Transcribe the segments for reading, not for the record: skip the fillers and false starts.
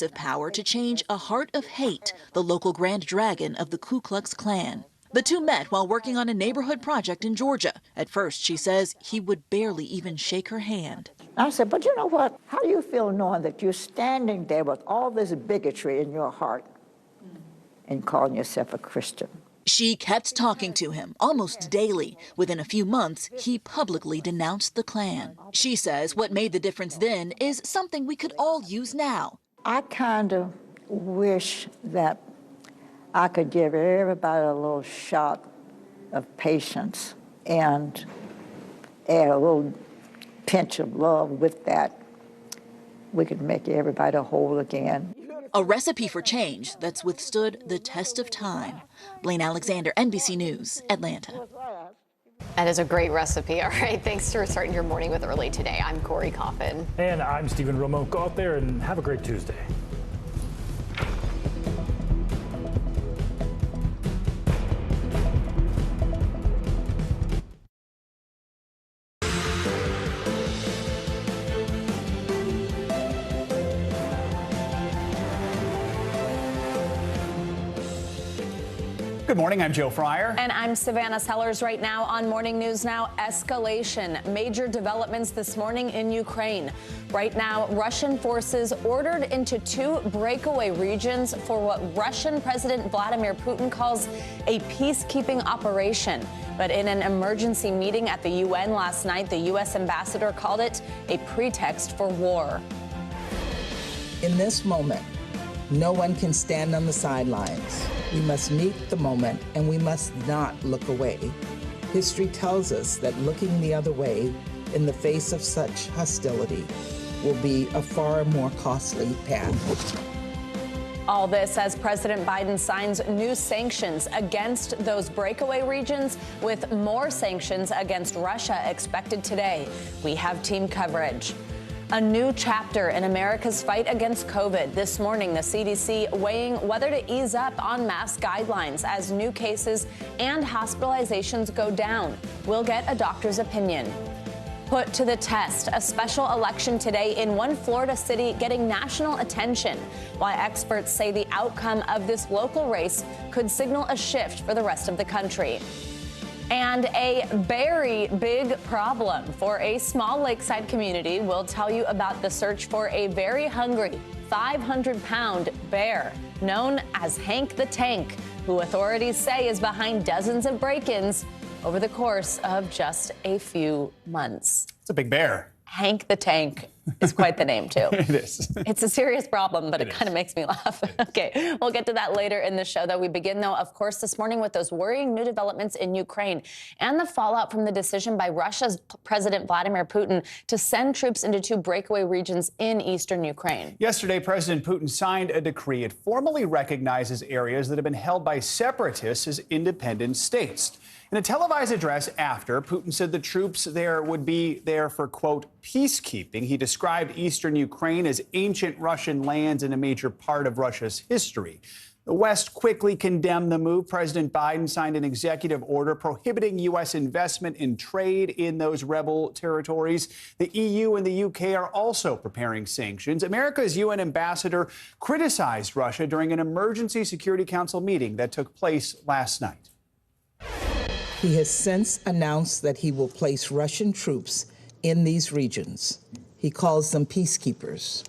of power to change a heart of hate, the local grand dragon of the Ku Klux Klan. The two met while working on a neighborhood project in Georgia. At first, she says he would barely even shake her hand. I said, but you know what? How do you feel knowing that you're standing there with all this bigotry in your heart and calling yourself a Christian? She kept talking to him almost daily. Within a few months, he publicly denounced the Klan. She says what made the difference then is something we could all use now. I kind of wish that I could give everybody a little shot of patience and add a little pinch of love with that. We could make everybody whole again. A recipe for change that's withstood the test of time. Blaine Alexander, NBC News, Atlanta. That is a great recipe. All right, thanks for starting your morning with Early Today. I'm Corey Coffin. And I'm Stephen Romo. Go out there and have a great Tuesday. Good morning, I'm Joe Fryer. And I'm Savannah Sellers. Right now on Morning News Now, escalation. Major developments this morning in Ukraine. Right now, Russian forces ordered into two breakaway regions for what Russian President Vladimir Putin calls a peacekeeping operation. But in an emergency meeting at the UN last night, the U.S. ambassador called it a pretext for war. In this moment, no one can stand on the sidelines. We must meet the moment, and we must not look away. History tells us that looking the other way in the face of such hostility will be a far more costly path. All this as President Biden signs new sanctions against those breakaway regions, with more sanctions against Russia expected today. We have team coverage. A new chapter in America's fight against COVID. This morning, the CDC weighing whether to ease up on mask guidelines as new cases and hospitalizations go down. We'll get a doctor's opinion. Put to the test, a special election today in one Florida city getting national attention, while experts say the outcome of this local race could signal a shift for the rest of the country. And a very big problem for a small lakeside community. We'll tell you about the search for a very hungry 500-pound bear known as Hank the Tank, who authorities say is behind dozens of break-ins over the course of just a few months. It's a big bear. Hank the Tank is quite the name, too. It is. It's a serious problem, but it kind of makes me laugh. Okay, we'll get to that later in the show, though. We begin, though, of course, this morning with those worrying new developments in Ukraine and the fallout from the decision by Russia's President Vladimir Putin to send troops into two breakaway regions in eastern Ukraine. Yesterday, President Putin signed a decree. It formally recognizes areas that have been held by separatists as independent states. In a televised address after, Putin said the troops there would be there for, quote, peacekeeping. He described eastern Ukraine as ancient Russian lands and a major part of Russia's history. The West quickly condemned the move. President Biden signed an executive order prohibiting U.S. investment and trade in those rebel territories. The EU and the UK are also preparing sanctions. America's UN ambassador criticized Russia during an emergency Security Council meeting that took place last night. He has since announced that he will place Russian troops in these regions. He calls them peacekeepers.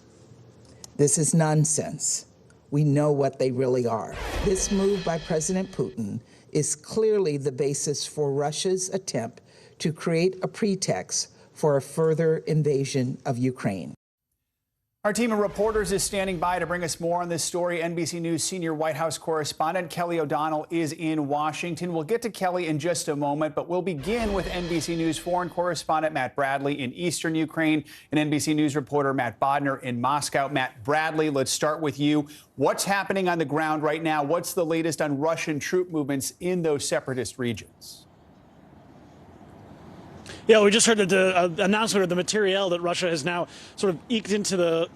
This is nonsense. We know what they really are. This move by President Putin is clearly the basis for Russia's attempt to create a pretext for a further invasion of Ukraine. Our team of reporters is standing by to bring us more on this story. NBC News senior White House correspondent Kelly O'Donnell is in Washington. We'll get to Kelly in just a moment, but we'll begin with NBC News foreign correspondent Matt Bradley in eastern Ukraine and NBC News reporter Matt Bodner in Moscow. Matt Bradley, let's start with you. What's happening on the ground right now? What's the latest on Russian troop movements in those separatist regions? Yeah, we just heard the announcement of the materiel that Russia has now sort of eked into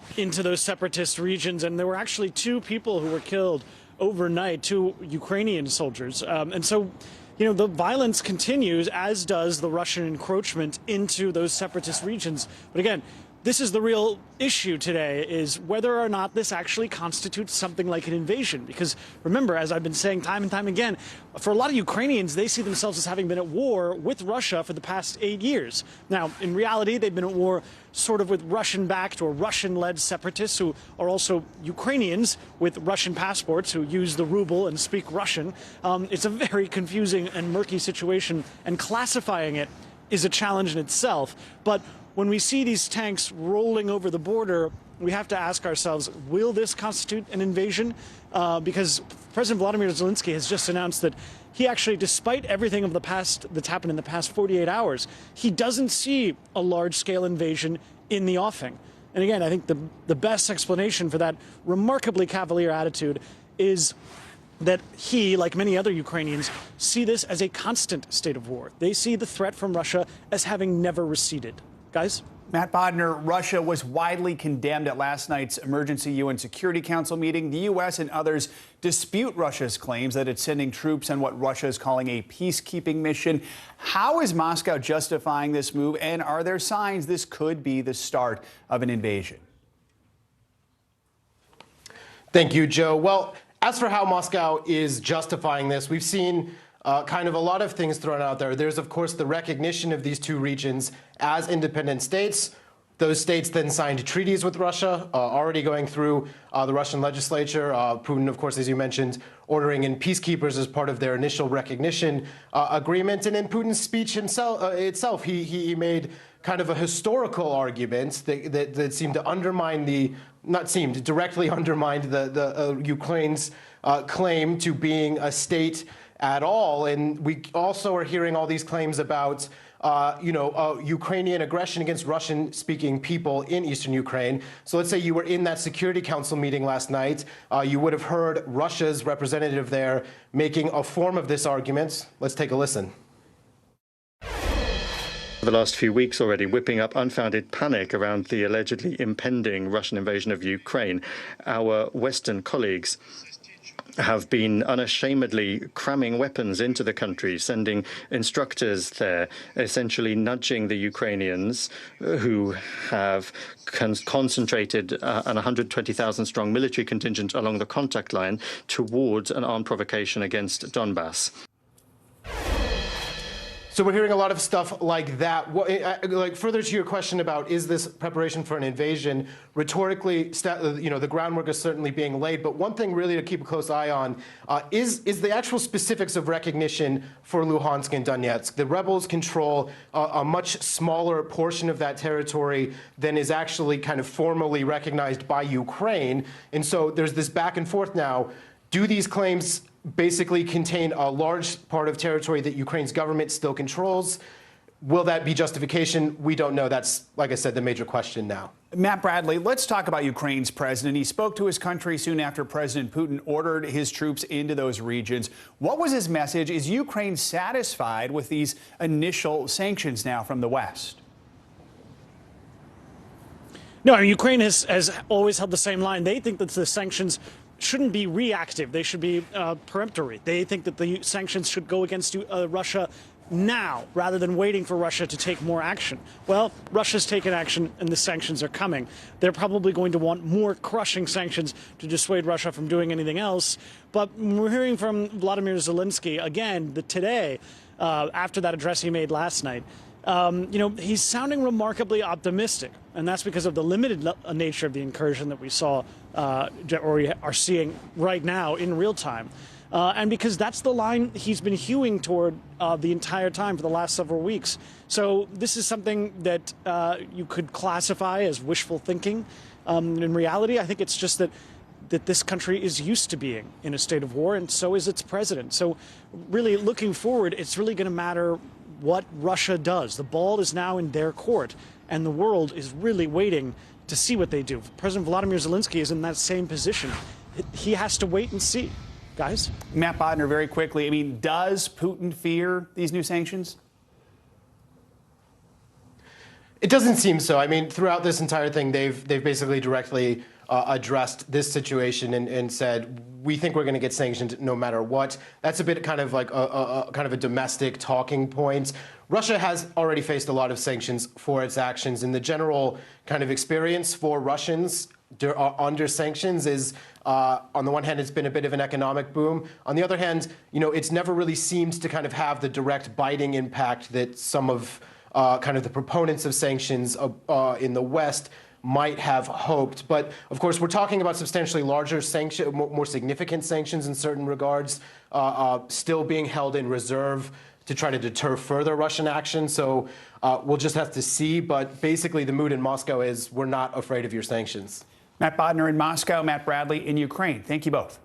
those separatist regions, and there were actually two people who were killed overnight, two Ukrainian soldiers, and so. You know, the violence continues, as does the Russian encroachment into those separatist regions. But again, this is the real issue today, is whether or not this actually constitutes something like an invasion. Because remember, as I've been saying time and time again, for a lot of Ukrainians, they see themselves as having been at war with Russia for the past 8 years. Now, in reality, they've been at war sort of with Russian-backed or Russian-led separatists who are also Ukrainians with Russian passports who use the ruble and speak Russian. It's a very confusing and murky situation, and classifying it is a challenge in itself. But when we see these tanks rolling over the border, we have to ask ourselves, will this constitute an invasion? Because President Vladimir Zelensky has just announced that he actually, despite everything of the past that's happened in the past 48 hours, he doesn't see a large-scale invasion in the offing. And again, I think the best explanation for that remarkably cavalier attitude is that he, like many other Ukrainians, see this as a constant state of war. They see the threat from Russia as having never receded. Guys? Matt Bodner, Russia was widely condemned at last night's emergency UN Security Council meeting. The U.S. and others dispute Russia's claims that it's sending troops on what Russia is calling a peacekeeping mission. How is Moscow justifying this move, and are there signs this could be the start of an invasion? Thank you, Joe. Well, as for how Moscow is justifying this, we've seen kind of a lot of things thrown out there. There's, of course, the recognition of these two regions as independent states. Those states then signed treaties with Russia, already going through the Russian legislature. Putin, of course, as you mentioned, ordering in peacekeepers as part of their initial recognition agreement. And in Putin's speech itself, he made kind of a historical argument that seemed to undermine directly undermined the Ukraine's claim to being a state at all. And we also are hearing all these claims about Ukrainian aggression against Russian-speaking people in eastern Ukraine. So let's say you were in that Security Council meeting last night. You would have heard Russia's representative there making a form of this argument. Let's take a listen. The last few weeks already whipping up unfounded panic around the allegedly impending Russian invasion of Ukraine. Our Western colleagues have been unashamedly cramming weapons into the country, sending instructors there, essentially nudging the Ukrainians who have concentrated an 120,000 strong military contingent along the contact line towards an armed provocation against Donbass. So we're hearing a lot of stuff like that. Like further to your question about is this preparation for an invasion, rhetorically, the groundwork is certainly being laid. But one thing really to keep a close eye on is the actual specifics of recognition for Luhansk and Donetsk. The rebels control a much smaller portion of that territory than is actually kind of formally recognized by Ukraine. And so there's this back and forth now. Do these claims basically contain a large part of territory that Ukraine's government still controls? Will that be justification? We don't know. That's, like I said, the major question now. Matt Bradley, let's talk about Ukraine's president. He spoke to his country soon after President Putin ordered his troops into those regions. What was his message? Is Ukraine satisfied with these initial sanctions now from the West? No, I mean, Ukraine has always held the same line. They think that the sanctions shouldn't be reactive. They should be peremptory. They think that the sanctions should go against Russia now rather than waiting for Russia to take more action. Well, Russia's taken action and the sanctions are coming. They're probably going to want more crushing sanctions to dissuade Russia from doing anything else. But we're hearing from Vladimir Zelensky again today, after that address he made last night. He's sounding remarkably optimistic, and that's because of the limited nature of the incursion that we saw or we are seeing right now in real time. And because that's the line he's been hewing toward the entire time for the last several weeks. So this is something that you could classify as wishful thinking. In reality, I think it's just that this country is used to being in a state of war, and so is its president. So really looking forward, it's really going to matter what Russia does. The ball is now in their court, and the world is really waiting to see what they do. President Vladimir Zelensky is in that same position. He has to wait and see. Guys? Matt Bodner, very quickly, I mean, does Putin fear these new sanctions? It doesn't seem so. I mean, throughout this entire thing, they've basically directly addressed this situation and said, we think we're going to get sanctioned no matter what. That's a bit kind of like a domestic talking point. Russia has already faced a lot of sanctions for its actions, and the general kind of experience for Russians under sanctions is, on the one hand, it's been a bit of an economic boom. On the other hand, it's never really seemed to kind of have the direct biting impact that some of kind of the proponents of sanctions in the West might have hoped. But of course, we're talking about substantially larger sanctions, more significant sanctions in certain regards, still being held in reserve to try to deter further Russian action. So we'll just have to see. But basically, the mood in Moscow is we're not afraid of your sanctions. Matt Bodner in Moscow, Matt Bradley in Ukraine. Thank you both.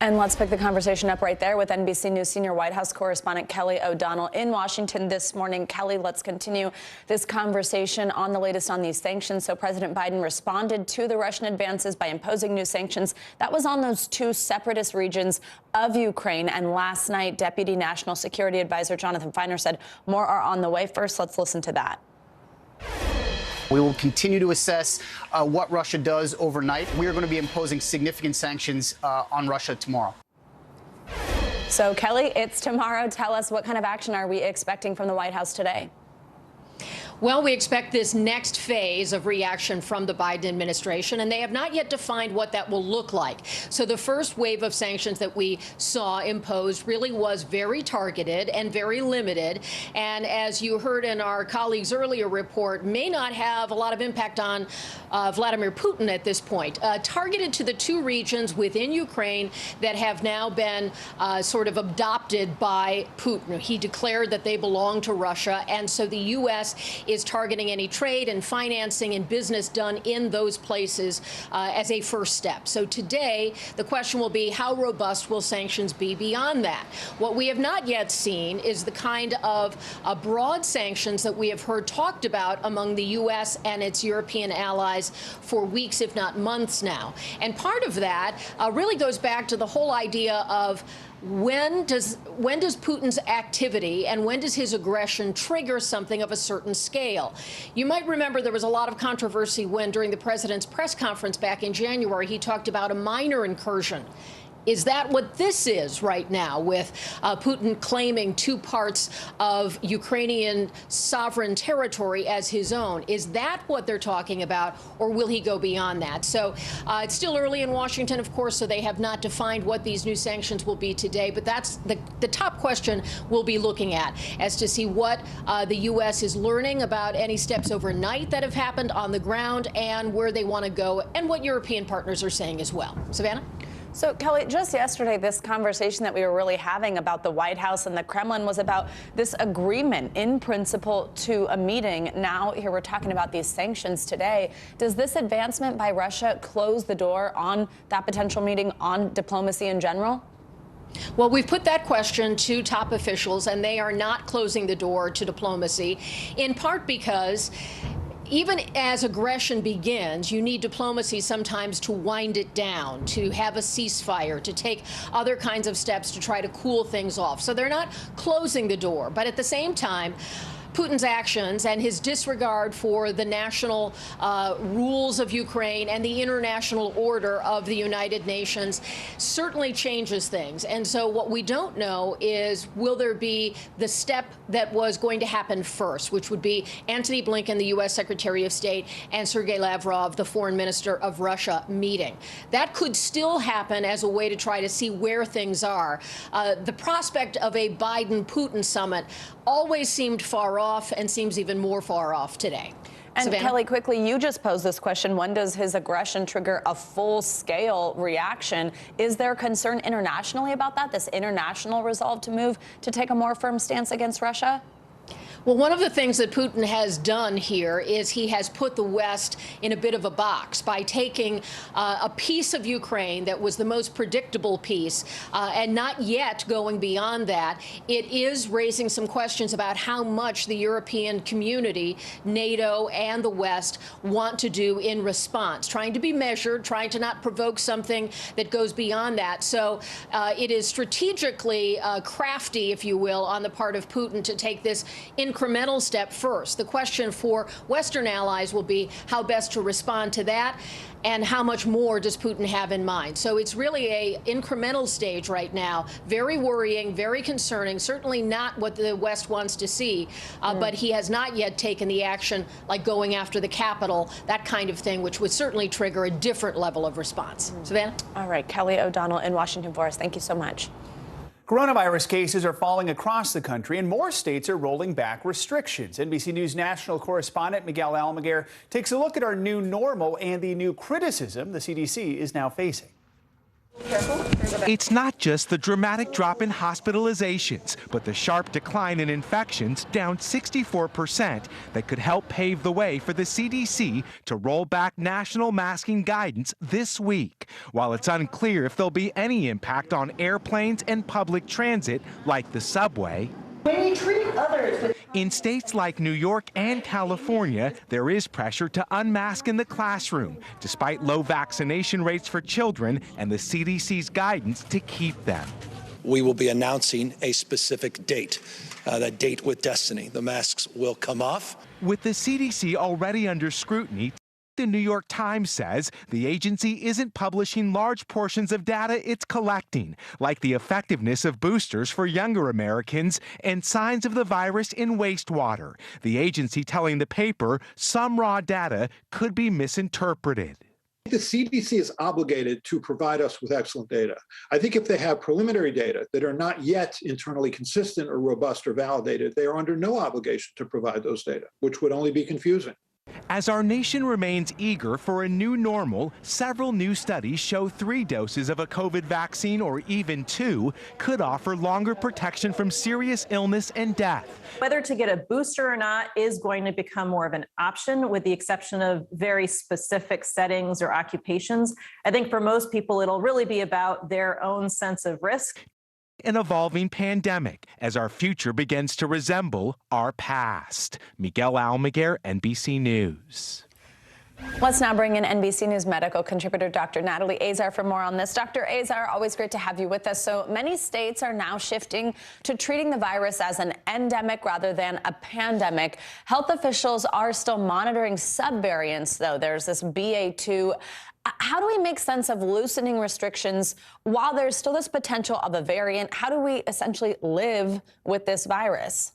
And let's pick the conversation up right there with NBC News senior White House correspondent Kelly O'Donnell in Washington this morning. Kelly, let's continue this conversation on the latest on these sanctions. So President Biden responded to the Russian advances by imposing new sanctions. That was on those two separatist regions of Ukraine. And last night, Deputy National Security Advisor Jonathan Feiner said more are on the way. First, let's listen to that. We will continue to assess what Russia does overnight. We are going to be imposing significant sanctions on Russia tomorrow. So, Kelly, it's tomorrow. Tell us, what kind of action are we expecting from the White House today? Well, we expect this next phase of reaction from the Biden administration, and they have not yet defined what that will look like. So the first wave of sanctions that we saw imposed really was very targeted and very limited. And as you heard in our colleague's earlier report, may not have a lot of impact on Vladimir Putin at this point. Targeted to the two regions within Ukraine that have now been sort of adopted by Putin. He declared that they belong to Russia, and so the U.S. is targeting any trade and financing and business done in those places as a first step. So today, the question will be, how robust will sanctions be beyond that? What we have not yet seen is the kind of broad sanctions that we have heard talked about among the U.S. and its European allies for weeks, if not months now. And part of that really goes back to the whole idea of when does Putin's activity and when does his aggression trigger something of a certain scale? You might remember there was a lot of controversy when, during the president's press conference back in January, he talked about a minor incursion. Is that what this is right now, with Putin claiming two parts of Ukrainian sovereign territory as his own? Is that what they're talking about, or will he go beyond that? So it's still early in Washington, of course, so they have not defined what these new sanctions will be today. But that's the top question we'll be looking at, as to see what the U.S. is learning about any steps overnight that have happened on the ground and where they want to go, and what European partners are saying as well. Savannah? So, Kelly, just yesterday, this conversation that we were really having about the White House and the Kremlin was about this agreement in principle to a meeting. Now, here we're talking about these sanctions today. Does this advancement by Russia close the door on that potential meeting, on diplomacy in general? Well, we've put that question to top officials, and they are not closing the door to diplomacy, in part because even as aggression begins, you need diplomacy sometimes to wind it down, to have a ceasefire, to take other kinds of steps to try to cool things off. So they're not closing the door. But at the same time, Putin's actions and his disregard for the national rules of Ukraine and the international order of the United Nations certainly changes things. And so what we don't know is, will there be the step that was going to happen first, which would be Antony Blinken, the U.S. Secretary of State, and Sergei Lavrov, the Foreign Minister of Russia, meeting. That could still happen as a way to try to see where things are. The prospect of a Biden-Putin summit always seemed far off and seems even more far off today. And Savannah? Kelly, quickly, you just posed this question. When does his aggression trigger a full-scale reaction? Is there concern internationally about that, this international resolve to move to take a more firm stance against Russia? Well, one of the things that Putin has done here is he has put the West in a bit of a box by taking a piece of Ukraine that was the most predictable piece and not yet going beyond that. It is raising some questions about how much the European community, NATO and the West want to do in response, trying to be measured, trying to not provoke something that goes beyond that. So it is strategically crafty, if you will, on the part of Putin to take this incremental step first. The question for Western allies will be how best to respond to that, and how much more does Putin have in mind. So it's really a incremental stage right now. Very worrying, very concerning, certainly not what the West wants to see, but he has not yet taken the action like going after the Capitol, that kind of thing, which would certainly trigger a different level of response. Savannah? All right, Kelly O'Donnell in Washington for us. Thank you so much. Coronavirus cases are falling across the country, and more states are rolling back restrictions. NBC News national correspondent Miguel Almaguer takes a look at our new normal and the new criticism the CDC is now facing. It's not just the dramatic drop in hospitalizations, but the sharp decline in infections, down 64%, that could help pave the way for the CDC to roll back national masking guidance this week, while it's unclear if there'll be any impact on airplanes and public transit like the subway. When you treat others with... In states like New York and California, there is pressure to unmask in the classroom, despite low vaccination rates for children and the CDC's guidance to keep them. We will be announcing a specific date, that date with destiny. The masks will come off. With the CDC already under scrutiny, the New York Times says the agency isn't publishing large portions of data it's collecting, like the effectiveness of boosters for younger Americans and signs of the virus in wastewater. The agency telling the paper some raw data could be misinterpreted. The CDC is obligated to provide us with excellent data. I think if they have preliminary data that are not yet internally consistent or robust or validated, they are under no obligation to provide those data, which would only be confusing. As our nation remains eager for a new normal, several new studies show 3 doses of a COVID vaccine, or even 2, could offer longer protection from serious illness and death. Whether to get a booster or not is going to become more of an option, with the exception of very specific settings or occupations. I think for most people, it'll really be about their own sense of risk. An evolving pandemic as our future begins to resemble our past. Miguel Almaguer, NBC News. Let's now bring in NBC News medical contributor Dr. Natalie Azar for more on this. Dr. Azar, always great to have you with us. So many states are now shifting to treating the virus as an endemic rather than a pandemic. Health officials are still monitoring subvariants, though. There's this BA2. How do we make sense of loosening restrictions while there's still this potential of a variant? How do we essentially live with this virus?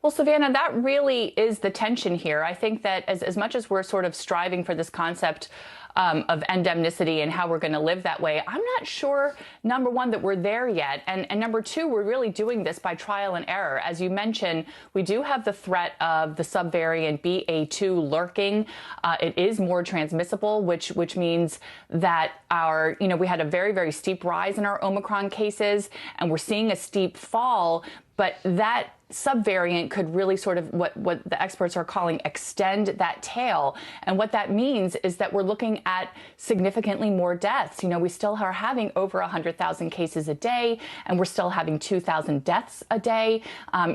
Well, Savannah, that really is the tension here. I think that as much as we're sort of striving for this concept of endemicity and how we're going to live that way, I'm not sure, number one, that we're there yet. And number two, we're really doing this by trial and error. As you mentioned, we do have the threat of the subvariant BA2 lurking. It is more transmissible, which means that we had a very, very steep rise in our Omicron cases, and we're seeing a steep fall. But that subvariant could really sort of what the experts are calling extend that tail. And what that means is that we're looking at significantly more deaths. We still are having over 100,000 cases a day, and we're still having 2,000 deaths a day.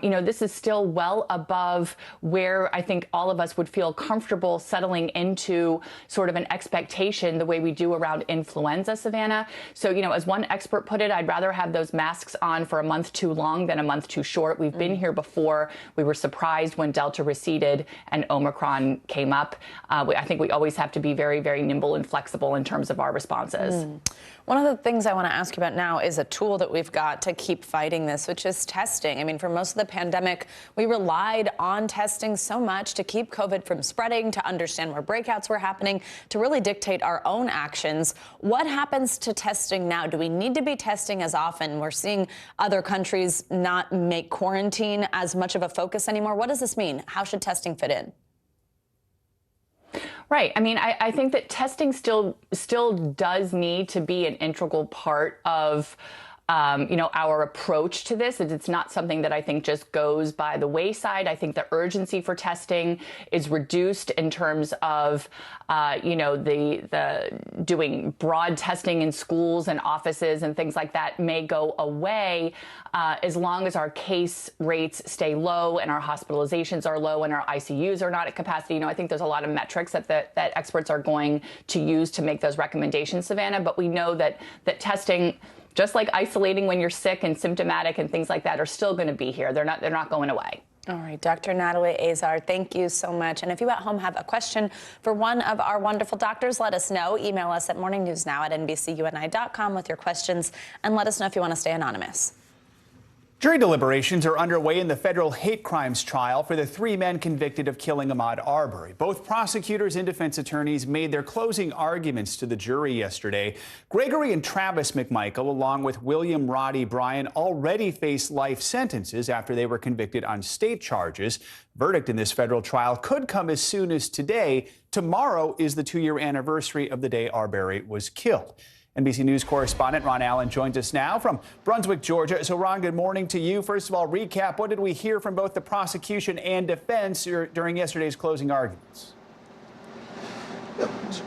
This is still well above where I think all of us would feel comfortable settling into sort of an expectation the way we do around influenza, Savannah. So, as one expert put it, I'd rather have those masks on for a month too long than a month too short. We've been here before. We were surprised when Delta receded and Omicron came up. I think we always have to be very, very nimble and flexible in terms of our responses. One of the things I want to ask you about now is a tool that we've got to keep fighting this, which is testing. I mean, for most of the pandemic, we relied on testing so much to keep COVID from spreading, to understand where breakouts were happening, to really dictate our own actions. What happens to testing now? Do we need to be testing as often? We're seeing other countries not make quarantine as much of a focus anymore. What does this mean? How should testing fit in? Right. I mean, I think that testing still does need to be an integral part of our approach to this. It's not something that I think just goes by the wayside. I think the urgency for testing is reduced in terms of, the doing broad testing in schools and offices and things like that may go away as long as our case rates stay low and our hospitalizations are low and our ICUs are not at capacity. I think there's a lot of metrics that experts are going to use to make those recommendations, Savannah. But we know that testing just like isolating when you're sick and symptomatic and things like that are still going to be here. They're not going away. All right, Dr. Natalie Azar, thank you so much. And if you at home have a question for one of our wonderful doctors, let us know. Email us at morningnewsnow@nbcuni.com with your questions, and let us know if you want to stay anonymous. Jury deliberations are underway in the federal hate crimes trial for the 3 men convicted of killing Ahmaud Arbery. Both prosecutors and defense attorneys made their closing arguments to the jury yesterday. Gregory and Travis McMichael, along with William Roddy Bryan, already face life sentences after they were convicted on state charges. Verdict in this federal trial could come as soon as today. Tomorrow is the 2-year anniversary of the day Arbery was killed. NBC News correspondent Ron Allen joins us now from Brunswick, Georgia. So, Ron, good morning to you. First of all, recap, what did we hear from both the prosecution and defense during yesterday's closing arguments?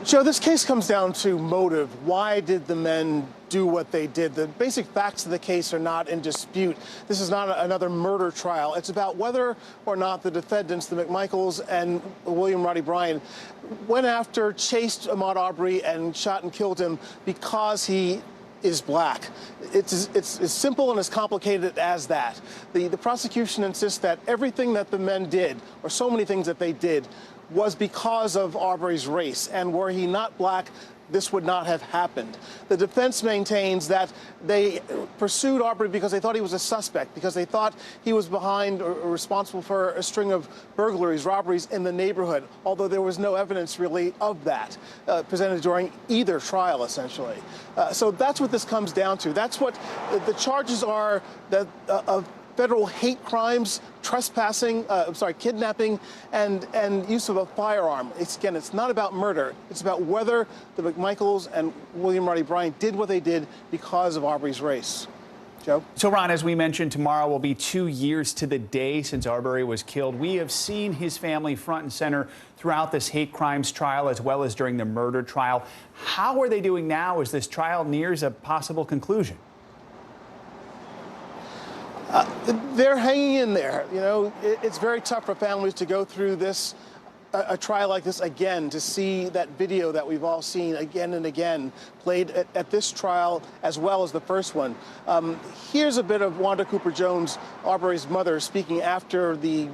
Joe, this case comes down to motive. Why did the men do what they did? The basic facts of the case are not in dispute. This is not another murder trial. It's about whether or not the defendants, the McMichaels and William Roddy Bryan, went after, chased Ahmaud Arbery and shot and killed him because he is black. It's as simple and as complicated as that. The prosecution insists that everything that the men did, or so many things that they did, was because of Arbery's race, and were he not black, this would not have happened. The defense maintains that they pursued Arbery because they thought he was a suspect, because they thought he was behind or responsible for a string of burglaries, robberies in the neighborhood, although there was no evidence really of that presented during either trial, essentially. So that's what this comes down to. That's what the charges are, that of federal hate crimes, trespassing, kidnapping, and use of a firearm. It's not about murder. It's about whether the McMichaels and William Roddy Bryan did what they did because of Arbery's race. Joe? So, Ron, as we mentioned, tomorrow will be 2 years to the day since Arbery was killed. We have seen his family front and center throughout this hate crimes trial, as well as during the murder trial. How are they doing now as this trial nears a possible conclusion? They're hanging in there. You know, it's very tough for families to go through this, a trial like this again, to see that video that we've all seen again and again played at this trial as well as the first one. Here's a bit of Wanda Cooper-Jones, Arbery's mother, speaking after the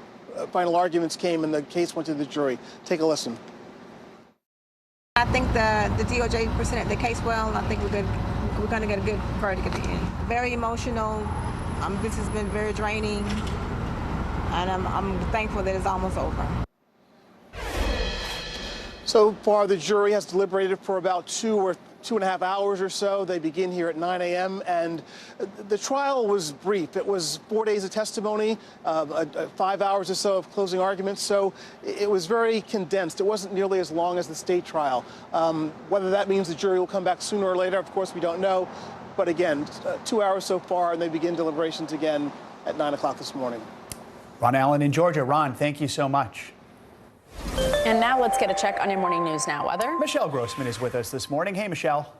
final arguments came and the case went to the jury. Take a listen. I think the DOJ presented the case well, and I think we're going to get a good verdict at the end. Very emotional. This has been very draining, and I'm thankful that it's almost over. So far, the jury has deliberated for about 2.5 hours or so. They begin here at 9 a.m. and the trial was brief. It was 4 days of testimony, 5 hours or so of closing arguments. So it was very condensed. It wasn't nearly as long as the state trial. Whether that means the jury will come back sooner or later, of course, we don't know. But again, 2 hours so far, and they begin deliberations again at 9 o'clock this morning. Ron Allen in Georgia. Ron, thank you so much. And now let's get a check on your Morning News Now weather. Michelle Grossman is with us this morning. Hey, Michelle.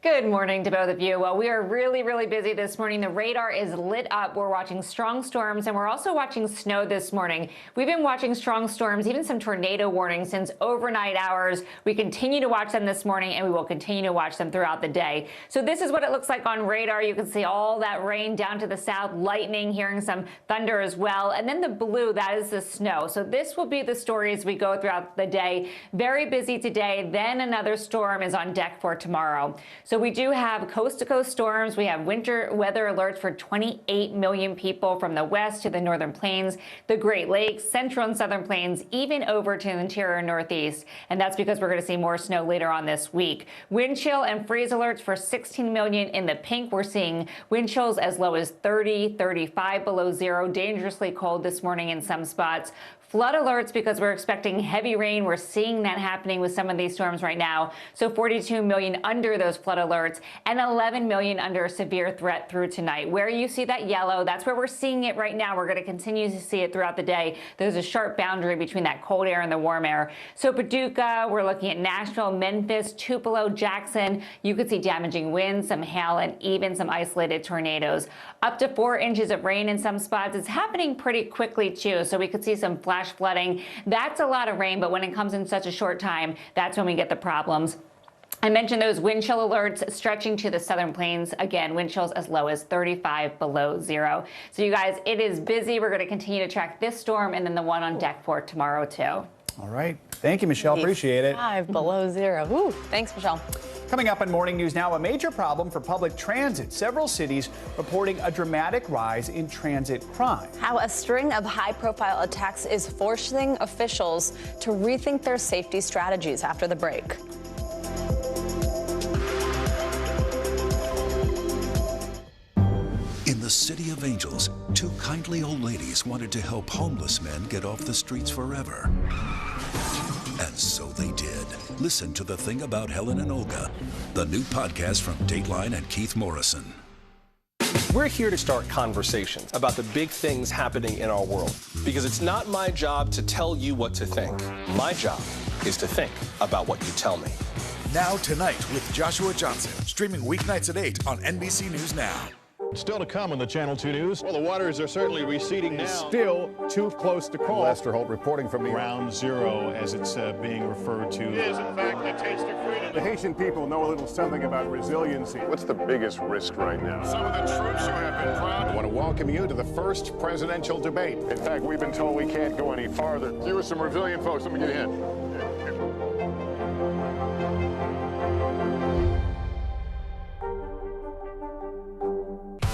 Good morning to both of you. Well, we are really, really busy this morning. The radar is lit up. We're watching strong storms, and we're also watching snow this morning. We've been watching strong storms, even some tornado warnings since overnight hours. We continue to watch them this morning, and we will continue to watch them throughout the day. So this is what it looks like on radar. You can see all that rain down to the south, lightning, hearing some thunder as well. And then the blue, that is the snow. So this will be the story as we go throughout the day. Very busy today. Then another storm is on deck for tomorrow. So we do have coast-to-coast storms. We have winter weather alerts for 28 million people from the west to the northern plains, the Great Lakes, central and southern plains, even over to the interior northeast. And that's because we're going to see more snow later on this week. Wind chill and freeze alerts for 16 million in the pink. We're seeing wind chills as low as 30, 35 below zero, dangerously cold this morning in some spots. Flood alerts because we're expecting heavy rain. We're seeing that happening with some of these storms right now. So 42 million under those flood alerts and 11 million under severe threat through tonight. Where you see that yellow, that's where we're seeing it right now. We're going to continue to see it throughout the day. There's a sharp boundary between that cold air and the warm air. So Paducah, we're looking at Nashville, Memphis, Tupelo, Jackson. You could see damaging winds, some hail, and even some isolated tornadoes. Up to 4 inches of rain in some spots. It's happening pretty quickly too. So we could see some flash flooding. That's a lot of rain, but when it comes in such a short time, that's when we get the problems. I mentioned those wind chill alerts stretching to the southern plains. Again, wind chills as low as 35 below zero. So you guys, it is busy. We're going to continue to track this storm and then the one on deck for tomorrow, too. All right. Thank you, Michelle. Appreciate it. 5 below zero. Woo. Thanks, Michelle. Coming up on Morning News Now, a major problem for public transit. Several cities reporting a dramatic rise in transit crime. How a string of high-profile attacks is forcing officials to rethink their safety strategies after the break. In the City of Angels, two kindly old ladies wanted to help homeless men get off the streets forever. And so they did. Listen to The Thing About Helen and Olga, the new podcast from Dateline and Keith Morrison. We're here to start conversations about the big things happening in our world, because it's not my job to tell you what to think. My job is to think about what you tell me. Now Tonight with Joshua Johnson, streaming weeknights at 8 on NBC News Now. Still to come on the Channel 2 News. Well, the waters are certainly receding now. Still too close to call. Lester Holt reporting from the Ground Zero, as it's being referred to. It is, in fact, the taste of freedom. The Haitian people know a little something about resiliency. What's the biggest risk right now? Some of the troops who have been proud. I want to welcome you to the first presidential debate. In fact, we've been told we can't go any farther. You are some resilient folks. Let me get a hint.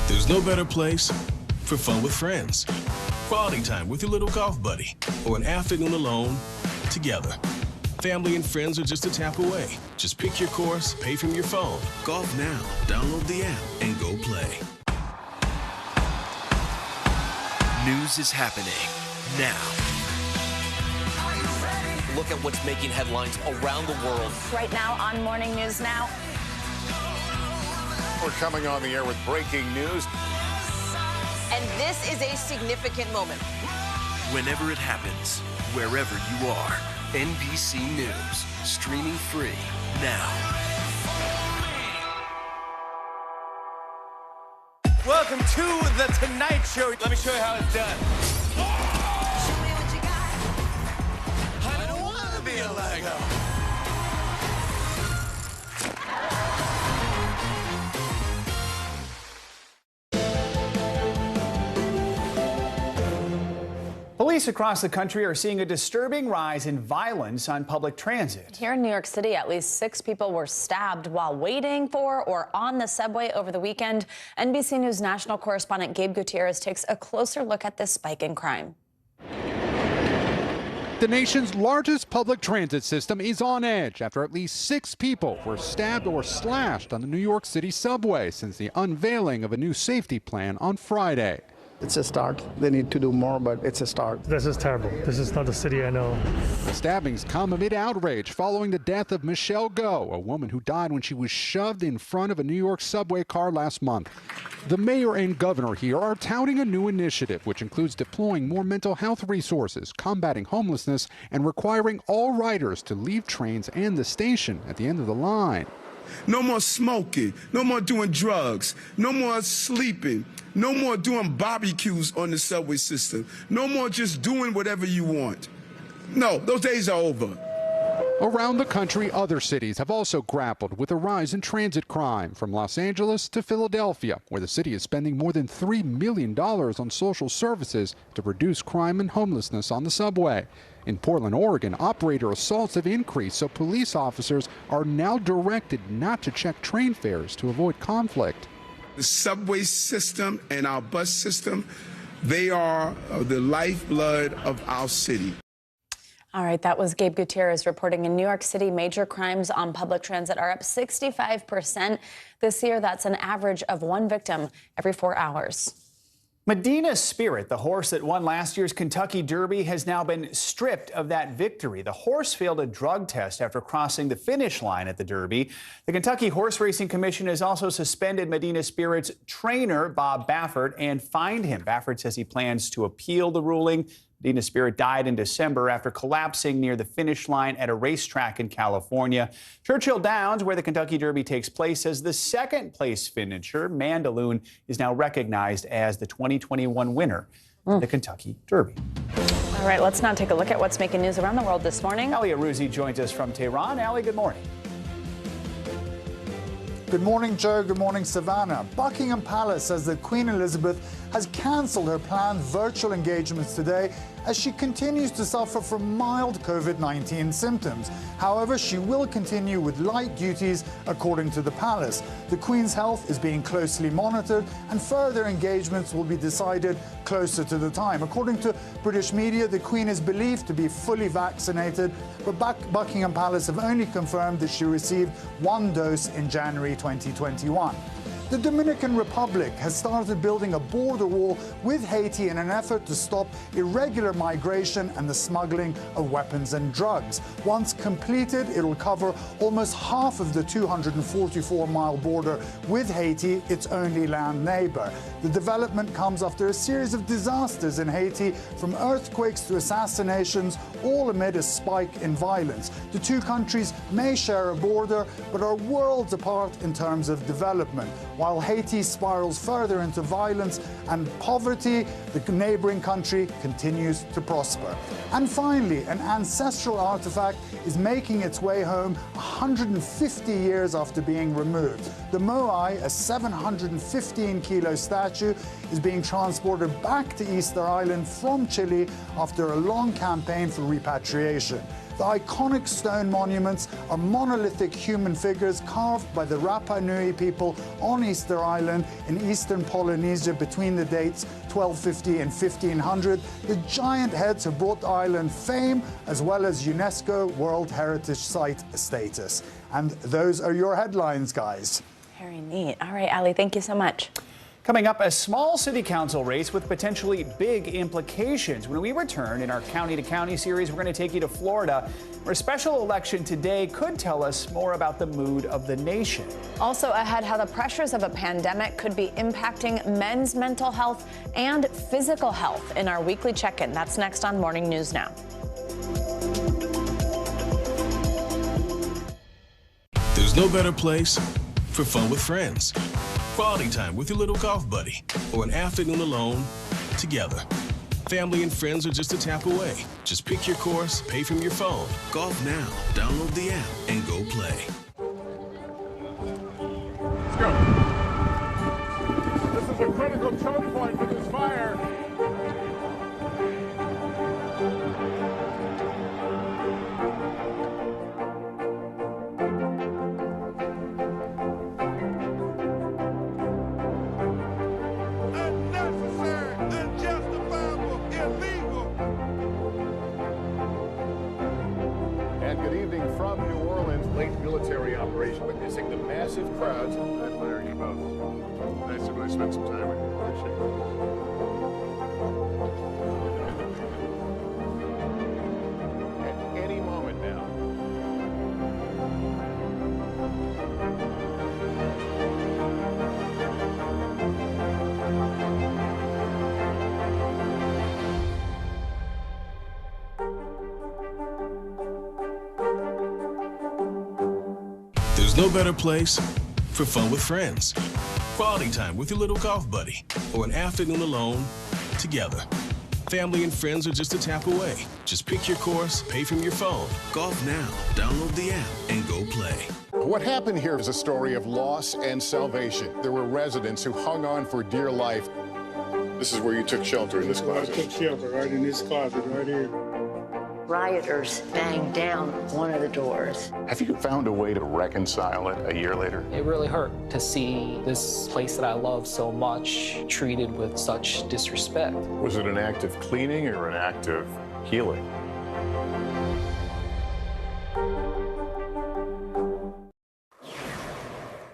There's no better place for fun with friends, quality time with your little golf buddy, or an afternoon alone together. Family and friends are just a tap away. Just pick your course, pay from your phone. Golf now. Download the app and go play. News is happening now. Look at what's making headlines around the world. Right now on Morning News Now. We're coming on the air with breaking news. And this is a significant moment. Whenever it happens, wherever you are, NBC News, streaming free now. Welcome to The Tonight Show. Let me show you how it's done. I don't want to be a Lego. Police across the country are seeing a disturbing rise in violence on public transit. Here in New York City, at least 6 people were stabbed while waiting for or on the subway over the weekend. NBC News national correspondent Gabe Gutierrez takes a closer look at this spike in crime. The nation's largest public transit system is on edge after at least 6 people were stabbed or slashed on the New York City subway since the unveiling of a new safety plan on Friday. It's a start. They need to do more, but it's a start. This is terrible. This is not the city I know. The stabbings come amid outrage following the death of Michelle Go, a woman who died when she was shoved in front of a New York subway car last month. The mayor and governor here are touting a new initiative, which includes deploying more mental health resources, combating homelessness, and requiring all riders to leave trains and the station at the end of the line. No more smoking, no more doing drugs, no more sleeping, no more doing barbecues on the subway system, no more just doing whatever you want. No, those days are over. Around the country, other cities have also grappled with a rise in transit crime, from Los Angeles to Philadelphia, where the city is spending more than $3 million on social services to reduce crime and homelessness on the subway. In Portland, Oregon, operator assaults have increased, so police officers are now directed not to check train fares to avoid conflict. The subway system and our bus system, they are the lifeblood of our city. All right, that was Gabe Gutierrez reporting. In New York City, major crimes on public transit are up 65% this year. That's an average of 1 victim every 4 hours. Medina Spirit, the horse that won last year's Kentucky Derby, has now been stripped of that victory. The horse failed a drug test after crossing the finish line at the Derby. The Kentucky Horse Racing Commission has also suspended Medina Spirit's trainer, Bob Baffert, and fined him. Baffert says he plans to appeal the ruling. Medina Spirit died in December after collapsing near the finish line at a racetrack in California. Churchill Downs, where the Kentucky Derby takes place, says the second-place finisher, Mandaloun, is now recognized as the 2021 winner of the Kentucky Derby. All right, let's now take a look at what's making news around the world this morning. Ali Arouzi joins us from Tehran. Ali, good morning. Good morning, Joe. Good morning, Savannah. Buckingham Palace says that Queen Elizabeth has cancelled her planned virtual engagements today as she continues to suffer from mild COVID-19 symptoms. However, she will continue with light duties, according to the palace. The Queen's health is being closely monitored, and further engagements will be decided closer to the time. According to British media, the Queen is believed to be fully vaccinated, but Buckingham Palace have only confirmed that she received one dose in January 2021. The Dominican Republic has started building a border wall with Haiti in an effort to stop irregular migration and the smuggling of weapons and drugs. Once completed, it will cover almost half of the 244-mile border with Haiti, its only land neighbor. The development comes after a series of disasters in Haiti, from earthquakes to assassinations, all amid a spike in violence. The two countries may share a border, but are worlds apart in terms of development. While Haiti spirals further into violence and poverty, the neighboring country continues to prosper. And finally, an ancestral artifact is making its way home 150 years after being removed. The Moai, a 715-kilo statue, is being transported back to Easter Island from Chile after a long campaign for repatriation. The iconic stone monuments are monolithic human figures carved by the Rapa Nui people on Easter Island in eastern Polynesia between the dates 1250 and 1500. The giant heads have brought the island fame as well as UNESCO World Heritage Site status. And those are your headlines, guys. Very neat. All right, Ali, thank you so much. Coming up, a small city council race with potentially big implications. When we return in our County to County series, we're going to take you to Florida, where a special election today could tell us more about the mood of the nation. Also ahead, how the pressures of a pandemic could be impacting men's mental health and physical health in our weekly check-in. That's next on Morning News Now. There's no better place for fun with friends. Quality time with your little golf buddy, or an afternoon alone together. Family and friends are just a tap away. Just pick your course, pay from your phone. Golf now. Download the app and go play. Let's go. This is a critical choke point for this fire. Military operation, witnessing the massive crowds. I admire you both. Nice to really spend some time with you. Appreciate it. At any moment now. There's no better place for fun with friends. Quality time with your little golf buddy, or an afternoon alone together. Family and friends are just a tap away. Just pick your course, pay from your phone. Golf now. Download the app and go play. What happened here is a story of loss and salvation. There were residents who hung on for dear life. This is where you took shelter, in this closet. I took shelter right in this closet right here. Rioters banged down one of the doors. Have you found a way to reconcile it a year later? It really hurt to see this place that I love so much treated with such disrespect. Was it an act of cleaning or an act of healing?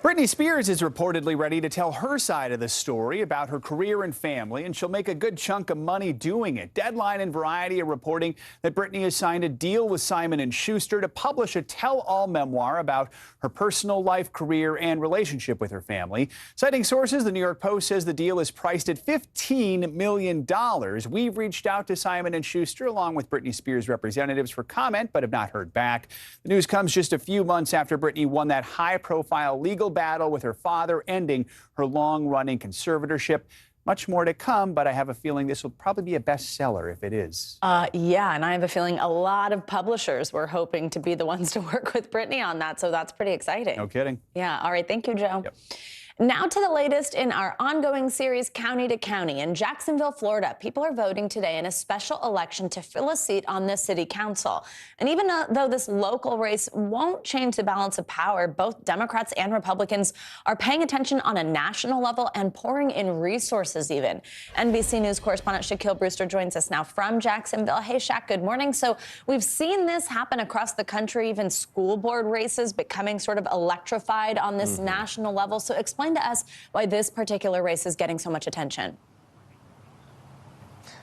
Britney Spears is reportedly ready to tell her side of the story about her career and family, and she'll make a good chunk of money doing it. Deadline and Variety are reporting that Britney has signed a deal with Simon & Schuster to publish a tell-all memoir about her personal life, career, and relationship with her family. Citing sources, the New York Post says the deal is priced at $15 million. We've reached out to Simon & Schuster along with Britney Spears representatives for comment, but have not heard back. The news comes just a few months after Britney won that high-profile legal battle with her father, ending her long-running conservatorship. Much more to come, but I have a feeling this will probably be a bestseller if it is. Yeah, and I have a feeling a lot of publishers were hoping to be the ones to work with Brittany on that, so that's pretty exciting. No kidding. Yeah, all right, thank you, Joe. Yep. Now to the latest in our ongoing series, County to County. In Jacksonville, Florida, people are voting today in a special election to fill a seat on the city council. And even though this local race won't change the balance of power, both Democrats and Republicans are paying attention on a national level and pouring in resources even. NBC News correspondent Shaquille Brewster joins us now from Jacksonville. Hey, Shaq, good morning. So we've seen this happen across the country, even school board races becoming sort of electrified on this national level. So explain to us why this particular race is getting so much attention.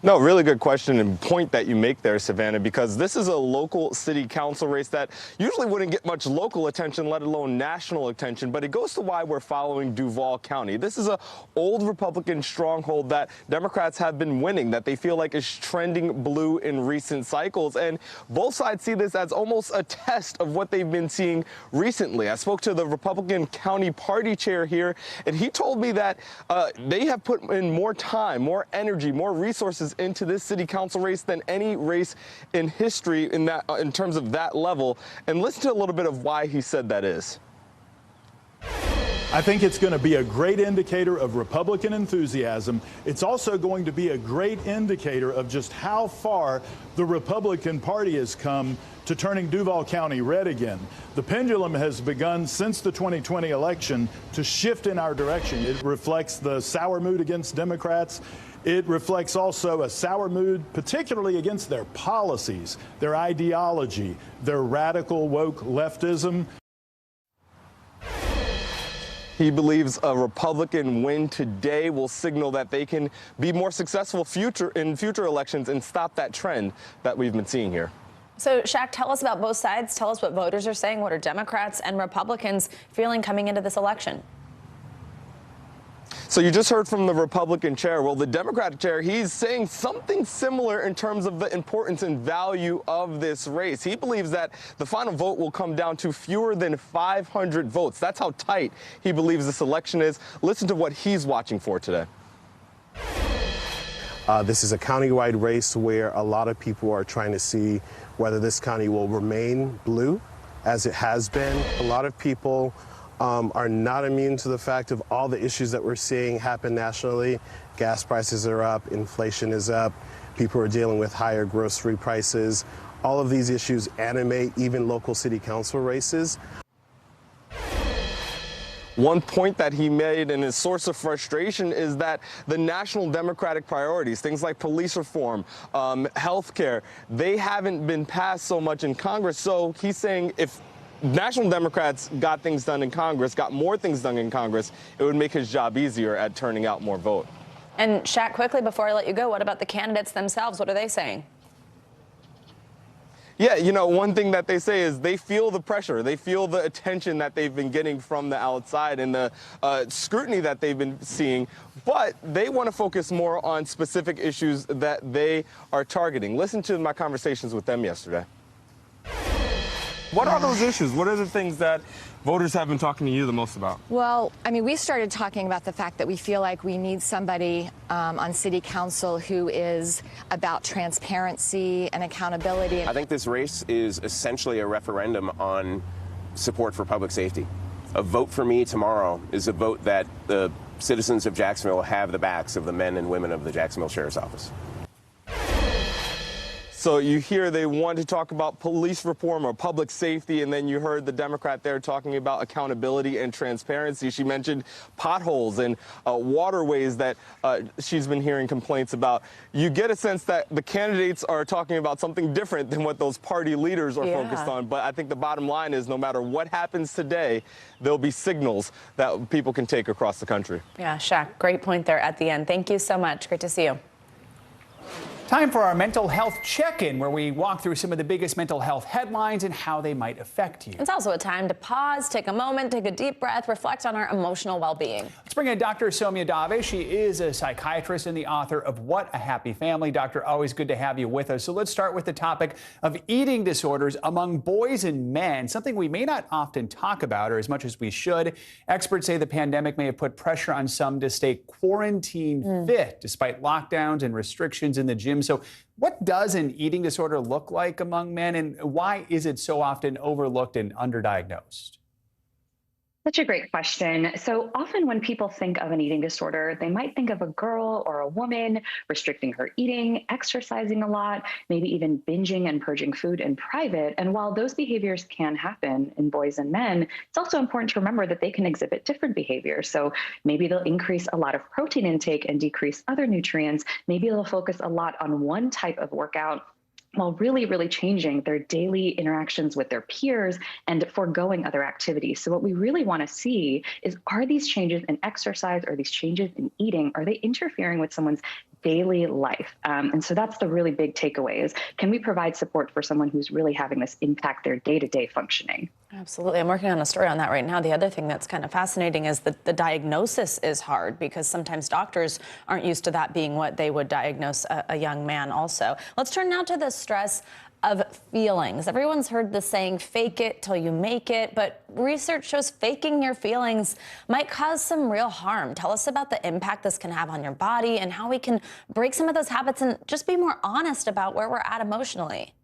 No, really good question and point that you make there, Savannah, because this is a local city council race that usually wouldn't get much local attention, let alone national attention. But it goes to why we're following Duval County. This is a old Republican stronghold that Democrats have been winning, that they feel like is trending blue in recent cycles. And both sides see this as almost a test of what they've been seeing recently. I spoke to the Republican county party chair here, and he told me that they have put in more time, more energy, more resources into this city council race than any race in history in terms of that level. And listen to a little bit of why he said that is. I think it's going to be a great indicator of Republican enthusiasm. It's also going to be a great indicator of just how far the Republican Party has come to turning Duval County red again. The pendulum has begun since the 2020 election to shift in our direction. It reflects the sour mood against Democrats. It reflects also a sour mood, particularly against their policies, their ideology, their radical woke leftism. He believes a Republican win today will signal that they can be more successful in future elections and stop that trend that we've been seeing here. So, Shaq, tell us about both sides. Tell us what voters are saying. What are Democrats and Republicans feeling coming into this election? So you just heard from the Republican chair. Well, the Democratic chair, he's saying something similar in terms of the importance and value of this race. He believes that the final vote will come down to fewer than 500 votes. That's how tight he believes this election is. Listen to what he's watching for today. This is a countywide race where a lot of people are trying to see whether this county will remain blue, as it has been. A lot of people are not immune to the fact of all the issues that we're seeing happen nationally. Gas prices are up, inflation is up, people are dealing with higher grocery prices. All of these issues animate even local city council races. One point that he made and his source of frustration is that the national Democratic priorities, things like police reform, health care, they haven't been passed so much in Congress. So he's saying if National Democrats got things done in Congress, got more things done in Congress, it would make his job easier at turning out more vote. And Shaq, quickly before I let you go, what about the candidates themselves? What are they saying? Yeah, you know, one thing that they say is they feel the pressure. They feel the attention that they've been getting from the outside and the scrutiny that they've been seeing. But they want to focus more on specific issues that they are targeting. Listen to my conversations with them yesterday. What are those issues? What are the things that voters have been talking to you the most about? Well, I mean, we started talking about the fact that we feel like we need somebody on city council who is about transparency and accountability. I think this race is essentially a referendum on support for public safety. A vote for me tomorrow is a vote that the citizens of Jacksonville have the backs of the men and women of the Jacksonville Sheriff's Office. So you hear they want to talk about police reform or public safety, and then you heard the Democrat there talking about accountability and transparency. She mentioned potholes and waterways that she's been hearing complaints about. You get a sense that the candidates are talking about something different than what those party leaders are focused on. But I think the bottom line is no matter what happens today, there'll be signals that people can take across the country. Yeah, Shaq, great point there at the end. Thank you so much. Great to see you. Time for our mental health check-in, where we walk through some of the biggest mental health headlines and how they might affect you. It's also a time to pause, take a moment, take a deep breath, reflect on our emotional well-being. Let's bring in Dr. Soumya Dave. She is a psychiatrist and the author of What a Happy Family. Doctor, always good to have you with us. So let's start with the topic of eating disorders among boys and men, something we may not often talk about or as much as we should. Experts say the pandemic may have put pressure on some to stay quarantine fit despite lockdowns and restrictions in the gym. So what does an eating disorder look like among men, and why is it so often overlooked and underdiagnosed? Such a great question. So often when people think of an eating disorder, they might think of a girl or a woman restricting her eating, exercising a lot, maybe even binging and purging food in private. And while those behaviors can happen in boys and men, it's also important to remember that they can exhibit different behaviors. So maybe they'll increase a lot of protein intake and decrease other nutrients. Maybe they'll focus a lot on one type of workout, while really changing their daily interactions with their peers and foregoing other activities. So what we really want to see is, are these changes in exercise or these changes in eating, are they interfering with someone's daily life? And so that's the really big takeaway is, can we provide support for someone who's really having this impact their day-to-day functioning? Absolutely. I'm working on a story on that right now. The other thing that's kind of fascinating is that the diagnosis is hard because sometimes doctors aren't used to that being what they would diagnose a young man also. Let's turn now to the stress of feelings. Everyone's heard the saying, fake it till you make it, but research shows faking your feelings might cause some real harm. Tell us about the impact this can have on your body and how we can break some of those habits and just be more honest about where we're at emotionally.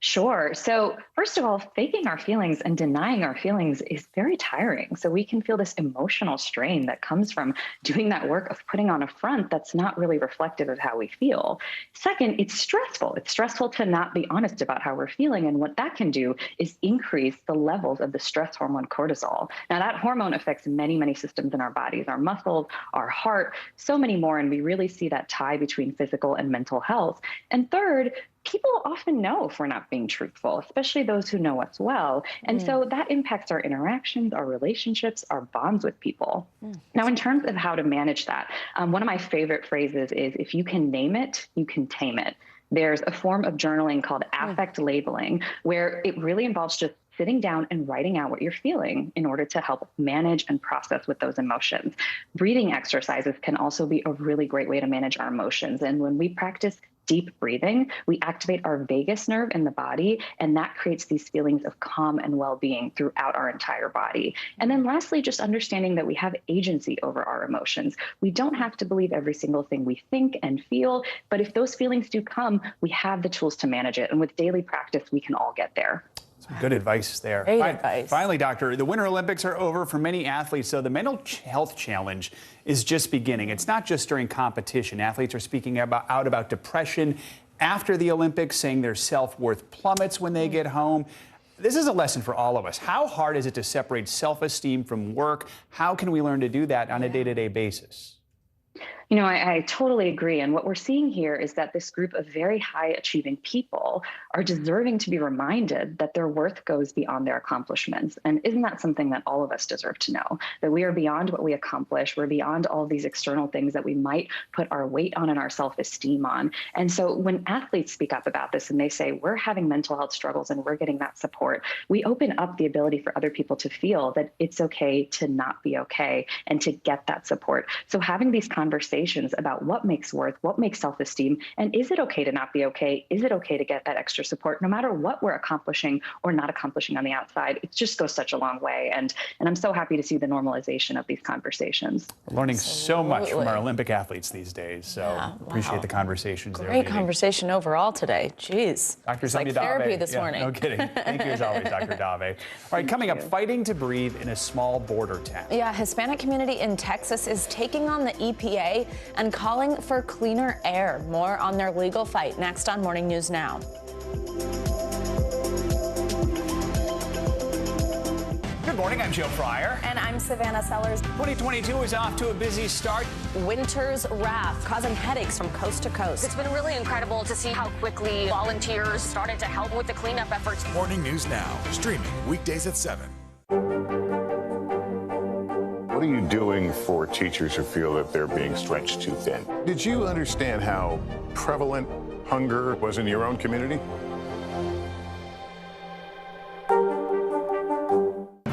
Sure. So first of all, faking our feelings and denying our feelings is very tiring. So we can feel this emotional strain that comes from doing that work of putting on a front that's not really reflective of how we feel. Second, it's stressful. It's stressful to not be honest about how we're feeling. And what that can do is increase the levels of the stress hormone cortisol. Now, that hormone affects many systems in our bodies, our muscles, our heart, so many more. And we really see that tie between physical and mental health. And third, people often know if we're not being truthful, especially those who know us well. And so that impacts our interactions, our relationships, our bonds with people. Now, in terms of how to manage that, one of my favorite phrases is, if you can name it, you can tame it. There's a form of journaling called affect labeling, where it really involves just sitting down and writing out what you're feeling in order to help manage and process with those emotions. Breathing exercises can also be a really great way to manage our emotions. And when we practice deep breathing, we activate our vagus nerve in the body, and that creates these feelings of calm and well-being throughout our entire body. And then lastly, just understanding that we have agency over our emotions. We don't have to believe every single thing we think and feel, but if those feelings do come, we have the tools to manage it. And with daily practice, we can all get there. Some good advice there. Great advice. Finally, Doctor, the Winter Olympics are over for many athletes, so the mental health challenge is just beginning. It's not just during competition. Athletes are speaking out about depression after the Olympics, saying their self-worth plummets when they get home. This is a lesson for all of us. How hard is it to separate self-esteem from work? How can we learn to do that on a day-to-day basis? You know, I totally agree. And what we're seeing here is that this group of very high achieving people are deserving to be reminded that their worth goes beyond their accomplishments. And isn't that something that all of us deserve to know? That we are beyond what we accomplish. We're beyond all these external things that we might put our weight on and our self-esteem on. And so when athletes speak up about this and they say, we're having mental health struggles and we're getting that support, we open up the ability for other people to feel that it's okay to not be okay and to get that support. So having these conversations about what makes worth, what makes self-esteem, and is it okay to not be okay? Is it okay to get that extra support no matter what we're accomplishing or not accomplishing on the outside? It just goes such a long way. And I'm so happy to see the normalization of these conversations. We're learning so much from our Olympic athletes these days. So appreciate the conversations. Great conversation overall today. Jeez. Dr. It's like Soumya therapy Dave. this morning. No kidding. Thank you as always, Dr. Dave. All right, coming up, fighting to breathe in a small border town. Yeah, Hispanic community in Texas is taking on the EPA and calling for cleaner air. More on their legal fight next on Morning News Now. Good morning, I'm Joe Fryer. And I'm Savannah Sellers. 2022 is off to a busy start. Winter's wrath causing headaches from coast to coast. It's been really incredible to see how quickly volunteers started to help with the cleanup efforts. Morning News Now, streaming weekdays at 7. What are you doing for teachers who feel that they're being stretched too thin? Did you understand how prevalent hunger was in your own community?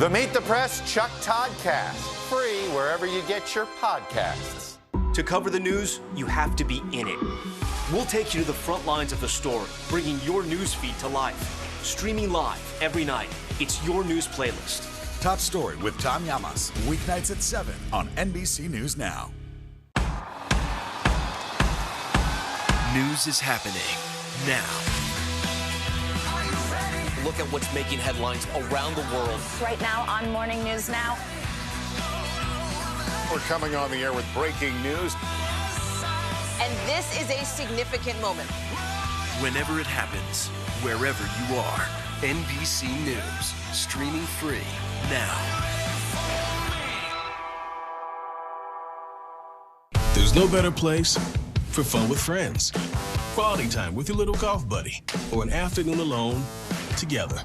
The Meet the Press Chuck Toddcast, free wherever you get your podcasts. To cover the news, you have to be in it. We'll take you to the front lines of the story, bringing your news feed to life. Streaming live every night. It's your news playlist. Top Story with Tom Llamas, weeknights at 7 on NBC News Now. News is happening now. Look at what's making headlines around the world. Right now on Morning News Now. We're coming on the air with breaking news. And this is a significant moment. Whenever it happens, wherever you are, NBC News, streaming free now. There's no better place for fun with friends, quality time with your little golf buddy, or an afternoon alone together.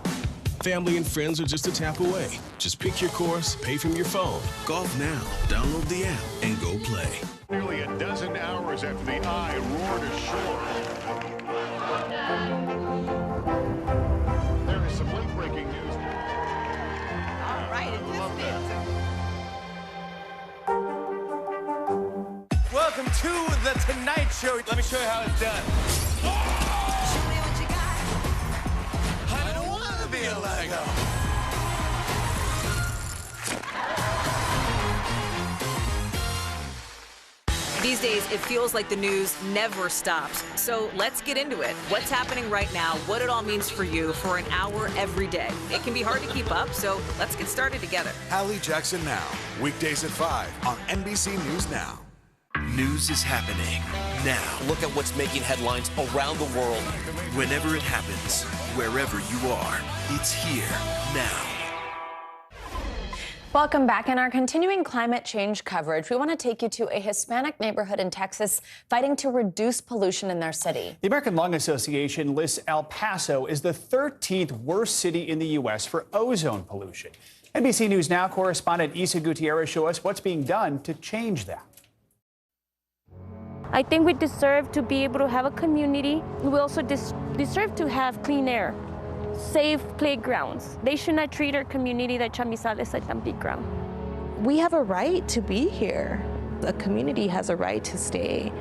Family and friends are just a tap away. Just pick your course, pay from your phone. Golf now. Download the app and go play. Nearly a dozen hours after the eye roared ashore. There is some late-breaking news. All right, it just is. Welcome to The Tonight Show. Let me show you how it's done. I don't want to be a Lego. These days, it feels like the news never stops. So let's get into it. What's happening right now, what it all means for you for an hour every day. It can be hard to keep up, so let's get started together. Hallie Jackson Now, weekdays at 5 on NBC News Now. News is happening now. Look at what's making headlines around the world. Whenever it happens, wherever you are, it's here now. Welcome back. In our continuing climate change coverage, we want to take you to a Hispanic neighborhood in Texas fighting to reduce pollution in their city. The American Lung Association lists El Paso as the 13th worst city in the U.S. for ozone pollution. NBC News Now correspondent Isa Gutierrez shows us what's being done to change that. I think we deserve to be able to have a community. We also deserve to have clean air, safe playgrounds. They should not treat our community like Chamizal is like dumping ground. We have a right to be here. The community has a right to stay.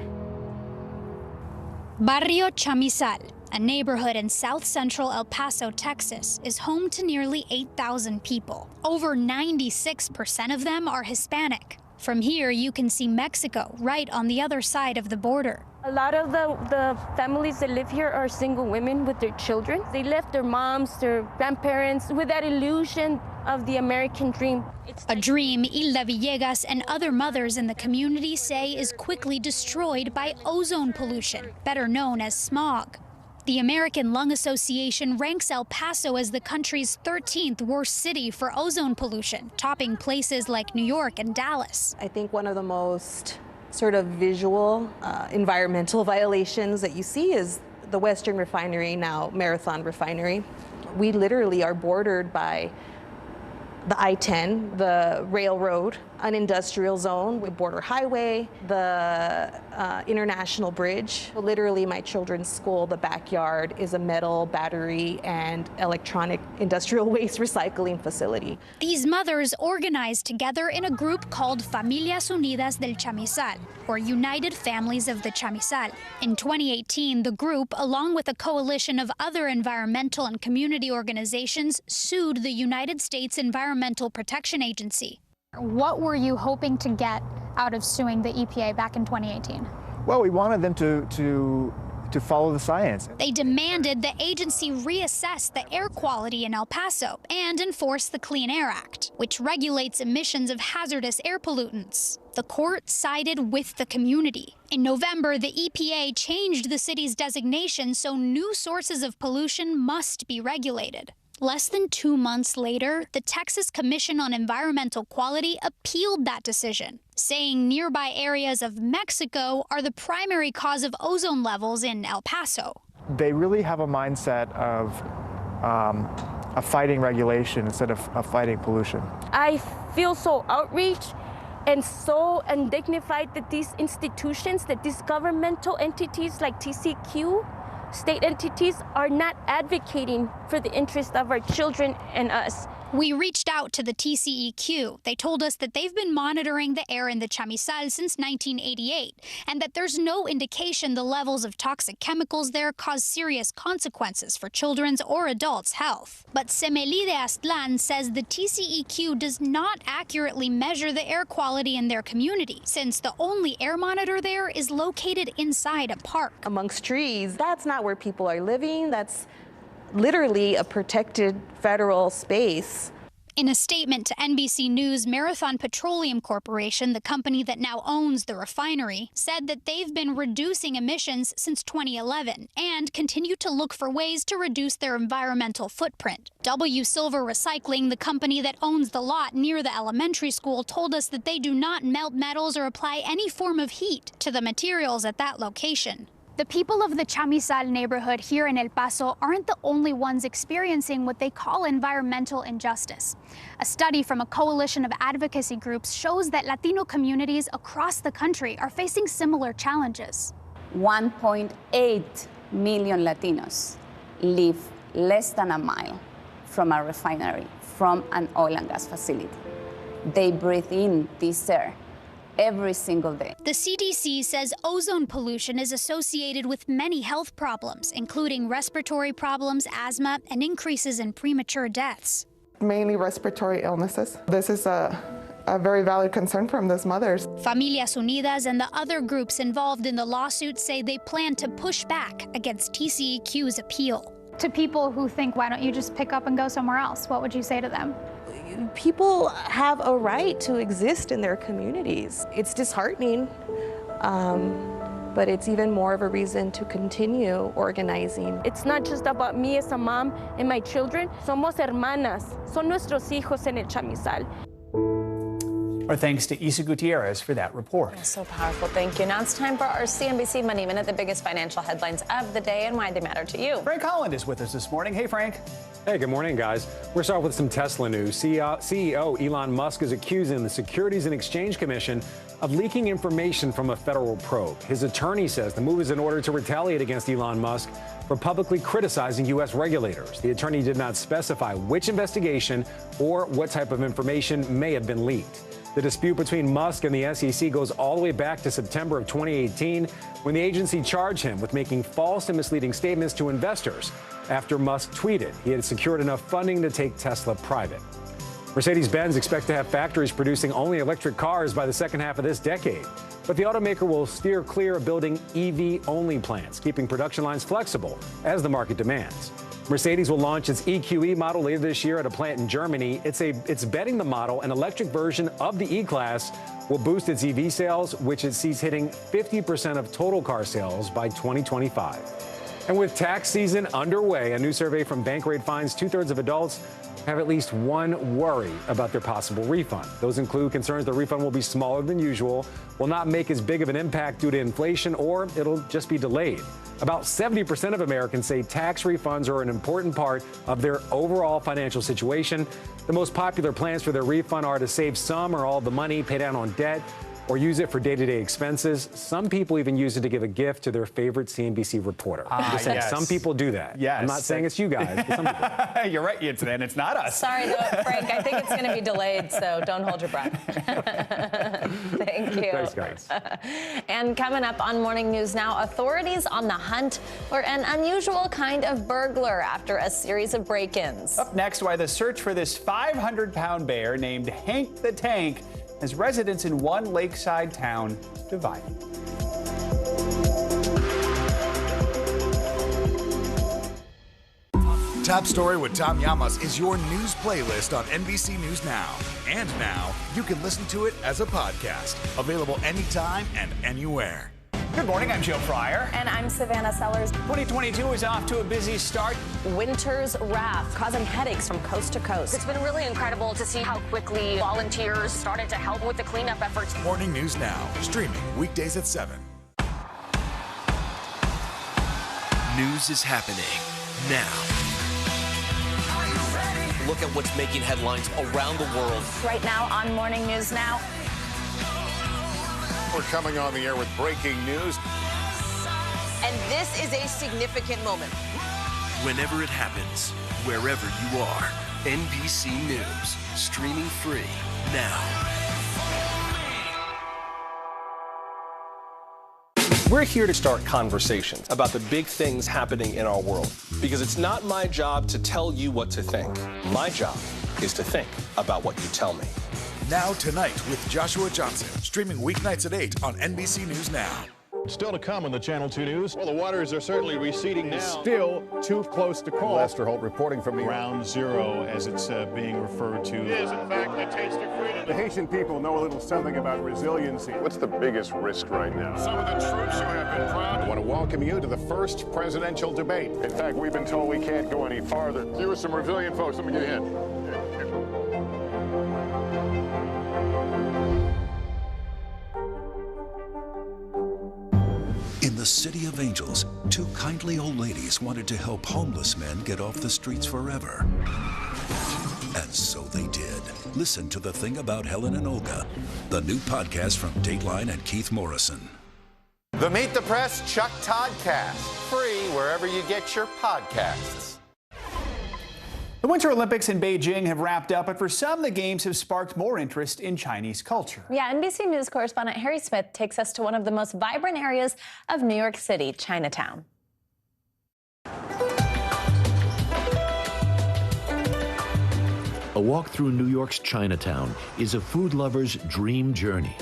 Barrio Chamizal, a neighborhood in south central El Paso, Texas, is home to nearly 8,000 people. Over 96% of them are Hispanic. From here, you can see Mexico right on the other side of the border. A lot of the families that live here are single women with their children. They left their moms, their grandparents with that illusion of the American dream. A dream Hilda Villegas and other mothers in the community say is quickly destroyed by ozone pollution, better known as smog. The American Lung Association ranks El Paso as the country's 13th worst city for ozone pollution, topping places like New York and Dallas. I think one of the most sort of visual environmental violations that you see is the Western Refinery, now Marathon Refinery. We literally are bordered by the I-10, the railroad, an industrial zone, with border highway, the international bridge. Literally, my children's school, the backyard, is a metal, battery, and electronic industrial waste recycling facility. These mothers organized together in a group called Familias Unidas del Chamizal, or United Families of the Chamizal. In 2018, the group, along with a coalition of other environmental and community organizations, sued the United States Environmental Protection Agency. What were you hoping to get out of suing the EPA back in 2018? Well, we wanted them to follow the science. They demanded the agency reassess the air quality in El Paso and enforce the Clean Air Act, which regulates emissions of hazardous air pollutants. The court sided with the community. In November, the EPA changed the city's designation so new sources of pollution must be regulated. Less than 2 months later, the Texas Commission on Environmental Quality appealed that decision, saying nearby areas of Mexico are the primary cause of ozone levels in El Paso. They really have a mindset of fighting regulation instead of fighting pollution. I feel so outraged and so undignified that these institutions, that these governmental entities like TCQ, state entities, are not advocating for the interest of our children and us. We reached out to the TCEQ. They told us that they've been monitoring the air in the Chamizal since 1988 and that there's no indication the levels of toxic chemicals there cause serious consequences for children's or adults' health. But Semeli de Aztlán says the TCEQ does not accurately measure the air quality in their community, since the only air monitor there is located inside a park. Amongst trees, that's not where people are living. That's literally a protected federal space. In a statement to NBC News, Marathon Petroleum Corporation, the company that now owns the refinery, said that they've been reducing emissions since 2011 and continue to look for ways to reduce their environmental footprint. W Silver Recycling, the company that owns the lot near the elementary school, told us that they do not melt metals or apply any form of heat to the materials at that location. The people of the Chamizal neighborhood here in El Paso aren't the only ones experiencing what they call environmental injustice. A study from a coalition of advocacy groups shows that Latino communities across the country are facing similar challenges. 1.8 million Latinos live less than a mile from a refinery, from an oil and gas facility. They breathe in this air every single day. The CDC says ozone pollution is associated with many health problems, including respiratory problems, asthma, and increases in premature deaths. Mainly respiratory illnesses. This is a very valid concern from those mothers. Familias Unidas and the other groups involved in the lawsuit say they plan to push back against TCEQ's appeal. To people who think, why don't you just pick up and go somewhere else? What would you say to them? People have a right to exist in their communities. It's disheartening, but it's even more of a reason to continue organizing. It's not just about me as a mom and my children. Somos hermanas. Son nuestros hijos en el Chamizal. Our thanks to Isa Gutierrez for that report. So powerful. Thank you. Now it's time for our CNBC Money Minute, the biggest financial headlines of the day and why they matter to you. Frank Holland is with us this morning. Hey, Frank. Hey, good morning, guys. We're starting with some Tesla news. CEO Elon Musk is accusing the Securities and Exchange Commission of leaking information from a federal probe. His attorney says the move is in order to retaliate against Elon Musk for publicly criticizing U.S. regulators. The attorney did not specify which investigation or what type of information may have been leaked. The dispute between Musk and the SEC goes all the way back to September of 2018, when the agency charged him with making false and misleading statements to investors after Musk tweeted he had secured enough funding to take Tesla private. Mercedes-Benz expects to have factories producing only electric cars by the second half of this decade. But the automaker will steer clear of building EV-only plants, keeping production lines flexible as the market demands. Mercedes will launch its EQE model later this year at a plant in Germany. It's betting the model, an electric version of the E-Class, will boost its EV sales, which it sees hitting 50% of total car sales by 2025. And with tax season underway, a new survey from Bankrate finds 2/3 of adults have at least one worry about their possible refund. Those include concerns the refund will be smaller than usual, will not make as big of an impact due to inflation, or it'll just be delayed. About 70% of Americans say tax refunds are an important part of their overall financial situation. The most popular plans for their refund are to save some or all the money, pay down on debt, or use it for day-to-day expenses. Some people even use it to give a gift to their favorite CNBC reporter. I'm just saying, some people do that. Yes. I'm not saying it's you guys, but some people. You're right, and it's not us. Sorry, though, Frank. I think it's going to be delayed, so don't hold your breath. Thank you. Thanks, guys. And coming up on Morning News Now, authorities on the hunt for an unusual kind of burglar after a series of break-ins. Up next, why the search for this 500-pound bear named Hank the Tank has residents in one lakeside town divided. Top Story with Tom Llamas is your news playlist on NBC News Now. And now, you can listen to it as a podcast. Available anytime and anywhere. Good morning, I'm Joe Fryer. And I'm Savannah Sellers. 2022 is off to a busy start. Winter's wrath causing headaches from coast to coast. It's been really incredible to see how quickly volunteers started to help with the cleanup efforts. Morning News Now, streaming weekdays at 7. News is happening now. Look at what's making headlines around the world. Right now on Morning News Now. We're coming on the air with breaking news. And this is a significant moment. Whenever it happens, wherever you are, NBC News, streaming free now. We're here to start conversations about the big things happening in our world, because it's not my job to tell you what to think. My job is to think about what you tell me. Now Tonight with Joshua Johnson, streaming weeknights at 8 on NBC News Now. Still to come on the Channel 2 News. Well, the waters are certainly receding now. Still too close to call. Lester Holt reporting from the Ground Zero, as it's being referred to. It is, in fact, the taste of freedom. The Haitian people know a little something about resiliency. What's the biggest risk right now? Some of the troops who have been proud. I want to welcome you to the first presidential debate. In fact, we've been told we can't go any farther. You were some resilient folks. Let me get a hint. In the City of Angels, two kindly old ladies wanted to help homeless men get off the streets forever. And so they did. Listen to The Thing About Helen and Olga, the new podcast from Dateline and Keith Morrison. The Meet the Press Chuck Toddcast, free wherever you get your podcasts. The Winter Olympics in Beijing have wrapped up, but for some, the Games have sparked more interest in Chinese culture. Yeah, NBC News correspondent Harry Smith takes us to one of the most vibrant areas of New York City, Chinatown. A walk through New York's Chinatown is a food lover's dream journey.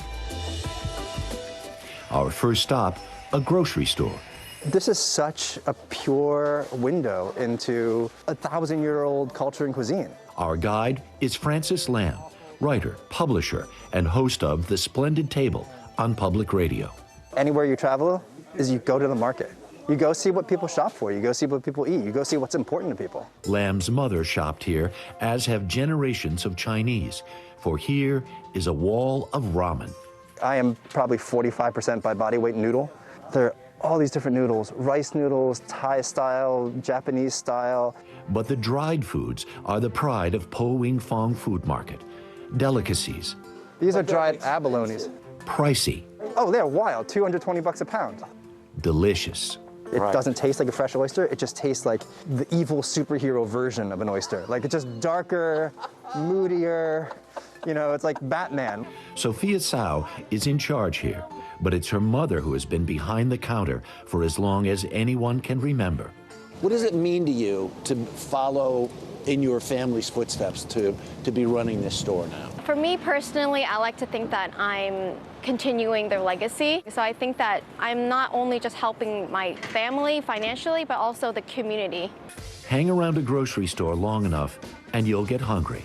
Our first stop, a grocery store. This is such a pure window into 1,000-year-old culture and cuisine. Our guide is Francis Lam, writer, publisher, and host of The Splendid Table on public radio. Anywhere you travel is you go to the market. You go see what people shop for. You go see what people eat. You go see what's important to people. Lam's mother shopped here, as have generations of Chinese, for here is a wall of ramen. I am probably 45% by body weight noodle. There are all these different noodles, rice noodles, Thai style, Japanese style. But the dried foods are the pride of Po Wing Fong Food Market. Delicacies. These are dried abalones. Pricey. Oh, they're wild, 220 bucks a pound. Delicious. It doesn't taste like a fresh oyster, it just tastes like the evil superhero version of an oyster. Like, it's just darker, moodier, you know, it's like Batman. Sophia Tsao is in charge here, but it's her mother who has been behind the counter for as long as anyone can remember. What does it mean to you to follow in your family's footsteps, to be running this store now? For me personally, I like to think that I'm continuing their legacy. So I think that I'm not only just helping my family financially, but also the community. Hang around a grocery store long enough and you'll get hungry.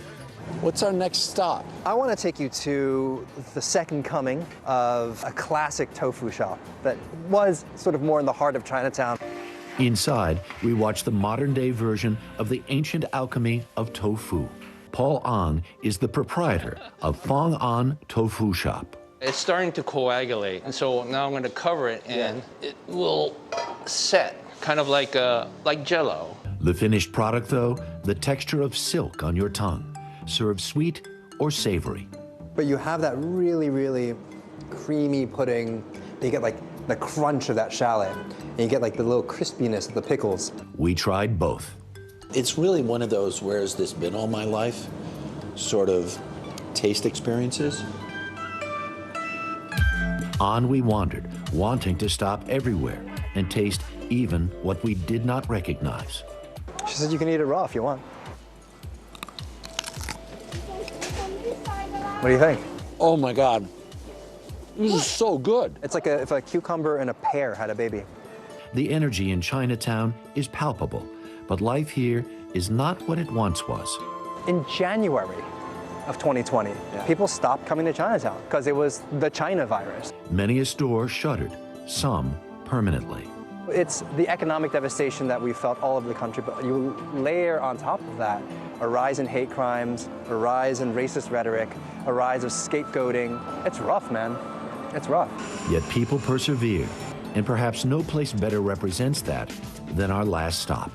What's our next stop? I want to take you to the second coming of a classic tofu shop that was sort of more in the heart of Chinatown. Inside, we watch the modern-day version of the ancient alchemy of tofu. Paul Ang is the proprietor of Fong An Tofu Shop. It's starting to coagulate, and so now I'm going to cover it, and it will set, kind of like Jell-O. The finished product, though, the texture of silk on your tongue, served sweet or savory. But you have that really, really creamy pudding. You get like the crunch of that shallot, and you get like the little crispiness of the pickles. We tried both. It's really one of those "where has this been all my life" sort of taste experiences. On we wandered, wanting to stop everywhere and taste even what we did not recognize. She said you can eat it raw if you want. What do you think? Oh my God. This is so good. It's like if a cucumber and a pear had a baby. The energy in Chinatown is palpable, but life here is not what it once was. In January of 2020, people stopped coming to Chinatown because it was the China virus. Many a store shuttered, some permanently. It's the economic devastation that we felt all over the country, but you layer on top of that a rise in hate crimes, a rise in racist rhetoric, a rise of scapegoating. It's rough, man. It's rough. Yet people persevere, and perhaps no place better represents that than our last stop.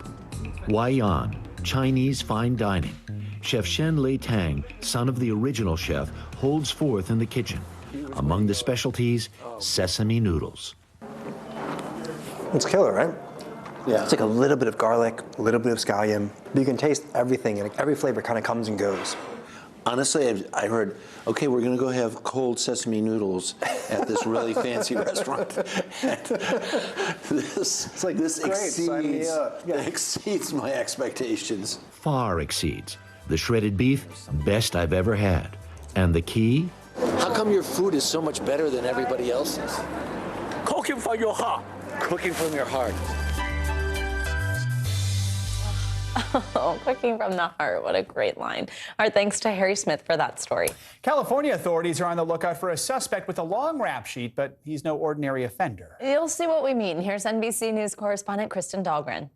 Huaiyan, Chinese fine dining. Chef Shen Lei Tang, son of the original chef, holds forth in the kitchen. Among the specialties, sesame noodles. It's killer, right? Yeah. It's like a little bit of garlic, a little bit of scallion. You can taste everything, and every flavor kind of comes and goes. Honestly, I heard, okay, we're going to go have cold sesame noodles at this really fancy restaurant. This exceeds my expectations. Far exceeds. The shredded beef, best I've ever had. And the key? How come your food is so much better than everybody else's? Cooking from your heart. Cooking from your heart. Oh, cooking from the heart. What a great line. Our thanks to Harry Smith for that story. California authorities are on the lookout for a suspect with a long rap sheet, but he's no ordinary offender. You'll see what we mean. Here's NBC News correspondent Kristen Dahlgren.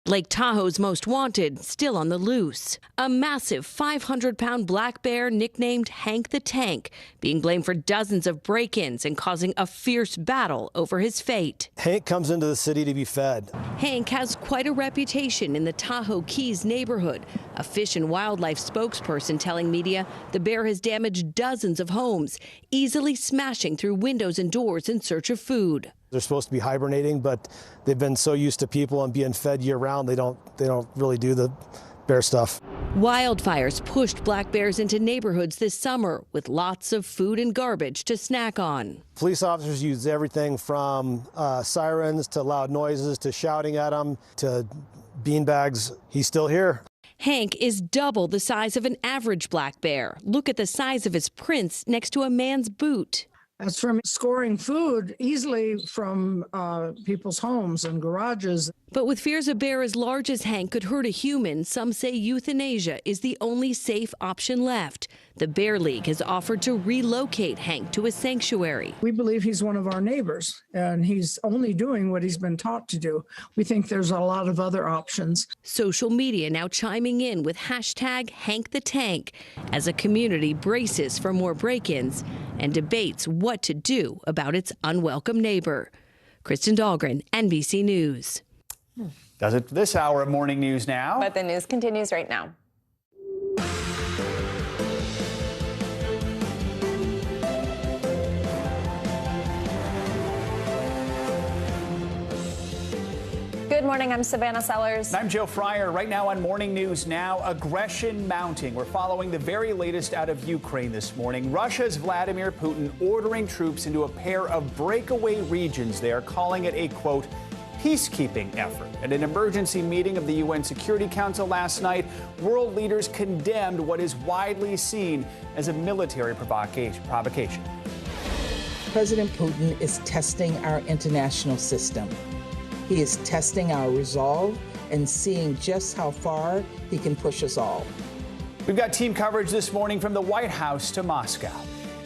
Lake Tahoe's most wanted, still on the loose. A massive 500-pound black bear nicknamed Hank the Tank, being blamed for dozens of break-ins and causing a fierce battle over his fate. Hank comes into the city to be fed. Hank has quite a reputation in the Tahoe Keys neighborhood. A Fish and Wildlife spokesperson telling media the bear has damaged dozens of homes, easily smashing through windows and doors in search of food. They're supposed to be hibernating, but they've been so used to people and being fed year-round, they don't really do the bear stuff. Wildfires pushed black bears into neighborhoods this summer with lots of food and garbage to snack on. Police officers use everything from sirens to loud noises to shouting at them to beanbags. He's still here. Hank is double the size of an average black bear. Look at the size of his prints next to a man's boot. That's from scoring food easily from people's homes and garages. But with fears a bear as large as Hank could hurt a human, some say euthanasia is the only safe option left. The Bear League has offered to relocate Hank to a sanctuary. We believe he's one of our neighbors, and he's only doing what he's been taught to do. We think there's a lot of other options. Social media now chiming in with hashtag Hank the Tank as a community braces for more break-ins and debates what to do about its unwelcome neighbor. Kristen Dahlgren, NBC News. Does it this hour of Morning News Now. But the news continues right now. Good morning, I'm Savannah Sellers. I'm Joe Fryer. Right now on Morning News Now, aggression mounting. We're following the very latest out of Ukraine this morning. Russia's Vladimir Putin ordering troops into a pair of breakaway regions there, calling it a, quote, peacekeeping effort. At an emergency meeting of the UN Security Council last night, world leaders condemned what is widely seen as a military provocation. President Putin is testing our international system. He is testing our resolve and seeing just how far he can push us all. We've got team coverage this morning from the White House to Moscow.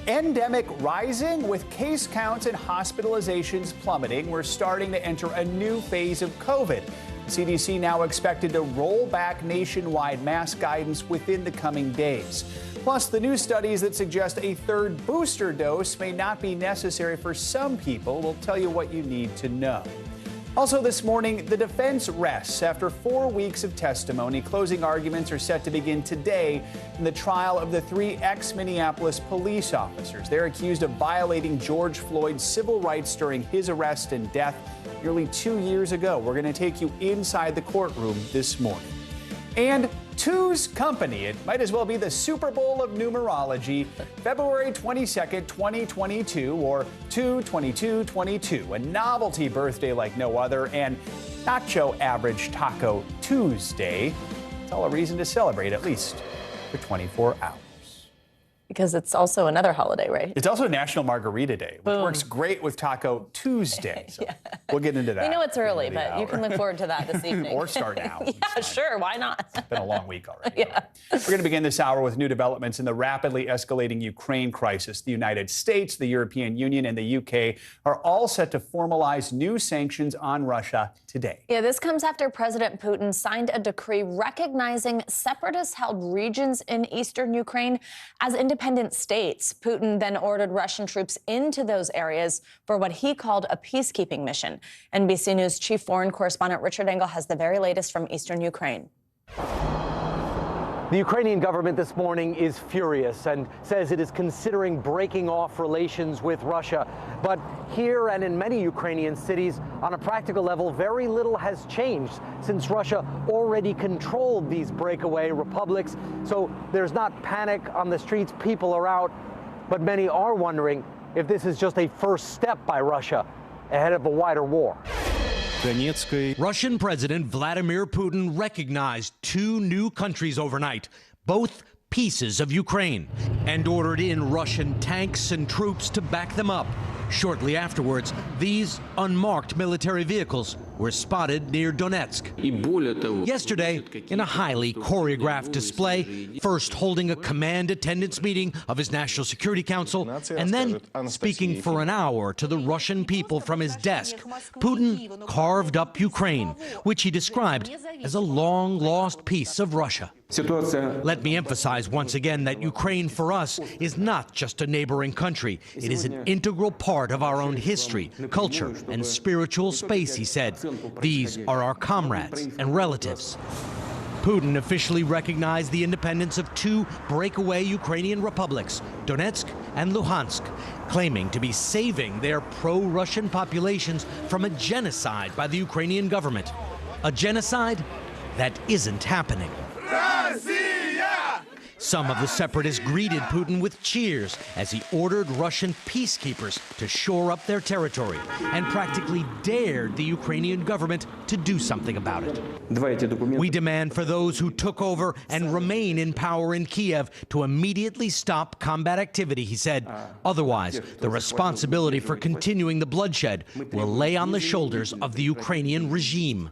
Endemic rising with case counts and hospitalizations plummeting. We're starting to enter a new phase of COVID. The CDC now expected to roll back nationwide mask guidance within the coming days. Plus, the new studies that suggest a third booster dose may not be necessary for some people. We'll tell you what you need to know. Also this morning, the defense rests after 4 weeks of testimony. Closing arguments are set to begin today in the trial of the 3 ex-Minneapolis police officers. They're accused of violating George Floyd's civil rights during his arrest and death nearly 2 years ago. We're going to take you inside the courtroom this morning. And Two's company. It might as well be the Super Bowl of numerology. February 22nd, 2022, or 2/22/22, a novelty birthday like no other, and Nacho Average Taco Tuesday. It's all a reason to celebrate, at least for 24 hours. Because it's also another holiday, right? It's also National Margarita Day, which works great with Taco Tuesday. So we'll get into that. We know it's early, but you can look forward to that this evening. Or start now. Yeah, sure. Why not? It's been a long week already. Yeah. We're going to begin this hour with new developments in the rapidly escalating Ukraine crisis. The United States, the European Union, and the UK are all set to formalize new sanctions on Russia today. Yeah, this comes after President Putin signed a decree recognizing separatist-held regions in eastern Ukraine as independent states. Putin then ordered Russian troops into those areas for what he called a peacekeeping mission. NBC News chief foreign correspondent Richard Engel has the very latest from eastern Ukraine. The Ukrainian government this morning is furious and says it is considering breaking off relations with Russia. But here and in many Ukrainian cities, on a practical level, very little has changed since Russia already controlled these breakaway republics. So there's not panic on the streets. People are out. But many are wondering if this is just a first step by Russia ahead of a wider war. Russian President Vladimir Putin recognized two new countries overnight, both pieces of Ukraine, and ordered in Russian tanks and troops to back them up. Shortly afterwards, these unmarked military vehicles were spotted near Donetsk. Yesterday, in a highly choreographed display, first holding a command attendance meeting of his National Security Council, and then speaking for an hour to the Russian people from his desk, Putin carved up Ukraine, which he described as a long-lost piece of Russia. Let me emphasize once again that Ukraine for us is not just a neighboring country. It is an integral part of our own history, culture, and spiritual space, he said. These are our comrades and relatives. Putin officially recognized the independence of two breakaway Ukrainian republics, Donetsk and Luhansk, claiming to be saving their pro-Russian populations from a genocide by the Ukrainian government. A genocide that isn't happening. Some of the separatists greeted Putin with cheers as he ordered Russian peacekeepers to shore up their territory and practically dared the Ukrainian government to do something about it. We demand for those who took over and remain in power in Kiev to immediately stop combat activity, he said. Otherwise, the responsibility for continuing the bloodshed will lay on the shoulders of the Ukrainian regime.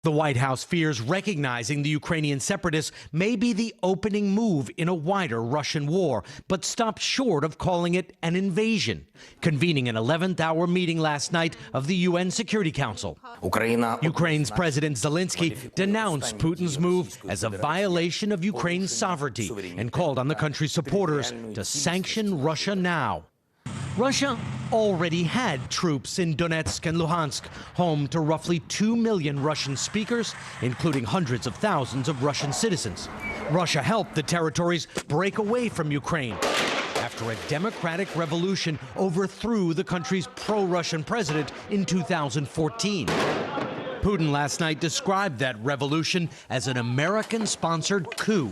The White House fears recognizing the Ukrainian separatists may be the opening move in a wider Russian war, but stopped short of calling it an invasion, convening an 11th-hour meeting last night of the UN Security Council. Ukraine's President Zelensky denounced Putin's move as a violation of Ukraine's sovereignty and called on the country's supporters to sanction Russia now. Russia already had troops in Donetsk and Luhansk, home to roughly 2 million Russian speakers, including hundreds of thousands of Russian citizens. Russia helped the territories break away from Ukraine after a democratic revolution overthrew the country's pro-Russian president in 2014. Putin last night described that revolution as an American-sponsored coup,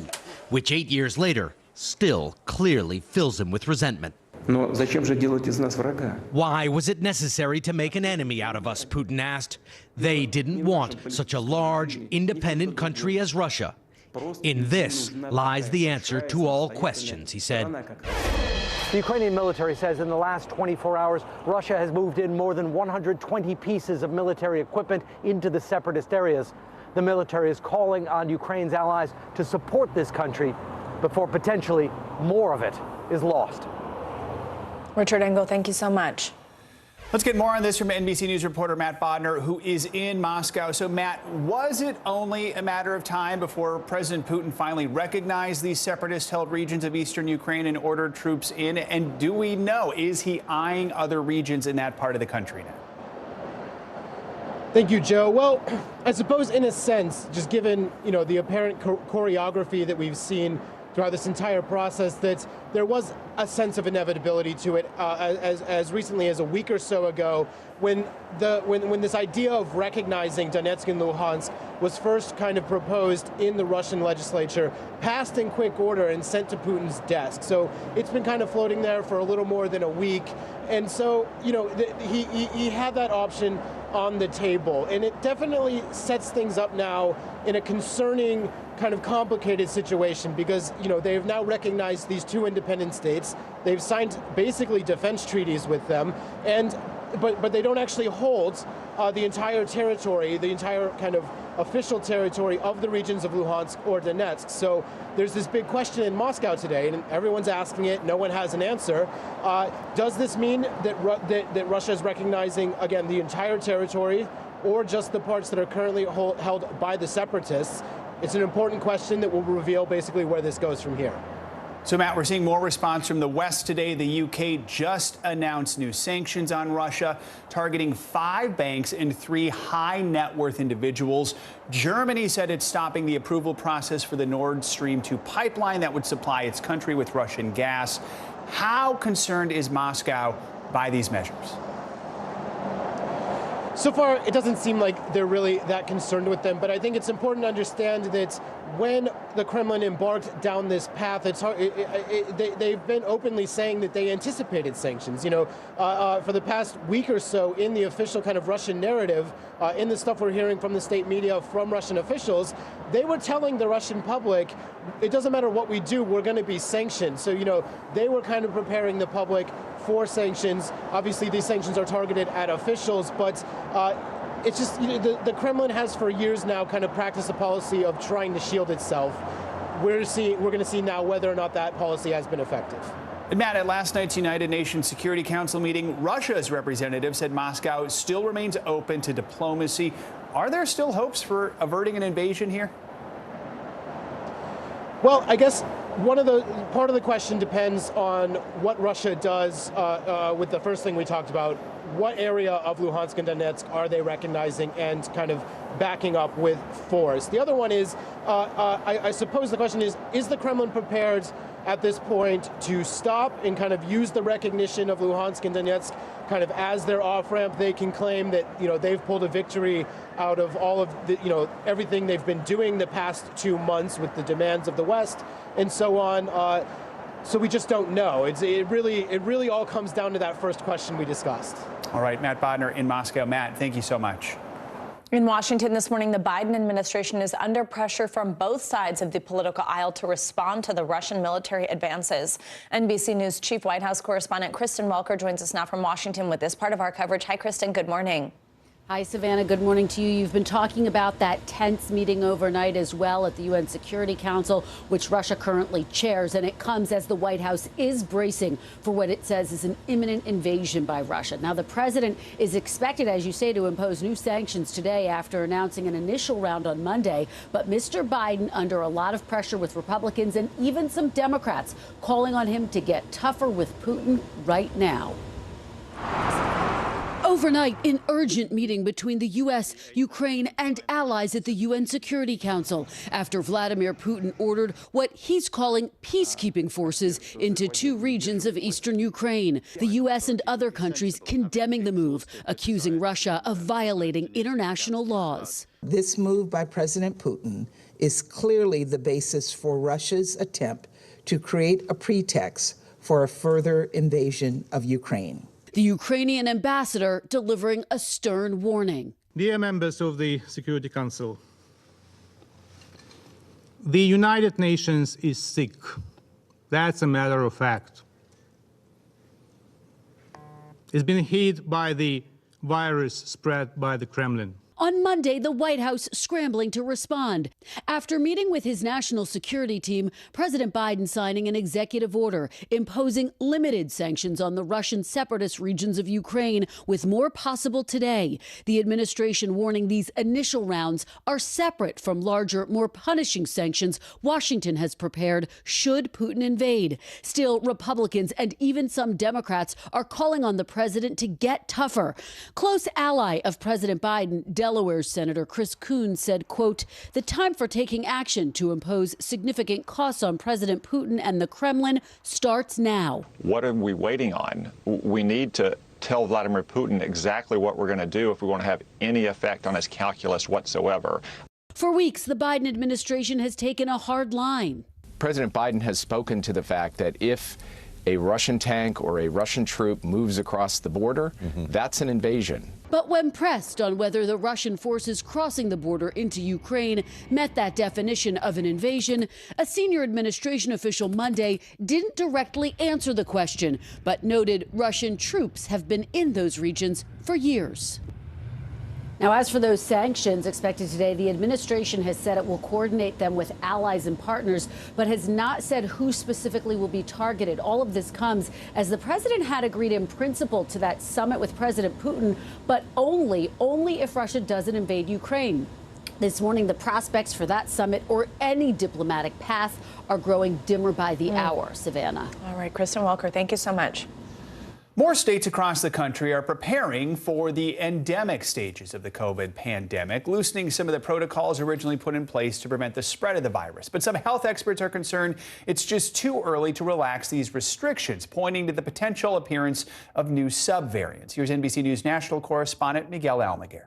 which 8 years later still clearly fills him with resentment. Why was it necessary to make an enemy out of us, Putin asked. They didn't want such a large, independent country as Russia. In this lies the answer to all questions, he said. The Ukrainian military says in the last 24 hours, Russia has moved in more than 120 pieces of military equipment into the separatist areas. The military is calling on Ukraine's allies to support this country before potentially more of it is lost. Richard Engel, thank you so much. Let's get more on this from NBC News reporter Matt Bodner, who is in Moscow. So, Matt, was it only a matter of time before President Putin finally recognized these separatist-held regions of eastern Ukraine and ordered troops in? And do we know, is he eyeing other regions in that part of the country now? Thank you, Joe. Well, I suppose in a sense, just given, the apparent choreography that we've seen throughout this entire process, that there was a sense of inevitability to it as recently as a week or so ago when this idea of recognizing Donetsk and Luhansk was first kind of proposed in the Russian legislature, passed in quick order and sent to Putin's desk. So it's been kind of floating there for a little more than a week. And so, he had that option on the table. And it definitely sets things up now in a concerning, kind of complicated situation because, they've now recognized these two independent states. They've signed basically defense treaties with them, but they don't actually hold the entire territory, the entire kind of official territory of the regions of Luhansk or Donetsk. So there's this big question in Moscow today, and everyone's asking it. No one has an answer. Does this mean that Russia is recognizing, again, the entire territory or just the parts that are currently held by the separatists? It's an important question that will reveal basically where this goes from here. So, Matt, we're seeing more response from the West today. The UK just announced new sanctions on Russia, targeting 5 banks and 3 high net worth individuals. Germany said it's stopping the approval process for the Nord Stream 2 pipeline that would supply its country with Russian gas. How concerned is Moscow by these measures? So far, it doesn't seem like they're really that concerned with them, but I think it's important to understand that when the Kremlin embarked down this path, it's hard, they've been openly saying that they anticipated sanctions. You know, for the past week or so, in the official kind of Russian narrative, in the stuff we're hearing from the state media, from Russian officials, they were telling the Russian public, it doesn't matter what we do, we're going to be sanctioned. So, you know, they were kind of preparing the public for sanctions. Obviously, these sanctions are targeted at officials, but it's just, you know, the Kremlin has for years now kind of practiced a policy of trying to shield itself. We're going to see now whether or not that policy has been effective. And Matt, at last night's United Nations Security Council meeting, Russia's representative said Moscow still remains open to diplomacy. Are there still hopes for averting an invasion here? Well, I guess part of the question depends on what Russia does with the first thing we talked about. What area of Luhansk and Donetsk are they recognizing and kind of backing up with force? The other one is, I suppose the question is the Kremlin prepared at this point to stop and kind of use the recognition of Luhansk and Donetsk kind of as their off-ramp? They can claim that, you know, they've pulled a victory out of all of the, you know, everything they've been doing the past 2 months with the demands of the West and so on. So we just don't know. It really all comes down to that first question we discussed. All right, Matt Bodner in Moscow. Matt, thank you so much. In Washington this morning, the Biden administration is under pressure from both sides of the political aisle to respond to the Russian military advances. NBC News Chief White House correspondent Kristen Welker joins us now from Washington with this part of our coverage. Hi, Kristen. Good morning. Hi, Savannah. Good morning to you. You've been talking about that tense meeting overnight as well at the UN Security Council, which Russia currently chairs, and it comes as the White House is bracing for what it says is an imminent invasion by Russia. Now, the president is expected, as you say, to impose new sanctions today after announcing an initial round on Monday. But Mr. Biden, under a lot of pressure with Republicans and even some Democrats, calling on him to get tougher with Putin right now. Overnight, an urgent meeting between the U.S., Ukraine, and allies at the UN Security Council after Vladimir Putin ordered what he's calling peacekeeping forces into 2 regions of eastern Ukraine. The U.S. and other countries condemning the move, accusing Russia of violating international laws. This move by President Putin is clearly the basis for Russia's attempt to create a pretext for a further invasion of Ukraine. The Ukrainian ambassador delivering a stern warning. Dear members of the Security Council, the United Nations is sick. That's a matter of fact. It's been hit by the virus spread by the Kremlin. On Monday, the White House scrambling to respond. After meeting with his national security team, President Biden signing an executive order imposing limited sanctions on the Russian separatist regions of Ukraine, with more possible today. The administration warning these initial rounds are separate from larger, more punishing sanctions Washington has prepared should Putin invade. Still, Republicans and even some Democrats are calling on the president to get tougher. Close ally of President Biden, Delaware's Senator Chris Coons said, quote, "The time for taking action to impose significant costs on President Putin and the Kremlin starts now." What are we waiting on? We need to tell Vladimir Putin exactly what we're going to do if we want to have any effect on his calculus whatsoever. For weeks, the Biden administration has taken a hard line. President Biden has spoken to the fact that if a Russian tank or a Russian troop moves across the border, that's an invasion. But when pressed on whether the Russian forces crossing the border into Ukraine met that definition of an invasion, a senior administration official Monday didn't directly answer the question, but noted Russian troops have been in those regions for years. Now, as for those sanctions expected today, the administration has said it will coordinate them with allies and partners, but has not said who specifically will be targeted. All of this comes as the president had agreed in principle to that summit with President Putin, but only if Russia doesn't invade Ukraine. This morning, the prospects for that summit or any diplomatic path are growing dimmer by the hour. Savannah. All right, Kristen Welker, thank you so much. More states across the country are preparing for the endemic stages of the COVID pandemic, loosening some of the protocols originally put in place to prevent the spread of the virus. But some health experts are concerned it's just too early to relax these restrictions, pointing to the potential appearance of new subvariants. Here's NBC News national correspondent Miguel Almaguer.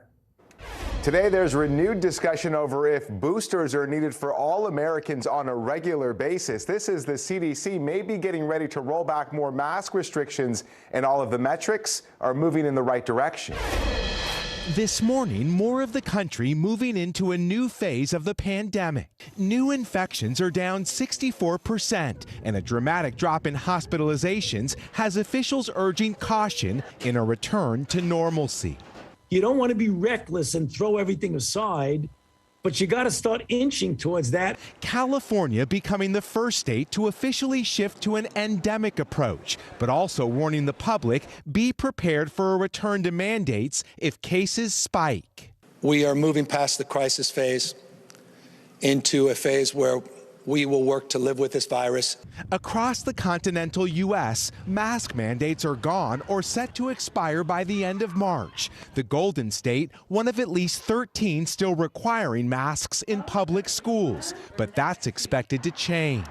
Today, there's renewed discussion over if boosters are needed for all Americans on a regular basis. This is the CDC may be getting ready to roll back more mask restrictions, and all of the metrics are moving in the right direction. This morning, more of the country moving into a new phase of the pandemic. New infections are down 64%, and a dramatic drop in hospitalizations has officials urging caution in a return to normalcy. You don't want to be reckless and throw everything aside, but you got to start inching towards that. California becoming the first state to officially shift to an endemic approach, but also warning the public be prepared for a return to mandates if cases spike. We are moving past the crisis phase into a phase where we will work to live with this virus. Across the continental U.S., mask mandates are gone or set to expire by the end of March. The Golden State, one of at least 13 still requiring masks in public schools, but that's expected to change.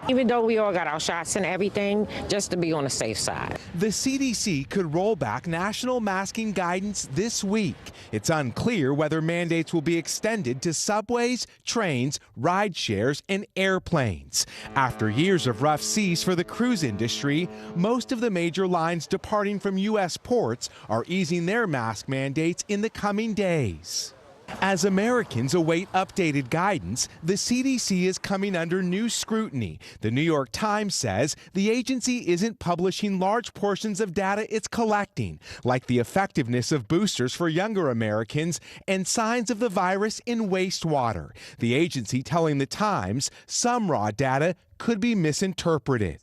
Even though we all got our shots and everything, just to be on the safe side. The CDC could roll back national masking guidance this week. It's unclear whether mandates will be extended to subways, trains, ride shares, and airplanes. After years of rough seas for the cruise industry, most of the major lines departing from U.S. ports are easing their mask mandates in the coming days. As Americans await updated guidance, the CDC is coming under new scrutiny. The New York Times says the agency isn't publishing large portions of data it's collecting, like the effectiveness of boosters for younger Americans and signs of the virus in wastewater. The agency telling the Times some raw data could be misinterpreted.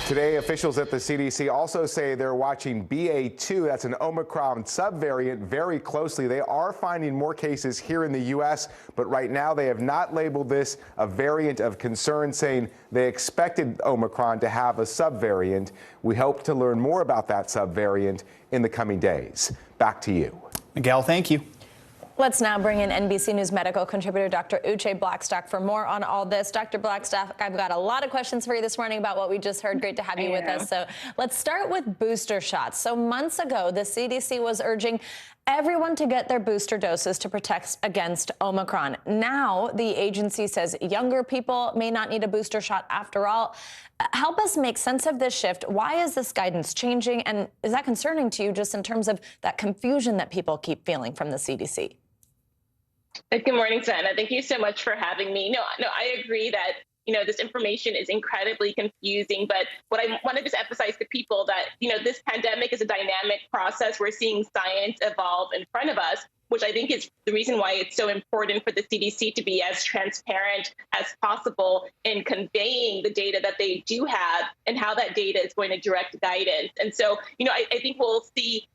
Today, officials at the CDC also say they're watching BA2, that's an Omicron subvariant, very closely. They are finding more cases here in the U.S., but right now they have not labeled this a variant of concern, saying they expected Omicron to have a subvariant. We hope to learn more about that subvariant in the coming days. Back to you. Miguel, thank you. Let's now bring in NBC News medical contributor Dr. Uche Blackstock for more on all this. Dr. Blackstock, I've got a lot of questions for you this morning about what we just heard. Great to have you with us. So let's start with booster shots. So months ago, the CDC was urging everyone to get their booster doses to protect against Omicron. Now the agency says younger people may not need a booster shot after all. Help us make sense of this shift. Why is this guidance changing? And is that concerning to you just in terms of that confusion that people keep feeling from the CDC? Good morning, Sana. Thank you so much for having me. No, I agree that, this information is incredibly confusing. But what I want to just emphasize to people that, this pandemic is a dynamic process. We're seeing science evolve in front of us, which I think is the reason why it's so important for the CDC to be as transparent as possible in conveying the data that they do have and how that data is going to direct guidance. And so, I think we'll see,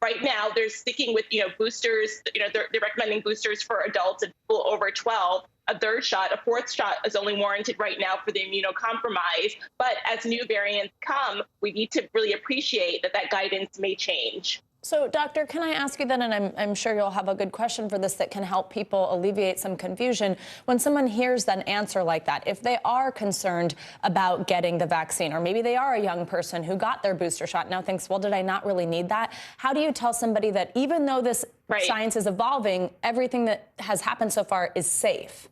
right now, they're sticking with, boosters. They're recommending boosters for adults and people over 12. A third shot, a fourth shot is only warranted right now for the immunocompromised. But as new variants come, we need to really appreciate that guidance may change. So, Doctor, can I ask you then, and I'm sure you'll have a good question for this that can help people alleviate some confusion. When someone hears an answer like that, if they are concerned about getting the vaccine, or maybe they are a young person who got their booster shot, now thinks, well, did I not really need that? How do you tell somebody that even though this science is evolving, everything that has happened so far is safe?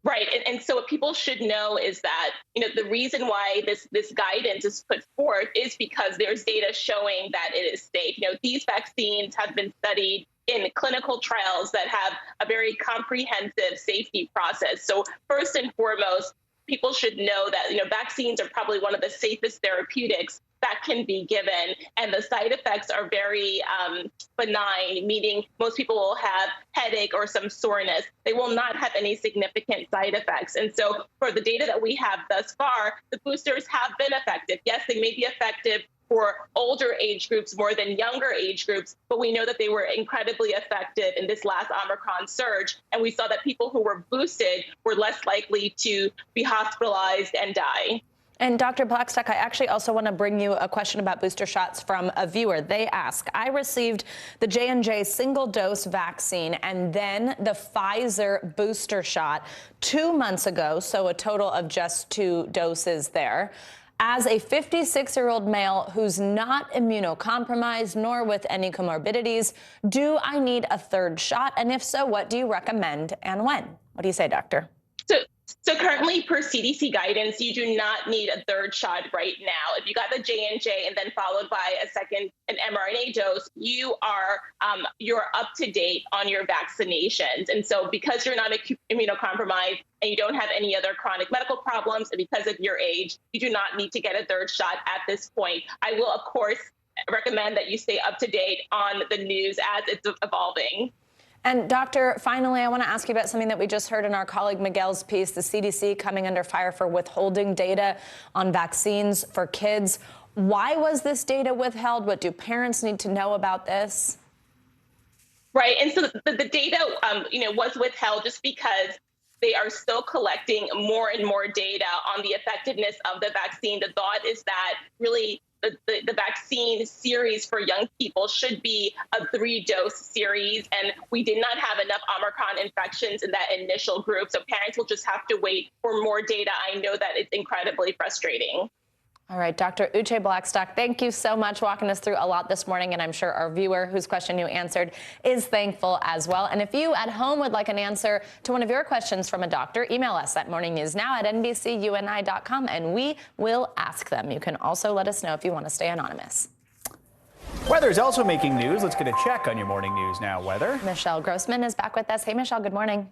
Right. And so what people should know is that, the reason why this guidance is put forth is because there's data showing that it is safe. These vaccines have been studied in clinical trials that have a very comprehensive safety process. So first and foremost, people should know that, vaccines are probably one of the safest therapeutics that can be given, and the side effects are very benign, meaning most people will have headache or some soreness. They will not have any significant side effects. And so for the data that we have thus far, the boosters have been effective. Yes, they may be effective for older age groups more than younger age groups, but we know that they were incredibly effective in this last Omicron surge. And we saw that people who were boosted were less likely to be hospitalized and die. And Dr. Blackstock, I actually also want to bring you a question about booster shots from a viewer. They ask, I received the J&J single-dose vaccine and then the Pfizer booster shot 2 months ago, so a total of just 2 doses there. As a 56-year-old male who's not immunocompromised nor with any comorbidities, do I need a 3rd shot? And if so, what do you recommend and when? What do you say, doctor? So currently, per CDC guidance, you do not need a 3rd shot right now. If you got the J&J and then followed by an mRNA dose, you're up to date on your vaccinations. And so because you're not immunocompromised and you don't have any other chronic medical problems, and because of your age, you do not need to get a 3rd shot at this point. I will, of course, recommend that you stay up to date on the news as it's evolving. And doctor, finally, I want to ask you about something that we just heard in our colleague Miguel's piece, the CDC coming under fire for withholding data on vaccines for kids. Why was this data withheld? What do parents need to know about this? Right. And so the data, was withheld just because they are still collecting more and more data on the effectiveness of the vaccine. The thought is that really the vaccine series for young people should be a 3-dose series, and we did not have enough Omicron infections in that initial group, so parents will just have to wait for more data. I know that it's incredibly frustrating. All right, Dr. Uche Blackstock, thank you so much walking us through a lot this morning, and I'm sure our viewer whose question you answered is thankful as well. And if you at home would like an answer to one of your questions from a doctor, email us at morningnewsnow@nbcuni.com, and we will ask them. You can also let us know if you want to stay anonymous. Weather is also making news. Let's get a check on your Morning News Now weather. Michelle Grossman is back with us. Hey, Michelle, good morning.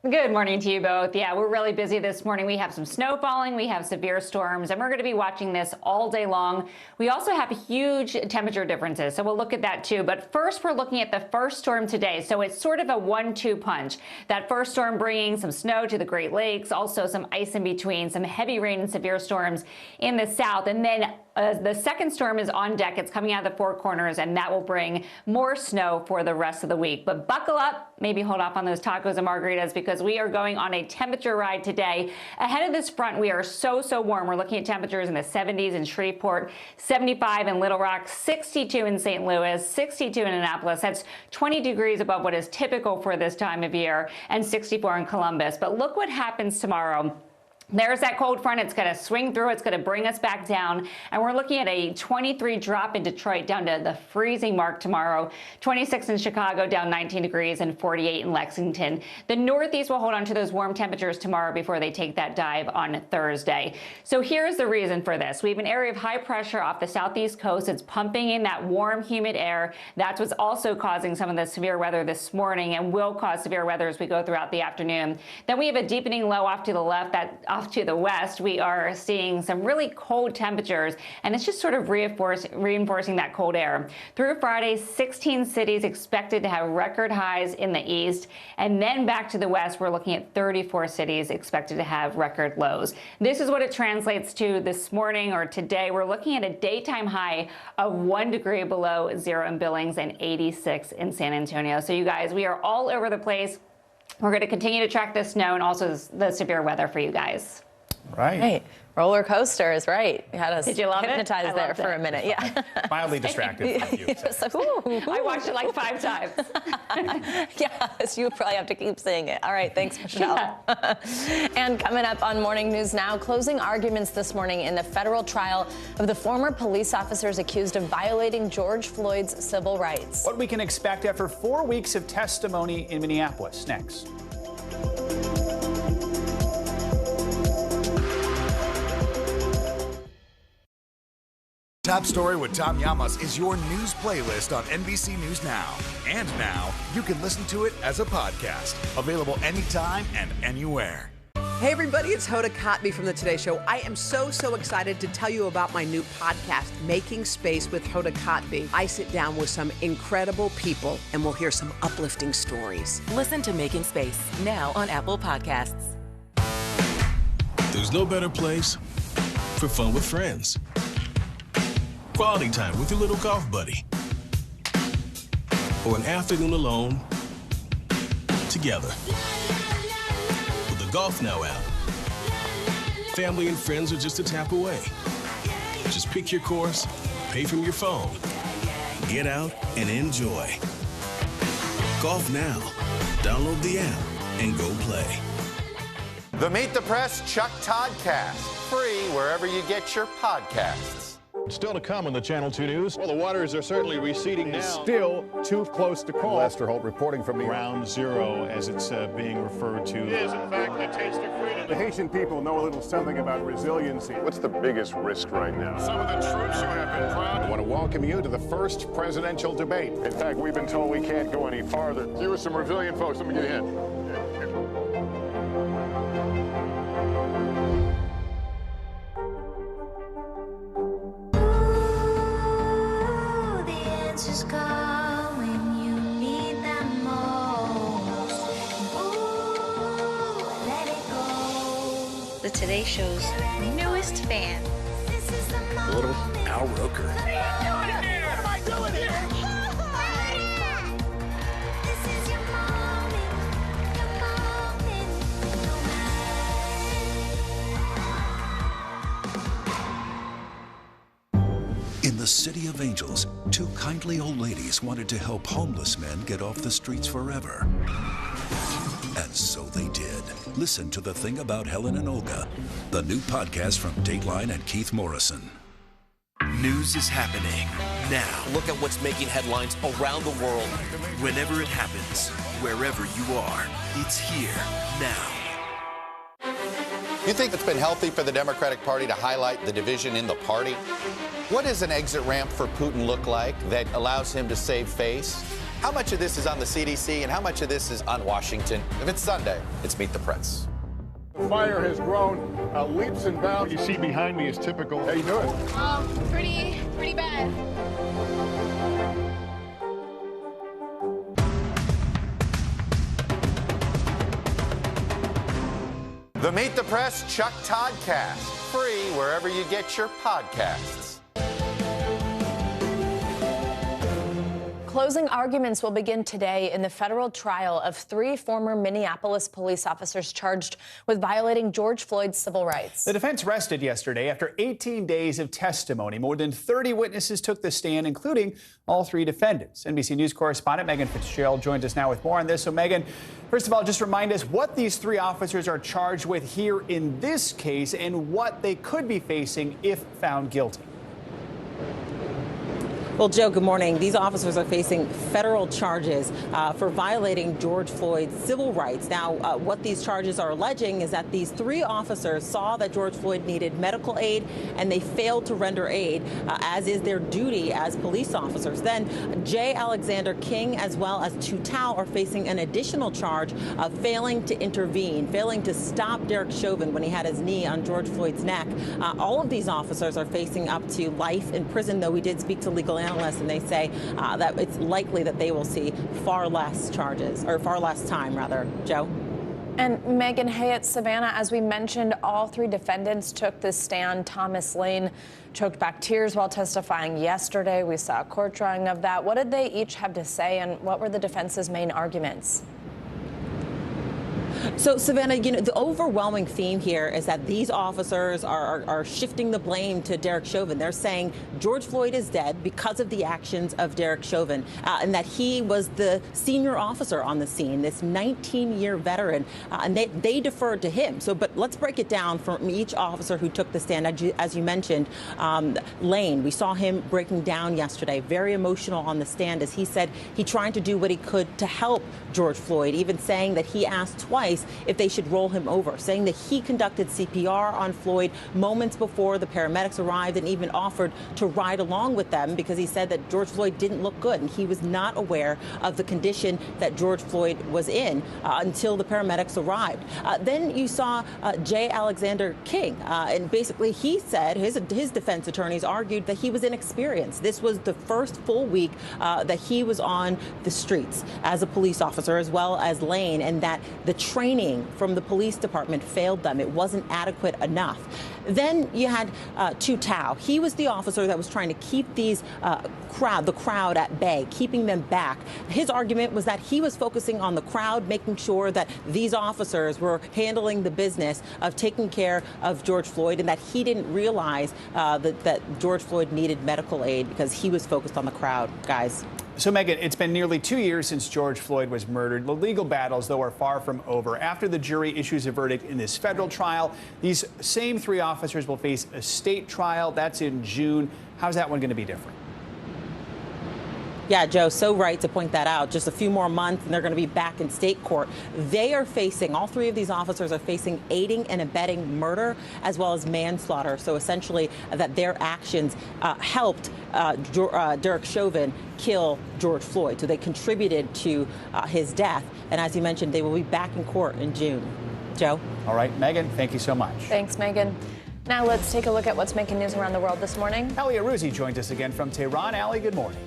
Good morning to you both. Yeah, we're really busy this morning. We have some snow falling, we have severe storms, and we're going to be watching this all day long. We also have huge temperature differences, so we'll look at that too. But first, we're looking at the first storm today. So it's sort of a 1-2 punch. That first storm bringing some snow to the Great Lakes, also some ice in between, some heavy rain and severe storms in the south. And then the second storm is on deck. It's coming out of the Four Corners, and that will bring more snow for the rest of the week. But buckle up, maybe hold off on those tacos and margaritas, because we are going on a temperature ride today. Ahead of this front, we are so warm. We're looking at temperatures in the 70s in Shreveport, 75 in Little Rock, 62 in St. Louis, 62 in Annapolis. That's 20 degrees above what is typical for this time of year, and 64 in Columbus. But look what happens tomorrow. There's that cold front. It's going to swing through. It's going to bring us back down. And we're looking at a 23 drop in Detroit down to the freezing mark tomorrow. 26 in Chicago, down 19 degrees, and 48 in Lexington. The Northeast will hold on to those warm temperatures tomorrow before they take that dive on Thursday. So here's the reason for this. We have an area of high pressure off the southeast coast. It's pumping in that warm, humid air. That's what's also causing some of the severe weather this morning and will cause severe weather as we go throughout the afternoon. Then we have a deepening low off to the left, off to the west. We are seeing some really cold temperatures, and it's just sort of reinforcing that cold air. Through Friday, 16 cities expected to have record highs in the east, and then back to the west, we're looking at 34 cities expected to have record lows. This is what it translates to this morning or today. We're looking at a daytime high of 1 degree below zero in Billings and 86 in San Antonio. So you guys, we are all over the place. We're going to continue to track the snow and also the severe weather for you guys. Right. Roller coasters, right. You had us Did you love hypnotized there for a minute. Yeah. Mildly distracted from you. I watched it like 5 times. Yes, you probably have to keep saying it. All right, thanks, Michelle. Yeah. And coming up on Morning News Now, closing arguments this morning in the federal trial of the former police officers accused of violating George Floyd's civil rights. What we can expect after 4 weeks of testimony in Minneapolis. Next. Top Story with Tom Llamas is your news playlist on NBC News Now. And now, you can listen to it as a podcast. Available anytime and anywhere. Hey everybody, it's Hoda Kotb from The Today Show. I am so excited to tell you about my new podcast, Making Space with Hoda Kotb. I sit down with some incredible people and we'll hear some uplifting stories. Listen to Making Space now on Apple Podcasts. There's no better place for fun with friends. quality time with your little golf buddy, or an afternoon alone together. With the Golf Now app, family and friends are just a tap away. Just pick your course, pay from your phone, get out and enjoy. Golf Now. Download the app and go play. The Meet the Press Chuck Toddcast, free wherever you get your podcasts. Still to come on the Channel 2 News. Well, the waters are certainly receding now. Still too close to call. Lester Holt reporting from Ground Zero, as it's being referred to. It is, in fact, a taste of freedom. The Haitian people know a little something about resiliency. What's the biggest risk right now? Some of the troops who have been proud. I want to welcome you to the first presidential debate. In fact, we've been told we can't go any farther. You were some resilient folks. Let me get a hint. The Today Show's newest fan. A little Al Roker. What am I doing here? This is your moment. In the City of Angels, two kindly old ladies wanted to help homeless men get off the streets forever. And so they did. Listen to The Thing About Helen and Olga, the new podcast from Dateline and Keith Morrison. News is happening now. Look at what's making headlines around the world. Whenever it happens, wherever you are, it's here now. You think it's been healthy for the Democratic Party to highlight the division in the party? What does an exit ramp for Putin look like that allows him to save face? How much of this is on the CDC and how much of this is on Washington? If it's Sunday, it's Meet the Press. The fire has grown leaps and bounds. What you see behind me is typical. How you doing? Pretty bad. The Meet the Press Chuck Toddcast, free wherever you get your podcasts. Closing arguments will begin today in the federal trial of 3 former Minneapolis police officers charged with violating George Floyd's civil rights. The defense rested yesterday after 18 days of testimony. More than 30 witnesses took the stand, including all 3 defendants. NBC News correspondent Megan Fitzgerald joins us now with more on this. So, Megan, first of all, just remind us what these 3 officers are charged with here in this case and what they could be facing if found guilty. Well, Joe, good morning. These officers are facing federal charges for violating George Floyd's civil rights. Now, what these charges are alleging is that these 3 officers saw that George Floyd needed medical aid and they failed to render aid, as is their duty as police officers. Then J. Alexander King as well as Tu Tao are facing an additional charge of failing to intervene, failing to stop Derek Chauvin when he had his knee on George Floyd's neck. All of these officers are facing up to life in prison, though we did speak to legal analysts, and they say that it's likely that they will see far less charges, or far less time, rather. Joe? And Megan, hey, it's Savannah. As we mentioned, all 3 defendants took the stand. Thomas Lane choked back tears while testifying yesterday. We saw a court drawing of that. What did they each have to say, and what were the defense's main arguments? So, Savannah, you know, the overwhelming theme here is that these officers are shifting the blame to Derek Chauvin. They're saying George Floyd is dead because of the actions of Derek Chauvin, and that he was the senior officer on the scene, this 19-year veteran, and they deferred to him. So, but let's break it down from each officer who took the stand. As you mentioned, Lane, we saw him breaking down yesterday, very emotional on the stand, as he said he tried to do what he could to help George Floyd, even saying that he asked twice if they should roll him over, saying that he conducted CPR on Floyd moments before the paramedics arrived and even offered to ride along with them because he said that George Floyd didn't look good and he was not aware of the condition that George Floyd was in until the paramedics arrived. Then you saw J. Alexander King, and basically he said, his defense attorneys argued that he was inexperienced. This was the first full week that he was on the streets as a police officer, as well as Lane, and that the training training from the police department failed them. It wasn't adequate enough. Then you had Tu Tao. He was the officer that was trying to keep the crowd at bay, keeping them back. His argument was that he was focusing on the crowd, making sure that these officers were handling the business of taking care of George Floyd, and that he didn't realize that George Floyd needed medical aid because he was focused on the crowd, guys. So, Megan, it's been nearly 2 years since George Floyd was murdered. The legal battles, though, are far from over. After the jury issues a verdict in this federal trial, these same 3 officers will face a state trial. That's in June. How's that one going to be different? Yeah, Joe, so right to point that out. Just a few more months and they're going to be back in state court. They are facing, all 3 of these officers are facing aiding and abetting murder as well as manslaughter. So essentially that their actions helped Derek Chauvin kill George Floyd. So they contributed to his death. And as you mentioned, they will be back in court in June. Joe? All right, Megan, thank you so much. Thanks, Megan. Now let's take a look at what's making news around the world this morning. Ali Arouzi joins us again from Tehran. Ali, good morning.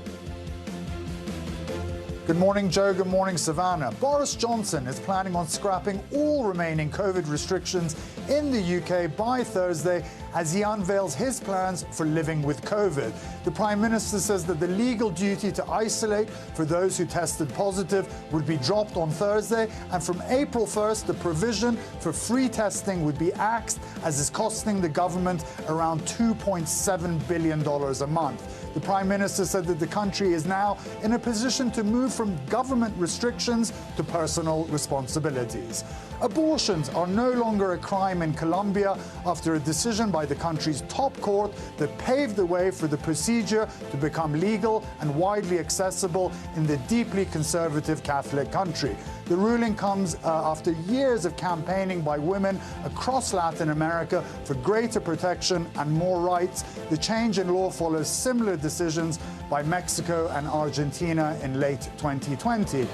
Good morning, Joe. Good morning, Savannah. Boris Johnson is planning on scrapping all remaining COVID restrictions in the UK by Thursday as he unveils his plans for living with COVID. The Prime Minister says that the legal duty to isolate for those who tested positive would be dropped on Thursday, and from April 1st, the provision for free testing would be axed, as is costing the government around $2.7 billion a month. The Prime Minister said that the country is now in a position to move from government restrictions to personal responsibilities. Abortions are no longer a crime in Colombia after a decision by the country's top court that paved the way for the procedure to become legal and widely accessible in the deeply conservative Catholic country. The ruling comes after years of campaigning by women across Latin America for greater protection and more rights. The change in law follows similar decisions by Mexico and Argentina in late 2020.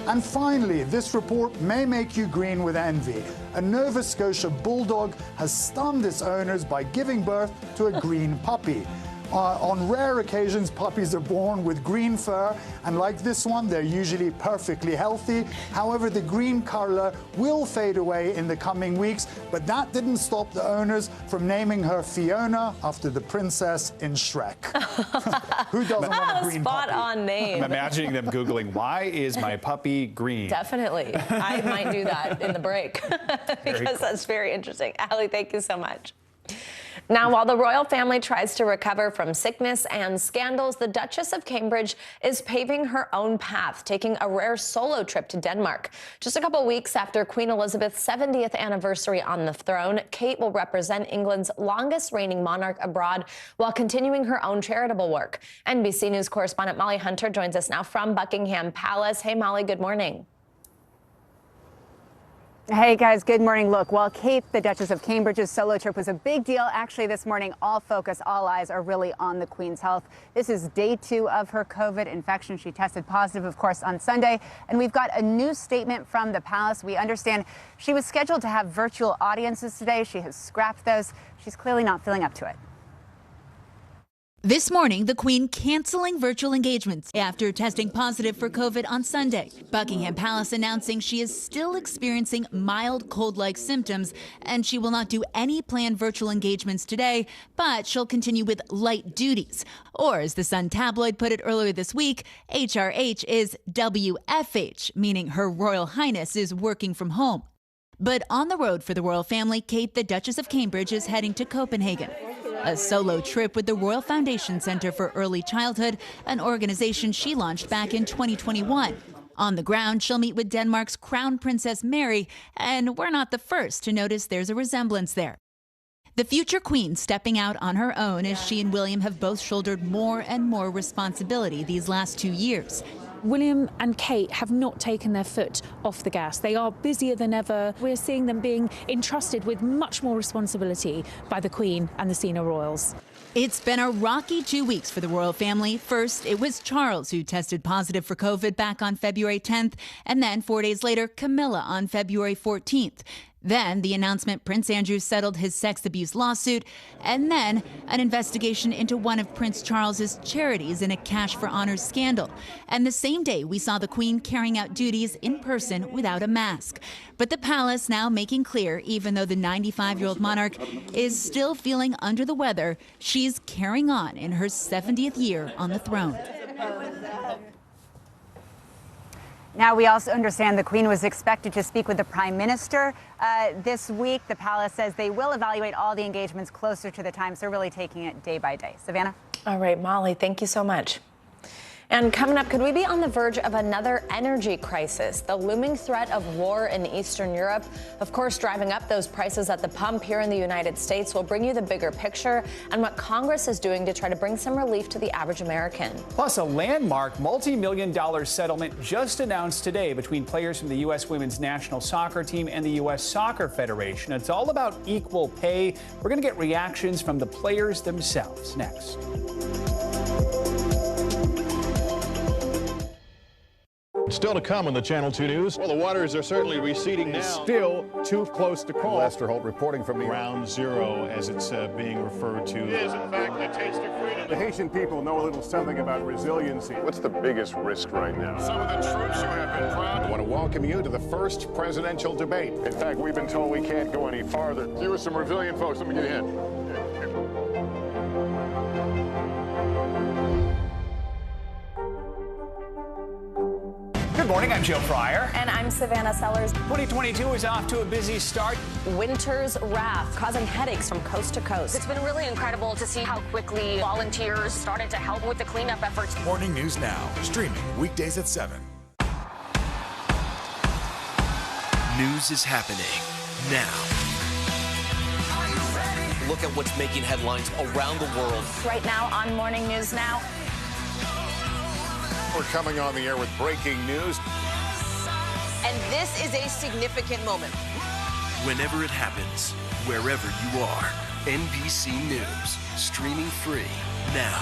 And finally, this report may make you green with envy. A Nova Scotia bulldog has stunned its owners by giving birth to a green puppy. On rare occasions, puppies are born with green fur, and like this one, they're usually perfectly healthy. However, the green color will fade away in the coming weeks, but that didn't stop the owners from naming her Fiona after the princess in Shrek. Who doesn't want a green puppy? Spot on name. I'm imagining them Googling, why is my puppy green? Definitely. I might do that in the break because that's very interesting. Ali, thank you so much. Now, while the royal family tries to recover from sickness and scandals, the Duchess of Cambridge is paving her own path, taking a rare solo trip to Denmark. Just a couple weeks after Queen Elizabeth's 70th anniversary on the throne, Kate will represent England's longest reigning monarch abroad while continuing her own charitable work. NBC News correspondent Molly Hunter joins us now from Buckingham Palace. Hey, Molly, good morning. Hey guys, good morning. Look, while Kate, the Duchess of Cambridge's solo trip was a big deal, actually this morning all focus, all eyes are really on the Queen's health. This is day 2 of her COVID infection. She tested positive, of course, on Sunday, and we've got a new statement from the palace. We understand she was scheduled to have virtual audiences today. She has scrapped those. She's clearly not feeling up to it. This morning, the Queen canceling virtual engagements after testing positive for COVID on Sunday. Buckingham Palace announcing she is still experiencing mild cold-like symptoms and she will not do any planned virtual engagements today, but she'll continue with light duties. Or, as the Sun tabloid put it earlier this week, HRH is WFH, meaning Her Royal Highness is working from home. But on the road for the royal family, Kate, the Duchess of Cambridge, is heading to Copenhagen. A solo trip with the Royal Foundation Center for Early Childhood, an organization she launched back in 2021. On the ground, she'll meet with Denmark's Crown Princess Mary, and we're not the first to notice there's a resemblance there. The future queen stepping out on her own as she and William have both shouldered more and more responsibility these last 2 years. William and Kate have not taken their foot off the gas. They are busier than ever. We're seeing them being entrusted with much more responsibility by the Queen and the senior royals. It's been a rocky 2 weeks for the royal family. First, it was Charles who tested positive for COVID back on February 10th, and then 4 days later, Camilla on February 14th. Then the announcement Prince Andrew settled his sex abuse lawsuit, and then an investigation into one of Prince Charles's charities in a Cash for Honors scandal. And the same day, we saw the Queen carrying out duties in person without a mask. But the palace now making clear, even though the 95-year-old monarch is still feeling under the weather, she's carrying on in her 70th year on the throne. Now, we also understand the Queen was expected to speak with the Prime Minister this week. The palace says they will evaluate all the engagements closer to the time, so really taking it day by day. Savannah? All right, Molly, thank you so much. And coming up, could we be on the verge of another energy crisis? The looming threat of war in Eastern Europe, of course, driving up those prices at the pump here in the United States. Will bring you the bigger picture and what Congress is doing to try to bring some relief to the average American. Plus, a landmark multi-million-dollar settlement just announced today between players from the U.S. women's national soccer team and the U.S. Soccer Federation. It's all about equal pay. We're going to get reactions from the players themselves next. Still to come on the Channel 2 News. Well, the waters are certainly receding now. Still too close to call. Lester Holt reporting from Ground Zero, as it's being referred to. It is, in fact, the taste of freedom. The Haitian people know a little something about resiliency. What's the biggest risk right now? Some of the troops who have been proud. I want to welcome you to the first presidential debate. In fact, we've been told we can't go any farther. You with some resilient folks, let me get in. Good morning, I'm Joe Pryor. And I'm Savannah Sellers. 2022 is off to a busy start. Winter's wrath causing headaches from coast to coast. It's been really incredible to see how quickly volunteers started to help with the cleanup efforts. Morning News Now, streaming weekdays at 7. News is happening now. Look at what's making headlines around the world. Right now on Morning News Now. We're coming on the air with breaking news. And this is a significant moment. Whenever it happens, wherever you are, NBC News, streaming free now.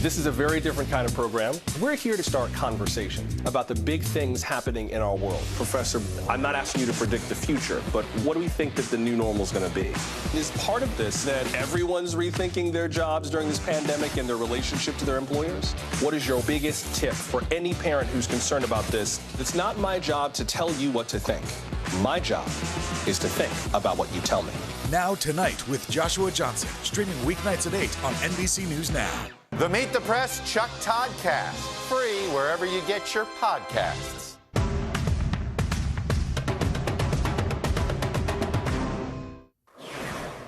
This is a very different kind of program. We're here to start conversation about the big things happening in our world. Professor, I'm not asking you to predict the future, but what do we think that the new normal is going to be? Is part of this that everyone's rethinking their jobs during this pandemic and their relationship to their employers? What is your biggest tip for any parent who's concerned about this? It's not my job to tell you what to think. My job is to think about what you tell me. Now Tonight with Joshua Johnson, streaming weeknights at 8 on NBC News Now. The Meet the Press Chuck Toddcast, free wherever you get your podcasts.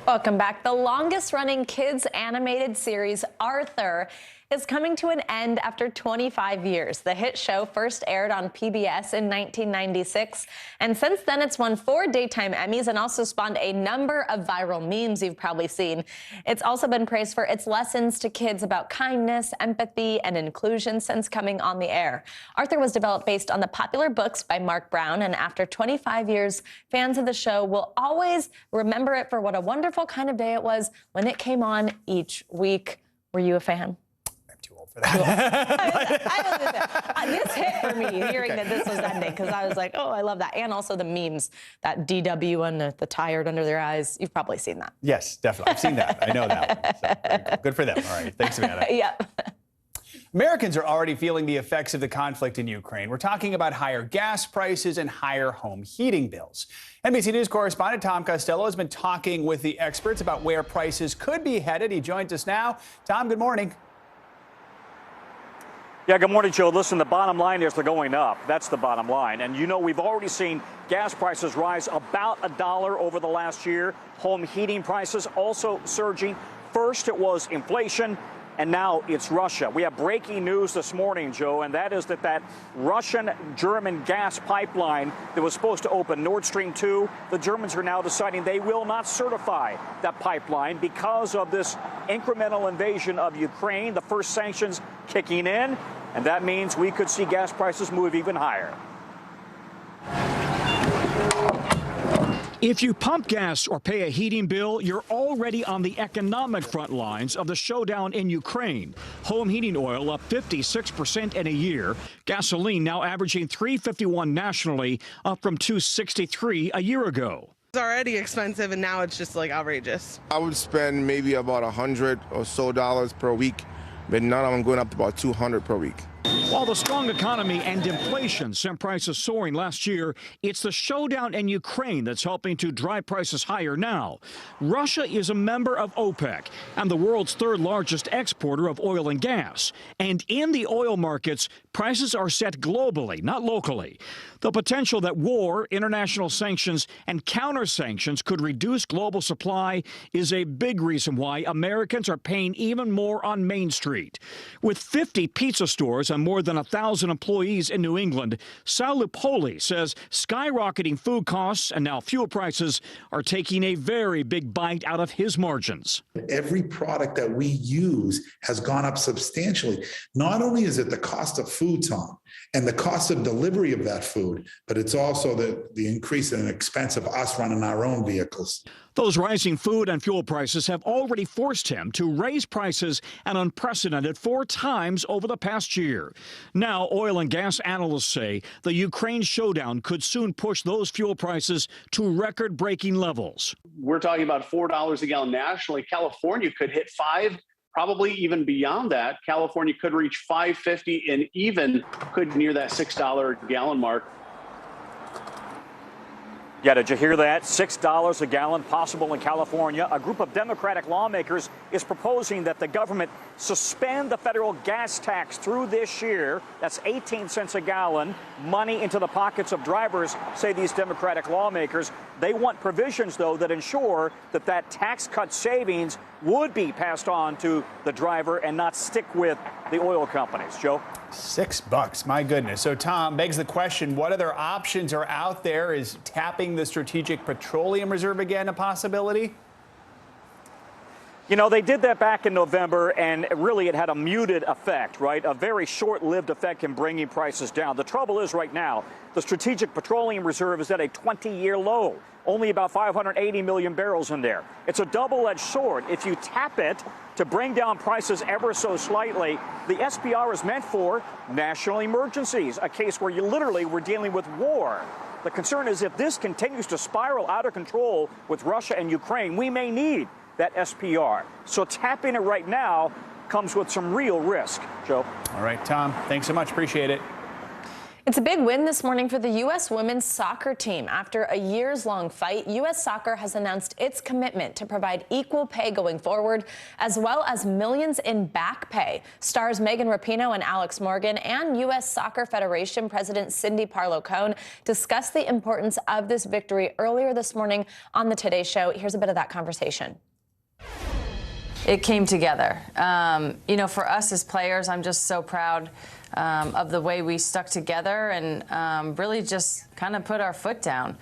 Welcome back. The longest-running kids animated series, Arthur, is coming to an end after 25 years. The hit show first aired on PBS in 1996, and since then it's won 4 daytime Emmys and also spawned a number of viral memes you've probably seen. It's also been praised for its lessons to kids about kindness, empathy, and inclusion since coming on the air. Arthur was developed based on the popular books by Mark Brown, and after 25 years, fans of the show will always remember it for what a wonderful kind of day it was when it came on each week. Were you a fan? For that. This hit for me, hearing that this was ending, because I was like, oh, I love that. And also the memes, that DW and the tired under their eyes. You've probably seen that. Yes, definitely. I've seen that. I know that one. So, good for them. All right. Thanks, Savannah. Yep. Americans are already feeling the effects of the conflict in Ukraine. We're talking about higher gas prices and higher home heating bills. NBC News correspondent Tom Costello has been talking with the experts about where prices could be headed. He joins us now. Tom, good morning. Yeah, good morning, Joe. Listen, the bottom line is they're going up. That's the bottom line. And, you know, we've already seen gas prices rise about $1 over the last year. Home heating prices also surging. First, it was inflation, and now it's Russia. We have breaking news this morning, Joe, and that is that Russian-German gas pipeline that was supposed to open, Nord Stream 2, the Germans are now deciding they will not certify that pipeline because of this incremental invasion of Ukraine, the first sanctions kicking in, and that means we could see gas prices move even higher. If you pump gas or pay a heating bill, you're already on the economic front lines of the showdown in Ukraine. Home heating oil up 56% in a year. Gasoline now averaging $3.51 nationally, up from $2.63 a year ago. It's already expensive, and now it's just like outrageous. I would spend maybe about $100 or so per week, but now I'm going up to about $200 per week. While the strong economy and inflation sent prices soaring last year, it's the showdown in Ukraine that's helping to drive prices higher now. Russia is a member of OPEC and the world's third largest exporter of oil and gas. And in the oil markets, prices are set globally, not locally. The potential that war, international sanctions, and counter-sanctions could reduce global supply is a big reason why Americans are paying even more on Main Street. With 50 pizza stores and more than 1,000 employees in New England, Sal Lupoli says skyrocketing food costs and now fuel prices are taking a very big bite out of his margins. Every product that we use has gone up substantially. Not only is it the cost of food, Tom, and the cost of delivery of that food, but it's also the increase in expense of us running our own vehicles. Those rising food and fuel prices have already forced him to raise prices an unprecedented 4 times over the past year. Now, oil and gas analysts say the Ukraine showdown could soon push those fuel prices to record-breaking levels. We're talking about $4 a gallon nationally. California could hit $5, probably even beyond that. California could reach $5.50 and even could near that $6 a gallon mark. Yeah, did you hear that? $6 a gallon possible in California. A group of Democratic lawmakers is proposing that the government suspend the federal gas tax through this year. That's 18 cents a gallon. Money into the pockets of drivers, say these Democratic lawmakers. They want provisions, though, that ensure that that tax cut savings would be passed on to the driver and not stick with the oil companies. Joe? $6, my goodness. So, Tom, begs the question, what other options are out there? Is tapping the Strategic Petroleum Reserve again a possibility? You know, they did that back in November, and really it had a muted effect, right? A very short-lived effect in bringing prices down. The trouble is right now, the Strategic Petroleum Reserve is at a 20-year low. Only about 580 million barrels in there. It's a double-edged sword. If you tap it to bring down prices ever so slightly, the SPR is meant for national emergencies, a case where you literally were dealing with war. The concern is if this continues to spiral out of control with Russia and Ukraine, we may need that SPR. So tapping it right now comes with some real risk. Joe? All right, Tom, thanks so much. Appreciate it. It's a big win this morning for the U.S. women's soccer team. After a years-long fight, U.S. Soccer has announced its commitment to provide equal pay going forward, as well as millions in back pay. Stars Megan Rapinoe and Alex Morgan and U.S. Soccer Federation President Cindy Parlow-Cohn discussed the importance of this victory earlier this morning on the Today Show. Here's a bit of that conversation. It came together. You know, for us as players, I'm just so proud of the way we stuck together and really just kind of put our foot down.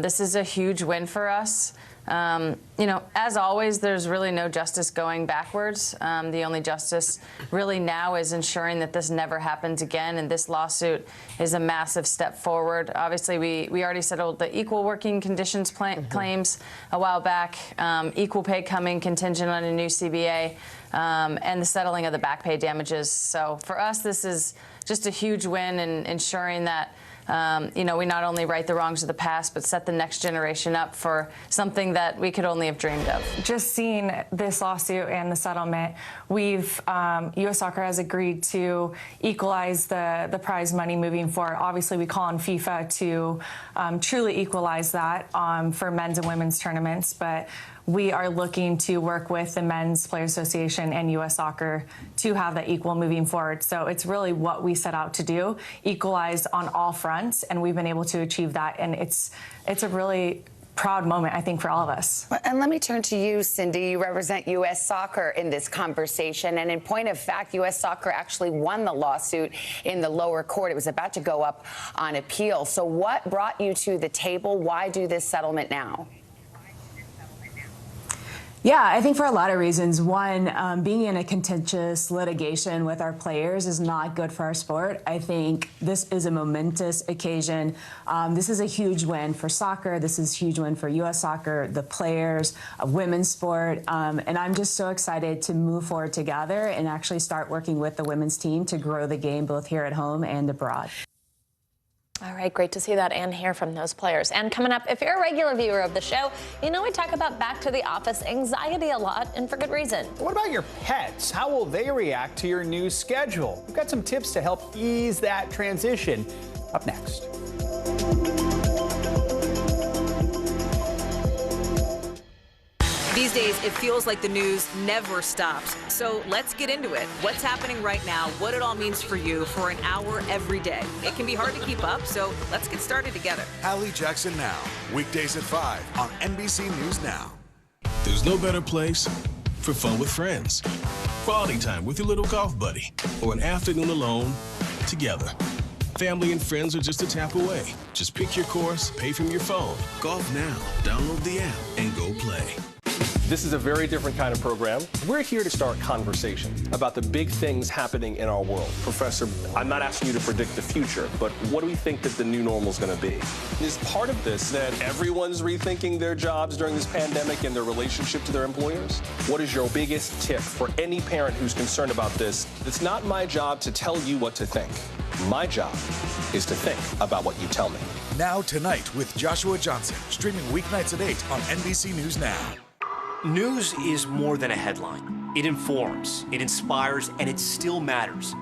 This is a huge win for us. You know, as always, there's really no justice going backwards. The only justice really now is ensuring that this never happens again, and this lawsuit is a massive step forward. Obviously, we already settled the equal working conditions claims a while back, equal pay coming contingent on a new CBA, and the settling of the back pay damages. So for us, this is just a huge win in ensuring that you know, we not only right the wrongs of the past, but set the next generation up for something that we could only have dreamed of. Just seeing this lawsuit and the settlement, we've U.S. Soccer has agreed to equalize the prize money moving forward. Obviously, we call on FIFA to truly equalize that for men's and women's tournaments, but we are looking to work with the Men's Players Association and U.S. Soccer to have that equal moving forward. So it's really what we set out to do, equalize on all fronts, and we've been able to achieve that. And it's a really proud moment, I think, for all of us. And let me turn to you, Cindy. You represent U.S. Soccer in this conversation. And in point of fact, U.S. Soccer actually won the lawsuit in the lower court. It was about to go up on appeal. So what brought you to the table? Why do this settlement now? Yeah, I think for a lot of reasons. One, being in a contentious litigation with our players is not good for our sport. I think this is a momentous occasion. This is a huge win for soccer. This is a huge win for U.S. soccer, the players, women's sport. And I'm just so excited to move forward together and actually start working with the women's team to grow the game both here at home and abroad. All right, great to see that and hear from those players. And coming up, if you're a regular viewer of the show, you know we talk about back to the office anxiety a lot, and for good reason. What about your pets? How will they react to your new schedule? We've got some tips to help ease that transition. Up next. These days, it feels like the news never stops. So let's get into it. What's happening right now, what it all means for you for an hour every day. It can be hard to keep up, so let's get started together. Hallie Jackson Now, weekdays at 5 on NBC News Now. There's no better place for fun with friends. Quality time with your little golf buddy, or an afternoon alone together. Family and friends are just a tap away. Just pick your course, pay from your phone. Golf Now. Download the app and go play. This is a very different kind of program. We're here to start conversation about the big things happening in our world. Professor, I'm not asking you to predict the future, but what do we think that the new normal is going to be? Is part of this that everyone's rethinking their jobs during this pandemic and their relationship to their employers? What is your biggest tip for any parent who's concerned about this? It's not my job to tell you what to think. My job is to think about what you tell me. Now Tonight with Joshua Johnson, streaming weeknights at 8 on NBC News Now. News is more than a headline. It informs, it inspires, and it still matters.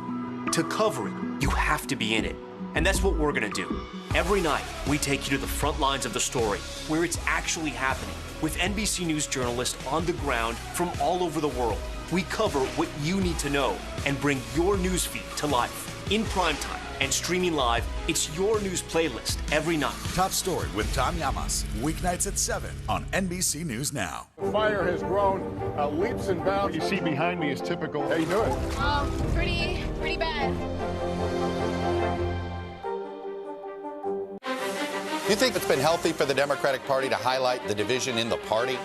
To cover it, you have to be in it. And that's what we're gonna do. Every night, we take you to the front lines of the story, where it's actually happening, with NBC News journalists on the ground from all over the world. We cover what you need to know and bring your newsfeed to life. In primetime and streaming live, it's your news playlist every night. Top Story with Tom Llamas, weeknights at 7 on NBC News Now. The fire has grown leaps and bounds. You see behind me is typical. How you doing? Pretty bad. Do you think it's been healthy for the Democratic Party to highlight the division in the party?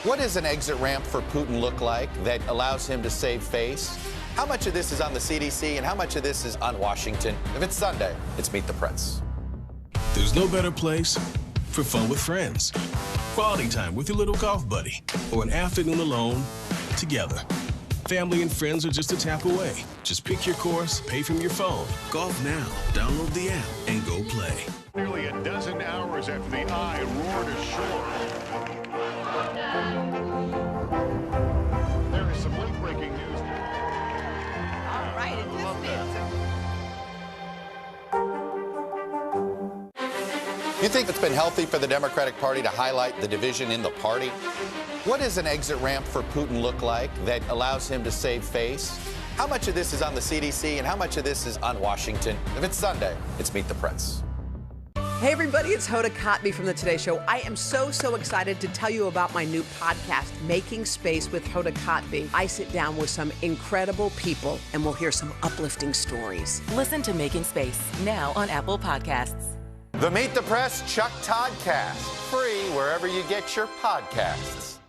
What does an exit ramp for Putin look like that allows him to save face? How much of this is on the CDC and how much of this is on Washington? If it's Sunday, it's Meet the Press. There's no better place for fun with friends. Quality time with your little golf buddy, or an afternoon alone together. Family and friends are just a tap away. Just pick your course, pay from your phone. Golf Now. Download the app and go play. Nearly a dozen hours after the eye roared ashore. There is some late-breaking news. All right, it is You think it's been healthy for the Democratic Party to highlight the division in the party? What does an exit ramp for Putin look like that allows him to save face? How much of this is on the CDC and how much of this is on Washington? If it's Sunday, it's Meet the Press. Hey everybody, it's Hoda Kotb from the Today Show. I am so excited to tell you about my new podcast, Making Space with Hoda Kotb. I sit down with some incredible people and we'll hear some uplifting stories. Listen to Making Space now on Apple Podcasts. The Meet the Press Chuck Toddcast, free wherever you get your podcasts.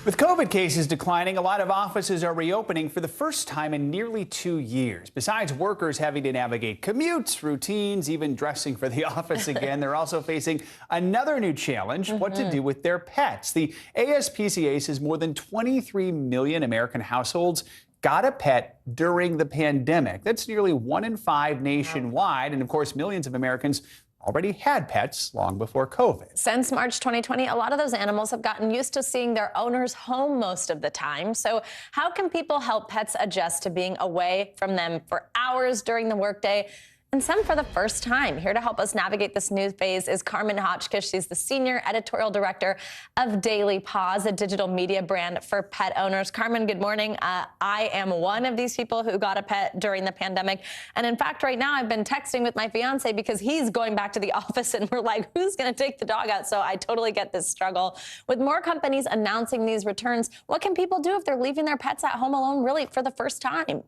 With COVID cases declining, a lot of offices are reopening for the first time in nearly 2 years. Besides workers having to navigate commutes, routines, even dressing for the office again, they're also facing another new challenge, what to do with their pets. The ASPCA says more than 23 million American households got a pet during the pandemic. That's nearly 1 in 5 nationwide. And of course, millions of Americans already had pets long before COVID. Since March 2020, a lot of those animals have gotten used to seeing their owners home most of the time. So how can people help pets adjust to being away from them for hours during the workday? And some for the first time. Here to help us navigate this new phase is Carmen Hotchkiss. She's the Senior Editorial Director of Daily Paws, a digital media brand for pet owners. Carmen, good morning. I am one of these people who got a pet during the pandemic. And in fact, right now I've been texting with my fiance because he's going back to the office and we're like, who's going to take the dog out? So I totally get this struggle. With more companies announcing these returns, what can people do if they're leaving their pets at home alone really for the first time?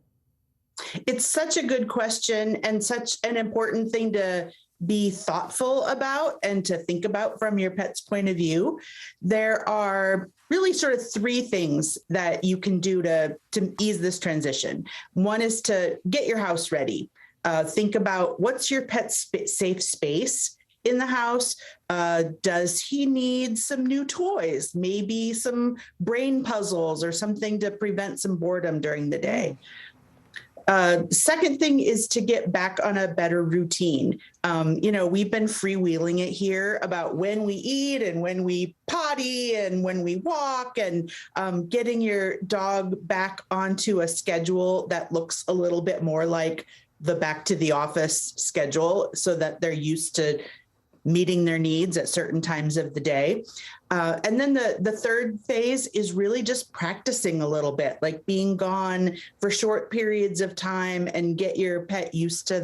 It's such a good question and such an important thing to be thoughtful about and to think about from your pet's point of view, there are really sort of three things that you can do to ease this transition. One is to get your house ready. Think about what's your pet's safe space in the house. Does he need some new toys? Maybe some brain puzzles or something to prevent some boredom during the day. Second thing is to get back on a better routine. We've been freewheeling it here about when we eat and when we potty and when we walk, and getting your dog back onto a schedule that looks a little bit more like the back to the office schedule, so that they're used to meeting their needs at certain times of the day. And then the third phase is really just practicing a little bit, like being gone for short periods of time and get your pet used to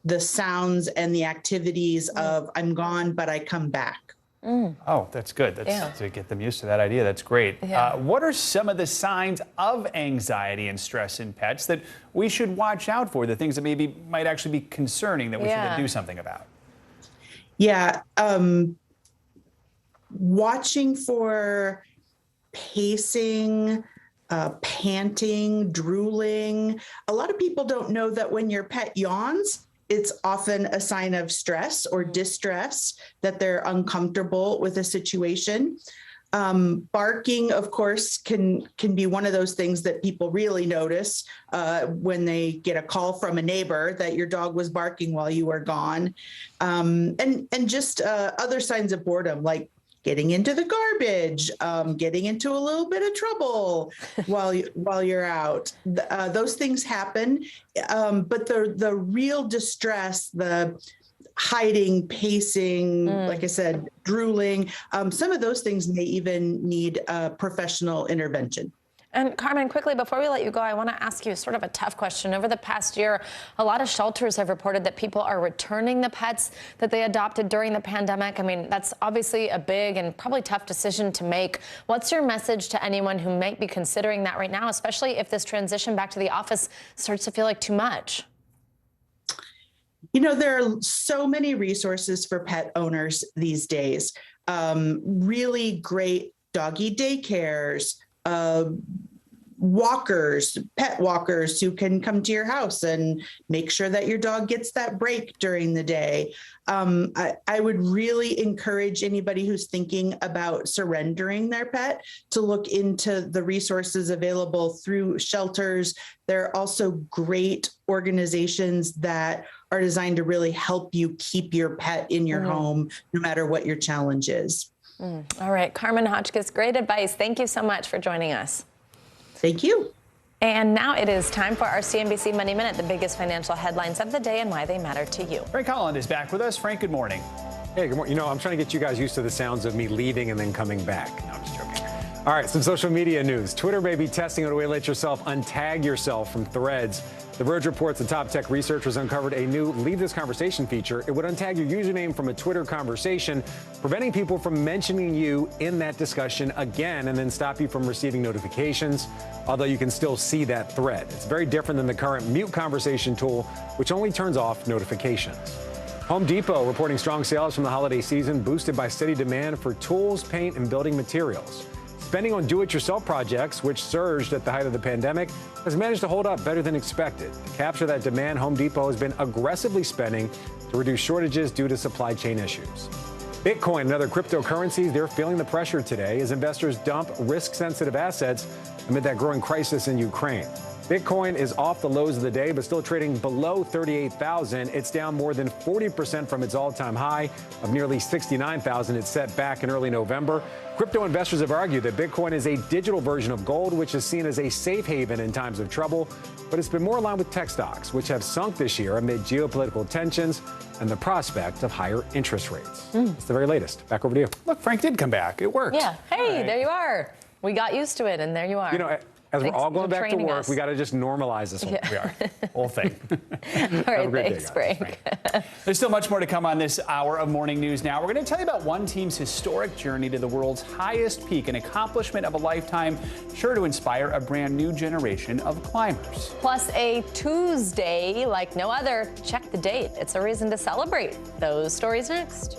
the sounds and the activities of I'm gone, but I come back. Oh, that's good. To get them used to that idea. That's great. Yeah. What are some of the signs of anxiety and stress in pets that we should watch out for, the things that maybe might actually be concerning that we should do something about? Yeah. Watching for pacing, panting, drooling. A lot of people don't know that when your pet yawns, it's often a sign of stress or distress, that they're uncomfortable with a situation. Barking, of course, can be one of those things that people really notice when they get a call from a neighbor that your dog was barking while you were gone. And just other signs of boredom, like getting into the garbage, getting into a little bit of trouble while you're out. Those things happen, but the real distress, the hiding, pacing, like I said, drooling, some of those things may even need professional intervention. And Carmen, quickly, before we let you go, I want to ask you sort of a tough question. Over the past year, a lot of shelters have reported that people are returning the pets that they adopted during the pandemic. I mean, that's obviously a big and probably tough decision to make. What's your message to anyone who might be considering that right now, especially if this transition back to the office starts to feel like too much? There are so many resources for pet owners these days. Really great doggy daycares, walkers, pet walkers who can come to your house and make sure that your dog gets that break during the day. I would really encourage anybody who's thinking about surrendering their pet to look into the resources available through shelters. There are also great organizations that are designed to really help you keep your pet in your home, no matter what your challenge is. All right, Carmen Hotchkiss, great advice. Thank you so much for joining us. Thank you. And now it is time for our CNBC Money Minute, the biggest financial headlines of the day and why they matter to you. Frank Holland is back with us. Frank, good morning. Hey, good morning. I'm trying to get you guys used to the sounds of me leaving and then coming back. No, I'm just joking. All right, some social media news. Twitter may be testing a way to let yourself untag yourself from threads. The Verge reports the top tech researchers uncovered a new Leave This Conversation feature. It would untag your username from a Twitter conversation, preventing people from mentioning you in that discussion again, and then stop you from receiving notifications, although you can still see that thread. It's very different than the current mute conversation tool, which only turns off notifications. Home Depot reporting strong sales from the holiday season, boosted by steady demand for tools, paint, and building materials. Spending on do-it-yourself projects, which surged at the height of the pandemic, has managed to hold up better than expected. To capture that demand, Home Depot has been aggressively spending to reduce shortages due to supply chain issues. Bitcoin and other cryptocurrencies, they're feeling the pressure today as investors dump risk-sensitive assets amid that growing crisis in Ukraine. Bitcoin is off the lows of the day, but still trading below 38,000. It's down more than 40% from its all-time high of nearly 69,000 it set back in early November. Crypto investors have argued that Bitcoin is a digital version of gold, which is seen as a safe haven in times of trouble. But it's been more aligned with tech stocks, which have sunk this year amid geopolitical tensions and the prospect of higher interest rates. It's the very latest. Back over to you. Look, Frank did come back. It worked. Yeah. Hey, there you are. We got used to it, and there you are. As we're Thanks all going for back to training work, us. we got to just normalize this whole thing. All right, thanks, Frank. There's still much more to come on this hour of Morning News Now. We're going to tell you about one team's historic journey to the world's highest peak, an accomplishment of a lifetime sure to inspire a brand new generation of climbers. Plus a Tuesday like no other. Check the date. It's a reason to celebrate. Those stories next.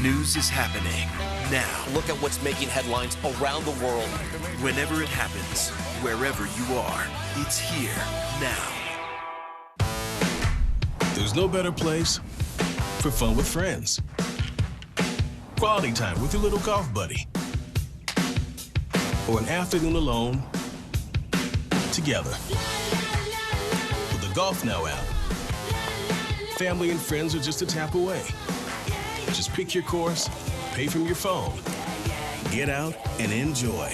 News is happening now. Look at what's making headlines around the world. Whenever it happens, wherever you are, it's here now. There's no better place for fun with friends. Quality time with your little golf buddy. Or an afternoon alone together. With the Golf Now app, family and friends are just a tap away. Just pick your course, pay from your phone, get out and enjoy.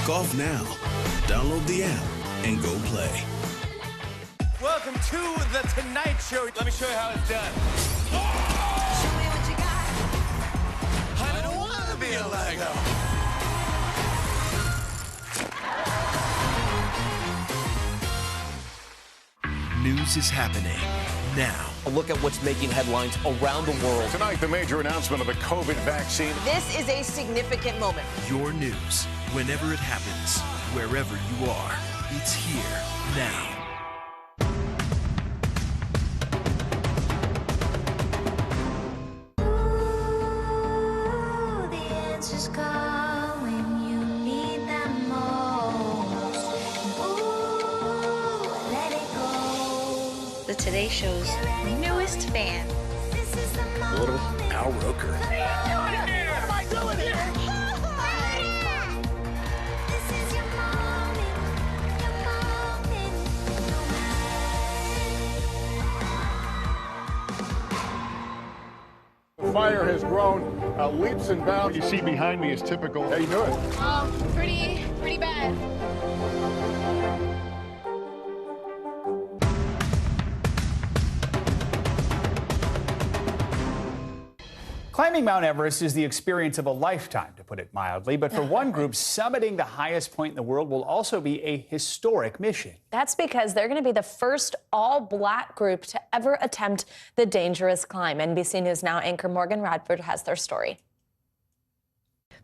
Golf Now. Download the app and go play. Welcome to the Tonight Show. Let me show you how it's done. Show me what you got. I don't want to be a Lego. News is happening now. A look at what's making headlines around the world. Tonight, the major announcement of the COVID vaccine. This is a significant moment. Your news, whenever it happens, wherever you are, it's here now. The Today Show's newest fan. Little Al Roker. What am I doing here? The fire has grown leaps and bounds. What you see behind me is typical. How you doing? Pretty bad. Climbing Mount Everest is the experience of a lifetime, to put it mildly. But for one group, summiting the highest point in the world will also be a historic mission. That's because they're going to be the first all-black group to ever attempt the dangerous climb. NBC News Now anchor Morgan Radford has their story.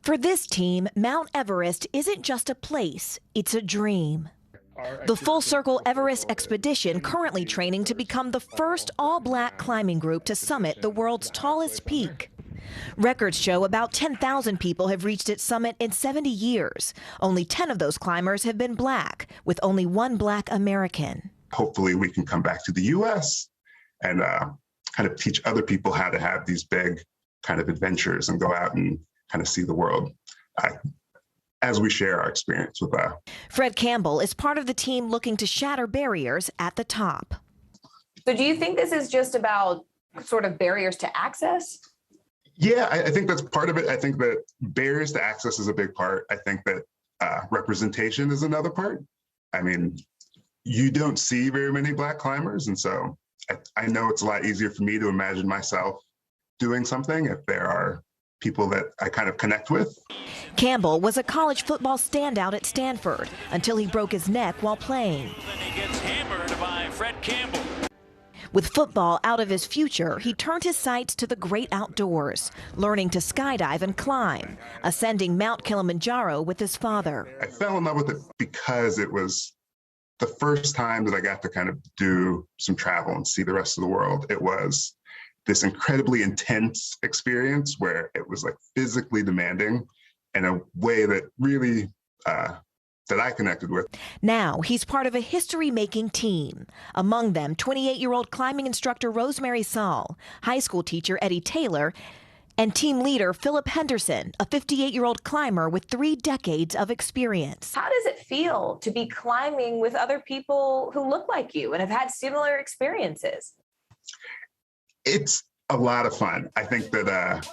For this team, Mount Everest isn't just a place, it's a dream. The Full Circle Everest expedition currently training to become the first all-black climbing group to summit the world's tallest peak. Records show about 10,000 people have reached its summit in 70 years. Only 10 of those climbers have been black, with only one black American. Hopefully we can come back to the U.S. and kind of teach other people how to have these big kind of adventures and go out and kind of see the world as we share our experience with that. Fred Campbell is part of the team looking to shatter barriers at the top. So do you think this is just about sort of barriers to access? Yeah, I think that's part of it. I think that barriers to access is a big part. I think that representation is another part. I mean, you don't see very many black climbers. And so I know it's a lot easier for me to imagine myself doing something if there are people that I kind of connect with. Campbell was a college football standout at Stanford until he broke his neck while playing. Then he gets hammered by Fred Campbell. With football out of his future, he turned his sights to the great outdoors, learning to skydive and climb, ascending Mount Kilimanjaro with his father. I fell in love with it because it was the first time that I got to kind of do some travel and see the rest of the world. It was this incredibly intense experience where it was like physically demanding in a way that really that I connected with. Now he's part of a history-making team. Among them, 28-year-old climbing instructor Rosemary Saul, high school teacher Eddie Taylor, and team leader Philip Henderson, a 58-year-old climber with 3 decades of experience. How does it feel to be climbing with other people who look like you and have had similar experiences? It's a lot of fun. I think that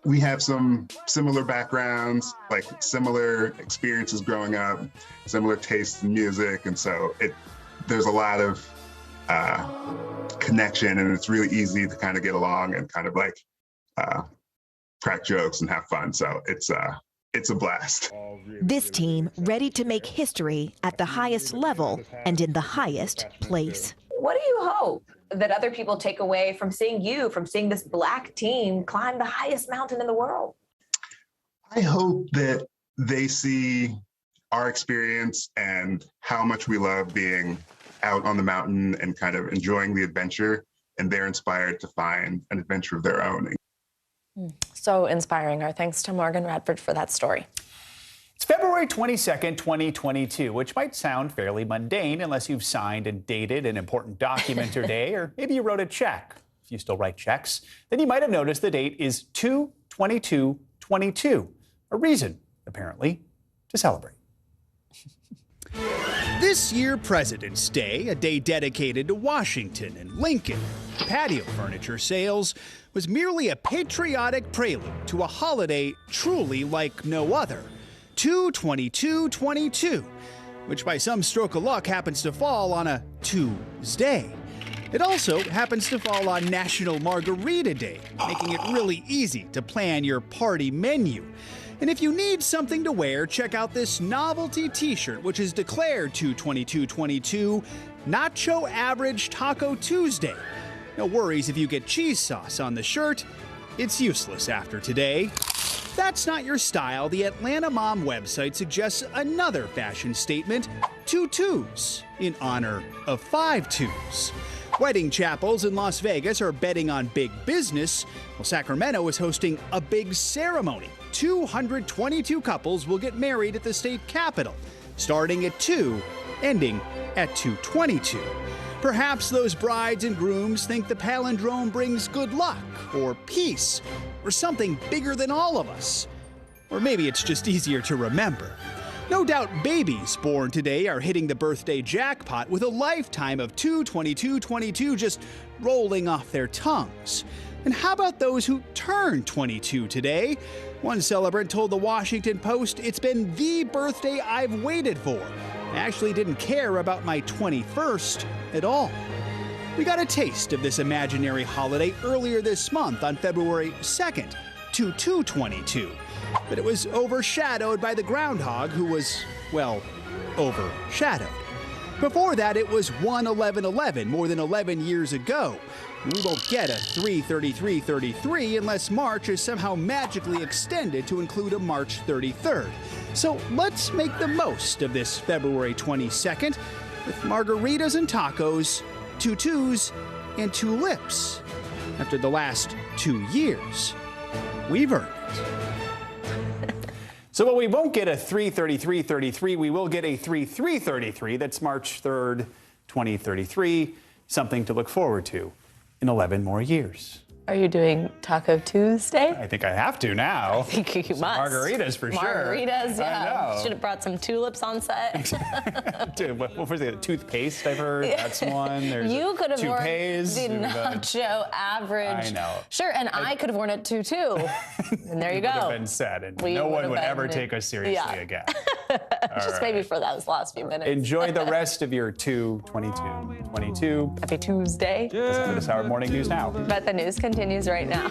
we have some similar backgrounds, like similar experiences growing up, similar tastes in music. And so there's a lot of connection, and it's really easy to kind of get along and kind of like crack jokes and have fun. So it's a blast. This team ready to make history at the highest level and in the highest place. What do you hope that other people take away from seeing you, from seeing this Black team climb the highest mountain in the world? I hope that they see our experience and how much we love being out on the mountain and kind of enjoying the adventure, and they're inspired to find an adventure of their own. So inspiring. Our thanks to Morgan Radford for that story. It's February 22nd, 2022, which might sound fairly mundane unless you've signed and dated an important document or day, or maybe you wrote a check. If you still write checks, then you might have noticed the date is 2/22/22, a reason, apparently, to celebrate. This year, President's Day, a day dedicated to Washington and Lincoln, patio furniture sales, was merely a patriotic prelude to a holiday truly like no other. 2/22/22, which by some stroke of luck happens to fall on a Tuesday. It also happens to fall on National Margarita Day, making it really easy to plan your party menu. And if you need something to wear, check out this novelty t-shirt, which is declared 2/22/22 Nacho Average Taco Tuesday. No worries if you get cheese sauce on the shirt. It's useless after today. That's not your style. The Atlanta Mom website suggests another fashion statement, tutus, in honor of 5/2s. Wedding chapels in Las Vegas are betting on big business, while Sacramento is hosting a big ceremony. 222 couples will get married at the state capitol, starting at 2, ending at 2/22. Perhaps those brides and grooms think the palindrome brings good luck, or peace, or something bigger than all of us. Or maybe it's just easier to remember. No doubt babies born today are hitting the birthday jackpot with a lifetime of 2/22/22 just rolling off their tongues. And how about those who turn 22 today? One celebrant told the Washington Post, "It's been the birthday I've waited for. I actually didn't care about my 21st at all." We got a taste of this imaginary holiday earlier this month on February 2nd, 2/22/22. But it was overshadowed by the groundhog who was, well, overshadowed. Before that, it was 1/11/11, more than 11 years ago. We won't get a 3/33/33 unless March is somehow magically extended to include a March 33rd. So let's make the most of this February 22nd with margaritas and tacos, tutus, and tulips. After the last 2 years, we've earned it. So while we won't get a 3/33/33, we will get a 3/3/33. That's March 3rd, 2033. Something to look forward to in 11 more years. Are you doing Taco Tuesday? I think I have to now. I think you must. Margaritas for sure. Margaritas, yeah. I know. Should have brought some tulips on set. Dude, what was it? Toothpaste, I've heard. That's one. There's you could have worn toupees. the Nacho Average. I know. Sure, and I could have worn it too. And there you go. Would have been said, and no one would ever take us seriously again. Just maybe for those last few minutes. Enjoy the rest of your 2/22/22. Happy Tuesday. Listen to this Hour Morning News Now. But the news continues right now.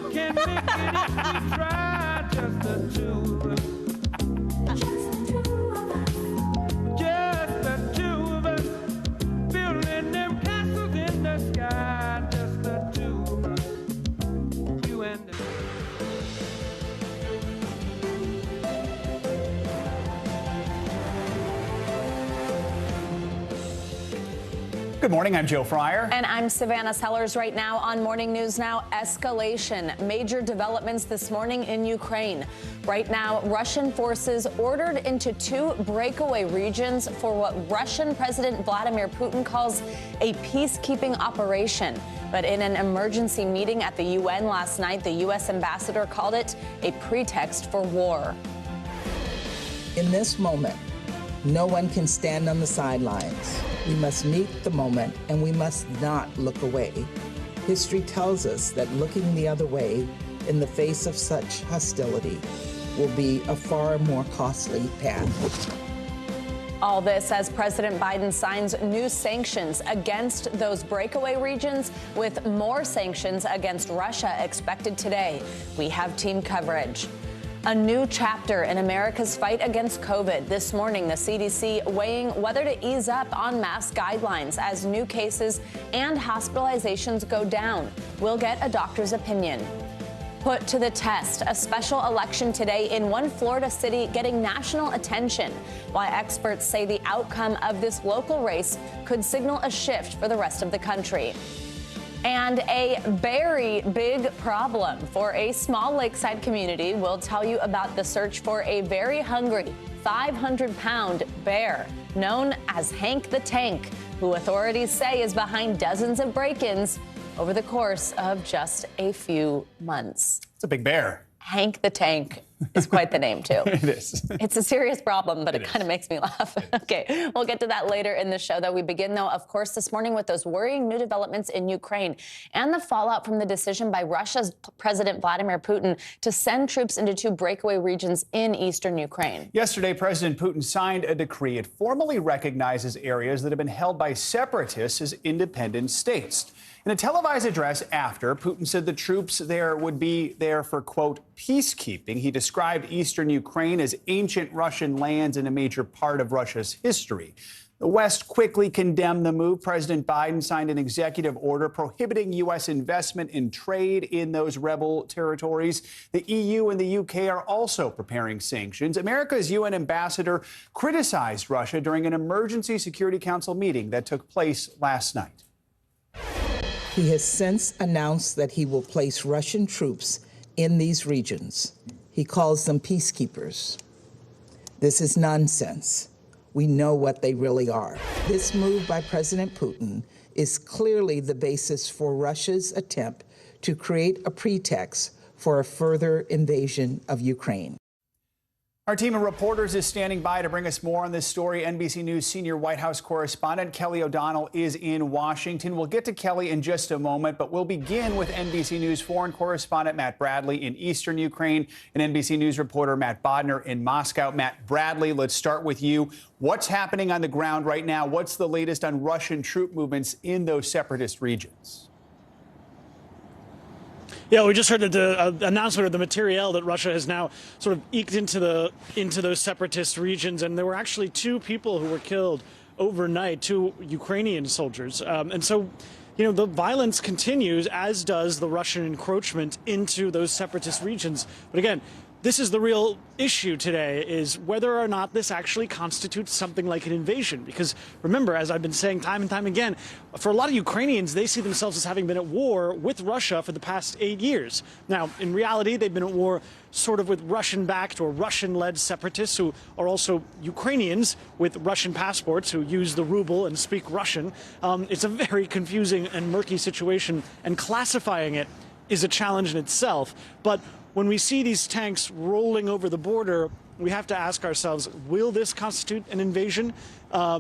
Good morning, I'm Joe Fryer. And I'm Savannah Sellers. Right now on Morning News Now, escalation. Major developments this morning in Ukraine. Right now, Russian forces ordered into 2 breakaway regions for what Russian President Vladimir Putin calls a peacekeeping operation. But in an emergency meeting at the UN last night, the U.S. ambassador called it a pretext for war. In this moment, no one can stand on the sidelines. We must meet the moment, and we must not look away. History tells us that looking the other way in the face of such hostility will be a far more costly path. All this as President Biden signs new sanctions against those breakaway regions, with more sanctions against Russia expected today. We have team coverage. A new chapter in America's fight against COVID. This morning, the CDC weighing whether to ease up on mask guidelines as new cases and hospitalizations go down. We'll get a doctor's opinion. Put to the test, a special election today in one Florida city getting national attention, while experts say the outcome of this local race could signal a shift for the rest of the country. And a very big problem for a small lakeside community. We'll tell you about the search for a very hungry 500-pound bear known as Hank the Tank, who authorities say is behind dozens of break-ins over the course of just a few months. It's a big bear. Hank the Tank is quite the name, too. It is. It's a serious problem, but it kind of makes me laugh. Okay, we'll get to that later in the show, though. We begin, though, of course, this morning with those worrying new developments in Ukraine and the fallout from the decision by Russia's President Vladimir Putin to send troops into two breakaway regions in eastern Ukraine. Yesterday, President Putin signed a decree. It formally recognizes areas that have been held by separatists as independent states. In a televised address after, Putin said the troops there would be there for, quote, peacekeeping. He described eastern Ukraine as ancient Russian lands and a major part of Russia's history. The West quickly condemned the move. President Biden signed an executive order prohibiting U.S. investment and trade in those rebel territories. The EU and the UK are also preparing sanctions. America's UN ambassador criticized Russia during an emergency Security Council meeting that took place last night. He has since announced that he will place Russian troops in these regions. He calls them peacekeepers. This is nonsense. We know what they really are. This move by President Putin is clearly the basis for Russia's attempt to create a pretext for a further invasion of Ukraine. Our team of reporters is standing by to bring us more on this story. NBC News senior White House correspondent Kelly O'Donnell is in Washington. We'll get to Kelly in just a moment, but we'll begin with NBC News foreign correspondent Matt Bradley in eastern Ukraine and NBC News reporter Matt Bodner in Moscow. Matt Bradley, let's start with you. What's happening on the ground right now? What's the latest on Russian troop movements in those separatist regions? Yeah, we just heard the announcement of the materiel that Russia has now sort of eked into those separatist regions, and there were actually 2 people who were killed overnight, 2 Ukrainian soldiers, and so, you know, the violence continues, as does the Russian encroachment into those separatist regions. But again, this is the real issue today, is whether or not this actually constitutes something like an invasion. Because remember, as I've been saying time and time again, for a lot of Ukrainians, they see themselves as having been at war with Russia for the past 8 years. Now, in reality, they've been at war sort of with Russian-backed or Russian-led separatists who are also Ukrainians with Russian passports who use the ruble and speak Russian. It's a very confusing and murky situation, and classifying it is a challenge in itself. But when we see these tanks rolling over the border, we have to ask ourselves, will this constitute an invasion?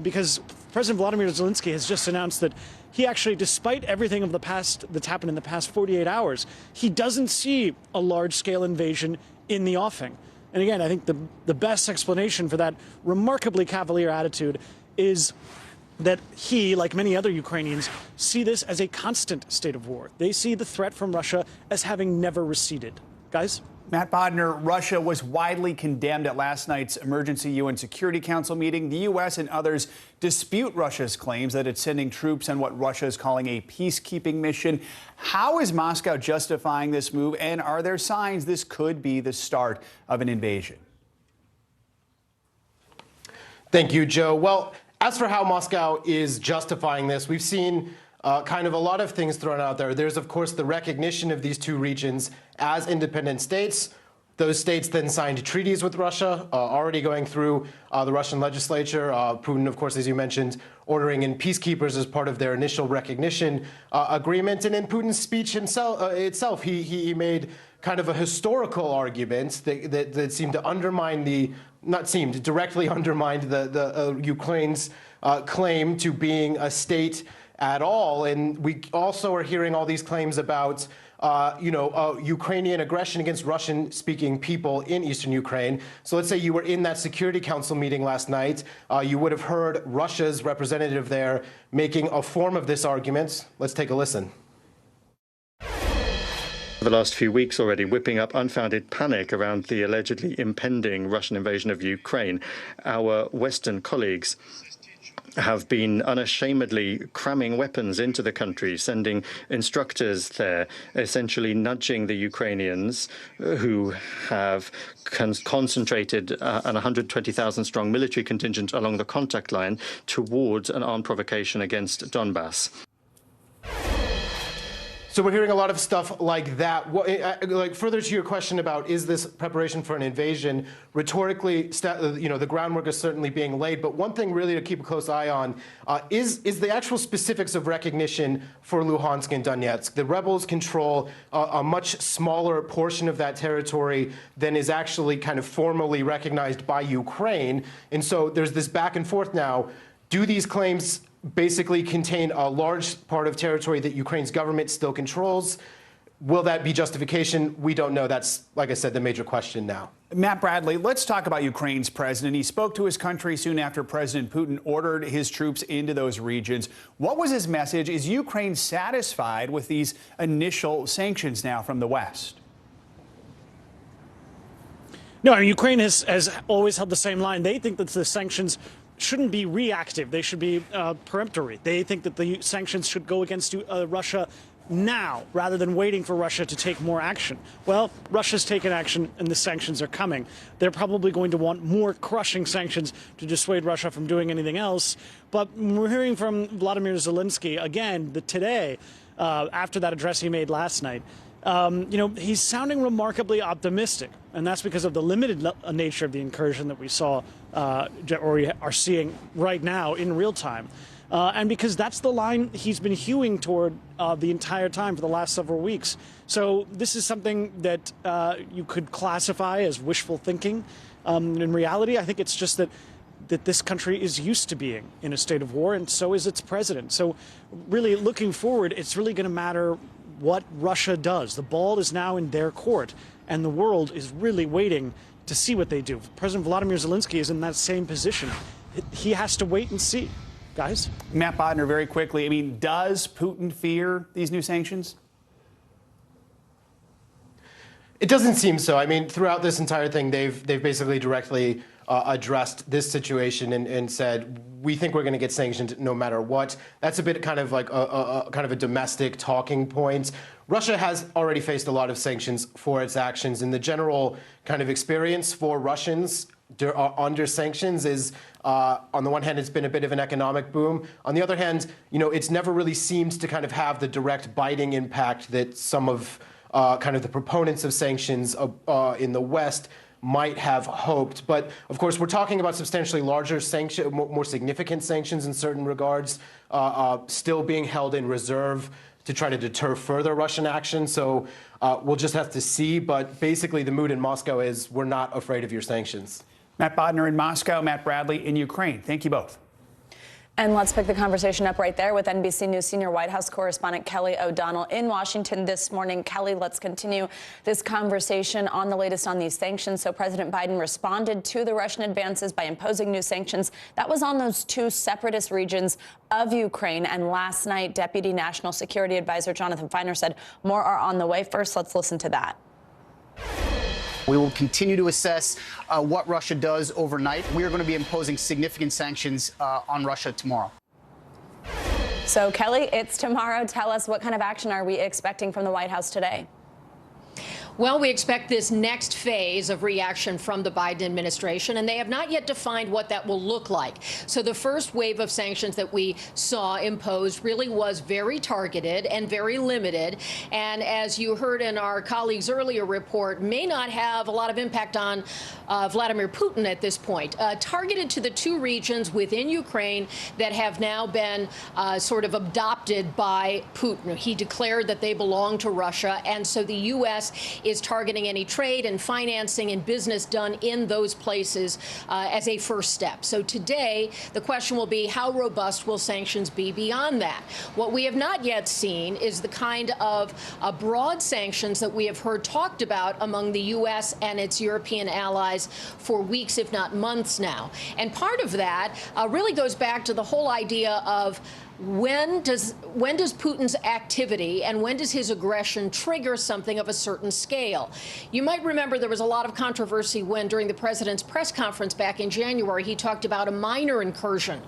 Because President Vladimir Zelensky has just announced that he actually, despite everything of the past that's happened in the past 48 hours, he doesn't see a large-scale invasion in the offing. And again, I think the best explanation for that remarkably cavalier attitude is that he, like many other Ukrainians, see this as a constant state of war. They see the threat from Russia as having never receded. Guys? Matt Bodner, Russia was widely condemned at last night's emergency UN Security Council meeting. The U.S. and others dispute Russia's claims that it's sending troops on what Russia is calling a peacekeeping mission. How is Moscow justifying this move, and are there signs this could be the start of an invasion? Thank you, Joe. Well, as for how Moscow is justifying this, we've seen kind of a lot of things thrown out there. There's, of course, the recognition of these 2 regions as independent states. Those states then signed treaties with Russia, already going through the Russian legislature. Putin, of course, as you mentioned, ordering in peacekeepers as part of their initial recognition agreement. And in Putin's speech itself, he made kind of a historical argument that seemed to undermine directly undermined the Ukraine's claim to being a state at all. And we also are hearing all these claims about Ukrainian aggression against Russian-speaking people in eastern Ukraine. So let's say you were in that Security Council meeting last night. You would have heard Russia's representative there making a form of this argument. Let's take a listen. The last few weeks already whipping up unfounded panic around the allegedly impending Russian invasion of Ukraine. Our Western colleagues have been unashamedly cramming weapons into the country, sending instructors there, essentially nudging the Ukrainians who have concentrated an 120,000-strong military contingent along the contact line towards an armed provocation against Donbass. So we're hearing a lot of stuff like that. Like further to your question about is this preparation for an invasion, rhetorically, the groundwork is certainly being laid. But one thing really to keep a close eye on is the actual specifics of recognition for Luhansk and Donetsk. The rebels control a much smaller portion of that territory than is actually kind of formally recognized by Ukraine. And so there's this back and forth now. Do these claims basically contain a large part of territory that Ukraine's government still controls? Will that be justification? We don't know. That's, like I said, the major question now. Matt Bradley, let's talk about Ukraine's president. He spoke to his country soon after President Putin ordered his troops into those regions. What was his message? Is Ukraine satisfied with these initial sanctions now from the West? No, I mean, Ukraine has always held the same line. They think that the sanctions shouldn't be reactive. They should be peremptory. They think that the sanctions should go against Russia now rather than waiting for Russia to take more action. Well, Russia's taken action and the sanctions are coming. They're probably going to want more crushing sanctions to dissuade Russia from doing anything else. But we're hearing from Vladimir Zelensky again today, after that address he made last night. He's sounding remarkably optimistic, and that's because of the limited nature of the incursion that we saw or we are seeing right now in real time. And because that's the line he's been hewing toward the entire time for the last several weeks. So this is something that you could classify as wishful thinking. In reality, I think it's just that this country is used to being in a state of war, and so is its president. So really looking forward, it's really going to matter what Russia does. The ball is now in their court, and the world is really waiting to see what they do. President Vladimir Zelensky is in that same position. He has to wait and see. Guys? Matt Bodner, very quickly, I mean, does Putin fear these new sanctions? It doesn't seem so. I mean, throughout this entire thing, they've basically directly addressed this situation and said, we think we're going to get sanctioned no matter what. That's a bit kind of like a domestic talking point. Russia has already faced a lot of sanctions for its actions, and the general kind of experience for Russians under sanctions is, on the one hand, it's been a bit of an economic boom. On the other hand, it's never really seemed to kind of have the direct biting impact that some of kind of the proponents of sanctions in the West might have hoped. But of course, we're talking about substantially larger sanctions, more significant sanctions in certain regards, still being held in reserve to try to deter further Russian action. So we'll just have to see. But basically, the mood in Moscow is we're not afraid of your sanctions. Matt Bodner in Moscow, Matt Bradley in Ukraine. Thank you both. And let's pick the conversation up right there with NBC News senior White House correspondent Kelly O'Donnell in Washington this morning. Kelly, let's continue this conversation on the latest on these sanctions. So President Biden responded to the Russian advances by imposing new sanctions. That was on those two separatist regions of Ukraine. And last night, Deputy National Security Advisor Jonathan Feiner said more are on the way. First, let's listen to that. We will continue to assess what Russia does overnight. We are going to be imposing significant sanctions on Russia tomorrow. So, Kelly, it's tomorrow. Tell us, what kind of action are we expecting from the White House today? Well, we expect this next phase of reaction from the Biden administration, and they have not yet defined what that will look like. So the first wave of sanctions that we saw imposed really was very targeted and very limited. And as you heard in our colleague's earlier report, may not have a lot of impact on Vladimir Putin at this point. Targeted to the two regions within Ukraine that have now been sort of adopted by Putin. He declared that they belong to Russia, and so the U.S. is targeting any trade and financing and business done in those places as a first step. So today, the question will be, how robust will sanctions be beyond that? What we have not yet seen is the kind of broad sanctions that we have heard talked about among the U.S. and its European allies for weeks, if not months now. And part of that really goes back to the whole idea of when does Putin's activity and when does his aggression trigger something of a certain scale? You might remember there was a lot of controversy when, during the president's press conference back in January, he talked about a minor incursion.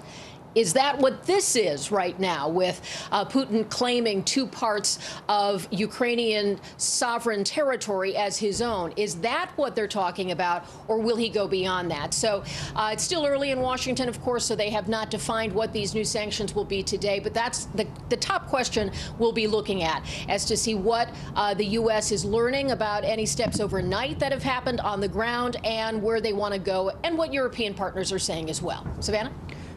Is that what this is right now, with Putin claiming 2 parts of Ukrainian sovereign territory as his own? Is that what they're talking about, or will he go beyond that? So it's still early in Washington, of course, so they have not defined what these new sanctions will be today. But that's the top question we'll be looking at, as to see what the U.S. is learning about any steps overnight that have happened on the ground and where they want to go, and what European partners are saying as well. Savannah?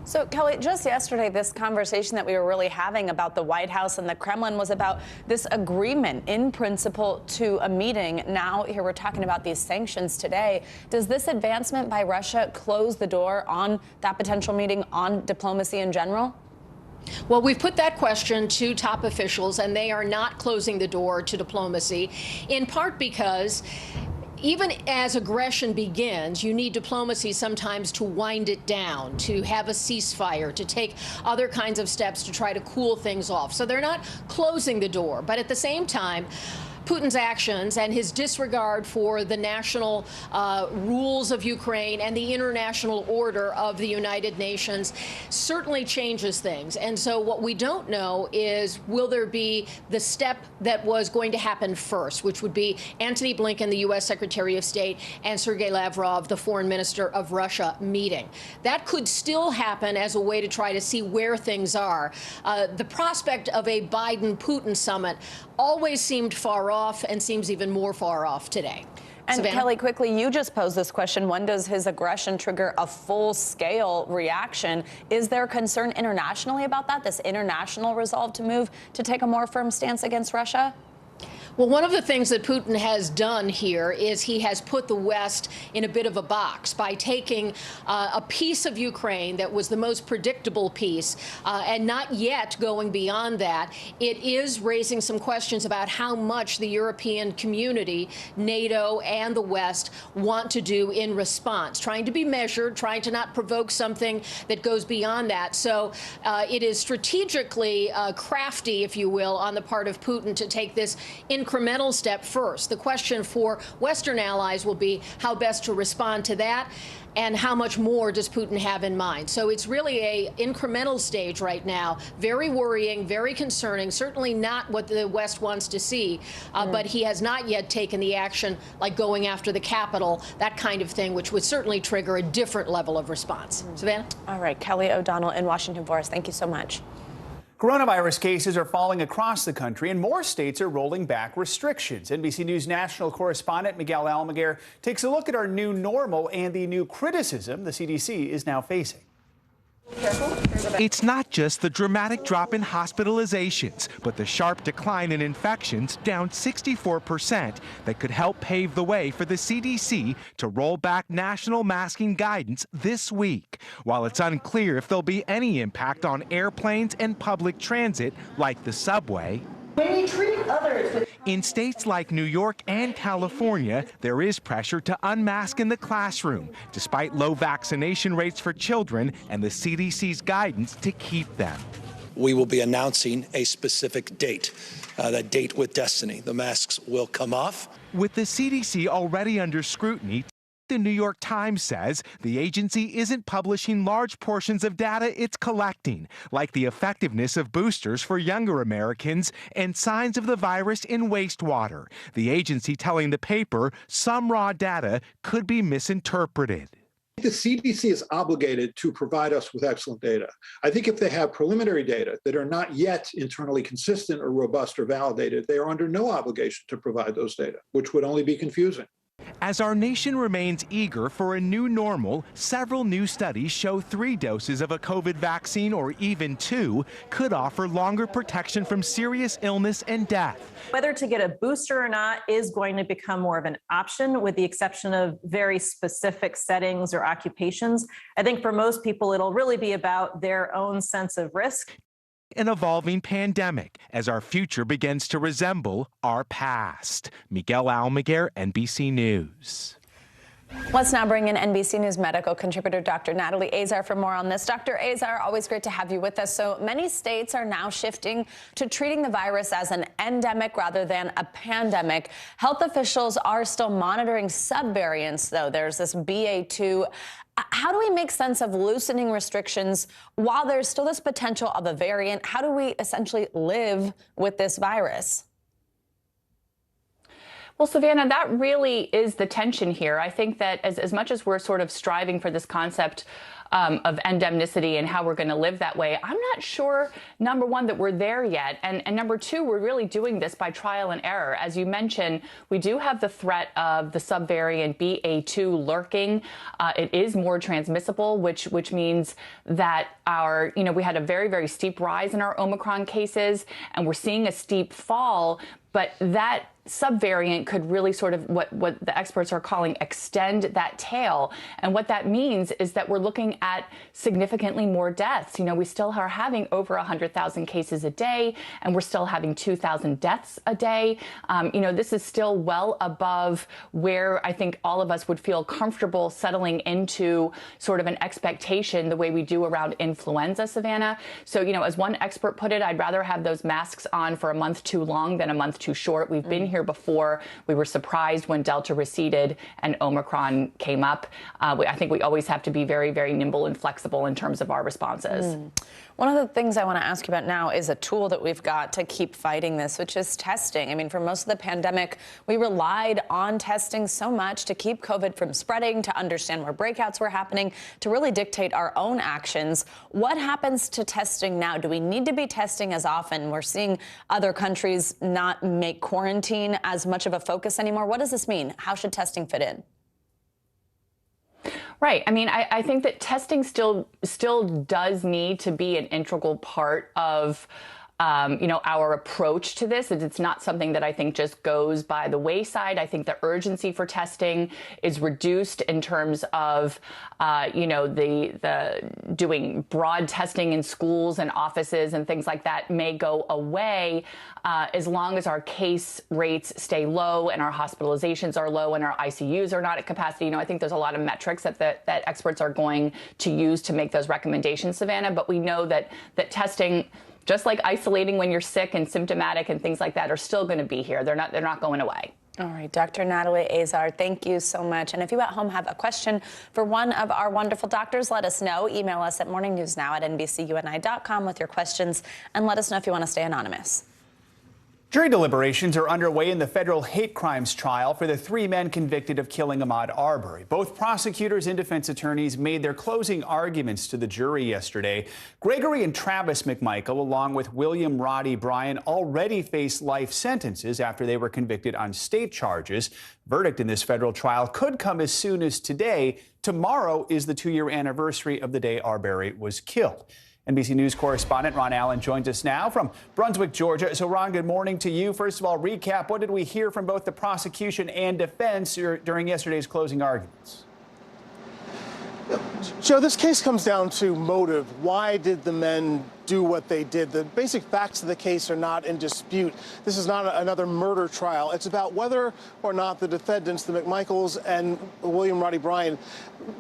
So, Kelly, just yesterday, this conversation that we were really having about the White House and the Kremlin was about this agreement in principle to a meeting. Now, here we're talking about these sanctions today. Does this advancement by Russia close the door on that potential meeting, on diplomacy in general? Well, we've put that question to top officials, and they are not closing the door to diplomacy, in part because even as aggression begins, you need diplomacy sometimes to wind it down, to have a ceasefire, to take other kinds of steps to try to cool things off. So they're not closing the door. But at the same time, Putin's actions and his disregard for the national rules of Ukraine and the international order of the United Nations certainly changes things. And so what we don't know is, will there be the step that was going to happen first, which would be Antony Blinken, the U.S. Secretary of State, and Sergei Lavrov, the foreign minister of Russia, meeting. That could still happen as a way to try to see where things are. The prospect of a Biden-Putin summit always seemed far off and seems even more far off today. And Savannah? Kelly, quickly, you just posed this question. When does his aggression trigger a full-scale reaction? Is there concern internationally about that, this international resolve to move to take a more firm stance against Russia? Well, one of the things that Putin has done here is he has put the West in a bit of a box by taking a piece of Ukraine that was the most predictable piece and not yet going beyond that. It is raising some questions about how much the European community, NATO, and the West want to do in response, trying to be measured, trying to not provoke something that goes beyond that. So it is strategically crafty, if you will, on the part of Putin to take this incremental step first. The question for Western allies will be how best to respond to that, and how much more does Putin have in mind. So it's really a incremental stage right now. Very worrying, very concerning, certainly not what the West wants to see, but he has not yet taken the action like going after the Capitol, that kind of thing, which would certainly trigger a different level of response. Savannah? All right, Kelly O'Donnell in Washington for us. Thank you so much. Coronavirus cases are falling across the country, and more states are rolling back restrictions. NBC News national correspondent Miguel Almaguer takes a look at our new normal and the new criticism the CDC is now facing. It's not just the dramatic drop in hospitalizations, but the sharp decline in infections, down 64%, that could help pave the way for the CDC to roll back national masking guidance this week, while it's unclear if there'll be any impact on airplanes and public transit like the subway. When we treat others with... In states like New York and California, there is pressure to unmask in the classroom, despite low vaccination rates for children and the CDC's guidance to keep them. We will be announcing a specific date, that date with destiny. The masks will come off. With the CDC already under scrutiny, the New York Times says the agency isn't publishing large portions of data it's collecting, like the effectiveness of boosters for younger Americans and signs of the virus in wastewater. The agency telling the paper some raw data could be misinterpreted. The CDC is obligated to provide us with excellent data. I think if they have preliminary data that are not yet internally consistent or robust or validated, they are under no obligation to provide those data, which would only be confusing. As our nation remains eager for a new normal, several new studies show 3 doses of a COVID vaccine, or even 2, could offer longer protection from serious illness and death. Whether to get a booster or not is going to become more of an option, with the exception of very specific settings or occupations. I think for most people, it'll really be about their own sense of risk. An evolving pandemic as our future begins to resemble our past. Miguel Almaguer, NBC News. Let's now bring in NBC News medical contributor Dr. Natalie Azar for more on this. Dr. Azar, always great to have you with us. So many states are now shifting to treating the virus as an endemic rather than a pandemic. Health officials are still monitoring subvariants, though. There's this BA2. How do we make sense of loosening restrictions while there's still this potential of a variant? How do we essentially live with this virus? Well, Savannah, that really is the tension here. I think that as much as we're sort of striving for this concept of endemicity and how we're going to live that way, I'm not sure, number one, that we're there yet. And number two, we're really doing this by trial and error. As you mentioned, we do have the threat of the subvariant BA2 lurking. It is more transmissible, which means that we had a very, very steep rise in our Omicron cases, and we're seeing a steep fall. But that subvariant could really sort of what the experts are calling extend that tail. And what that means is that we're looking at significantly more deaths. We still are having over 100,000 cases a day, and we're still having 2,000 deaths a day. This is still well above where I think all of us would feel comfortable settling into sort of an expectation the way we do around influenza, Savannah. So, as one expert put it, I'd rather have those masks on for a month too long than a month too short. We've been here before. We were surprised when Delta receded and Omicron came up. I think we always have to be very, very nimble and flexible in terms of our responses. One of the things I want to ask you about now is a tool that we've got to keep fighting this, which is testing. I mean, for most of the pandemic, we relied on testing so much to keep COVID from spreading, to understand where breakouts were happening, to really dictate our own actions. What happens to testing now? Do we need to be testing as often? We're seeing other countries not make quarantine as much of a focus anymore. What does this mean? How should testing fit in? Right. I mean, I think that testing still does need to be an integral part of our approach to this. It's not something that I think just goes by the wayside. I think the urgency for testing is reduced in terms of, the doing broad testing in schools and offices and things like that may go away as long as our case rates stay low and our hospitalizations are low and our ICUs are not at capacity. I think there's a lot of metrics that experts are going to use to make those recommendations, Savannah. But we know that testing, just like isolating when you're sick and symptomatic and things like that, are still going to be here. They're not going away. All right, Dr. Natalie Azar, thank you so much. And if you at home have a question for one of our wonderful doctors, let us know. Email us at morningnewsnow@nbcuni.com with your questions, and let us know if you want to stay anonymous. Jury deliberations are underway in the federal hate crimes trial for the 3 men convicted of killing Ahmaud Arbery. Both prosecutors and defense attorneys made their closing arguments to the jury yesterday. Gregory and Travis McMichael, along with William Roddy Bryan, already face life sentences after they were convicted on state charges. Verdict in this federal trial could come as soon as today. Tomorrow is the 2-year anniversary of the day Arbery was killed. NBC News correspondent Ron Allen joins us now from Brunswick, Georgia. So, Ron, good morning to you. First of all, recap, what did we hear from both the prosecution and defense during yesterday's closing arguments? Joe, this case comes down to motive. Why did the men do what they did? The basic facts of the case are not in dispute. This is not another murder trial. It's about whether or not the defendants, the McMichaels and William Roddy Bryan,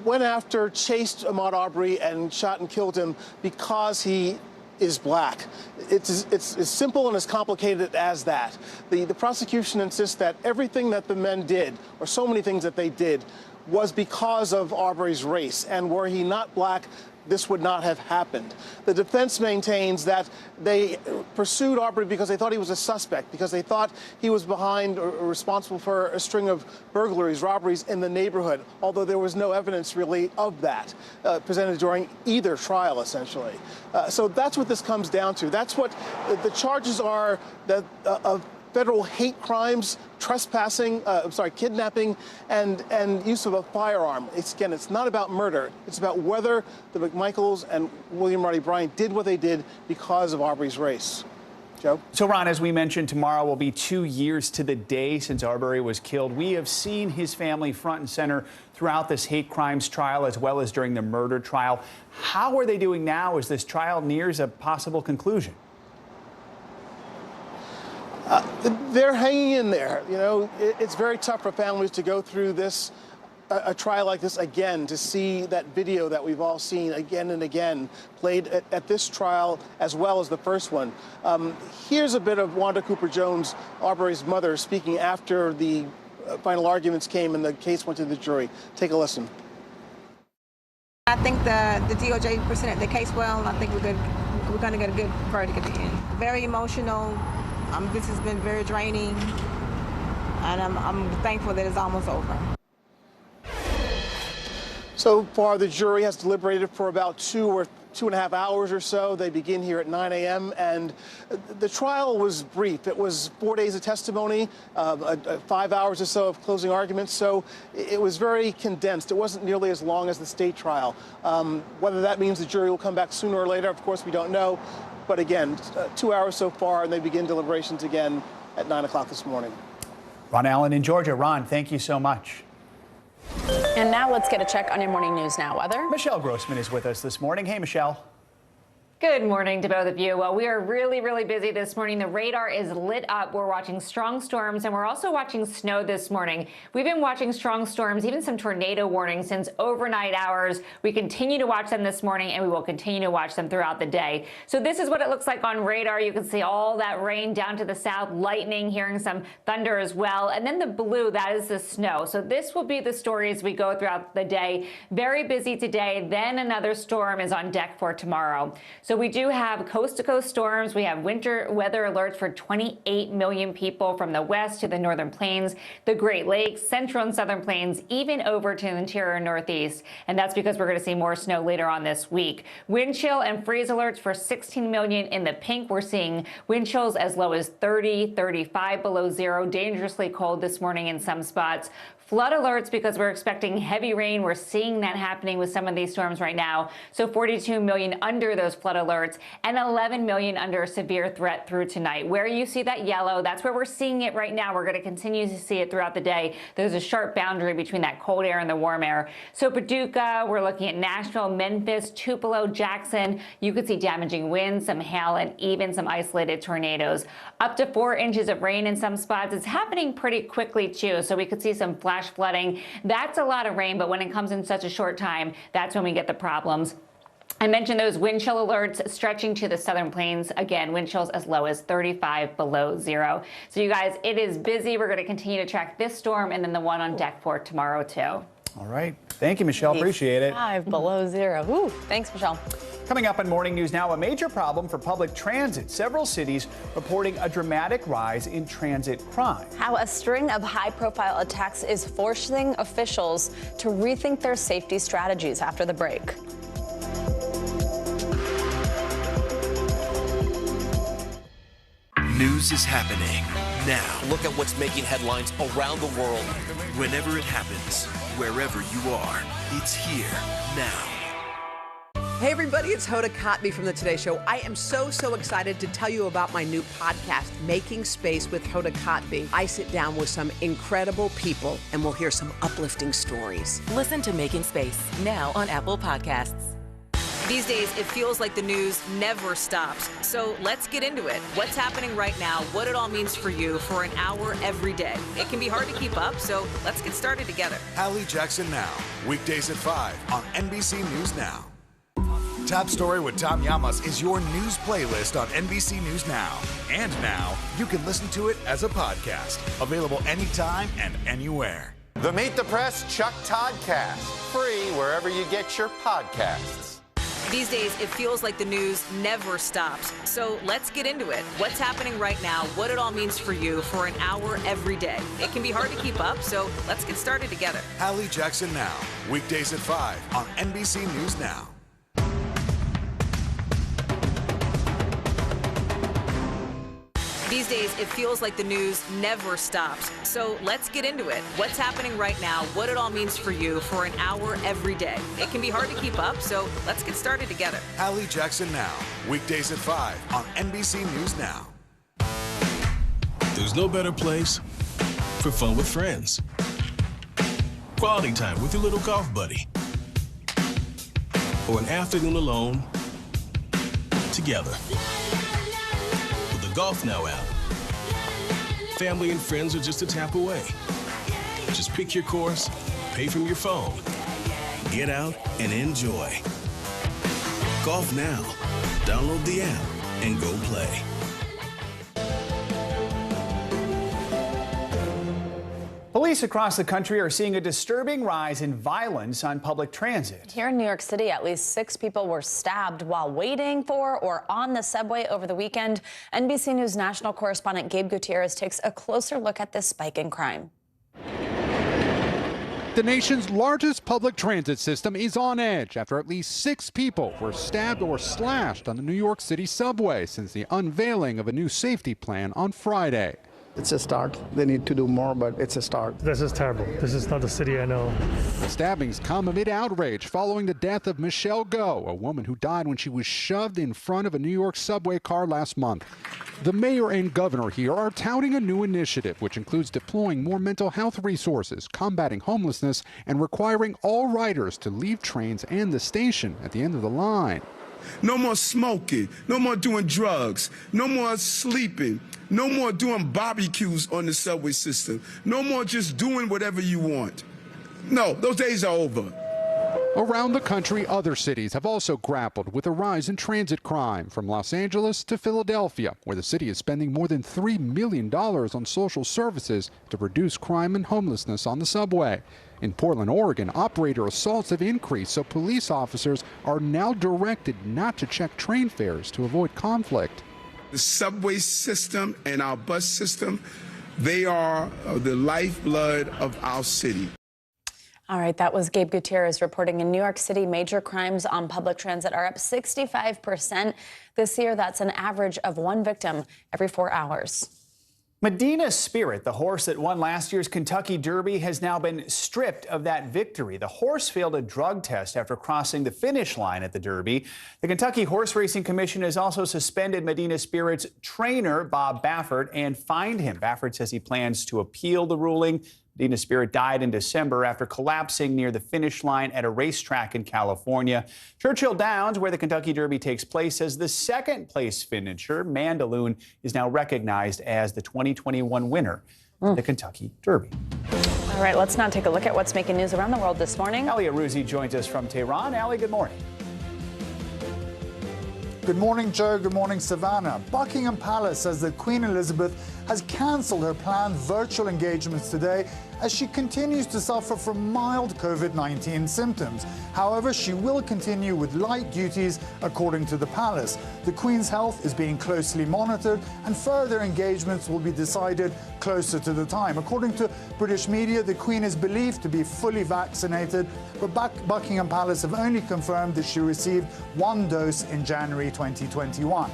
went after, chased Ahmaud Arbery and shot and killed him because he is black. It's as simple and as complicated as that. The prosecution insists that everything that the men did, or so many things that they did, was because of Arbery's race, and were he not black, this would not have happened. The defense maintains that they pursued Arbery because they thought he was a suspect, because they thought he was behind or responsible for a string of burglaries, robberies in the neighborhood, although there was no evidence really of that presented during either trial, essentially. So that's what this comes down to. That's what the charges are, that of federal hate crimes, trespassing, kidnapping, and use of a firearm. It's not about murder. It's about whether the McMichaels and William Rodney Bryant did what they did because of Arbery's race. Joe? So, Ron, as we mentioned, tomorrow will be 2 years to the day since Arbery was killed. We have seen his family front and center throughout this hate crimes trial as well as during the murder trial. How are they doing now as this trial nears a possible conclusion? They're hanging in there. You know, it's very tough for families to go through this, a trial like this again, to see that video that we've all seen again and again played at this trial as well as the first one. Here's a bit of Wanda Cooper-Jones, Arbery's mother, speaking after the final arguments came and the case went to the jury. Take a listen. I think the DOJ presented the case well, and I think we're going to get a good verdict at the end. Very emotional. This has been very draining, and I'm thankful that it's almost over. So far, the jury has deliberated for about 2.5 hours or so. They begin here at 9 a.m. and the trial was brief. It was 4 days of testimony, 5 hours or so of closing arguments. So it was very condensed. It wasn't nearly as long as the state trial. Whether that means the jury will come back sooner or later, of course, we don't know. But again, 2 hours so far, and they begin deliberations again at 9 o'clock this morning. Ron Allen in Georgia. Ron, thank you so much. And now let's get a check on your morning news now weather. Michelle Grossman is with us this morning. Hey, Michelle. Good morning to both of you. Well, we are really busy this morning. The radar is lit up. We're watching strong storms, and we're also watching snow this morning. We've been watching strong storms, even some tornado warnings since overnight hours. We continue to watch them this morning, and we will continue to watch them throughout the day. So this is what it looks like on radar. You can see all that rain down to the south, lightning, hearing some thunder as well. And then the blue, that is the snow. So this will be the story as we go throughout the day. Very busy today. Then another storm is on deck for tomorrow. So we do have coast-to-coast storms. We have winter weather alerts for 28 million people from the west to the northern plains, the Great Lakes, central and southern plains, even over to the interior northeast. And that's because we're going to see more snow later on this week. Wind chill and freeze alerts for 16 million in the pink. We're seeing wind chills as low as 30, 35 below zero, dangerously cold this morning in some spots. Flood alerts because we're expecting heavy rain. We're seeing that happening with some of these storms right now. So 42 million under those flood alerts and 11 million under severe threat through tonight. Where you see that yellow, that's where we're seeing it right now. We're going to continue to see it throughout the day. There's a sharp boundary between that cold air and the warm air. So Paducah, we're looking at Nashville, Memphis, Tupelo, Jackson. You could see damaging winds, some hail, and even some isolated tornadoes. Up to 4 inches of rain in some spots. It's happening pretty quickly too. So we could see some flash flooding. That's a lot of rain, but when it comes in such a short time, that's when we get the problems. I mentioned those wind chill alerts stretching to the southern plains. Again, wind chills as low as 35 below zero. So you guys, it is busy. We're going to continue to track this storm and then the one on deck for tomorrow too. All right. Thank you, Michelle. Appreciate it. 5 below zero. Ooh, thanks, Michelle. Coming up on Morning News Now, a major problem for public transit. Several cities reporting a dramatic rise in transit crime. How a string of high-profile attacks is forcing officials to rethink their safety strategies after the break. News is happening now. Look at what's making headlines around the world. Whenever it happens, wherever you are, it's here now. Hey everybody, it's Hoda Kotb from the Today Show. I am so excited to tell you about my new podcast, Making Space with Hoda Kotb. I sit down with some incredible people and we'll hear some uplifting stories. Listen to Making Space now on Apple Podcasts. These days, it feels like the news never stops. So let's get into it. What's happening right now, what it all means for you for an hour every day. It can be hard to keep up, so let's get started together. Hallie Jackson Now, weekdays at 5 on NBC News Now. Top Story with Tom Llamas is your news playlist on NBC News Now. And now, you can listen to it as a podcast. Available anytime and anywhere. The Meet the Press Chuck Toddcast. Free wherever you get your podcasts. These days, it feels like the news never stops. So let's get into it. What's happening right now, what it all means for you for an hour every day. It can be hard to keep up, so let's get started together. Hallie Jackson Now, weekdays at 5 on NBC News Now. These These days, it feels like the news never stops. So let's get into it. What's happening right now, what it all means for you for an hour every day. It can be hard to keep up, so let's get started together. Allie Jackson Now, weekdays at 5 on NBC News Now. There's no better place for fun with friends. Quality time with your little golf buddy. Or an afternoon alone together. With the Golf Now app, family and friends are just a tap away. Just pick your course, pay from your phone, get out and enjoy. Golf Now. Download the app and go play. Police across the country are seeing a disturbing rise in violence on public transit. Here in New York City, at least 6 people were stabbed while waiting for or on the subway over the weekend. NBC News national correspondent Gabe Gutierrez takes a closer look at this spike in crime. The nation's largest public transit system is on edge after at least 6 people were stabbed or slashed on the New York City subway since the unveiling of a new safety plan on Friday. It's a start. They need to do more, but it's a start. This is terrible. This is not the city I know. The stabbings come amid outrage following the death of Michelle Go, a woman who died when she was shoved in front of a New York subway car last month. The mayor and governor here are touting a new initiative, which includes deploying more mental health resources, combating homelessness, and requiring all riders to leave trains and the station at the end of the line. No more smoking, no more doing drugs, no more sleeping, no more doing barbecues on the subway system, no more just doing whatever you want. No, those days are over. Around the country, other cities have also grappled with a rise in transit crime, from Los Angeles to Philadelphia, where the city is spending more than $3 million on social services to reduce crime and homelessness on the subway. In Portland, Oregon, operator assaults have increased, so police officers are now directed not to check train fares to avoid conflict. The subway system and our bus system, they are the lifeblood of our city. All right, that was Gabe Gutierrez reporting. In New York City, major crimes on public transit are up 65% this year. That's an average of 1 victim every 4 hours. Medina Spirit, the horse that won last year's Kentucky Derby, has now been stripped of that victory. The horse failed a drug test after crossing the finish line at the Derby. The Kentucky Horse Racing Commission has also suspended Medina Spirit's trainer, Bob Baffert, and fined him. Baffert says he plans to appeal the ruling. Medina Spirit died in December after collapsing near the finish line at a racetrack in California. Churchill Downs, where the Kentucky Derby takes place, says the second-place finisher, Mandaloun, is now recognized as the 2021 winner of the Kentucky Derby. All right, let's now take a look at what's making news around the world this morning. Ali Arouzi joins us from Tehran. Ali, good morning. Good morning, Joe. Good morning, Savannah. Buckingham Palace says that Queen Elizabeth has cancelled her planned virtual engagements today as she continues to suffer from mild COVID-19 symptoms. However, she will continue with light duties, according to the palace. The Queen's health is being closely monitored, and further engagements will be decided closer to the time. According to British media, the Queen is believed to be fully vaccinated, but Buckingham Palace have only confirmed that she received 1 dose in January 2021.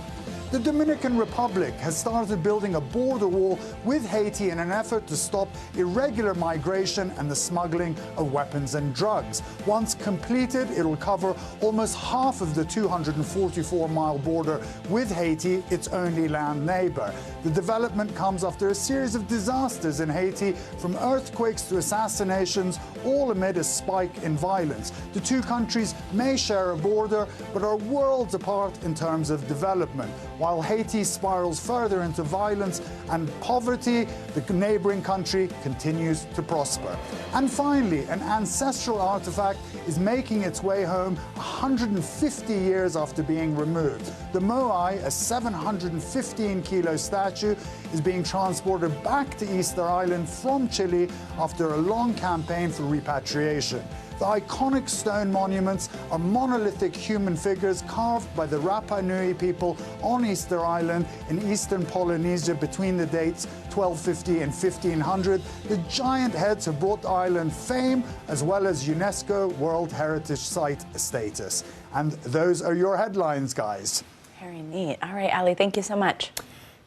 The Dominican Republic has started building a border wall with Haiti in an effort to stop irregular migration and the smuggling of weapons and drugs. Once completed, it'll cover almost half of the 244-mile border with Haiti, its only land neighbor. The development comes after a series of disasters in Haiti, from earthquakes to assassinations, all amid a spike in violence. The two countries may share a border, but are worlds apart in terms of development. While Haiti spirals further into violence and poverty, the neighboring country continues to prosper. And finally, an ancestral artifact is making its way home 150 years after being removed. The Moai, a 715-kilo statue, is being transported back to Easter Island from Chile after a long campaign for repatriation. The iconic stone monuments are monolithic human figures carved by the Rapa Nui people on Easter Island in eastern Polynesia between the dates 1250 and 1500. The giant heads have brought the island fame as well as UNESCO World Heritage Site status. And those are your headlines, guys. Very neat. All right, Ali, thank you so much.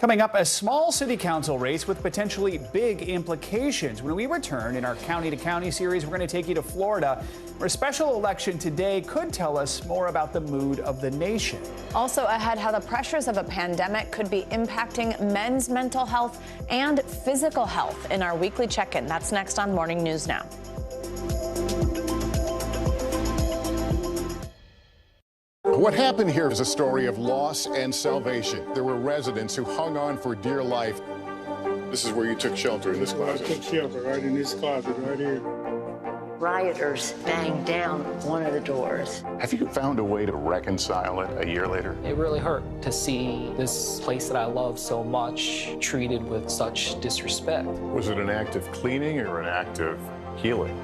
Coming up, a small city council race with potentially big implications. When we return in our County to County series, we're going to take you to Florida, where a special election today could tell us more about the mood of the nation. Also ahead, how the pressures of a pandemic could be impacting men's mental health and physical health in our weekly check-in. That's next on Morning News Now. What happened here is a story of loss and salvation. There were residents who hung on for dear life. This is where you took shelter, in this closet. I took shelter right in this closet right here. Rioters banged down one of the doors. Have you found a way to reconcile it a year later? It really hurt to see this place that I love so much treated with such disrespect. Was it an act of cleaning or an act of healing?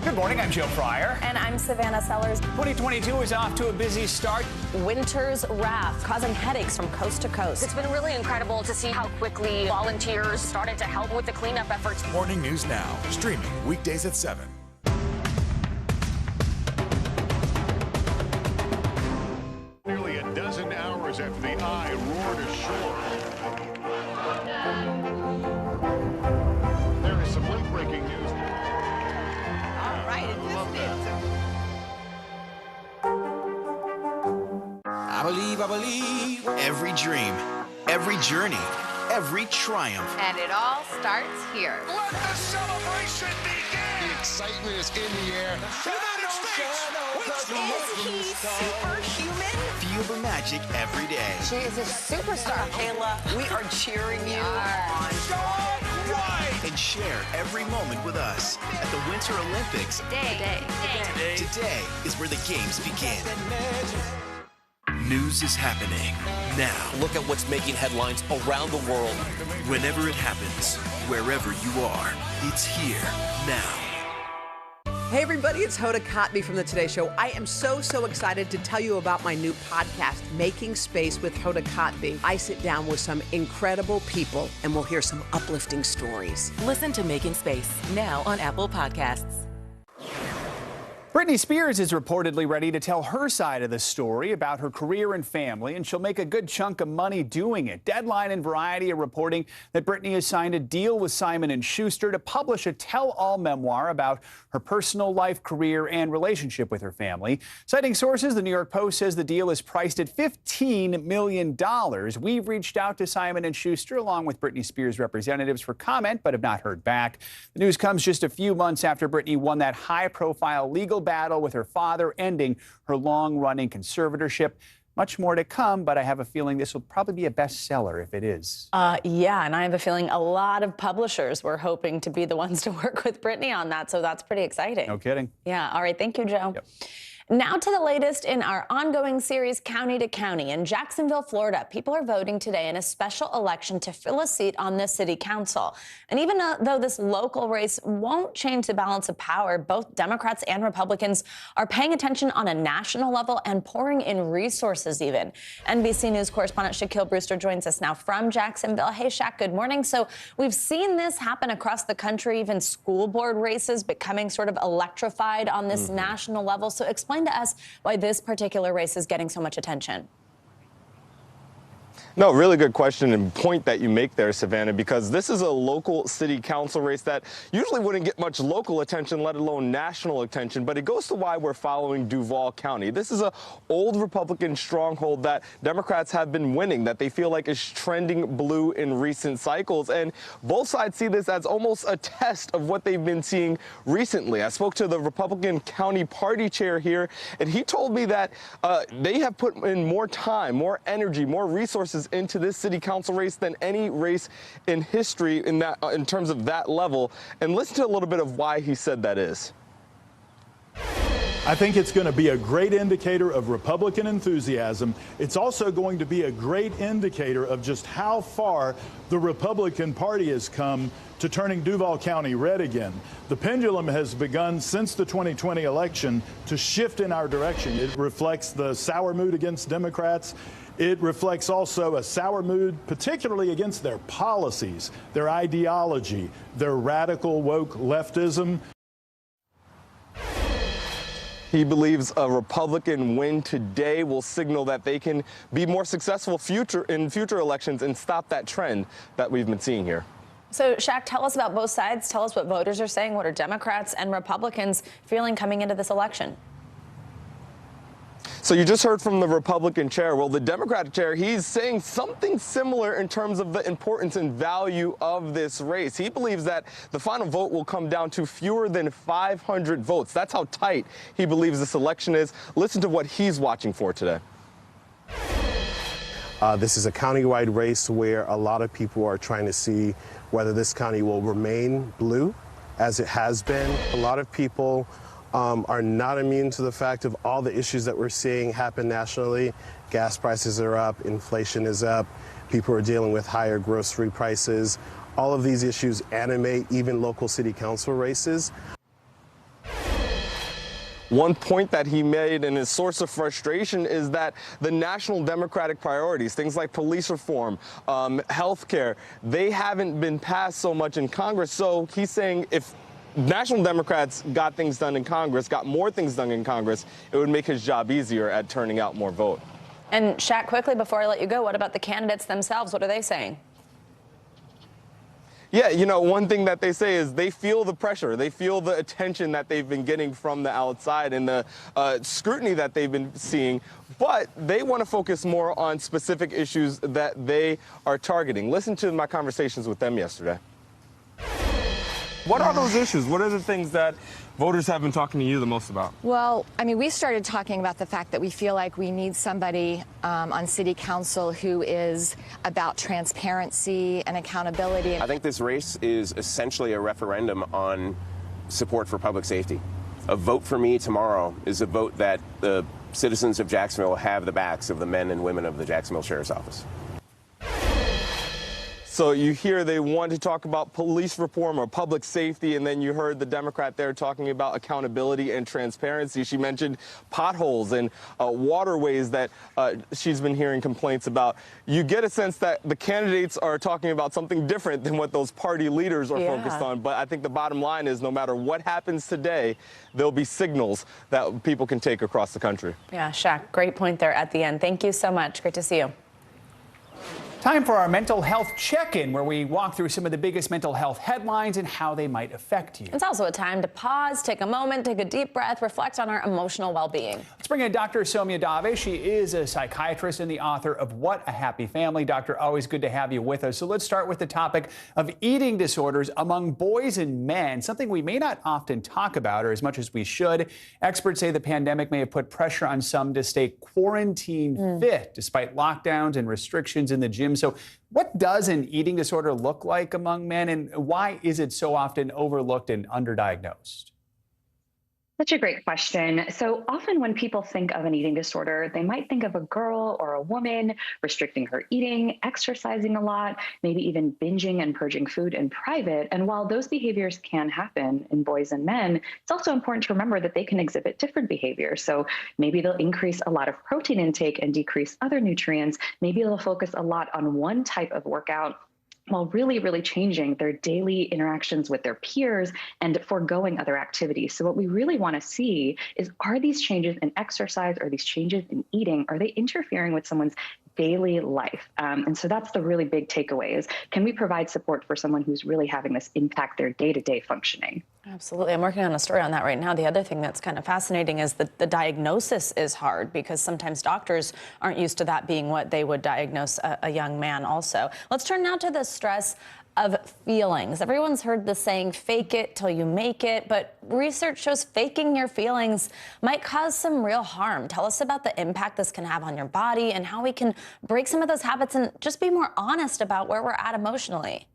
Good morning, I'm Joe Fryer. And I'm Savannah Sellers. 2022 is off to a busy start. Winter's wrath causing headaches from coast to coast. It's been really incredible to see how quickly volunteers started to help with the cleanup efforts. Morning News Now, streaming weekdays at 7. Nearly a dozen hours after the eye roared ashore. There is some late-breaking news. I believe. Every dream, every journey, every triumph. And it all starts here. Let the celebration begin! The excitement is in the air. Is he superhuman? Feel the magic every day. She is a superstar. Kayla, we are cheering you on. And share every moment with us at the Winter Olympics. Today is where the games begin. News is happening now. Look at what's making headlines around the world. Whenever it happens, wherever you are, it's here now. Hey everybody, it's Hoda Kotb from the Today Show. I am so excited to tell you about my new podcast, Making Space with Hoda Kotb. I sit down with some incredible people and we'll hear some uplifting stories. Listen to Making Space now on Apple Podcasts. Britney Spears is reportedly ready to tell her side of the story about her career and family, and she'll make a good chunk of money doing it. Deadline and Variety are reporting that Britney has signed a deal with Simon & Schuster to publish a tell-all memoir about her personal life, career, and relationship with her family. Citing sources, the New York Post says the deal is priced at $15 million. We've reached out to Simon & Schuster along with Britney Spears representatives for comment, but have not heard back. The news comes just a few months after Britney won that high-profile legal battle with her father, ending her long-running conservatorship. Much more to come, but I have a feeling this will probably be a bestseller if it is. Yeah, and I have a feeling a lot of publishers were hoping to be the ones to work with Britney on that, so that's pretty exciting. No kidding. Yeah, all right, thank you, Joe. Yep. Now to the latest in our ongoing series, County to County. In Jacksonville, Florida, people are voting today in a special election to fill a seat on the city council. And even though this local race won't change the balance of power, both Democrats and Republicans are paying attention on a national level and pouring in resources even. NBC News correspondent Shaquille Brewster joins us now from Jacksonville. Hey, Shaq, good morning. So we've seen this happen across the country, even school board races becoming sort of electrified on this national level. So explain to us why this particular race is getting so much attention. No, really good question and point that you make there, Savannah, because this is a local city council race that usually wouldn't get much local attention, let alone national attention, but it goes to why we're following Duval County. This is an old Republican stronghold that Democrats have been winning, that they feel like is trending blue in recent cycles, and both sides see this as almost a test of what they've been seeing recently. I spoke to the Republican county party chair here, and he told me that they have put in more time, more energy, more resources into this city council race than any race in history in terms of that level. And listen to a little bit of why he said that is. I think it's going to be a great indicator of Republican enthusiasm. It's also going to be a great indicator of just how far the Republican Party has come to turning Duval County red again. The pendulum has begun since the 2020 election to shift in our direction. It reflects the sour mood against Democrats. It reflects also a sour mood, particularly against their policies, their ideology, their radical woke leftism. He believes a Republican win today will signal that they can be more successful in future elections and stop that trend that we've been seeing here. So, Shaq, tell us about both sides. Tell us what voters are saying. What are Democrats and Republicans feeling coming into this election? So you just heard from the Republican chair. Well, the Democratic chair, he's saying something similar in terms of the importance and value of this race. He believes that the final vote will come down to fewer than 500 votes. That's how tight he believes this election is. Listen to what he's watching for today. This is a countywide race where a lot of people are trying to see whether this county will remain blue, as it has been. A lot of people are not immune to the fact of all the issues that we're seeing happen nationally. Gas prices are up, inflation is up, people are dealing with higher grocery prices. All of these issues animate even local city council races. One point that he made and his source of frustration is that the national Democratic priorities, things like police reform, health care, they haven't been passed so much in Congress. So he's saying if national Democrats got things done in Congress, got more things done in Congress, it would make his job easier at turning out more vote. And Shaq, quickly before I let you go, what about the candidates themselves? What are they saying? Yeah, you know, one thing that they say is they feel the pressure. They feel the attention that they've been getting from the outside and the scrutiny that they've been seeing. But they want to focus more on specific issues that they are targeting. Listen to my conversations with them yesterday. What are those issues? What are the things that voters have been talking to you the most about? Well, I mean, we started talking about the fact that we feel like we need somebody on city council who is about transparency and accountability. I think this race is essentially a referendum on support for public safety. A vote for me tomorrow is a vote that the citizens of Jacksonville have the backs of the men and women of the Jacksonville Sheriff's Office. So you hear they want to talk about police reform or public safety, and then you heard the Democrat there talking about accountability and transparency. She mentioned potholes and waterways that she's been hearing complaints about. You get a sense that the candidates are talking about something different than what those party leaders are focused on. But I think the bottom line is no matter what happens today, there'll be signals that people can take across the country. Yeah, Shaq, great point there at the end. Thank you so much. Great to see you. Time for our mental health check-in, where we walk through some of the biggest mental health headlines and how they might affect you. It's also a time to pause, take a moment, take a deep breath, reflect on our emotional well-being. Let's bring in Dr. Soumya Dave. She is a psychiatrist and the author of What a Happy Family. Doctor, always good to have you with us. So let's start with the topic of eating disorders among boys and men, something we may not often talk about or as much as we should. Experts say the pandemic may have put pressure on some to stay quarantine fit despite lockdowns and restrictions in the gym. So what does an eating disorder look like among men, and why is it so often overlooked and underdiagnosed? Such a great question. So often when people think of an eating disorder, they might think of a girl or a woman restricting her eating, exercising a lot, maybe even binging and purging food in private. And while those behaviors can happen in boys and men, it's also important to remember that they can exhibit different behaviors. So maybe they'll increase a lot of protein intake and decrease other nutrients. Maybe they'll focus a lot on one type of workout, while really changing their daily interactions with their peers and foregoing other activities. So what we really want to see is, are these changes in exercise or these changes in eating, are they interfering with someone's daily life? And so that's the really big takeaway is, can we provide support for someone who's really having this impact their day-to-day functioning? Absolutely. I'm working on a story on that right now. The other thing that's kind of fascinating is that the diagnosis is hard because sometimes doctors aren't used to that being what they would diagnose a young man also. Let's turn now to the stress of feelings. Everyone's heard the saying, fake it till you make it, but research shows faking your feelings might cause some real harm. Tell us about the impact this can have on your body and how we can break some of those habits and just be more honest about where we're at emotionally.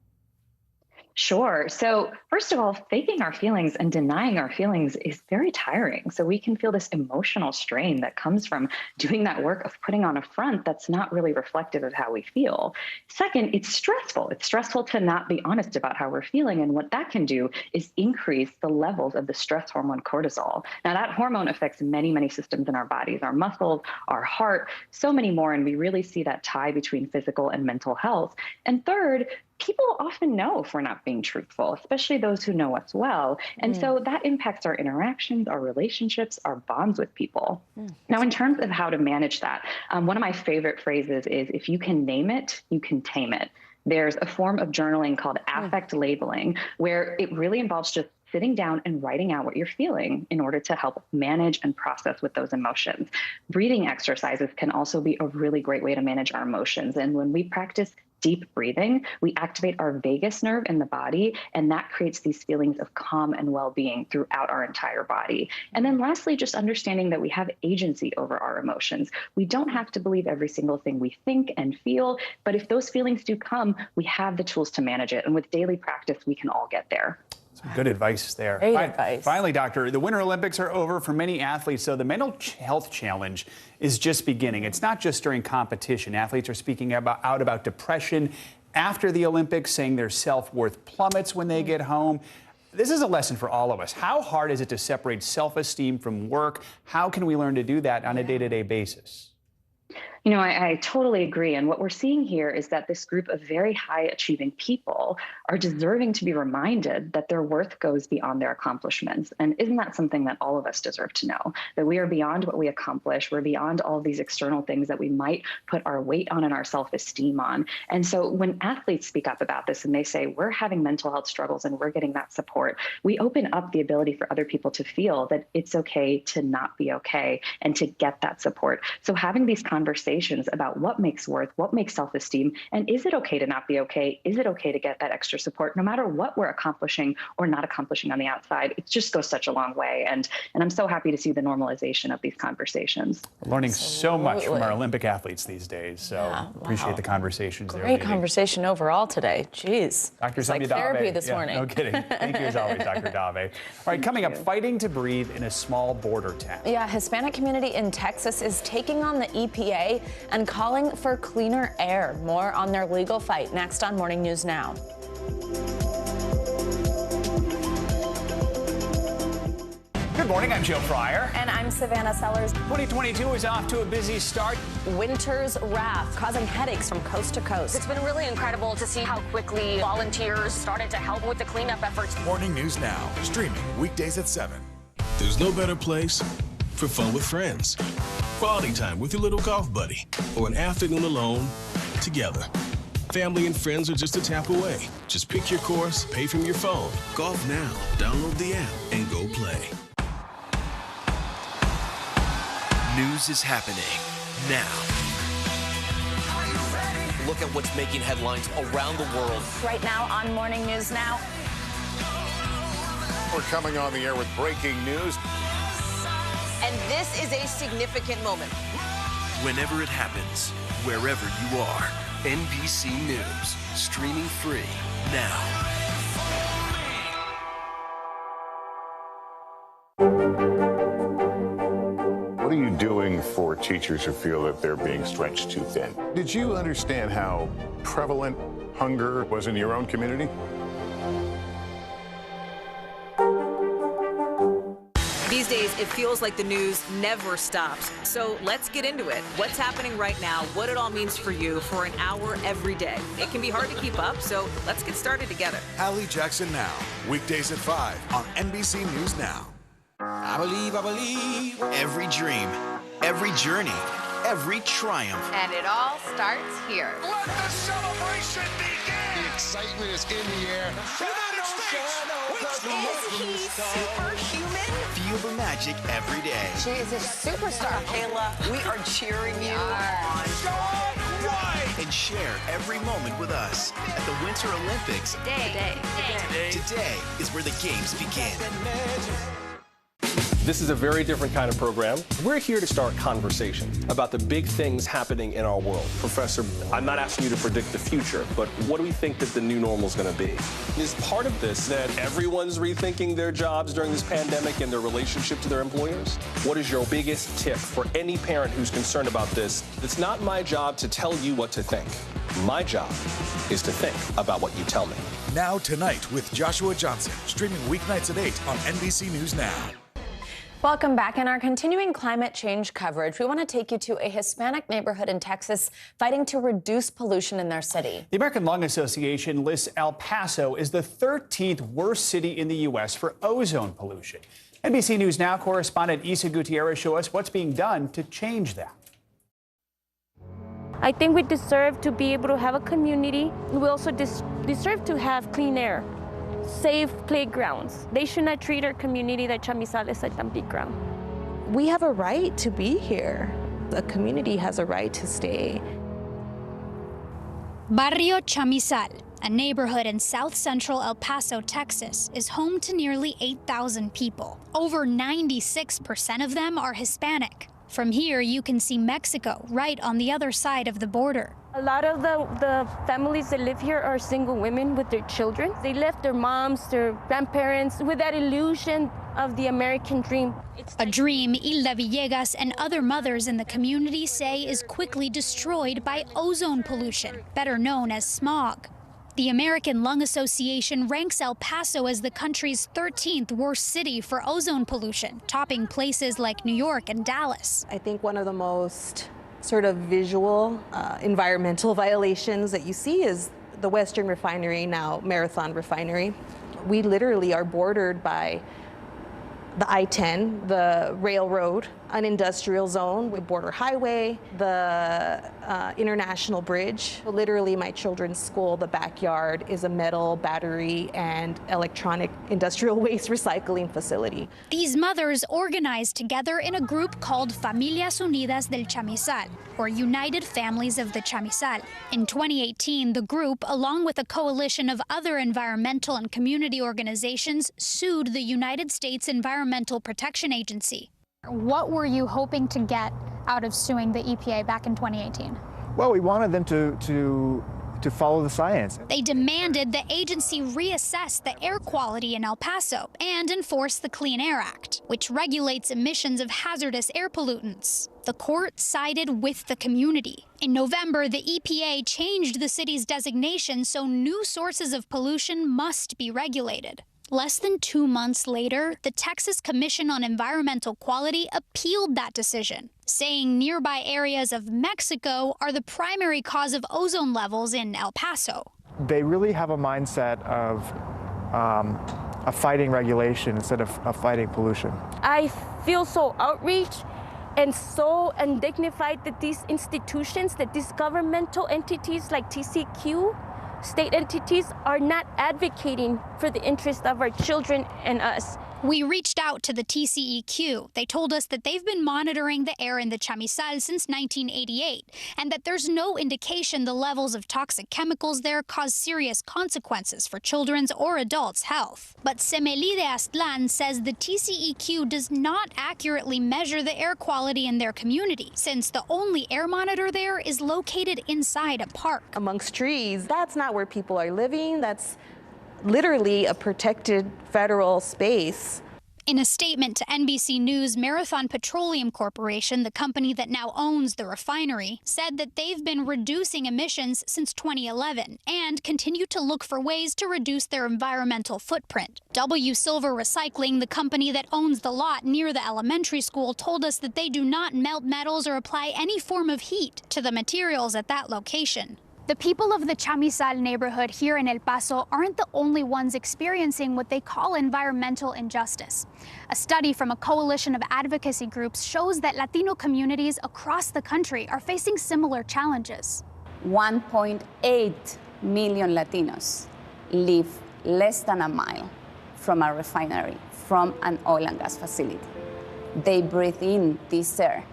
Sure. So first of all, faking our feelings and denying our feelings is very tiring. So we can feel this emotional strain that comes from doing that work of putting on a front that's not really reflective of how we feel. Second, it's stressful. It's stressful to not be honest about how we're feeling. And what that can do is increase the levels of the stress hormone cortisol. Now, that hormone affects many systems in our bodies, our muscles, our heart, so many more. And we really see that tie between physical and mental health. And third, people often know if we're not being truthful, especially those who know us well. And so that impacts our interactions, our relationships, our bonds with people. Now, in terms of how to manage that, one of my favorite phrases is, if you can name it, you can tame it. There's a form of journaling called affect labeling, where it really involves just sitting down and writing out what you're feeling in order to help manage and process with those emotions. Breathing exercises can also be a really great way to manage our emotions. And when we practice deep breathing, we activate our vagus nerve in the body, and that creates these feelings of calm and well-being throughout our entire body. And then lastly, just understanding that we have agency over our emotions. We don't have to believe every single thing we think and feel, but if those feelings do come, we have the tools to manage it. And with daily practice, we can all get there. Some good advice there. Great advice. Finally, Doctor, the Winter Olympics are over for many athletes, so the mental health challenge is just beginning. It's not just during competition. Athletes are speaking out about depression after the Olympics, saying their self-worth plummets when they get home. This is a lesson for all of us. How hard is it to separate self-esteem from work? How can we learn to do that on a day-to-day basis? You know, I totally agree. And what we're seeing here is that this group of very high achieving people are deserving to be reminded that their worth goes beyond their accomplishments. And isn't that something that all of us deserve to know? That we are beyond what we accomplish. We're beyond all of these external things that we might put our weight on and our self-esteem on. And so when athletes speak up about this and they say, we're having mental health struggles and we're getting that support, we open up the ability for other people to feel that it's okay to not be okay and to get that support. So having these conversations about what makes worth, what makes self-esteem, and is it okay to not be okay? Is it okay to get that extra support, no matter what we're accomplishing or not accomplishing on the outside? It just goes such a long way. And I'm so happy to see the normalization of these conversations. We're learning so much from our Olympic athletes these days. So appreciate the conversations. Great conversation overall today. Jeez. Dr. It's like therapy this morning. No kidding. Thank you as always, Dr. Dave. All right, coming up, fighting to breathe in a small border town. Yeah, Hispanic community in Texas is taking on the EPA and calling for cleaner air. More on their legal fight next on Morning News Now. Good morning, I'm Joe Fryer. And I'm Savannah Sellers. 2022 is off to a busy start. Winter's wrath causing headaches from coast to coast. It's been really incredible to see how quickly volunteers started to help with the cleanup efforts. Morning News Now, streaming weekdays at 7. There's no better place for fun with friends, quality time with your little golf buddy, or an afternoon alone together. Family and friends are just a tap away. Just pick your course, pay from your phone. Golf now. Download the app and go play. News is happening now. Look at what's making headlines around the world. Right now on Morning News Now. We're coming on the air with breaking news. And this is a significant moment. Whenever it happens, wherever you are, NBC News, streaming free now. What are you doing for teachers who feel that they're being stretched too thin? Did you understand how prevalent hunger was in your own community? These days, it feels like the news never stops. So let's get into it. What's happening right now, what it all means for you for an hour every day. It can be hard to keep up, so let's get started together. Hallie Jackson Now, weekdays at 5 on NBC News Now. I believe. Every dream, every journey, every triumph. And it all starts here. Let the celebration begin! The excitement is in the air. Is he superhuman? Feel the magic every day. She is a superstar. Kayla, we are cheering you on. And share every moment with us at the Winter Olympics. Today is where the games begin. This is a very different kind of program. We're here to start conversation about the big things happening in our world. Professor, I'm not asking you to predict the future, but what do we think that the new normal is going to be? Is part of this that everyone's rethinking their jobs during this pandemic and their relationship to their employers? What is your biggest tip for any parent who's concerned about this? It's not my job to tell you what to think. My job is to think about what you tell me. Now Tonight with Joshua Johnson, streaming weeknights at 8 on NBC News Now. Welcome back. In our continuing climate change coverage, we want to take you to a Hispanic neighborhood in Texas fighting to reduce pollution in their city. The American Lung Association lists El Paso as the 13th worst city in the U.S. for ozone pollution. NBC News Now correspondent Isa Gutierrez shows us what's being done to change that. I think we deserve to be able to have a community. We also deserve to have clean air, safe playgrounds. They should not treat our community like Chamizal is a dumping ground. We have a right to be here. The community has a right to stay. Barrio Chamizal, a neighborhood in south-central El Paso, Texas, is home to nearly 8,000 people. Over 96% of them are Hispanic. From here, you can see Mexico right on the other side of the border. A lot of the families that live here are single women with their children. They left their moms, their grandparents with that illusion of the American dream. A dream Hilda Villegas and other mothers in the community say is quickly destroyed by ozone pollution, better known as smog. The American Lung Association ranks El Paso as the country's 13th worst city for ozone pollution, topping places like New York and Dallas. I think one of the most sort of visual environmental violations that you see is the Western Refinery, now Marathon Refinery. We literally are bordered by the I-10, the railroad, an industrial zone with border highway, the international bridge. Literally, my children's school, the backyard, is a metal, battery, and electronic industrial waste recycling facility. These mothers organized together in a group called Familias Unidas del Chamizal, or United Families of the Chamizal. In 2018, the group, along with a coalition of other environmental and community organizations, sued the United States Environmental Protection Agency. What were you hoping to get out of suing the EPA back in 2018? Well, we wanted them to follow the science. They demanded the agency reassess the air quality in El Paso and enforce the Clean Air Act, which regulates emissions of hazardous air pollutants. The court sided with the community. In November, the EPA changed the city's designation so new sources of pollution must be regulated. Less than 2 months later, the Texas Commission on Environmental Quality appealed that decision, saying nearby areas of Mexico are the primary cause of ozone levels in El Paso. They really have a mindset of fighting regulation instead of fighting pollution. I feel so outraged and so undignified that these institutions, that these governmental entities like TCQ, state entities, are not advocating for the interest of our children and us. We reached out to the TCEQ. They told us that they've been monitoring the air in the Chamizal since 1988 and that there's no indication the levels of toxic chemicals there cause serious consequences for children's or adults' health. But Semeli de Aztlán says the TCEQ does not accurately measure the air quality in their community, since the only air monitor there is located inside a park. Amongst trees, that's not where people are living. That's literally a protected federal space. In a statement to NBC News, Marathon Petroleum Corporation, the company that now owns the refinery, said that they've been reducing emissions since 2011 and continue to look for ways to reduce their environmental footprint. W Silver Recycling, the company that owns the lot near the elementary school, told us that they do not melt metals or apply any form of heat to the materials at that location. The people of the Chamizal neighborhood here in El Paso aren't the only ones experiencing what they call environmental injustice. A study from a coalition of advocacy groups shows that Latino communities across the country are facing similar challenges. 1.8 million Latinos live less than a mile from a refinery, from an oil and gas facility. They breathe in this air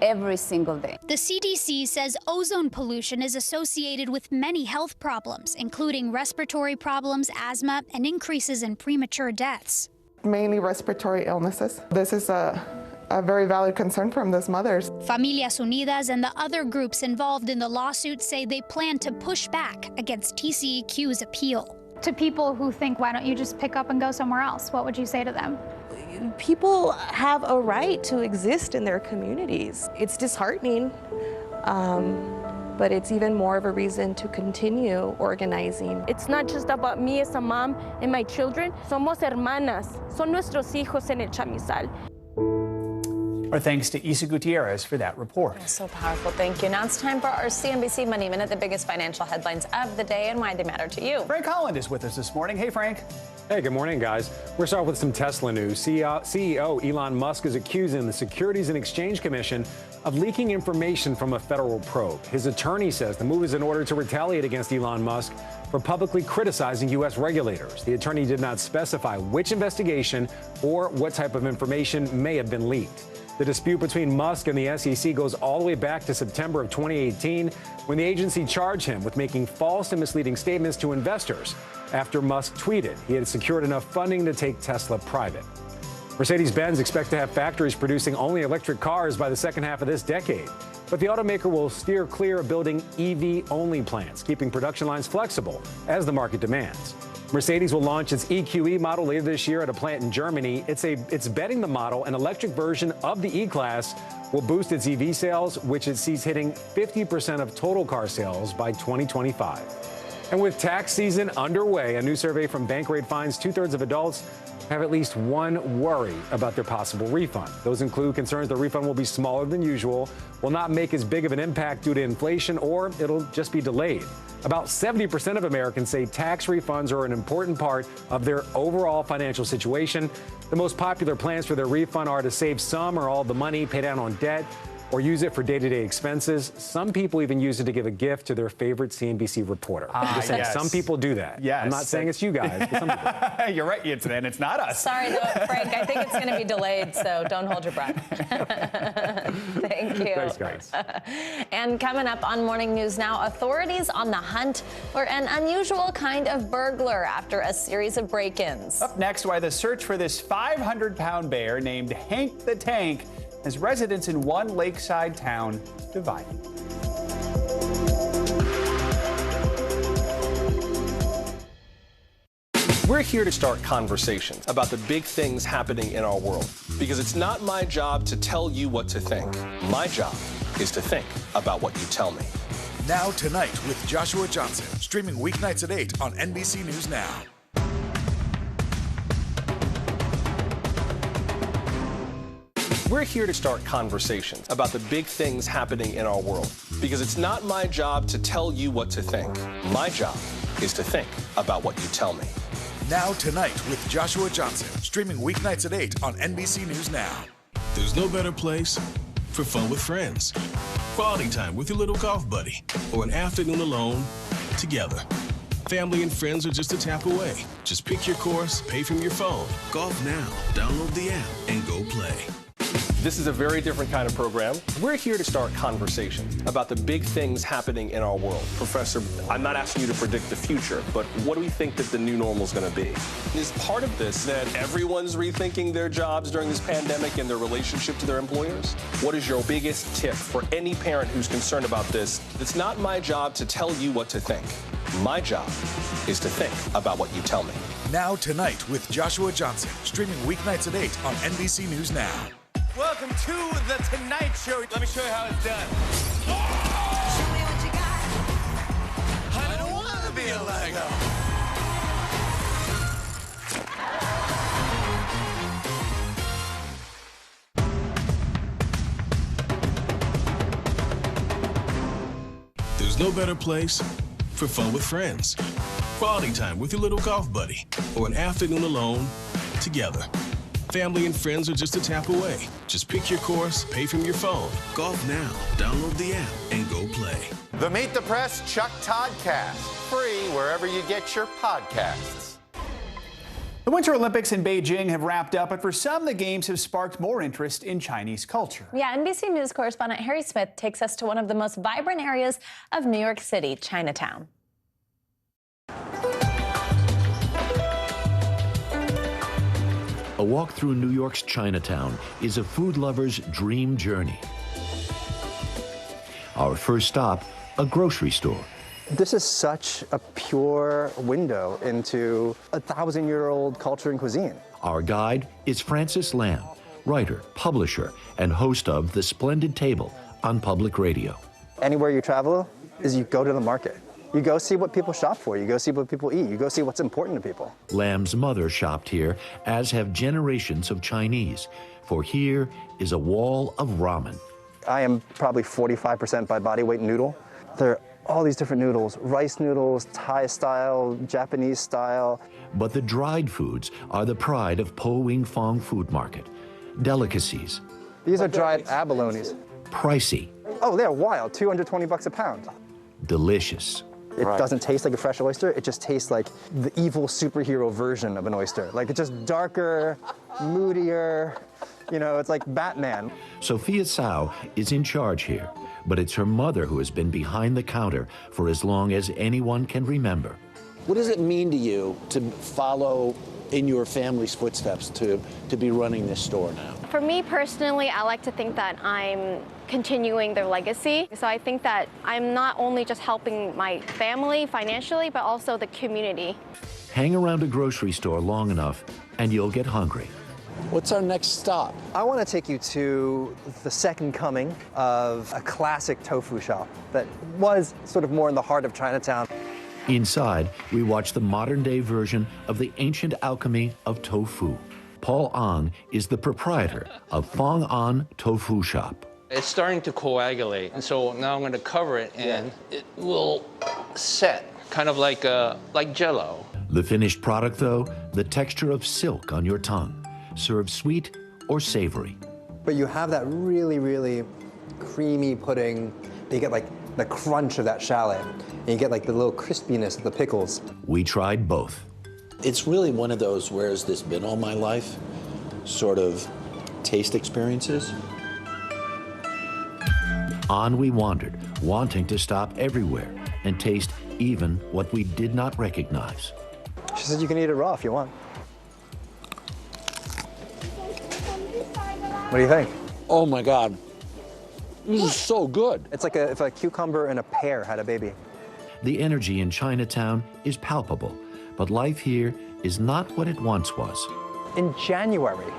every single day. The CDC says ozone pollution is associated with many health problems, including respiratory problems, asthma, and increases in premature deaths. Mainly respiratory illnesses. This is a very valid concern from those mothers. Familias Unidas and the other groups involved in the lawsuit say they plan to push back against TCEQ's appeal. To people who think, why don't you just pick up and go somewhere else, what would you say to them? People have a right to exist in their communities. It's disheartening, but it's even more of a reason to continue organizing. It's not just about me as a mom and my children. Somos hermanas. Son nuestros hijos en el Chamizal. Our thanks to Isa Gutierrez for that report. So powerful. Thank you. Now it's time for our CNBC Money Minute, the biggest financial headlines of the day and why they matter to you. Frank Holland is with us this morning. Hey, Frank. Hey, good morning, guys. We're starting with some Tesla news. CEO Elon Musk is accusing the Securities and Exchange Commission of leaking information from a federal probe. His attorney says the move is in order to retaliate against Elon Musk for publicly criticizing U.S. regulators. The attorney did not specify which investigation or what type of information may have been leaked. The dispute between Musk and the SEC goes all the way back to September of 2018, when the agency charged him with making false and misleading statements to investors after Musk tweeted he had secured enough funding to take Tesla private. Mercedes-Benz expects to have factories producing only electric cars by the second half of this decade. But the automaker will steer clear of building EV-only plants, keeping production lines flexible as the market demands. Mercedes will launch its EQE model later this year at a plant in Germany. It's betting the model an electric version of the E-Class will boost its EV sales, which it sees hitting 50% of total car sales by 2025. And with tax season underway, a new survey from Bankrate finds 2/3 of adults have at least one worry about their possible refund. Those include concerns the refund will be smaller than usual, will not make as big of an impact due to inflation, or it'll just be delayed. About 70% of Americans say tax refunds are an important part of their overall financial situation. The most popular plans for their refund are to save some or all the money, pay down on debt, or use it for day-to-day expenses. Some people even use it to give a gift to their favorite CNBC reporter. Just saying, yes. Some people do that. Yes. I'm not saying it's you guys, but some people. You're right, and it's not us. Sorry, though, Frank. I think it's going to be delayed, so don't hold your breath. Thank you. Thanks, guys. And coming up on Morning News Now, authorities on the hunt for an unusual kind of burglar after a series of break-ins. Up next, why the search for this 500-pound bear named Hank the Tank has residents in one lakeside town divided. We're here to start conversations about the big things happening in our world, because it's not my job to tell you what to think. My job is to think about what you tell me. Now Tonight with Joshua Johnson, streaming weeknights at 8 on NBC News Now. We're here to start conversations about the big things happening in our world, because it's not my job to tell you what to think. My job is to think about what you tell me. Now Tonight with Joshua Johnson, streaming weeknights at 8 on NBC News Now. There's no better place for fun with friends, quality time with your little golf buddy, or an afternoon alone together. Family and friends are just a tap away. Just pick your course, pay from your phone. Golf now. Download the app and go play. This is a very different kind of program. We're here to start conversations about the big things happening in our world. Professor, I'm not asking you to predict the future, but what do we think that the new normal is going to be? Is part of this that everyone's rethinking their jobs during this pandemic and their relationship to their employers? What is your biggest tip for any parent who's concerned about this? It's not my job to tell you what to think. My job is to think about what you tell me. Now Tonight with Joshua Johnson, streaming weeknights at 8 on NBC News Now. Welcome to the Tonight Show. Let me show you how it's done. Show me what you got. I don't want to be a Lego. There's no better place for fun with friends, quality time with your little golf buddy, or an afternoon alone together. Family and friends are just a tap away. Just pick your course, pay from your phone. Golf now. Download the app and go play. The Meet the Press Chuck Todd Cast, free wherever you get your podcasts. The Winter Olympics in Beijing have wrapped up, but for some, the games have sparked more interest in Chinese culture. Yeah, NBC News correspondent Harry Smith takes us to one of the most vibrant areas of New York City, Chinatown. A walk through New York's Chinatown is a food lover's dream journey. Our first stop, a grocery store. This is such a pure window into 1,000-year-old culture and cuisine. Our guide is Francis Lam, writer, publisher, and host of The Splendid Table on public radio. Anywhere you travel is you go to the market. You go see what people shop for. You go see what people eat. You go see what's important to people. Lam's mother shopped here, as have generations of Chinese. for here is a wall of ramen. I am probably 45% by body weight noodle. There are all these different noodles, rice noodles, Thai style, Japanese style. But the dried foods are the pride of Po Wing Fong Food Market. Delicacies. These are dried abalones. Pricey. Oh, they're wild, 220 bucks a pound. Delicious. It doesn't taste like a fresh oyster, it just tastes like the evil superhero version of an oyster. Like, it's just darker, moodier, you know, it's like Batman. Sophia Tsao is in charge here, but it's her mother who has been behind the counter for as long as anyone can remember. What does it mean to you to follow in your family's footsteps, to be running this store now? For me personally, I like to think that I'm continuing their legacy. So I think that I'm not only just helping my family financially, but also the community. Hang around a grocery store long enough and you'll get hungry. What's our next stop? I want to take you to the second coming of a classic tofu shop that was sort of more in the heart of Chinatown. Inside, we watch the modern-day version of the ancient alchemy of tofu. Paul Ang is the proprietor of Fong An Tofu Shop. It's starting to coagulate, and so now I'm going to cover it, and it will set, kind of like Jell-O. The finished product, though, the texture of silk on your tongue. Served sweet or savory. But you have that really, really creamy pudding. You get like the crunch of that shallot, and you get like the little crispiness of the pickles. We tried both. It's really one of those "where has this been all my life" sort of taste experiences. On we wandered, wanting to stop everywhere and taste even what we did not recognize. She said you can eat it raw if you want. What do you think? Oh my God. This is so good. It's like if a cucumber and a pear had a baby. The energy in Chinatown is palpable, but life here is not what it once was. In January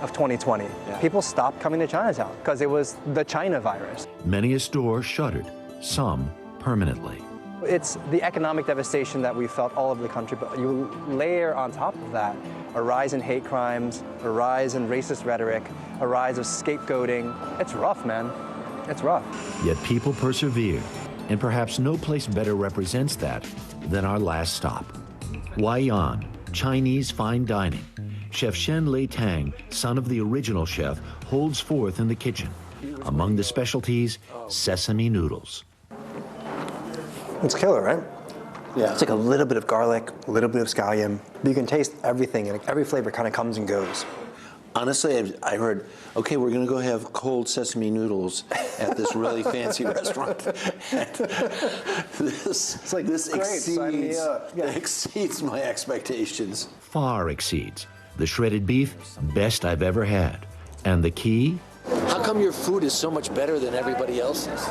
of 2020, people stopped coming to Chinatown because it was the China virus. Many a store shuttered, some permanently. It's the economic devastation that we felt all over the country, but you layer on top of that a rise in hate crimes, a rise in racist rhetoric, a rise of scapegoating. It's rough, man. It's rough. Yet people persevere, and perhaps no place better represents that than our last stop. Waiyan, Chinese fine dining. Chef Shen Lei Tang, son of the original chef, holds forth in the kitchen. Among the specialties, sesame noodles. It's killer, right? Yeah. It's like a little bit of garlic, a little bit of scallion. You can taste everything, and every flavor kind of comes and goes. Honestly, I heard, okay, we're going to go have cold sesame noodles at this really fancy restaurant. This exceeds my expectations. Far exceeds. The shredded beef, best I've ever had. And the key? How come your food is so much better than everybody else's?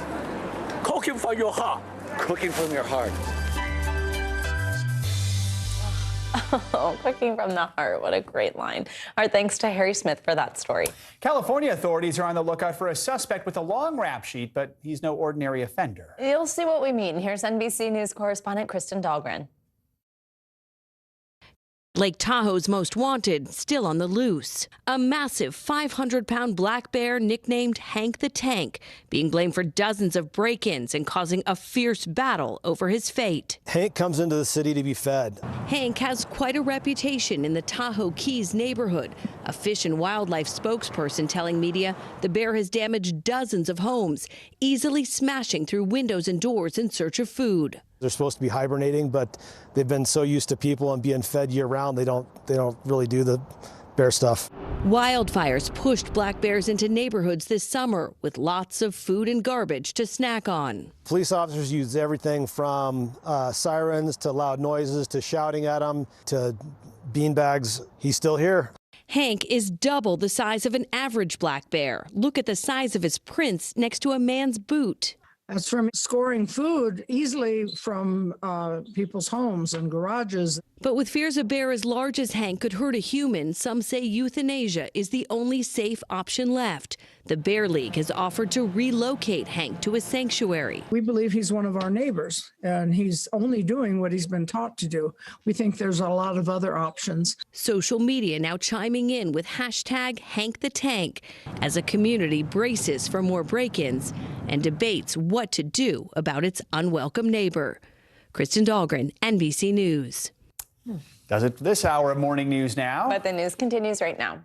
Cooking from your heart. Cooking from your heart. Oh, cooking from the heart. What a great line. Our thanks to Harry Smith for that story. California authorities are on the lookout for a suspect with a long rap sheet, but he's no ordinary offender. You'll see what we mean. Here's NBC News correspondent Kristen Dahlgren. Lake Tahoe's most wanted, still on the loose. A massive 500-pound black bear nicknamed Hank the Tank, being blamed for dozens of break-ins and causing a fierce battle over his fate. Hank comes into the city to be fed. Hank has quite a reputation in the Tahoe Keys neighborhood. A Fish and Wildlife spokesperson telling media the bear has damaged dozens of homes, easily smashing through windows and doors in search of food. They're supposed to be hibernating, but they've been so used to people and being fed year-round, they don't really do the bear stuff. Wildfires pushed black bears into neighborhoods this summer with lots of food and garbage to snack on. Police officers use everything from sirens to loud noises to shouting at them to beanbags. He's still here. Hank is double the size of an average black bear. Look at the size of his prints next to a man's boot. That's from scoring food easily from people's homes and garages. But with fears a bear as large as Hank could hurt a human, some say euthanasia is the only safe option left. The Bear League has offered to relocate Hank to a sanctuary. We believe he's one of our neighbors, and he's only doing what he's been taught to do. We think there's a lot of other options. Social media now chiming in with hashtag #HankTheTank as a community braces for more break-ins and debates what to do about its unwelcome neighbor. Kristen Dahlgren, NBC News. Does it for this hour of Morning News Now. But the news continues right now.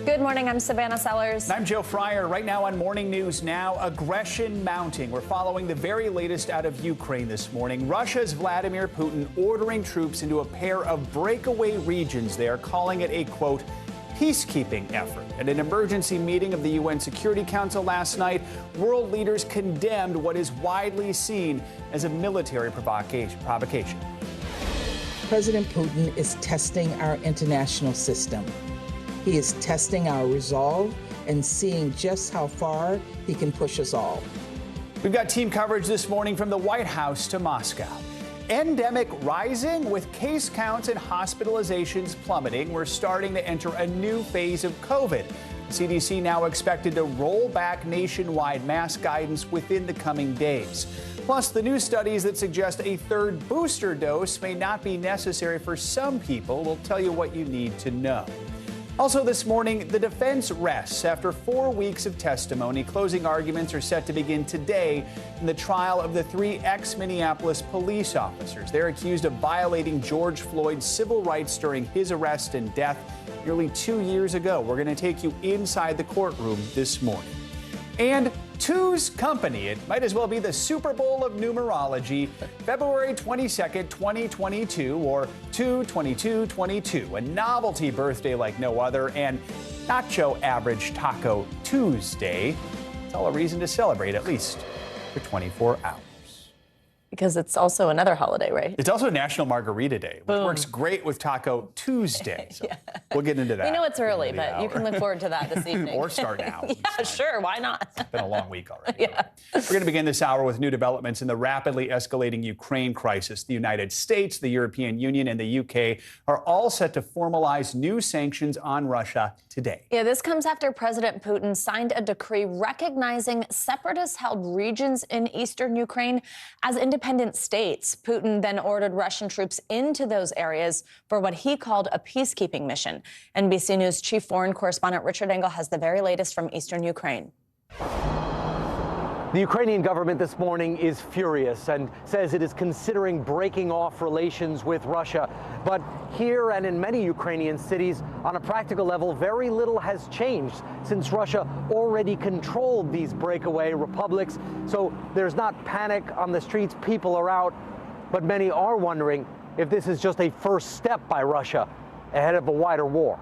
Good morning, I'm Savannah Sellers. And I'm Joe Fryer. Right now on Morning News Now, aggression mounting. We're following the very latest out of Ukraine this morning. Russia's Vladimir Putin ordering troops into a pair of breakaway regions there, calling it a, quote, peacekeeping effort. At an emergency meeting of the UN Security Council last night, world leaders condemned what is widely seen as a military provocation. President Putin is testing our international system. He is testing our resolve and seeing just how far he can push us all. We've got team coverage this morning from the White House to Moscow. Endemic rising with case counts and hospitalizations plummeting. We're starting to enter a new phase of COVID. The CDC now expected to roll back nationwide mask guidance within the coming days. Plus, the new studies that suggest a third booster dose may not be necessary for some people. We'll tell you what you need to know. Also this morning, the defense rests after 4 weeks of testimony. Closing arguments are set to begin today in the trial of the 3 ex-Minneapolis police officers. They're accused of violating George Floyd's civil rights during his arrest and death nearly 2 years ago. We're going to take you inside the courtroom this morning. And Two's company. It might as well be the Super Bowl of numerology. February 22nd, 2022, or 2/22/22. A novelty birthday like no other, and Nacho Average Taco Tuesday. It's all a reason to celebrate, at least for 24 hours. Because it's also another holiday, right? It's also National Margarita Day, which works great with Taco Tuesday. So we'll get into that. We know it's early, but you can look forward to that this evening. Or start now. Yeah, sure. Why not? It's been a long week already. Yeah. We're going to begin this hour with new developments in the rapidly escalating Ukraine crisis. The United States, the European Union, and the UK are all set to formalize new sanctions on Russia today. Yeah, this comes after President Putin signed a decree recognizing separatist-held regions in eastern Ukraine as independent states. Putin then ordered Russian troops into those areas for what he called a peacekeeping mission. NBC News chief foreign correspondent Richard Engel has the very latest from eastern Ukraine. The Ukrainian government this morning is furious and says it is considering breaking off relations with Russia. But here and in many Ukrainian cities, on a practical level, very little has changed since Russia already controlled these breakaway republics. So there's not panic on the streets. People are out. But many are wondering if this is just a first step by Russia ahead of a wider war.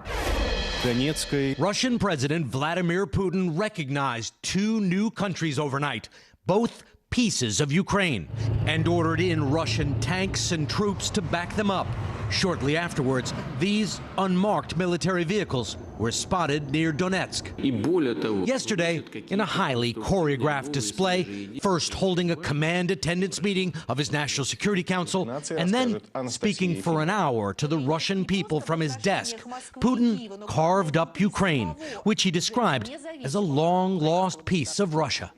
Russian President Vladimir Putin recognized 2 new countries overnight, both pieces of Ukraine, and ordered in Russian tanks and troops to back them up. Shortly afterwards, these unmarked military vehicles were spotted near Donetsk. Yesterday, in a highly choreographed display, first holding a command attendance meeting of his National Security Council, and then speaking for an hour to the Russian people from his desk, Putin carved up Ukraine, which he described as a long-lost piece of Russia.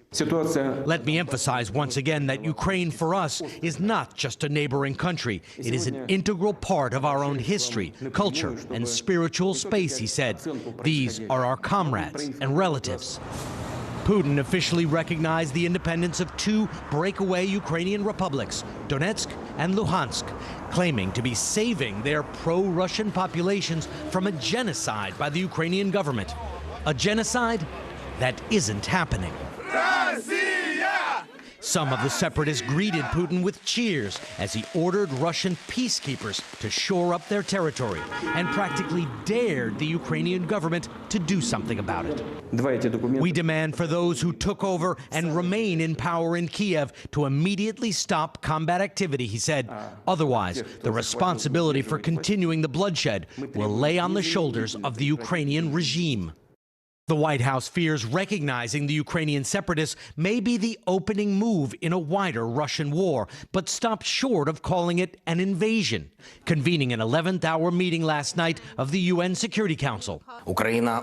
Let me emphasize once again that Ukraine for us is not just a neighboring country. It is an integral part of our own history, culture, and spiritual space, he said. These are our comrades and relatives. Putin officially recognized the independence of 2 breakaway Ukrainian republics, Donetsk and Luhansk, claiming to be saving their pro-Russian populations from a genocide by the Ukrainian government. A genocide that isn't happening. Some of the separatists greeted Putin with cheers as he ordered Russian peacekeepers to shore up their territory and practically dared the Ukrainian government to do something about it. We demand for those who took over and remain in power in Kiev to immediately stop combat activity, he said. Otherwise, the responsibility for continuing the bloodshed will lay on the shoulders of the Ukrainian regime. The White House fears recognizing the Ukrainian separatists may be the opening move in a wider Russian war, but stopped short of calling it an invasion, convening an 11th-hour meeting last night of the UN Security Council.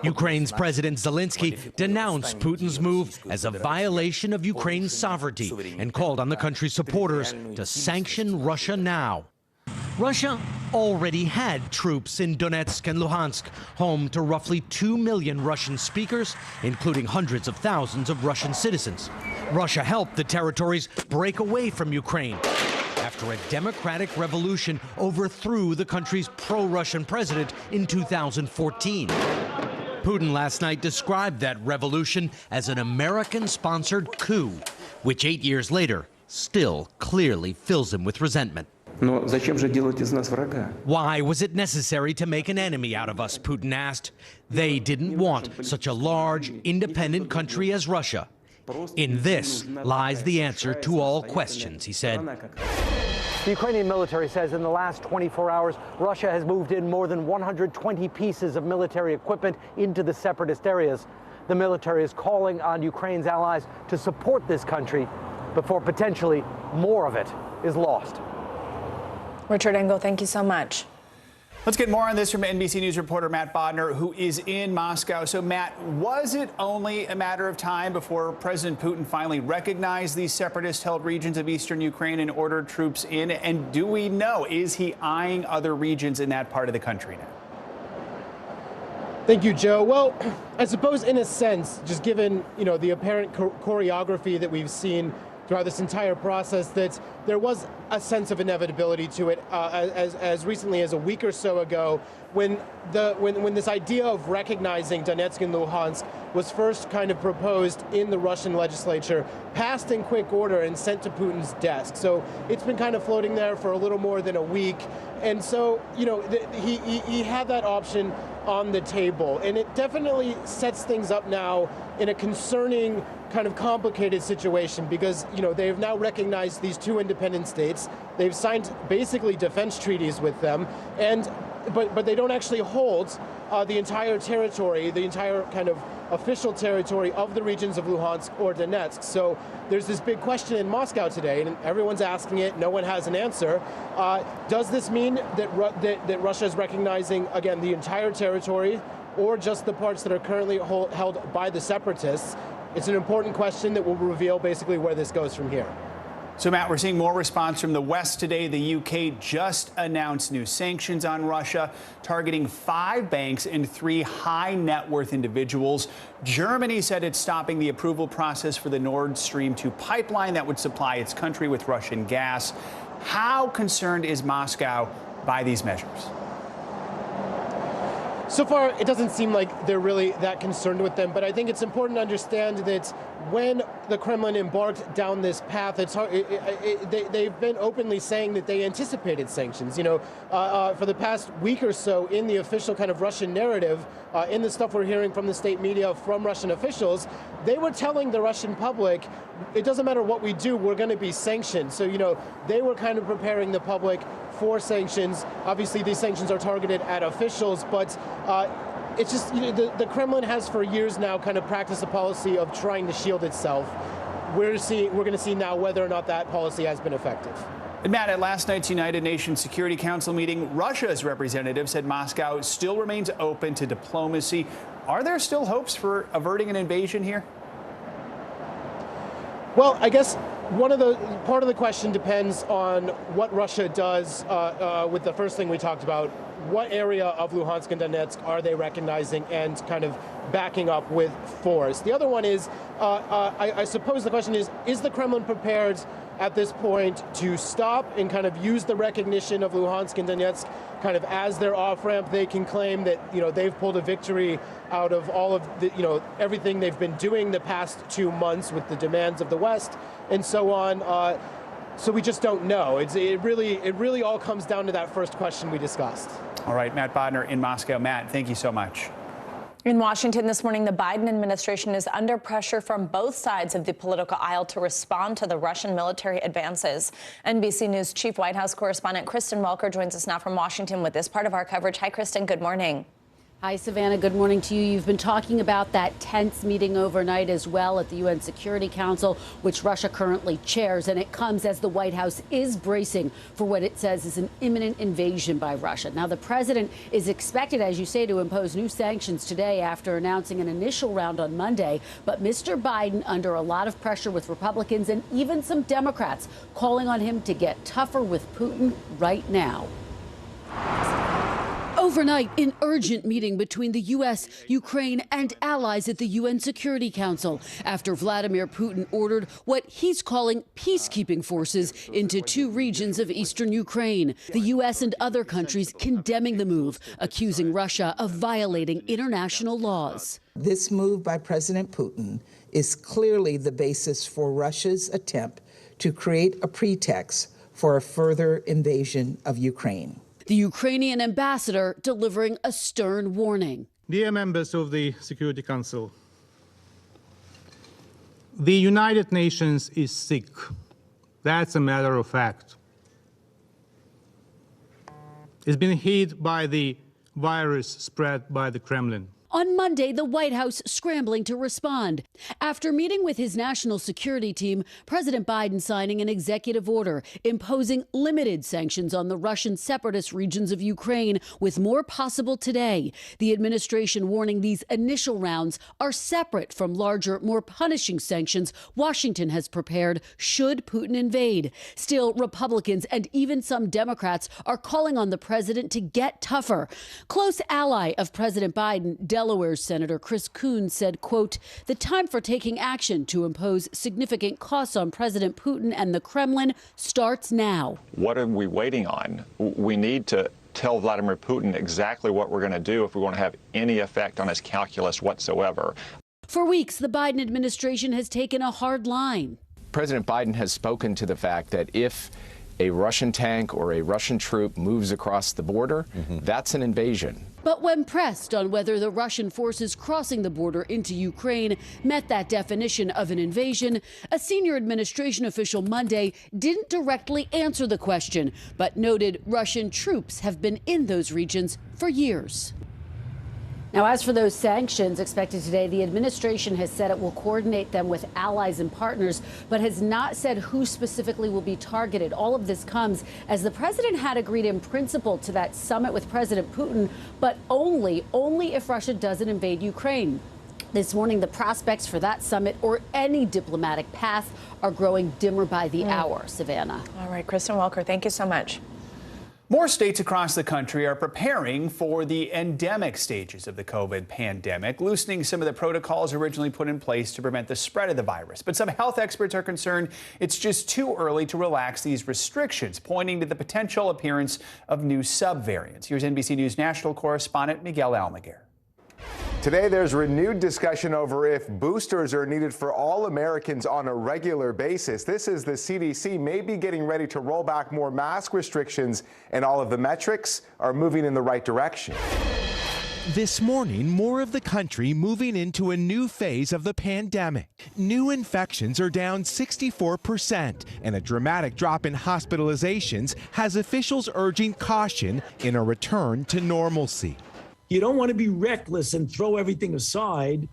Ukraine's President Zelensky denounced Putin's move as a violation of Ukraine's sovereignty and called on the country's supporters to sanction Russia now. Russia already had troops in Donetsk and Luhansk, home to roughly 2 million Russian speakers, including hundreds of thousands of Russian citizens. Russia helped the territories break away from Ukraine after a democratic revolution overthrew the country's pro-Russian president in 2014. Putin last night described that revolution as an American-sponsored coup, which 8 years later still clearly fills him with resentment. Why was it necessary to make an enemy out of us, Putin asked. They didn't want such a large, independent country as Russia. In this lies the answer to all questions, he said. The Ukrainian military says in the last 24 hours, Russia has moved in more than 120 pieces of military equipment into the separatist areas. The military is calling on Ukraine's allies to support this country before potentially more of it is lost. Richard Engel, thank you so much. Let's get more on this from NBC News reporter Matt Bodner, who is in Moscow. So, Matt, was it only a matter of time before President Putin finally recognized these separatist-held regions of eastern Ukraine and ordered troops in? And do we know, is he eyeing other regions in that part of the country now? Thank you, Joe. Well, I suppose in a sense, just given, the apparent choreography that we've seen throughout this entire process, that there was a sense of inevitability to it as recently as a week or so ago when this idea of recognizing Donetsk and Luhansk was first kind of proposed in the Russian legislature, passed in quick order and sent to Putin's desk. So it's been kind of floating there for a little more than a week. And so, he had that option on the table. And it definitely sets things up now in a concerning, kind of complicated situation because, they've now recognized these two independent states. They've signed basically defense treaties with them, but they don't actually hold the entire territory, the entire kind of official territory of the regions of Luhansk or Donetsk. So there's this big question in Moscow today, and everyone's asking it. No one has an answer. Does this mean that Russia is recognizing, again, the entire territory or just the parts that are currently held by the separatists? It's an important question that will reveal basically where this goes from here. So, Matt, we're seeing more response from the West today. The UK just announced new sanctions on Russia, targeting 5 banks and 3 high-net-worth individuals. Germany said it's stopping the approval process for the Nord Stream 2 pipeline that would supply its country with Russian gas. How concerned is Moscow by these measures? So far, it doesn't seem like they're really that concerned with them, but I think it's important to understand that when the Kremlin embarked down this path, they've been openly saying that they anticipated sanctions. For the past week or so in the official kind of Russian narrative, in the stuff we're hearing from the state media, from Russian officials, they were telling the Russian public, it doesn't matter what we do, we're going to be sanctioned. So, they were kind of preparing the public for sanctions. Obviously, these sanctions are targeted at officials, but it's just the Kremlin has for years now kind of practiced a policy of trying to shield itself. We're going to see now whether or not that policy has been effective. And Matt, at last night's United Nations Security Council meeting, Russia's representative said Moscow still remains open to diplomacy. Are there still hopes for averting an invasion here? Well, I guess part of the question depends on what Russia does with the first thing we talked about. What area of Luhansk and Donetsk are they recognizing and kind of backing up with force? The other one is, I suppose the question is the Kremlin prepared at this point to stop and kind of use the recognition of Luhansk and Donetsk kind of as their off-ramp. They can claim that, they've pulled a victory out of all of the, everything they've been doing the past 2 months with the demands of the West and so on. So we just don't know. It really all comes down to that first question we discussed. All right, Matt Bodner in Moscow. Matt, thank you so much. In Washington this morning, the Biden administration is under pressure from both sides of the political aisle to respond to the Russian military advances. NBC News Chief White House correspondent Kristen Welker joins us now from Washington with this part of our coverage. Hi, Kristen. Good morning. Hi, Savannah. Good morning to you. You've been talking about that tense meeting overnight as well at the UN Security Council, which Russia currently chairs, and it comes as the White House is bracing for what it says is an imminent invasion by Russia. Now, the president is expected, as you say, to impose new sanctions today after announcing an initial round on Monday. But Mr. Biden, under a lot of pressure with Republicans and even some Democrats, calling on him to get tougher with Putin right now. Overnight, an urgent meeting between the U.S., Ukraine, and allies at the UN Security Council after Vladimir Putin ordered what he's calling peacekeeping forces into 2 regions of eastern Ukraine. The U.S. and other countries condemning the move, accusing Russia of violating international laws. This move by President Putin is clearly the basis for Russia's attempt to create a pretext for a further invasion of Ukraine. The Ukrainian ambassador delivering a stern warning. Dear members of the Security Council, the United Nations is sick. That's a matter of fact. It's been hit by the virus spread by the Kremlin. On Monday, the White House scrambling to respond. After meeting with his national security team, President Biden signing an executive order imposing limited sanctions on the Russian separatist regions of Ukraine, with more possible today. The administration warning these initial rounds are separate from larger, more punishing sanctions Washington has prepared should Putin invade. Still, Republicans and even some Democrats are calling on the president to get tougher. Close ally of President Biden, Delaware's Senator Chris Coons said, quote, "The time for taking action to impose significant costs on President Putin and the Kremlin starts now." What are we waiting on? We need to tell Vladimir Putin exactly what we're going to do if we want to have any effect on his calculus whatsoever. For weeks, the Biden administration has taken a hard line. President Biden has spoken to the fact that if a Russian tank or a Russian troop moves across the border, that's an invasion. But when pressed on whether the Russian forces crossing the border into Ukraine met that definition of an invasion, a senior administration official Monday didn't directly answer the question, but noted Russian troops have been in those regions for years. Now, as for those sanctions expected today, the administration has said it will coordinate them with allies and partners, but has not said who specifically will be targeted. All of this comes as the president had agreed in principle to that summit with President Putin, but only if Russia doesn't invade Ukraine. This morning, the prospects for that summit or any diplomatic path are growing dimmer by the hour. Savannah. All right, Kristen Welker, thank you so much. More states across the country are preparing for the endemic stages of the COVID pandemic, loosening some of the protocols originally put in place to prevent the spread of the virus. But some health experts are concerned it's just too early to relax these restrictions, pointing to the potential appearance of new subvariants. Here's NBC News national correspondent Miguel Almaguer. Today, there's renewed discussion over if boosters are needed for all Americans on a regular basis. This is the CDC may be getting ready to roll back more mask restrictions, and all of the metrics are moving in the right direction. This morning, more of the country moving into a new phase of the pandemic. New infections are down 64%, and a dramatic drop in hospitalizations has officials urging caution in a return to normalcy. You don't want to be reckless and throw everything aside,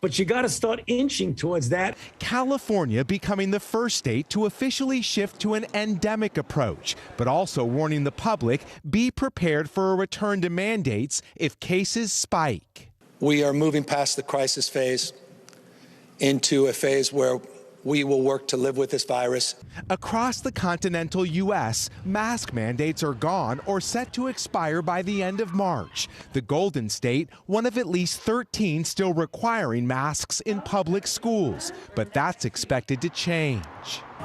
but you got to start inching towards that. California becoming the first state to officially shift to an endemic approach, but also warning the public be prepared for a return to mandates if cases spike. We are moving past the crisis phase into a phase where we will work to live with this virus. Across the continental U.S., mask mandates are gone or set to expire by the end of March. The Golden State, one of at least 13 still requiring masks in public schools, but that's expected to change.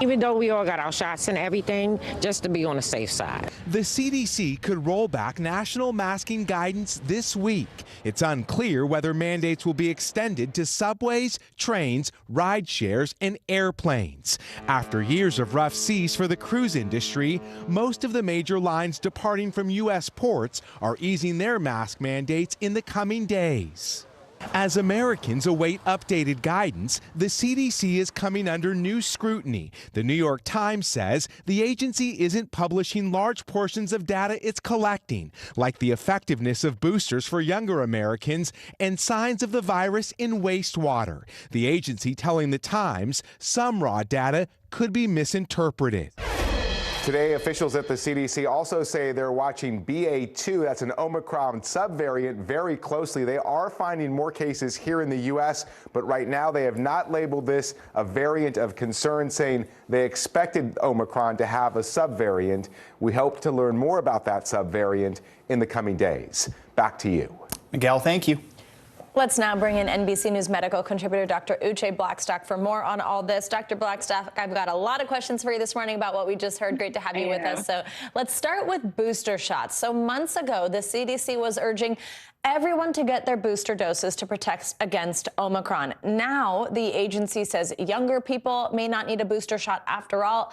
Even though we all got our shots and everything, just to be on the safe side. The CDC could roll back national masking guidance this week. It's unclear whether mandates will be extended to subways, trains, ride shares, and airplanes. After years of rough seas for the cruise industry, most of the major lines departing from U.S. ports are easing their mask mandates in the coming days. As Americans await updated guidance, the CDC is coming under new scrutiny. The New York Times says the agency isn't publishing large portions of data it's collecting, like the effectiveness of boosters for younger Americans and signs of the virus in wastewater. The agency telling the Times some raw data could be misinterpreted. Today, officials at the CDC also say they're watching BA2, that's an Omicron subvariant, very closely. They are finding more cases here in the U.S., but right now they have not labeled this a variant of concern, saying they expected Omicron to have a subvariant. We hope to learn more about that subvariant in the coming days. Back to you. Miguel, thank you. Let's now bring in NBC News medical contributor Dr. Uche Blackstock for more on all this. Dr. Blackstock, I've got a lot of questions for you this morning about what we just heard. Great to have you with us. So let's start with booster shots. So months ago, the CDC was urging everyone to get their booster doses to protect against Omicron. Now the agency says younger people may not need a booster shot after all.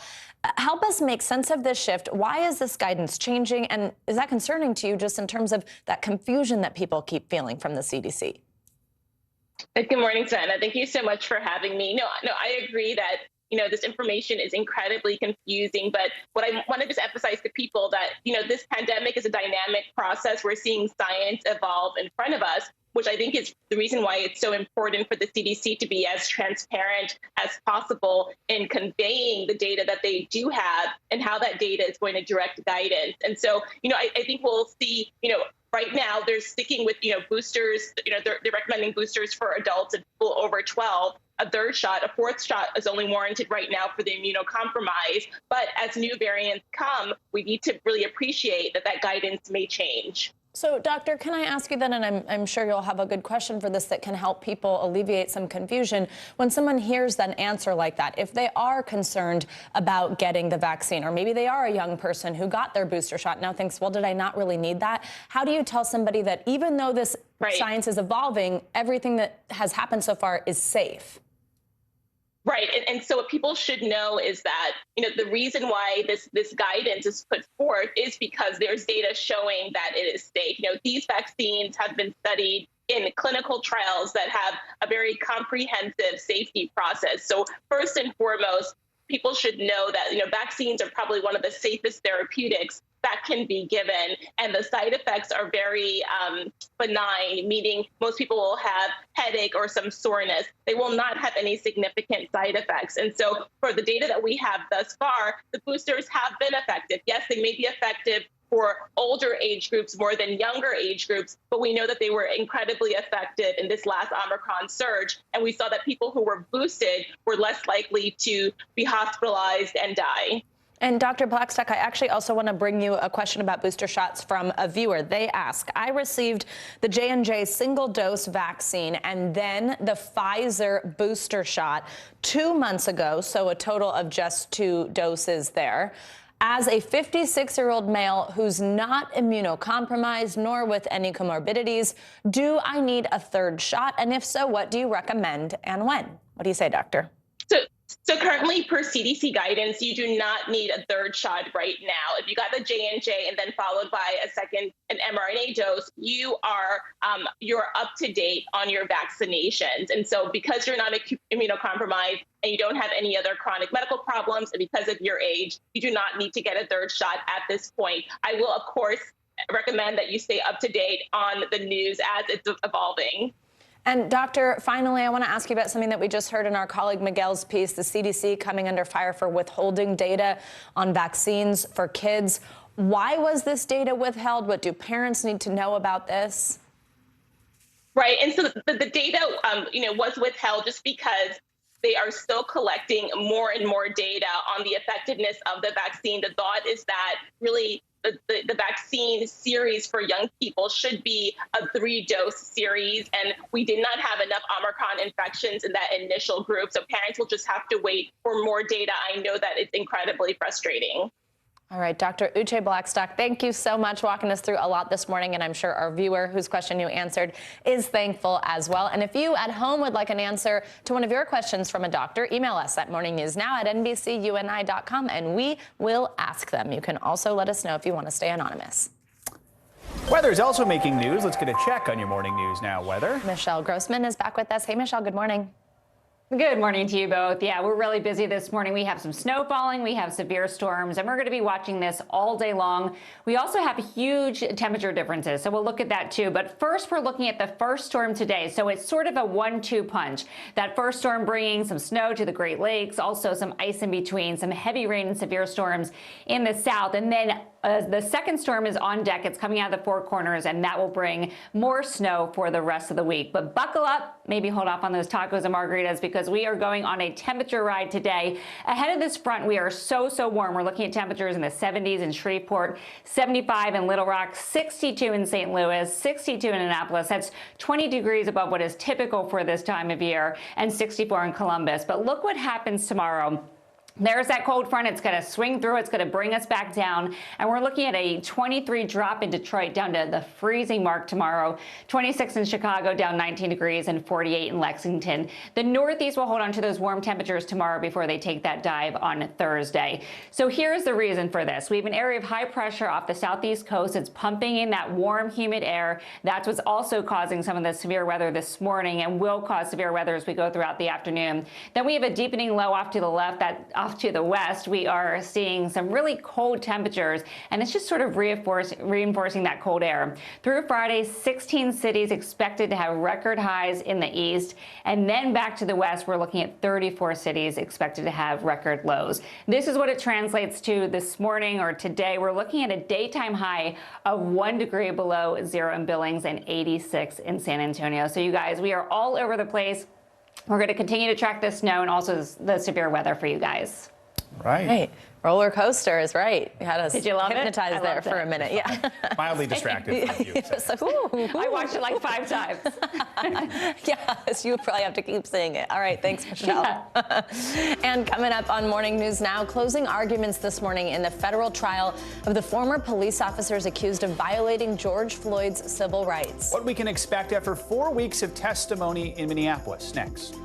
Help us make sense of this shift. Why is this guidance changing? And is that concerning to you just in terms of that confusion that people keep feeling from the CDC? Good morning, Sana. Thank you so much for having me. No, I agree that, this information is incredibly confusing. But what I want to just emphasize to people that, this pandemic is a dynamic process. We're seeing science evolve in front of us, which I think is the reason why it's so important for the CDC to be as transparent as possible in conveying the data that they do have and how that data is going to direct guidance. And so, I think we'll see, right now, they're sticking with, boosters. They're recommending boosters for adults and people over 12. A third shot, a fourth shot is only warranted right now for the immunocompromised. But as new variants come, we need to really appreciate that guidance may change. So, Doctor, can I ask you then, and I'm sure you'll have a good question for this that can help people alleviate some confusion. When someone hears an answer like that, if they are concerned about getting the vaccine, or maybe they are a young person who got their booster shot, now thinks, well, did I not really need that? How do you tell somebody that even though this science is evolving, everything that has happened so far is safe? Right. And so what people should know is that, the reason why this guidance is put forth is because there's data showing that it is safe. These vaccines have been studied in clinical trials that have a very comprehensive safety process. So first and foremost, people should know that, vaccines are probably one of the safest therapeutics that can be given, and the side effects are very benign, meaning most people will have headache or some soreness. They will not have any significant side effects. And so for the data that we have thus far, the boosters have been effective. Yes, they may be effective for older age groups more than younger age groups, but we know that they were incredibly effective in this last Omicron surge. And we saw that people who were boosted were less likely to be hospitalized and die. And Dr. Blackstock, I actually also want to bring you a question about booster shots from a viewer. They ask, I received the J&J single-dose vaccine and then the Pfizer booster shot 2 months ago, so a total of just 2 doses there. As a 56-year-old male who's not immunocompromised nor with any comorbidities, do I need a third shot? And if so, what do you recommend and when? What do you say, doctor? So currently, per CDC guidance, you do not need a third shot right now. If you got the J&J and then followed by an mRNA dose, you're up to date on your vaccinations. And so because you're not immunocompromised and you don't have any other chronic medical problems, and because of your age, you do not need to get a third shot at this point. I will, of course, recommend that you stay up to date on the news as it's evolving. And Doctor, finally, I want to ask you about something that we just heard in our colleague Miguel's piece, the CDC coming under fire for withholding data on vaccines for kids. Why was this data withheld? What do parents need to know about this? Right. And so the data, was withheld just because they are still collecting more and more data on the effectiveness of the vaccine. The thought is that really the vaccine series for young people should be a 3-dose series. And we did not have enough Omicron infections in that initial group. So parents will just have to wait for more data. I know that it's incredibly frustrating. All right, Dr. Uche Blackstock, thank you so much walking us through a lot this morning, and I'm sure our viewer whose question you answered is thankful as well. And if you at home would like an answer to one of your questions from a doctor, email us at morningnewsnow@nbcuni.com, and we will ask them. You can also let us know if you want to stay anonymous. Weather is also making news. Let's get a check on your Morning News Now weather. Michelle Grossman is back with us. Hey, Michelle, good morning. Good morning to you both. Yeah, we're really busy this morning. We have some snow falling, we have severe storms, and we're going to be watching this all day long. We also have huge temperature differences, so we'll look at that too. But first, we're looking at the first storm today. So it's sort of a 1-2 punch. That first storm bringing some snow to the Great Lakes, also some ice in between, some heavy rain and severe storms in the south. And then the second storm is on deck. It's coming out of the Four Corners, and that will bring more snow for the rest of the week. But buckle up, maybe hold off on those tacos and margaritas, because we are going on a temperature ride today. Ahead of this front, we are so warm. We're looking at temperatures in the 70s in Shreveport, 75 in Little Rock, 62 in St. Louis, 62 in Annapolis. That's 20 degrees above what is typical for this time of year, and 64 in Columbus. But look what happens tomorrow. There's that cold front. It's going to swing through. It's going to bring us back down. And we're looking at a 23 drop in Detroit down to the freezing mark tomorrow. 26 in Chicago, down 19 degrees, and 48 in Lexington. The Northeast will hold on to those warm temperatures tomorrow before they take that dive on Thursday. So here's the reason for this. We have an area of high pressure off the southeast coast. It's pumping in that warm, humid air. That's what's also causing some of the severe weather this morning, and will cause severe weather as we go throughout the afternoon. Then we have a deepening low off to the left, off to the west. We are seeing some really cold temperatures, and it's just sort of reinforcing that cold air. Through Friday, 16 cities expected to have record highs in the east, and then back to the west, we're looking at 34 cities expected to have record lows. This is what it translates to this morning or today. We're looking at a daytime high of 1 degree below zero in Billings and 86 in San Antonio. So you guys, we are all over the place. We're going to continue to track the snow and also the severe weather for you guys. Right. Roller coaster is right. You had us Did you love hypnotized there for a minute. Yeah. Mildly distracted from you. I watched it like 5 times. Yes, you probably have to keep saying it. All right, thanks, Michelle. Yeah. And coming up on Morning News Now, closing arguments this morning in the federal trial of the former police officers accused of violating George Floyd's civil rights. What we can expect after 4 weeks of testimony in Minneapolis. Next.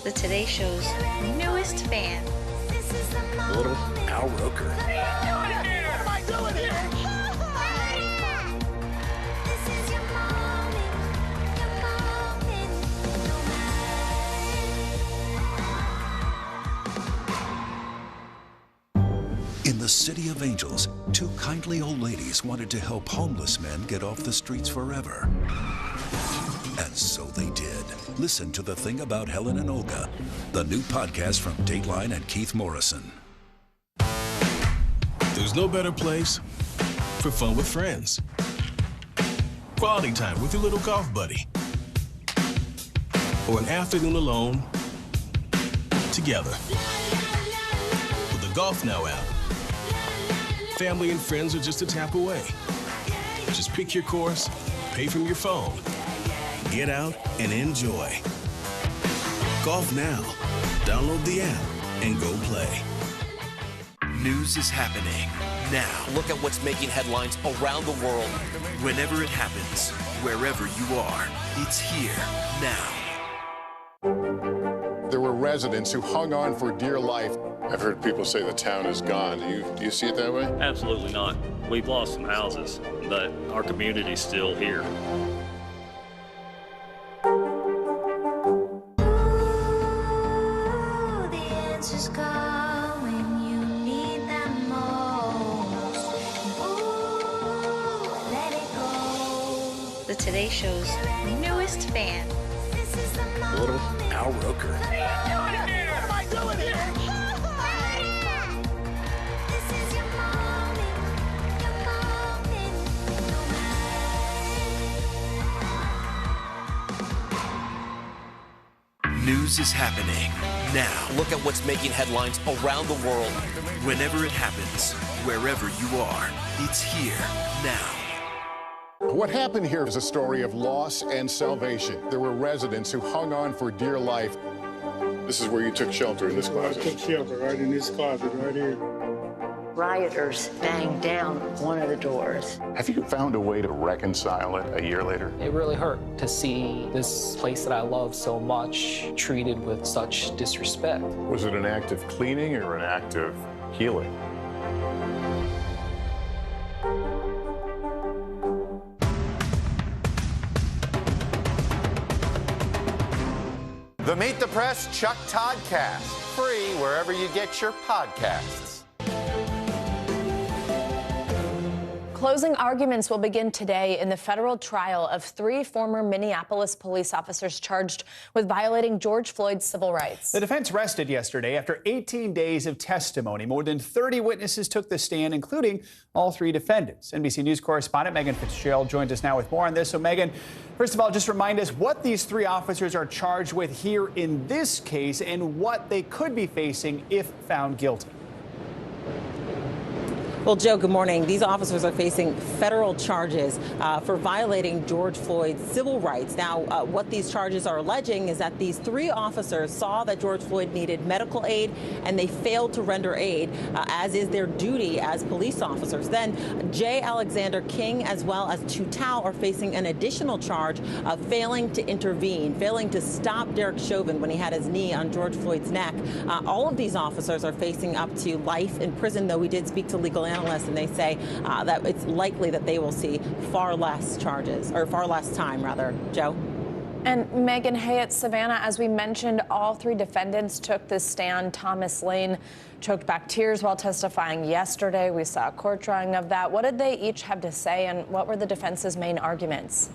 The Today Show's newest fan. Little Al Roker. What am I doing here? In the City of Angels, 2 kindly old ladies wanted to help homeless men get off the streets forever. And so they did. Listen to The Thing About Helen and Olga, the new podcast from Dateline and Keith Morrison. There's no better place for fun with friends. Quality time with your little golf buddy. Or an afternoon alone together. With the Golf Now app, family and friends are just a tap away. Just pick your course, pay from your phone, get out and enjoy. Golf Now. Download the app and go play. News is happening now. Look at what's making headlines around the world. Whenever it happens, wherever you are, it's here now. There were residents who hung on for dear life. I've heard people say the town is gone. Do you see it that way? Absolutely not. We've lost some houses, but our community's still here. The Today Show's newest fan. Little Al Roker. What am I doing here? News is happening now. Look at what's making headlines around the world. Whenever it happens, wherever you are, it's here now. What happened here is a story of loss and salvation. There were residents who hung on for dear life. This is where you took shelter, in this closet. I took shelter right in this closet right here. Rioters banged down one of the doors. Have you found a way to reconcile it a year later? It really hurt to see this place that I love so much treated with such disrespect. Was it an act of cleaning or an act of healing? The Meet the Press Chuck Toddcast, free wherever you get your podcasts. Closing arguments will begin today in the federal trial of 3 former Minneapolis police officers charged with violating George Floyd's civil rights. The defense rested yesterday after 18 days of testimony. More than 30 witnesses took the stand, including all 3 defendants. NBC News correspondent Megan Fitzgerald joins us now with more on this. So, Megan, first of all, just remind us what these 3 officers are charged with here in this case and what they could be facing if found guilty. Well, Joe, good morning. These officers are facing federal charges for violating George Floyd's civil rights. Now, what these charges are alleging is that these 3 officers saw that George Floyd needed medical aid and they failed to render aid, as is their duty as police officers. Then J. Alexander King as well as Tu Tao are facing an additional charge of failing to intervene, failing to stop Derek Chauvin when he had his knee on George Floyd's neck. All of these officers are facing up to life in prison, though we did speak to legal analysts, and they say that it's likely that they will see far less charges, or far less time, rather. Joe? And Megan, hey, it's Savannah. As we mentioned, all 3 defendants took the stand. Thomas Lane choked back tears while testifying yesterday. We saw a court drawing of that. What did they each have to say, and what were the defense's main arguments?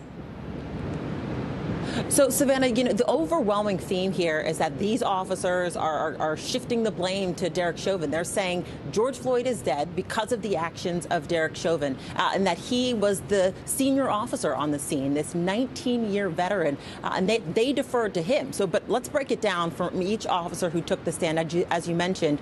So, Savannah, you know, the overwhelming theme here is that these officers are shifting the blame to Derek Chauvin. They're saying George Floyd is dead because of the actions of Derek Chauvin, and that he was the senior officer on the scene, this 19-year veteran, and they deferred to him. So, but let's break it down from each officer who took the stand. As you mentioned,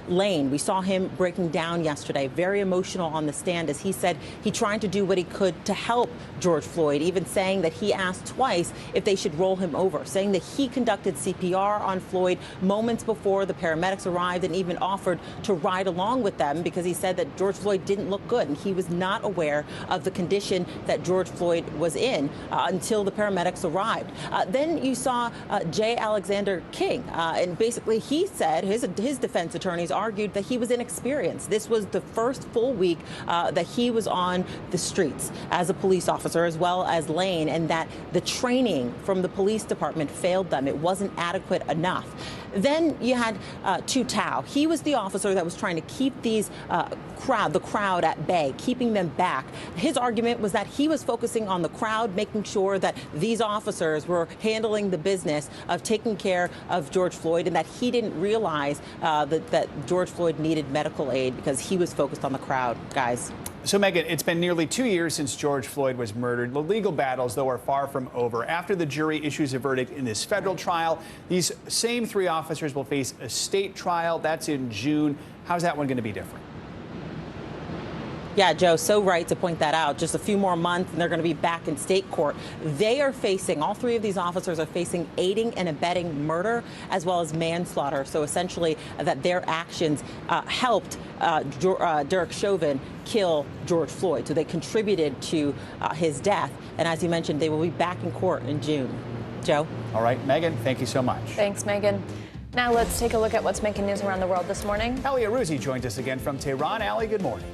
Lane, we saw him breaking down yesterday, very emotional on the stand, as he said he tried to do what he could to help George Floyd, even saying that he asked twice if they should roll him over, saying that he conducted CPR on Floyd moments before the paramedics arrived and even offered to ride along with them because he said that George Floyd didn't look good and he was not aware of the condition that George Floyd was in until the paramedics arrived. Then you saw J. Alexander King, and basically he said, his defense attorneys argued that he was inexperienced. This was the first full week that he was on the streets as a police officer, as well as Lane, and that the training from the police department failed them. It wasn't adequate enough. Then you had Tu Tao. He was the officer that was trying to keep these the crowd at bay, keeping them back. His argument was that he was focusing on the crowd, making sure that these officers were handling the business of taking care of George Floyd, and that he didn't realize that George Floyd needed medical aid because he was focused on the crowd, guys. So, Megan, it's been nearly 2 years since George Floyd was murdered. The legal battles, though, are far from over. After the jury issues a verdict in this federal trial, these same 3 officers will face a state trial. That's in June. How's that one going to be different? Yeah, Joe, so right to point that out. Just a few more months and they're going to be back in state court. They are facing, all 3 of these officers are facing aiding and abetting murder as well as manslaughter. So essentially that their actions helped Derek Chauvin kill George Floyd. So they contributed to his death. And as you mentioned, they will be back in court in June. Joe? All right, Megan, thank you so much. Thanks, Megan. Now let's take a look at what's making news around the world this morning. Ali Arouzi joins us again from Tehran. Ali, good morning.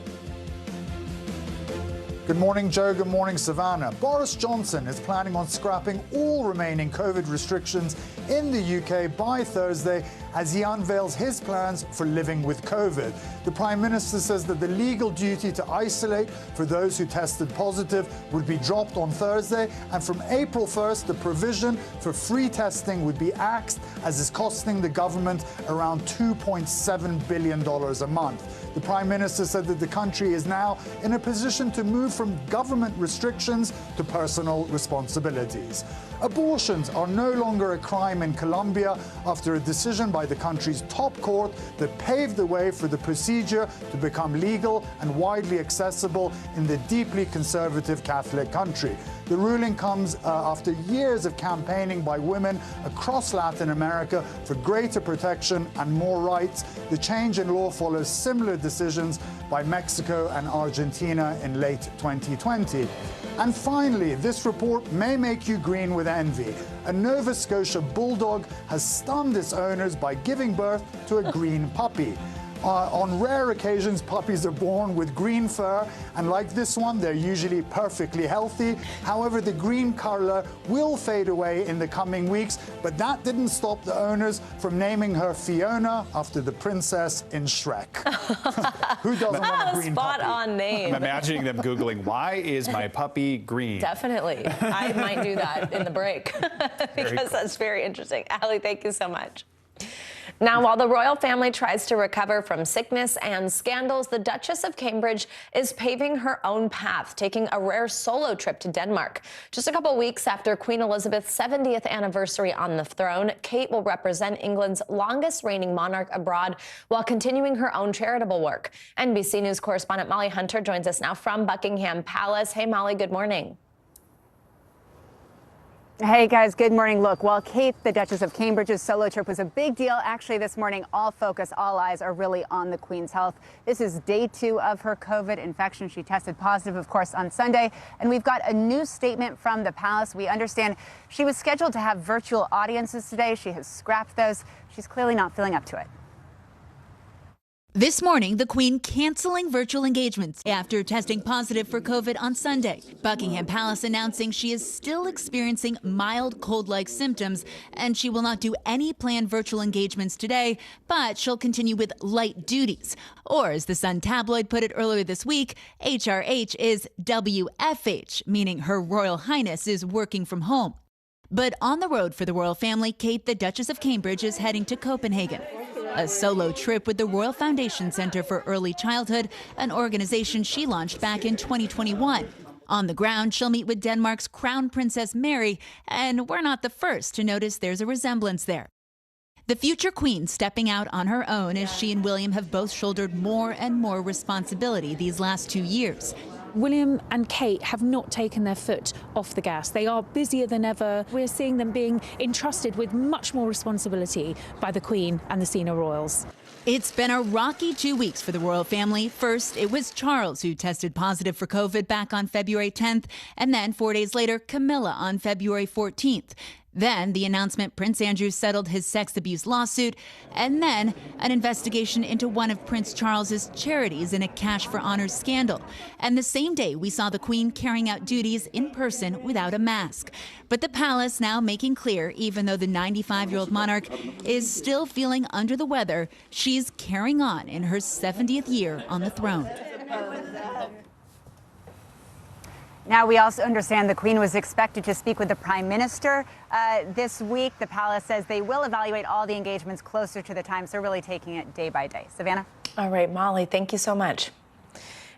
Good morning, Joe. Good morning, Savannah. Boris Johnson is planning on scrapping all remaining COVID restrictions in the UK by Thursday as he unveils his plans for living with COVID. The Prime Minister says that the legal duty to isolate for those who tested positive would be dropped on Thursday, and from April 1st, the provision for free testing would be axed, as is costing the government around $2.7 billion a month. The Prime Minister said that the country is now in a position to move from government restrictions to personal responsibilities. Abortions are no longer a crime in Colombia after a decision by the country's top court that paved the way for the procedure to become legal and widely accessible in the deeply conservative Catholic country. The ruling comes after years of campaigning by women across Latin America for greater protection and more rights. The change in law follows similar decisions by Mexico and Argentina in late 2020. And finally, this report may make you green with envy. A Nova Scotia bulldog has stunned its owners by giving birth to a green puppy. On rare occasions, puppies are born with green fur, and like this one, they're usually perfectly healthy. However, the green color will fade away in the coming weeks, but that didn't stop the owners from naming her Fiona after the princess in Shrek. Who doesn't want a green puppy? Spot on name. I'm imagining them Googling, why is my puppy green? Definitely. I might do that in the break because that's very interesting. Allie, thank you so much. Now, while the royal family tries to recover from sickness and scandals, the Duchess of Cambridge is paving her own path, taking a rare solo trip to Denmark. Just a couple weeks after Queen Elizabeth's 70th anniversary on the throne, Kate will represent England's longest reigning monarch abroad while continuing her own charitable work. NBC News correspondent Molly Hunter joins us now from Buckingham Palace. Hey, Molly, good morning. Hey guys, good morning. Look, while Kate, the Duchess of Cambridge's solo trip was a big deal, actually this morning all focus, all eyes are really on the Queen's health. This is day 2 of her COVID infection. She tested positive, of course, on Sunday, and we've got a new statement from the palace. We understand she was scheduled to have virtual audiences today. She has scrapped those. She's clearly not feeling up to it. This morning, the Queen canceling virtual engagements after testing positive for COVID on Sunday. Buckingham Palace announcing she is still experiencing mild cold-like symptoms and she will not do any planned virtual engagements today, but she'll continue with light duties. Or, as the Sun tabloid put it earlier this week, HRH is WFH, meaning Her Royal Highness is working from home. But on the road for the royal family, Kate, the Duchess of Cambridge, is heading to Copenhagen. A solo trip with the Royal Foundation Center for Early Childhood, an organization she launched back in 2021. On the ground, she'll meet with Denmark's Crown Princess Mary, and we're not the first to notice there's a resemblance there. The future queen stepping out on her own as she and William have both shouldered more and more responsibility these last 2 years. William and Kate have not taken their foot off the gas. They are busier than ever. We're seeing them being entrusted with much more responsibility by the Queen and the senior royals. It's been a rocky 2 weeks for the royal family. First, it was Charles who tested positive for COVID back on February 10th, and then 4 days later, Camilla on February 14th. Then the announcement Prince Andrew settled his sex abuse lawsuit, and then an investigation into one of Prince Charles's charities in a cash for honors scandal. And the same day, we saw the Queen carrying out duties in person without a mask. But the palace now making clear, even though the 95-year-old monarch is still feeling under the weather, she's carrying on in her 70th year on the throne. Now, we also understand the Queen was expected to speak with the Prime Minister this week. The palace says they will evaluate all the engagements closer to the time, so really taking it day by day. Savannah? All right, Molly, thank you so much.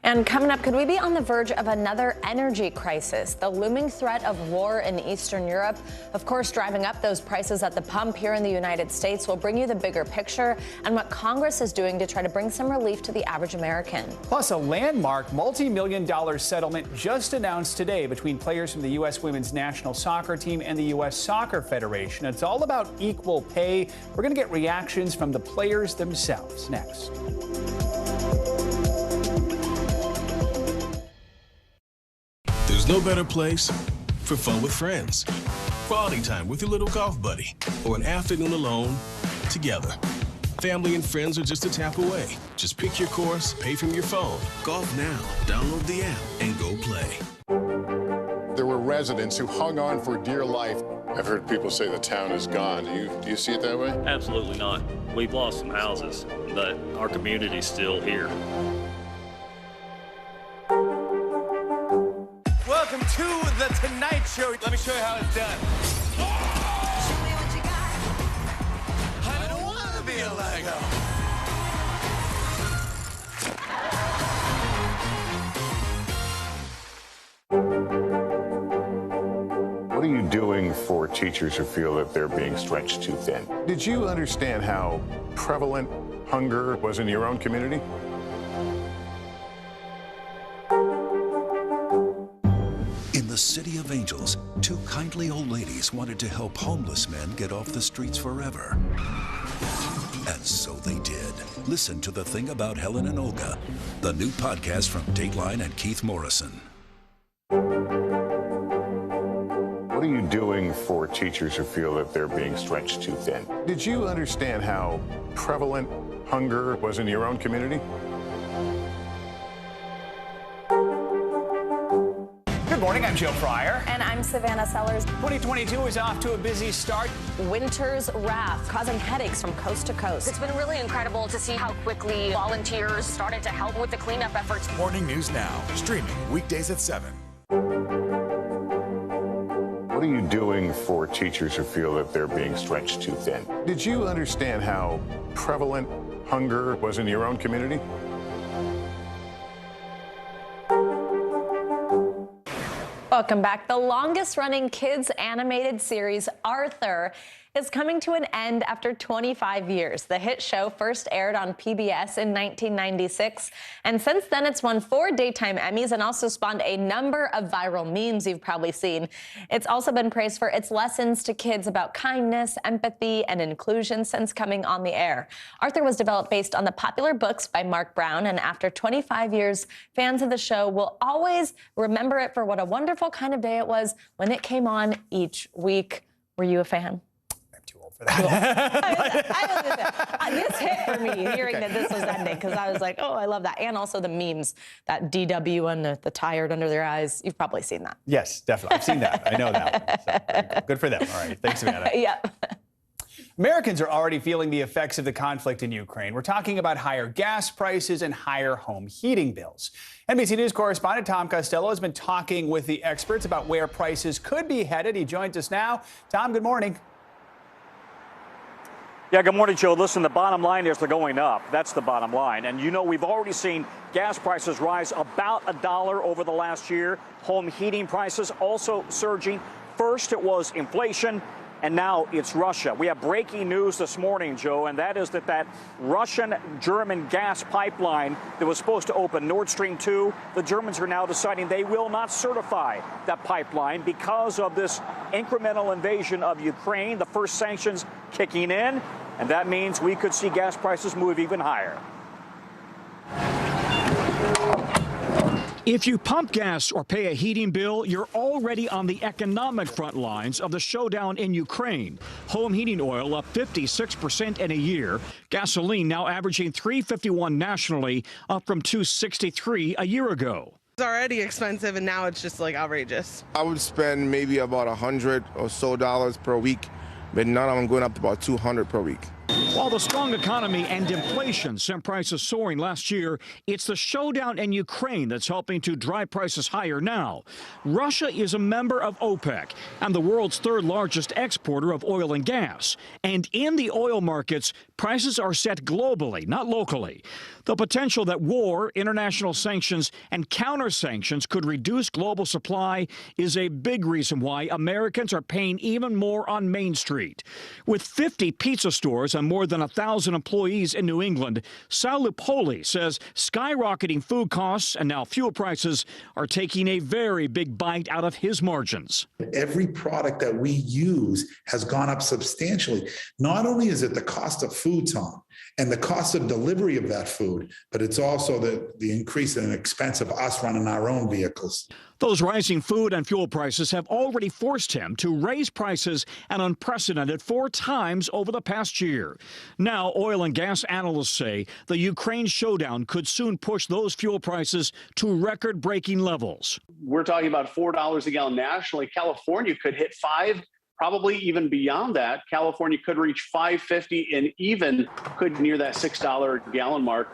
And coming up, could we be on the verge of another energy crisis? The looming threat of war in Eastern Europe, of course, driving up those prices at the pump here in the United States. Will bring you the bigger picture and what Congress is doing to try to bring some relief to the average American. Plus, a landmark multi-million-dollar settlement just announced today between players from the U.S. women's national soccer team and the U.S. Soccer Federation. It's all about equal pay. We're going to get reactions from the players themselves next. There's no better place for fun with friends, quality time with your little golf buddy, or an afternoon alone together. Family and friends are just a tap away. Just pick your course, pay from your phone. Golf now. Download the app and go play. There were residents who hung on for dear life. I've heard people say the town is gone. Do you see it that way? Absolutely not. We've lost some houses, but our community's still here. Welcome to The Tonight Show. Let me show you how it's done. Show me what you got. I don't want to be a Lego. What are you doing for teachers who feel that they're being stretched too thin? Did you understand how prevalent hunger was in your own community? In the City of Angels, two kindly old ladies wanted to help homeless men get off the streets forever. And so they did. Listen to The Thing About Helen and Olga, the new podcast from Dateline and Keith Morrison. What are you doing for teachers who feel that they're being stretched too thin? Did you understand how prevalent hunger was in your own community? Good morning, I'm Joe Fryer. And I'm Savannah Sellers. 2022 is off to a busy start. Winter's wrath causing headaches from coast to coast. It's been really incredible to see how quickly volunteers started to help with the cleanup efforts. Morning News Now, streaming weekdays at 7. What are you doing for teachers who feel that they're being stretched too thin? Did you understand how prevalent hunger was in your own community? Welcome back. The longest-running kids animated series, Arthur, is coming to an end after 25 years. The hit show first aired on PBS in 1996, and since then it's won 4 daytime Emmys and also spawned a number of viral memes you've probably seen. It's also been praised for its lessons to kids about kindness, empathy, and inclusion since coming on the air. Arthur was developed based on the popular books by Mark Brown, and after 25 years, fans of the show will always remember it for what a wonderful kind of day it was when it came on each week. Were you a fan? For that. This hit for me, hearing that this was ending, because I was like, oh, I love that. And also the memes, that DW and the tired under their eyes. You've probably seen that. Yes, definitely. I've seen that. I know that one. So, good for them. All right. Thanks, Savannah. Yep. Americans are already feeling the effects of the conflict in Ukraine. We're talking about higher gas prices and higher home heating bills. NBC News correspondent Tom Costello has been talking with the experts about where prices could be headed. He joins us now. Tom, good morning. Yeah, good morning, Joe. Listen, the bottom line is they're going up. That's the bottom line. And, you know, we've already seen gas prices rise about $1 over the last year. Home heating prices also surging. First, it was inflation, and now it's Russia. We have breaking news this morning, Joe, and that is that Russian-German gas pipeline that was supposed to open, Nord Stream 2, the Germans are now deciding they will not certify that pipeline because of this incremental invasion of Ukraine, the first sanctions kicking in, and that means we could see gas prices move even higher. If you pump gas or pay a heating bill, you're already on the economic front lines of the showdown in Ukraine. Home heating oil up 56% in a year. Gasoline now averaging $3.51 nationally, up from $2.63 a year ago. It's already expensive, and now it's just like outrageous. I would spend maybe about $100 or so per week, but now I'm going up to about $200 per week. While the strong economy and inflation sent prices soaring last year, it's the showdown in Ukraine that's helping to drive prices higher now. Russia is a member of OPEC and the world's third largest exporter of oil and gas. And in the oil markets, prices are set globally, not locally. The potential that war, international sanctions, and counter-sanctions could reduce global supply is a big reason why Americans are paying even more on Main Street. With 50 pizza stores and more than 1,000 employees in New England, Sal Lupoli says skyrocketing food costs and now fuel prices are taking a very big bite out of his margins. Every product that we use has gone up substantially. Not only is it the cost of food, Tom, and the cost of delivery of that food, but it's also the increase in expense of us running our own vehicles. Those rising food and fuel prices have already forced him to raise prices an unprecedented 4 times over the past year. Now, oil and gas analysts say the Ukraine showdown could soon push those fuel prices to record-breaking levels. We're talking about $4 a gallon nationally. California could hit $5, probably even beyond that. California could reach $5.50 and even could near that $6 a gallon mark.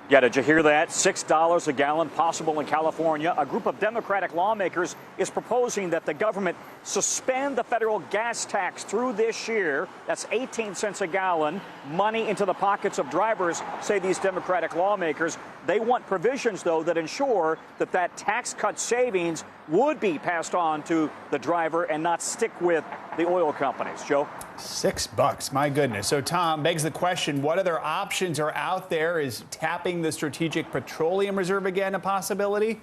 Yeah, did you hear that? $6 a gallon possible in California. A group of Democratic lawmakers is proposing that the government suspend the federal gas tax through this year. That's 18 cents a gallon, money into the pockets of drivers, say these Democratic lawmakers. They want provisions, though, that ensure that that tax cut savings would be passed on to the driver and not stick with the oil companies. Joe? $6, my goodness. So, Tom, begs the question, what other options are out there? Is tapping the Strategic Petroleum Reserve again a possibility?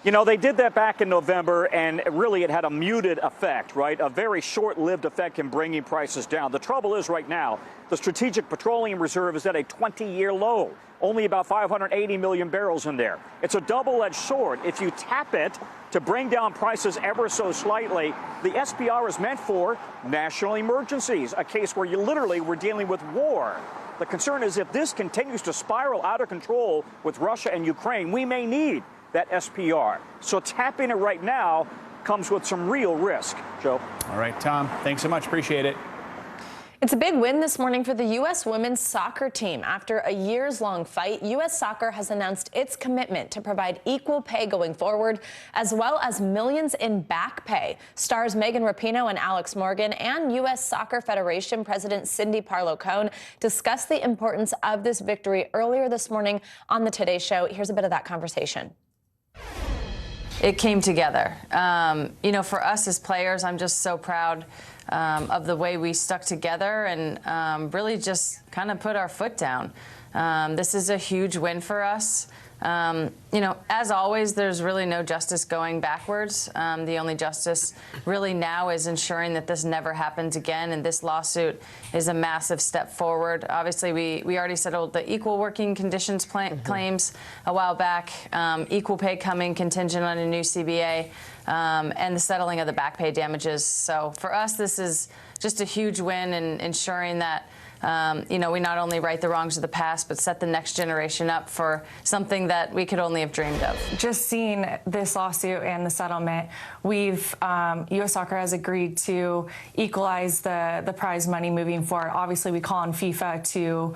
You know, they did that back in November, and really it had a muted effect, right? A very short-lived effect in bringing prices down. The trouble is right now, the Strategic Petroleum Reserve is at a 20-year low, only about 580 million barrels in there. It's a double-edged sword. If you tap it to bring down prices ever so slightly, the SPR is meant for national emergencies, a case where you literally were dealing with war. The concern is if this continues to spiral out of control with Russia and Ukraine, we may need that SPR. So tapping it right now comes with some real risk. Joe? All right, Tom, thanks so much. Appreciate it. It's a big win this morning for the U.S. women's soccer team. After a years-long fight, U.S. Soccer has announced its commitment to provide equal pay going forward, as well as millions in back pay. Stars Megan Rapinoe and Alex Morgan and U.S. Soccer Federation President Cindy Parlow-Cohn discussed the importance of this victory earlier this morning on the Today Show. Here's a bit of that conversation. It came together. You know, for us as players, I'm just so proud of the way we stuck together and really just kind of put our foot down. This is a huge win for us. You know, as always, there's really no justice going backwards. The only justice really now is ensuring that this never happens again, and this lawsuit is a massive step forward. Obviously, we already settled the equal working conditions claims a while back, equal pay coming contingent on a new CBA, and the settling of the back pay damages. So for us, this is just a huge win in ensuring that you know, we not only right the wrongs of the past, but set the next generation up for something that we could only have dreamed of. Just seeing this lawsuit and the settlement, U.S. Soccer has agreed to equalize the prize money moving forward. Obviously, we call on FIFA to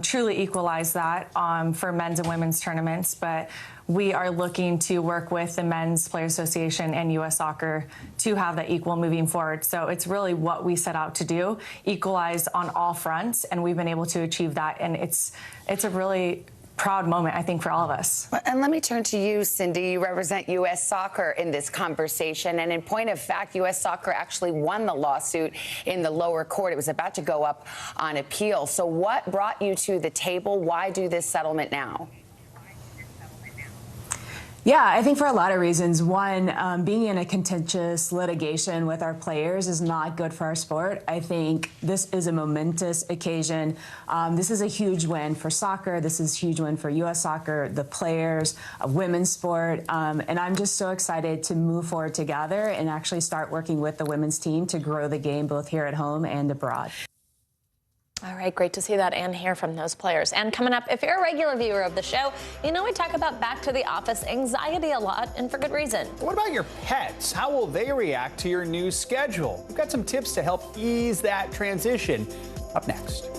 truly equalize that for men's and women's tournaments, but we are looking to work with the Men's Player Association and U.S. Soccer to have that equal moving forward. So it's really what we set out to do, equalize on all fronts, and we've been able to achieve that. And it's a really proud moment, I think, for all of us. And let me turn to you, Cindy. You represent U.S. Soccer in this conversation. And in point of fact, U.S. Soccer actually won the lawsuit in the lower court. It was about to go up on appeal. So what brought you to the table? Why do this settlement now? Yeah, I think for a lot of reasons. One, being in a contentious litigation with our players is not good for our sport. I think this is a momentous occasion. This is a huge win for soccer. This is a huge win for U.S. Soccer, the players, women's sport. And I'm just so excited to move forward together and actually start working with the women's team to grow the game both here at home and abroad. All right, great to see that and hear from those players. And coming up, if you're a regular viewer of the show, you know we talk about back to the office anxiety a lot, and for good reason. What about your pets? How will they react to your new schedule? We've got some tips to help ease that transition. Up next.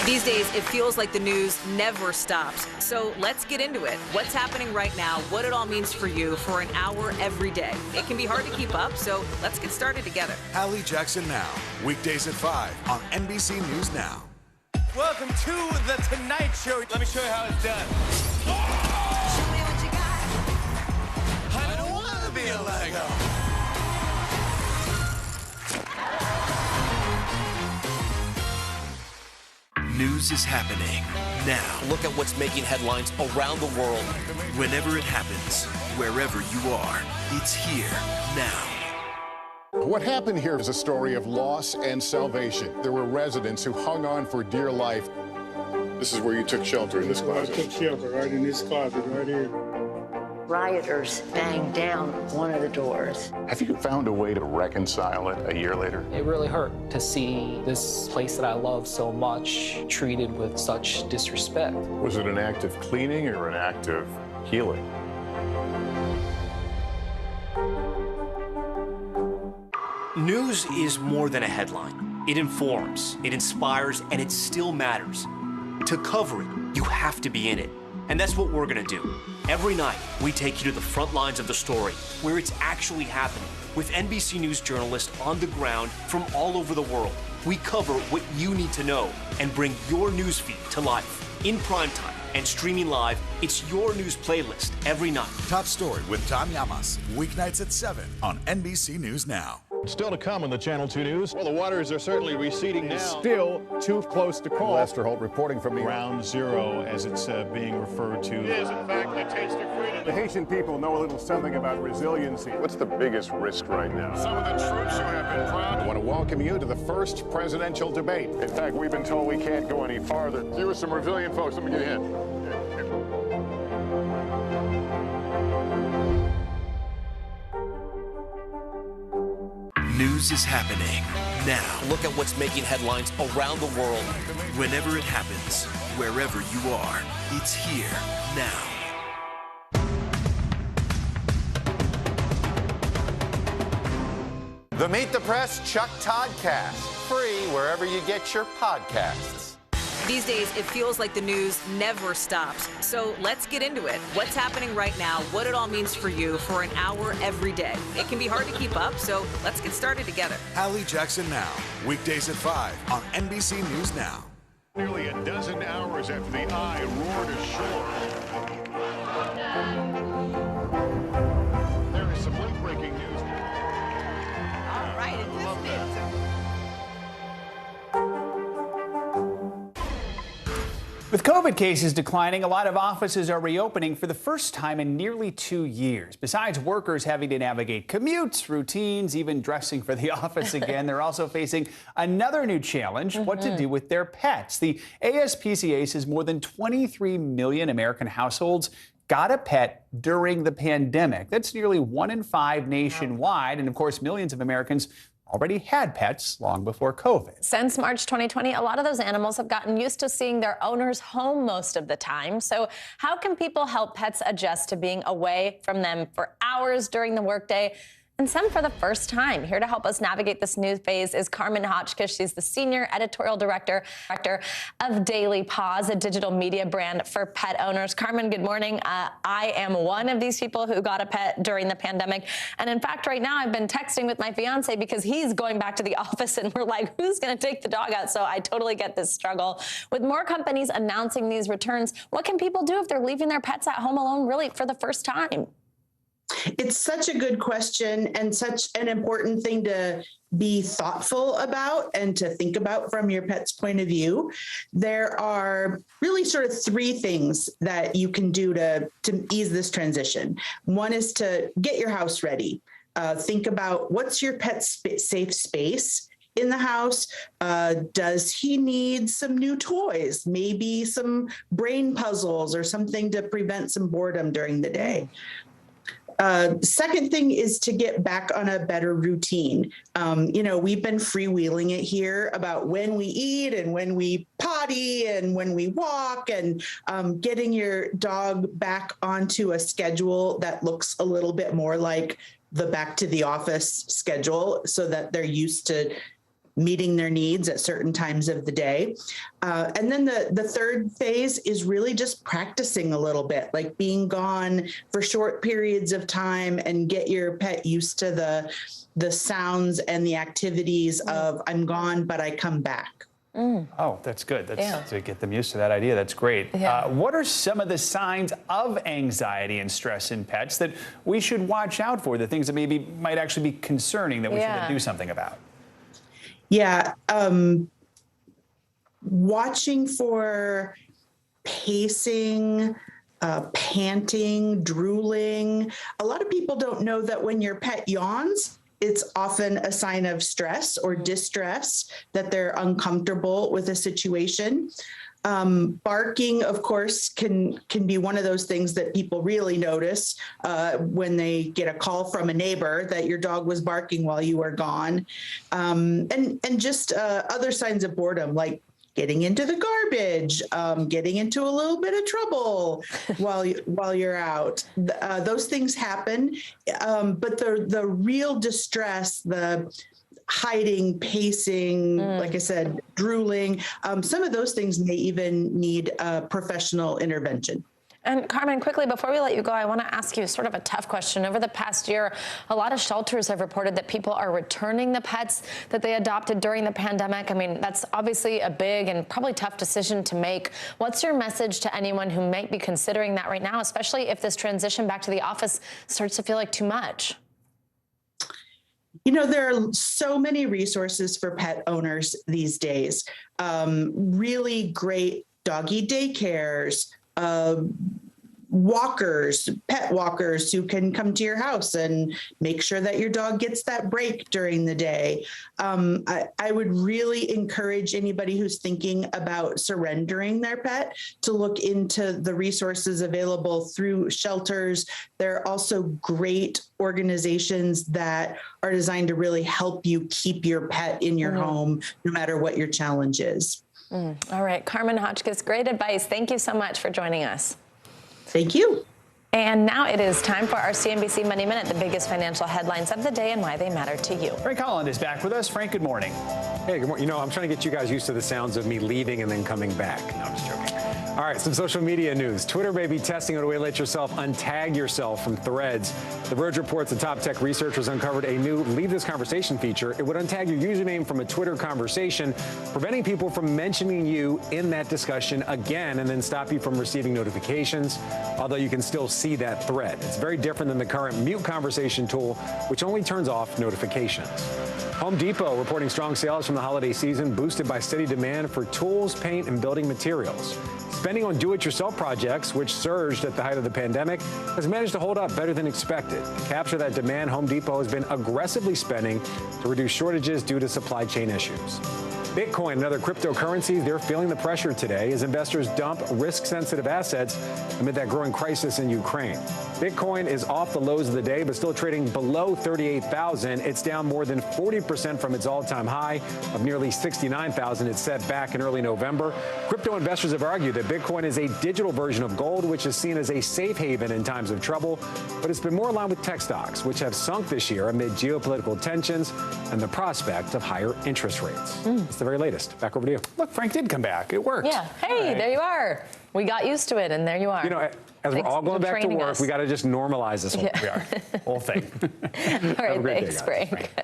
These days, it feels like the news never stops. So let's get into it. What's happening right now, what it all means for you for an hour every day. It can be hard to keep up, so let's get started together. Hallie Jackson Now, weekdays at 5 on NBC News Now. Welcome to The Tonight Show. Let me show you how it's done. Show me what you got. I don't want to be a Lego. News is happening now. Look at what's making headlines around the world. Whenever it happens, wherever you are, it's here now. What happened here is a story of loss and salvation. There were residents who hung on for dear life. This is where you took shelter, in this closet. I took shelter right in this closet right here. Rioters banged down one of the doors. Have you found a way to reconcile it a year later? It really hurt to see this place that I love so much treated with such disrespect. Was it an act of cleaning or an act of healing? News is more than a headline. It informs, it inspires, and it still matters. To cover it, you have to be in it. And that's what we're going to do. Every night, we take you to the front lines of the story, where it's actually happening, with NBC News journalists on the ground from all over the world. We cover what you need to know and bring your newsfeed to life in primetime and streaming live. It's your news playlist every night. Top Story with Tom Llamas, weeknights at 7 on NBC News Now. Still to come on the Channel 2 News. Well, the waters are certainly receding now. Still too close to call. Lester Holt reporting from Ground Zero, as it's being referred to. It is, in fact, a taste of freedom. The Haitian people know a little something about resiliency. What's the biggest risk right now? Some of the troops who have been proud. I want to welcome you to the first presidential debate. In fact, we've been told we can't go any farther. You with some resilient folks. Let me get a hint. News is happening now. Look at what's making headlines around the world. Whenever it happens, wherever you are, it's here now. The Meet the Press Chuck Todd Cast, free wherever you get your podcasts. These days, it feels like the news never stops. So let's get into it. What's happening right now, what it all means for you for an hour every day. It can be hard to keep up, so let's get started together. Hallie Jackson Now, weekdays at 5 on NBC News Now. Nearly a dozen hours after the eye roared ashore. There is some late-breaking news. All right, it is. With COVID cases declining, a lot of offices are reopening for the first time in nearly 2 years. Besides workers having to navigate commutes, routines, even dressing for the office again, they're also facing another new challenge, what to do with their pets. The ASPCA says more than 23 million American households got a pet during the pandemic. That's nearly 1 in 5 nationwide. And of course, millions of Americans already had pets long before COVID. Since March 2020, a lot of those animals have gotten used to seeing their owners home most of the time. So how can people help pets adjust to being away from them for hours during the workday? And some for the first time. Here to help us navigate this new phase is Carmen Hotchkiss. She's the Senior Editorial Director of Daily Paws, a digital media brand for pet owners. Carmen, good morning. I am one of these people who got a pet during the pandemic. And in fact, right now I've been texting with my fiance because he's going back to the office and we're like, who's going to take the dog out? So I totally get this struggle. With more companies announcing these returns, what can people do if they're leaving their pets at home alone really for the first time? It's such a good question and such an important thing to be thoughtful about and to think about from your pet's point of view. There are really sort of 3 things that you can do to ease this transition. One is to get your house ready. Think about what's your pet's safe space in the house. Does he need some new toys? Maybe some brain puzzles or something to prevent some boredom during the day. Second thing is to get back on a better routine. We've been freewheeling it here about when we eat and when we potty and when we walk, and getting your dog back onto a schedule that looks a little bit more like the back to the office schedule so that they're used to meeting their needs at certain times of the day. And then the third phase is really just practicing a little bit, like being gone for short periods of time and get your pet used to the sounds and the activities of I'm gone, but I come back. Oh, that's good. To get them used to that idea. That's great. Yeah. What are some of the signs of anxiety and stress in pets that we should watch out for, the things that maybe might actually be concerning that we should do something about? Yeah. Watching for pacing, panting, drooling. A lot of people don't know that when your pet yawns, it's often a sign of stress or distress, that they're uncomfortable with a situation. Barking, of course, can be one of those things that people really notice when they get a call from a neighbor that your dog was barking while you were gone. And just other signs of boredom, like getting into the garbage, getting into a little bit of trouble while you're out. Those things happen, but the real distress, the hiding, pacing, like I said, drooling, some of those things may even need professional intervention. And Carmen, quickly, before we let you go, I want to ask you sort of a tough question. Over the past year, a lot of shelters have reported that people are returning the pets that they adopted during the pandemic. I mean, that's obviously a big and probably tough decision to make. What's your message to anyone who might be considering that right now, especially if this transition back to the office starts to feel like too much? You know, there are so many resources for pet owners these days. Really great doggy daycares, walkers, pet walkers who can come to your house and make sure that your dog gets that break during the day. I would really encourage anybody who's thinking about surrendering their pet to look into the resources available through shelters. There are also great organizations that are designed to really help you keep your pet in your home, no matter what your challenge is. All right, Carmen Hotchkiss, great advice. Thank you so much for joining us. Thank you. And now it is time for our CNBC Money Minute, the biggest financial headlines of the day and why they matter to you. Frank Holland is back with us. Frank, good morning. Hey, good morning. You know, I'm trying to get you guys used to the sounds of me leaving and then coming back. No, I'm just joking. All right, some social media news. Twitter may be testing a way to let yourself untag yourself from threads. The Verge reports the top tech researchers uncovered a new Leave This Conversation feature. It would untag your username from a Twitter conversation, preventing people from mentioning you in that discussion again and then stop you from receiving notifications, although you can still see that thread. It's very different than the current mute conversation tool, which only turns off notifications. Home Depot reporting strong sales from the holiday season, boosted by steady demand for tools, paint, and building materials. Spending on do-it-yourself projects, which surged at the height of the pandemic, has managed to hold up better than expected. To capture that demand, Home Depot has been aggressively spending to reduce shortages due to supply chain issues. Bitcoin and other cryptocurrencies, they're feeling the pressure today as investors dump risk-sensitive assets amid that growing crisis in Ukraine. Bitcoin is off the lows of the day, but still trading below 38,000. It's down more than 40% from its all-time high of nearly 69,000 it set back in early November. Crypto investors have argued that Bitcoin is a digital version of gold, which is seen as a safe haven in times of trouble, but it's been more aligned with tech stocks, which have sunk this year amid geopolitical tensions and the prospect of higher interest rates. It's the very latest. Back over to you. Look, Frank did come back. It worked. Yeah. Hey, there you are. We got used to it, and there you are. You know, as we're all going back to work, we got to just normalize this whole thing. All right, thanks, Frank.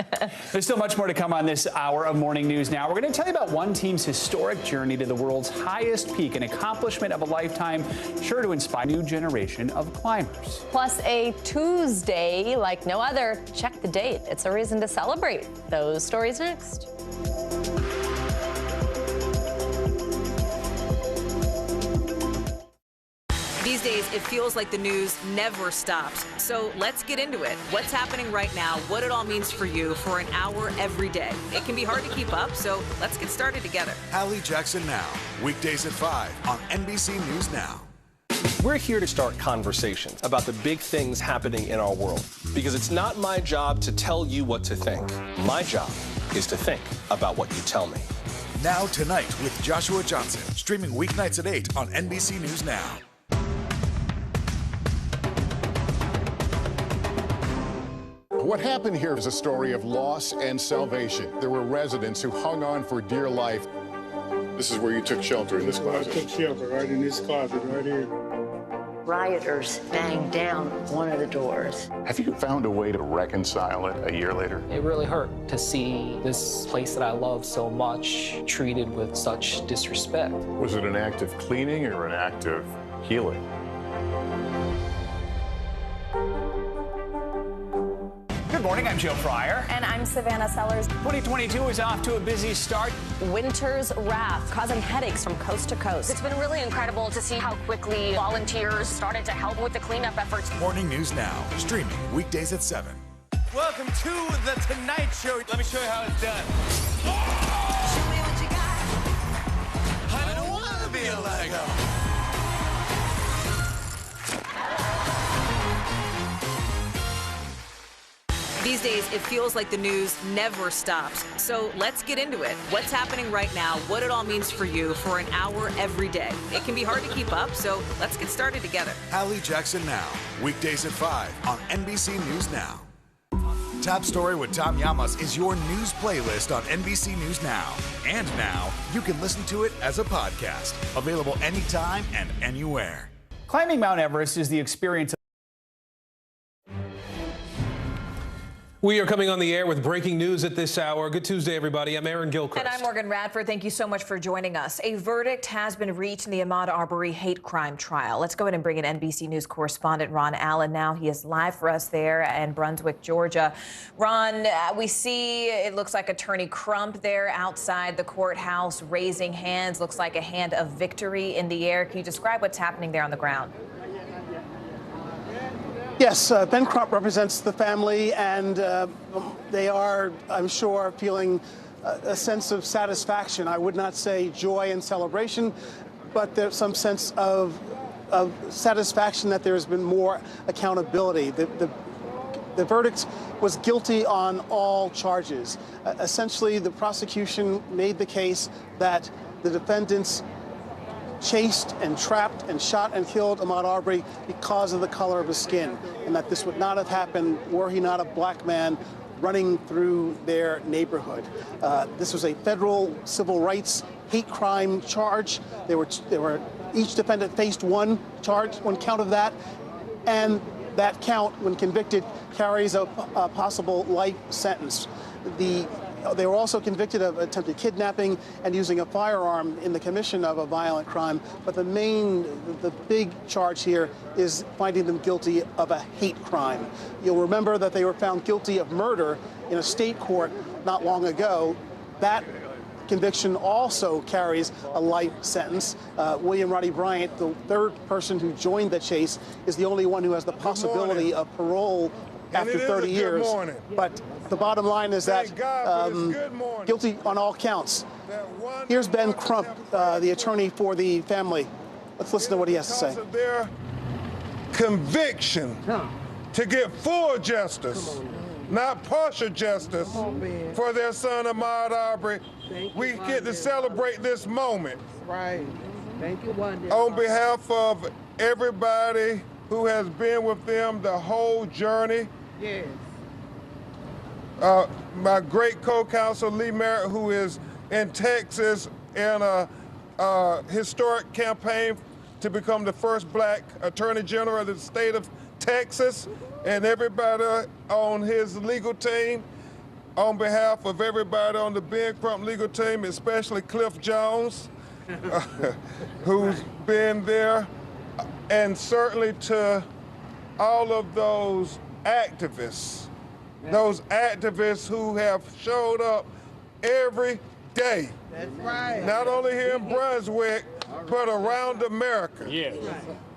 There's still much more to come on this hour of Morning News Now. We're going to tell you about one team's historic journey to the world's highest peak, an accomplishment of a lifetime sure to inspire a new generation of climbers. Plus a Tuesday like no other. Check the date. It's a reason to celebrate. Those stories next. These days, it feels like the news never stops. So let's get into it. What's happening right now, what it all means for you for an hour every day. It can be hard to keep up, so let's get started together. Hallie Jackson Now, weekdays at 5 on NBC News Now. We're here to start conversations about the big things happening in our world, because it's not my job to tell you what to think. My job is to think about what you tell me. Now Tonight with Joshua Johnson, streaming weeknights at 8 on NBC News Now. What happened here is a story of loss and salvation. There were residents who hung on for dear life. This is where you took shelter, in this closet. I took shelter right in this closet right here. Rioters banged down one of the doors. Have you found a way to reconcile it a year later? It really hurt to see this place that I love so much treated with such disrespect. Was it an act of cleaning or an act of healing? Good morning, I'm Joe Fryer. And I'm Savannah Sellers. 2022 is off to a busy start. Winter's wrath causing headaches from coast to coast. It's been really incredible to see how quickly volunteers started to help with the cleanup efforts. Morning News Now, streaming weekdays at 7. Welcome to The Tonight Show. Let me show you how it's done. Show me what you got. I don't want to be a Lego. These days, it feels like the news never stops. So let's get into it. What's happening right now, what it all means for you for an hour every day. It can be hard to keep up, so let's get started together. Hallie Jackson Now, weekdays at 5 on NBC News Now. Top Story with Tom Llamas is your news playlist on NBC News Now. And now, you can listen to it as a podcast. Available anytime and anywhere. Climbing Mount Everest is the experience. We are coming on the air with breaking news at this hour. Good Tuesday, everybody. I'm Aaron Gilchrist. And I'm Morgan Radford. Thank you so much for joining us. A verdict has been reached in the Ahmaud Arbery hate crime trial. Let's go ahead and bring in NBC News correspondent Ron Allen now. He is live for us there in Brunswick, Georgia. Ron, we see it looks like Attorney Crump there outside the courthouse raising hands. Looks like a hand of victory in the air. Can you describe what's happening there on the ground? Yes, Ben Crump represents the family, and they are, I'm sure, feeling a sense of satisfaction. I would not say joy and celebration, but there's some sense of satisfaction that there has been more accountability. The verdict was guilty on all charges. Essentially, the prosecution made the case that the defendants chased and trapped and shot and killed Ahmaud Arbery because of the color of his skin, and that this would not have happened were he not a black man running through their neighborhood. This was a federal civil rights hate crime charge. Each defendant faced one count of that, and that count, when convicted, carries a possible life sentence. They were also convicted of attempted kidnapping and using a firearm in the commission of a violent crime. But the big charge here is finding them guilty of a hate crime. You'll remember that they were found guilty of murder in a state court not long ago. That conviction also carries a life sentence. William Roddy Bryant, the third person who joined the chase, is the only one who has the possibility of parole after 30 years. But the bottom line is that guilty on all counts. Here's Ben Crump, the attorney for the family. Let's listen to what he has to say. Because of their conviction to get full justice, not partial justice, for their son Ahmaud Arbery, we get to celebrate this moment. Right. Thank you, Wanda. On behalf of everybody who has been with them the whole journey. Yes. My great co-counsel Lee Merritt, who is in Texas in a historic campaign to become the first black attorney general of the state of Texas, and everybody on his legal team, on behalf of everybody on the Ben Crump legal team, especially Cliff Jones, who's been there, and certainly to all of those activists who have showed up every day. That's right. Not only here in Brunswick, but around America. Yes.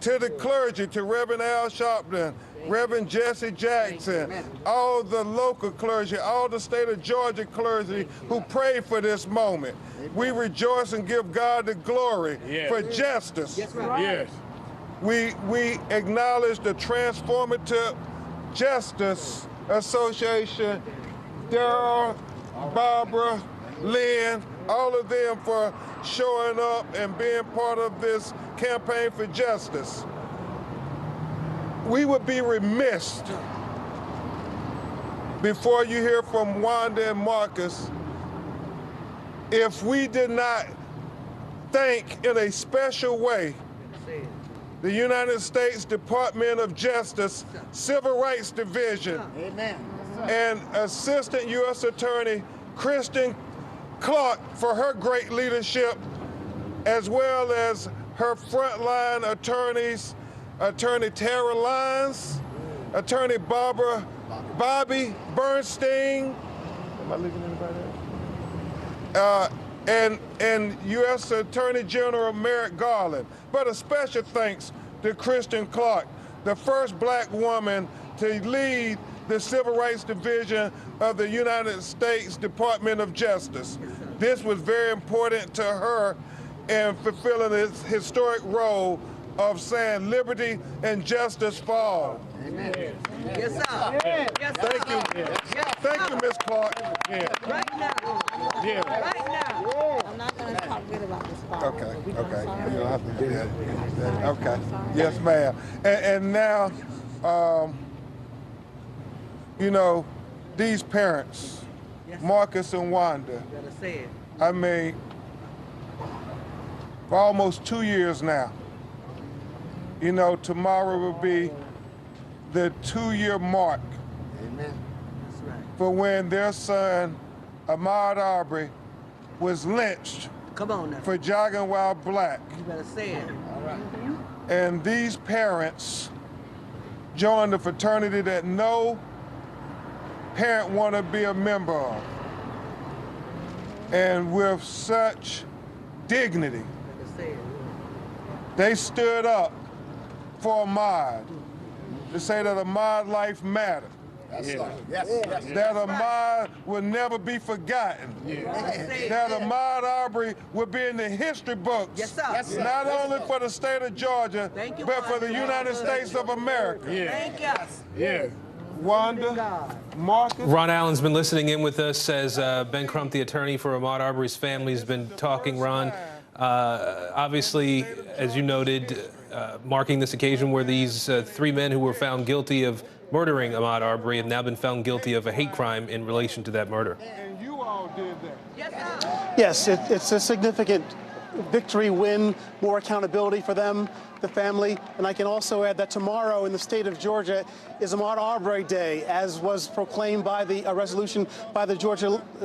To the clergy, to Reverend Al Sharpton, Reverend Jesse Jackson, all the local clergy, all the state of Georgia clergy who prayed for this moment. We rejoice and give God the glory for justice. That's right. Yes. We acknowledge the Transformative Justice Association, Daryl, Barbara, Lynn, all of them for showing up and being part of this campaign for justice. We would be remiss, before you hear from Wanda and Marcus, if we did not thank in a special way the United States Department of Justice Civil Rights Division. Amen. And Assistant U.S. Attorney Kristen Clark for her great leadership, as well as her frontline attorneys, Attorney Tara Lyons, Attorney Bobby Bernstein. Am I leaving anybody else? And U.S. Attorney General Merrick Garland. But a special thanks to Kristen Clark, the first black woman to lead the Civil Rights Division of the United States Department of Justice. This was very important to her in fulfilling its historic role of saying liberty and justice for all. Amen. Yes, sir. Yes, sir. Thank you. Yes, Thank you, Ms. Clark. Yeah. Right now. Yeah. Right now. I'm not going to talk good about this file. Okay. You don't have to do that. Okay. Yes, ma'am. And now, you know, these parents, Marcus and Wanda, I mean, for almost 2 years now, You know, tomorrow will be the 2-year mark for when their son, Ahmaud Arbery, was lynched for jogging while black. You better say it. All right. And these parents joined a fraternity that no parent want to be a member of. And with such dignity, they stood up for Ahmaud to say that Ahmaud's life mattered. That Ahmaud will never be forgotten. That Ahmaud Arbery will be in the history books, not only for the state of Georgia, but for the United States of America. Thank you. Wanda, Marcus. Ron Allen's been listening in with us as Ben Crump, the attorney for Ahmaud Arbery's family, has been talking. Ron, obviously, as you noted, marking this occasion where these 3 men who were found guilty of murdering Ahmaud Arbery have now been found guilty of a hate crime in relation to that murder. And you all did that. Yes, it's a significant victory, win, more accountability for them, the family. And I can also add that tomorrow in the state of Georgia is Ahmaud Arbery Day, as was proclaimed by a resolution by the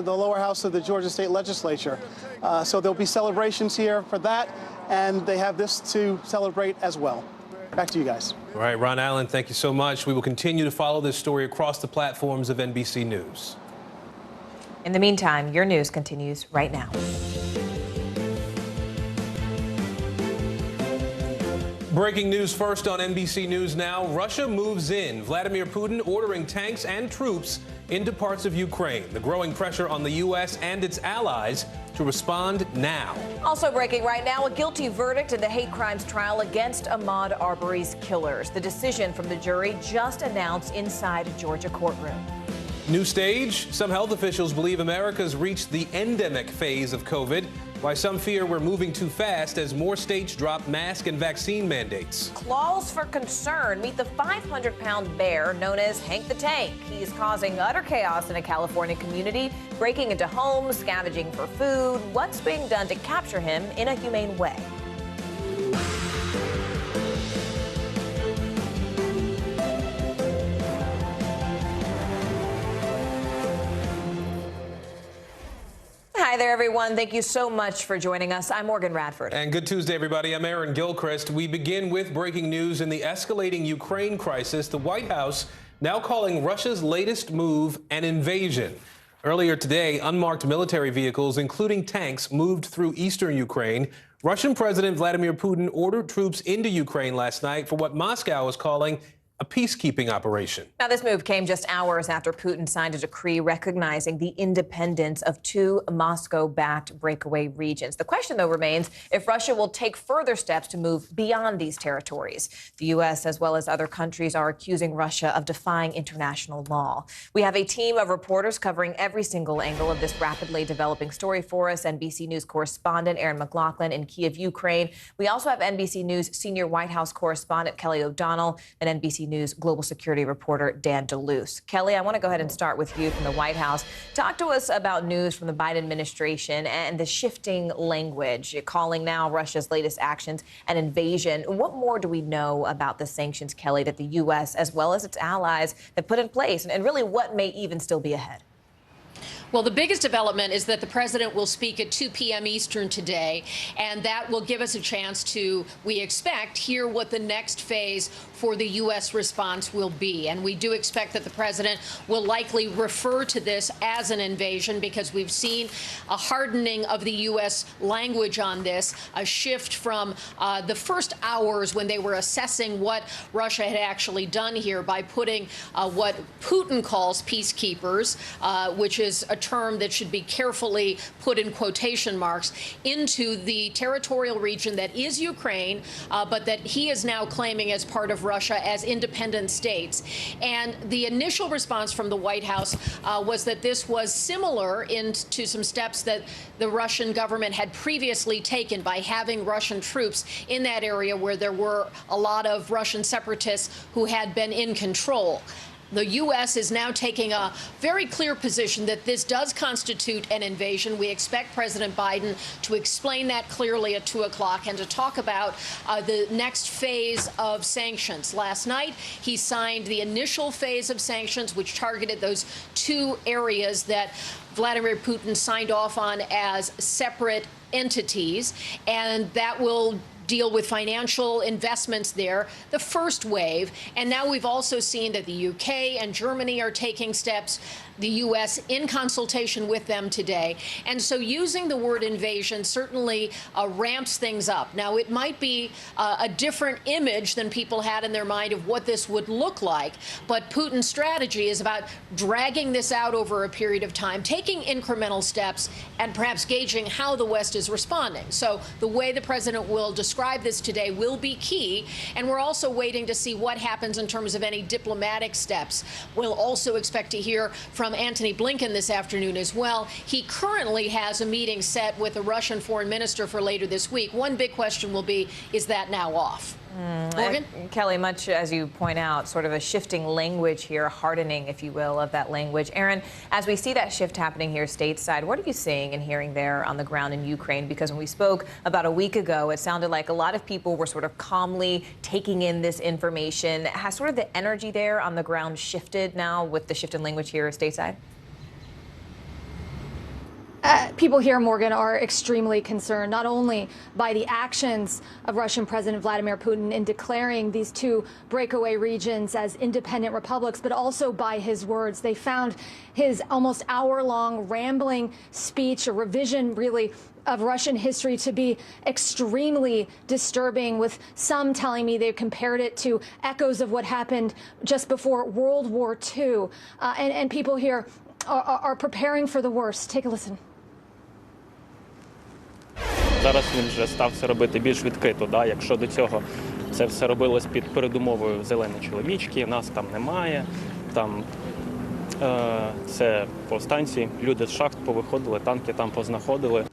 lower house of the Georgia State Legislature. So there'll be celebrations here for that, and they have this to celebrate as well. Back to you guys. All right, Ron Allen, thank you so much. We will continue to follow this story across the platforms of NBC News. In the meantime, your news continues right now. Breaking news first on NBC News Now. Russia moves in. Vladimir Putin ordering tanks and troops into parts of Ukraine. The growing pressure on the U.S. and its allies to respond now. Also breaking right now, a guilty verdict in the hate crimes trial against Ahmaud Arbery's killers. The decision from the jury just announced inside a Georgia courtroom. New stage. Some health officials believe America's reached the endemic phase of COVID, while some fear we're moving too fast as more states drop mask and vaccine mandates. Claws for concern. Meet the 500-pound bear known as Hank the Tank. He's causing utter chaos in a California community, breaking into homes, scavenging for food. What's being done to capture him in a humane way? Hi there, everyone. Thank you so much for joining us. I'm Morgan Radford. And good Tuesday, everybody. I'm Aaron Gilchrist. We begin with breaking news in the escalating Ukraine crisis. The White House now calling Russia's latest move an invasion. Earlier today, unmarked military vehicles, including tanks, moved through eastern Ukraine. Russian President Vladimir Putin ordered troops into Ukraine last night for what Moscow is calling a peacekeeping operation. Now, this move came just hours after Putin signed a decree recognizing the independence of 2 Moscow-backed breakaway regions. The question, though, remains if Russia will take further steps to move beyond these territories. The U.S., as well as other countries, are accusing Russia of defying international law. We have a team of reporters covering every single angle of this rapidly developing story for us. NBC News correspondent Aaron McLaughlin in Kyiv, Ukraine. We also have NBC News senior White House correspondent Kelly O'Donnell and NBC News global security reporter Dan DeLuce. Kelly, I want to go ahead and start with you from the White House. Talk to us about news from the Biden administration and the shifting language, calling now Russia's latest actions an invasion. What more do we know about the sanctions, Kelly, that the U.S. as well as its allies have put in place, and really what may even still be ahead? Well, the biggest development is that the president will speak at 2 p.m. Eastern today, and that will give us a chance to, we expect, hear what the next phase for the U.S. response will be. And we do expect that the president will likely refer to this as an invasion because we've seen a hardening of the U.S. language on this, a shift from the first hours when they were assessing what Russia had actually done here by putting what Putin calls peacekeepers, which is a term that should be carefully put in quotation marks, into the territorial region that is Ukraine, but that he is now claiming as part of Russia as independent states. And the initial response from the White House was that this was similar to some steps that the Russian government had previously taken by having Russian troops in that area where there were a lot of Russian separatists who had been in control. The U.S. is now taking a very clear position that this does constitute an invasion. We expect President Biden to explain that clearly at 2 o'clock and to talk about the next phase of sanctions. Last night, he signed the initial phase of sanctions, which targeted those 2 areas that Vladimir Putin signed off on as separate entities, and that will deal with financial investments there, the first wave. And now we've also seen that the UK and Germany are taking steps, the U.S. in consultation with them today. And so using the word invasion certainly ramps things up. Now, it might be a different image than people had in their mind of what this would look like, but Putin's strategy is about dragging this out over a period of time, taking incremental steps, and perhaps gauging how the West is responding. So the way the president will describe this today will be key, and we're also waiting to see what happens in terms of any diplomatic steps. We'll also expect to hear from Antony Blinken this afternoon as well. He currently has a meeting set with the Russian foreign minister for later this week. One big question will be, is that now off? Morgan? Kelly, much as you point out, sort of a shifting language here, hardening, if you will, of that language. Aaron, as we see that shift happening here stateside, what are you seeing and hearing there on the ground in Ukraine? Because when we spoke about a week ago, it sounded like a lot of people were sort of calmly taking in this information. Has sort of the energy there on the ground shifted now with the shift in language here stateside? People here, Morgan, are extremely concerned, not only by the actions of Russian President Vladimir Putin in declaring these 2 breakaway regions as independent republics, but also by his words. They found his almost hour-long rambling speech, a revision, really, of Russian history to be extremely disturbing, with some telling me they compared it to echoes of what happened just before World War II. And people here are preparing for the worst. Take a listen. Зараз він вже став це робити більш відкрито. Да? Якщо до цього це все робилось під передумовою «зелені чоловічки», нас там немає, там це повстанці, люди з шахт повиходили, танки там познаходили.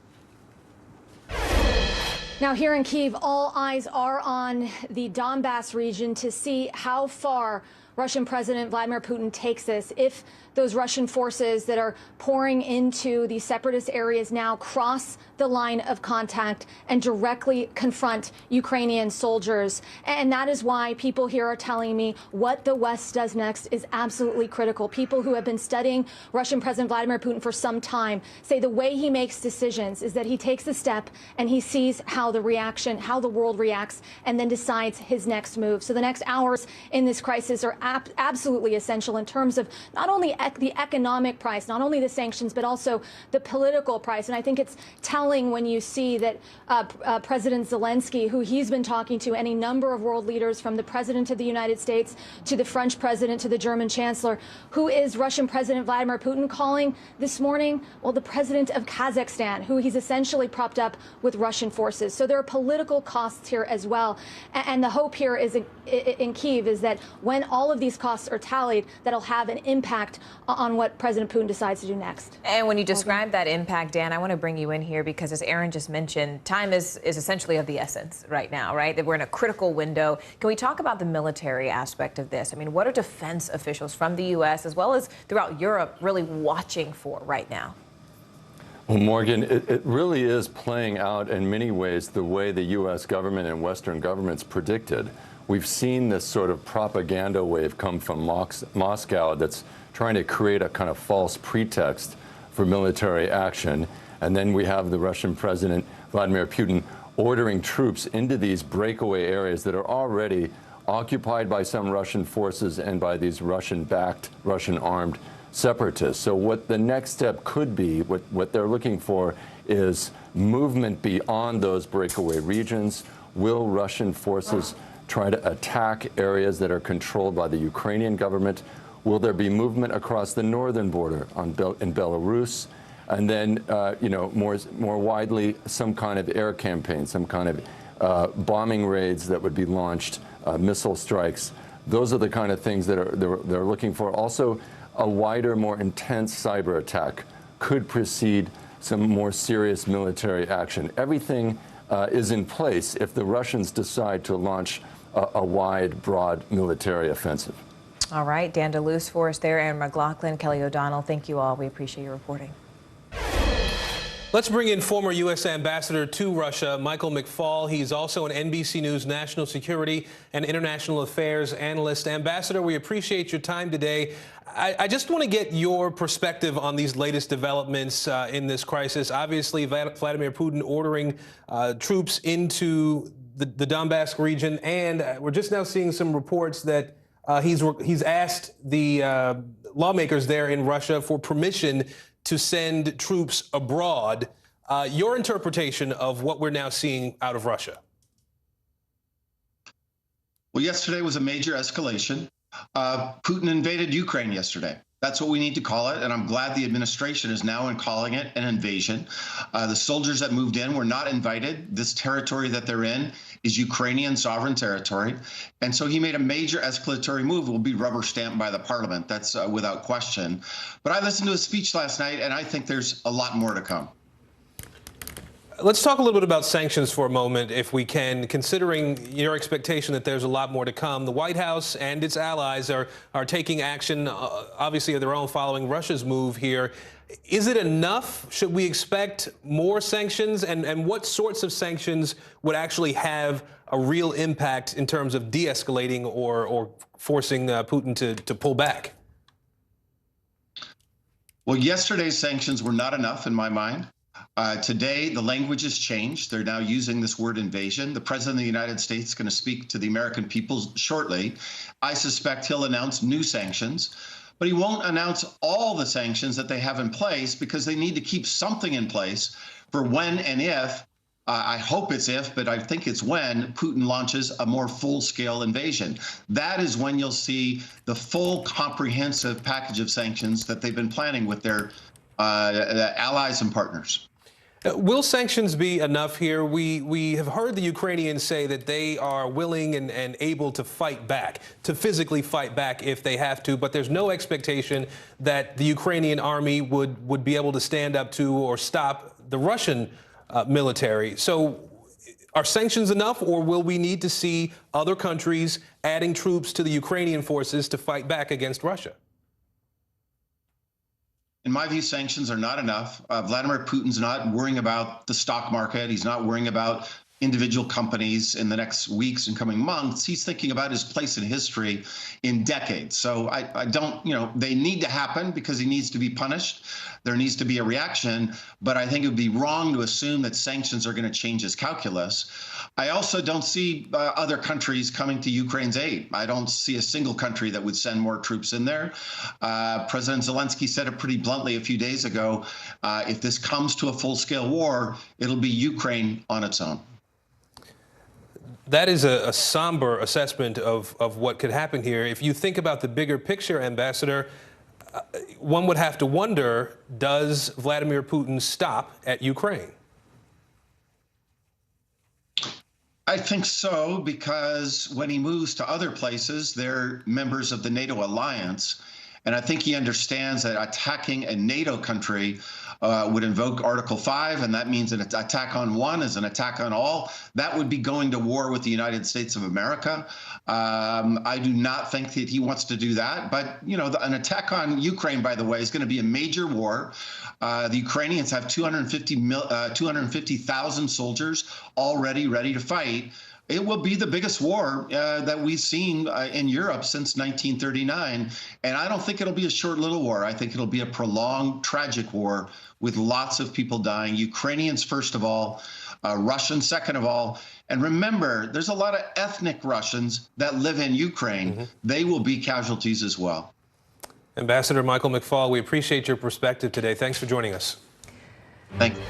Now, here in Kyiv, all eyes are on the Donbass region to see how far Russian President Vladimir Putin takes this. If those Russian forces that are pouring into the separatist areas now cross the line of contact and directly confront Ukrainian soldiers. And that is why people here are telling me what the West does next is absolutely critical. People who have been studying Russian President Vladimir Putin for some time say the way he makes decisions is that he takes a step and he sees how the world reacts, and then decides his next move. So the next hours in this crisis are absolutely essential in terms of not only the economic price, not only the sanctions, but also the political price. And I think it's telling when you see that President Zelensky, who he's been talking to, any number of world leaders, from the President of the United States to the French President to the German Chancellor, who is Russian President Vladimir Putin calling this morning? Well, the President of Kazakhstan, who he's essentially propped up with Russian forces. So there are political costs here as well. And the hope here is in Kyiv is that when all of these costs are tallied, that'll have an impact on what President Putin decides to do next. And when you describe that impact, Dan, I want to bring you in here because, as Aaron just mentioned, time is essentially of the essence right now, right? That we're in a critical window. Can we talk about the military aspect of this? I mean, what are defense officials from the U.S. as well as throughout Europe really watching for right now? Well, Morgan, it really is playing out in many ways the way the U.S. government and Western governments predicted. We've seen this sort of propaganda wave come from Moscow that's trying to create a kind of false pretext for military action. And then we have the Russian President Vladimir Putin ordering troops into these breakaway areas that are already occupied by some Russian forces and by these Russian-backed, Russian-armed separatists. So what the next step could be, what they're looking for, is movement beyond those breakaway regions. Will Russian forces try to attack areas that are controlled by the Ukrainian government? Will there be movement across the northern border in Belarus? And then, more widely, some kind of air campaign, some kind of bombing raids that would be launched, missile strikes. Those are the kind of things that they're looking for. Also, a wider, more intense cyber attack could precede some more serious military action. Everything is in place if the Russians decide to launch a wide, broad military offensive. All right, Dan DeLuce for us there, Aaron McLaughlin, Kelly O'Donnell. Thank you all. We appreciate your reporting. Let's bring in former U.S. Ambassador to Russia, Michael McFaul. He's also an NBC News national security and international affairs analyst. Ambassador, we appreciate your time today. I just want to get your perspective on these latest developments in this crisis. Obviously, Vladimir Putin ordering troops into the Donbass region, and we're just now seeing some reports that he's asked the lawmakers there in Russia for permission to send troops abroad. Your interpretation of what we're now seeing out of Russia? Well, yesterday was a major escalation. Putin invaded Ukraine yesterday. That's what we need to call it, and I'm glad the administration is now calling it an invasion. The soldiers that moved in were not invited. This territory that they're in is Ukrainian sovereign territory, and so he made a major escalatory move. It will be rubber stamped by the parliament. That's without question. But I listened to his speech last night, and I think there's a lot more to come. Let's talk a little bit about sanctions for a moment, if we can, considering your expectation that there's a lot more to come. The White House and its allies are taking action, obviously of their own, following Russia's move here. Is it enough? Should we expect more sanctions? And what sorts of sanctions would actually have a real impact in terms of de-escalating or forcing Putin to pull back? Well, yesterday's sanctions were not enough in my mind. Today, the language has changed. They're now using this word invasion. The President of the United States is going to speak to the American people shortly. I suspect he'll announce new sanctions, but he won't announce all the sanctions that they have in place because they need to keep something in place for when and if, I hope it's if, but I think it's when, Putin launches a more full-scale invasion. That is when you'll see the full comprehensive package of sanctions that they've been planning with their allies and partners. Will sanctions be enough here? We have heard the Ukrainians say that they are willing and able to fight back, to physically fight back if they have to, but there's no expectation that the Ukrainian army would be able to stand up to or stop the Russian military. So are sanctions enough, or will we need to see other countries adding troops to the Ukrainian forces to fight back against Russia? In my view, sanctions are not enough. Vladimir Putin's not worrying about the stock market. He's not worrying about individual companies in the next weeks and coming months. He's thinking about his place in history in decades. So I don't, they need to happen because he needs to be punished. There needs to be a reaction, but I think it would be wrong to assume that sanctions are going to change his calculus. I also don't see other countries coming to Ukraine's aid. I don't see a single country that would send more troops in there. President Zelensky said it pretty bluntly a few days ago. If this comes to a full-scale war, it'll be Ukraine on its own. That is a somber assessment of what could happen here. If you think about the bigger picture, Ambassador, one would have to wonder, does Vladimir Putin stop at Ukraine? I think so, because when he moves to other places, they're members of the NATO alliance. And I think he understands that attacking a NATO country would invoke Article 5, and that means an attack on one is an attack on all. That would be going to war with the United States of America. I do not think that he wants to do that. But, an attack on Ukraine, by the way, is going to be a major war. The Ukrainians have 250,000 soldiers already ready to fight. It will be the biggest war that we've seen in Europe since 1939. And I don't think it'll be a short little war. I think it'll be a prolonged, tragic war with lots of people dying. Ukrainians, first of all, Russians, second of all. And remember, there's a lot of ethnic Russians that live in Ukraine. Mm-hmm. They will be casualties as well. Ambassador Michael McFaul, we appreciate your perspective today. Thanks for joining us. Thank you.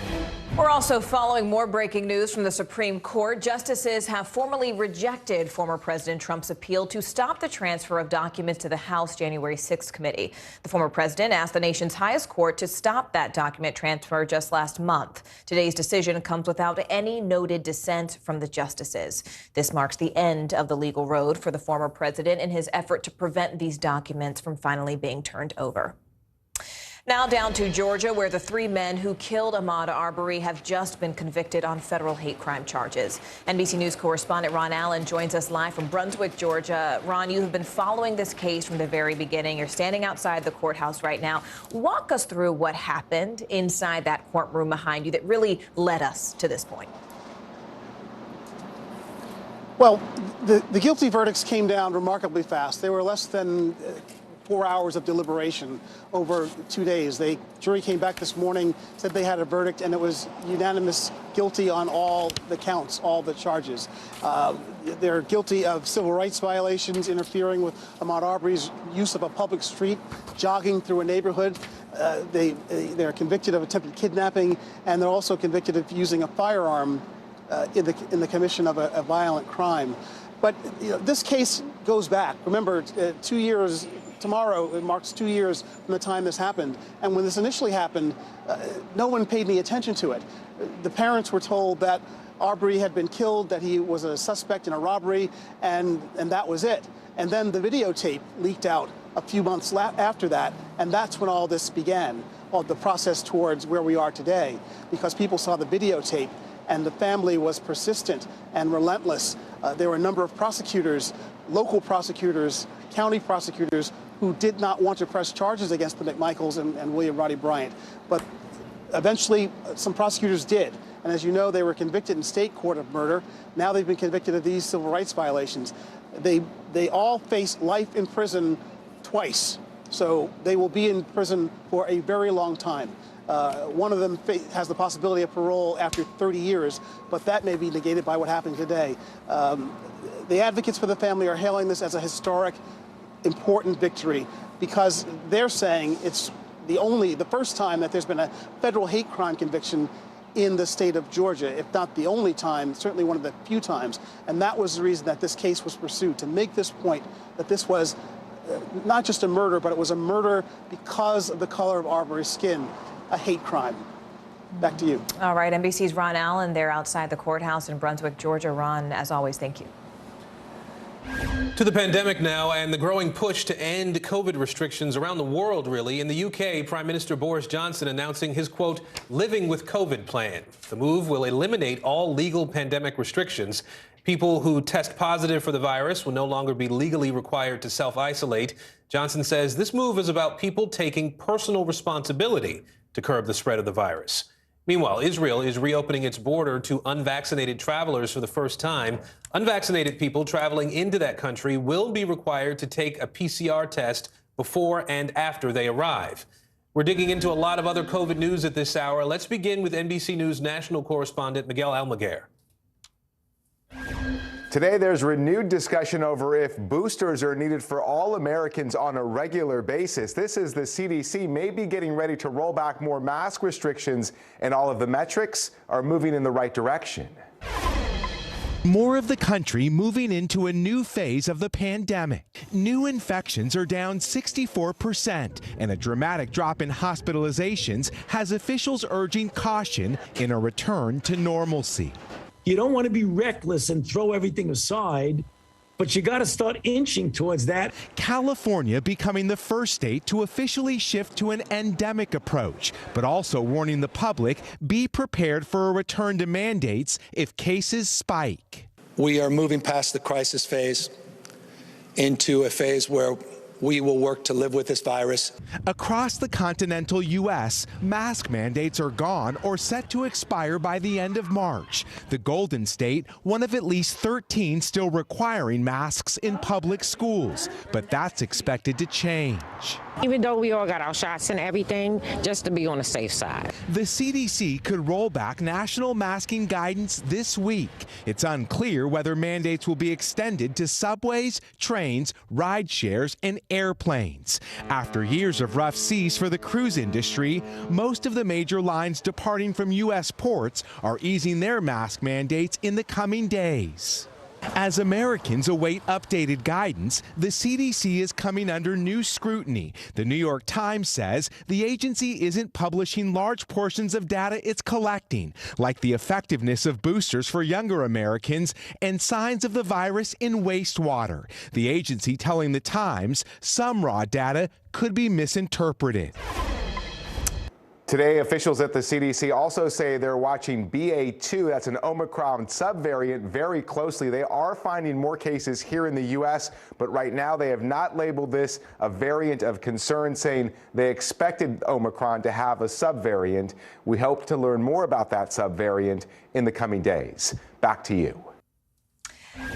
We're also following more breaking news from the Supreme Court. Justices have formally rejected former President Trump's appeal to stop the transfer of documents to the House January 6th committee. The former president asked the nation's highest court to stop that document transfer just last month. Today's decision comes without any noted dissent from the justices. This marks the end of the legal road for the former president in his effort to prevent these documents from finally being turned over. Now down to Georgia, where the 3 men who killed Ahmaud Arbery have just been convicted on federal hate crime charges. NBC News correspondent Ron Allen joins us live from Brunswick, Georgia. Ron, you have been following this case from the very beginning. You're standing outside the courthouse right now. Walk us through what happened inside that courtroom behind you that really led us to this point. Well, the guilty verdicts came down remarkably fast. They were less than 4 hours of deliberation over 2 days. The jury came back this morning, said they had a verdict, and it was unanimous guilty on all the counts, all the charges. They're guilty of civil rights violations, interfering with Ahmaud Arbery's use of a public street, jogging through a neighborhood. They're convicted of attempted kidnapping, and they're also convicted of using a firearm in the commission of a violent crime. But this case goes back. Remember, 2 years. Tomorrow, it marks 2 years from the time this happened. And when this initially happened, no one paid any attention to it. The parents were told that Arbery had been killed, that he was a suspect in a robbery, and that was it. And then the videotape leaked out a few months after that, and that's when all this began, all the process towards where we are today, because people saw the videotape, and the family was persistent and relentless. There were a number of prosecutors, local prosecutors, county prosecutors, who did not want to press charges against the McMichaels and William Roddy Bryant. But eventually, some prosecutors did. And as you know, they were convicted in state court of murder. Now they've been convicted of these civil rights violations. They all face life in prison twice. So they will be in prison for a very long time. One of them has the possibility of parole after 30 years, but that may be negated by what happened today. The advocates for the family are hailing this as a historic, important victory, because they're saying it's the first time that there's been a federal hate crime conviction in the state of Georgia, if not the only time, certainly one of the few times. And that was the reason that this case was pursued, to make this point that this was not just a murder, but it was a murder because of the color of Arbery's skin, a hate crime. Back to you. All right, NBC's Ron Allen there outside the courthouse in Brunswick, Georgia. Ron, as always, thank you. To the pandemic now and the growing push to end COVID restrictions around the world, really. In the UK, Prime Minister Boris Johnson announcing his, quote, living with COVID plan. The move will eliminate all legal pandemic restrictions. People who test positive for the virus will no longer be legally required to self-isolate. Johnson says this move is about people taking personal responsibility to curb the spread of the virus. Meanwhile, Israel is reopening its border to unvaccinated travelers for the first time. Unvaccinated people traveling into that country will be required to take a PCR test before and after they arrive. We're digging into a lot of other COVID news at this hour. Let's begin with NBC News national correspondent Miguel Almaguer. Today, there's renewed discussion over if boosters are needed for all Americans on a regular basis. This is the CDC may be getting ready to roll back more mask restrictions, and all of the metrics are moving in the right direction. More of the country moving into a new phase of the pandemic. New infections are down 64%, and a dramatic drop in hospitalizations has officials urging caution in a return to normalcy. You don't want to be reckless and throw everything aside, but you got to start inching towards that. California becoming the first state to officially shift to an endemic approach, but also warning the public be prepared for a return to mandates if cases spike. We are moving past the crisis phase into a phase where we will work to live with this virus. Across the continental U.S., mask mandates are gone or set to expire by the end of March. The Golden State, one of at least 13 still requiring masks in public schools, but that's expected to change. Even though we all got our shots and everything, just to be on the safe side. The CDC could roll back national masking guidance this week. It's unclear whether mandates will be extended to subways, trains, ride shares, and airplanes. After years of rough seas for the cruise industry, most of the major lines departing from U.S. ports are easing their mask mandates in the coming days. As Americans await updated guidance, the CDC is coming under new scrutiny. The New York Times says the agency isn't publishing large portions of data it's collecting, like the effectiveness of boosters for younger Americans and signs of the virus in wastewater. The agency telling the Times some raw data could be misinterpreted. Today, officials at the CDC also say they're watching BA2, that's an Omicron subvariant, very closely. They are finding more cases here in the U.S., but right now they have not labeled this a variant of concern, saying they expected Omicron to have a subvariant. We hope to learn more about that subvariant in the coming days. Back to you.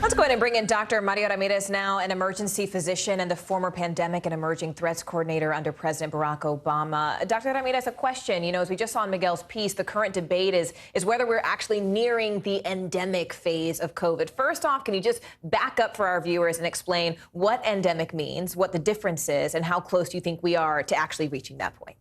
Let's go ahead and bring in Dr. Mario Ramirez now, an emergency physician and the former pandemic and emerging threats coordinator under President Barack Obama. Dr. Ramirez, a question. As we just saw in Miguel's piece, the current debate is whether we're actually nearing the endemic phase of COVID. First off, can you just back up for our viewers and explain what endemic means, what the difference is, and how close you think we are to actually reaching that point?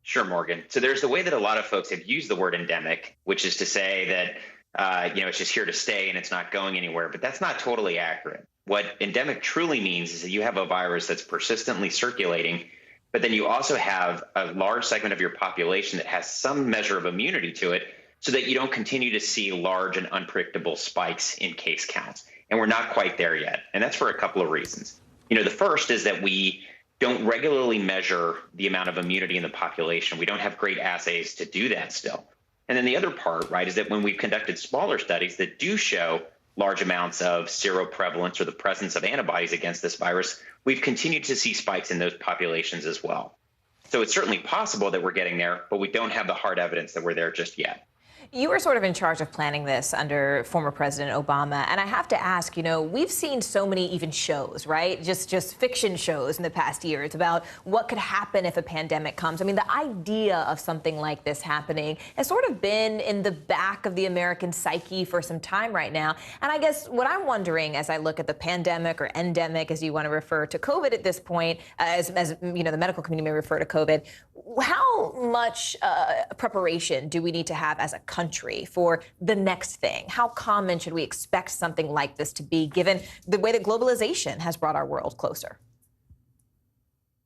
Sure, Morgan. So there's the way that a lot of folks have used the word endemic, which is to say that it's just here to stay and it's not going anywhere, but that's not totally accurate. What endemic truly means is that you have a virus that's persistently circulating, but then you also have a large segment of your population that has some measure of immunity to it so that you don't continue to see large and unpredictable spikes in case counts. And we're not quite there yet. And that's for a couple of reasons. The first is that we don't regularly measure the amount of immunity in the population. We don't have great assays to do that still. And then the other part, right, is that when we've conducted smaller studies that do show large amounts of seroprevalence or the presence of antibodies against this virus, we've continued to see spikes in those populations as well. So it's certainly possible that we're getting there, but we don't have the hard evidence that we're there just yet. You were sort of in charge of planning this under former President Obama. And I have to ask, we've seen so many even shows, right? Just fiction shows in the past year. It's about what could happen if a pandemic comes. I mean, the idea of something like this happening has sort of been in the back of the American psyche for some time right now. And I guess what I'm wondering as I look at the pandemic or endemic, as you want to refer to COVID at this point, as the medical community may refer to COVID, how much preparation do we need to have as a country for the next thing? How common should we expect something like this to be, given the way that globalization has brought our world closer?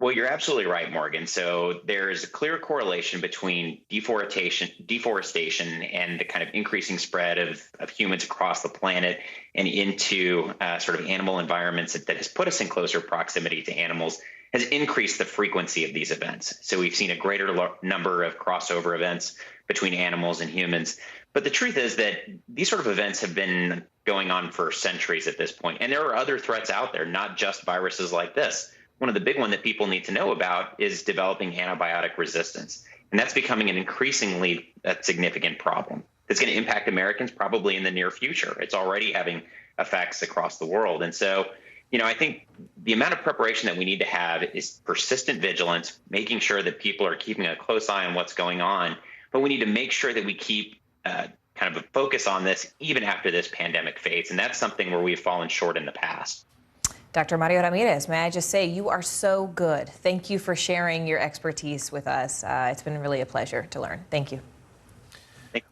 Well, you're absolutely right, Morgan. So there's a clear correlation between deforestation and the kind of increasing spread of humans across the planet and into sort of animal environments that has put us in closer proximity to animals, has increased the frequency of these events. So we've seen a greater number of crossover events between animals and humans. But the truth is that these sort of events have been going on for centuries at this point. And there are other threats out there, not just viruses like this. One of the big ones that people need to know about is developing antibiotic resistance. And that's becoming an increasingly significant problem. It's going to impact Americans probably in the near future. It's already having effects across the world. And so, I think the amount of preparation that we need to have is persistent vigilance, making sure that people are keeping a close eye on what's going on. But we need to make sure that we keep kind of a focus on this even after this pandemic fades. And that's something where we've fallen short in the past. Dr. Mario Ramirez, may I just say you are so good. Thank you for sharing your expertise with us. It's been really a pleasure to learn. Thank you.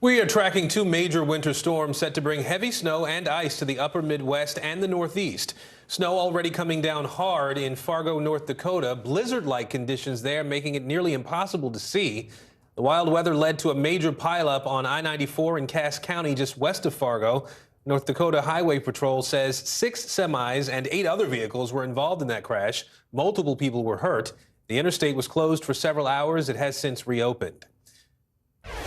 We are tracking two major winter storms set to bring heavy snow and ice to the upper Midwest and the Northeast. Snow already coming down hard in Fargo, North Dakota. Blizzard-like conditions there, making it nearly impossible to see. The wild weather led to a major pileup on I-94 in Cass County, just west of Fargo. North Dakota Highway Patrol says 6 semis and 8 other vehicles were involved in that crash. Multiple people were hurt. The interstate was closed for several hours. It has since reopened.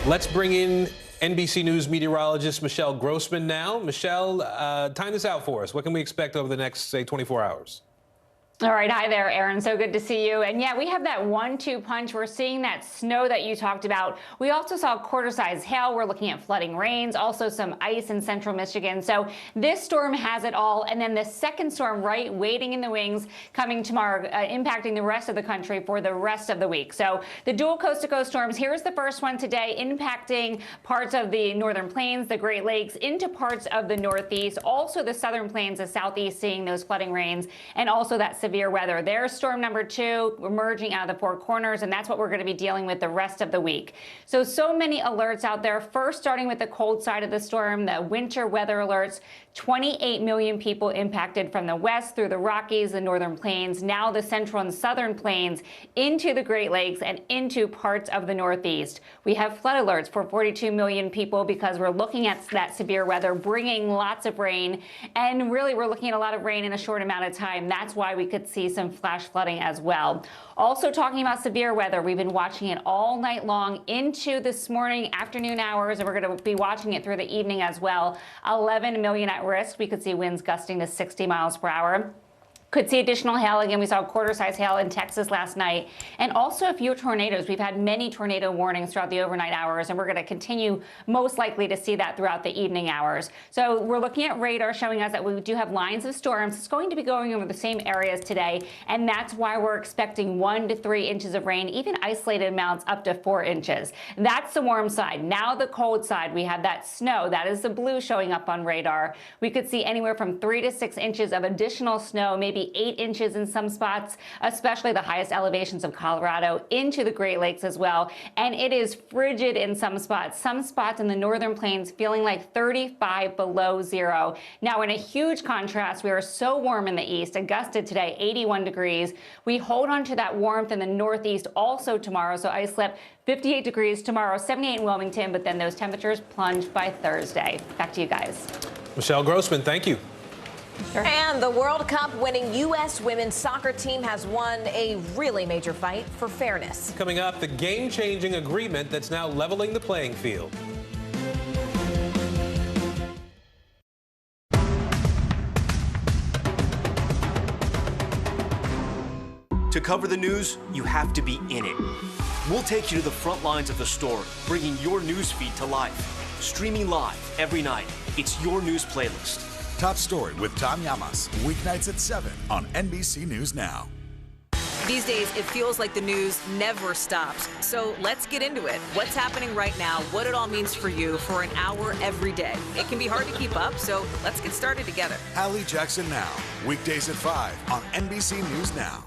Let's bring in NBC News meteorologist Michelle Grossman now. Michelle, time this out for us. What can we expect over the next, say, 24 hours? All right. Hi there, Aaron. So good to see you. And yeah, we have that 1-2 punch. We're seeing that snow that you talked about. We also saw quarter-size hail. We're looking at flooding rains, also some ice in central Michigan. So this storm has it all. And then the second storm right waiting in the wings coming tomorrow, impacting the rest of the country for the rest of the week. So the dual coast-to-coast storms, here's the first one today, impacting parts of the northern plains, the Great Lakes, into parts of the Northeast, also the southern plains, the Southeast, seeing those flooding rains, and also that severe weather. There's storm number 2 emerging out of the Four Corners, and that's what we're going to be dealing with the rest of the week. So many alerts out there. First, starting with the cold side of the storm, the winter weather alerts. 28 million people impacted from the west through the Rockies, the northern plains, now the central and southern plains, into the Great Lakes and into parts of the Northeast. We have flood alerts for 42 million people because we're looking at that severe weather bringing lots of rain, and really we're looking at a lot of rain in a short amount of time. That's why we could could see some flash flooding as well. Also talking about severe weather, we've been watching it all night long into this morning, afternoon hours, and we're going to be watching it through the evening as well. 11 million at risk. We could see winds gusting to 60 miles per hour. Could see additional hail. Again, we saw quarter-size hail in Texas last night. And also a few tornadoes. We've had many tornado warnings throughout the overnight hours, and we're going to continue most likely to see that throughout the evening hours. So we're looking at radar showing us that we do have lines of storms. It's going to be going over the same areas today, and that's why we're expecting 1 to 3 inches of rain, even isolated amounts up to 4 inches. That's the warm side. Now the cold side, we have that snow. That is the blue showing up on radar. We could see anywhere from 3 to 6 inches of additional snow, maybe 8 inches in some spots, especially the highest elevations of Colorado into the Great Lakes as well. And it is frigid in some spots in the northern plains feeling like 35 below zero. Now, in a huge contrast, we are so warm in the east. Augusta today, 81 degrees. We hold on to that warmth in the northeast also tomorrow. So Islip, 58 degrees tomorrow, 78 in Wilmington, but then those temperatures plunge by Thursday. Back to you guys. Michelle Grossman, thank you. Sure. And the World Cup winning U.S. women's soccer team has won a really major fight for fairness. Coming up, the game-changing agreement that's now leveling the playing field. To cover the news, you have to be in it. We'll take you to the front lines of the story, bringing your news feed to life. Streaming live every night. It's your news playlist. Top Story with Tom Llamas, weeknights at 7 on NBC News Now. These days, it feels like the news never stops. So let's get into it. What's happening right now, what it all means for you for an hour every day. It can be hard to keep up, so let's get started together. Hallie Jackson Now, weekdays at 5 on NBC News Now.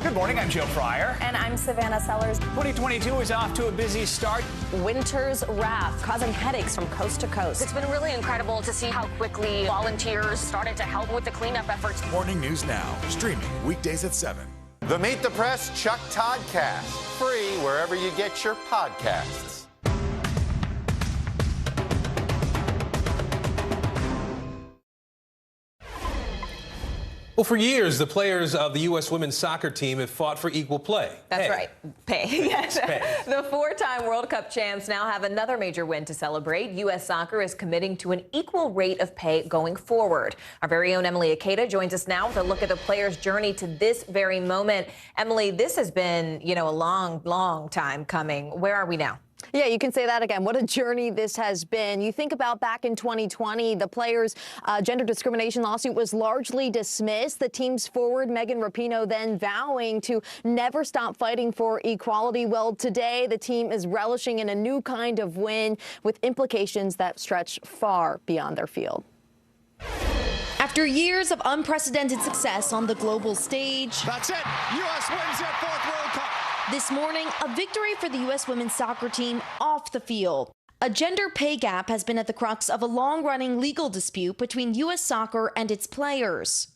Good morning, I'm Joe Fryer. And I'm Savannah Sellers. 2022 is off to a busy start. Winter's wrath causing headaches from coast to coast. It's been really incredible to see how quickly volunteers started to help with the cleanup efforts. Morning News Now, streaming weekdays at 7. The Meet the Press Chuck Toddcast, free wherever you get your podcasts. Well, for years, the players of the U.S. women's soccer team have fought for equal play. That's right. Pay. Yes. Pay. The 4-time World Cup champs now have another major win to celebrate. U.S. soccer is committing to an equal rate of pay going forward. Our very own Emily Akeda joins us now with a look at the players' journey to this very moment. Emily, this has been, a long, long time coming. Where are we now? Yeah, you can say that again. What a journey this has been. You think about back in 2020, the players' gender discrimination lawsuit was largely dismissed. The team's forward, Megan Rapinoe, then vowing to never stop fighting for equality. Well, today, the team is relishing in a new kind of win with implications that stretch far beyond their field. After years of unprecedented success on the global stage, that's it. U.S. wins their 4th World Cup. This morning, a victory for the U.S. women's soccer team off the field. A gender pay gap has been at the crux of a long-running legal dispute between U.S. soccer and its players.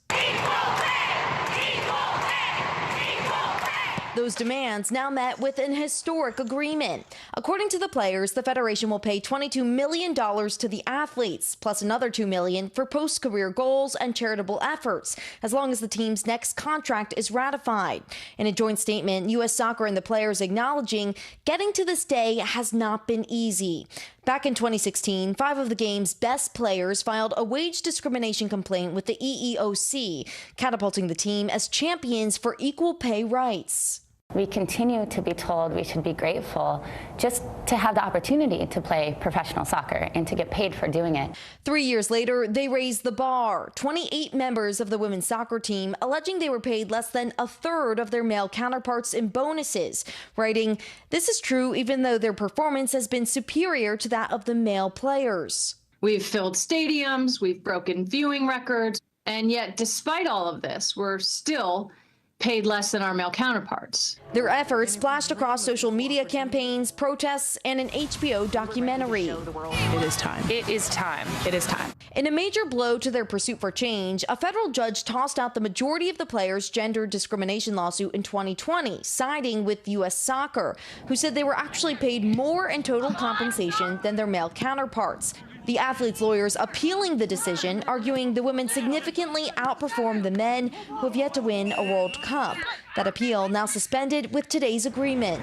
Those demands now met with an historic agreement. According to the players, the federation will pay $22 million to the athletes, plus another $2 million for post-career goals and charitable efforts, as long as the team's next contract is ratified. In a joint statement, U.S. Soccer and the players acknowledging getting to this day has not been easy. Back in 2016, 5 of the game's best players filed a wage discrimination complaint with the EEOC, catapulting the team as champions for equal pay rights. We continue to be told we should be grateful just to have the opportunity to play professional soccer and to get paid for doing it. 3 years later, they raised the bar. 28 members of the women's soccer team alleging they were paid less than a third of their male counterparts in bonuses, writing, "This is true even though their performance has been superior to that of the male players." We've filled stadiums, we've broken viewing records, and yet despite all of this, we're still paid less than our male counterparts. Their efforts splashed across social media campaigns, protests, and an HBO documentary. It is time. It is time. It is time. In a major blow to their pursuit for change, a federal judge tossed out the majority of the players' gender discrimination lawsuit in 2020, siding with U.S. Soccer, who said they were actually paid more in total compensation than their male counterparts. The athletes' lawyers appealing the decision, arguing the women significantly outperformed the men who have yet to win a World Cup. That appeal now suspended with today's agreement.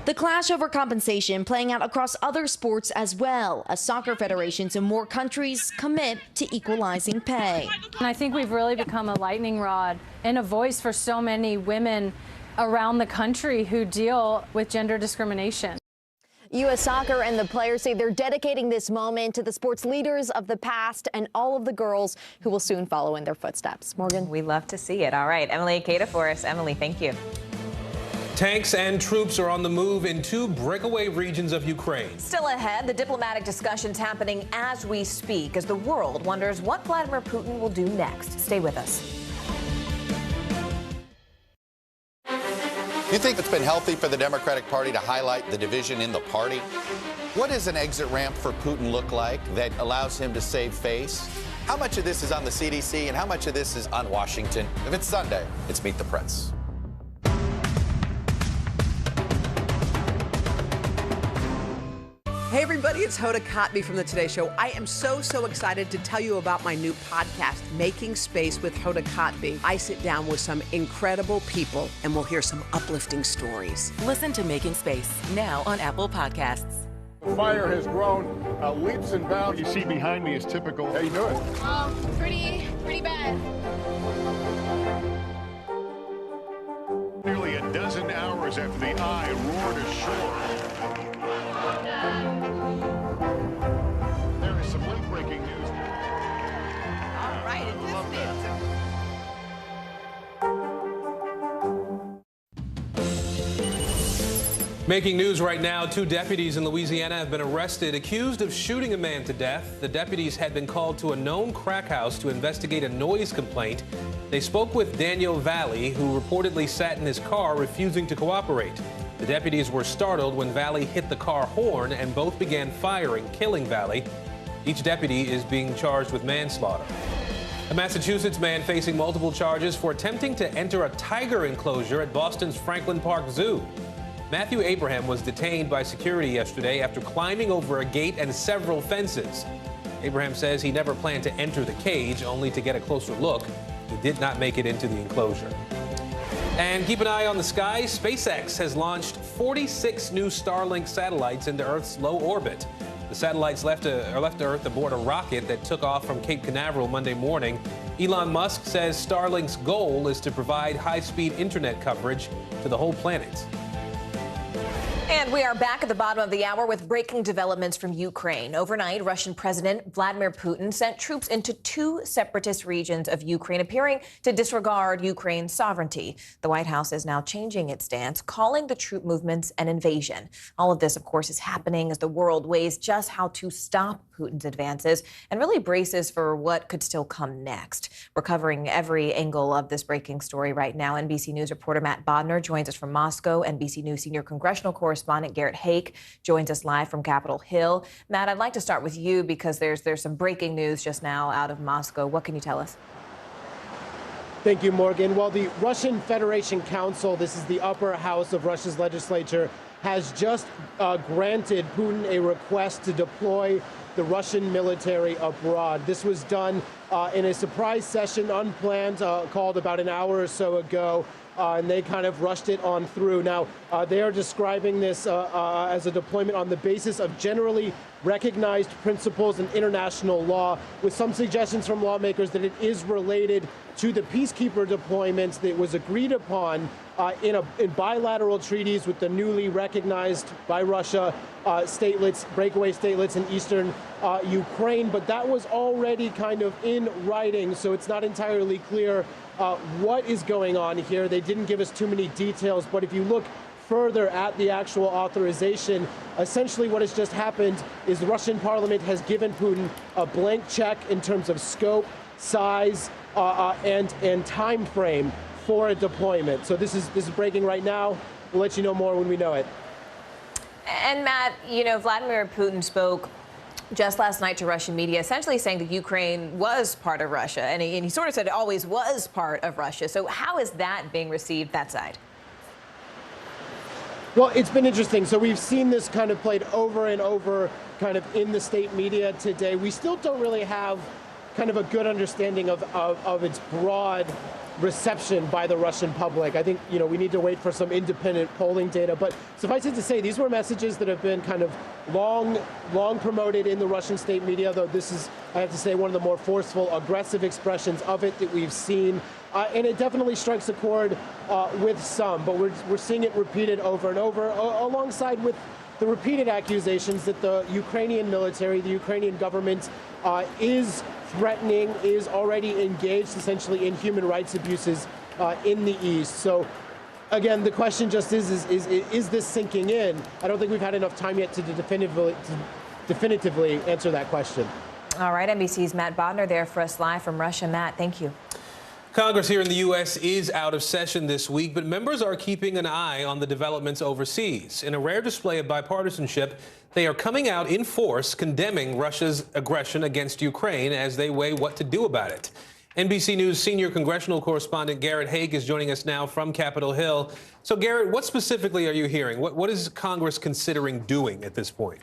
The clash over compensation playing out across other sports as well, as soccer federations in more countries commit to equalizing pay. And I think we've really become a lightning rod and a voice for so many women around the country who deal with gender discrimination. U.S. Soccer and the players say they're dedicating this moment to the sports leaders of the past and all of the girls who will soon follow in their footsteps. Morgan? We love to see it. All right, Emily Akeda for us. Emily, thank you. Tanks and troops are on the move in 2 breakaway regions of Ukraine. Still ahead, the diplomatic discussions happening as we speak as the world wonders what Vladimir Putin will do next. Stay with us. You think it's been healthy for the Democratic Party to highlight the division in the party? What does an exit ramp for Putin look like that allows him to save face? How much of this is on the CDC and how much of this is on Washington? If it's Sunday, it's Meet the Press. Hey everybody, it's Hoda Kotb from the Today Show. I am so excited to tell you about my new podcast, Making Space with Hoda Kotb. I sit down with some incredible people and we'll hear some uplifting stories. Listen to Making Space now on Apple Podcasts. The fire has grown leaps and bounds. What you see behind me is typical. How you doing? Pretty bad. Nearly a dozen hours after the eye roared ashore. There is some late-breaking news. All right, Making news right now, 2 deputies in Louisiana have been arrested, accused of shooting a man to death. The deputies had been called to a known crack house to investigate a noise complaint. They spoke with Daniel Valley, who reportedly sat in his car refusing to cooperate. The deputies were startled when Valley hit the car horn and both began firing, killing Valley. Each deputy is being charged with manslaughter. A Massachusetts man facing multiple charges for attempting to enter a tiger enclosure at Boston's Franklin Park Zoo. Matthew Abraham was detained by security yesterday after climbing over a gate and several fences. Abraham says he never planned to enter the cage, only to get a closer look. He did not make it into the enclosure. And keep an eye on the sky. SpaceX has launched 46 new Starlink satellites into Earth's low orbit. The satellites left Earth aboard a rocket that took off from Cape Canaveral Monday morning. Elon Musk says Starlink's goal is to provide high-speed internet coverage to the whole planet. And we are back at the bottom of the hour with breaking developments from Ukraine. Overnight, Russian President Vladimir Putin sent troops into 2 separatist regions of Ukraine, appearing to disregard Ukraine's sovereignty. The White House is now changing its stance, calling the troop movements an invasion. All of this, of course, is happening as the world weighs just how to stop Putin's advances and really braces for what could still come next. We're covering every angle of this breaking story right now. NBC News reporter Matt Bodner joins us from Moscow. NBC News senior congressional correspondent Garrett Hake joins us live from Capitol Hill. Matt, I'd like to start with you because there's some breaking news just now out of Moscow. What can you tell us? Thank you, Morgan. Well, the Russian Federation Council, this is the upper house of Russia's legislature, has just granted Putin a request to deploy the Russian military abroad. This was done in a surprise session, unplanned, called about an hour or so ago. And they kind of rushed it on through. Now, they are describing this as a deployment on the basis of generally recognized principles in international law, with some suggestions from lawmakers that it is related to the peacekeeper deployments that was agreed upon in bilateral treaties with the newly recognized by Russia statelets, breakaway statelets in eastern Ukraine. But that was already kind of in writing, so it's not entirely clear what is going on here. They didn't give us too many details, but if you look further at the actual authorization, essentially what has just happened is the Russian parliament has given Putin a blank check in terms of scope, size, and time frame for a deployment. So this is breaking right now. We'll let you know more when we know it. And Matt, you know, Vladimir Putin spoke just last night to Russian media, essentially saying that Ukraine was part of Russia. And he sort of said it always was part of Russia. So how is that being received, that side? Well, it's been interesting. So we've seen this kind of played over and over kind of in the state media today. We still don't really have kind of a good understanding of its broad reception by the Russian public. I think, we need to wait for some independent polling data. But suffice it to say, these were messages that have been kind of long promoted in the Russian state media, though this is, I have to say, one of the more forceful, aggressive expressions of it that we've seen. And it definitely strikes a chord with some, but we're seeing it repeated over and over, alongside with the repeated accusations that the Ukrainian military, the Ukrainian government is threatening, is already engaged essentially in human rights abuses in the East. So again, the question just is this sinking in? I don't think we've had enough time yet to definitively answer that question. All right, NBC's Matt Bodner there for us live from Russia. Matt, thank you. Congress here in the U.S. is out of session this week, but members are keeping an eye on the developments overseas. In a rare display of bipartisanship, they are coming out in force condemning Russia's aggression against Ukraine as they weigh what to do about it. NBC News senior congressional correspondent Garrett Haake is joining us now from Capitol Hill. So, Garrett, what specifically are you hearing? What is Congress considering doing at this point?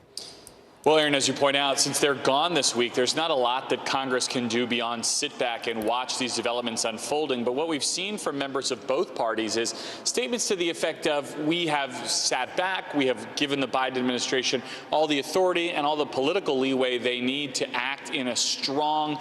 Well, Aaron, as you point out, since they're gone this week, there's not a lot that Congress can do beyond sit back and watch these developments unfolding. But what we've seen from members of both parties is statements to the effect of, we have sat back, we have given the Biden administration all the authority and all the political leeway they need to act in a strong,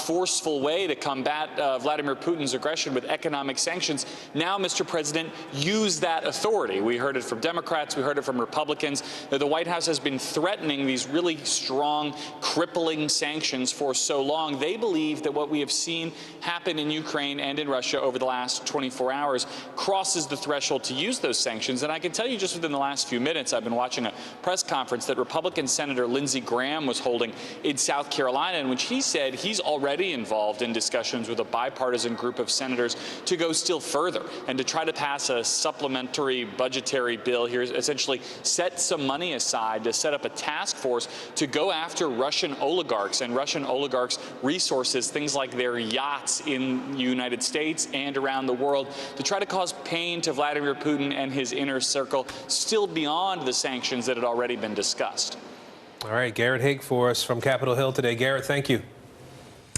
forceful way to combat Vladimir Putin's aggression with economic sanctions. Now, Mr. President, use that authority. We heard it from Democrats, we heard it from Republicans. The White House has been threatening these really strong, crippling sanctions for so long. They believe that what we have seen happen in Ukraine and in Russia over the last 24 hours crosses the threshold to use those sanctions. And I can tell you just within the last few minutes, I've been watching a press conference that Republican Senator Lindsey Graham was holding in South Carolina, in which he said he's already involved in discussions with a bipartisan group of senators to go still further and to try to pass a supplementary budgetary bill here, essentially set some money aside to set up a task force to go after Russian oligarchs and Russian oligarchs' resources, things like their yachts in the United States and around the world, to try to cause pain to Vladimir Putin and his inner circle, still beyond the sanctions that had already been discussed. All right, Garrett Haake for us from Capitol Hill today. Garrett, thank you.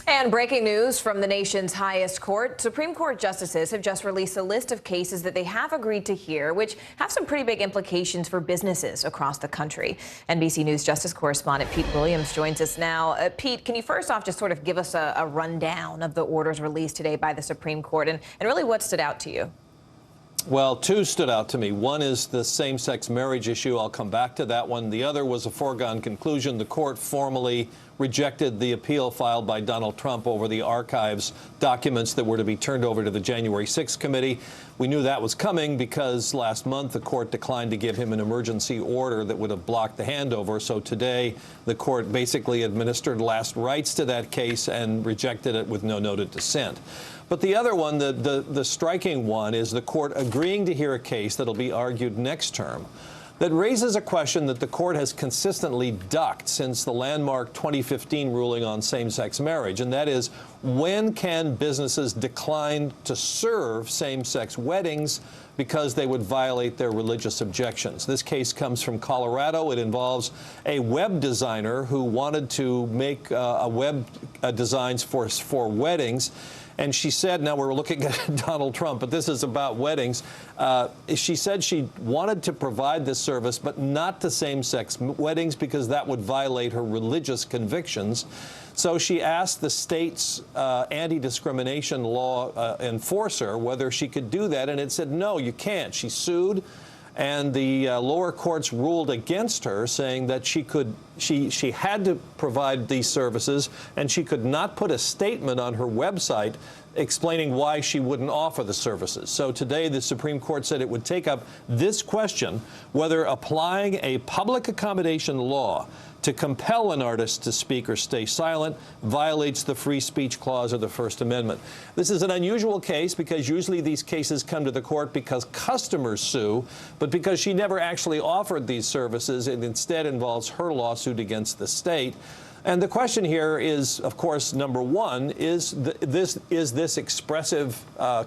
And breaking news from the nation's highest court. Supreme Court justices have just released a list of cases that they have agreed to hear, which have some pretty big implications for businesses across the country. NBC News Justice correspondent Pete Williams joins us now. Pete, can you first off just sort of give us a rundown of the orders released today by the Supreme Court and really what stood out to you? Well, two stood out to me. One is the same-sex marriage issue. I'll come back to that one. The other was a foregone conclusion. The court formally rejected the appeal filed by Donald Trump over the archives documents that were to be turned over to the January 6th committee. We knew that was coming because last month the court declined to give him an emergency order that would have blocked the handover. So today the court basically administered last rites to that case and rejected it with no note of dissent. But the other one, the striking one, is the court agreeing to hear a case that'll be argued next term that raises a question that the court has consistently ducked since the landmark 2015 ruling on same-sex marriage, and that is, when can businesses decline to serve same-sex weddings because they would violate their religious objections? This case comes from Colorado. It involves a web designer who wanted to make web designs for weddings. And she said, now we're looking at Donald Trump, but this is about weddings. She said she wanted to provide this service, but not to same-sex weddings because that would violate her religious convictions. So she asked the state's anti-discrimination law enforcer whether she could do that, and it said, no, you can't. She sued, and the lower courts ruled against her, saying that she had to provide these services, and she could not put a statement on her website explaining why she wouldn't offer the services. So today the Supreme Court said it would take up this question, whether applying a public accommodation law to compel an artist to speak or stay silent violates the free speech clause of the First Amendment. This is an unusual case because usually these cases come to the court because customers sue, but because she never actually offered these services, it instead involves her lawsuit against the state. And the question here is, of course, number one, is this expressive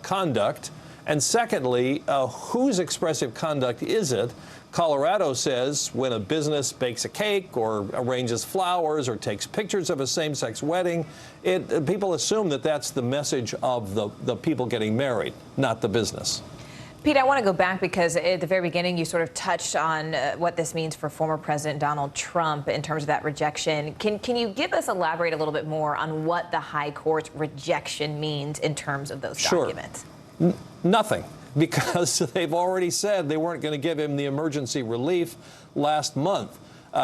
conduct? And secondly, whose expressive conduct is it? Colorado says when a business bakes a cake or arranges flowers or takes pictures of a same-sex wedding, people assume that that's the message of the people getting married, not the business. Pete, I want to go back because at the very beginning you sort of touched on what this means for former President Donald Trump in terms of that rejection. Can you elaborate a little bit more on what the high court's rejection means in terms of those documents? Nothing, because they've already said they weren't going to give him the emergency relief last month.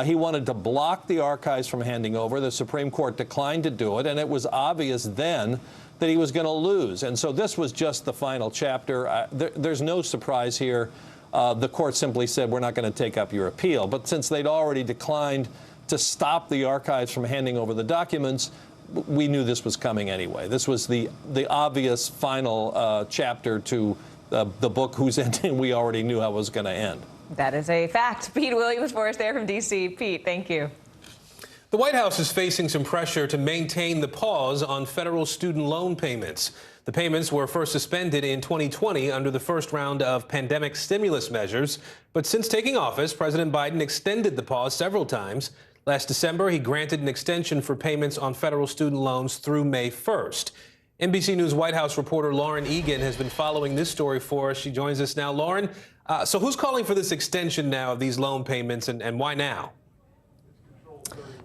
He wanted to block the archives from handing over. The Supreme Court declined to do it, and it was obvious then that he was going to lose. And so this was just the final chapter. There's no surprise here. The court simply said, we're not going to take up your appeal. But since they'd already declined to stop the archives from handing over the documents, we knew this was coming anyway. This was the obvious final chapter to the book whose ending we already knew how it was going to end. That is a fact. Pete Williams for us there from D.C. Pete, thank you. The White House is facing some pressure to maintain the pause on federal student loan payments. The payments were first suspended in 2020 under the first round of pandemic stimulus measures. But since taking office, President Biden extended the pause several times. Last December, he granted an extension for payments on federal student loans through May 1st. NBC News White House reporter Lauren Egan has been following this story for us. She joins us now. Lauren, so who's calling for this extension now of these loan payments, and why now?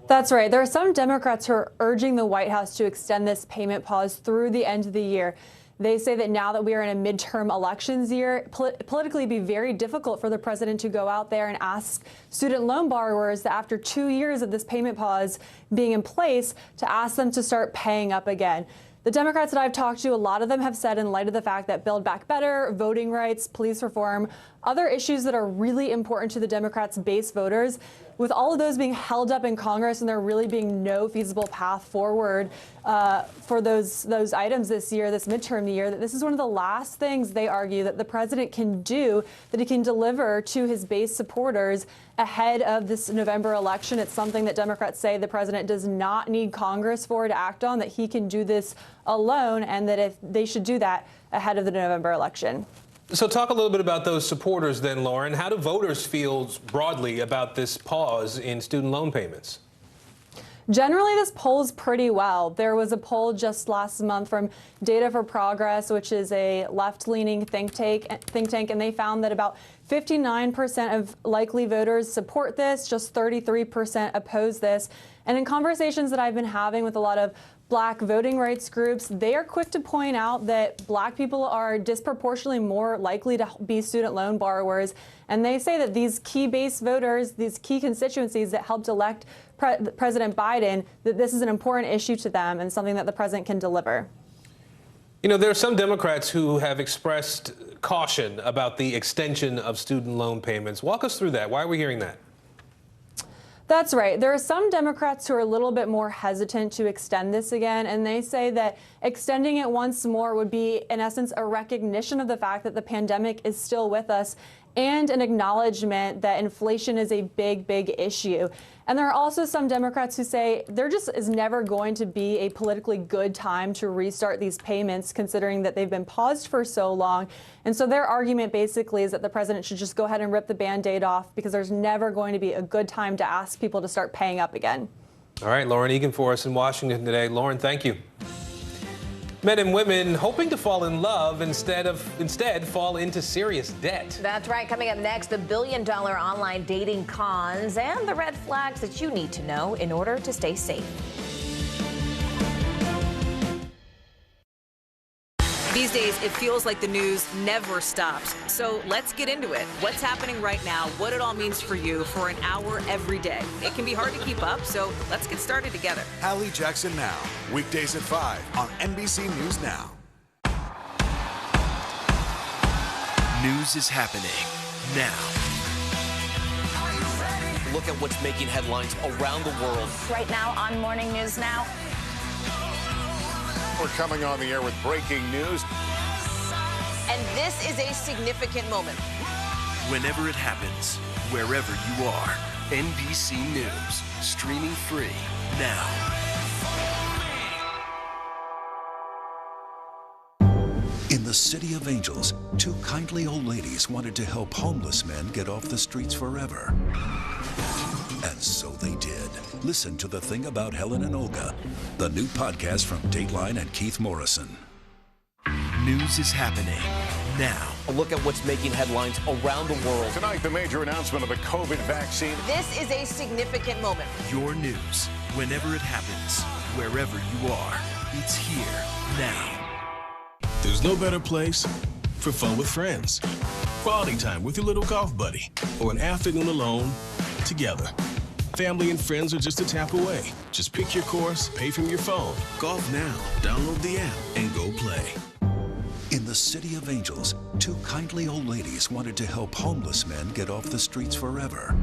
That's right. There are some Democrats who are urging the White House to extend this payment pause through the end of the year. They say that now that we are in a midterm elections year, politically it'd be very difficult for the president to go out there and ask student loan borrowers that after 2 years of this payment pause being in place to ask them to start paying up again. The Democrats that I've talked to, a lot of them have said in light of the fact that Build Back Better, voting rights, police reform, other issues that are really important to the Democrats' base voters, with all of those being held up in Congress and there really being no feasible path forward for those items this year, this midterm year, that this is one of the last things they argue that the president can do, that he can deliver to his base supporters ahead of this November election. It's something that Democrats say the president does not need Congress for to act on, that he can do this alone, and that if they should do that ahead of the November election. So talk a little bit about those supporters then, Lauren. How do voters feel broadly about this pause in student loan payments? Generally, this polls pretty well. There was a poll just last month from Data for Progress, which is a left-leaning think tank, and they found that about 59% of likely voters support this, just 33% oppose this. And in conversations that I've been having with a lot of Black voting rights groups, they are quick to point out that Black people are disproportionately more likely to be student loan borrowers. And they say that these key base voters, these key constituencies that helped elect President Biden, that this is an important issue to them and something that the president can deliver. You know, there are some Democrats who have expressed caution about the extension of student loan payments. Walk us through that. Why are we hearing that? That's right. There are some Democrats who are a little bit more hesitant to extend this again, and they say that extending it once more would be, in essence, a recognition of the fact that the pandemic is still with us and an acknowledgement that inflation is a big, big issue. And there are also some Democrats who say there just is never going to be a politically good time to restart these payments, considering that they've been paused for so long. And so their argument basically is that the president should just go ahead and rip the Band-Aid off because there's never going to be a good time to ask people to start paying up again. All right, Lauren Egan for us in Washington today. Lauren, thank you. Men and women hoping to fall in love instead fall into serious debt. That's right. Coming up next, the billion-dollar online dating cons and the red flags that you need to know in order to stay safe. These days, it feels like the news never stops. So let's get into it. What's happening right now, what it all means for you for an hour every day. It can be hard to keep up, so let's get started together. Hallie Jackson Now, weekdays at 5 on NBC News Now. News is happening now. Look at what's making headlines around the world. Right now on Morning News Now. We're coming on the air with breaking news. And this is a significant moment. Whenever it happens, wherever you are, NBC News, streaming free now. In the City of Angels, two kindly old ladies wanted to help homeless men get off the streets forever. And so they did. Listen to The Thing About Helen and Olga, the new podcast from Dateline and Keith Morrison. News is happening now. A look at what's making headlines around the world. Tonight, the major announcement of the COVID vaccine. This is a significant moment. Your news, whenever it happens, wherever you are, it's here now. There's no better place for fun with friends. Quality time with your little golf buddy, or an afternoon alone together. Family and friends are just a tap away. Just pick your course, pay from your phone. Golf now. Download the app and go play. In the City of Angels, two kindly old ladies wanted to help homeless men get off the streets forever.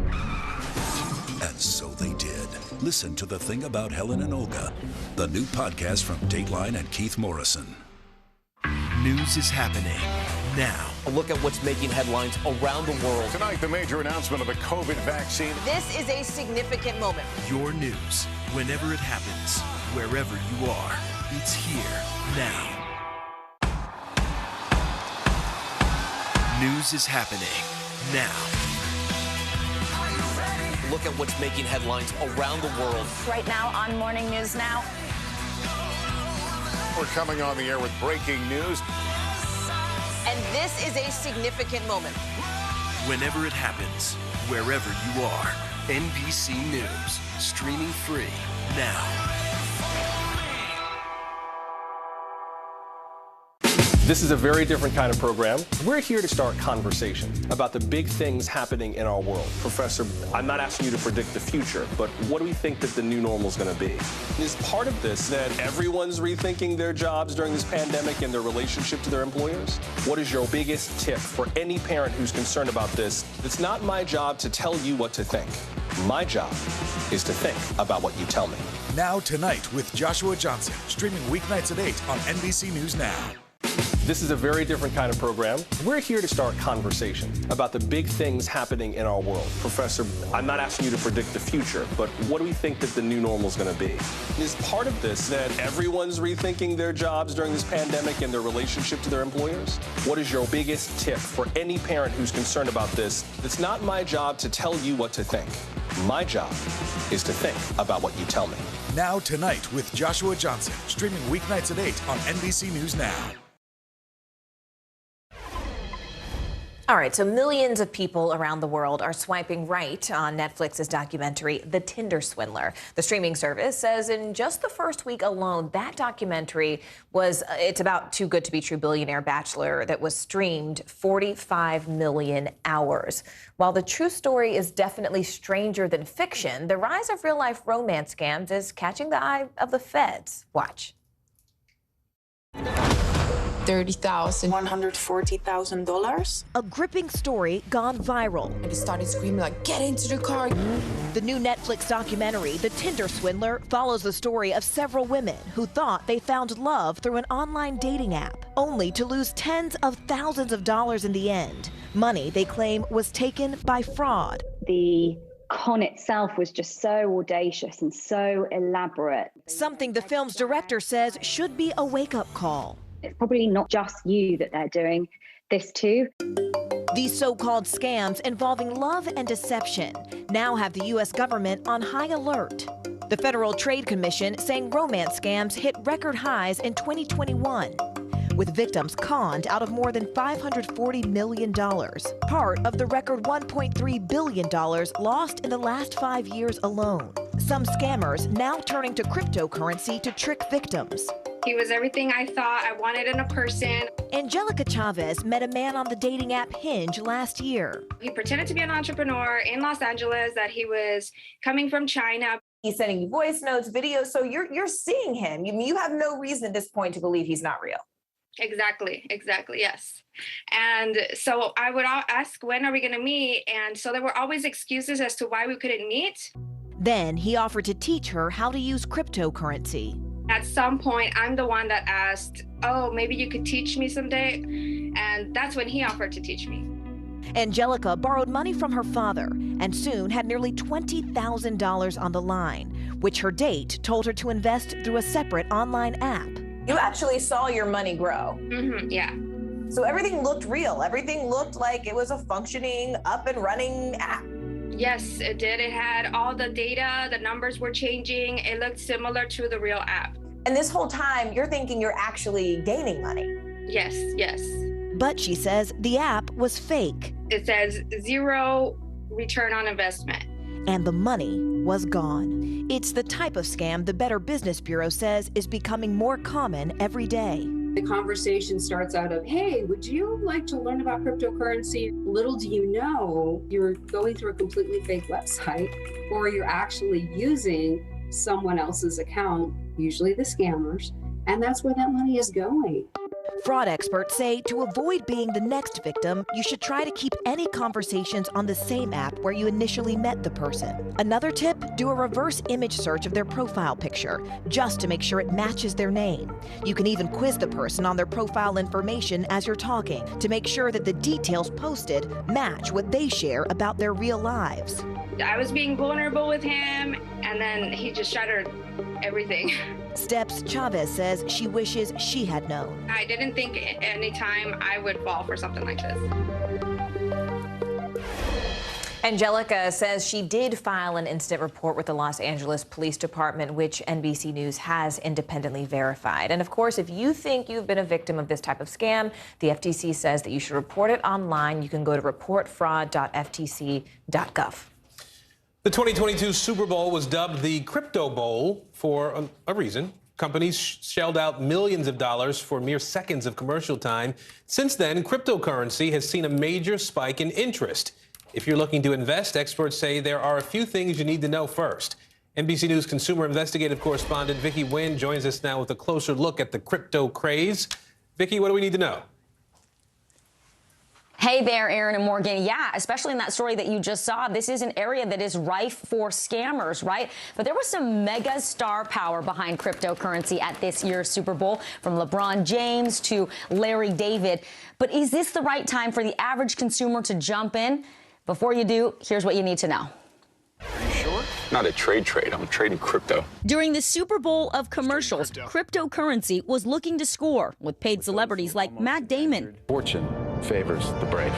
And so they did. Listen to The Thing About Helen and Olga, the new podcast from Dateline and Keith Morrison. News is happening now. A look at what's making headlines around the world. Tonight, the major announcement of the COVID vaccine. This is a significant moment. Your news, whenever it happens, wherever you are, it's here now. News is happening now. Look at what's making headlines around the world. Right now on Morning News Now. We're coming on the air with breaking news. And this is a significant moment. Whenever it happens, wherever you are, NBC News, streaming free now. This is a very different kind of program. We're here to start conversation about the big things happening in our world. Professor, I'm not asking you to predict the future, but what do we think that the new normal is going to be? Is part of this that everyone's rethinking their jobs during this pandemic and their relationship to their employers? What is your biggest tip for any parent who's concerned about this? It's not my job to tell you what to think. My job is to think about what you tell me. Now Tonight with Joshua Johnson, streaming weeknights at 8 on NBC News Now. This is a very different kind of program. We're here to start conversation about the big things happening in our world. Professor, I'm not asking you to predict the future, but what do we think that the new normal is going to be? Is part of this that everyone's rethinking their jobs during this pandemic and their relationship to their employers? What is your biggest tip for any parent who's concerned about this? It's not my job to tell you what to think. My job is to think about what you tell me. Now Tonight with Joshua Johnson, streaming weeknights at 8 on NBC News Now. All right, so millions of people around the world are swiping right on Netflix's documentary, The Tinder Swindler. The streaming service says in just the first week alone, that documentary it's about Too Good to Be True billionaire bachelor that was streamed 45 million hours. While the true story is definitely stranger than fiction, the rise of real-life romance scams is catching the eye of the feds. Watch. $30,000, $140,000. A gripping story gone viral. And he started screaming like, get into the car. The new Netflix documentary, The Tinder Swindler, follows the story of several women who thought they found love through an online dating app, only to lose tens of thousands of dollars in the end. Money they claim was taken by fraud. The con itself was just so audacious and so elaborate. Something the film's director says should be a wake-up call. It's probably not just you that they're doing this to. These so-called scams involving love and deception now have the U.S. government on high alert. The Federal Trade Commission saying romance scams hit record highs in 2021, with victims conned out of more than $540 million, part of the record $1.3 billion lost in the last 5 years alone. Some scammers now turning to cryptocurrency to trick victims. He was everything I thought I wanted in a person. Angelica Chavez met a man on the dating app Hinge last year. He pretended to be an entrepreneur in Los Angeles, that he was coming from China. He's sending you voice notes, videos, so you're seeing him. You have no reason at this point to believe he's not real. Exactly, yes. And so I would ask, when are we going to meet? And so there were always excuses as to why we couldn't meet. Then he offered to teach her how to use cryptocurrency. At some point, I'm the one that asked, oh, maybe you could teach me someday. And that's when he offered to teach me. Angelica borrowed money from her father and soon had nearly $20,000 on the line, which her date told her to invest through a separate online app. You actually saw your money grow. Mm-hmm, yeah. So everything looked real. Everything looked like it was a functioning, up and running app. Yes, it did. It had all the data, the numbers were changing. It looked similar to the real app. And this whole time, you're thinking you're actually gaining money. Yes. But she says the app was fake. It says 0 return on investment. And the money was gone. It's the type of scam the Better Business Bureau says is becoming more common every day. The conversation starts out of, hey, would you like to learn about cryptocurrency? Little do you know, you're going through a completely fake website, or you're actually using someone else's account, usually the scammers, and that's where that money is going. Fraud experts say to avoid being the next victim, you should try to keep any conversations on the same app where you initially met the person. Another tip, do a reverse image search of their profile picture, just to make sure it matches their name. You can even quiz the person on their profile information as you're talking to make sure that the details posted match what they share about their real lives. I was being vulnerable with him, and then he just shattered everything. Steps Chavez says she wishes she had known. I didn't think at any time I would fall for something like this. Angelica says she did file an incident report with the Los Angeles Police Department, which NBC News has independently verified. And of course, if you think you've been a victim of this type of scam, the FTC says that you should report it online. You can go to reportfraud.ftc.gov. The 2022 Super Bowl was dubbed the Crypto Bowl for a reason. Companies shelled out millions of dollars for mere seconds of commercial time. Since then, cryptocurrency has seen a major spike in interest. If you're looking to invest, experts say there are a few things you need to know first. NBC News consumer investigative correspondent Vicki Nguyen joins us now with a closer look at the crypto craze. Vicki, what do we need to know? Hey there, Aaron and Morgan. Yeah, especially in that story that you just saw, this is an area that is rife for scammers, right? But there was some mega star power behind cryptocurrency at this year's Super Bowl, from LeBron James to Larry David. But is this the right time for the average consumer to jump in? Before you do, here's what you need to know. Are you sure? Not a trade. I'm trading crypto. During the Super Bowl of commercials, cryptocurrency was looking to score with paid celebrities like Matt Damon. Fortune favors the brave.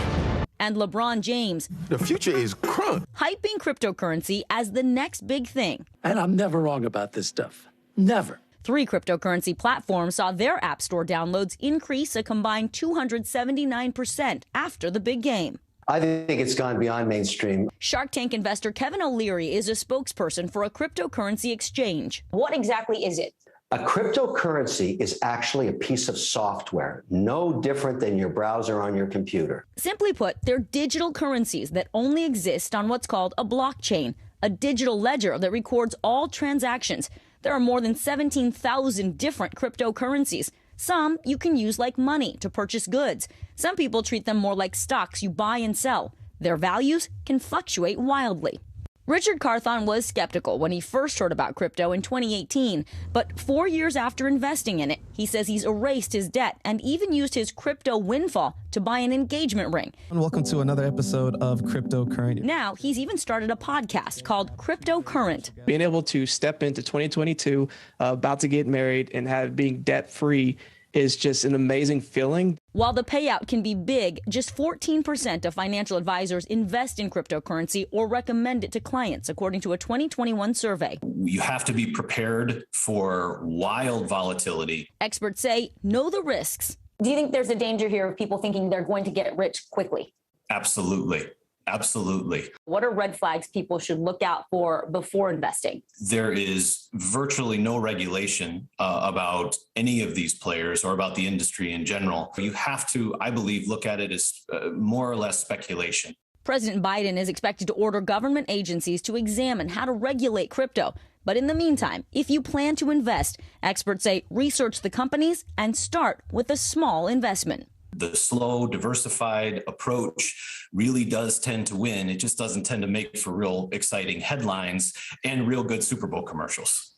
And LeBron James. The future is crunk. Hyping cryptocurrency as the next big thing. And I'm never wrong about this stuff. Never. 3 cryptocurrency platforms saw their App Store downloads increase a combined 279% after the big game. I think it's gone beyond mainstream. Shark Tank investor Kevin O'Leary is a spokesperson for a cryptocurrency exchange. What exactly is it? A cryptocurrency is actually a piece of software, no different than your browser on your computer. Simply put, they're digital currencies that only exist on what's called a blockchain, a digital ledger that records all transactions. There are more than 17,000 different cryptocurrencies. Some you can use like money to purchase goods. Some people treat them more like stocks you buy and sell. Their values can fluctuate wildly. Richard Carthon was skeptical when he first heard about crypto in 2018, but 4 years after investing in it, he says he's erased his debt and even used his crypto windfall to buy an engagement ring. And welcome to another episode of Crypto Current. Now he's even started a podcast called Crypto Current. Being able to step into 2022, about to get married and being debt free is just an amazing feeling. While the payout can be big, just 14% of financial advisors invest in cryptocurrency or recommend it to clients, according to a 2021 survey. You have to be prepared for wild volatility. Experts say know the risks. Do you think there's a danger here of people thinking they're going to get rich quickly? Absolutely. Absolutely. What are red flags people should look out for before investing? There is virtually no regulation about any of these players or about the industry in general. You have to, I believe, look at it as more or less speculation. President Biden is expected to order government agencies to examine how to regulate crypto. But in the meantime, if you plan to invest, experts say research the companies and start with a small investment. The slow, diversified approach really does tend to win. It just doesn't tend to make for real exciting headlines and real good Super Bowl commercials.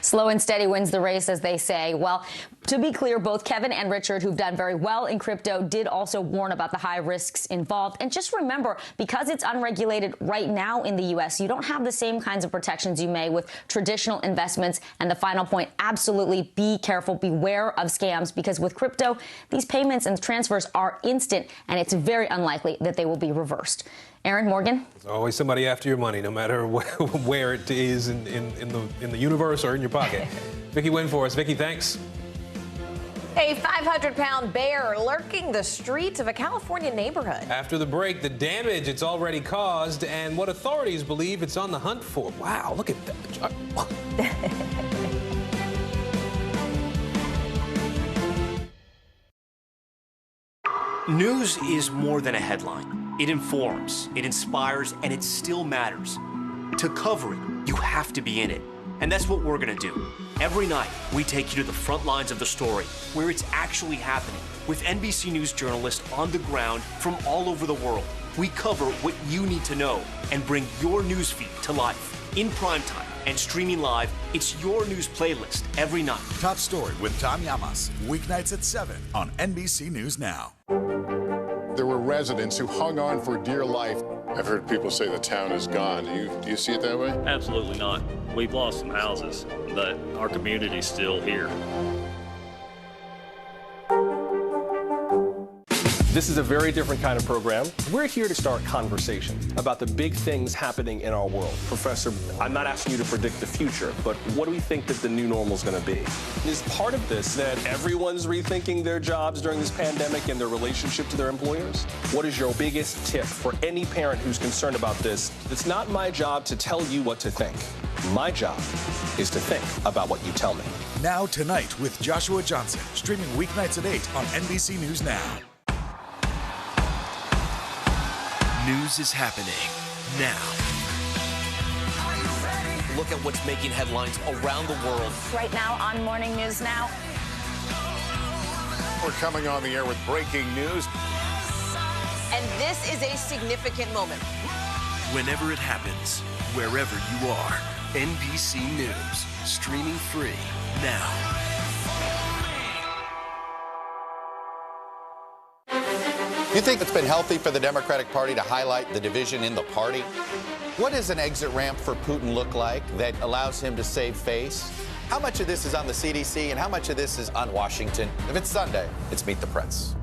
Slow and steady wins the race, as they say. Well, to be clear, both Kevin and Richard, who've done very well in crypto, did also warn about the high risks involved. And just remember, because it's unregulated right now in the U.S., you don't have the same kinds of protections you may with traditional investments. And the final point, absolutely be careful, beware of scams, because with crypto, these payments and transfers are instant, and it's very unlikely that they will be reversed. Aaron, Morgan? There's always somebody after your money, no matter where it is in the universe or in your pocket. Vicki Wynn for us. Vicki, thanks. A 500-pound bear lurking the streets of a California neighborhood. After the break, the damage it's already caused and what authorities believe it's on the hunt for. Wow, look at that. News is more than a headline. It informs, it inspires, and it still matters. To cover it, you have to be in it. And that's what we're gonna do. Every night, we take you to the front lines of the story, where it's actually happening, with NBC News journalists on the ground from all over the world. We cover what you need to know and bring your newsfeed to life. In primetime and streaming live, it's your news playlist every night. Top Story with Tom Llamas, weeknights at 7 on NBC News Now. There were residents who hung on for dear life. I've heard people say the town is gone. Do you see it that way? Absolutely not. We've lost some houses, but our community's still here. This is a very different kind of program. We're here to start conversation about the big things happening in our world. Professor, I'm not asking you to predict the future, but what do we think that the new normal is going to be? Is part of this that everyone's rethinking their jobs during this pandemic and their relationship to their employers? What is your biggest tip for any parent who's concerned about this? It's not my job to tell you what to think. My job is to think about what you tell me. Now Tonight with Joshua Johnson, streaming weeknights at 8 on NBC News Now. News is happening now. Look at what's making headlines around the world. Right now on Morning News Now. We're coming on the air with breaking news. And this is a significant moment. Whenever it happens, wherever you are, NBC News, streaming free now. You think it's been healthy for the Democratic Party to highlight the division in the party? What does an exit ramp for Putin look like that allows him to save face? How much of this is on the CDC and how much of this is on Washington? If it's Sunday, it's Meet the Press.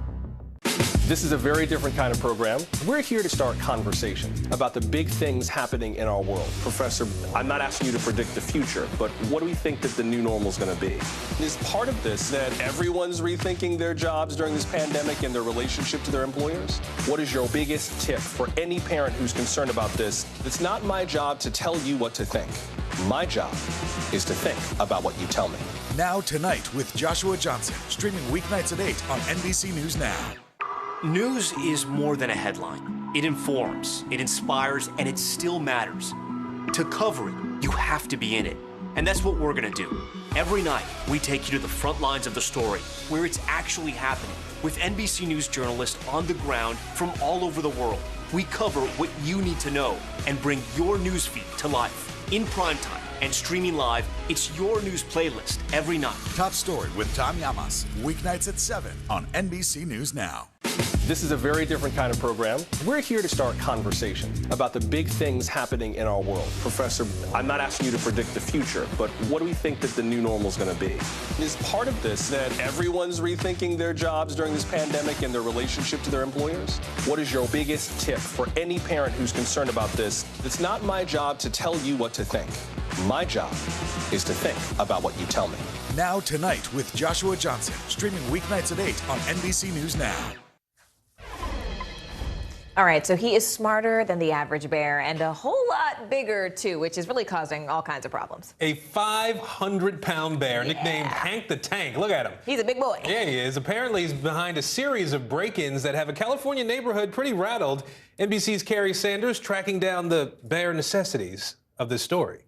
This is a very different kind of program. We're here to start conversation about the big things happening in our world. Professor, I'm not asking you to predict the future, but what do we think that the new normal is going to be? Is part of this that everyone's rethinking their jobs during this pandemic and their relationship to their employers? What is your biggest tip for any parent who's concerned about this? It's not my job to tell you what to think. My job is to think about what you tell me. Now Tonight with Joshua Johnson, streaming weeknights at 8 on NBC News Now. News is more than a headline. It informs, it inspires, and it still matters. To cover it, you have to be in it. And that's what we're gonna do. Every night, we take you to the front lines of the story, where it's actually happening, with NBC News journalists on the ground from all over the world. We cover what you need to know and bring your newsfeed to life. In primetime and streaming live, it's your news playlist every night. Top Story with Tom Llamas, weeknights at 7 on NBC News Now. This is a very different kind of program. We're here to start conversation about the big things happening in our world. Professor, I'm not asking you to predict the future, but what do we think that the new normal is going to be? Is part of this that everyone's rethinking their jobs during this pandemic and their relationship to their employers? What is your biggest tip for any parent who's concerned about this? It's not my job to tell you what to think. My job is to think about what you tell me. Now Tonight with Joshua Johnson, streaming weeknights at 8 on NBC News Now. All right, so he is smarter than the average bear and a whole lot bigger, too, which is really causing all kinds of problems. A 500-pound bear nicknamed Hank the Tank. Look at him. He's a big boy. Yeah, he is. Apparently, he's behind a series of break-ins that have a California neighborhood pretty rattled. NBC's Carrie Sanders tracking down the bare necessities of this story.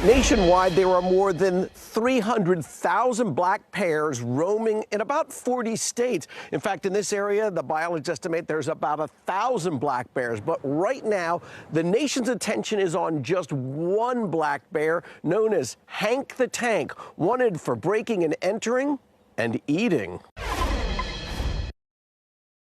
Nationwide, there are more than 300,000 black bears roaming in about 40 states. In fact, in this area, the biologists estimate there's about 1,000 black bears. But right now, the nation's attention is on just one black bear known as Hank the Tank, wanted for breaking and entering and eating.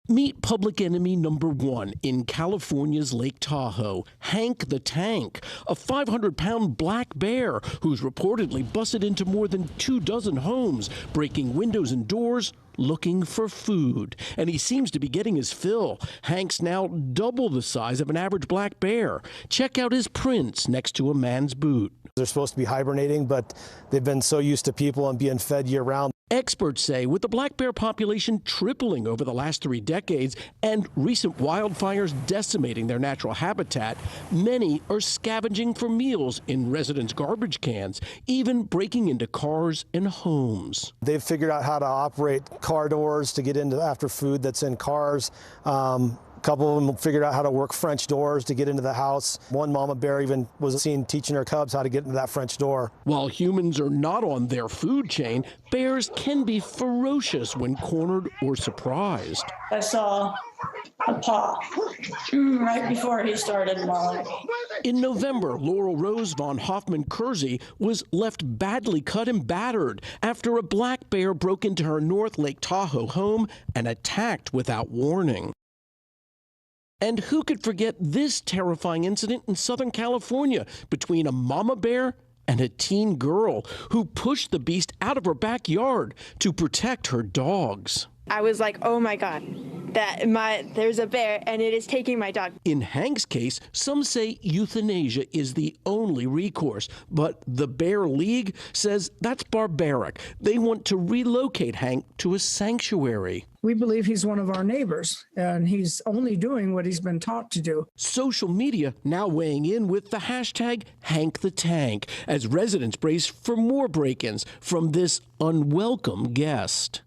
Meet public enemy number one in California's Lake Tahoe, Hank the Tank, a 500-pound black bear who's reportedly busted into more than 24 homes, breaking windows and doors, looking for food. And he seems to be getting his fill. Hank's now double the size of an average black bear. Check out his prints next to a man's boot. They're supposed to be hibernating, but they've been so used to people and being fed year-round. Experts say with the black bear population tripling over the last 3 decades and recent wildfires decimating their natural habitat, many are scavenging for meals in residents' garbage cans, even breaking into cars and homes. They've figured out how to operate car doors to get into after food that's in cars. A couple of them figured out how to work French doors to get into the house. One mama bear even was seen teaching her cubs how to get into that French door. While humans are not on their food chain, bears can be ferocious when cornered or surprised. I saw a paw right before he started mauling me. In November, Laurel Rose von Hoffman-Kersey was left badly cut and battered after a black bear broke into her North Lake Tahoe home and attacked without warning. And who could forget this terrifying incident in Southern California between a mama bear and a teen girl who pushed the beast out of her backyard to protect her dogs. I was like, oh my God, there's a bear and it is taking my dog. In Hank's case, some say euthanasia is the only recourse, but the Bear League says that's barbaric. They want to relocate Hank to a sanctuary. We believe he's one of our neighbors, and he's only doing what he's been taught to do. Social media now weighing in with the hashtag Hank the Tank as residents brace for more break-ins from this unwelcome guest.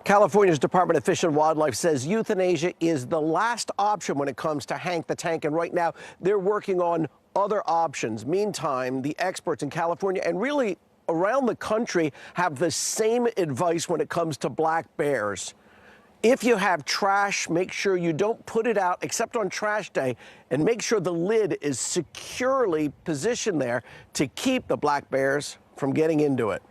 California's Department of Fish and Wildlife says euthanasia is the last option when it comes to Hank the Tank, and right now they're working on other options. Meantime, the experts in California and really around the country have the same advice when it comes to black bears. If you have trash, make sure you don't put it out except on trash day, and make sure the lid is securely positioned there to keep the black bears from getting into it.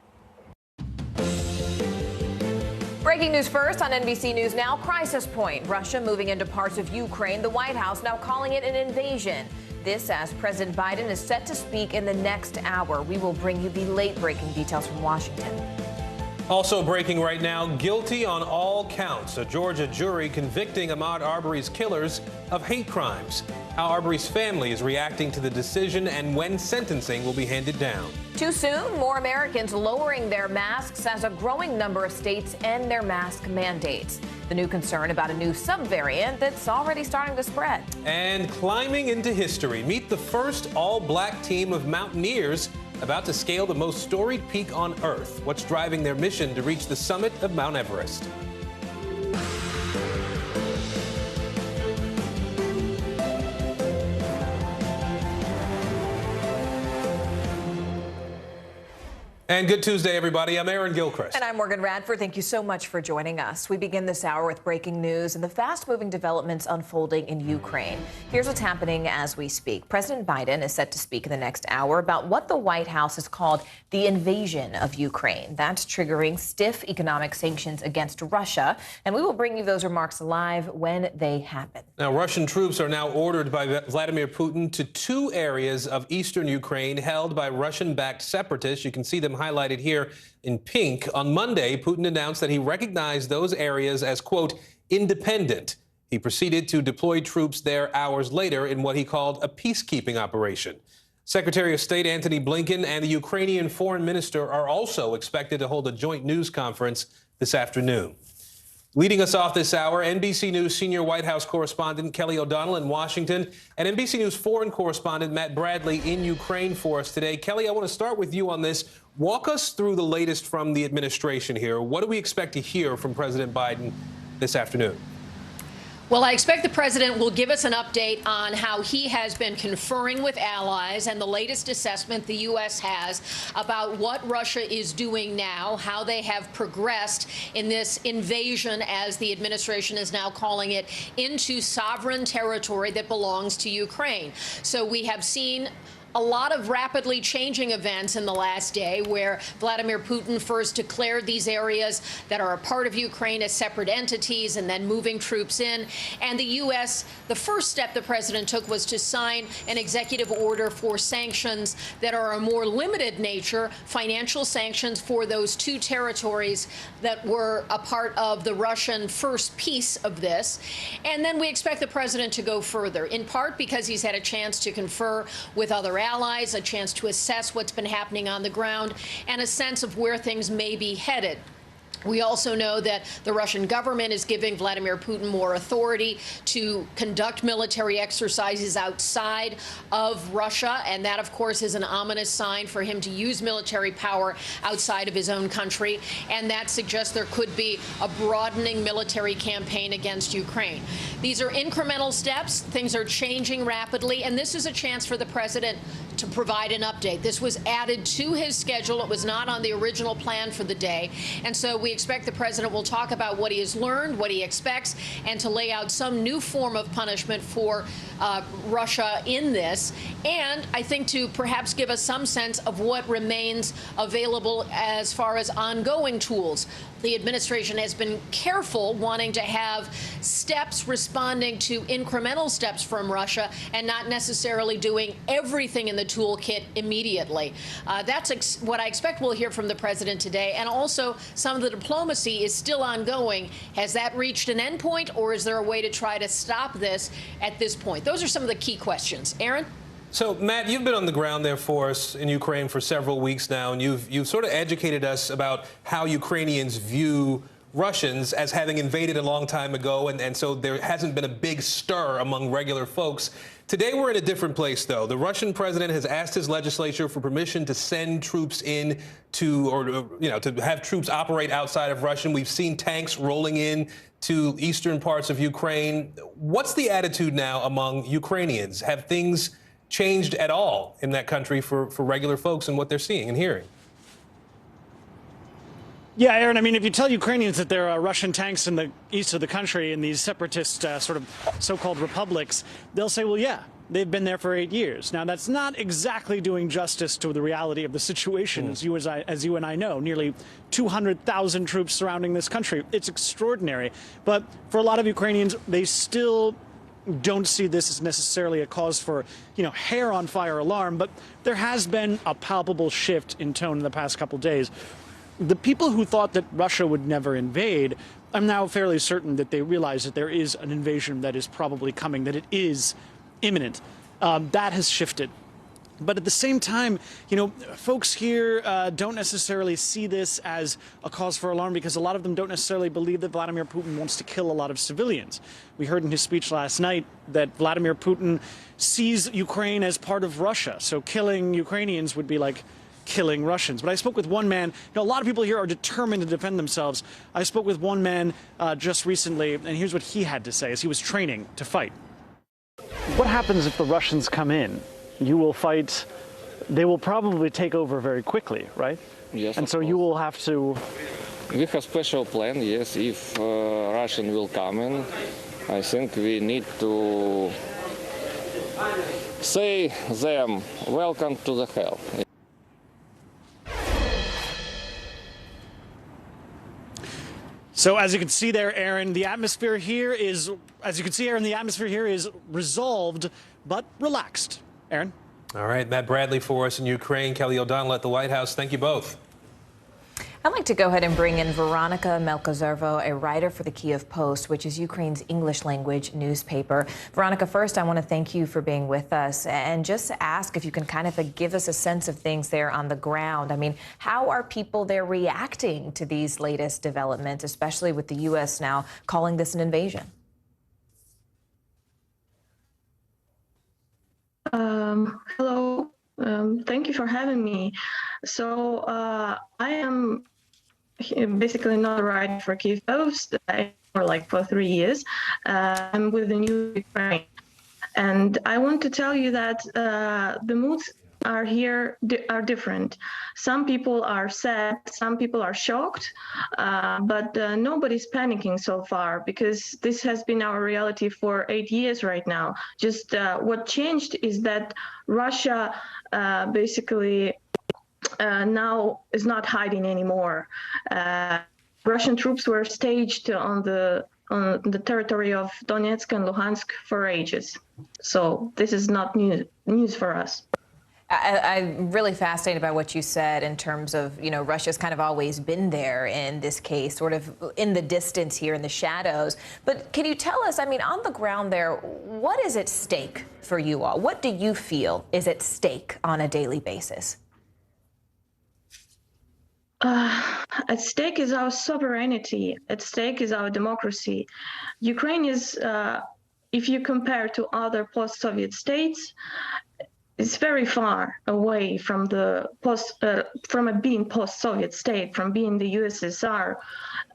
Breaking news first on NBC News Now. Crisis point. Russia moving into parts of Ukraine. The White House now calling it an invasion. This as President Biden is set to speak in the next hour. We will bring you the late-breaking details from Washington. Also breaking right now, guilty on all counts. A Georgia jury convicting Ahmaud Arbery's killers of hate crimes. How Arbery's family is reacting to the decision and when sentencing will be handed down. Too soon? More Americans lowering their masks as a growing number of states end their mask mandates. The new concern about a new subvariant that's already starting to spread. And climbing into history, meet the first all-black team of mountaineers about to scale the most storied peak on Earth. What's driving their mission to reach the summit of Mount Everest? And good Tuesday, everybody. I'm Aaron Gilchrist. And I'm Morgan Radford. Thank you so much for joining us. We begin this hour with breaking news and the fast-moving developments unfolding in Ukraine. Here's what's happening as we speak. President Biden is set to speak in the next hour about what the White House has called the invasion of Ukraine. That's triggering stiff economic sanctions against Russia. And we will bring you those remarks live when they happen. Now, Russian troops are now ordered by Vladimir Putin to 2 areas of eastern Ukraine held by Russian-backed separatists. You can see them highlighted here in pink. On Monday, Putin announced that he recognized those areas as, quote, independent. He proceeded to deploy troops there hours later in what he called a peacekeeping operation. Secretary of State Antony Blinken and the Ukrainian foreign minister are also expected to hold a joint news conference this afternoon. Leading us off this hour, NBC News senior White House correspondent Kelly O'Donnell in Washington and NBC News foreign correspondent Matt Bradley in Ukraine for us today. Kelly, I want to start with you on this. Walk us through the latest from the administration here. What do we expect to hear from President Biden this afternoon? Well, I expect the president will give us an update on how he has been conferring with allies and the latest assessment the U.S. has about what Russia is doing now, how they have progressed in this invasion, as the administration is now calling it, into sovereign territory that belongs to Ukraine. So we have seen a lot of rapidly changing events in the last day, where Vladimir Putin first declared these areas that are a part of Ukraine as separate entities and then moving troops in. And the U.S., the first step the president took was to sign an executive order for sanctions that are a more limited nature, financial sanctions for those two territories that were a part of the Russian first piece of this. And then we expect the president to go further, in part because he's had a chance to confer with other allies, a chance to assess what's been happening on the ground, and a sense of where things may be headed. We also know that the Russian government is giving Vladimir Putin more authority to conduct military exercises outside of Russia, and that, of course, is an ominous sign for him to use military power outside of his own country, and that suggests there could be a broadening military campaign against Ukraine. These are incremental steps. Things are changing rapidly, and this is a chance for the president to provide an update. This was added to his schedule. It was not on the original plan for the day, and so we expect the president will talk about what he has learned, what he expects, and to lay out some new form of punishment for Russia in this, and I think to perhaps give us some sense of what remains available as far as ongoing tools. The administration has been careful, wanting to have steps responding to incremental steps from Russia and not necessarily doing everything in the toolkit immediately. That's what I expect we'll hear from the president today. And also, some of the diplomacy is still ongoing. Has that reached an endpoint, or is there a way to try to stop this at this point? Those are some of the key questions. Aaron? So, Matt, you've been on the ground there for us in Ukraine for several weeks now, and you've sort of educated us about how Ukrainians view Russians as having invaded a long time ago, and so there hasn't been a big stir among regular folks. Today, we're in a different place, though. The Russian president has asked his legislature for permission to send troops in to have troops operate outside of Russia. We've seen tanks rolling in to eastern parts of Ukraine. What's the attitude now among Ukrainians? Have things changed at all in that country for regular folks and what they're seeing and hearing? Yeah, Aaron, I mean, if you tell Ukrainians that there are Russian tanks in the east of the country in these separatist sort of so-called republics, they'll say, well, yeah, they've been there for 8 years. Now, that's not exactly doing justice to the reality of the situation, as you and I know. Nearly 200,000 troops surrounding this country. It's extraordinary. But for a lot of Ukrainians, they still don't see this as necessarily a cause for, hair on fire alarm. But there has been a palpable shift in tone in the past couple days. The people who thought that Russia would never invade, I'm now fairly certain that they realize that there is an invasion that is probably coming, that it is imminent. That has shifted. But at the same time, folks here don't necessarily see this as a cause for alarm, because a lot of them don't necessarily believe that Vladimir Putin wants to kill a lot of civilians. We heard in his speech last night that Vladimir Putin sees Ukraine as part of Russia. So killing Ukrainians would be like killing Russians. But I spoke with one man. A lot of people here are determined to defend themselves. I spoke with one man just recently, and here's what he had to say as he was training to fight. What happens if the Russians come in? You will fight. They will probably take over very quickly, right? Yes. And so you will have to. We have special plan. Yes, if Russian will come in, I think we need to say them welcome to the hell. So as you can see there, Aaron, the atmosphere here is, resolved but relaxed. Aaron? All right, Matt Bradley for us in Ukraine, Kelly O'Donnell at the White House. Thank you both. I'd like to go ahead and bring in Veronica Melkazervo, a writer for the Kyiv Post, which is Ukraine's English language newspaper. Veronica, first, I want to thank you for being with us and just ask if you can kind of give us a sense of things there on the ground. I mean, how are people there reacting to these latest developments, especially with the U.S. now calling this an invasion? Hello. Thank you for having me. So I am basically not a writer for Kyiv Post for 3 years. I'm with the New Ukraine, and I want to tell you that the moods are different. Some people are sad, some people are shocked, but nobody's panicking so far, because this has been our reality for 8 years right now. Just what changed is that Russia basically now is not hiding anymore. Russian troops were staged on the territory of Donetsk and Luhansk for ages. So this is not news for us. I'm really fascinated by what you said in terms of, Russia's kind of always been there in this case, sort of in the distance here, in the shadows. But can you tell us, I mean, on the ground there, what is at stake for you all? What do you feel is at stake on a daily basis? At stake is our sovereignty. At stake is our democracy. Ukraine is, if you compare to other post-Soviet states, it's very far away from from being post-Soviet state, from being the USSR,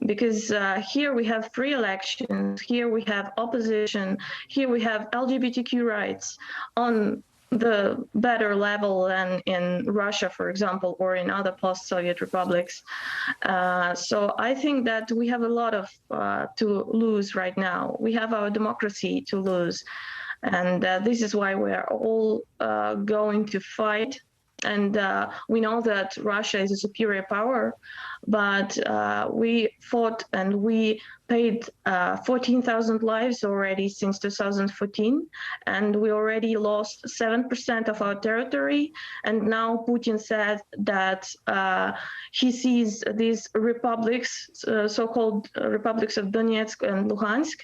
because here we have free elections, here we have opposition, here we have LGBTQ rights on the better level than in Russia, for example, or in other post-Soviet republics. So I think that we have a lot of to lose right now. We have our democracy to lose. And this is why we are all going to fight. And we know that Russia is a superior power, but we fought and we paid 14,000 lives already since 2014, and we already lost 7% of our territory. And now Putin said that he sees these republics, so-called republics of Donetsk and Luhansk,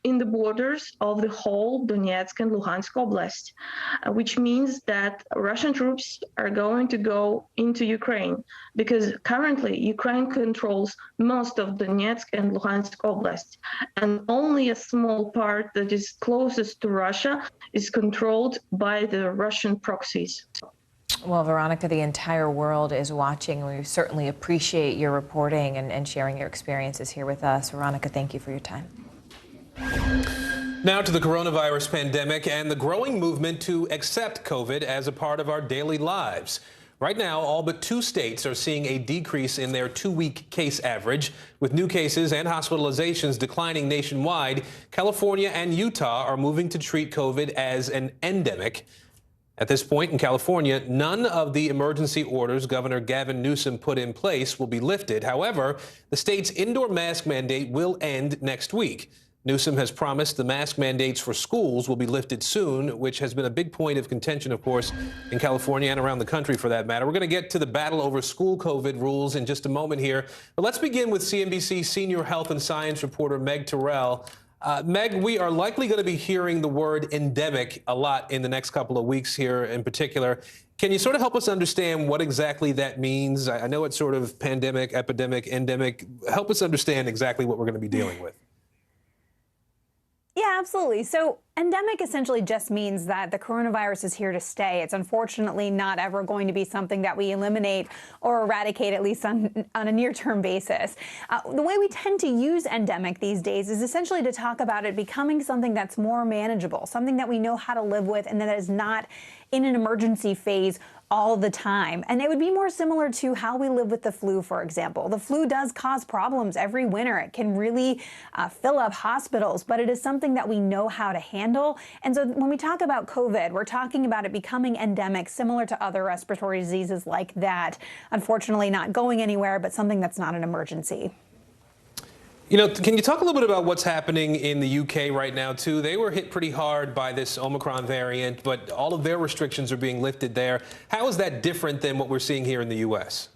in the borders of the whole Donetsk and Luhansk Oblast, which means that Russian troops are going to go into Ukraine, because currently Ukraine controls most of Donetsk and Luhansk Oblast, and only a small part that is closest to Russia is controlled by the Russian proxies. Well, Veronica, the entire world is watching. We certainly appreciate your reporting and sharing your experiences here with us. Veronica, thank you for your time. Now to the coronavirus pandemic and the growing movement to accept COVID as a part of our daily lives. Right now, all but 2 states are seeing a decrease in their 2-week case average. With new cases and hospitalizations declining nationwide, California and Utah are moving to treat COVID as an endemic. At this point in California, none of the emergency orders Governor Gavin Newsom put in place will be lifted. However, the state's indoor mask mandate will end next week. Newsom has promised the mask mandates for schools will be lifted soon, which has been a big point of contention, of course, in California and around the country for that matter. We're going to get to the battle over school COVID rules in just a moment here. But let's begin with CNBC senior health and science reporter Meg Terrell. Meg, we are likely going to be hearing the word endemic a lot in the next couple of weeks here in particular. Can you sort of help us understand what exactly that means? I know it's sort of pandemic, epidemic, endemic. Help us understand exactly what we're going to be dealing with. Yeah, absolutely. So endemic essentially just means that the coronavirus is here to stay. It's unfortunately not ever going to be something that we eliminate or eradicate, at least on a near-term basis. The way we tend to use endemic these days is essentially to talk about it becoming something that's more manageable, something that we know how to live with, and that is not in an emergency phase all the time. And it would be more similar to how we live with the flu, for example. The flu does cause problems every winter. It can really fill up hospitals, but it is something that we know how to handle. And so when we talk about COVID, we're talking about it becoming endemic, similar to other respiratory diseases like that. Unfortunately, not going anywhere, but something that's not an emergency. You know, can you talk a little bit about what's happening in the UK right now, too? They were hit pretty hard by this Omicron variant, but all of their restrictions are being lifted there. How is that different than what we're seeing here in the U.S.?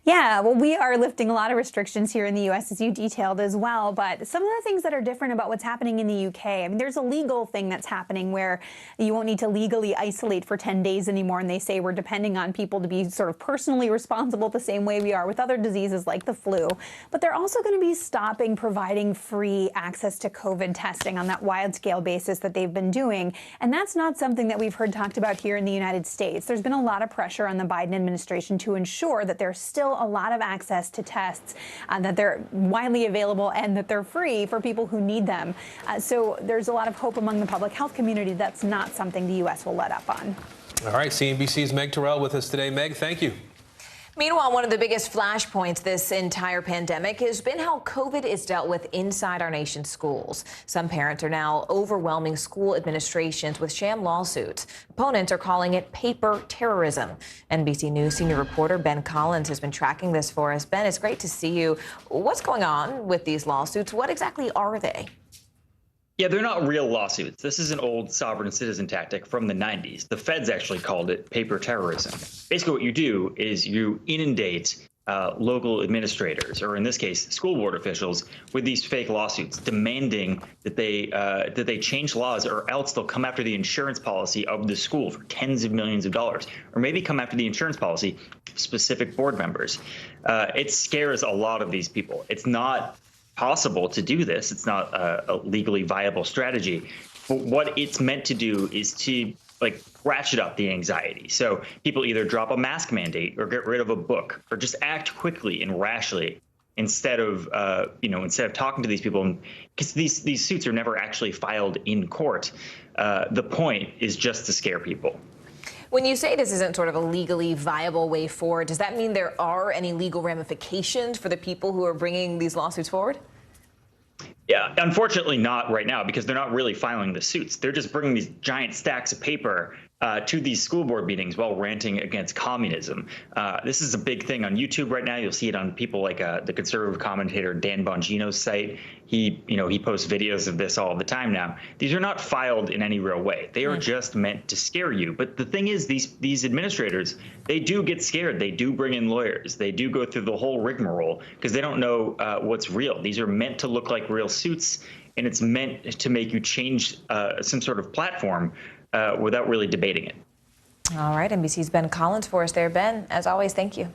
Yeah, well, we are lifting a lot of restrictions here in the U.S., as you detailed as well. But some of the things that are different about what's happening in the U.K., I mean, there's a legal thing that's happening where you won't need to legally isolate for 10 days anymore. And they say we're depending on people to be sort of personally responsible the same way we are with other diseases like the flu. But they're also going to be stopping providing free access to COVID testing on that wide-scale basis that they've been doing. And that's not something that we've heard talked about here in the United States. There's been a lot of pressure on the Biden administration to ensure that there's still a lot of access to tests, that they're widely available and that they're free for people who need them. So there's a lot of hope among the public health community that's not something the U.S. will let up on. All right, CNBC's Meg Terrell with us today. Meg, thank you. Meanwhile, one of the biggest flashpoints this entire pandemic has been how COVID is dealt with inside our nation's schools. Some parents are now overwhelming school administrations with sham lawsuits. Opponents are calling it paper terrorism. NBC News senior reporter Ben Collins has been tracking this for us. Ben, it's great to see you. What's going on with these lawsuits? What exactly are they? Yeah, they're not real lawsuits. This is an old sovereign citizen tactic from the 90s. The feds actually called it paper terrorism. Basically, what you do is you inundate local administrators, or in this case, school board officials, with these fake lawsuits, demanding that they change laws, or else they'll come after the insurance policy of the school for tens of millions of dollars, or maybe come after the insurance policy of specific board members. It scares a lot of these people. It's not possible to do this. It's not a legally viable strategy. But what it's meant to do is to ratchet up the anxiety. So people either drop a mask mandate or get rid of a book or just act quickly and rashly instead of talking to these people, because these suits are never actually filed in court. The point is just to scare people. When you say this isn't sort of a legally viable way forward, does that mean there are any legal ramifications for the people who are bringing these lawsuits forward? Yeah, unfortunately not right now, because they're not really filing the suits. They're just bringing these giant stacks of paper to these school board meetings while ranting against communism. This is a big thing on YouTube right now. You'll see it on people like the conservative commentator Dan Bongino's site. He posts videos of this all the time now. These are not filed in any real way. They are just meant to scare you. But the thing is, these administrators, they do get scared. They do bring in lawyers. They do go through the whole rigmarole because they don't know what's real. These are meant to look like real suits, and it's meant to make you change some sort of platform without really debating it. All right, NBC's Ben Collins for us there. Ben, as always, thank you.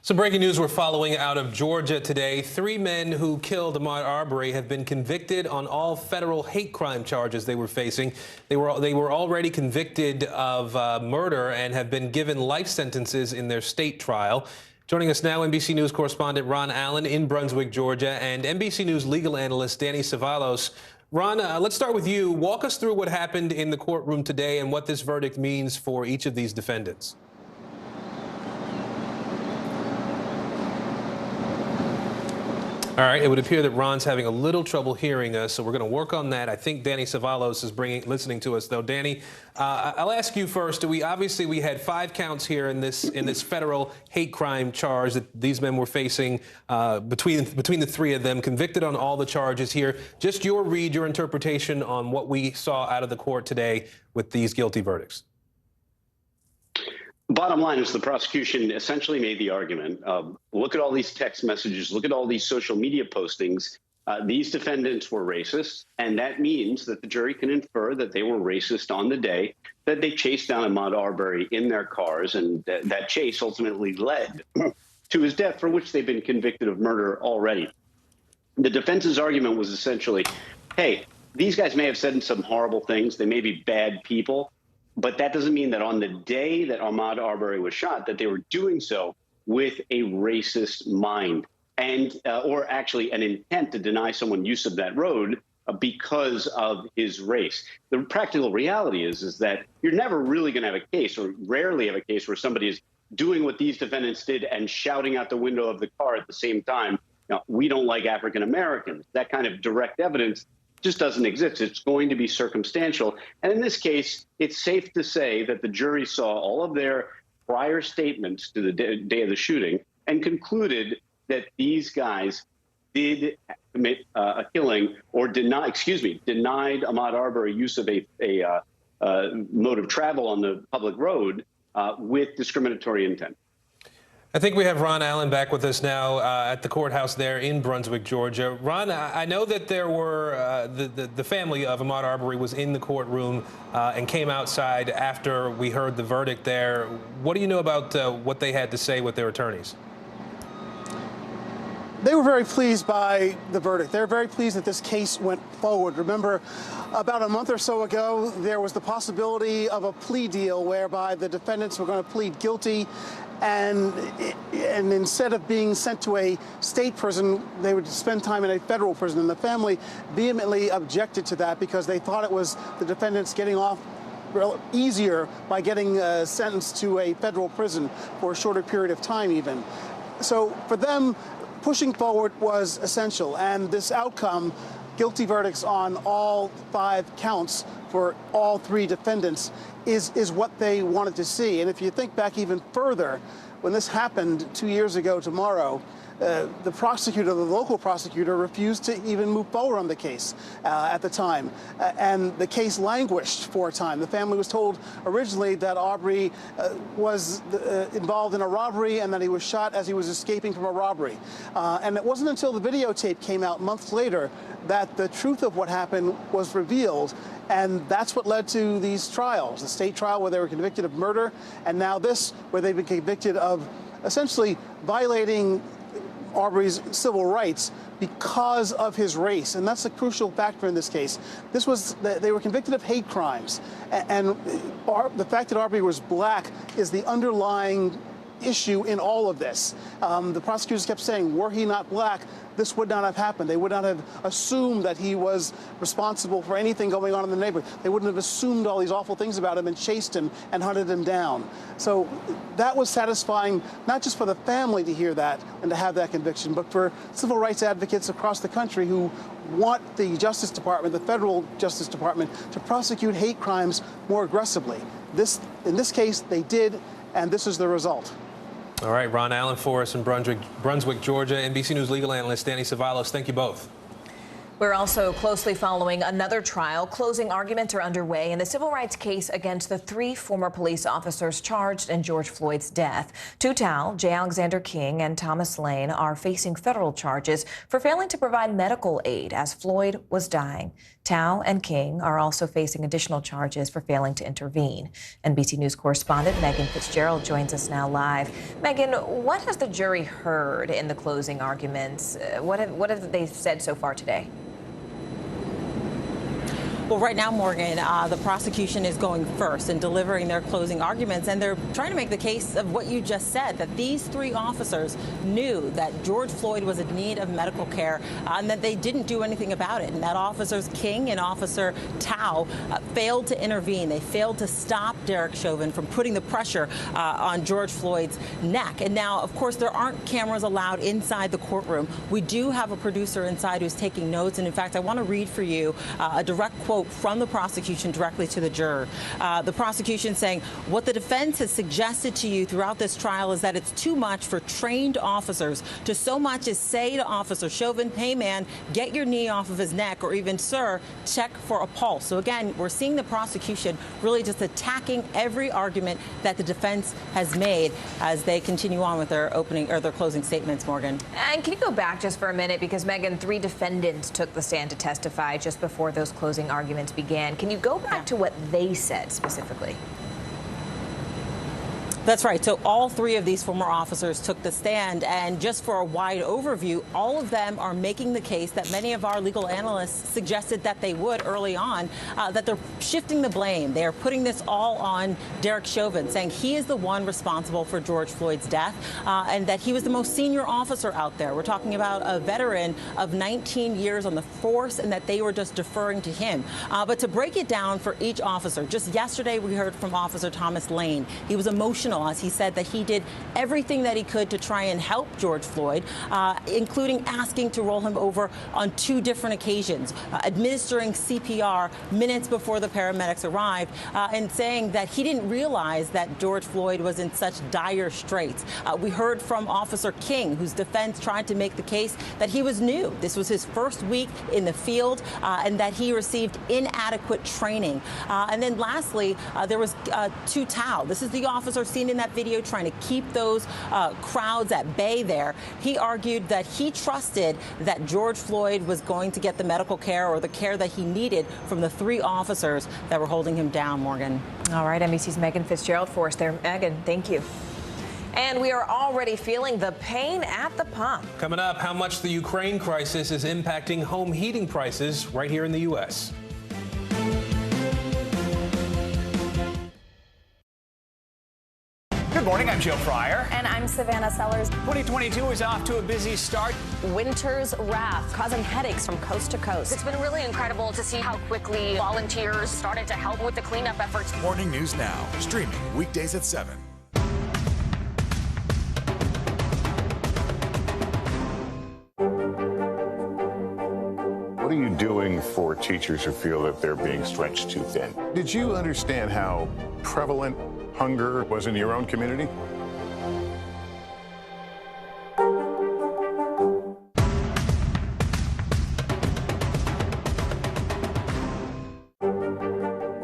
Some breaking news we're following out of Georgia today. 3 men who killed Ahmaud Arbery have been convicted on all federal hate crime charges they were facing. They were already convicted of murder and have been given life sentences in their state trial. Joining us now, NBC News correspondent Ron Allen in Brunswick, Georgia, and NBC News legal analyst Danny Savalos. Ron, let's start with you. Walk us through what happened in the courtroom today and what this verdict means for each of these defendants. All right, it would appear that Ron's having a little trouble hearing us, so we're going to work on that. I think Danny Savalos is listening to us, though. Danny, I'll ask you first. We had 5 counts here in this federal hate crime charge that these men were facing. Between the 3 of them, convicted on all the charges here. Just your interpretation on what we saw out of the court today with these guilty verdicts. Bottom line is the prosecution essentially made the argument of, look at all these text messages, look at all these social media postings. These defendants were racist, and that means that the jury can infer that they were racist on the day that they chased down Ahmaud Arbery in their cars, and that chase ultimately led to his death, for which they've been convicted of murder already. The defense's argument was essentially, hey, these guys may have said some horrible things, they may be bad people, but that doesn't mean that on the day that Ahmaud Arbery was shot, that they were doing so with a racist mind and or actually an intent to deny someone use of that road because of his race. The practical reality is that you're never really going to have a case, or rarely have a case, where somebody is doing what these defendants did and shouting out the window of the car at the same time, we don't like African Americans. That kind of direct evidence just doesn't exist. It's going to be circumstantial. And in this case, it's safe to say that the jury saw all of their prior statements to the day of the shooting and concluded that these guys did commit a killing, or denied Ahmaud Arbery use of a mode of travel on the public road with discriminatory intent. I think we have Ron Allen back with us now at the courthouse there in Brunswick, Georgia. Ron, I know that there were the family of Ahmaud Arbery was in the courtroom and came outside after we heard the verdict there. What do you know about what they had to say with their attorneys? They were very pleased by the verdict. They're very pleased that this case went forward. Remember, about a month or so ago, there was the possibility of a plea deal whereby the defendants were going to plead guilty, and instead of being sent to a state prison, they would spend time in a federal prison. And the family vehemently objected to that because they thought it was the defendants getting off easier by getting sentenced to a federal prison for a shorter period of time even. So for them, pushing forward was essential, and this outcome, guilty verdicts on all 5 counts for all 3 defendants, is what they wanted to see. And if you think back even further, when this happened 2 years ago tomorrow, the prosecutor, the local prosecutor, refused to even move forward on the case at the time. And the case languished for a time. The family was told originally that Arbery was involved in a robbery and that he was shot as he was escaping from a robbery. And it wasn't until the videotape came out months later that the truth of what happened was revealed. And that's what led to these trials, the state trial where they were convicted of murder, and now this, where they've been convicted of essentially violating Arbery's civil rights because of his race, and that's a crucial factor in this case. This was they were convicted of hate crimes, and the fact that Arbery was black is the underlying issue in all of this. The prosecutors kept saying, were he not black, this would not have happened. They would not have assumed that he was responsible for anything going on in the neighborhood. They wouldn't have assumed all these awful things about him and chased him and hunted him down. So that was satisfying, not just for the family to hear that and to have that conviction, but for civil rights advocates across the country who want the Justice Department, the federal Justice Department, to prosecute hate crimes more aggressively. In this case, they did, and this is the result. All right, Ron Allen for us in Brunswick, Georgia. NBC News legal analyst Danny Savalos, thank you both. We're also closely following another trial. Closing arguments are underway in the civil rights case against the 3 former police officers charged in George Floyd's death. Tou Thao, J. Alexander King, and Thomas Lane are facing federal charges for failing to provide medical aid as Floyd was dying. Thao and King are also facing additional charges for failing to intervene. NBC News correspondent Megan Fitzgerald joins us now live. Megan, what has the jury heard in the closing arguments? What have they said so far today? Well, right now, Morgan, the prosecution is going first in delivering their closing arguments, and they're trying to make the case of what you just said, that these 3 officers knew that George Floyd was in need of medical care and that they didn't do anything about it, and that officers King and Officer Thao failed to intervene. They failed to stop Derek Chauvin from putting the pressure on George Floyd's neck. And now, of course, there aren't cameras allowed inside the courtroom. We do have a producer inside who's taking notes, and in fact, I want to read for you a direct quote from the prosecution directly to the juror. The prosecution saying, what the defense has suggested to you throughout this trial is that it's too much for trained officers to so much as say to Officer Chauvin, hey man, get your knee off of his neck, or even, sir, check for a pulse. So again, we're seeing the prosecution really just attacking every argument that the defense has made as they continue on with their opening or their closing statements, Morgan. And can you go back just for a minute, because Megan, 3 defendants took the stand to testify just before those closing arguments began. Can you go back to what they said specifically? That's right. So all 3 of these former officers took the stand, and just for a wide overview, all of them are making the case that many of our legal analysts suggested that they would early on, that they're shifting the blame. They are putting this all on Derek Chauvin, saying he is the one responsible for George Floyd's death, and that he was the most senior officer out there. We're talking about a veteran of 19 years on the force, and that they were just deferring to him. But to break it down for each officer, just yesterday we heard from Officer Thomas Lane. He was emotional as he said that he did everything that he could to try and help George Floyd, including asking to roll him over on 2 different occasions, administering CPR minutes before the paramedics arrived, and saying that he didn't realize that George Floyd was in such dire straits. We heard from Officer King, whose defense tried to make the case that he was new. This was his first week in the field, and that he received inadequate training. And then lastly, there was Tou Thao. This is the officer seen seen in that video trying to keep those crowds at bay there. He argued that he trusted that George Floyd was going to get the medical care or the care that he needed from the 3 officers that were holding him down, Morgan. All right, NBC's Megan Fitzgerald for us there. Megan, thank you. And we are already feeling the pain at the pump. Coming up, how much the Ukraine crisis is impacting home heating prices right here in the U.S. Good morning, I'm Joe Fryer. And I'm Savannah Sellers. 2022 is off to a busy start. Winter's wrath causing headaches from coast to coast. It's been really incredible to see how quickly volunteers started to help with the cleanup efforts. Morning News Now, streaming weekdays at 7. What are you doing for teachers who feel that they're being stretched too thin? Did you understand how prevalent hunger was in your own community?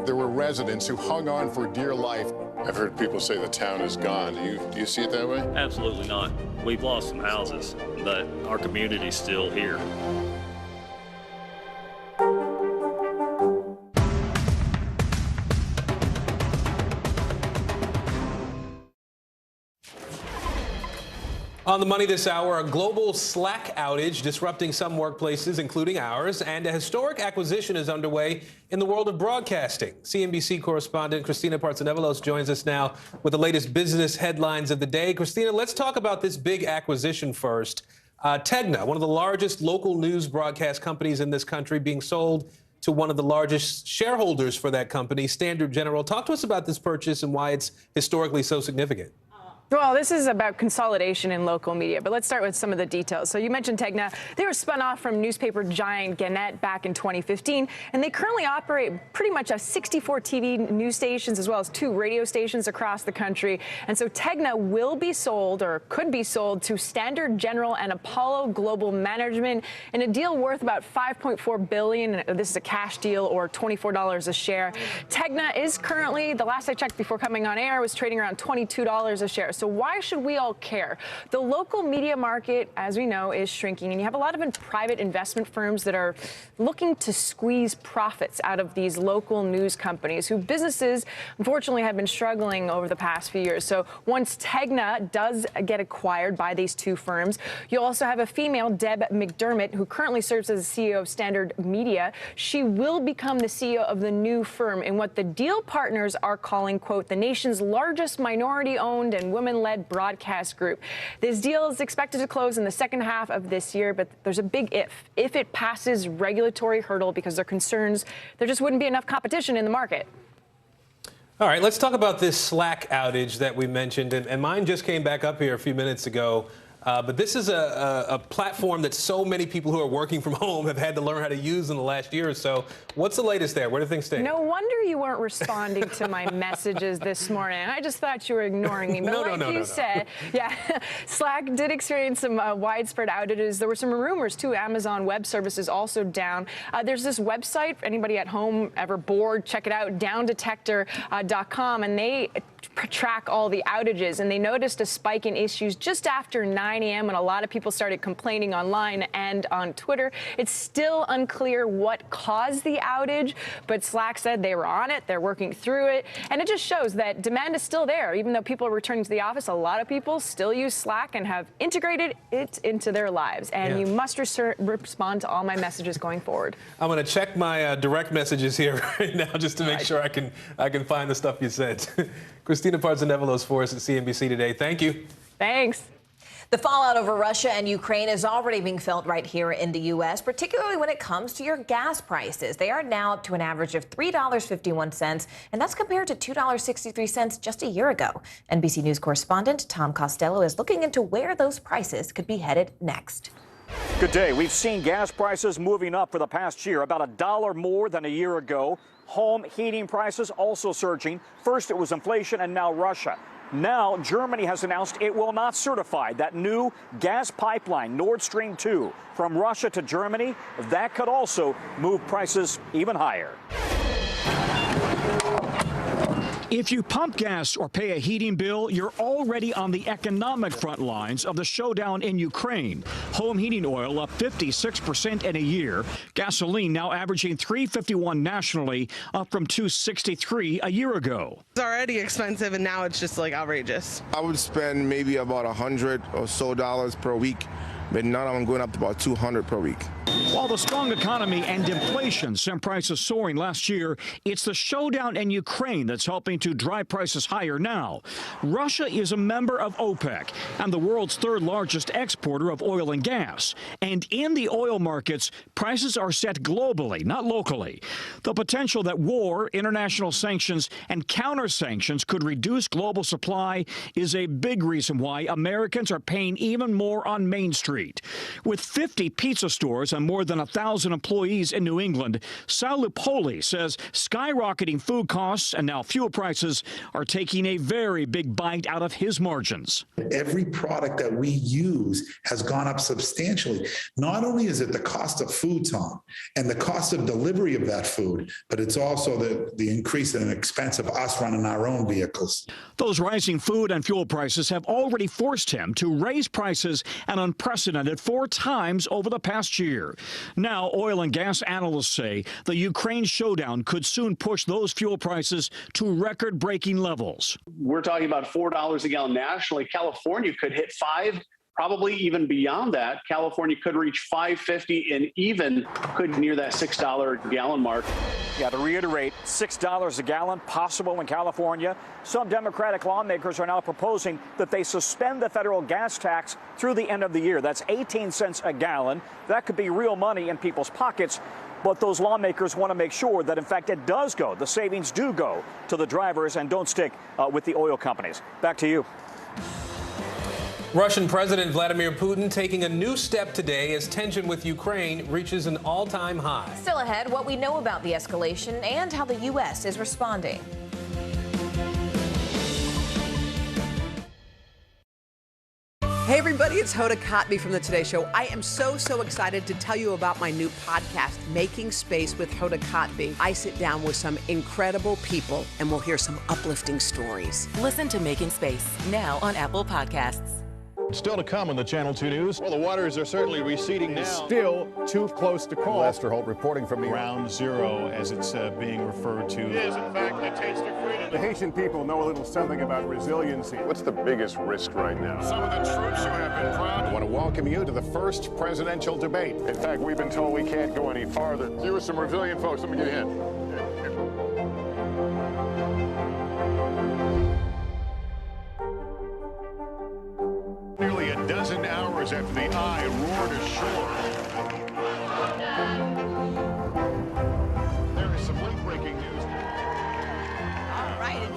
There were residents who hung on for dear life. I've heard people say the town is gone. Do you see it that way? Absolutely not. We've lost some houses, but our community's still here. On the money this hour, a global Slack outage disrupting some workplaces, including ours, and a historic acquisition is underway in the world of broadcasting. CNBC correspondent Christina Partsenevelos joins us now with the latest business headlines of the day. Christina, let's talk about this big acquisition first. Tegna, one of the largest local news broadcast companies in this country, being sold to one of the largest shareholders for that company, Standard General. Talk to us about this purchase and why it's historically so significant. Well, this is about consolidation in local media, but let's start with some of the details. So you mentioned Tegna. They were spun off from newspaper giant Gannett back in 2015, and they currently operate pretty much 64 TV news stations as well as 2 radio stations across the country. And so Tegna will be sold, or could be sold, to Standard General and Apollo Global Management in a deal worth about $5.4 billion. This is a cash deal, or $24 a share. Tegna is currently, the last I checked before coming on air, was trading around $22 a share. So why should we all care? The local media market, as we know, is shrinking, and you have a lot of private investment firms that are looking to squeeze profits out of these local news companies, whose businesses, unfortunately, have been struggling over the past few years. So once Tegna does get acquired by these 2 firms, you'll also have a female, Deb McDermott, who currently serves as the CEO of Standard Media. She will become the CEO of the new firm in what the deal partners are calling, quote, the nation's largest minority-owned and women-led broadcast group. This deal is expected to close in the second half of this year, but there's a big if. If it passes regulatory hurdle, because they're concerns there just wouldn't be enough competition in the market. All right, let's talk about this Slack outage that we mentioned, and mine just came back up here a few minutes ago. But this is a platform that so many people who are working from home have had to learn how to use in the last year or so. What's the latest there? Where do things stand? No wonder you weren't responding to my messages this morning. I just thought you were ignoring me. But like you said, yeah, Slack did experience some widespread outages. There were some rumors, too. Amazon Web Services also down. There's this website, for anybody at home ever bored, check it out, downdetector.com, and they track all the outages, and they noticed a spike in issues just after 9 a.m. when a lot of people started complaining online and on Twitter. It's still unclear what caused the outage, but Slack said they were on it, they're working through it, and it just shows that demand is still there. Even though people are returning to the office, a lot of people still use Slack and have integrated it into their lives, and you must respond to all my messages going forward. I'm going to check my direct messages here right now just to make sure I can find the stuff you said. Christina Partsenevelos for us at CNBC today. Thank you. Thanks. The fallout over Russia and Ukraine is already being felt right here in the U.S., particularly when it comes to your gas prices. They are now up to an average of $3.51, and that's compared to $2.63 just a year ago. NBC News correspondent Tom Costello is looking into where those prices could be headed next. Good day. We've seen gas prices moving up for the past year, about $1 more than a year ago. Home heating prices also surging. First it was inflation, and now Russia. Now Germany has announced it will not certify that new gas pipeline, Nord Stream 2, from Russia to Germany. That could also move prices even higher. If you pump gas or pay a heating bill, you're already on the economic front lines of the showdown in Ukraine. Home heating oil up 56% in a year. Gasoline now averaging $3.51 nationally, up from $2.63 a year ago. It's already expensive, and now it's just like outrageous. I would spend maybe about $100 or so per week, but now I'm going up to about $200 per week. While the strong economy and inflation sent prices soaring last year, it's the showdown in Ukraine that's helping to drive prices higher now. Russia is a member of OPEC and the world's third largest exporter of oil and gas. And in the oil markets, prices are set globally, not locally. The potential that war, international sanctions, and counter-sanctions could reduce global supply is a big reason why Americans are paying even more on Main Street. With 50 pizza stores and more than 1,000 employees in New England, Sal Lupoli says skyrocketing food costs and now fuel prices are taking a very big bite out of his margins. Every product that we use has gone up substantially. Not only is it the cost of food, Tom, and the cost of delivery of that food, but it's also the increase in expense of us running our own vehicles. Those rising food and fuel prices have already forced him to raise prices an unprecedented 4 times over the past year. Now, oil and gas analysts say the Ukraine showdown could soon push those fuel prices to record-breaking levels. We're talking about $4 a gallon nationally. California could hit $5, probably even beyond that. California could reach $5.50 and even could near that $6 a gallon mark. Yeah, to reiterate, $6 a gallon possible in California. Some Democratic lawmakers are now proposing that they suspend the federal gas tax through the end of the year. That's 18 cents a gallon. That could be real money in people's pockets. But those lawmakers want to make sure that, in fact, it does go. The savings do go to the drivers and don't stick with the oil companies. Back to you. Russian President Vladimir Putin taking a new step today as tension with Ukraine reaches an all-time high. Still ahead, what we know about the escalation and how the U.S. is responding. Hey everybody, it's Hoda Kotb from the Today Show. I am so excited to tell you about my new podcast, Making Space with Hoda Kotb. I sit down with some incredible people and we'll hear some uplifting stories. Listen to Making Space now on Apple Podcasts. Still to come on the Channel 2 News. Well, the waters are certainly receding now. Still too close to call. Lester Holt reporting from Ground Zero, as it's being referred to. It is, in fact, a taste of freedom. The Haitian people know a little something about resiliency. What's the biggest risk right now? Some of the troops who have been proud. I want to welcome you to the first presidential debate. In fact, we've been told we can't go any farther. You with some resilient folks. Let me get a hint. Nearly a dozen hours after the eye roared ashore. There is some late-breaking news. All right,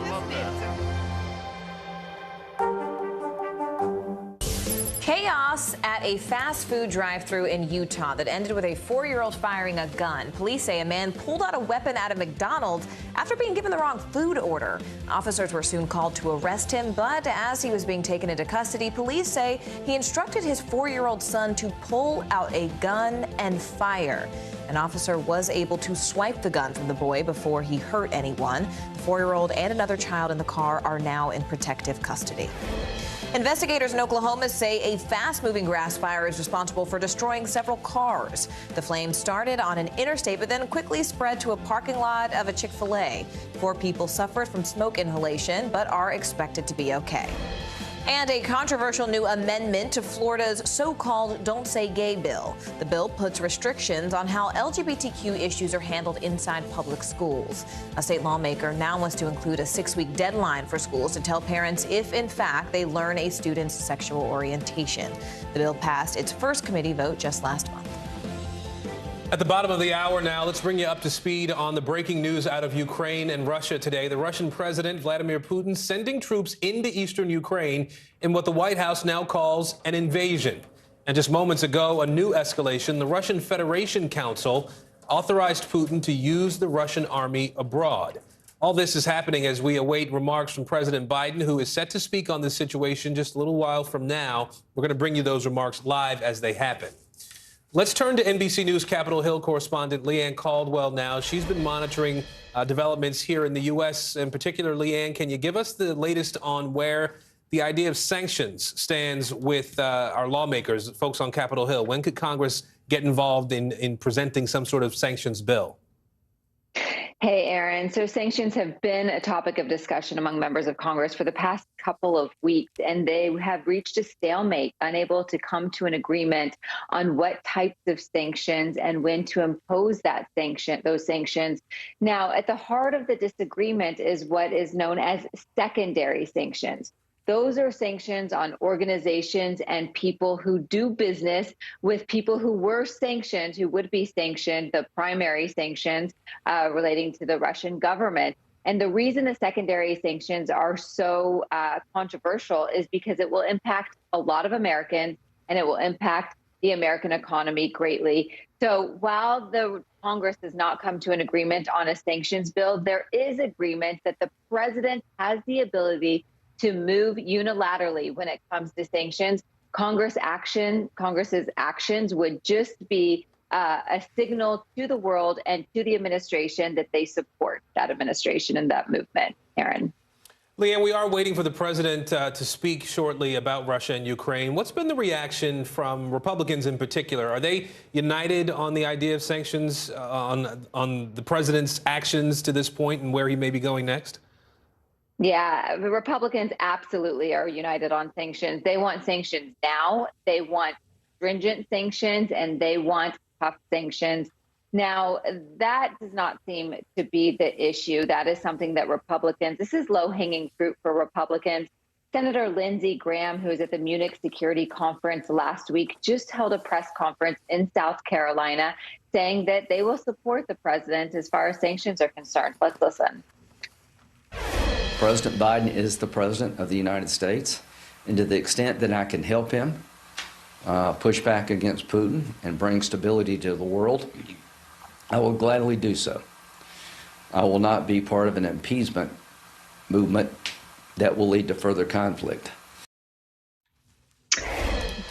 Chaos at a fast food drive-thru in Utah that ended with a 4-year-old firing a gun. Police say a man pulled out a weapon at a McDonald's after being given the wrong food order. Officers were soon called to arrest him, but as he was being taken into custody, police say he instructed his 4-year-old son to pull out a gun and fire. An officer was able to swipe the gun from the boy before he hurt anyone. The 4-year-old and another child in the car are now in protective custody. Investigators in Oklahoma say a fast-moving grass fire is responsible for destroying several cars. The flames started on an interstate but then quickly spread to a parking lot of a Chick-fil-A. 4 people suffered from smoke inhalation but are expected to be okay. And a controversial new amendment to Florida's so-called Don't Say Gay bill. The bill puts restrictions on how LGBTQ issues are handled inside public schools. A state lawmaker now wants to include a 6-week deadline for schools to tell parents if, in fact, they learn a student's sexual orientation. The bill passed its first committee vote just last month. At the bottom of the hour now, let's bring you up to speed on the breaking news out of Ukraine and Russia today. The Russian President Vladimir Putin sending troops into eastern Ukraine in what the White House now calls an invasion. And just moments ago, a new escalation. The Russian Federation Council authorized Putin to use the Russian army abroad. All this is happening as we await remarks from President Biden, who is set to speak on this situation just a little while from now. We're going to bring you those remarks live as they happen. Let's turn to NBC News Capitol Hill correspondent Leanne Caldwell now. She's been monitoring developments here in the U.S. In particular, Leanne, can you give us the latest on where the idea of sanctions stands with our lawmakers, folks on Capitol Hill? When could Congress get involved in presenting some sort of sanctions bill? Hey, Aaron. So sanctions have been a topic of discussion among members of Congress for the past couple of weeks, and they have reached a stalemate, unable to come to an agreement on what types of sanctions and when to impose those sanctions. Now, at the heart of the disagreement is what is known as secondary sanctions. Those are sanctions on organizations and people who do business with people who were sanctioned, who would be sanctioned, the primary sanctions relating to the Russian government. And the reason the secondary sanctions are so controversial is because it will impact a lot of Americans and it will impact the American economy greatly. So while the Congress has not come to an agreement on a sanctions bill, there is agreement that the president has the ability to move unilaterally when it comes to sanctions. Congress's actions would just be a signal to the world and to the administration that they support that administration and that movement. Aaron. Leanne, we are waiting for the president to speak shortly about Russia and Ukraine. What's been the reaction from Republicans in particular? Are they united on the idea of sanctions, on the president's actions to this point and where he may be going next? Yeah, the Republicans absolutely are united on sanctions. They want sanctions now. They want stringent sanctions, and they want tough sanctions. Now, that does not seem to be the issue. That is something that this is low-hanging fruit for Republicans. Senator Lindsey Graham, who was at the Munich Security Conference last week, just held a press conference in South Carolina saying that they will support the president as far as sanctions are concerned. Let's listen. President Biden is the president of the United States, and to the extent that I can help him push back against Putin and bring stability to the world, I will gladly do so. I will not be part of an appeasement movement that will lead to further conflict.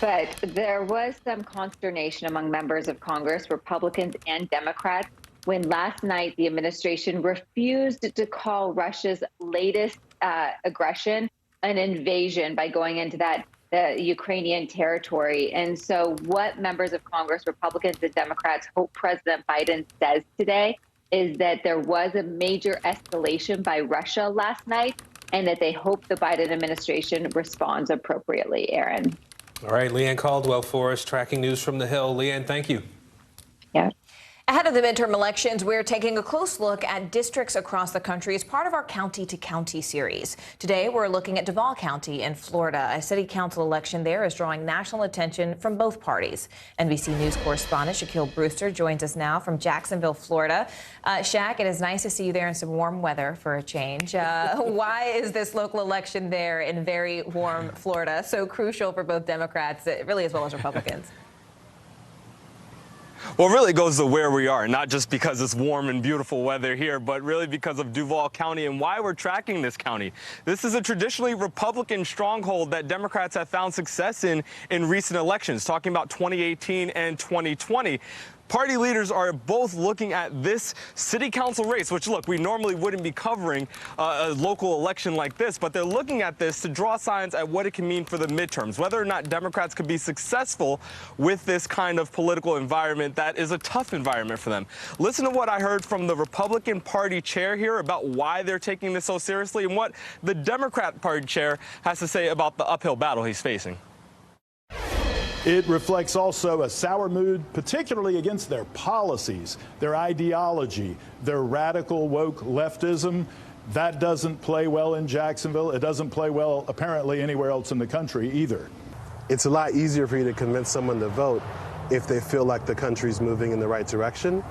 But there was some consternation among members of Congress, Republicans and Democrats, when last night the administration refused to call Russia's latest aggression an invasion by going into that Ukrainian territory. And so what members of Congress, Republicans and Democrats, hope President Biden says today is that there was a major escalation by Russia last night and that they hope the Biden administration responds appropriately, Aaron. All right, Leanne Caldwell for us, tracking news from the Hill. Leanne, thank you. Yeah. Ahead of the midterm elections, we're taking a close look at districts across the country as part of our County to County series. Today, we're looking at Duval County in Florida. A city council election there is drawing national attention from both parties. NBC News correspondent Shaquille Brewster joins us now from Jacksonville, Florida. Shaq, it is nice to see you there in some warm weather for a change. Why is this local election there in very warm Florida so crucial for both Democrats, really as well as Republicans? Well, it really goes to where we are, not just because it's warm and beautiful weather here, but really because of Duval County and why we're tracking this county. This is a traditionally Republican stronghold that Democrats have found success in recent elections, talking about 2018 and 2020. Party leaders are both looking at this city council race, which, look, we normally wouldn't be covering a local election like this, but they're looking at this to draw signs at what it can mean for the midterms, whether or not Democrats could be successful with this kind of political environment that is a tough environment for them. Listen to what I heard from the Republican Party chair here about why they're taking this so seriously and what the Democrat Party chair has to say about the uphill battle he's facing. It reflects also a sour mood, particularly against their policies, their ideology, their radical woke leftism. That doesn't play well in Jacksonville. It doesn't play well, apparently, anywhere else in the country either. It's a lot easier for you to convince someone to vote if they feel like the country's moving in the right direction.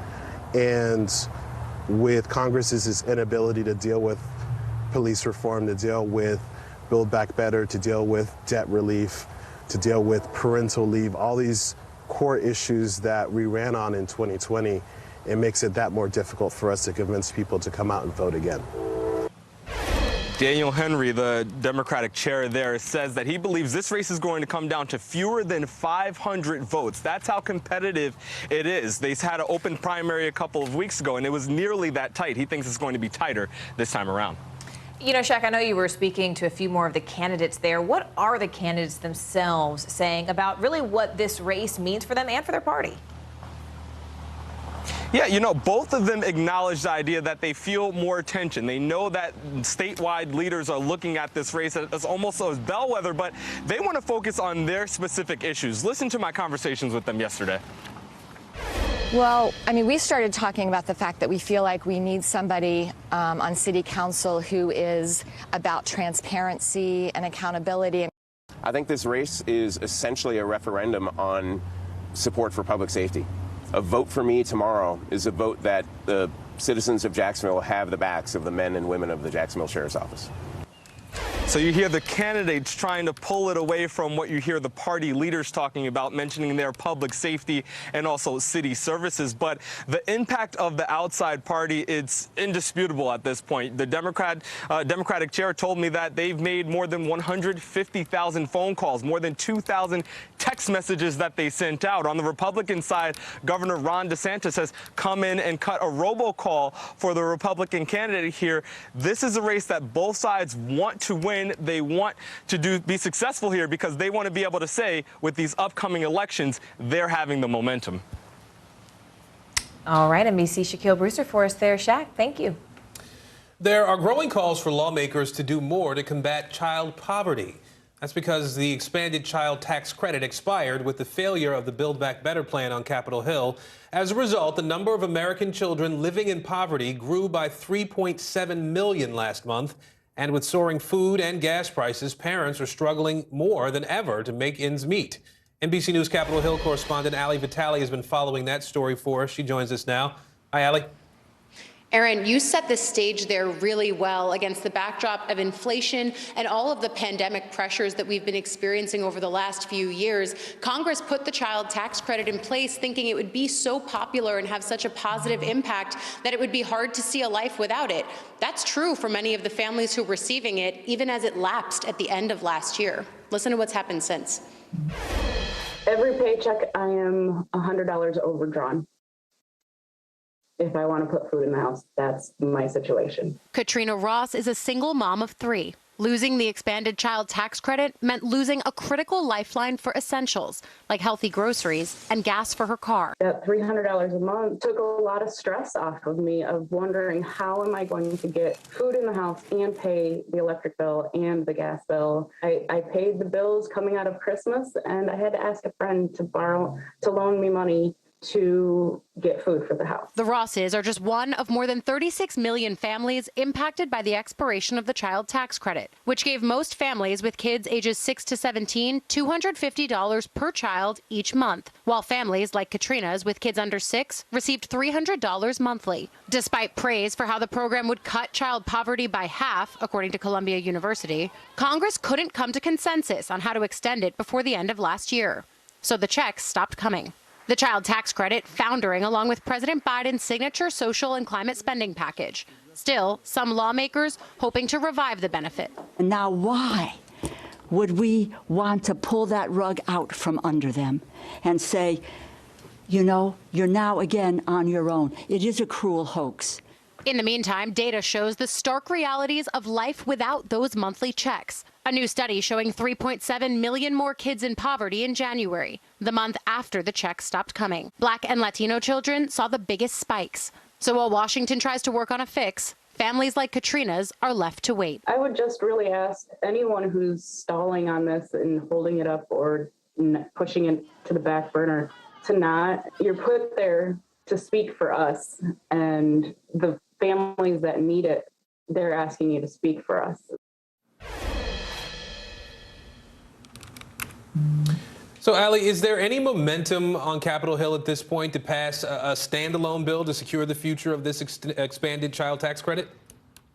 And with Congress's inability to deal with police reform, to deal with Build Back Better, to deal with debt relief, to deal with parental leave, all these core issues that we ran on in 2020, it makes it that more difficult for us to convince people to come out and vote again. Daniel Henry, the Democratic chair there, says that he believes this race is going to come down to fewer than 500 votes. That's how competitive it is. They had an open primary a couple of weeks ago, and it was nearly that tight. He thinks it's going to be tighter this time around. You know, Shaq, I know you were speaking to a few more of the candidates there. What are the candidates themselves saying about really what this race means for them and for their party? Yeah, you know, both of them acknowledge the idea that they feel more attention. They know that statewide leaders are looking at this race as almost a bellwether, but they want to focus on their specific issues. Listen to my conversations with them yesterday. Well, I mean, we started talking about the fact that we feel like we need somebody on city council who is about transparency and accountability. I think this race is essentially a referendum on support for public safety. A vote for me tomorrow is a vote that the citizens of Jacksonville have the backs of the men and women of the Jacksonville Sheriff's Office. So you hear the candidates trying to pull it away from what you hear the party leaders talking about, mentioning their public safety and also city services. But the impact of the outside party, it's indisputable at this point. The Democratic chair told me that they've made more than 150,000 phone calls, more than 2,000 text messages that they sent out. On the Republican side, Governor Ron DeSantis has come in and cut a robocall for the Republican candidate here. This is a race that both sides want to win. They want to be successful here because they want to be able to say with these upcoming elections, they're having the momentum. All right, NBC Shaquille Brewster for us there. Shaq, thank you. There are growing calls for lawmakers to do more to combat child poverty. That's because the expanded child tax credit expired with the failure of the Build Back Better plan on Capitol Hill. As a result, the number of American children living in poverty grew by 3.7 million last month. And with soaring food and gas prices, parents are struggling more than ever to make ends meet. NBC News Capitol Hill correspondent Ali Vitale has been following that story for us. She joins us now. Hi, Ali. Aaron, you set the stage there really well against the backdrop of inflation and all of the pandemic pressures that we've been experiencing over the last few years. Congress put the child tax credit in place thinking it would be so popular and have such a positive impact that it would be hard to see a life without it. That's true for many of the families who are receiving it, even as it lapsed at the end of last year. Listen to what's happened since. Every paycheck, I am $100 overdrawn. If I want to put food in the house, that's my situation. Katrina Ross is a single mom of 3. Losing the expanded child tax credit meant losing a critical lifeline for essentials like healthy groceries and gas for her car. That $300 a month took a lot of stress off of me of wondering how am I going to get food in the house and pay the electric bill and the gas bill. I paid the bills coming out of Christmas, and I had to ask a friend to loan me money to get food for the house. The Rosses are just one of more than 36 million families impacted by the expiration of the child tax credit, which gave most families with kids ages 6 to 17 $250 per child each month, while families like Katrina's with kids under 6 received $300 monthly. Despite praise for how the program would cut child poverty by half, according to Columbia University, Congress couldn't come to consensus on how to extend it before the end of last year. So the checks stopped coming. The child tax credit foundering along with President Biden's signature social and climate spending package. Still, some lawmakers hoping to revive the benefit. Now, why would we want to pull that rug out from under them and say, you know, you're now again on your own? It is a cruel hoax. In the meantime, data shows the stark realities of life without those monthly checks. A new study showing 3.7 million more kids in poverty in January, the month after the checks stopped coming. Black and Latino children saw the biggest spikes. So while Washington tries to work on a fix, families like Katrina's are left to wait. I would just really ask anyone who's stalling on this and holding it up or pushing it to the back burner to not. You're put there to speak for us, and the families that need it, they're asking you to speak for us. So, Ali, is there any momentum on Capitol Hill at this point to pass a standalone bill to secure the future of this expanded child tax credit?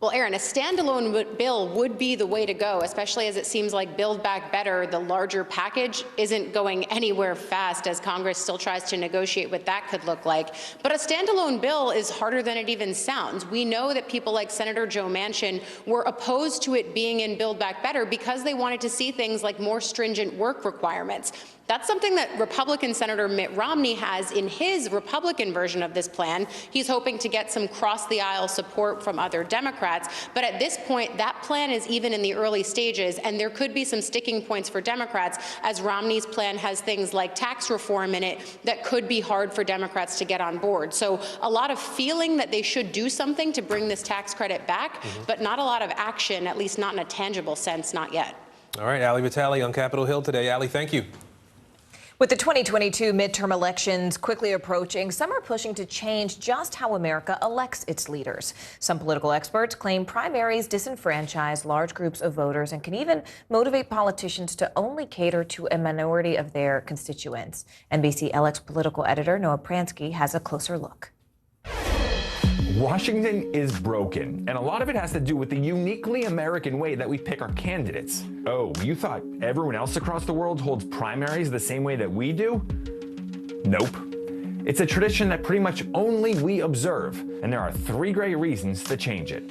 Well, Aaron, a standalone bill would be the way to go, especially as it seems like Build Back Better, the larger package, isn't going anywhere fast as Congress still tries to negotiate what that could look like. But a standalone bill is harder than it even sounds. We know that people like Senator Joe Manchin were opposed to it being in Build Back Better because they wanted to see things like more stringent work requirements. That's something that Republican Senator Mitt Romney has in his Republican version of this plan. He's hoping to get some cross-the-aisle support from other Democrats. But at this point, that plan is even in the early stages, and there could be some sticking points for Democrats, as Romney's plan has things like tax reform in it that could be hard for Democrats to get on board. So a lot of feeling that they should do something to bring this tax credit back, but not a lot of action, at least not in a tangible sense, not yet. All right, Ali Vitale on Capitol Hill today. Ali, thank you. With the 2022 midterm elections quickly approaching, some are pushing to change just how America elects its leaders. Some political experts claim primaries disenfranchise large groups of voters and can even motivate politicians to only cater to a minority of their constituents. NBC LX political editor Noah Pransky has a closer look. Washington is broken, and a lot of it has to do with the uniquely American way that we pick our candidates. Oh, you thought everyone else across the world holds primaries the same way that we do? Nope. It's a tradition that pretty much only we observe, and there are 3 great reasons to change it.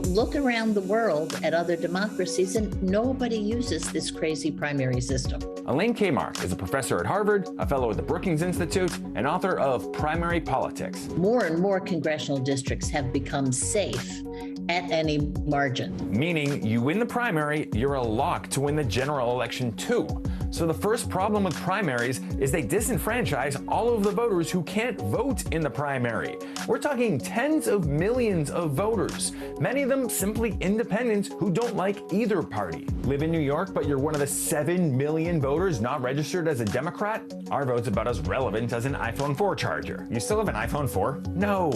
Look around the world at other democracies, and nobody uses this crazy primary system. Elaine Kmar is a professor at Harvard, a fellow at the Brookings Institute, and author of Primary Politics. More and more congressional districts have become safe at any margin. Meaning you win the primary, you're a lock to win the general election too. So the first problem with primaries is they disenfranchise all of the voters who can't vote in the primary. We're talking tens of millions of voters, many of them simply independents who don't like either party. Live in New York, but you're one of the 7 million voters not registered as a Democrat? Our vote's about as relevant as an iPhone 4 charger. You still have an iPhone 4? No.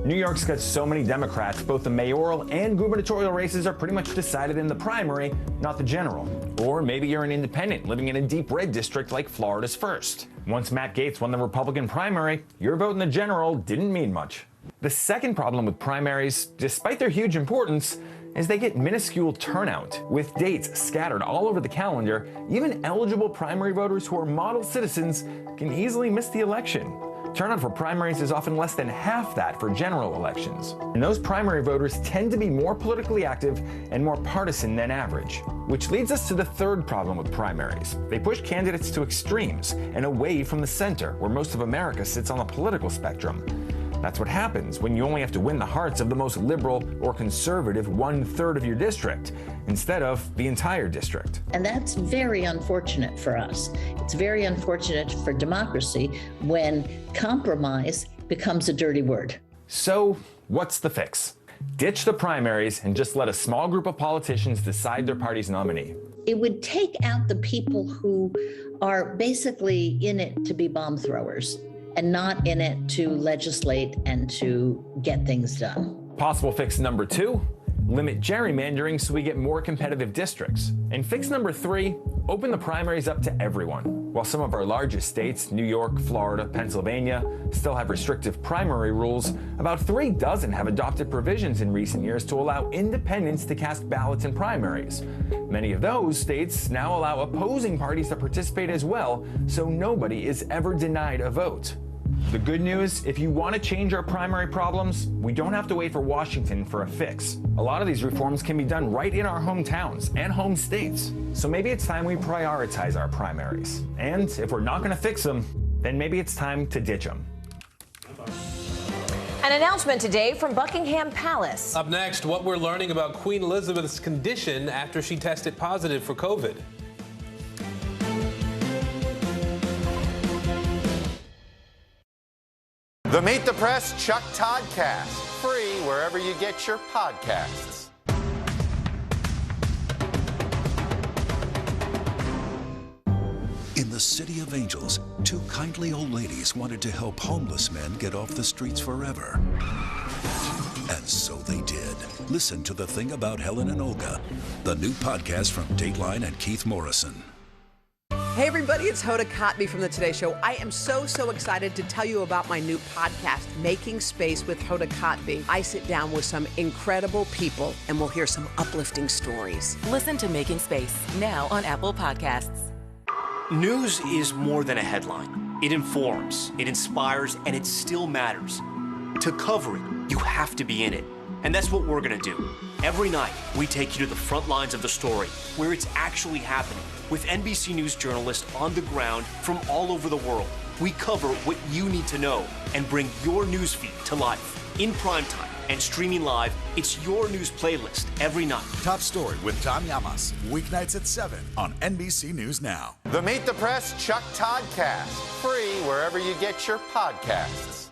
New York's got so many Democrats, both the mayoral and gubernatorial races are pretty much decided in the primary, not the general. Or maybe you're an independent living in a deep red district like Florida's first. Once Matt Gaetz won the Republican primary, your vote in the general didn't mean much. The second problem with primaries, despite their huge importance, is they get minuscule turnout. With dates scattered all over the calendar, even eligible primary voters who are model citizens can easily miss the election. Turnout for primaries is often less than half that for general elections. And those primary voters tend to be more politically active and more partisan than average. Which leads us to the third problem with primaries. They push candidates to extremes and away from the center, where most of America sits on the political spectrum. That's what happens when you only have to win the hearts of the most liberal or conservative 1/3 of your district, instead of the entire district. And that's very unfortunate for us. It's very unfortunate for democracy when compromise becomes a dirty word. So, what's the fix? Ditch the primaries and just let a small group of politicians decide their party's nominee. It would take out the people who are basically in it to be bomb throwers and not in it to legislate and to get things done. Possible fix number 2, limit gerrymandering so we get more competitive districts. And fix number 3, open the primaries up to everyone. While some of our largest states, New York, Florida, Pennsylvania, still have restrictive primary rules, about 3 dozen have adopted provisions in recent years to allow independents to cast ballots in primaries. Many of those states now allow opposing parties to participate as well, so nobody is ever denied a vote. The good news, if you want to change our primary problems, we don't have to wait for Washington for a fix. A lot of these reforms can be done right in our hometowns and home states. So maybe it's time we prioritize our primaries. And if we're not going to fix them, then maybe it's time to ditch them. An announcement today from Buckingham Palace. Up next, what we're learning about Queen Elizabeth's condition after she tested positive for COVID. The Meet the Press Chuck Toddcast, free wherever you get your podcasts. In the City of Angels, 2 kindly old ladies wanted to help homeless men get off the streets forever. And so they did. Listen to The Thing About Helen and Olga, the new podcast from Dateline and Keith Morrison. Hey everybody, it's Hoda Kotb from the Today Show. I am so excited to tell you about my new podcast, Making Space with Hoda Kotb. I sit down with some incredible people and we'll hear some uplifting stories. Listen to Making Space now on Apple Podcasts. News is more than a headline. It informs, it inspires, and it still matters. To cover it, you have to be in it. And that's what we're going to do. Every night, we take you to the front lines of the story, where it's actually happening, with NBC News journalists on the ground from all over the world. We cover what you need to know and bring your newsfeed to life. In primetime and streaming live, it's your news playlist every night. Top Story with Tom Llamas, weeknights at 7 on NBC News Now. The Meet the Press Chuck Todd Cast, free wherever you get your podcasts.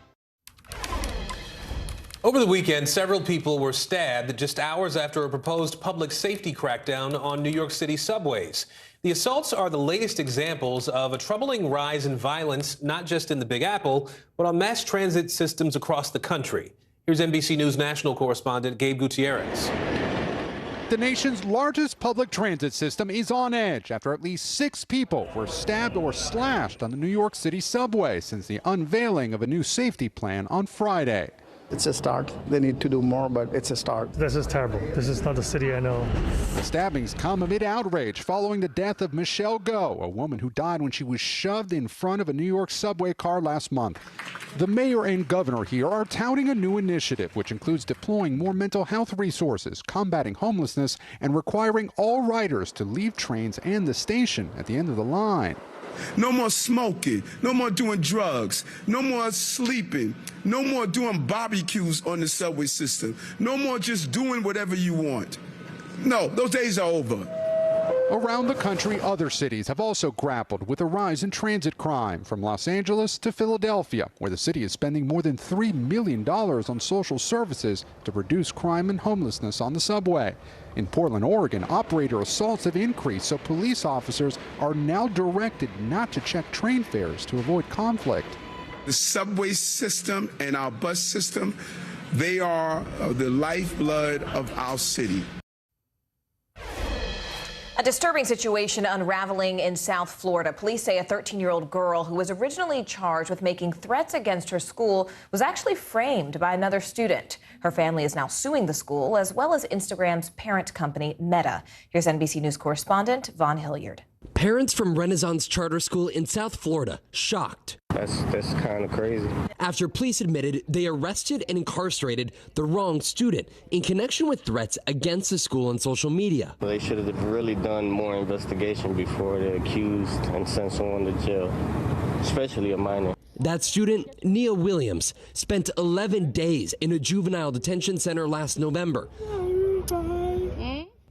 Over the weekend, several people were stabbed just hours after a proposed public safety crackdown on New York City subways. The assaults are the latest examples of a troubling rise in violence, not just in the Big Apple, but on mass transit systems across the country. Here's NBC News national correspondent Gabe Gutierrez. The nation's largest public transit system is on edge after at least 6 people were stabbed or slashed on the New York City subway since the unveiling of a new safety plan on Friday. It's a start. They need to do more, but it's a start. This is terrible. This is not the city I know. The stabbings come amid outrage following the death of Michelle Go, a woman who died when she was shoved in front of a New York subway car last month. The mayor and governor here are touting a new initiative, which includes deploying more mental health resources, combating homelessness, and requiring all riders to leave trains and the station at the end of the line. No more smoking, no more doing drugs, no more sleeping, no more doing barbecues on the subway system, no more just doing whatever you want. No, those days are over. Around the country, other cities have also grappled with a rise in transit crime, from Los Angeles to Philadelphia, where the city is spending more than $3 million on social services to reduce crime and homelessness on the subway. In Portland, Oregon, operator assaults have increased, so police officers are now directed not to check train fares to avoid conflict. The subway system and our bus system, they are the lifeblood of our city. A disturbing situation unraveling in South Florida. Police say a 13-year-old girl who was originally charged with making threats against her school was actually framed by another student. Her family is now suing the school, as well as Instagram's parent company, Meta. Here's NBC News correspondent Vaughn Hilliard. Parents from Renaissance Charter School in South Florida shocked. That's kind of crazy. After police admitted they arrested and incarcerated the wrong student in connection with threats against the school on social media. They should have really done more investigation before they accused and sent someone to jail, especially a minor. That student, Nia Williams, spent 11 days in a juvenile detention center last November,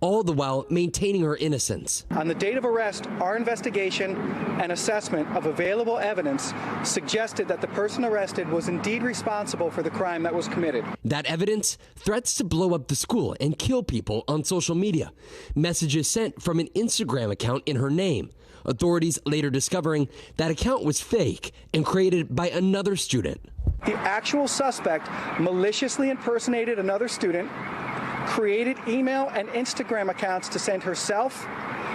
all the while maintaining her innocence. On the date of arrest, our investigation and assessment of available evidence suggested that the person arrested was indeed responsible for the crime that was committed. That evidence, threats to blow up the school and kill people on social media, messages sent from an Instagram account in her name. Authorities later discovering that account was fake and created by another student. The actual suspect maliciously impersonated another student, created email and Instagram accounts to send herself,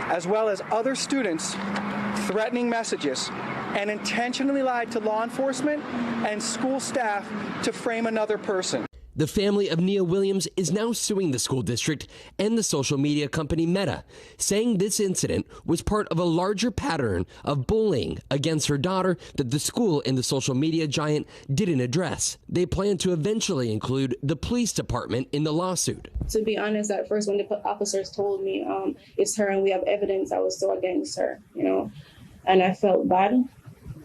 as well as other students, threatening messages, and intentionally lied to law enforcement and school staff to frame another person. The family of Nia Williams is now suing the school district and the social media company Meta, saying this incident was part of a larger pattern of bullying against her daughter that the school and the social media giant didn't address. They plan to eventually include the police department in the lawsuit. To be honest, at first when the officers told me it's her and we have evidence, I was so against her, and I felt bad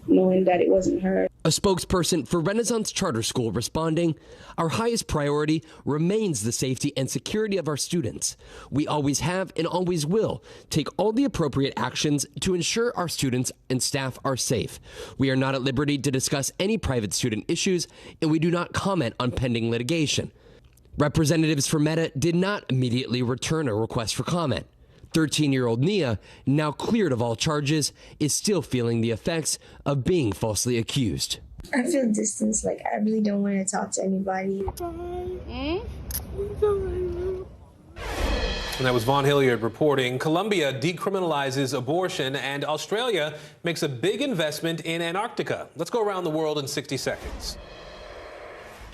knowing that it wasn't her. A spokesperson for Renaissance Charter School responding, "Our highest priority remains the safety and security of our students. We always have and always will take all the appropriate actions to ensure our students and staff are safe. We are not at liberty to discuss any private student issues, and we do not comment on pending litigation." Representatives for Meta did not immediately return a request for comment. 13-year-old Nia, now cleared of all charges, is still feeling the effects of being falsely accused. I feel distance, like I really don't want to talk to anybody. And that was Vaughn Hilliard reporting. Colombia decriminalizes abortion, and Australia makes a big investment in Antarctica. Let's go around the world in 60 seconds.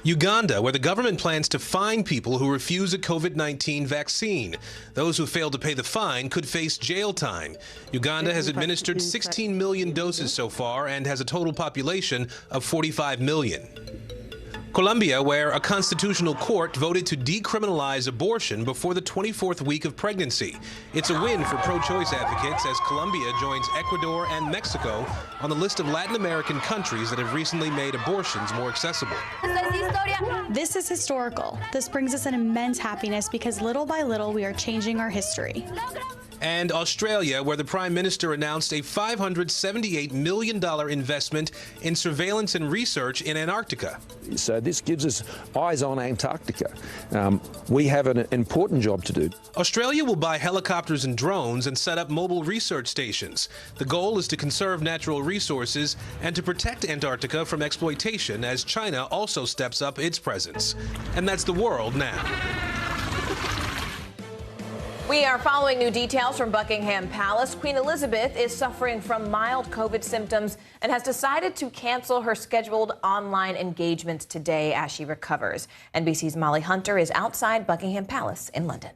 Uganda, where the government plans to fine people who refuse a COVID-19 vaccine. Those who fail to pay the fine could face jail time. Uganda has administered 16 million doses so far and has a total population of 45 million. Colombia, where a constitutional court voted to decriminalize abortion before the 24th week of pregnancy. It's a win for pro-choice advocates as Colombia joins Ecuador and Mexico on the list of Latin American countries that have recently made abortions more accessible. This is historical. This brings us an immense happiness because little by little we are changing our history. And Australia, where the Prime Minister announced a $578 million investment in surveillance and research in Antarctica. So this gives us eyes on Antarctica. We have an important job to do. Australia will buy helicopters and drones and set up mobile research stations. The goal is to conserve natural resources and to protect Antarctica from exploitation as China also steps up its presence. And that's the world now. We are following new details from Buckingham Palace. Queen Elizabeth is suffering from mild COVID symptoms and has decided to cancel her scheduled online engagements today as she recovers. NBC's Molly Hunter is outside Buckingham Palace in London.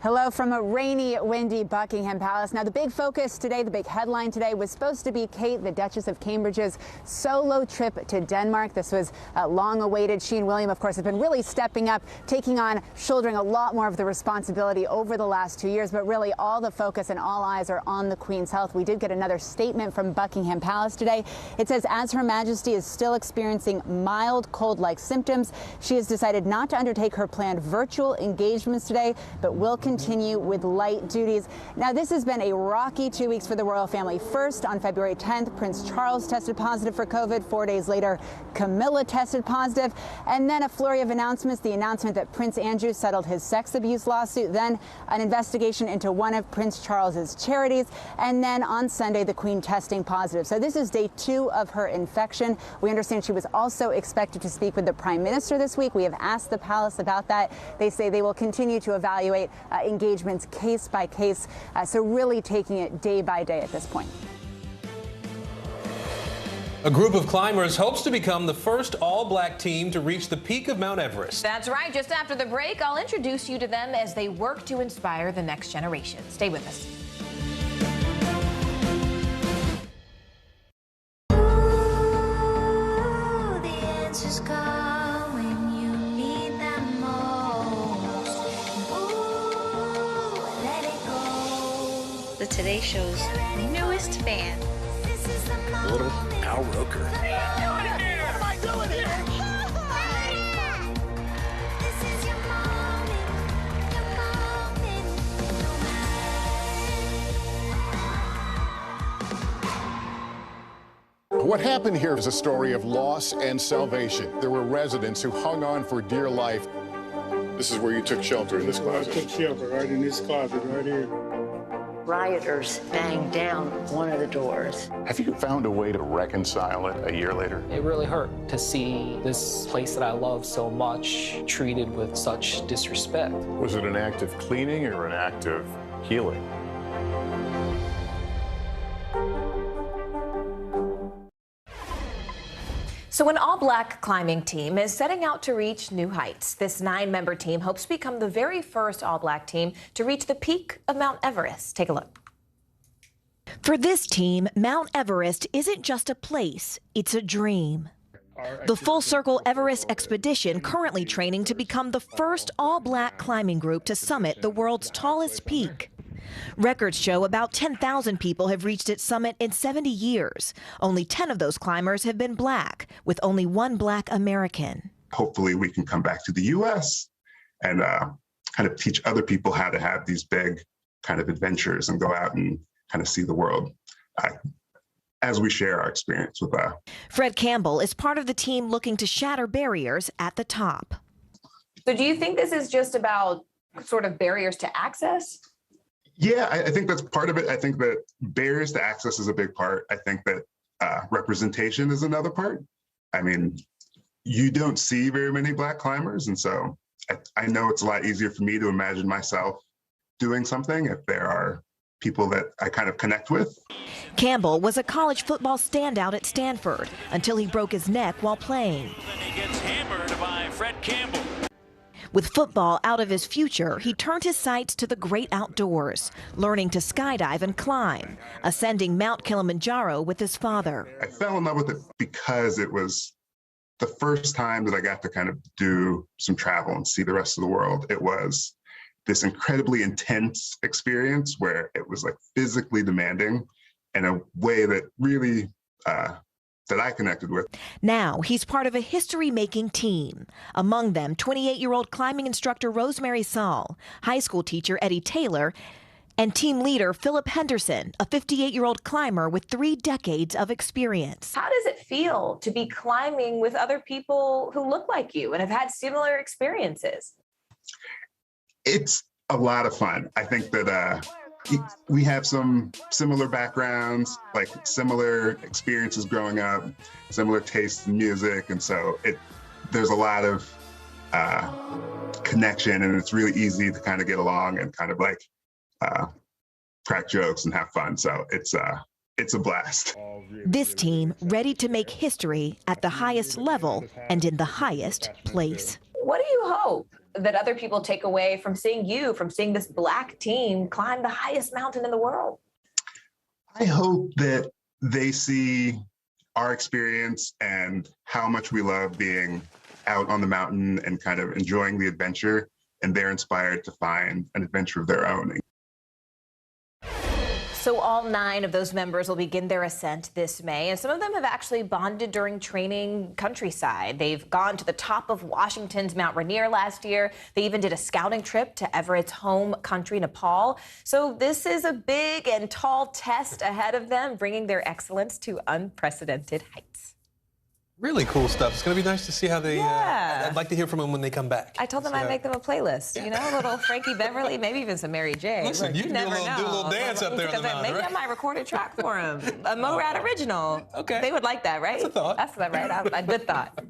Hello from a rainy, windy Buckingham Palace. Now, the big focus today, the big headline today was supposed to be Kate, the Duchess of Cambridge's solo trip to Denmark. This was long awaited. She and William, of course, have been really stepping up, taking on, shouldering a lot more of the responsibility over the last 2 years. But really, all the focus and all eyes are on the Queen's health. We did get another statement from Buckingham Palace today. It says, as Her Majesty is still experiencing mild cold-like symptoms, she has decided not to undertake her planned virtual engagements today, but will continue with light duties. Now, this has been a rocky 2 weeks for the royal family. First, on February 10th, Prince Charles tested positive for COVID. 4 days later, Camilla tested positive. And then a flurry of announcements. The announcement that Prince Andrew settled his sex abuse lawsuit. Then an investigation into one of Prince Charles's charities. And then on Sunday, the Queen testing positive. So this is day 2 of her infection. We understand she was also expected to speak with the Prime Minister this week. We have asked the palace about that. They say they will continue to evaluate engagements case by case, so really taking it day by day at this point. A group of climbers hopes to become the first all-black team to reach the peak of Mount Everest. That's right. Just after the break, I'll introduce you to them as they work to inspire the next generation. Stay with us. The Today Show's newest fan. Little Al Roker. What am I doing here? What happened here is a story of loss and salvation. There were residents who hung on for dear life. This is where you took shelter, in this closet. I took shelter right in this closet right here. Rioters banged down one of the doors. Have you found a way to reconcile it a year later? It really hurt to see this place that I love so much treated with such disrespect. Was it an act of cleaning or an act of healing? So an all-black climbing team is setting out to reach new heights. This 9-member team hopes to become the very first all-black team to reach the peak of Mount Everest. Take a look. For this team, Mount Everest isn't just a place, it's a dream. The Full Circle Everest expedition currently training to become the first all-black climbing group to summit the world's tallest peak. Records show about 10,000 people have reached its summit in 70 years. Only 10 of those climbers have been black, with only 1 black American. Hopefully we can come back to the U.S. and kind of teach other people how to have these big kind of adventures and go out and kind of see the world as we share our experience with that. Fred Campbell is part of the team looking to shatter barriers at the top. So do you think this is just about sort of barriers to access? Yeah, I think that's part of it. I think that barriers to access is a big part. I think that representation is another part. I mean, you don't see very many black climbers. And so I know it's a lot easier for me to imagine myself doing something if there are people that I kind of connect with. Campbell was a college football standout at Stanford until he broke his neck while playing. Then he gets hammered by Fred Campbell. With football out of his future, he turned his sights to the great outdoors, learning to skydive and climb, ascending Mount Kilimanjaro with his father. I fell in love with it because it was the first time that I got to kind of do some travel and see the rest of the world. It was this incredibly intense experience where it was like physically demanding in a way that really that I connected with. Now he's part of a history-making team. Among them, 28-year-old climbing instructor Rosemary Saul, high school teacher Eddie Taylor, and team leader Philip Henderson, a 58-year-old climber with 3 decades of experience. How does it feel to be climbing with other people who look like you and have had similar experiences? It's a lot of fun. I think that we have some similar backgrounds, like similar experiences growing up, similar tastes in music, and so there's a lot of connection, and it's really easy to kind of get along and kind of like crack jokes and have fun. So it's a blast. This team ready to make history at the highest level and in the highest place. What do you hope that other people take away from seeing this Black team climb the highest mountain in the world? I hope that they see our experience and how much we love being out on the mountain and kind of enjoying the adventure, and they're inspired to find an adventure of their own. So all 9 of those members will begin their ascent this May, and some of them have actually bonded during training countryside. They've gone to the top of Washington's Mount Rainier last year. They even did a scouting trip to Everett's home country, Nepal. So this is a big and tall test ahead of them, bringing their excellence to unprecedented heights. Really cool stuff. It's going to be nice to see how they, I'd like to hear from them when they come back. I told them I'd make them a playlist, you know, a little Frankie Beverly, maybe even some Mary J. Listen, you can do a little dance up there on the mountain, maybe right? I might record a track for them, a Morad original. Okay. They would like that, right? That's a thought. That's right. A good thought.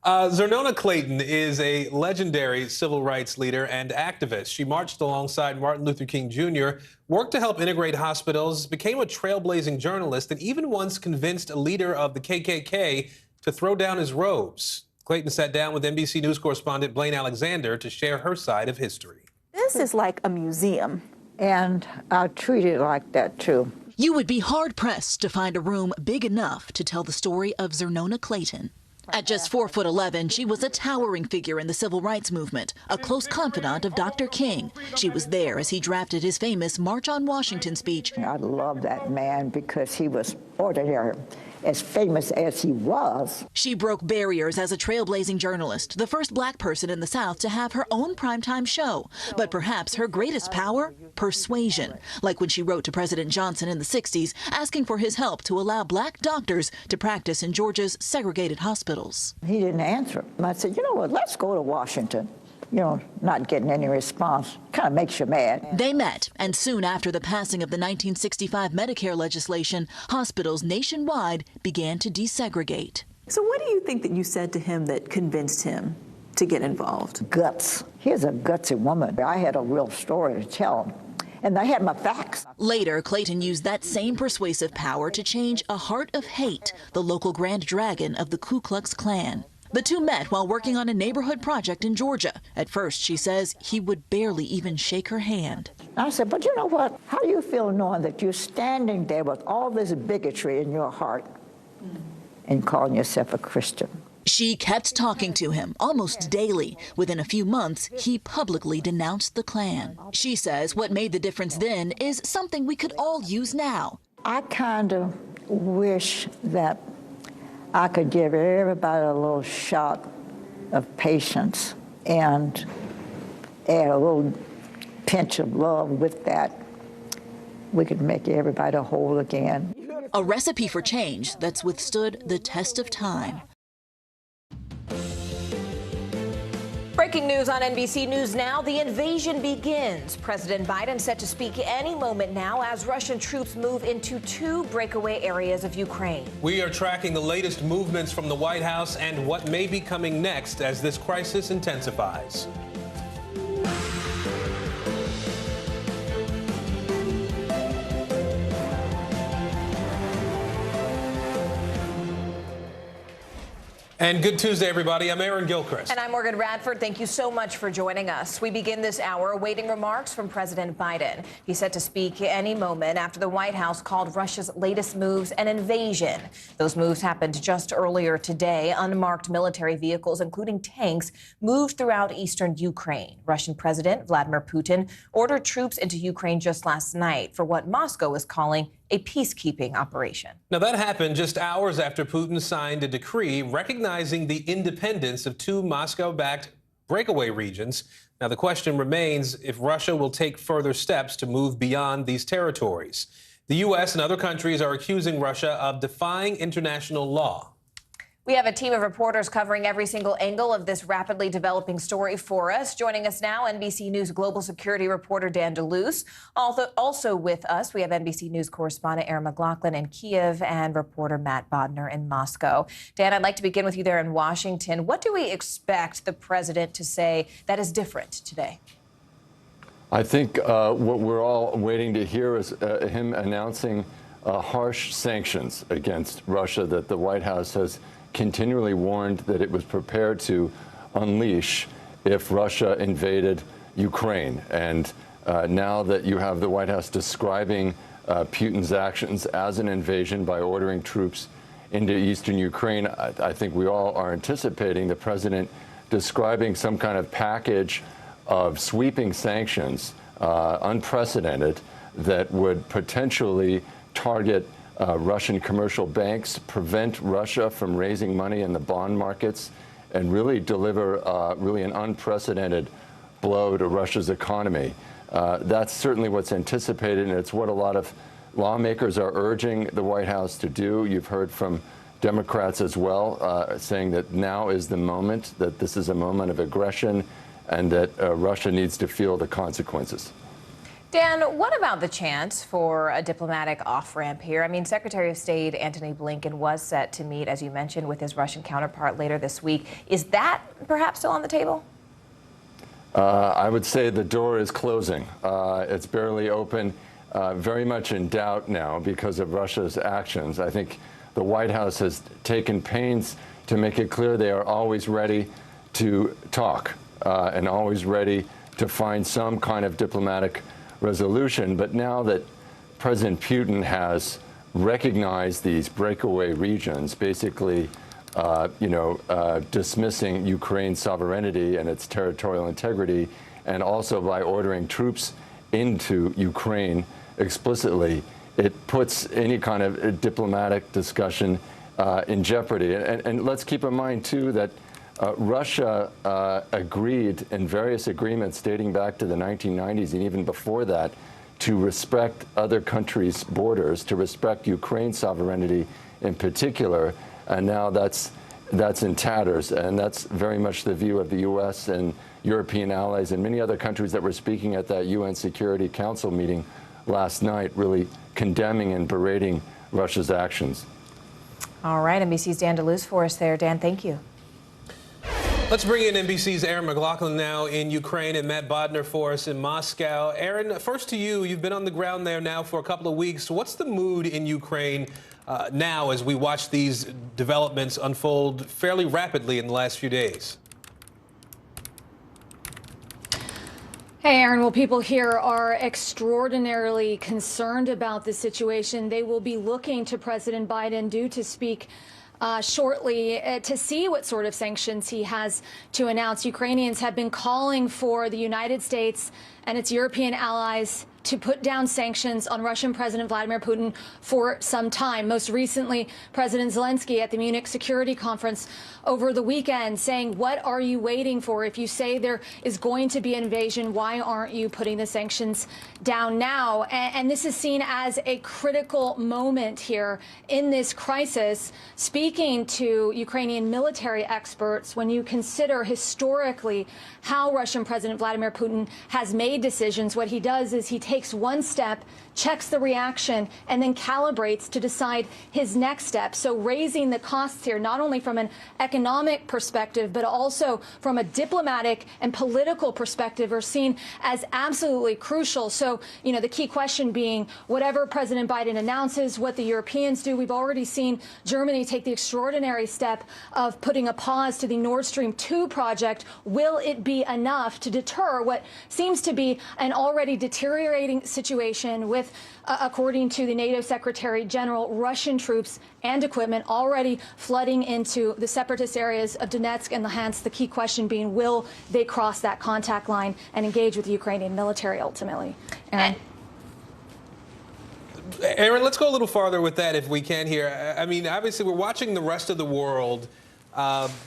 Zernona Clayton is a legendary civil rights leader and activist. She marched alongside Martin Luther King Jr., worked to help integrate hospitals, became a trailblazing journalist, and even once convinced a leader of the KKK to throw down his robes. Clayton sat down with NBC News correspondent Blaine Alexander to share her side of history. This is like a museum, and I treat it like that, too. You would be hard-pressed to find a room big enough to tell the story of Zernona Clayton. At just 4'11", she was a towering figure in the civil rights movement, a close confidant of Dr. King. She was there as he drafted his famous March on Washington speech. I love that man because he was ordinary. As famous as he was. She broke barriers as a trailblazing journalist, the first Black person in the South to have her own primetime show. But perhaps her greatest power? Persuasion. Like when she wrote to President Johnson in the 60s, asking for his help to allow Black doctors to practice in Georgia's segregated hospitals. He didn't answer. I said, you know what, let's go to Washington. You know, not getting any response kind of makes you mad. They met, and soon after the passing of the 1965 Medicare legislation, hospitals nationwide began to desegregate. So what do you think that you said to him that convinced him to get involved? Guts. He's a gutsy woman. I had a real story to tell him, and I had my facts. Later, Clayton used that same persuasive power to change a heart of hate, the local Grand Dragon of the Ku Klux Klan. The two met while working on a neighborhood project in Georgia. At first, she says, he would barely even shake her hand. I said, but you know what? How do you feel knowing that you're standing there with all this bigotry in your heart and calling yourself a Christian? She kept talking to him almost daily. Within a few months, he publicly denounced the Klan. She says what made the difference then is something we could all use now. I kind of wish that I could give everybody a little shot of patience and add a little pinch of love with that. We could make everybody whole again. A recipe for change that's withstood the test of time. Breaking news on NBC News Now. The invasion begins. President Biden set to speak any moment now as Russian troops move into 2 breakaway areas of Ukraine. We are tracking the latest movements from the White House and what may be coming next as this crisis intensifies. And good Tuesday, everybody. I'm Aaron Gilchrist. And I'm Morgan Radford. Thank you so much for joining us. We begin this hour awaiting remarks from President Biden. He's set to speak any moment after the White House called Russia's latest moves an invasion. Those moves happened just earlier today. Unmarked military vehicles, including tanks, moved throughout eastern Ukraine. Russian President Vladimir Putin ordered troops into Ukraine just last night for what Moscow is calling a peacekeeping operation. Now, that happened just hours after Putin signed a decree recognizing the independence of 2 Moscow-backed breakaway regions. Now, the question remains if Russia will take further steps to move beyond these territories. The U.S. and other countries are accusing Russia of defying international law. We have a team of reporters covering every single angle of this rapidly developing story for us. Joining us now, NBC News global security reporter Dan DeLuce. Also with us, we have NBC News correspondent Erin McLaughlin in Kiev and reporter Matt Bodner in Moscow. Dan, I'd like to begin with you there in Washington. What do we expect the president to say that is different today? I think what we're all waiting to hear is him announcing harsh sanctions against Russia that the White House has continually warned that it was prepared to unleash if Russia invaded Ukraine. And now that you have the White House describing Putin's actions as an invasion by ordering troops into eastern Ukraine, I think we all are anticipating the president describing some kind of package of sweeping sanctions, unprecedented, that would potentially target Russian commercial banks, prevent Russia from raising money in the bond markets, and really deliver really an unprecedented blow to Russia's economy. That's certainly what's anticipated, and it's what a lot of lawmakers are urging the White House to do. You've heard from Democrats as well, saying that now is the moment, that this is a moment of aggression, and that Russia needs to feel the consequences. Dan, what about the chance for a diplomatic off-ramp here? I mean, Secretary of State Antony Blinken was set to meet, as you mentioned, with his Russian counterpart later this week. Is that perhaps still on the table? I would say the door is closing. It's barely open, very much in doubt now because of Russia's actions. I think the White House has taken pains to make it clear they are always ready to talk and always ready to find some kind of diplomatic resolution. But now that President Putin has recognized these breakaway regions, basically, dismissing Ukraine's sovereignty and its territorial integrity, and also by ordering troops into Ukraine explicitly, it puts any kind of diplomatic discussion in jeopardy. And let's keep in mind, too, that Russia agreed in various agreements dating back to the 1990s and even before that to respect other countries' borders, to respect Ukraine's sovereignty in particular. And now that's in tatters. And that's very much the view of the U.S. and European allies and many other countries that were speaking at that UN Security Council meeting last night, really condemning and berating Russia's actions. All right, NBC's Dan DeLuce for us there. Dan, thank you. Let's bring in NBC's Erin McLaughlin now in Ukraine and Matt Bodner for us in Moscow. Erin, first to you. You've been on the ground there now for a couple of weeks. What's the mood in Ukraine now as we watch these developments unfold fairly rapidly in the last few days? Hey, Aaron. Well, people here are extraordinarily concerned about the situation. They will be looking to President Biden due to speak shortly to see what sort of sanctions he has to announce. Ukrainians have been calling for the United States and its European allies to put down sanctions on Russian President Vladimir Putin for some time. Most recently, President Zelensky at the Munich Security Conference over the weekend saying, what are you waiting for? If you say there is going to be an invasion, why aren't you putting the sanctions down now? And this is seen as a critical moment here in this crisis. Speaking to Ukrainian military experts, when you consider historically how Russian President Vladimir Putin has made decisions, what he does is he takes one step, checks the reaction, and then calibrates to decide his next step. So raising the costs here, not only from an economic perspective, but also from a diplomatic and political perspective, are seen as absolutely crucial. So, you know, the key question being, whatever President Biden announces, what the Europeans do, we've already seen Germany take the extraordinary step of putting a pause to the Nord Stream 2 project. Will it be enough to deter what seems to be an already deteriorating situation with, according to the NATO Secretary General, Russian troops and equipment already flooding into the separatist areas of Donetsk and Luhansk? The key question being, will they cross that contact line and engage with the Ukrainian military ultimately? Aaron, let's go a little farther with that if we can here. I mean, obviously, we're watching the rest of the world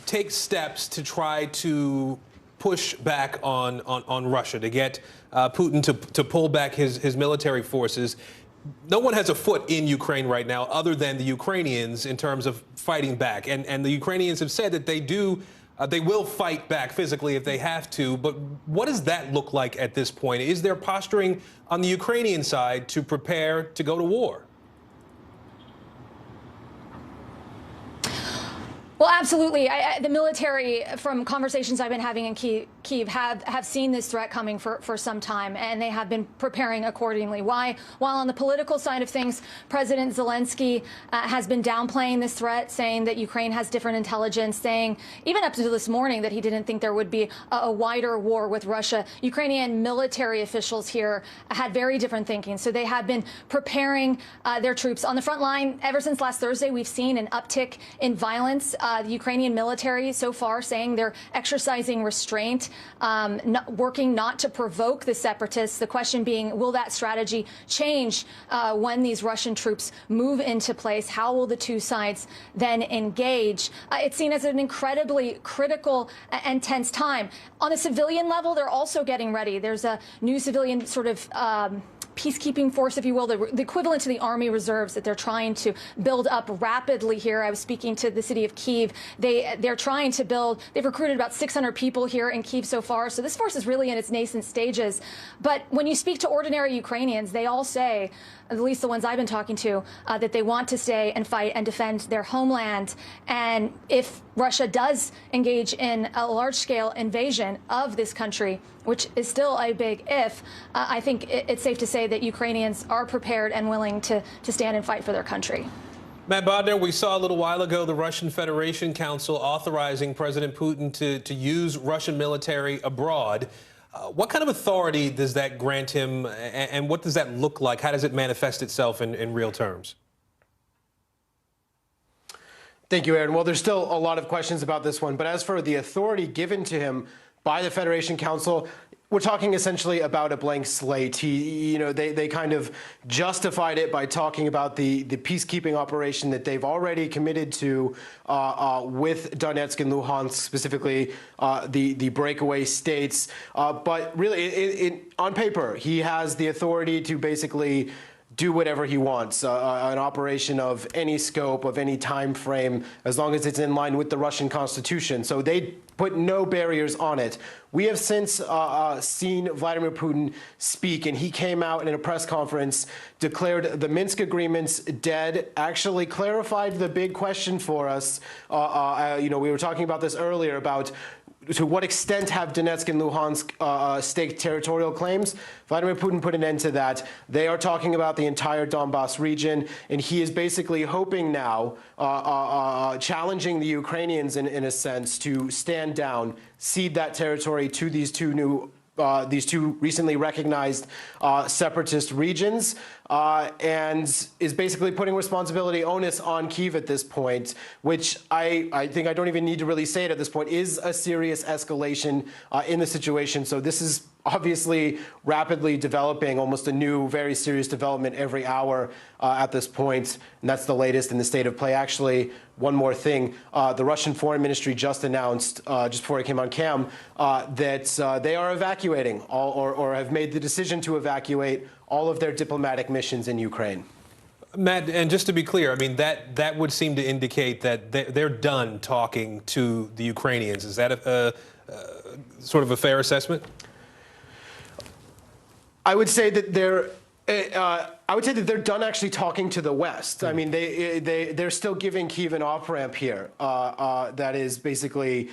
take steps to try to push back on Russia, to get Putin to pull back his military forces. No one has a foot in Ukraine right now other than the Ukrainians in terms of fighting back. And the Ukrainians have said that they will fight back physically if they have to. But what does that look like at this point? Is there posturing on the Ukrainian side to prepare to go to war? Well, absolutely. The military, from conversations I've been having in Kyiv, have seen this threat coming for some time, and they have been preparing accordingly. While on the political side of things, President Zelensky has been downplaying this threat, saying that Ukraine has different intelligence, saying even up to this morning that he didn't think there would be a wider war with Russia. Ukrainian military officials here had very different thinking, so they have been preparing their troops on the front line. Ever since last Thursday, we've seen an uptick in violence. The Ukrainian military so far saying they're exercising restraint, working not to provoke the separatists. The question being, will that strategy change when these Russian troops move into place? How will the two sides then engage? It's seen as an incredibly critical and tense time. On a civilian level, they're also getting ready. There's a new civilian sort of peacekeeping force, if you will, the equivalent to the Army Reserves that they're trying to build up rapidly here. I was speaking to the city of Kyiv. They're trying to build, they've recruited about 600 people here in Kyiv so far. So this force is really in its nascent stages. But when you speak to ordinary Ukrainians, they all say, at least the ones I've been talking to, that they want to stay and fight and defend their homeland. And if Russia does engage in a large-scale invasion of this country, which is still a big if, I think it's safe to say that Ukrainians are prepared and willing to stand and fight for their country. Matt Bodner, we saw a little while ago the Russian Federation Council authorizing President Putin to use Russian military abroad. What kind of authority does that grant him, and what does that look like? How does it manifest itself in real terms? Thank you, Aaron. Well, there's still a lot of questions about this one, but as for the authority given to him by the Federation Council, we're talking essentially about a blank slate. They kind of justified it by talking about the peacekeeping operation that they've already committed to with Donetsk and Luhansk, specifically the breakaway states. But really, on paper, he has the authority to basically do whatever he wants, an operation of any scope, of any time frame, as long as it's in line with the Russian Constitution. So they put no barriers on it. We have since seen Vladimir Putin speak, and he came out in a press conference, declared the Minsk agreements dead, actually clarified the big question for us. We were talking about this earlier about to what extent have Donetsk and Luhansk staked territorial claims? Vladimir Putin put an end to that. They are talking about the entire Donbass region, and he is basically hoping now, challenging the Ukrainians in a sense to stand down, cede that territory to these two recently recognized separatist regions. and is basically putting responsibility onus on Kyiv at this point, which I think I don't even need to really say it at this point, is a serious escalation in the situation. So this is obviously rapidly developing, almost a new, very serious development every hour at this point, and that's the latest in the state of play. Actually, one more thing, the Russian Foreign Ministry just announced, just before I came on cam, that they are evacuating or have made the decision to evacuate all of their diplomatic missions in Ukraine. Matt, and just to be clear, I mean, that would seem to indicate that they're done talking to the Ukrainians. Is that a sort of a fair assessment? I would say that they're done actually talking to the West. I mean, they're still giving Kyiv an off-ramp here. That is basically,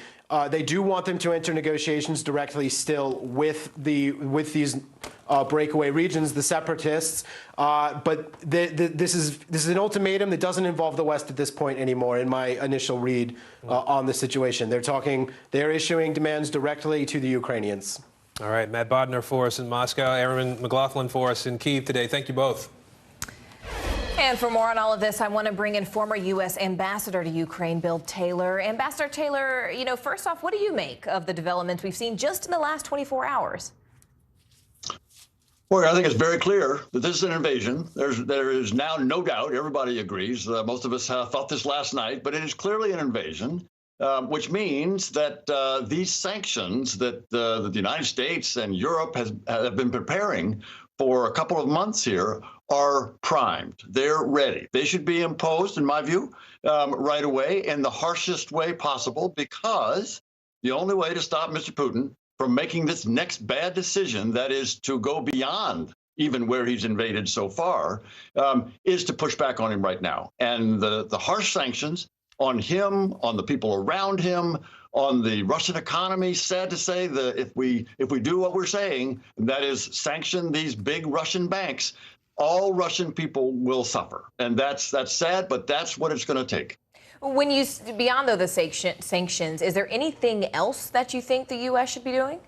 they do want them to enter negotiations directly still with these breakaway regions, the separatists. But this is an ultimatum that doesn't involve the West at this point anymore. In my initial read on the situation, they're issuing demands directly to the Ukrainians. All right, Matt Bodner for us in Moscow, Aaron McLaughlin for us in Kyiv today. Thank you both. And for more on all of this, I want to bring in former U.S. Ambassador to Ukraine, Bill Taylor. Ambassador Taylor, first off, what do you make of the developments we've seen just in the last 24 hours? Well, I think it's very clear that this is an invasion. There is now no doubt, everybody agrees, most of us thought this last night, but it is clearly an invasion. Which means that these sanctions that the United States and Europe have been preparing for a couple of months here are primed. They're ready. They should be imposed, in my view, right away in the harshest way possible, because the only way to stop Mr. Putin from making this next bad decision, that is to go beyond even where he's invaded so far, is to push back on him right now. And the harsh sanctions on him, on the people around him, on the Russian economy, sad to say, that if we do what we're saying, that is sanction these big Russian banks, all Russian people will suffer. And that's sad, but that's what it's going to take. When beyond the sanctions, is there anything else that you think the U.S. should be doing?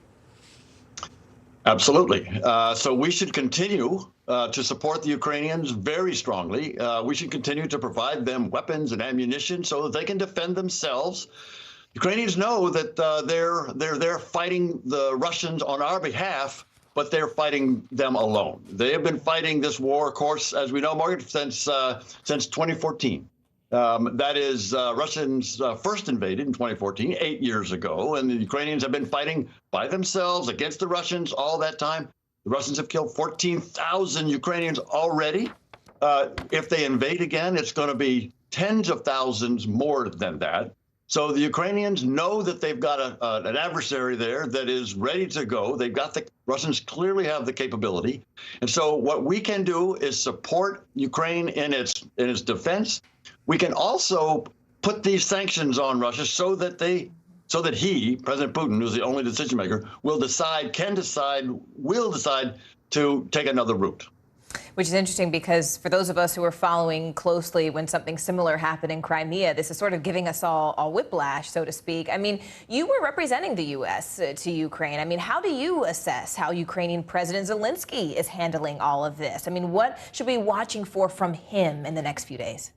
Absolutely. So we should continue to support the Ukrainians very strongly. We should continue to provide them weapons and ammunition so that they can defend themselves. Ukrainians know that they're fighting the Russians on our behalf, but they're fighting them alone. They have been fighting this war, of course, as we know, Margaret, since 2014. That is, Russians first invaded in 2014, 8 years ago, and the Ukrainians have been fighting by themselves against the Russians all that time. The Russians have killed 14,000 Ukrainians already. If they invade again, it's going to be tens of thousands more than that. So the Ukrainians know that they've got an adversary there that is ready to go. Russians clearly have the capability. And so what we can do is support Ukraine in its defense. We can also put these sanctions on Russia so that he, President Putin, who's the only decision maker, will decide to take another route. Which is interesting because for those of us who are following closely when something similar happened in Crimea, this is sort of giving us all a whiplash, so to speak. I mean, you were representing the U.S. to Ukraine. I mean, how do you assess how Ukrainian President Zelensky is handling all of this? I mean, what should we be watching for from him in the next few days?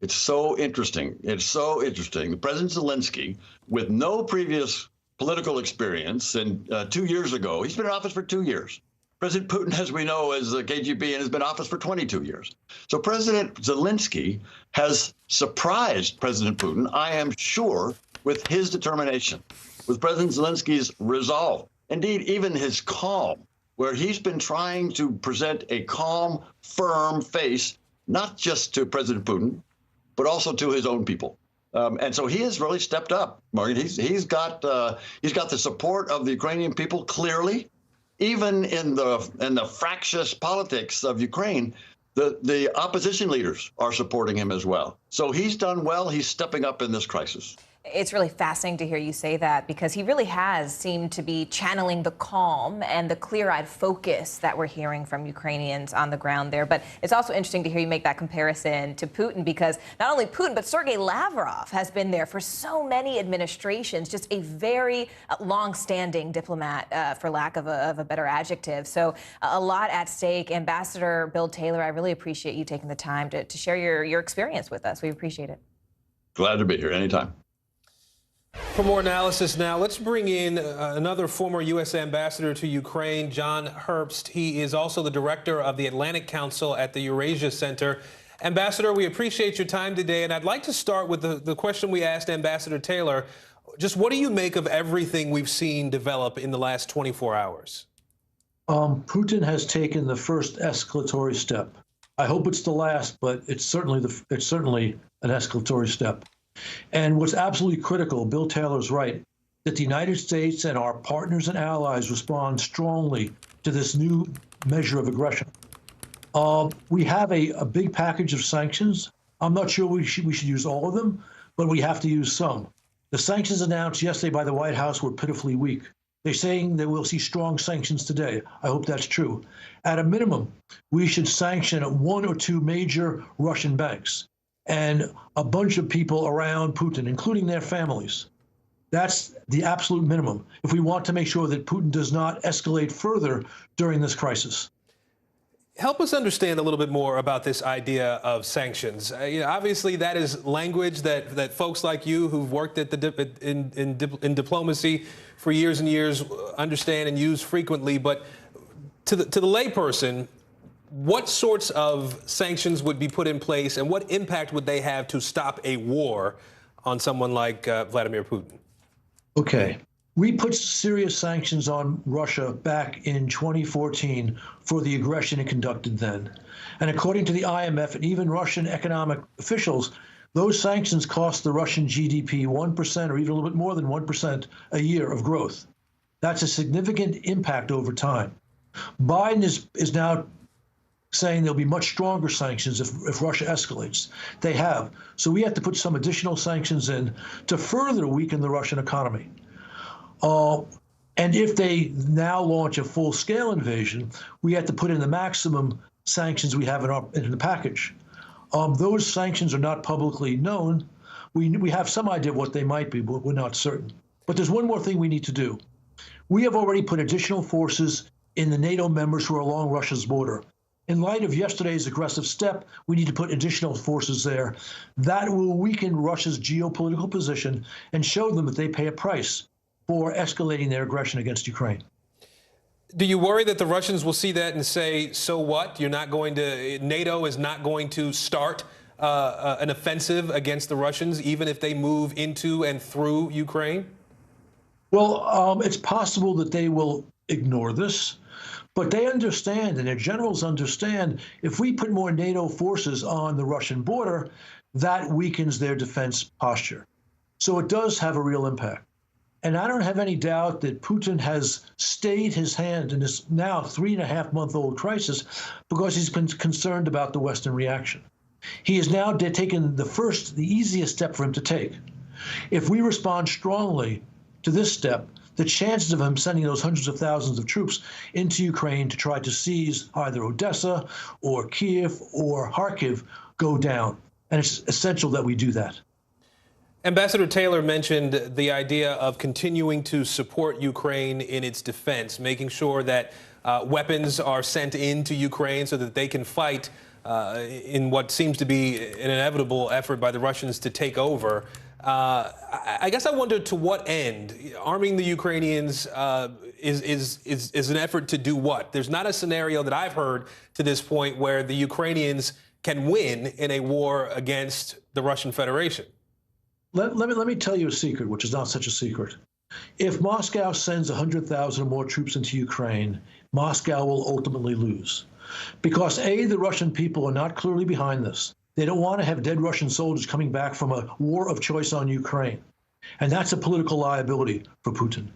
It's so interesting. It's so interesting. President Zelensky, with no previous political experience, and 2 years ago, he's been in office for 2 years. President Putin, as we know, is the KGB and has been in office for 22 years. So President Zelensky has surprised President Putin, I am sure, with his determination, with President Zelensky's resolve, indeed, even his calm, where he's been trying to present a calm, firm face, not just to President Putin, but also to his own people. And so he has really stepped up, Morgan. He's got the support of the Ukrainian people clearly. Even in the fractious politics of Ukraine, the opposition leaders are supporting him as well. So he's done well. He's stepping up in this crisis. It's really fascinating to hear you say that, because he really has seemed to be channeling the calm and the clear-eyed focus that we're hearing from Ukrainians on the ground there. But it's also interesting to hear you make that comparison to Putin, because not only Putin, but Sergei Lavrov has been there for so many administrations, just a very long-standing diplomat, for lack of a better adjective. So a lot at stake. Ambassador Bill Taylor, I really appreciate you taking the time to share your experience with us. We appreciate it. Glad to be here anytime. For more analysis now, let's bring in another former U.S. ambassador to Ukraine, John Herbst. He is also the director of the Atlantic Council at the Eurasia Center. Ambassador, we appreciate your time today, and I'd like to start with the question we asked Ambassador Taylor. Just what do you make of everything we've seen develop in the last 24 hours? Putin has taken the first escalatory step. I hope it's the last, but it's certainly an escalatory step. And what's absolutely critical, Bill Taylor's right, that the United States and our partners and allies respond strongly to this new measure of aggression. We have a big package of sanctions. I'm not sure we should use all of them, but we have to use some. The sanctions announced yesterday by the White House were pitifully weak. They're saying that we'll see strong sanctions today. I hope that's true. At a minimum, we should sanction 1 or 2 major Russian banks and a bunch of people around Putin, including their families. That's the absolute minimum if we want to make sure that Putin does not escalate further during this crisis. Help us understand a little bit more about this idea of sanctions. Obviously, that is language that folks like you who've worked at in diplomacy for years and years understand and use frequently. But to the layperson, what sorts of sanctions would be put in place, and what impact would they have to stop a war on someone like Vladimir Putin? Okay. We put serious sanctions on Russia back in 2014 for the aggression it conducted then. And according to the IMF and even Russian economic officials, those sanctions cost the Russian GDP 1% or even a little bit more than 1% a year of growth. That's a significant impact over time. Biden is now saying there'll be much stronger sanctions if Russia escalates. They have. So we have to put some additional sanctions in to further weaken the Russian economy. And if they now launch a full-scale invasion, we have to put in the maximum sanctions we have in the package. Those sanctions are not publicly known. We have some idea of what they might be, but we're not certain. But there's one more thing we need to do. We have already put additional forces in the NATO members who are along Russia's border. In light of yesterday's aggressive step, we need to put additional forces there. That will weaken Russia's geopolitical position and show them that they pay a price for escalating their aggression against Ukraine. Do you worry that the Russians will see that and say, so what? NATO is not going to start an offensive against the Russians, even if they move into and through Ukraine? Well, it's possible that they will ignore this, but they understand, and their generals understand, if we put more NATO forces on the Russian border, that weakens their defense posture. So it does have a real impact. And I don't have any doubt that Putin has stayed his hand in this now 3.5-month-old crisis because he's concerned about the Western reaction. He has now taken the easiest step for him to take. If we respond strongly to this step, the chances of him sending those hundreds of thousands of troops into Ukraine to try to seize either Odessa or Kiev or Kharkiv go down. And it's essential that we do that. Ambassador Taylor mentioned the idea of continuing to support Ukraine in its defense, making sure that weapons are sent into Ukraine so that they can fight in what seems to be an inevitable effort by the Russians to take over. I guess I wonder to what end arming the Ukrainians is an effort to do what? There's not a scenario that I've heard to this point where the Ukrainians can win in a war against the Russian Federation. Let me tell you a secret, which is not such a secret. If Moscow sends 100,000 or more troops into Ukraine, Moscow will ultimately lose. Because A, the Russian people are not clearly behind this. They don't want to have dead Russian soldiers coming back from a war of choice on Ukraine. And that's a political liability for Putin.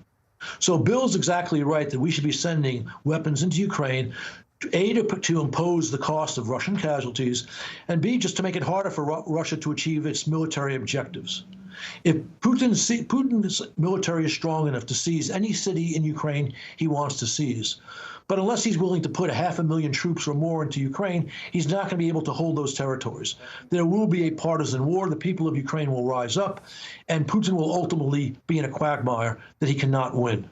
So Bill's exactly right that we should be sending weapons into Ukraine, A, to impose the cost of Russian casualties, and B, just to make it harder for Russia to achieve its military objectives. If Putin's military is strong enough to seize any city in Ukraine he wants to seize. But unless he's willing to put 500,000 troops or more into Ukraine, he's not going to be able to hold those territories. There will be a partisan war. The people of Ukraine will rise up, and Putin will ultimately be in a quagmire that he cannot win.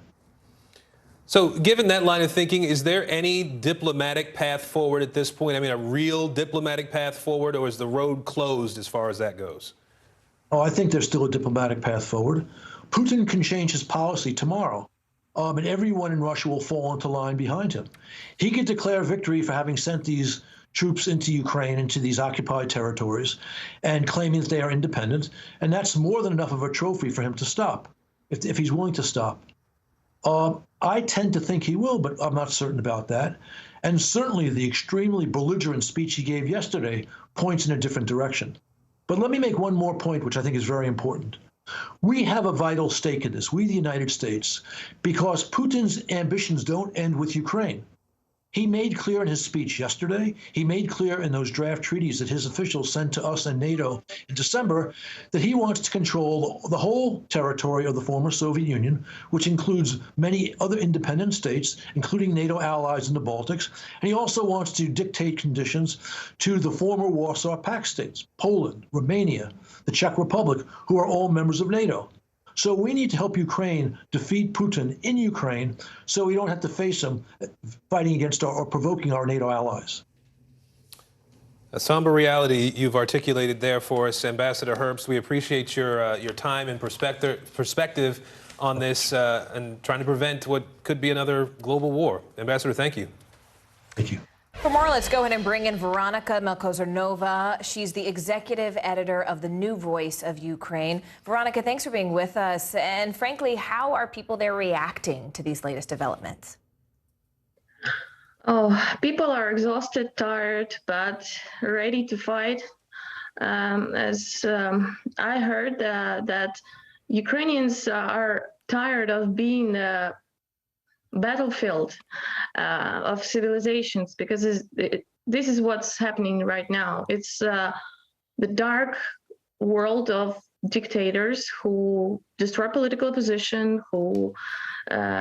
So given that line of thinking, is there any diplomatic path forward at this point? I mean, a real diplomatic path forward, or is the road closed as far as that goes? Oh, I think there's still a diplomatic path forward. Putin can change his policy tomorrow. And everyone in Russia will fall into line behind him. He could declare victory for having sent these troops into Ukraine, into these occupied territories, and claiming that they are independent. And that's more than enough of a trophy for him to stop, if he's willing to stop. I tend to think he will, but I'm not certain about that. And certainly the extremely belligerent speech he gave yesterday points in a different direction. But let me make one more point, which I think is very important. We have a vital stake in this, we the United States, because Putin's ambitions don't end with Ukraine. He made clear in his speech yesterday, he made clear in those draft treaties that his officials sent to us and NATO in December, that he wants to control the whole territory of the former Soviet Union, which includes many other independent states, including NATO allies in the Baltics. And he also wants to dictate conditions to the former Warsaw Pact states, Poland, Romania, the Czech Republic, who are all members of NATO. So we need to help Ukraine defeat Putin in Ukraine so we don't have to face him fighting against or provoking our NATO allies. A somber reality you've articulated there for us, Ambassador Herbst. We appreciate your time and perspective on this and trying to prevent what could be another global war. Ambassador, thank you. Thank you. For more, let's go ahead and bring in Veronica Melkozar-Nova. She's the executive editor of The New Voice of Ukraine. Veronica, thanks for being with us. And frankly, how are people there reacting to these latest developments? Oh, people are exhausted, tired, but ready to fight. I heard that Ukrainians are tired of being the battlefield of civilizations, because this is what's happening right now. It's the dark world of dictators who destroy political opposition, who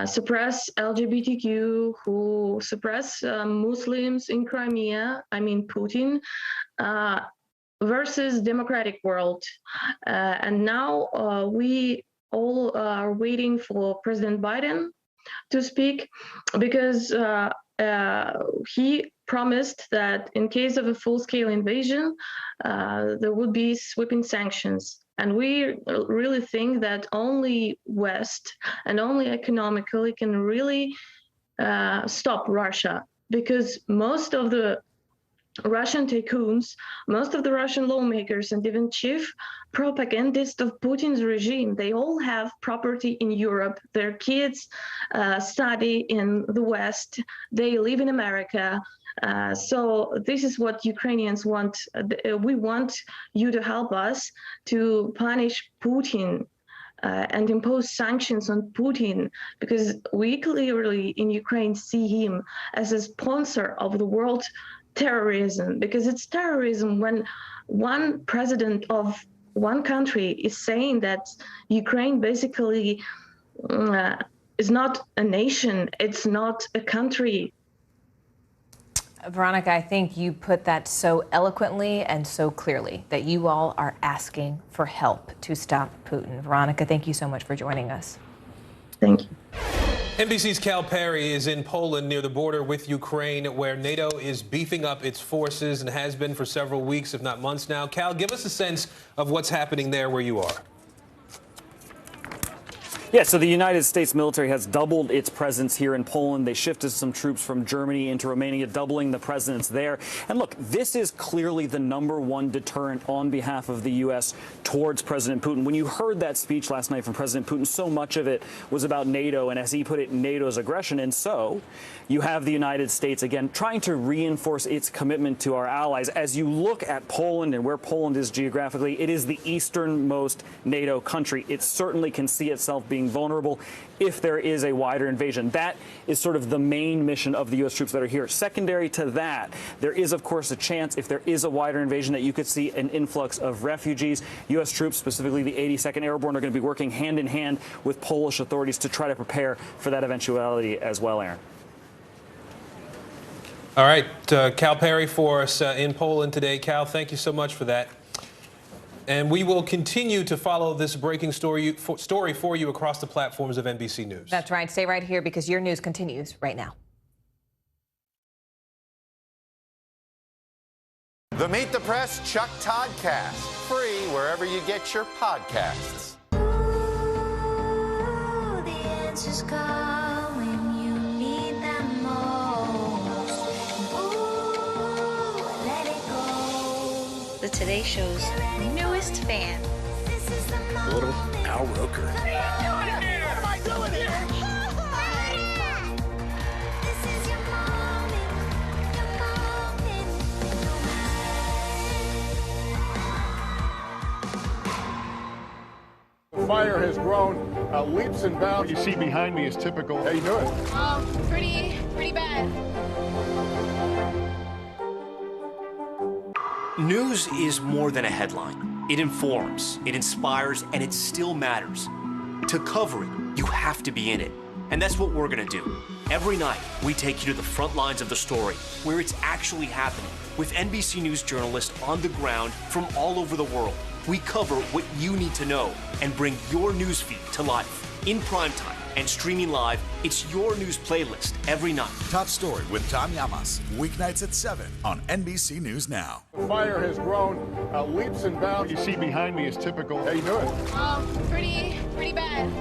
suppress LGBTQ, who suppress Muslims in Crimea, I mean Putin, versus democratic world. And now we all are waiting for President Biden to speak, because he promised that in case of a full-scale invasion, there would be sweeping sanctions. And we really think that only West and only economically can really stop Russia, because most of the Russian tycoons, most of the Russian lawmakers, and even chief propagandists of Putin's regime, they all have property in Europe. Their kids study in the West. They live in America. So this is what Ukrainians want. We want you to help us to punish Putin and impose sanctions on Putin, because we clearly in Ukraine see him as a sponsor of the world terrorism, because it's terrorism when one president of one country is saying that Ukraine basically is not a nation, it's not a country. Veronica, I think you put that so eloquently and so clearly, that you all are asking for help to stop Putin. Veronica, thank you so much for joining us. Thank you. NBC's Cal Perry is in Poland near the border with Ukraine, where NATO is beefing up its forces and has been for several weeks, if not months now. Cal, give us a sense of what's happening there where you are. Yeah, so the United States military has doubled its presence here in Poland. They shifted some troops from Germany into Romania, doubling the presence there. And look, this is clearly the #1 deterrent on behalf of the U.S. towards President Putin. When you heard that speech last night from President Putin, so much of it was about NATO and, as he put it, NATO's aggression. And so you have the United States, again, trying to reinforce its commitment to our allies. As you look at Poland and where Poland is geographically, it is the easternmost NATO country. It certainly can see itself being being vulnerable if there is a wider invasion. That is sort of the main mission of the U.S. troops that are here. Secondary to that, there is, of course, a chance, if there is a wider invasion, that you could see an influx of refugees. U.S. troops, specifically the 82nd Airborne, are going to be working hand in hand with Polish authorities to try to prepare for that eventuality as well, Aaron. All right, Cal Perry for us in Poland today. Cal, thank you so much for that. And we will continue to follow this breaking story for you across the platforms of NBC News. That's right. Stay right here because your news continues right now. The Meet the Press Chuck Toddcast, free wherever you get your podcasts. Ooh, the answers come when you need them most. Ooh, let it go. The Today Show's newest fan. Little Al Roker. What am I doing here? The fire has grown leaps and bounds. What you see behind me is typical. How you doing? Pretty bad. News is more than a headline. It informs, it inspires, and it still matters. To cover it, you have to be in it. And that's what we're gonna do. Every night, we take you to the front lines of the story, where it's actually happening, with NBC News journalists on the ground from all over the world. We cover what you need to know and bring your newsfeed to life. In primetime and streaming live, it's your news playlist every night. Top Story with Tom Llamas, weeknights at 7 on NBC News Now. The fire has grown leaps and bounds. What you see behind me is typical. How you doing? Pretty bad.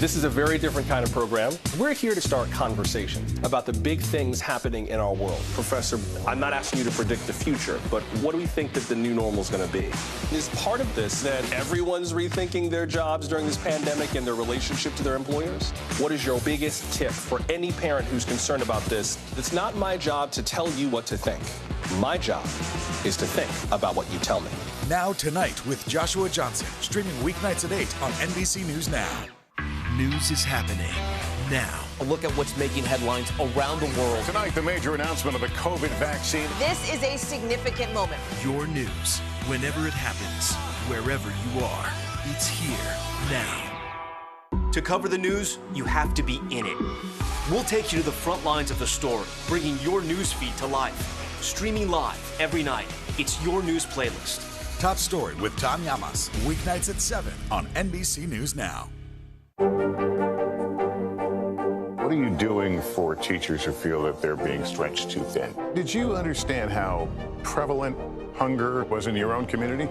This is a very different kind of program. We're here to start conversation about the big things happening in our world. Professor, I'm not asking you to predict the future, but what do we think that the new normal is going to be? Is part of this that everyone's rethinking their jobs during this pandemic and their relationship to their employers? What is your biggest tip for any parent who's concerned about this? It's not my job to tell you what to think. My job is to think about what you tell me. Now Tonight with Joshua Johnson, streaming weeknights at 8 on NBC News Now. News is happening now. A look at what's making headlines around the world. Tonight, the major announcement of the COVID vaccine. This is a significant moment. Your news, whenever it happens, wherever you are, it's here now. To cover the news, you have to be in it. We'll take you to the front lines of the story, bringing your news feed to life. Streaming live every night. It's your news playlist. Top Story with Tom Llamas, weeknights at 7 on NBC News Now. What are you doing for teachers who feel that they're being stretched too thin? Did you understand how prevalent hunger was in your own community?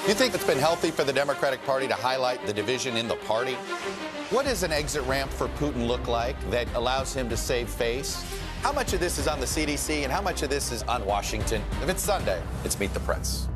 You think it's been healthy for the Democratic Party to highlight the division in the party? What does an exit ramp for Putin look like that allows him to save face? How much of this is on the CDC and how much of this is on Washington? If it's Sunday, it's Meet the Press.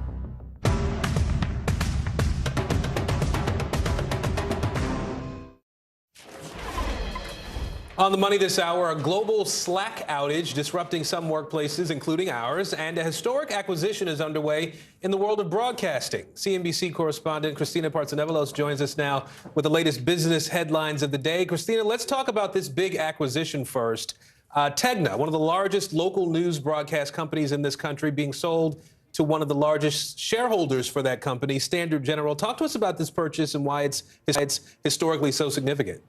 On the money this hour, a global Slack outage disrupting some workplaces, including ours, and a historic acquisition is underway in the world of broadcasting. CNBC correspondent Christina Partsenevelos joins us now with the latest business headlines of the day. Christina, let's talk about this big acquisition first. Tegna, one of the largest local news broadcast companies in this country, being sold to one of the largest shareholders for that company, Standard General. Talk to us about this purchase and why it's historically so significant.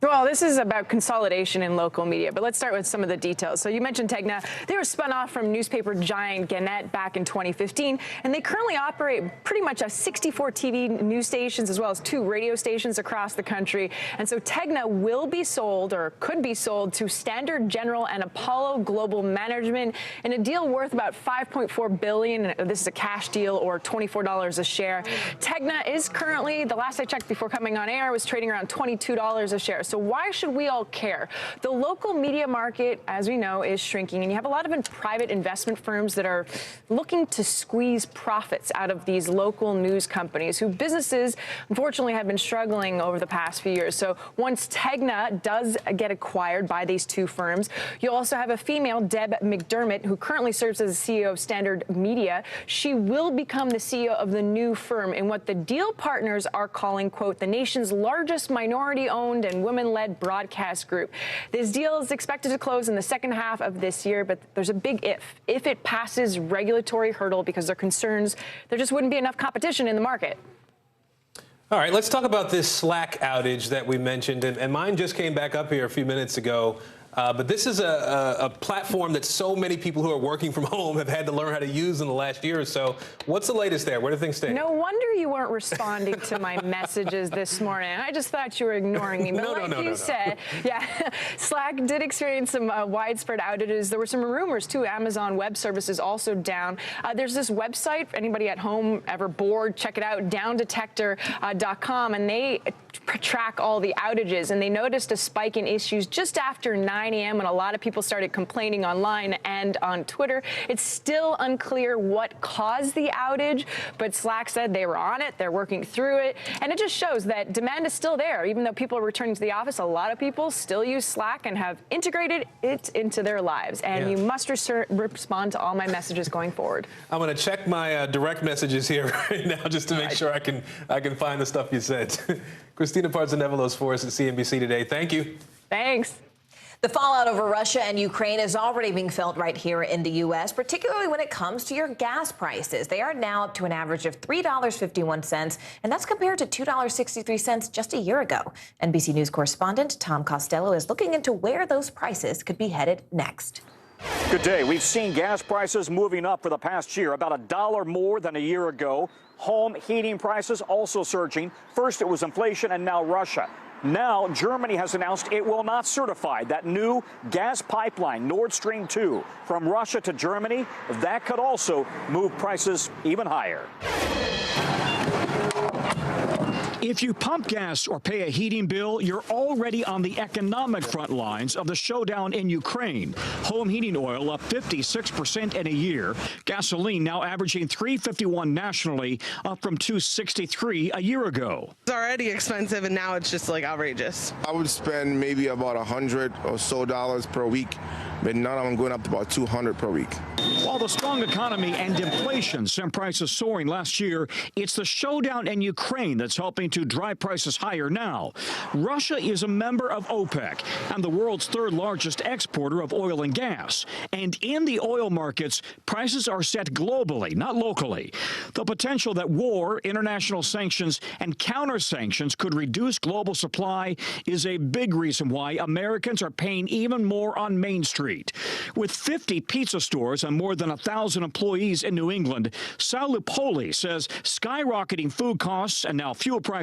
Well, this is about consolidation in local media, but let's start with some of the details. So you mentioned Tegna. They were spun off from newspaper giant Gannett back in 2015, and they currently operate pretty much 64 TV news stations as well as 2 radio stations across the country. And so Tegna will be sold, or could be sold, to Standard General and Apollo Global Management in a deal worth about $5.4 billion. This is a cash deal, or $24 a share. Tegna is currently, the last I checked before coming on air, was trading around $22 a share. So why should we all care? The local media market, as we know, is shrinking, and you have a lot of private investment firms that are looking to squeeze profits out of these local news companies whose businesses, unfortunately, have been struggling over the past few years. So once Tegna does get acquired by these two firms, you'll also have a female, Deb McDermott, who currently serves as the CEO of Standard Media. She will become the CEO of the new firm in what the deal partners are calling, quote, the nation's largest minority-owned and women-led broadcast group. This deal is expected to close in the second half of this year, but there's a big if. If it passes regulatory hurdle, because they're concerns there just wouldn't be enough competition in the market. All right, let's talk about this Slack outage that we mentioned, and mine just came back up here a few minutes ago. But this is a platform that so many people who are working from home have had to learn how to use in the last year or so. What's the latest there? Where do things stand? No wonder you weren't responding to my messages this morning. I just thought you were ignoring me. But like you said, yeah, Slack did experience some widespread outages. There were some rumors, too. Amazon Web Services also down. There's this website, for anybody at home ever bored, check it out, downdetector.com, and they track all the outages. And they noticed a spike in issues just after 9 a.m. when a lot of people started complaining online and on Twitter. It's still unclear what caused the outage, but Slack said they were on it, they're working through it, and it just shows that demand is still there. Even though people are returning to the office, a lot of people still use Slack and have integrated it into their lives, and you must respond to all my messages going forward. I'm going to check my direct messages here right now just to make sure I can find the stuff you said. Christina Parzanevelos for us at CNBC Today. Thank you. Thanks. The fallout over Russia and Ukraine is already being felt right here in the U.S., particularly when it comes to your gas prices. They are now up to an average of $3.51, and that's compared to $2.63 just a year ago. NBC News correspondent Tom Costello is looking into where those prices could be headed next. Good day. We've seen gas prices moving up for the past year, about $1 more than a year ago. Home heating prices also surging. First it was inflation and now Russia. Now, Germany has announced it will not certify that new gas pipeline, Nord Stream 2, from Russia to Germany. That could also move prices even higher. If you pump gas or pay a heating bill, you're already on the economic front lines of the showdown in Ukraine. Home heating oil up 56% in a year. Gasoline now averaging $3.51 nationally, up from $2.63 a year ago. It's already expensive, and now it's just like outrageous. I would spend maybe about $100 or so per week, but now I'm going up to about $200 per week. While the strong economy and inflation sent prices soaring last year, it's the showdown in Ukraine that's helping to drive prices higher now. Russia is a member of OPEC and the world's third largest exporter of oil and gas. And in the oil markets, prices are set globally, not locally. The potential that war, international sanctions, and counter-sanctions could reduce global supply is a big reason why Americans are paying even more on Main Street. With 50 pizza stores and more than 1,000 employees in New England, Sal Lupoli says skyrocketing food costs and now fuel prices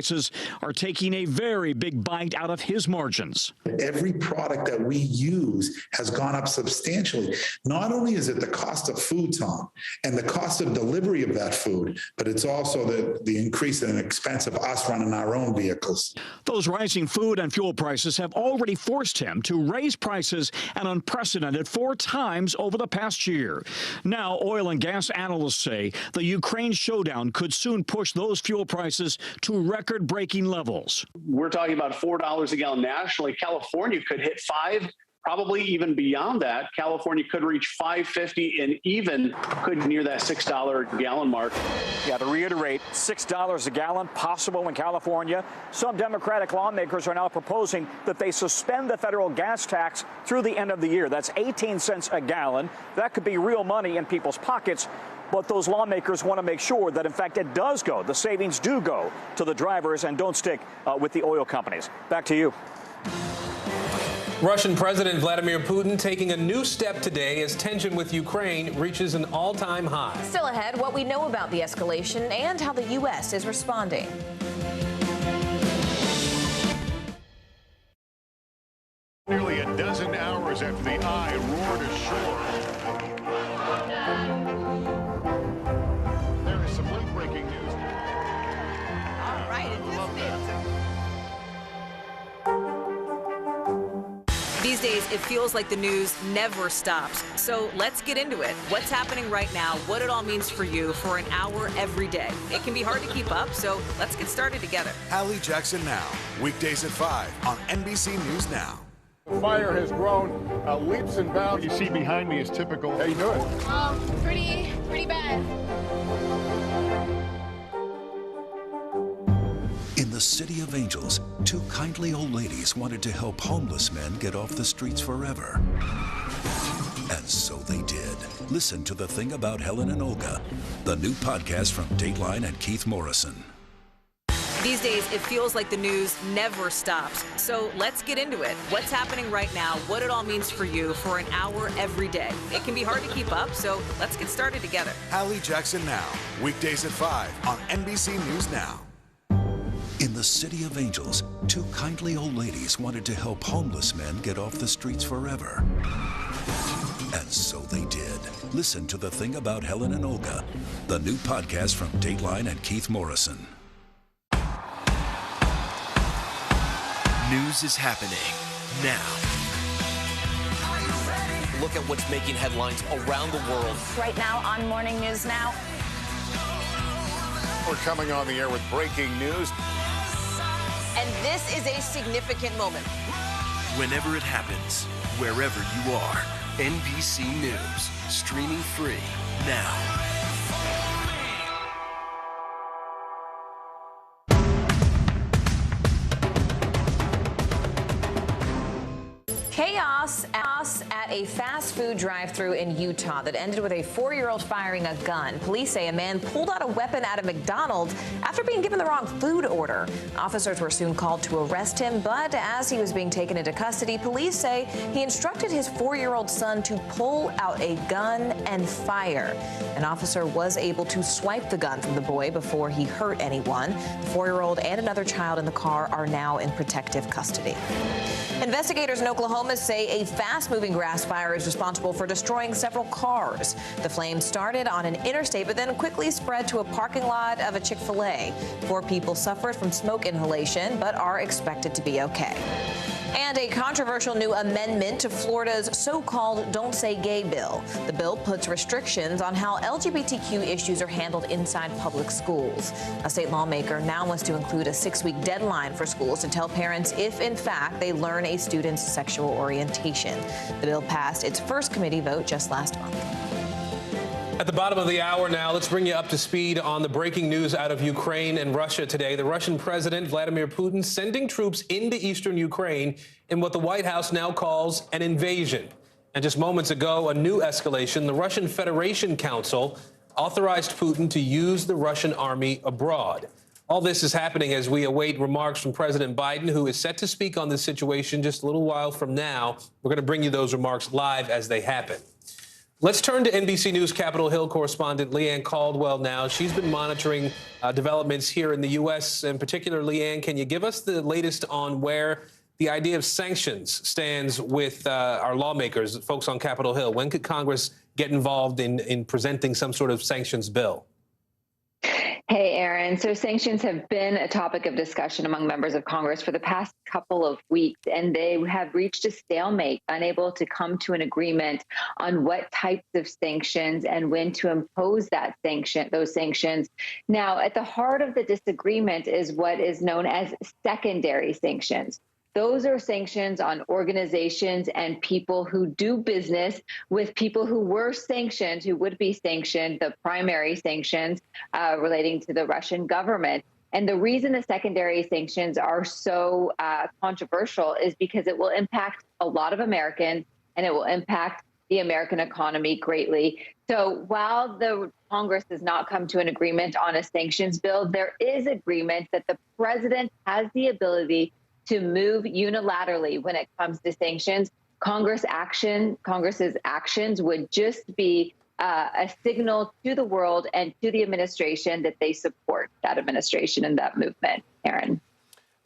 are taking a very big bite out of his margins. Every product that we use has gone up substantially. Not only is it the cost of food, Tom, and the cost of delivery of that food, but it's also the increase in expense of us running our own vehicles. Those rising food and fuel prices have already forced him to raise prices an unprecedented 4 times over the past year. Now, oil and gas analysts say the Ukraine showdown could soon push those fuel prices to record-breaking levels. We're talking about $4 a gallon nationally. California could hit $5, probably even beyond that. California could reach $5.50 and even could near that $6 a gallon mark. Yeah, to reiterate, $6 a gallon possible in California. Some Democratic lawmakers are now proposing that they suspend the federal gas tax through the end of the year. That's 18 cents a gallon. That could be real money in people's pockets. But those lawmakers want to make sure that, in fact, it does go. The savings do go to the drivers and don't stick with the oil companies. Back to you. Russian President Vladimir Putin taking a new step today as tension with Ukraine reaches an all-time high. Still ahead, what we know about the escalation and how the U.S. is responding. Nearly a dozen hours after the eye roared ashore. There is some late-breaking news. All right, These days, it feels like the news never stops. So let's get into it. What's happening right now, what it all means for you for an hour every day. It can be hard to keep up, so let's get started together. Hallie Jackson Now, weekdays at 5 on NBC News Now. The fire has grown leaps and bounds. What you see behind me is typical. How you doing? Pretty bad. In the City of Angels, two kindly old ladies wanted to help homeless men get off the streets forever. And so they did. Listen to The Thing About Helen and Olga, the new podcast from Dateline and Keith Morrison. These days, it feels like the news never stops. So let's get into it. What's happening right now, what it all means for you for an hour every day. It can be hard to keep up, so let's get started together. Hallie Jackson Now, weekdays at 5 on NBC News Now. In the City of Angels, two kindly old ladies wanted to help homeless men get off the streets forever. And so they did. Listen to The Thing About Helen and Olga, the new podcast from Dateline and Keith Morrison. News is happening now. Look at what's making headlines around the world. Right now on Morning News Now. We're coming on the air with breaking news. And this is a significant moment. Whenever it happens, wherever you are, NBC News, streaming free now. Chaos at a fast food drive-thru in Utah that ended with a 4-year-old firing a gun. Police say a man pulled out a weapon at a McDonald's after being given the wrong food order. Officers were soon called to arrest him, but as he was being taken into custody, police say he instructed his 4-year-old son to pull out a gun and fire. An officer was able to swipe the gun from the boy before he hurt anyone. The 4-year-old and another child in the car are now in protective custody. Investigators in Oklahoma say a fast-moving grass fire is responsible for destroying several cars. The flames started on an interstate but then quickly spread to a parking lot of a Chick-fil-A. 4 people suffered from smoke inhalation but are expected to be okay. And a controversial new amendment to Florida's so-called Don't Say Gay bill. The bill puts restrictions on how LGBTQ issues are handled inside public schools. A state lawmaker now wants to include a 6-week deadline for schools to tell parents if, in fact, they learn a student's sexual orientation. The bill passed its first committee vote just last month. At the bottom of the hour now, let's bring you up to speed on the breaking news out of Ukraine and Russia today. The Russian President Vladimir Putin sending troops into eastern Ukraine in what the White House now calls an invasion. And just moments ago, a new escalation. The Russian Federation Council authorized Putin to use the Russian army abroad. All this is happening as we await remarks from President Biden, who is set to speak on this situation just a little while from now. We're going to bring you those remarks live as they happen. Let's turn to NBC News Capitol Hill correspondent Leanne Caldwell now. She's been monitoring developments here in the U.S. In particular, Leanne, can you give us the latest on where the idea of sanctions stands with our lawmakers, folks on Capitol Hill? When could Congress get involved in presenting some sort of sanctions bill? Hey, Aaron. So sanctions have been a topic of discussion among members of Congress for the past couple of weeks, and they have reached a stalemate, unable to come to an agreement on what types of sanctions and when to impose those sanctions. Now, at the heart of the disagreement is what is known as secondary sanctions. Those are sanctions on organizations and people who do business with people who were sanctioned, who would be sanctioned, the primary sanctions relating to the Russian government. And the reason the secondary sanctions are so controversial is because it will impact a lot of Americans and it will impact the American economy greatly. So while the Congress has not come to an agreement on a sanctions bill, there is agreement that the president has the ability to move unilaterally when it comes to sanctions. Congress's actions would just be a signal to the world and to the administration that they support that administration and that movement. Aaron.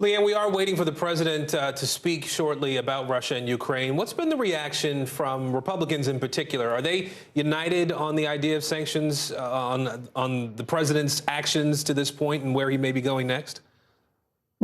Leanne, we are waiting for the president to speak shortly about Russia and Ukraine. What's been the reaction from Republicans in particular? Are they united on the idea of sanctions on the president's actions to this point and where he may be going next?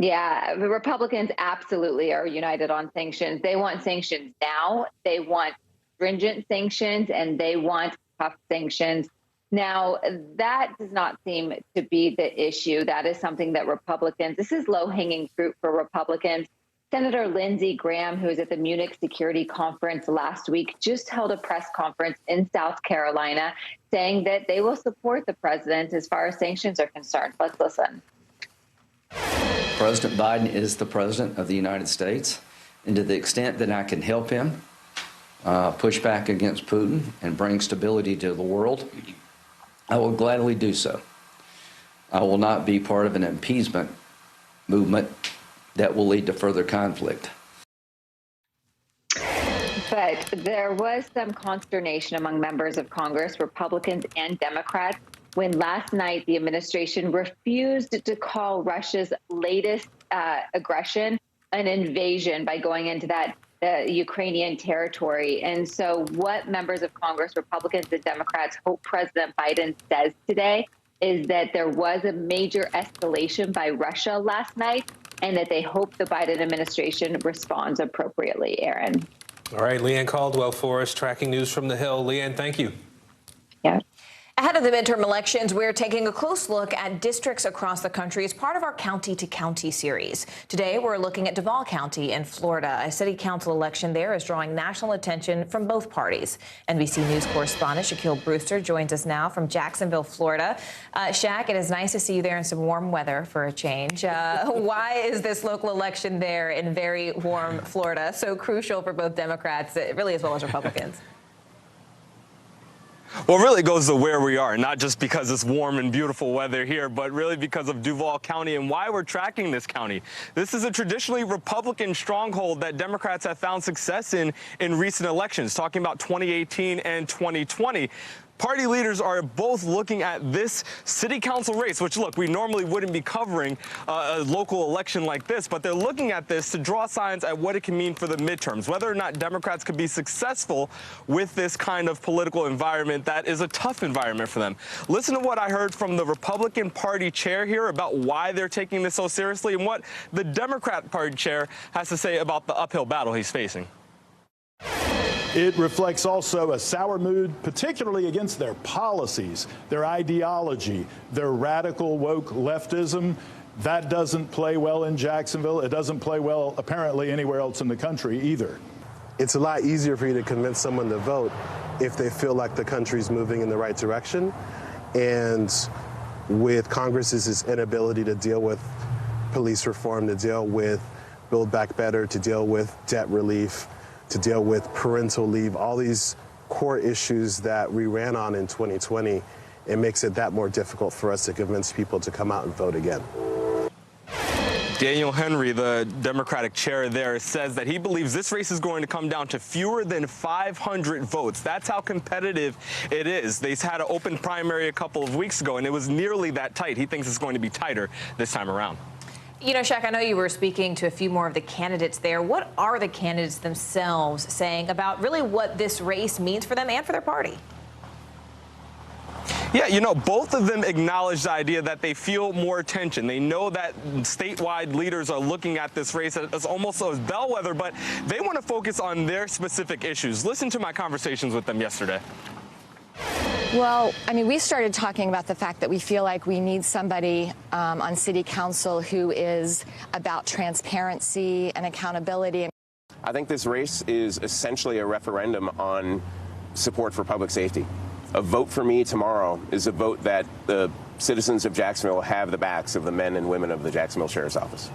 Yeah, the Republicans absolutely are united on sanctions. They want sanctions now. They want stringent sanctions, and they want tough sanctions. Now, that does not seem to be the issue. That is something that Republicans, this is low-hanging fruit for Republicans. Senator Lindsey Graham, who was at the Munich Security Conference last week, just held a press conference in South Carolina saying that they will support the president as far as sanctions are concerned. Let's listen. President Biden is the president of the United States, and to the extent that I can help him push back against Putin and bring stability to the world, I will gladly do so. I will not be part of an appeasement movement that will lead to further conflict. But there was some consternation among members of Congress, Republicans and Democrats, when last night the administration refused to call Russia's latest aggression an invasion by going into that Ukrainian territory. And so what members of Congress, Republicans and Democrats, hope President Biden says today is that there was a major escalation by Russia last night and that they hope the Biden administration responds appropriately, Aaron. All right, Leanne Caldwell for us, tracking news from the Hill. Leanne, thank you. Yeah. Ahead of the midterm elections, we're taking a close look at districts across the country as part of our County to County series. Today, we're looking at Duval County in Florida. A city council election there is drawing national attention from both parties. NBC News correspondent Shaquille Brewster joins us now from Jacksonville, Florida. Shaq, it is nice to see you there in some warm weather for a change. Why is this local election there in very warm Florida so crucial for both Democrats, really, as well as Republicans? Well, really it goes to where we are, not just because it's warm and beautiful weather here, but really because of Duval County and why we're tracking this county. This is a traditionally Republican stronghold that Democrats have found success in recent elections, talking about 2018 and 2020. Party leaders are both looking at this city council race, which, look, we normally wouldn't be covering a local election like this, but they're looking at this to draw signs at what it can mean for the midterms, whether or not Democrats could be successful with this kind of political environment that is a tough environment for them. Listen to what I heard from the Republican Party chair here about why they're taking this so seriously and what the Democrat Party chair has to say about the uphill battle he's facing. It reflects also a sour mood, particularly against their policies, their ideology, their radical woke leftism. That doesn't play well in Jacksonville. It doesn't play well, apparently, anywhere else in the country either. It's a lot easier for you to convince someone to vote if they feel like the country's moving in the right direction. And with Congress's inability to deal with police reform, to deal with Build Back Better, to deal with debt relief, to deal with parental leave, all these core issues that we ran on in 2020, it makes it that more difficult for us to convince people to come out and vote again. Daniel Henry, the Democratic chair there, says that he believes this race is going to come down to fewer than 500 votes. That's how competitive it is. They had an open primary a couple of weeks ago, and it was nearly that tight. He thinks it's going to be tighter this time around. You know, Shaq, I know you were speaking to a few more of the candidates there. What are the candidates themselves saying about really what this race means for them and for their party? Yeah, you know, both of them acknowledge the idea that they feel more attention. They know that statewide leaders are looking at this race as almost a bellwether, but they want to focus on their specific issues. Listen to my conversations with them yesterday. Well, I mean, we started talking about the fact that we feel like we need somebody on city council who is about transparency and accountability. I think this race is essentially a referendum on support for public safety. A vote for me tomorrow is a vote that the citizens of Jacksonville have the backs of the men and women of the Jacksonville Sheriff's Office.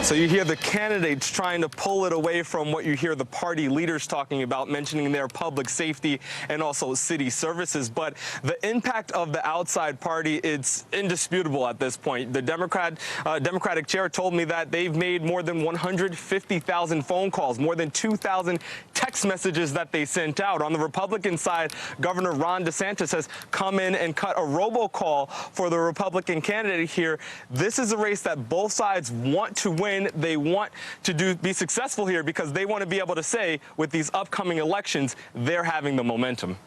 So you hear the candidates trying to pull it away from what you hear the party leaders talking about, mentioning their public safety and also city services. But the impact of the outside party, it's indisputable at this point. The Democratic chair told me that they've made more than 150,000 phone calls, more than 2,000 text messages that they sent out. On the Republican side, Governor Ron DeSantis has come in and cut a robocall for the Republican candidate here. This is a race that both sides want to win. They want to be successful here because they want to be able to say with these upcoming elections, they're having the momentum.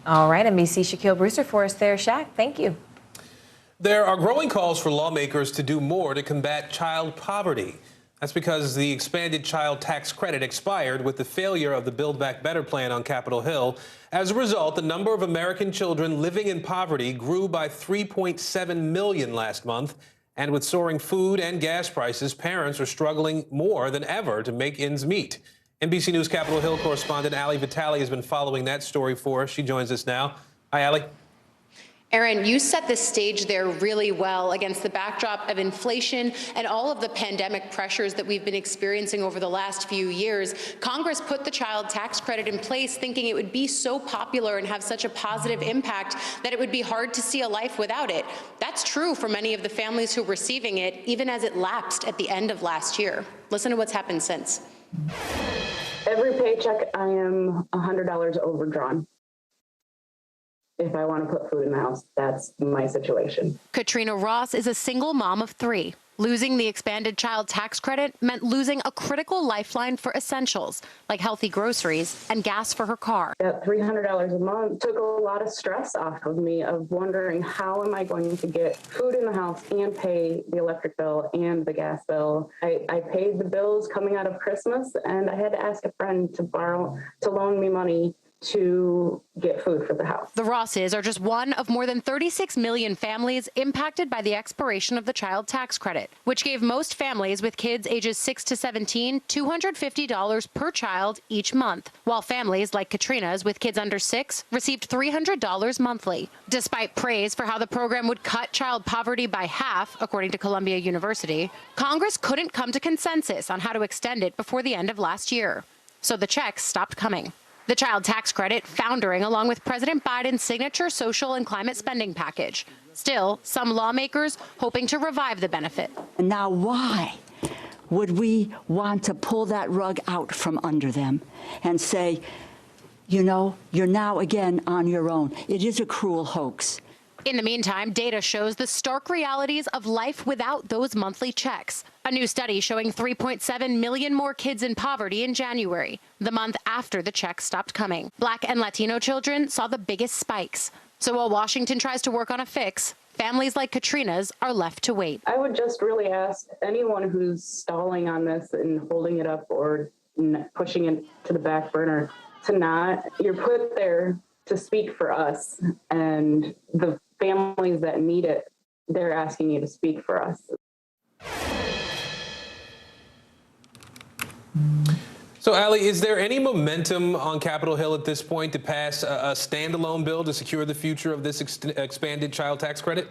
All right, NBC Shaquille Brewster for us there. Shaq, thank you. There are growing calls for lawmakers to do more to combat child poverty. That's because the expanded child tax credit expired with the failure of the Build Back Better plan on Capitol Hill. As a result, the number of American children living in poverty grew by 3.7 million last month. And with soaring food and gas prices, parents are struggling more than ever to make ends meet. NBC News Capitol Hill correspondent Ali Vitale has been following that story for us. She joins us now. Hi, Ali. Aaron, you set the stage there really well against the backdrop of inflation and all of the pandemic pressures that we've been experiencing over the last few years. Congress put the child tax credit in place thinking it would be so popular and have such a positive impact that it would be hard to see a life without it. That's true for many of the families who are receiving it, even as it lapsed at the end of last year. Listen to what's happened since. Every paycheck, I am $100 overdrawn. If I want to put food in the house, that's my situation. Katrina Ross is a single mom of 3. Losing the expanded child tax credit meant losing a critical lifeline for essentials like healthy groceries and gas for her car. That $300 a month took a lot of stress off of me of wondering how am I going to get food in the house and pay the electric bill and the gas bill. I paid the bills coming out of Christmas, and I had to ask a friend to loan me money to get food for the house. The Rosses are just one of more than 36 million families impacted by the expiration of the child tax credit, which gave most families with kids ages 6 to 17 $250 per child each month, while families like Katrina's with kids under 6 received $300 monthly. Despite praise for how the program would cut child poverty by half, according to Columbia University, Congress couldn't come to consensus on how to extend it before the end of last year. So the checks stopped coming. The child tax credit foundering along with President Biden's signature social and climate spending package. Still, some lawmakers hoping to revive the benefit. Now, why would we want to pull that rug out from under them and say, you know, you're now again on your own? It is a cruel hoax. In the meantime, data shows the stark realities of life without those monthly checks. A new study showing 3.7 million more kids in poverty in January, the month after the checks stopped coming. Black and Latino children saw the biggest spikes. So while Washington tries to work on a fix, families like Katrina's are left to wait. I would just really ask anyone who's stalling on this and holding it up or pushing it to the back burner to not. You're put there to speak for us, and the families that need it, they're asking you to speak for us. So, Ali, is there any momentum on Capitol Hill at this point to pass a standalone bill to secure the future of this expanded child tax credit?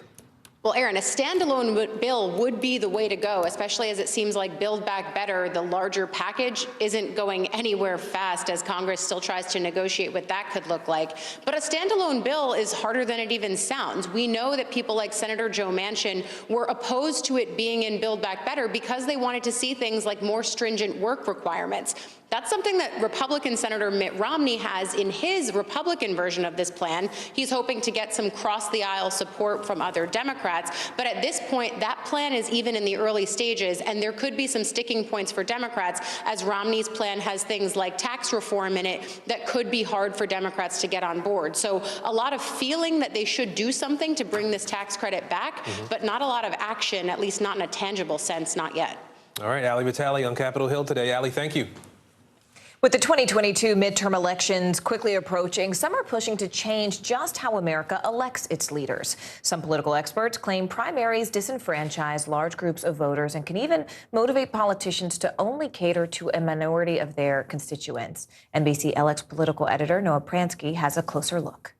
Well, Aaron, a standalone bill would be the way to go, especially as it seems like Build Back Better, the larger package, isn't going anywhere fast as Congress still tries to negotiate what that could look like. But a standalone bill is harder than it even sounds. We know that people like Senator Joe Manchin were opposed to it being in Build Back Better because they wanted to see things like more stringent work requirements. That's something that Republican Senator Mitt Romney has in his Republican version of this plan. He's hoping to get some cross-the-aisle support from other Democrats. But at this point, that plan is even in the early stages, and there could be some sticking points for Democrats, as Romney's plan has things like tax reform in it that could be hard for Democrats to get on board. So a lot of feeling that they should do something to bring this tax credit back, but not a lot of action, at least not in a tangible sense, not yet. All right, Ali Vitale on Capitol Hill today. Ali, thank you. With the 2022 midterm elections quickly approaching, some are pushing to change just how America elects its leaders. Some political experts claim primaries disenfranchise large groups of voters and can even motivate politicians to only cater to a minority of their constituents. NBC LX political editor Noah Pransky has a closer look.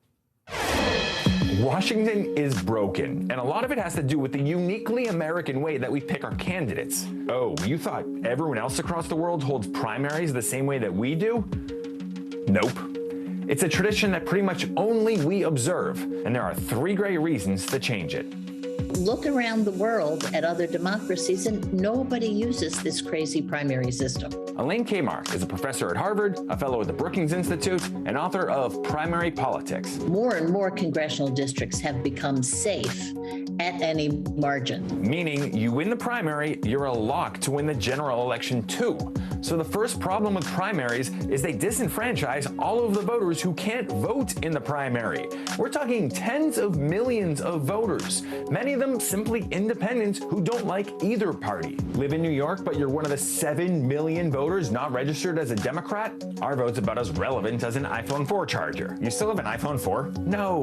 Washington is broken, and a lot of it has to do with the uniquely American way that we pick our candidates. Oh, you thought everyone else across the world holds primaries the same way that we do? Nope. It's a tradition that pretty much only we observe, and there are 3 great reasons to change it. Look around the world at other democracies, and nobody uses this crazy primary system. Elaine Kamar is a professor at Harvard, a fellow at the Brookings Institute, and author of Primary Politics. More and more congressional districts have become safe at any margin. Meaning you win the primary, you're a lock to win the general election too. So the first problem with primaries is they disenfranchise all of the voters who can't vote in the primary. We're talking tens of millions of voters, many of them simply independents who don't like either party. Live in New York, but you're one of the 7 million voters not registered as a Democrat? Our vote's about as relevant as an iPhone 4 charger. You still have an iPhone 4? No.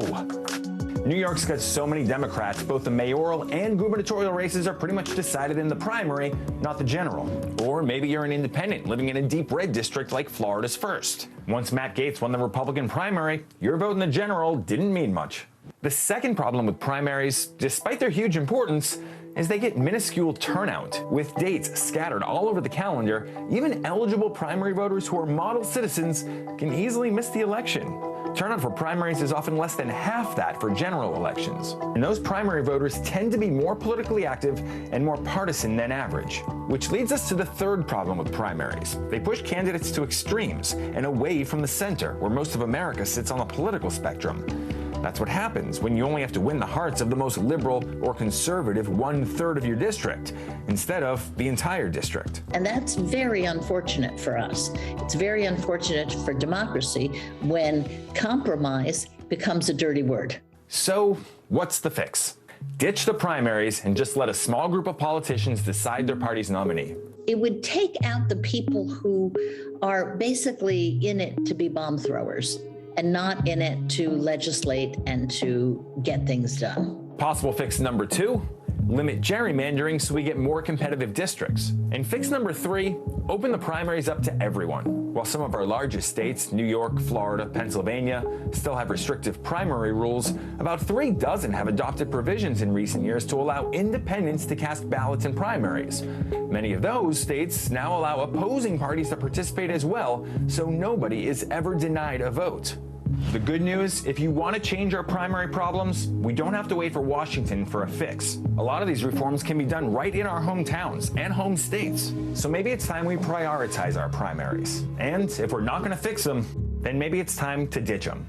New York's got so many Democrats, both the mayoral and gubernatorial races are pretty much decided in the primary, not the general. Or maybe you're an independent living in a deep red district like Florida's first. Once Matt Gaetz won the Republican primary, your vote in the general didn't mean much. The second problem with primaries, despite their huge importance, is they get minuscule turnout. With dates scattered all over the calendar, even eligible primary voters who are model citizens can easily miss the election. Turnout for primaries is often less than half that for general elections. And those primary voters tend to be more politically active and more partisan than average. Which leads us to the third problem with primaries. They push candidates to extremes and away from the center, where most of America sits on the political spectrum. That's what happens when you only have to win the hearts of the most liberal or conservative 1/3 of your district, instead of the entire district. And that's very unfortunate for us. It's very unfortunate for democracy when compromise becomes a dirty word. So, what's the fix? Ditch the primaries and just let a small group of politicians decide their party's nominee. It would take out the people who are basically in it to be bomb throwers and not in it to legislate and to get things done. Possible fix number 2, limit gerrymandering so we get more competitive districts. And fix number 3, open the primaries up to everyone. While some of our largest states, New York, Florida, Pennsylvania, still have restrictive primary rules, about 3 dozen have adopted provisions in recent years to allow independents to cast ballots in primaries. Many of those states now allow opposing parties to participate as well, so nobody is ever denied a vote. The good news, if you want to change our primary problems, we don't have to wait for Washington for a fix. A lot of these reforms can be done right in our hometowns and home states. So maybe it's time we prioritize our primaries. And if we're not going to fix them, then maybe it's time to ditch them.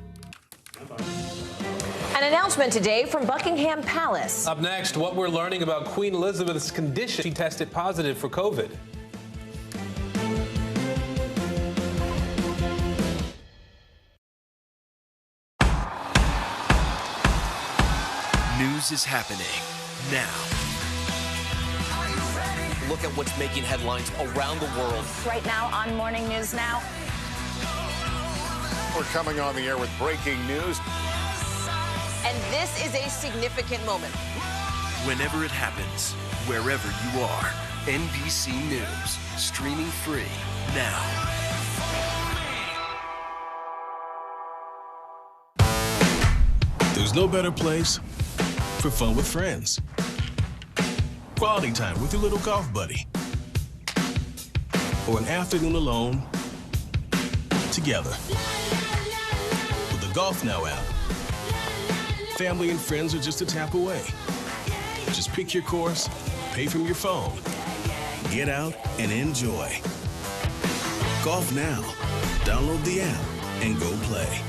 An announcement today from Buckingham Palace. Up next, what we're learning about Queen Elizabeth's condition. She tested positive for COVID. News is happening now. Look at what's making headlines around the world. Right now on Morning News Now. We're coming on the air with breaking news. And this is a significant moment. Whenever it happens, wherever you are, NBC News, streaming free now. There's no better place for fun with friends. Quality time with your little golf buddy. Or an afternoon alone together. With the Golf Now app, family and friends are just a tap away. Just pick your course, pay from your phone, get out and enjoy. Golf Now. Download the app and go play.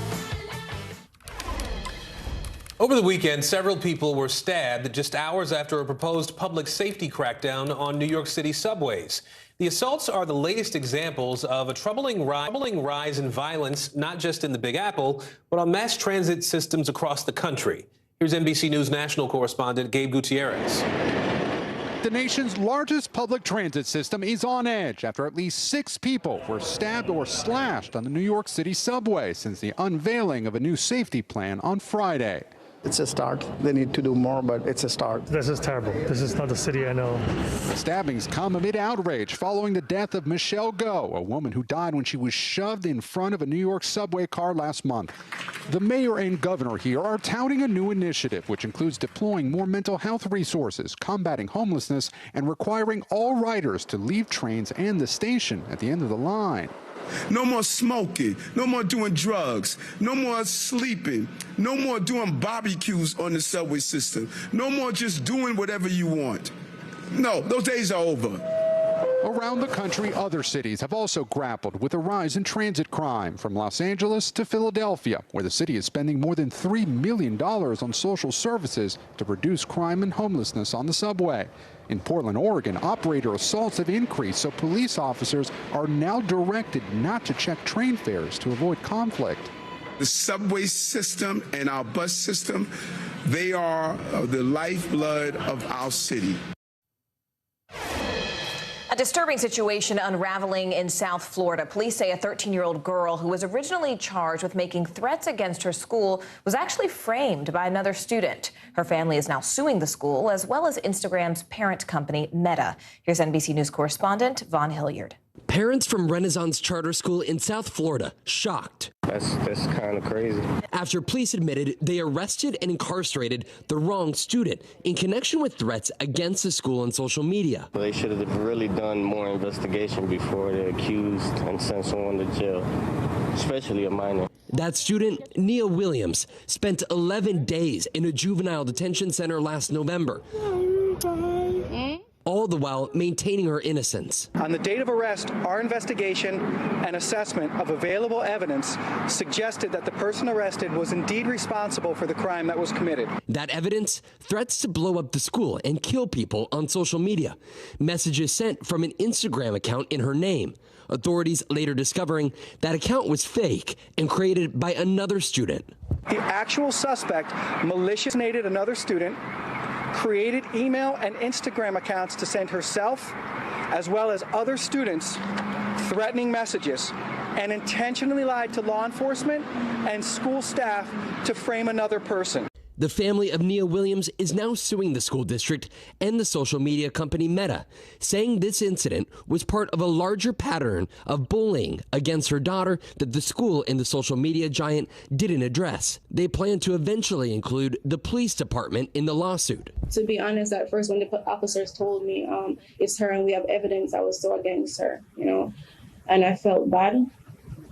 Over the weekend, several people were stabbed just hours after a proposed public safety crackdown on New York City subways. The assaults are the latest examples of a troubling rise in violence, not just in the Big Apple, but on mass transit systems across the country. Here's NBC News national correspondent Gabe Gutierrez. The nation's largest public transit system is on edge after at least 6 people were stabbed or slashed on the New York City subway since the unveiling of a new safety plan on Friday. It's a start. They need to do more, but it's a start. This is terrible. This is not the city I know. The stabbings come amid outrage following the death of Michelle Go, a woman who died when she was shoved in front of a New York subway car last month. The mayor and governor here are touting a new initiative, which includes deploying more mental health resources, combating homelessness, and requiring all riders to leave trains and the station at the end of the line. No more smoking, no more doing drugs, no more sleeping, no more doing barbecues on the subway system, no more just doing whatever you want. No, those days are over. Around the country, other cities have also grappled with a rise in transit crime, from Los Angeles to Philadelphia, where the city is spending more than $3 million on social services to reduce crime and homelessness on the subway. In Portland, Oregon, operator assaults have increased, so police officers are now directed not to check train fares to avoid conflict. The subway system and our bus system, they are the lifeblood of our city. A disturbing situation unraveling in South Florida. Police say a 13-year-old girl who was originally charged with making threats against her school was actually framed by another student. Her family is now suing the school, as well as Instagram's parent company, Meta. Here's NBC News correspondent Vaughn Hilliard. Parents from Renaissance Charter School in South Florida shocked. That's kind of crazy. After police admitted they arrested and incarcerated the wrong student in connection with threats against the school on social media. They should have really done more investigation before they accused and sent someone to jail, especially a minor. That student, Nia Williams, spent 11 days in a juvenile detention center last November. All the while maintaining her innocence. On the date of arrest, our investigation and assessment of available evidence suggested that the person arrested was indeed responsible for the crime that was committed. That evidence, threats to blow up the school and kill people on social media. Messages sent from an Instagram account in her name. Authorities later discovering that account was fake and created by another student. The actual suspect maliciously another student, created email and Instagram accounts to send herself, as well as other students, threatening messages, and intentionally lied to law enforcement and school staff to frame another person. The family of Nia Williams is now suing the school district and the social media company Meta, saying this incident was part of a larger pattern of bullying against her daughter that the school and the social media giant didn't address. They plan to eventually include the police department in the lawsuit. To be honest, at first when the officers told me it's her and we have evidence, I was so against her, and I felt bad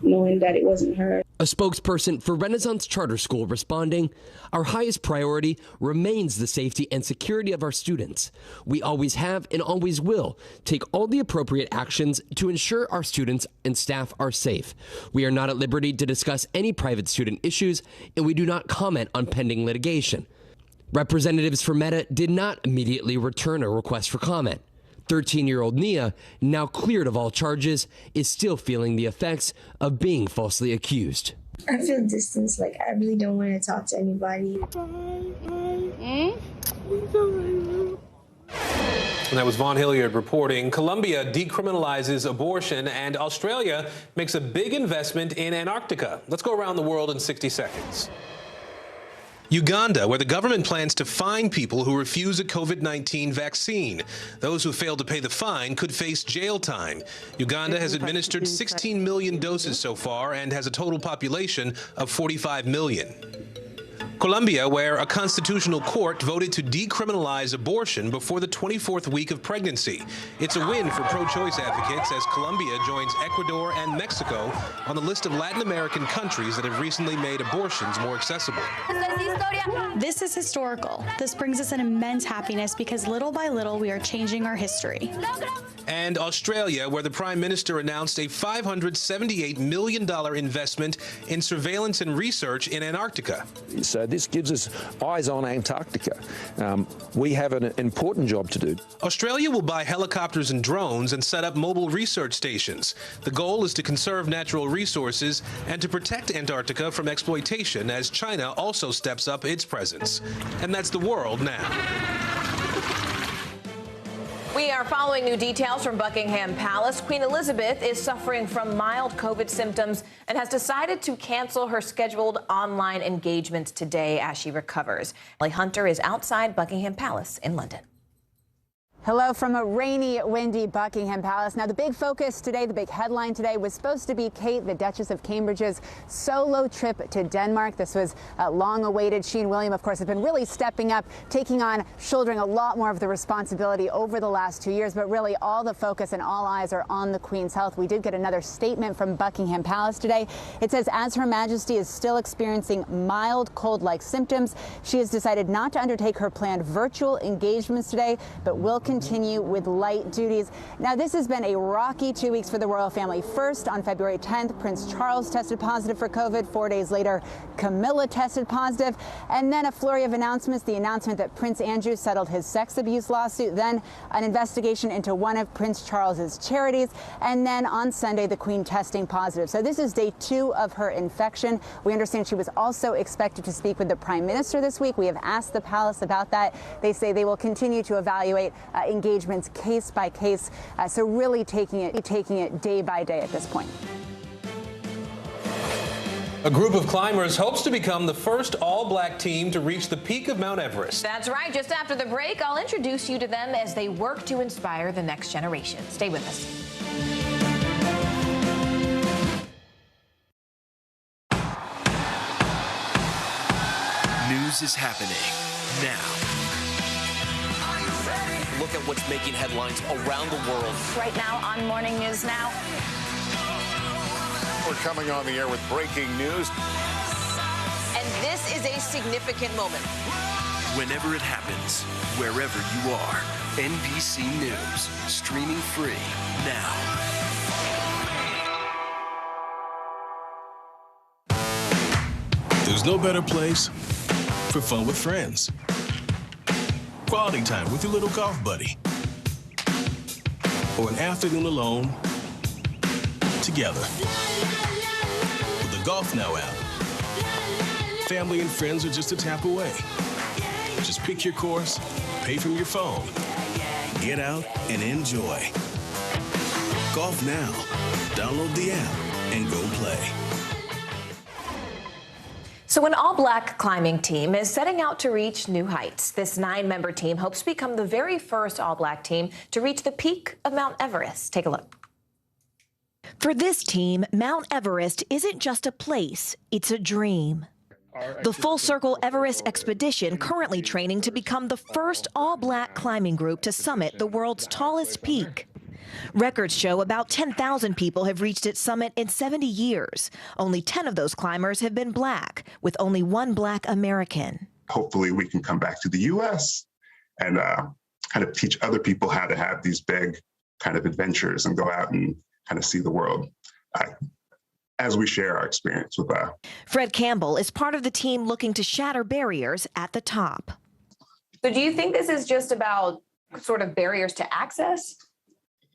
knowing that it wasn't her. A spokesperson for Renaissance Charter School responding, "Our highest priority remains the safety and security of our students. We always have and always will take all the appropriate actions to ensure our students and staff are safe. We are not at liberty to discuss any private student issues, and we do not comment on pending litigation." Representatives for Meta did not immediately return a request for comment. 13-year-old Nia, now cleared of all charges, is still feeling the effects of being falsely accused. I feel distance, like I really don't want to talk to anybody. And that was Vaughn Hilliard reporting. Colombia decriminalizes abortion, and Australia makes a big investment in Antarctica. Let's go around the world in 60 seconds. Uganda, where the government plans to fine people who refuse a COVID-19 vaccine. Those who fail to pay the fine could face jail time. Uganda has administered 16 million doses so far and has a total population of 45 million. Colombia, where a constitutional court voted to decriminalize abortion before the 24th week of pregnancy. It's a win for pro-choice advocates as Colombia joins Ecuador and Mexico on the list of Latin American countries that have recently made abortions more accessible. This is historical. This brings us an immense happiness because little by little we are changing our history. And Australia, where the Prime Minister announced a $578 million investment in surveillance and research in Antarctica. So this gives us eyes on Antarctica. We have an important job to do. Australia will buy helicopters and drones and set up mobile research stations. The goal is to conserve natural resources and to protect Antarctica from exploitation as China also steps up its presence. And that's the world now. We are following new details from Buckingham Palace. Queen Elizabeth is suffering from mild COVID symptoms and has decided to cancel her scheduled online engagements today as she recovers. Molly Hunter is outside Buckingham Palace in London. Hello from a rainy, windy Buckingham Palace. Now, the big focus today, the big headline today was supposed to be Kate, the Duchess of Cambridge's solo trip to Denmark. This was long awaited. She and William, of course, have been really stepping up, taking on, shouldering a lot more of the responsibility over the last 2 years. But really, all the focus and all eyes are on the Queen's health. We did get another statement from Buckingham Palace today. It says, as Her Majesty is still experiencing mild cold-like symptoms, she has decided not to undertake her planned virtual engagements today, but will continue continue with light duties. Now, this has been a rocky 2 weeks for the royal family. First, on February 10th, Prince Charles tested positive for COVID. 4 days later, Camilla tested positive. And then a flurry of announcements. The announcement that Prince Andrew settled his sex abuse lawsuit. Then an investigation into one of Prince Charles's charities. And then on Sunday, the Queen testing positive. So this is day 2 of her infection. We understand she was also expected to speak with the Prime Minister this week. We have asked the palace about that. They say they will continue to evaluate engagements case by case. So really taking it day by day at this point. A group of climbers hopes to become the first all-black team to reach the peak of Mount Everest. That's right. Just after the break, I'll introduce you to them as they work to inspire the next generation. Stay with us. News is happening now. Look at what's making headlines around the world. Right now on Morning News Now. We're coming on the air with breaking news. And this is a significant moment. Whenever it happens, wherever you are, NBC News, streaming free now. There's no better place for fun with friends. Quality time with your little golf buddy. Or an afternoon alone together. With the Golf Now app, family and friends are just a tap away. Just pick your course, pay from your phone, get out and enjoy. Golf Now. Download the app and go play. So an all-black climbing team is setting out to reach new heights. This 9-member team hopes to become the very first all-black team to reach the peak of Mount Everest. Take a look. For this team, Mount Everest isn't just a place, it's a dream. The Full Circle Everest expedition currently training to become the first all-black climbing group to summit the world's tallest peak. Records show about 10,000 people have reached its summit in 70 years. Only 10 of those climbers have been black, with only 1 black American. Hopefully we can come back to the U.S. and kind of teach other people how to have these big kind of adventures and go out and kind of see the world as we share our experience with that. Fred Campbell is part of the team looking to shatter barriers at the top. So do you think this is just about sort of barriers to access?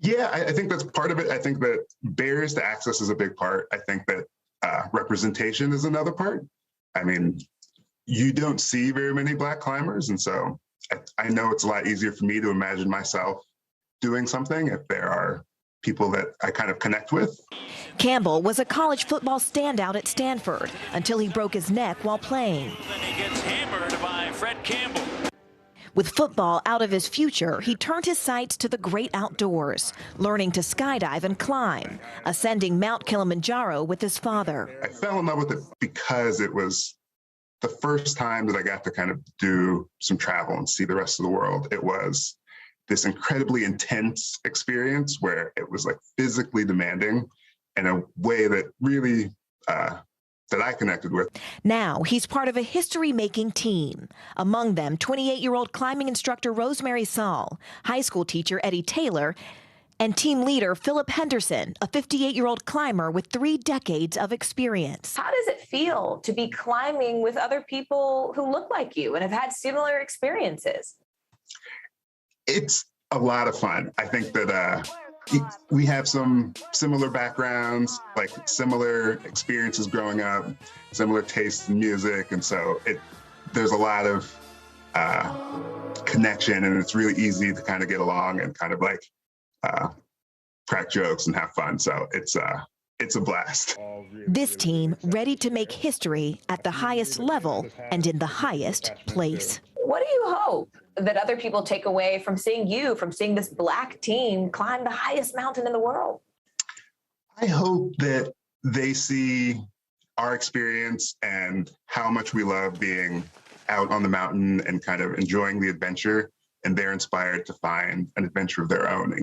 Yeah, I think that's part of it. I think that barriers to access is a big part. I think that representation is another part. I mean, you don't see very many black climbers. And so I know it's a lot easier for me to imagine myself doing something if there are people that I kind of connect with. Campbell was a college football standout at Stanford until he broke his neck while playing. Then he gets hammered by Fred Campbell. With football out of his future, he turned his sights to the great outdoors, learning to skydive and climb, ascending Mount Kilimanjaro with his father. I fell in love with it because it was the first time that I got to kind of do some travel and see the rest of the world. It was this incredibly intense experience where it was like physically demanding in a way that really that I connected with. Now he's part of a history-making team. Among them, 28-year-old climbing instructor Rosemary Saul, high school teacher Eddie Taylor, and team leader Philip Henderson, a 58-year-old climber with 3 decades of experience. How does it feel to be climbing with other people who look like you and have had similar experiences? It's a lot of fun. I think that we have some similar backgrounds, like similar experiences growing up, similar tastes in music. And so there's a lot of connection, and it's really easy to kind of get along and kind of like crack jokes and have fun. So it's a blast. This team ready to make history at the highest level and in the highest place. What do you hope that other people take away from seeing you, from seeing this black team climb the highest mountain in the world? I hope that they see our experience and how much we love being out on the mountain and kind of enjoying the adventure, and they're inspired to find an adventure of their own.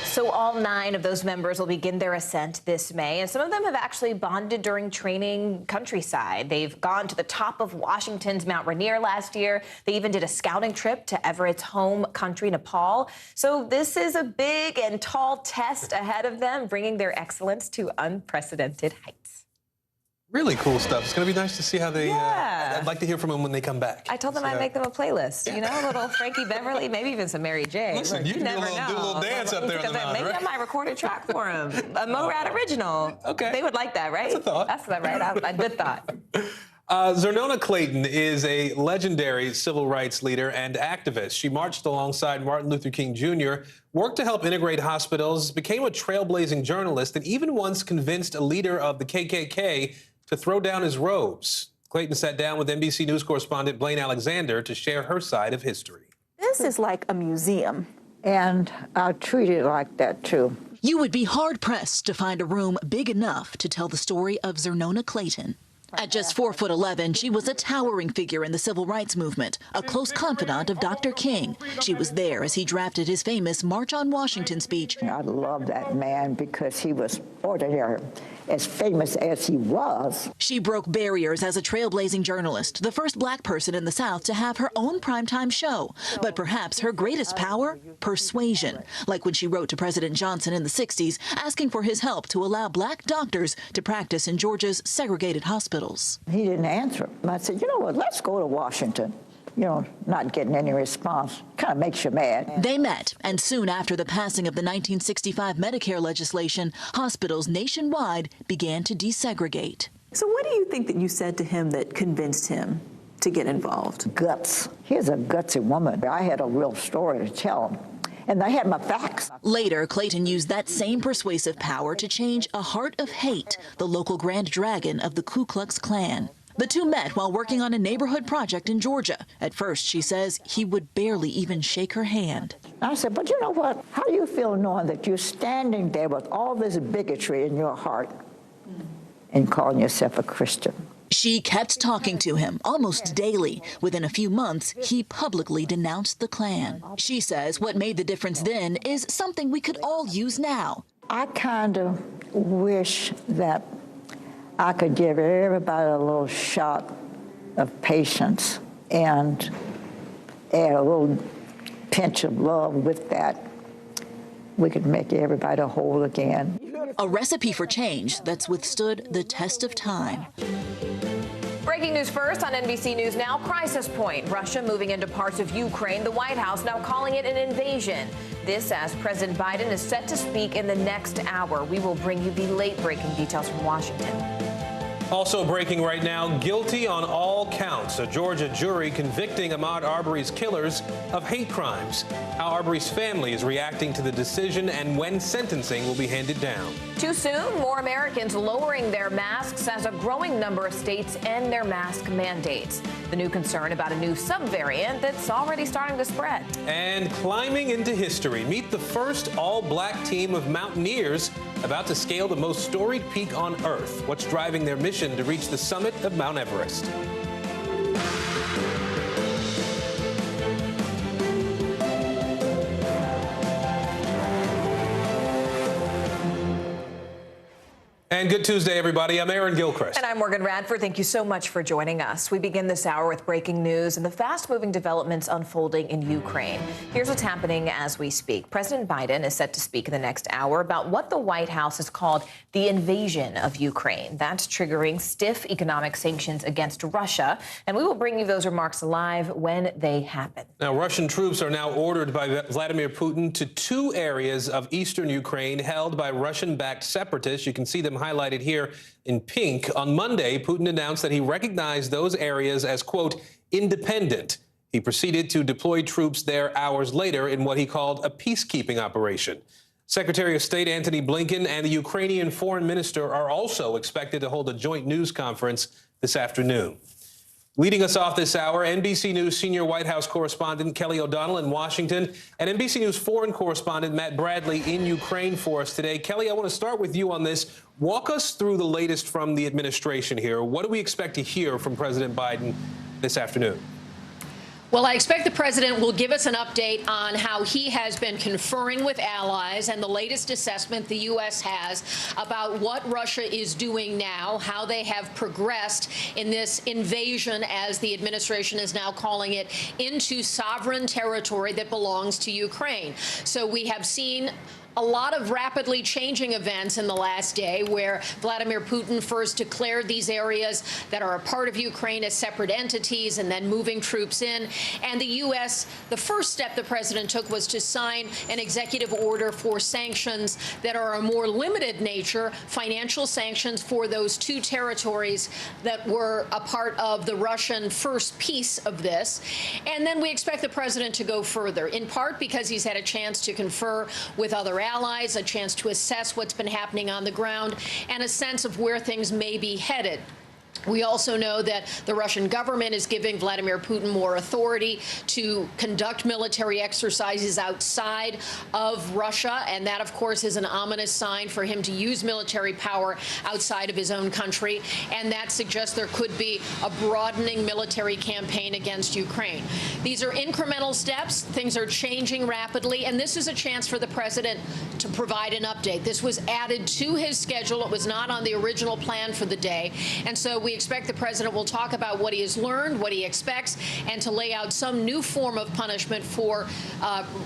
So all All 9 of those members will begin their ascent this May, and some of them have actually bonded during training countryside. They've gone to the top of Washington's Mount Rainier last year. They even did a scouting trip to Everett's home country, Nepal. So this is a big and tall test ahead of them, bringing their excellence to unprecedented heights. Really cool stuff. It's going to be nice to see how they... I'd like to hear from them when they come back. I told them I'd make them a playlist. You know, a little Frankie Beverly, maybe even some Mary J. Listen, you can do a little dance up there on the mountain, Maybe right? I might record a track for them. A Mo-Rad original. Okay. They would like that, right? That's a thought. That's right. A good thought. Zernona Clayton is a legendary civil rights leader and activist. She marched alongside Martin Luther King Jr., worked to help integrate hospitals, became a trailblazing journalist, and even once convinced a leader of the KKK to throw down his robes. Clayton sat down with NBC News correspondent Blaine Alexander to share her side of history. This is like a museum, and I treat it like that, too. You would be hard-pressed to find a room big enough to tell the story of Zernona Clayton. At just 4'11", she was a towering figure in the civil rights movement, a close confidant of Dr. King. She was there as he drafted his famous March on Washington speech. I love that man because he was ordinary, as famous as he was. She broke barriers as a trailblazing journalist, the first black person in the South to have her own primetime show. But perhaps her greatest power? Persuasion. Like when she wrote to President Johnson in the 60s, asking for his help to allow black doctors to practice in Georgia's segregated hospitals. He didn't answer. I said, you know what, let's go to Washington. You know, not getting any response kind of makes you mad. They met, and soon after the passing of the 1965 Medicare legislation, hospitals nationwide began to desegregate. So what do you think that you said to him that convinced him to get involved? Guts. He's a gutsy woman. I had a real story to tell him, and they had my facts. Later, Clayton used that same persuasive power to change a heart of hate, the local Grand Dragon of the Ku Klux Klan. The two met while working on a neighborhood project in Georgia. At first, she says, he would barely even shake her hand. I said, but you know what? How do you feel knowing that you're standing there with all this bigotry in your heart and calling yourself a Christian? She kept talking to him almost daily. Within a few months, he publicly denounced the Klan. She says what made the difference then is something we could all use now. I kind of wish that I could give everybody a little shot of patience and add a little pinch of love with that. We could make everybody whole again. A recipe for change that's withstood the test of time. Breaking news first on NBC News Now. Crisis point. Russia moving into parts of Ukraine. The White House now calling it an invasion. This as President Biden is set to speak in the next hour. We will bring you the late-breaking details from Washington. Also breaking right now, guilty on all counts. A Georgia jury convicting Ahmaud Arbery's killers of hate crimes. How Arbery's family is reacting to the decision and when sentencing will be handed down. Too soon? More Americans lowering their masks as a growing number of states end their mask mandates. The new concern about a new subvariant that's already starting to spread. And climbing into history. Meet the first all-black team of mountaineers about to scale the most storied peak on Earth. What's driving their mission to reach the summit of Mount Everest? And good Tuesday, everybody. I'm Aaron Gilchrist. And I'm Morgan Radford. Thank you so much for joining us. We begin this hour with breaking news and the fast-moving developments unfolding in Ukraine. Here's what's happening as we speak. President Biden is set to speak in the next hour about what the White House has called the invasion of Ukraine. That's triggering stiff economic sanctions against Russia. And we will bring you those remarks live when they happen. Now, Russian troops are now ordered by Vladimir Putin to 2 areas of eastern Ukraine held by Russian-backed separatists. You can see them highlighted here in pink. On Monday, Putin announced that he recognized those areas as, quote, independent. He proceeded to deploy troops there hours later in what he called a peacekeeping operation. Secretary of State Antony Blinken and the Ukrainian foreign minister are also expected to hold a joint news conference this afternoon. Leading us off this hour, NBC News senior White House correspondent Kelly O'Donnell in Washington and NBC News foreign correspondent Matt Bradley in Ukraine for us today. Kelly, I want to start with you on this. Walk us through the latest from the administration here. What do we expect to hear from President Biden this afternoon? Well, I expect the president will give us an update on how he has been conferring with allies and the latest assessment the U.S. has about what Russia is doing now, how they have progressed in this invasion, as the administration is now calling it, into sovereign territory that belongs to Ukraine. So we have seen a lot of rapidly changing events in the last day, where Vladimir Putin first declared these areas that are a part of Ukraine as separate entities and then moving troops in. And the U.S., the first step the president took was to sign an executive order for sanctions that are a more limited nature, financial sanctions for those two territories that were a part of the Russian first piece of this. And then we expect the president to go further, in part because he's had a chance to confer with other allies, a chance to assess what's been happening on the ground, and a sense of where things may be headed. We also know that the Russian government is giving Vladimir Putin more authority to conduct military exercises outside of Russia, and that, of course, is an ominous sign for him to use military power outside of his own country, and that suggests there could be a broadening military campaign against Ukraine. These are incremental steps. Things are changing rapidly, and this is a chance for the president to provide an update. This was added to his schedule. It was not on the original plan for the day, and so we expect the president will talk about what he has learned, what he expects, and to lay out some new form of punishment for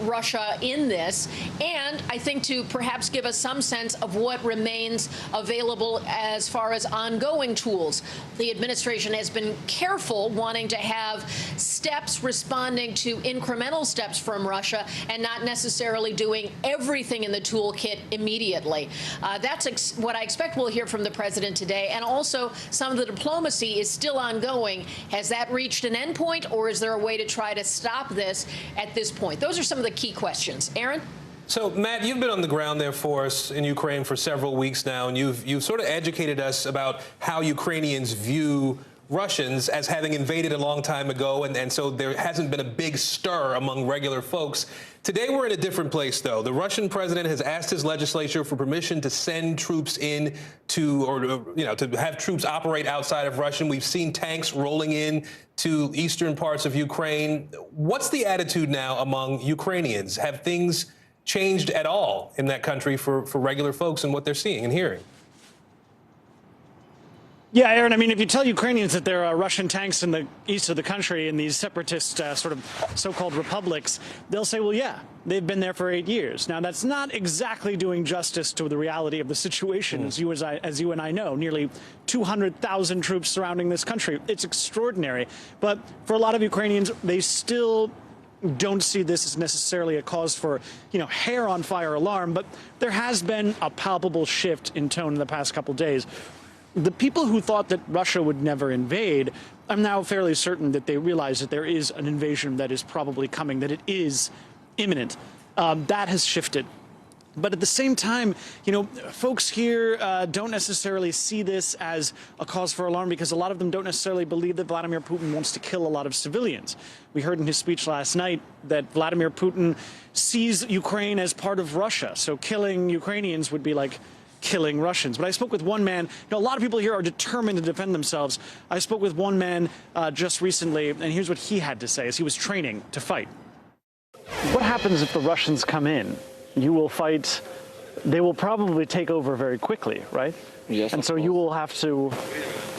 Russia in this, and I think to perhaps give us some sense of what remains available as far as ongoing tools. The administration has been careful, wanting to have steps responding to incremental steps from Russia and not necessarily doing everything in the toolkit immediately. That's what I expect we'll hear from the president today, and also some of the diplomacy is still ongoing. Has that reached an endpoint, or is there a way to try to stop this at this point? Those are some of the key questions. Aaron? So, Matt, you've been on the ground there for us in Ukraine for several weeks now, and you've sort of educated us about how Ukrainians view Russians as having invaded a long time ago, and so there hasn't been a big stir among regular folks. Today we're in a different place, though. The Russian president has asked his legislature for permission to send troops in to have troops operate outside of Russia. We've seen tanks rolling in to eastern parts of Ukraine. What's the attitude now among Ukrainians? Have things changed at all in that country for regular folks and what they're seeing and hearing? Yeah, Aaron, I mean, if you tell Ukrainians that there are Russian tanks in the east of the country in these separatist sort of so-called republics, they'll say, well, yeah, they've been there for 8 years. Now, that's not exactly doing justice to the reality of the situation, as you and I know. Nearly 200,000 troops surrounding this country. It's extraordinary. But for a lot of Ukrainians, they still don't see this as necessarily a cause for, hair on fire alarm. But there has been a palpable shift in tone in the past couple days. The people who thought that Russia would never invade, I'm now fairly certain that they realize that there is an invasion that is probably coming, that it is imminent. That has shifted. But at the same time, folks here don't necessarily see this as a cause for alarm, because a lot of them don't necessarily believe that Vladimir Putin wants to kill a lot of civilians. We heard in his speech last night that Vladimir Putin sees Ukraine as part of Russia. So killing Ukrainians would be like killing Russians. But I spoke with one man. A lot of people here are determined to defend themselves. I spoke with one man just recently, and here's what he had to say as he was training to fight. What happens if the Russians come in? You will fight. They will probably take over very quickly, right? Yes. And so you will have to.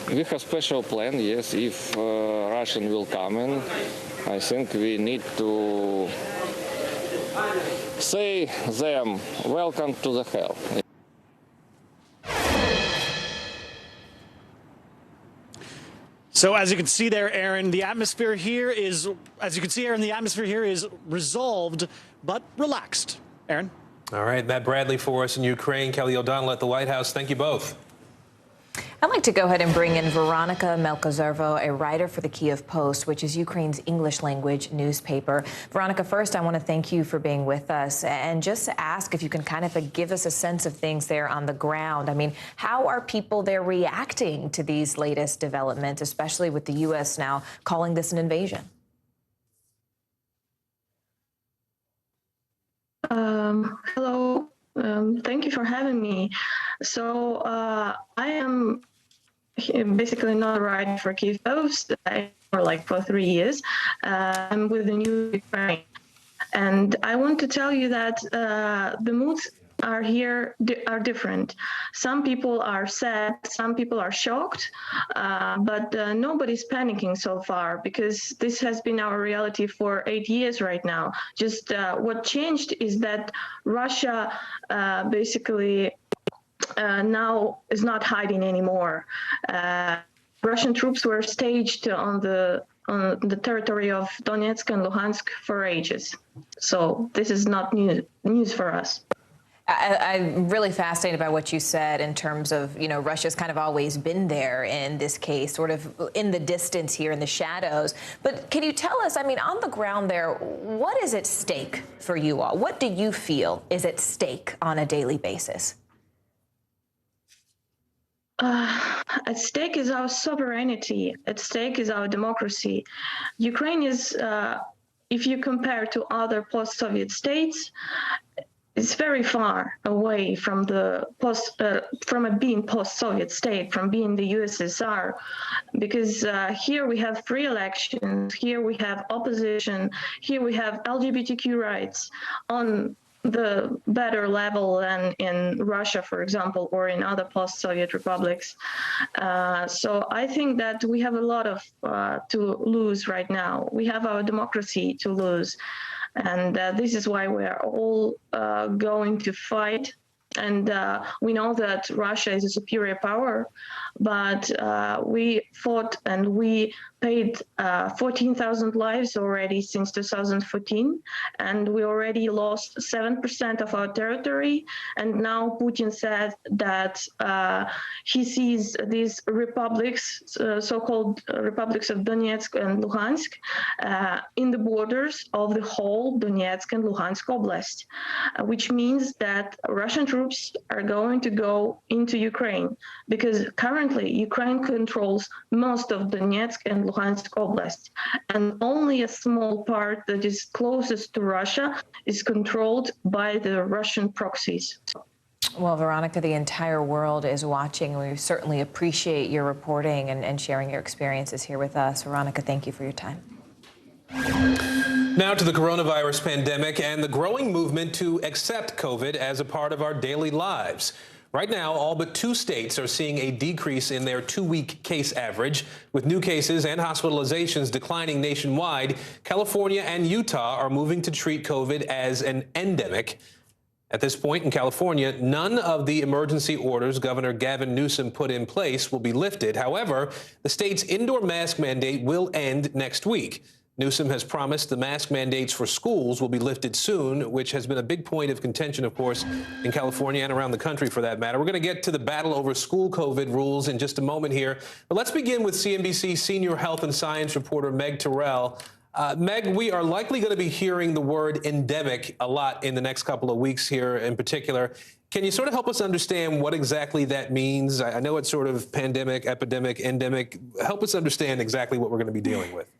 We have special plan. Yes, if Russian will come in, I think we need to say them welcome to the hell. So as you can see there, Aaron, the atmosphere here is, resolved but relaxed. Aaron? All right, Matt Bradley for us in Ukraine, Kelly O'Donnell at the White House. Thank you both. I'd like to go ahead and bring in Veronica Melkazervo, a writer for the Kyiv Post, which is Ukraine's English language newspaper. Veronica, first, I want to thank you for being with us and just ask if you can kind of give us a sense of things there on the ground. I mean, how are people there reacting to these latest developments, especially with the U.S. now calling this an invasion? Hello. Thank you for having me. So I am basically not a writer for Kyiv Post. I like for 3 years. I'm with the New Ukraine. And I want to tell you that the moods are different. Some people are sad, some people are shocked, but nobody's panicking so far because this has been our reality for 8 years right now. Just what changed is that Russia basically now is not hiding anymore. Russian troops were staged on the territory of Donetsk and Luhansk for ages. So this is not news for us. I'm really fascinated by what you said in terms of, Russia's kind of always been there in this case, sort of in the distance here, in the shadows. But can you tell us, on the ground there, what is at stake for you all? What do you feel is at stake on a daily basis? At stake is our sovereignty. At stake is our democracy. Ukraine is, if you compare to other post-Soviet states, it's very far away from the from being post-Soviet state, from being the USSR, because here we have free elections, here we have opposition, here we have LGBTQ rights on the better level than in Russia, for example, or in other post-Soviet republics. So I think that we have a lot of to lose right now. We have our democracy to lose. And this is why we're all going to fight. And we know that Russia is a superior power, but we fought and we paid 14,000 lives already since 2014, and we already lost 7% of our territory. And now Putin said that he sees these republics, so-called republics of Donetsk and Luhansk, in the borders of the whole Donetsk and Luhansk Oblast, which means that Russian troops are going to go into Ukraine, because currently Ukraine controls most of Donetsk and Luhansk Oblast, and only a small part that is closest to Russia is controlled by the Russian proxies. Well, Veronica, the entire world is watching. We certainly appreciate your reporting and sharing your experiences here with us. Veronica, thank you for your time. Now to the coronavirus pandemic and the growing movement to accept COVID as a part of our daily lives. Right now, all but 2 states are seeing a decrease in their 2-week case average. With new cases and hospitalizations declining nationwide, California and Utah are moving to treat COVID as an endemic. At this point in California, none of the emergency orders Governor Gavin Newsom put in place will be lifted. However, the state's indoor mask mandate will end next week. Newsom has promised the mask mandates for schools will be lifted soon, which has been a big point of contention, of course, in California and around the country for that matter. We're going to get to the battle over school COVID rules in just a moment here. But let's begin with CNBC senior health and science reporter Meg Terrell. Meg, we are likely going to be hearing the word endemic a lot in the next couple of weeks here in particular. Can you sort of help us understand what exactly that means? I know it's sort of pandemic, epidemic, endemic. Help us understand exactly what we're going to be dealing with.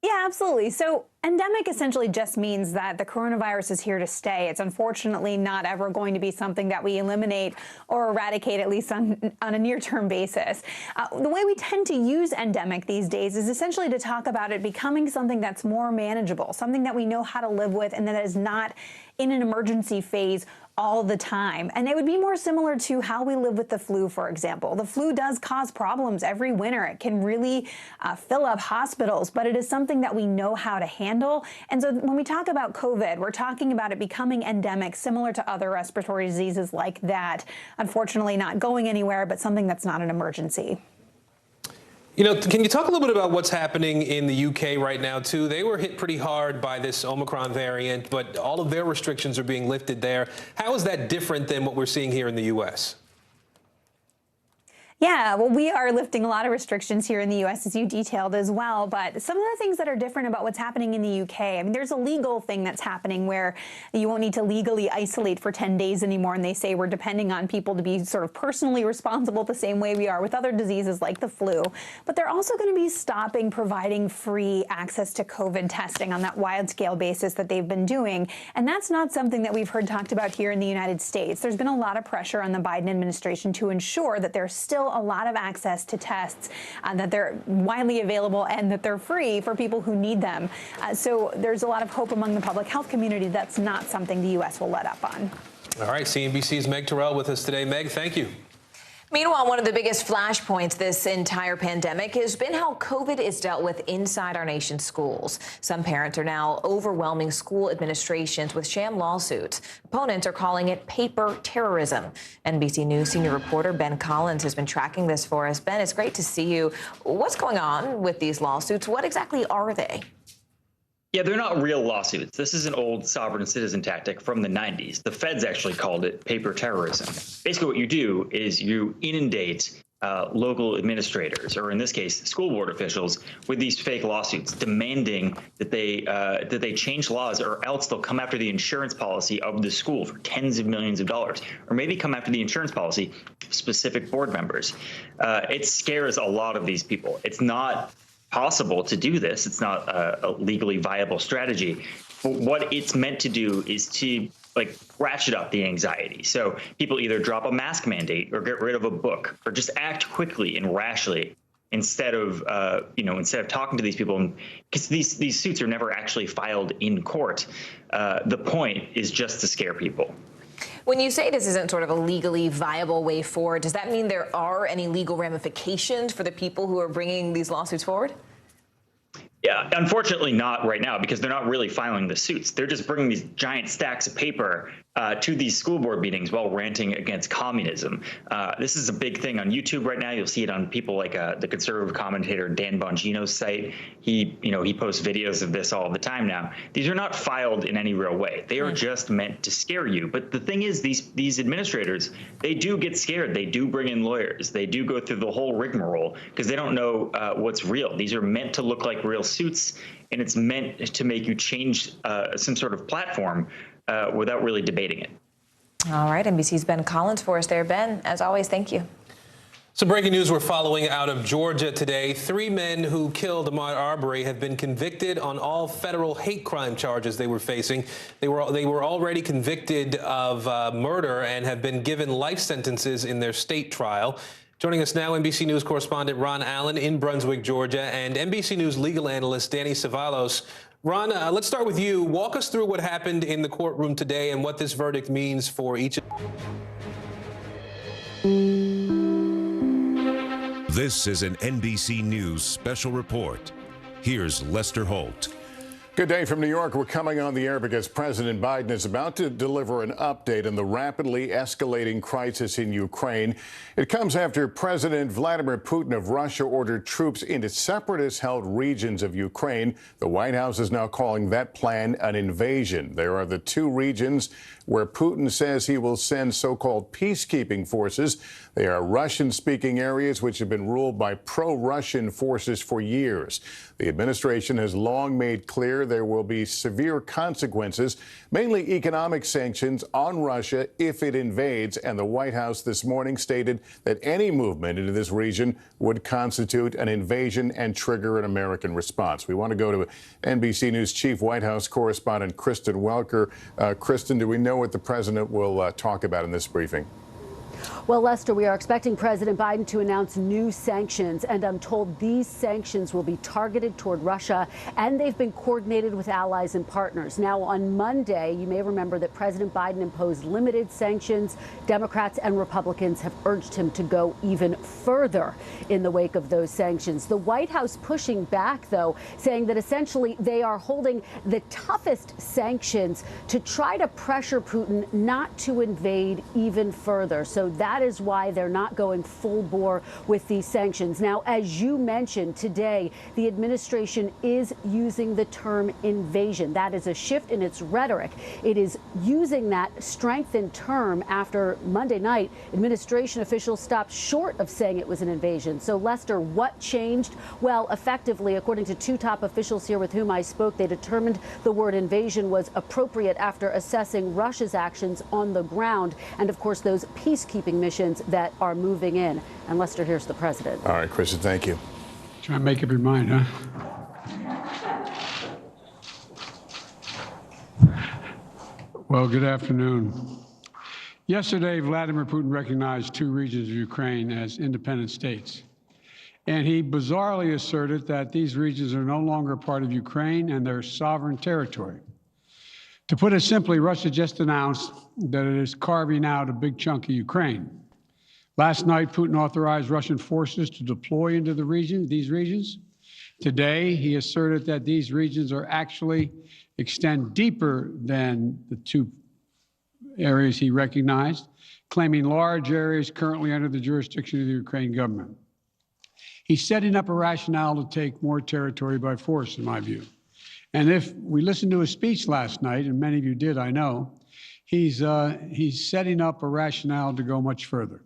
Yeah, absolutely. So endemic essentially just means that the coronavirus is here to stay. It's unfortunately not ever going to be something that we eliminate or eradicate, at least on a near-term basis. The way we tend to use endemic these days is essentially to talk about it becoming something that's more manageable, something that we know how to live with and that is not in an emergency phase all the time. And it would be more similar to how we live with the flu, for example. The flu does cause problems every winter. It can really fill up hospitals, but it is something that we know how to handle. And so when we talk about COVID, we're talking about it becoming endemic, similar to other respiratory diseases like that. Unfortunately, not going anywhere, but something that's not an emergency. You know, can you talk a little bit about what's happening in the UK right now, too? They were hit pretty hard by this Omicron variant, but all of their restrictions are being lifted there. How is that different than what we're seeing here in the U.S.? Yeah, well, we are lifting a lot of restrictions here in the U.S., as you detailed as well. But some of the things that are different about what's happening in the UK, I mean, there's a legal thing that's happening where you won't need to legally isolate for 10 days anymore. And they say we're depending on people to be sort of personally responsible the same way we are with other diseases like the flu. But they're also going to be stopping providing free access to COVID testing on that wide-scale basis that they've been doing. And that's not something that we've heard talked about here in the United States. There's been a lot of pressure on the Biden administration to ensure that there's still still a lot of access to tests, that they're widely available and that they're free for people who need them. So there's a lot of hope among the public health community that's not something the U.S. will let up on. All right, CNBC's Meg Terrell with us today. Meg, thank you. Meanwhile, one of the biggest flashpoints this entire pandemic has been how COVID is dealt with inside our nation's schools. Some parents are now overwhelming school administrations with sham lawsuits. Opponents are calling it paper terrorism. NBC News senior reporter Ben Collins has been tracking this for us. Ben, it's great to see you. What's going on with these lawsuits? What exactly are they? Yeah, they're not real lawsuits. This is an old sovereign citizen tactic from the 90s. The feds actually called it paper terrorism. Basically, what you do is you inundate local administrators, or in this case, school board officials, with these fake lawsuits demanding that they change laws, or else they'll come after the insurance policy of the school for tens of millions of dollars, or maybe come after the insurance policy of specific board members. It scares a lot of these people. It's not possible to do this. It's not a legally viable strategy. But what it's meant to do is to ratchet up the anxiety. So people either drop a mask mandate or get rid of a book or just act quickly and rashly instead of talking to these people, because these suits are never actually filed in court. The point is just to scare people. When you say this isn't sort of a legally viable way forward, does that mean there are any legal ramifications for the people who are bringing these lawsuits forward? Yeah, unfortunately not right now, because they're not really filing the suits. They're just bringing these giant stacks of paper to these school board meetings while ranting against communism. This is a big thing on YouTube right now. You'll see it on people like the conservative commentator Dan Bongino's site. He posts videos of this all the time now. These are not filed in any real way. They are just meant to scare you. But the thing is, these administrators, they do get scared. They do bring in lawyers. They do go through the whole rigmarole because they don't know what's real. These are meant to look like real suits, and it's meant to make you change some sort of platform without really debating it. All right, NBC's Ben Collins for us there. Ben, as always, thank you. So breaking news we're following out of Georgia today. 3 men who killed Ahmaud Arbery have been convicted on all federal hate crime charges they were facing. They were already convicted of murder and have been given life sentences in their state trial. Joining us now, NBC News correspondent Ron Allen in Brunswick, Georgia, and NBC News legal analyst Danny Savalos. Ron, let's start with you. Walk us through what happened in the courtroom today and what this verdict means for each. This is an NBC News special report. Here's Lester Holt. Good day from New York. We're coming on the air because President Biden is about to deliver an update on the rapidly escalating crisis in Ukraine. It comes after President Vladimir Putin of Russia ordered troops into separatist-held regions of Ukraine. The White House is now calling that plan an invasion. There are the 2 regions where Putin says he will send so-called peacekeeping forces. They are Russian-speaking areas which have been ruled by pro-Russian forces for years. The administration has long made clear there will be severe consequences, mainly economic sanctions on Russia if it invades, and the White House this morning stated that any movement into this region would constitute an invasion and trigger an American response. We want to go to NBC News Chief White House correspondent Kristen Welker. Kristen, do we know what the president will talk about in this briefing? Well, Lester, we are expecting President Biden to announce new sanctions, and I'm told these sanctions will be targeted toward Russia, and they've been coordinated with allies and partners. Now, on Monday, you may remember that President Biden imposed limited sanctions. Democrats and Republicans have urged him to go even further in the wake of those sanctions. The White House pushing back, though, saying that essentially they are holding the toughest sanctions to try to pressure Putin not to invade even further. So that is why they're not going full bore with these sanctions. Now, as you mentioned today, the administration is using the term invasion. That is a shift in its rhetoric. It is using that strengthened term after Monday night. Administration officials stopped short of saying it was an invasion. So, Lester, what changed? Well, effectively, according to 2 top officials here with whom I spoke, they determined the word invasion was appropriate after assessing Russia's actions on the ground and, of course, those peacekeeping missions that are moving in. And Lester, here's the president. All right, Kristen, thank you. Try to make up your mind, huh? Well, good afternoon. Yesterday, Vladimir Putin recognized 2 regions of Ukraine as independent states. And he bizarrely asserted that these regions are no longer part of Ukraine and their sovereign territory. To put it simply, Russia just announced that it is carving out a big chunk of Ukraine. Last night, Putin authorized Russian forces to deploy into these regions. Today, he asserted that these regions are actually extend deeper than the 2 areas he recognized, claiming large areas currently under the jurisdiction of the Ukraine government. He's setting up a rationale to take more territory by force, in my view. And if we listened to his speech last night, and many of you did, I know, he's setting up a rationale to go much further.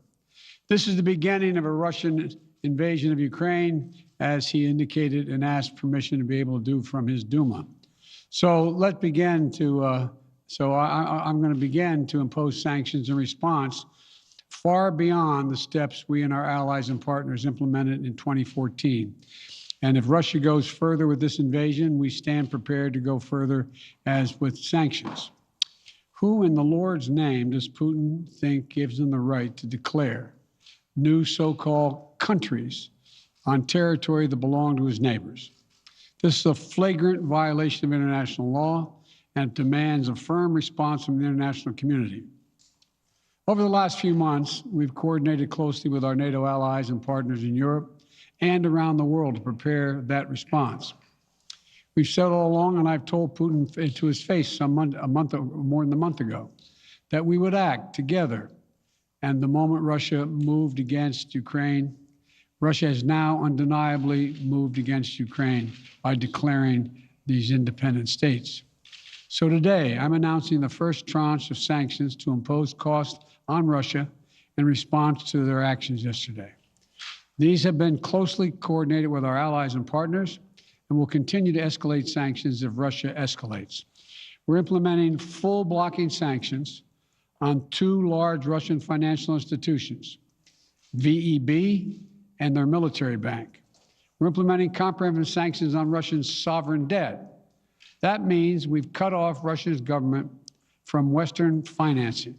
This is the beginning of a Russian invasion of Ukraine, as he indicated and asked permission to be able to do from his Duma. So let's begin to, I'm going to begin to impose sanctions in response far beyond the steps we and our allies and partners implemented in 2014. And if Russia goes further with this invasion, we stand prepared to go further as with sanctions. Who in the Lord's name does Putin think gives him the right to declare new so-called countries on territory that belong to his neighbors? This is a flagrant violation of international law and demands a firm response from the international community. Over the last few months, we've coordinated closely with our NATO allies and partners in Europe and around the world to prepare that response. We've said all along, and I've told Putin to his face more than a month ago, that we would act together. And the moment Russia moved against Ukraine, Russia has now undeniably moved against Ukraine by declaring these independent states. So today, I'm announcing the first tranche of sanctions to impose costs on Russia in response to their actions yesterday. These have been closely coordinated with our allies and partners and will continue to escalate sanctions if Russia escalates. We're implementing full blocking sanctions on 2 large Russian financial institutions, VEB and their military bank. We're implementing comprehensive sanctions on Russian sovereign debt. That means we've cut off Russia's government from Western financing.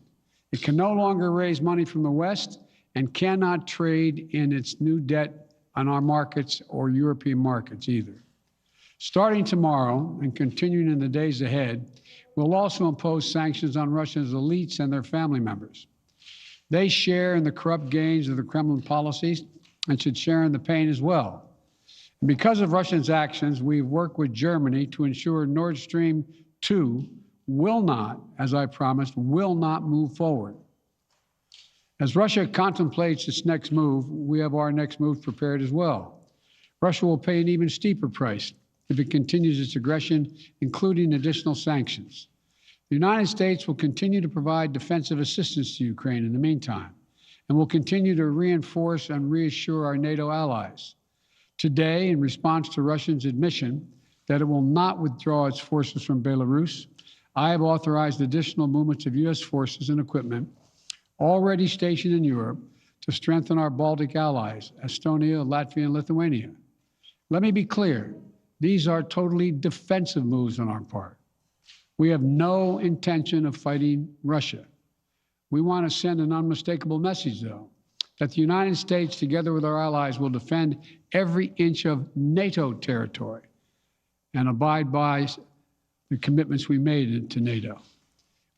It can no longer raise money from the West and cannot trade in its new debt on our markets or European markets either. Starting tomorrow and continuing in the days ahead, we'll also impose sanctions on Russia's elites and their family members. They share in the corrupt gains of the Kremlin policies and should share in the pain as well. And because of Russia's actions, we've worked with Germany to ensure Nord Stream 2 will not, as I promised, will not move forward. As Russia contemplates its next move, we have our next move prepared as well. Russia will pay an even steeper price if it continues its aggression, including additional sanctions. The United States will continue to provide defensive assistance to Ukraine in the meantime, and will continue to reinforce and reassure our NATO allies. Today, in response to Russia's admission that it will not withdraw its forces from Belarus, I have authorized additional movements of U.S. forces and equipment already stationed in Europe to strengthen our Baltic allies, Estonia, Latvia, and Lithuania. Let me be clear, these are totally defensive moves on our part. We have no intention of fighting Russia. We want to send an unmistakable message, though, that the United States, together with our allies, will defend every inch of NATO territory and abide by the commitments we made to NATO.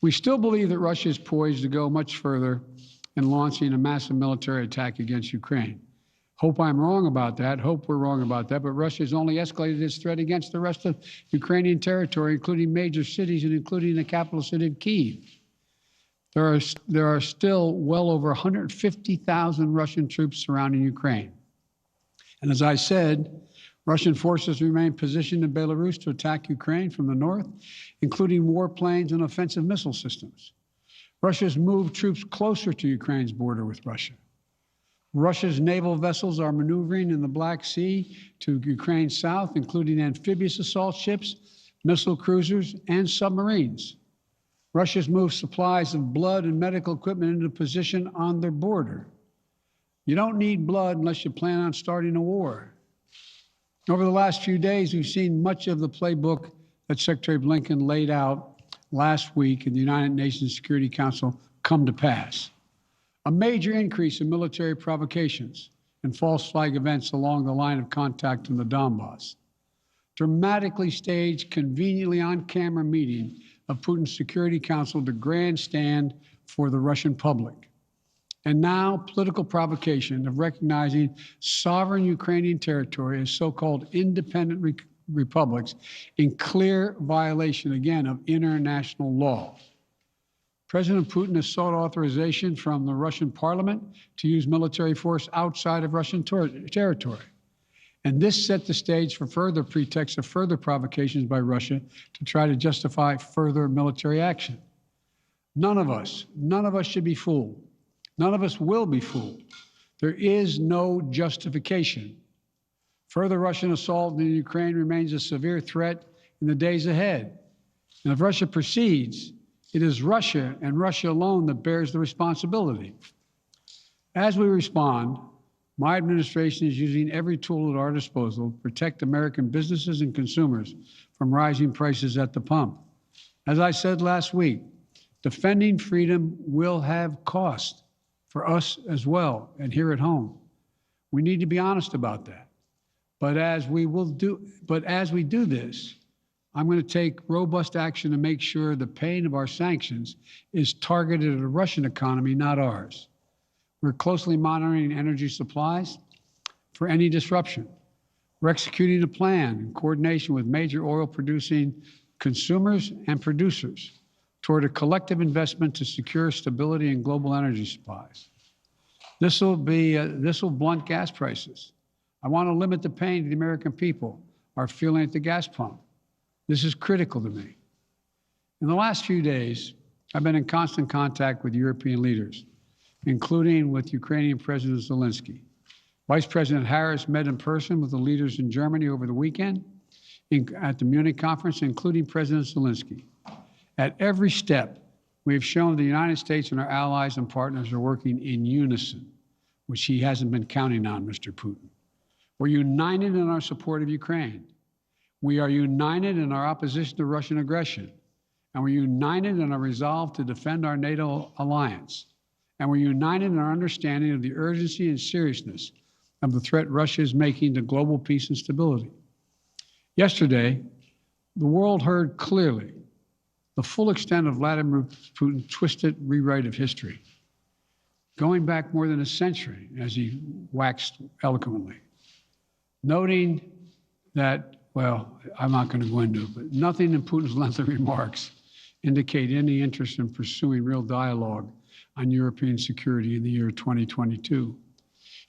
We still believe that Russia is poised to go much further in launching a massive military attack against Ukraine. Hope I'm wrong about that. Hope we're wrong about that. But Russia has only escalated its threat against the rest of Ukrainian territory, including major cities and including the capital city of Kyiv. There are still well over 150,000 Russian troops surrounding Ukraine. And as I said, Russian forces remain positioned in Belarus to attack Ukraine from the north, including warplanes and offensive missile systems. Russia's moved troops closer to Ukraine's border with Russia. Russia's naval vessels are maneuvering in the Black Sea to Ukraine's south, including amphibious assault ships, missile cruisers, and submarines. Russia's moved supplies of blood and medical equipment into position on their border. You don't need blood unless you plan on starting a war. Over the last few days, we've seen much of the playbook that Secretary Blinken laid out last week in the United Nations Security Council come to pass. A major increase in military provocations and false flag events along the line of contact in the Donbass. Dramatically staged, conveniently on-camera meeting of Putin's Security Council to grandstand for the Russian public. And now political provocation of recognizing sovereign Ukrainian territory as so-called independent republics in clear violation, again, of international law. President Putin has sought authorization from the Russian parliament to use military force outside of Russian territory. And this set the stage for further pretexts of further provocations by Russia to try to justify further military action. None of us should be fooled. None of us will be fooled. There is no justification. Further Russian assault in Ukraine remains a severe threat in the days ahead. And if Russia proceeds, it is Russia and Russia alone that bears the responsibility. As we respond, my administration is using every tool at our disposal to protect American businesses and consumers from rising prices at the pump. As I said last week, defending freedom will have cost for us as well and here at home. We need to be honest about that. But as we do this, I'm going to take robust action to make sure the pain of our sanctions is targeted at the Russian economy, not ours. We're closely monitoring energy supplies for any disruption. We're executing a plan in coordination with major oil-producing consumers and producers toward a collective investment to secure stability in global energy supplies. This will blunt gas prices. I want to limit the pain to the American people are feeling at the gas pump. This is critical to me. In the last few days, I've been in constant contact with European leaders, including with Ukrainian President Zelensky. Vice President Harris met in person with the leaders in Germany over the weekend at the Munich conference, including President Zelensky. At every step, we have shown the United States and our allies and partners are working in unison, which he hasn't been counting on, Mr. Putin. We're united in our support of Ukraine. We are united in our opposition to Russian aggression, and we're united in our resolve to defend our NATO alliance, and we're united in our understanding of the urgency and seriousness of the threat Russia is making to global peace and stability. Yesterday, the world heard clearly the full extent of Vladimir Putin's twisted rewrite of history, going back more than a century, as he waxed eloquently, noting that, well, I'm not going to go into it, but nothing in Putin's lengthy remarks indicate any interest in pursuing real dialogue on European security in the year 2022.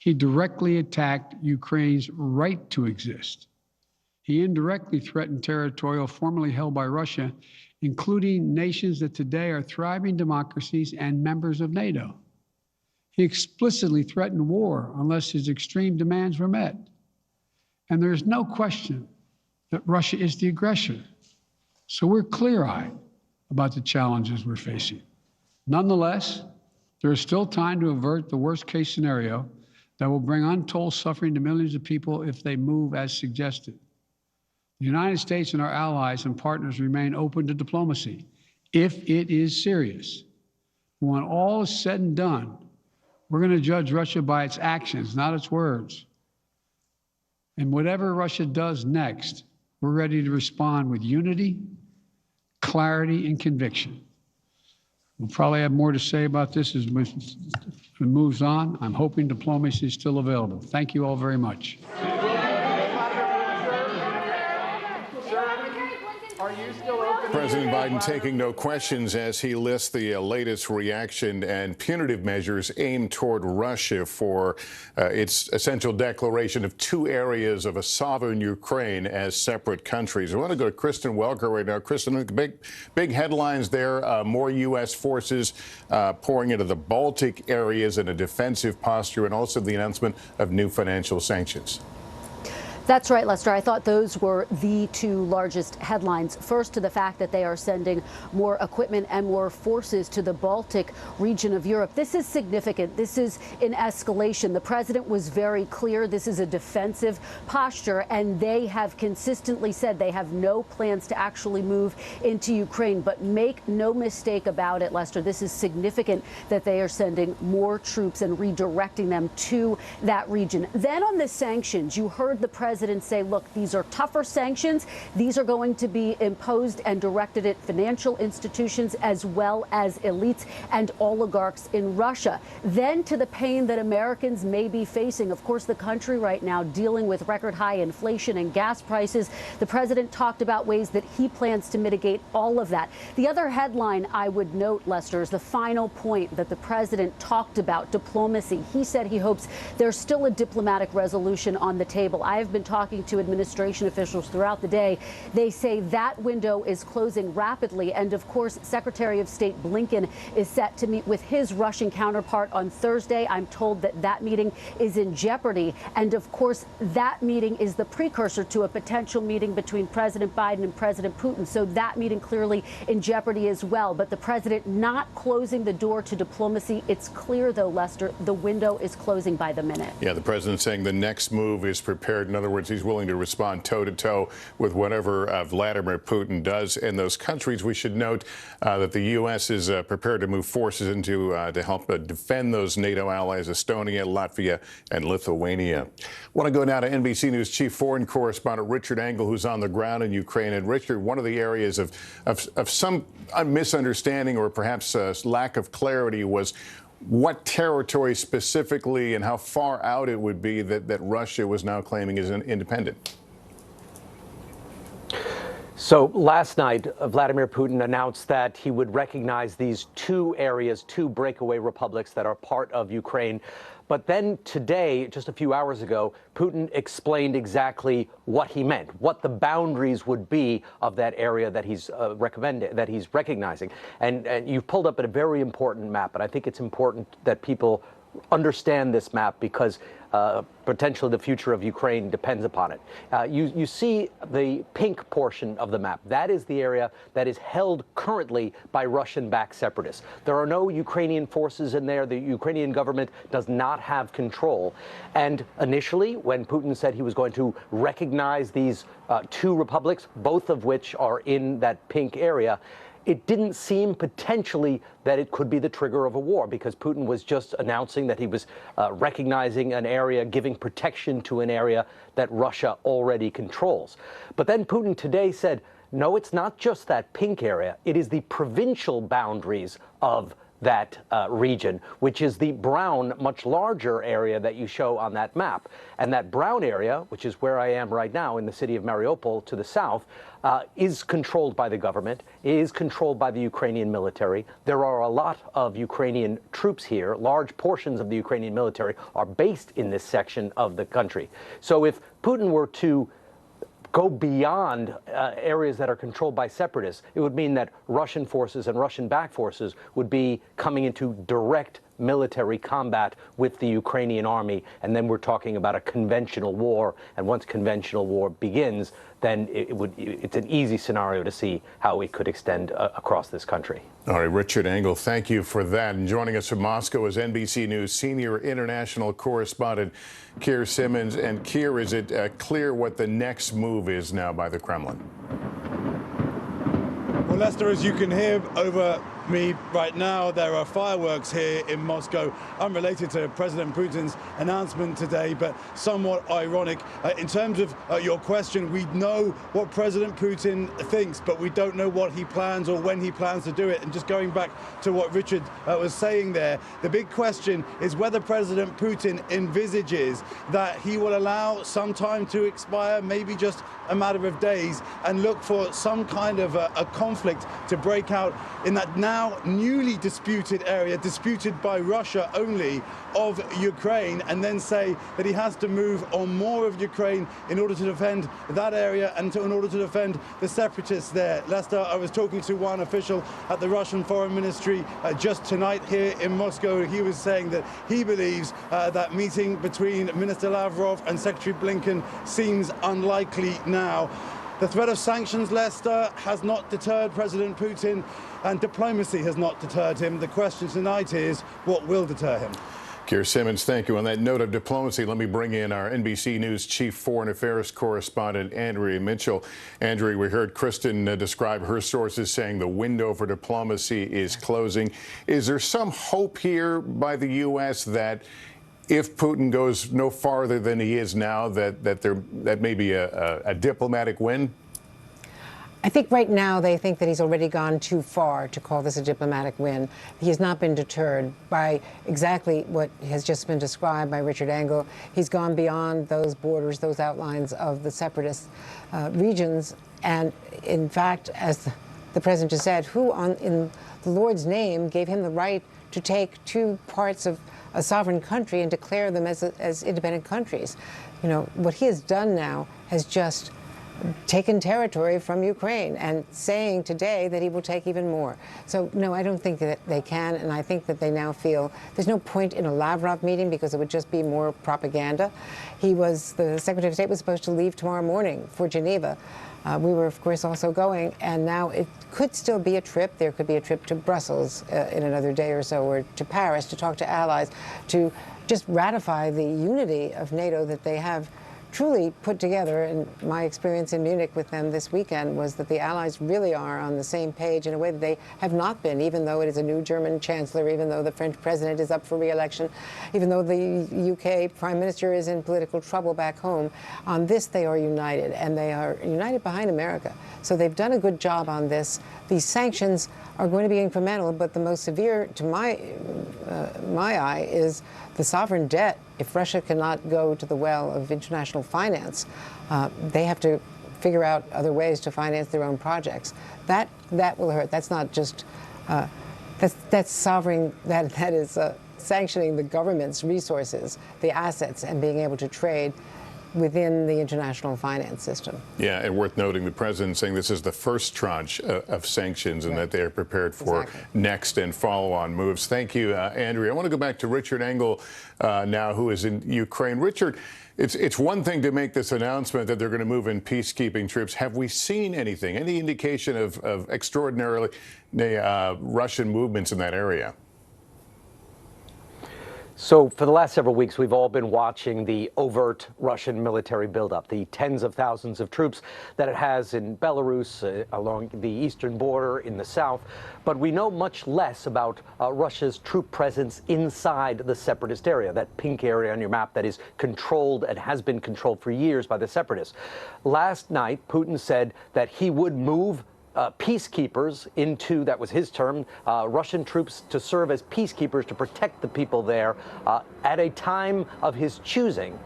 He directly attacked Ukraine's right to exist. He indirectly threatened territory formerly held by Russia, including nations that today are thriving democracies and members of NATO. He explicitly threatened war unless his extreme demands were met. And there is no question that Russia is the aggressor. So we're clear-eyed about the challenges we're facing. Nonetheless, there is still time to avert the worst-case scenario that will bring untold suffering to millions of people if they move as suggested. The United States and our allies and partners remain open to diplomacy if it is serious. When all is said and done, we're going to judge Russia by its actions, not its words. And whatever Russia does next, we're ready to respond with unity, clarity, and conviction. We'll probably have more to say about this as it moves on. I'm hoping diplomacy is still available. Thank you all very much. President Biden taking no questions as he lists the latest reaction and punitive measures aimed toward Russia for its essential declaration of two areas of a sovereign Ukraine as separate countries. I want to go to Kristen Welker right now. Kristen, big headlines there. More U.S. forces pouring into the Baltic areas in a defensive posture, and also the announcement of new financial sanctions. That's right, Lester. I thought those were the two largest headlines. First, to the fact that they are sending more equipment and more forces to the Baltic region of Europe. This is significant. This is an escalation. The president was very clear. This is a defensive posture, and they have consistently said they have no plans to actually move into Ukraine. But make no mistake about it, Lester, this is significant that they are sending more troops and redirecting them to that region. Then on the sanctions, you heard the president say, look, these are tougher sanctions. These are going to be imposed and directed at financial institutions as well as elites and oligarchs in Russia. Then to the pain that Americans may be facing. Of course, the country right now dealing with record high inflation and gas prices. The president talked about ways that he plans to mitigate all of that. The other headline I would note, Lester, is the final point that the president talked about, diplomacy. He said he hopes there's still a diplomatic resolution on the table. I have been talking to administration officials throughout the day. They say that window is closing rapidly. And of course, Secretary of State Blinken is set to meet with his Russian counterpart on Thursday. I'm told that that meeting is in jeopardy. And of course, that meeting is the precursor to a potential meeting between President Biden and President Putin. So that meeting clearly in jeopardy as well. But the president not closing the door to diplomacy. It's clear, though, Lester, the window is closing by the minute. Yeah, the president saying the next move is prepared. In other words, he's willing to respond toe-to-toe with whatever Vladimir Putin does in those countries. We should note that the U.S. is prepared to move forces into to help defend those NATO allies, Estonia, Latvia, and Lithuania. I want to go now to NBC News chief foreign correspondent Richard Engel, who's on the ground in Ukraine. And Richard, one of the areas of some misunderstanding or perhaps lack of clarity was what territory specifically and how far out it would be that Russia was now claiming is independent. So last night, Vladimir Putin announced that he would recognize these two areas, two breakaway republics that are part of Ukraine. But then today, just a few hours ago, Putin explained exactly what he meant, what the boundaries would be of that area that he's recognizing. And you've pulled up a very important map, and I think it's important that people understand this map because potentially the future of Ukraine depends upon it. You see the pink portion of the map. That is the area that is held currently by Russian-backed separatists. There are no Ukrainian forces in there. The Ukrainian government does not have control. And initially, when Putin said he was going to recognize these two republics, both of which are in that pink area, it didn't seem potentially that it could be the trigger of a war because Putin was just announcing that he was recognizing an area, giving protection to an area that Russia already controls. But then Putin today said, no, it's not just that pink area. It is the provincial boundaries of that region, which is the brown, much larger area that you show on that map. And that brown area, which is where I am right now in the city of Mariupol to the south, is controlled by the government, is controlled by the Ukrainian military. There are a lot of Ukrainian troops here. Large portions of the Ukrainian military are based in this section of the country. So if Putin were to go beyond areas that are controlled by separatists, it would mean that Russian forces and Russian-backed forces would be coming into direct military combat with the Ukrainian army, and then we're talking about a conventional war. And once conventional war begins, then it's an easy scenario to see how it could extend across this country. All right, Richard Engel, thank you for that. And joining us from Moscow is NBC News senior international correspondent Keir Simmons. And Keir, is it clear what the next move is now by the Kremlin? Well, Lester, as you can hear over me right now, there are fireworks here in Moscow, unrelated to President Putin's announcement today, but somewhat ironic. In terms of your question, we know what President Putin thinks, but we don't know what he plans or when he plans to do it. And just going back to what Richard was saying there, the big question is whether President Putin envisages that he will allow some time to expire, maybe just a matter of days and look for some kind of a conflict to break out in that now newly disputed area, disputed by Russia only, of Ukraine, and then say that he has to move on more of Ukraine in order to defend that area and in order to defend the separatists there. Lester, I was talking to one official at the Russian Foreign Ministry just tonight here in Moscow. He was saying that he believes that meeting between Minister Lavrov and Secretary Blinken seems unlikely now. The threat of sanctions, Lester, has not deterred President Putin, and diplomacy has not deterred him. The question tonight is, what will deter him? Keir Simmons, thank you. On that note of diplomacy, let me bring in our NBC News chief foreign affairs correspondent, Andrea Mitchell. Andrea, we heard Kristen describe her sources saying the window for diplomacy is closing. Is there some hope here by the U.S. that if Putin goes no farther than he is now, that may be a diplomatic win? I think right now they think that he's already gone too far to call this a diplomatic win. He has not been deterred by exactly what has just been described by Richard Engel. He's gone beyond those borders, those outlines of the separatist regions. And in fact, as the president just said, who in the Lord's name gave him the right to take two parts of a sovereign country and declare them as independent countries? You know, what he has done now has just taken territory from Ukraine and saying today that he will take even more. So, no, I don't think that they can, and I think that they now feel there's no point in a Lavrov meeting because it would just be more propaganda. The Secretary of State was supposed to leave tomorrow morning for Geneva. We were, of course, also going, and now it could still be a trip. There could be a trip to Brussels in another day or so, or to Paris to talk to allies, to just ratify the unity of NATO that they have truly put together. And my experience in Munich with them this weekend was that the allies really are on the same page in a way that they have not been, even though it is a new German chancellor, even though the French president is up for re-election, even though the UK prime minister is in political trouble back home. On this, they are united, and they are united behind America. So they've done a good job on this. These sanctions are going to be incremental, but the most severe, to my eye, is the sovereign debt. If Russia cannot go to the well of international finance, they have to figure out other ways to finance their own projects. That will hurt. That's not just that's sovereign. That is sanctioning the government's resources, the assets, and being able to trade within the international finance system. Yeah, and worth noting, the president saying this is the first tranche of sanctions and that they are prepared for next and follow-on moves. Thank you, Andrea. I want to go back to Richard Engel now, who is in Ukraine. Richard, it's one thing to make this announcement that they're going to move in peacekeeping troops. Have we seen anything, any indication of extraordinarily Russian movements in that area? So for the last several weeks, we've all been watching the overt Russian military buildup, the tens of thousands of troops that it has in Belarus, along the eastern border, in the south. But we know much less about Russia's troop presence inside the separatist area, that pink area on your map that is controlled and has been controlled for years by the separatists. Last night, Putin said that he would move peacekeepers into, that was his term, Russian troops to serve as peacekeepers to protect the people there at a time of his choosing.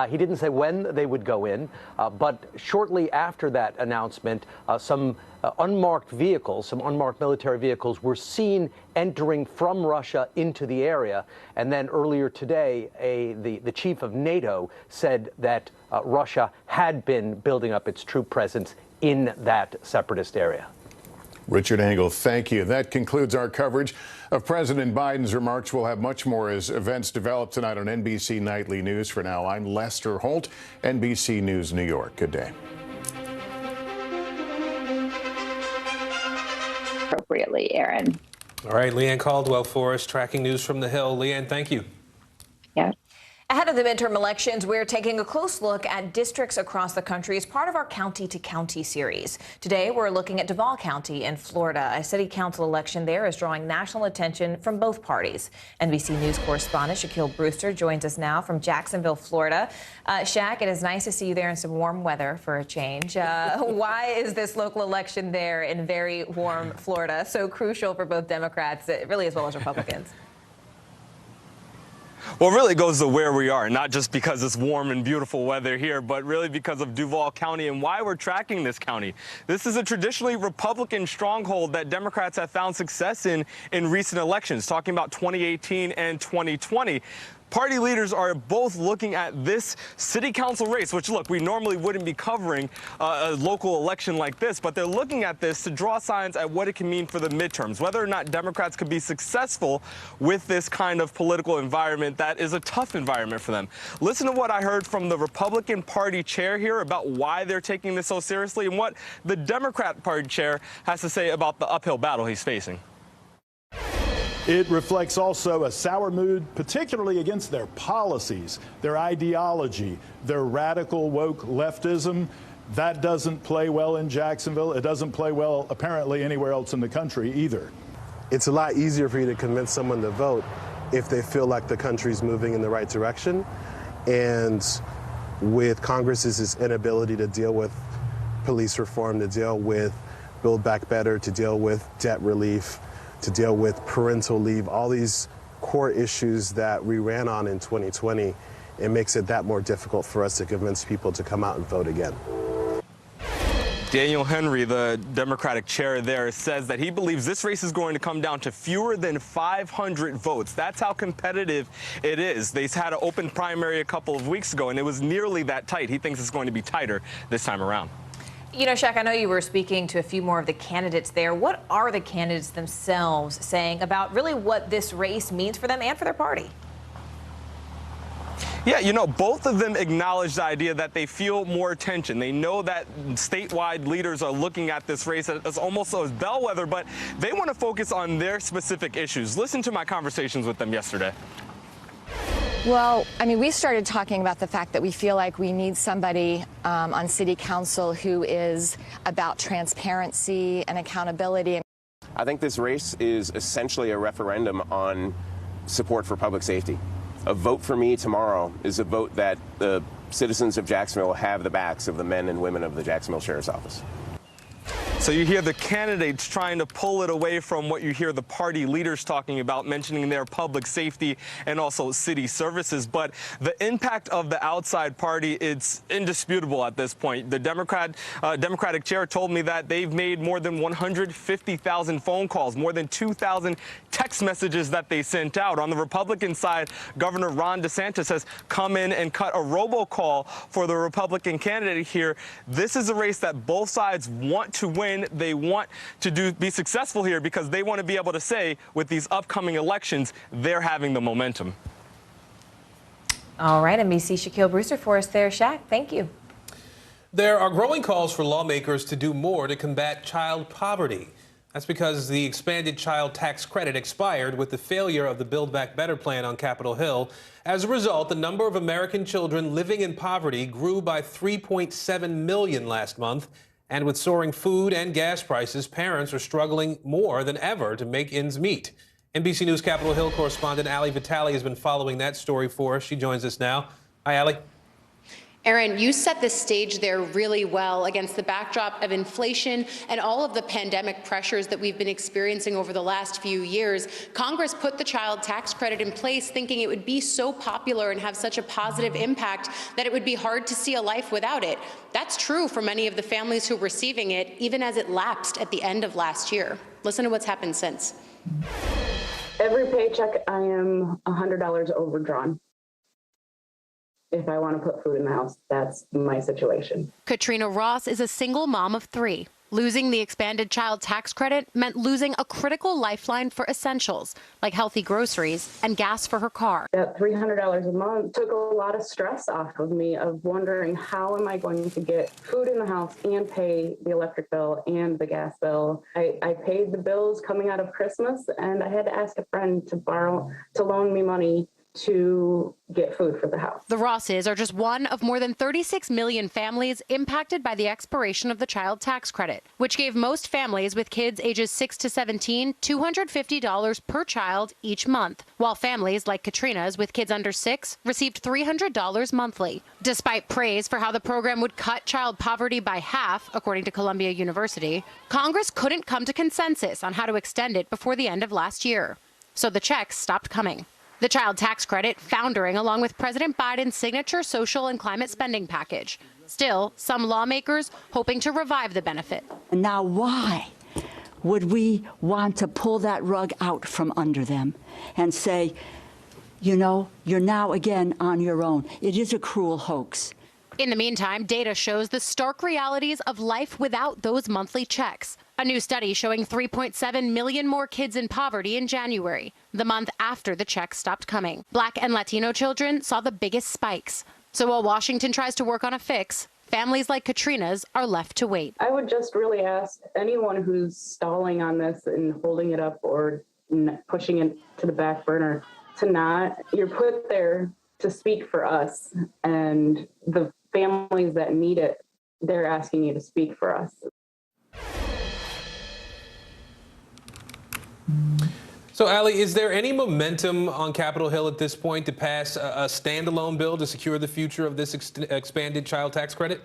He didn't say when they would go in, but shortly after that announcement, some unmarked vehicles, some unmarked military vehicles were seen entering from Russia into the area. And then earlier today, the chief of NATO said that Russia had been building up its troop presence in that separatist area. Richard Engel, thank you. That concludes our coverage of President Biden's remarks. We'll have much more as events develop tonight on NBC Nightly News. For now, I'm Lester Holt, NBC News New York. Good day. Appropriately, Aaron. All right, Leanne Caldwell for us, tracking news from the Hill. Leanne, thank you. Yeah. Ahead of the midterm elections, we're taking a close look at districts across the country as part of our County to County series. Today, we're looking at Duval County in Florida. A city council election there is drawing national attention from both parties. NBC News correspondent Shaquille Brewster joins us now from Jacksonville, Florida. Shaq, it is nice to see you there in some warm weather for a change. Why is this local election there in very warm Florida so crucial for both Democrats, really, as well as Republicans? Well, really it goes to where we are, not just because it's warm and beautiful weather here, but really because of Duval County and why we're tracking this county. This is a traditionally Republican stronghold that Democrats have found success in recent elections, talking about 2018 and 2020. Party leaders are both looking at this city council race, which, look, we normally wouldn't be covering a local election like this, but they're looking at this to draw signs at what it can mean for the midterms, whether or not Democrats could be successful with this kind of political environment that is a tough environment for them. Listen to what I heard from the Republican Party chair here about why they're taking this so seriously and what the Democrat Party chair has to say about the uphill battle he's facing. It reflects also a sour mood, particularly against their policies, their ideology, their radical woke leftism. That doesn't play well in Jacksonville. It doesn't play well, apparently, anywhere else in the country either. It's a lot easier for you to convince someone to vote if they feel like the country's moving in the right direction. And with Congress's inability to deal with police reform, to deal with Build Back Better, to deal with debt relief, to deal with parental leave, all these core issues that we ran on in 2020, it makes it that more difficult for us to convince people to come out and vote again. Daniel Henry, the Democratic chair there, says that he believes this race is going to come down to fewer than 500 votes. That's how competitive it is. They had an open primary a couple of weeks ago, and it was nearly that tight. He thinks it's going to be tighter this time around. You know, Shaq, I know you were speaking to a few more of the candidates there. What are the candidates themselves saying about really what this race means for them and for their party? Yeah, you know, both of them acknowledge the idea that they feel more attention. They know that statewide leaders are looking at this race as almost a bellwether, but they want to focus on their specific issues. Listen to my conversations with them yesterday. Well, I mean, we started talking about the fact that we feel like we need somebody on city council who is about transparency and accountability. I think this race is essentially a referendum on support for public safety. A vote for me tomorrow is a vote that the citizens of Jacksonville have the backs of the men and women of the Jacksonville Sheriff's Office. So you hear the candidates trying to pull it away from what you hear the party leaders talking about, mentioning their public safety and also city services. But the impact of the outside party, it's indisputable at this point. The Democratic chair told me that they've made more than 150,000 phone calls, more than 2,000 text messages that they sent out. On the Republican side, Governor Ron DeSantis has come in and cut a robocall for the Republican candidate here. This is a race that both sides want to win. They want to be successful here because they want to be able to say with these upcoming elections, they're having the momentum. All right, NBC Shaquille Brewster for us there. Shaq, thank you. There are growing calls for lawmakers to do more to combat child poverty. That's because the expanded child tax credit expired with the failure of the Build Back Better plan on Capitol Hill. As a result, the number of American children living in poverty grew by 3.7 million last month. And with soaring food and gas prices, parents are struggling more than ever to make ends meet. NBC News Capitol Hill correspondent Ali Vitale has been following that story for us. She joins us now. Hi, Ali. Aaron, you set the stage there really well against the backdrop of inflation and all of the pandemic pressures that we've been experiencing over the last few years. Congress put the child tax credit in place thinking it would be so popular and have such a positive impact that it would be hard to see a life without it. That's true for many of the families who are receiving it, even as it lapsed at the end of last year. Listen to what's happened since. Every paycheck, I am $100 overdrawn. If I want to put food in the house, that's my situation. Katrina Ross is a single mom of 3. Losing the expanded child tax credit meant losing a critical lifeline for essentials like healthy groceries and gas for her car. That $300 a month took a lot of stress off of me of wondering how am I going to get food in the house and pay the electric bill and the gas bill. I paid the bills coming out of Christmas and I had to ask a friend to loan me money to get food for the house. The Rosses are just one of more than 36 million families impacted by the expiration of the child tax credit, which gave most families with kids ages 6 to 17 $250 per child each month, while families like Katrina's with kids under 6 received $300 monthly. Despite praise for how the program would cut child poverty by half, according to Columbia University, Congress couldn't come to consensus on how to extend it before the end of last year. So the checks stopped coming. The child tax credit foundering along with President Biden's signature social and climate spending package. Still, some lawmakers hoping to revive the benefit. Now, why would we want to pull that rug out from under them and say, you know, you're now again on your own? It is a cruel hoax. In the meantime, data shows the stark realities of life without those monthly checks. A new study showing 3.7 million more kids in poverty in January, the month after the checks stopped coming. Black and Latino children saw the biggest spikes. So while Washington tries to work on a fix, families like Katrina's are left to wait. I would just really ask anyone who's stalling on this and holding it up or pushing it to the back burner to not. You're put there to speak for us, and the families that need it, they're asking you to speak for us. So, Ali, is there any momentum on Capitol Hill at this point to pass a standalone bill to secure the future of this expanded child tax credit?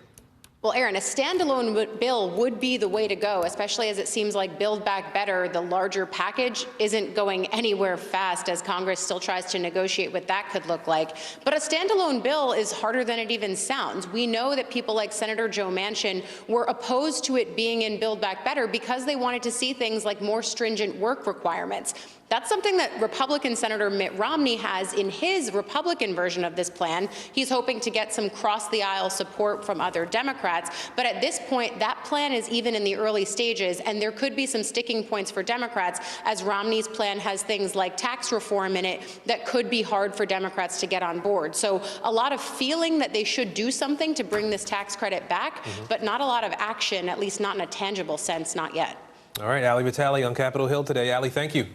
Well, Aaron, a standalone bill would be the way to go, especially as it seems like Build Back Better, the larger package, isn't going anywhere fast as Congress still tries to negotiate what that could look like. But a standalone bill is harder than it even sounds. We know that people like Senator Joe Manchin were opposed to it being in Build Back Better because they wanted to see things like more stringent work requirements. That's something that Republican Senator Mitt Romney has in his Republican version of this plan. He's hoping to get some cross-the-aisle support from other Democrats. But at this point, that plan is even in the early stages, and there could be some sticking points for Democrats, as Romney's plan has things like tax reform in it that could be hard for Democrats to get on board. So a lot of feeling that they should do something to bring this tax credit back, but not a lot of action, at least not in a tangible sense, not yet. All right, Ali Vitale on Capitol Hill today. Ali, thank you.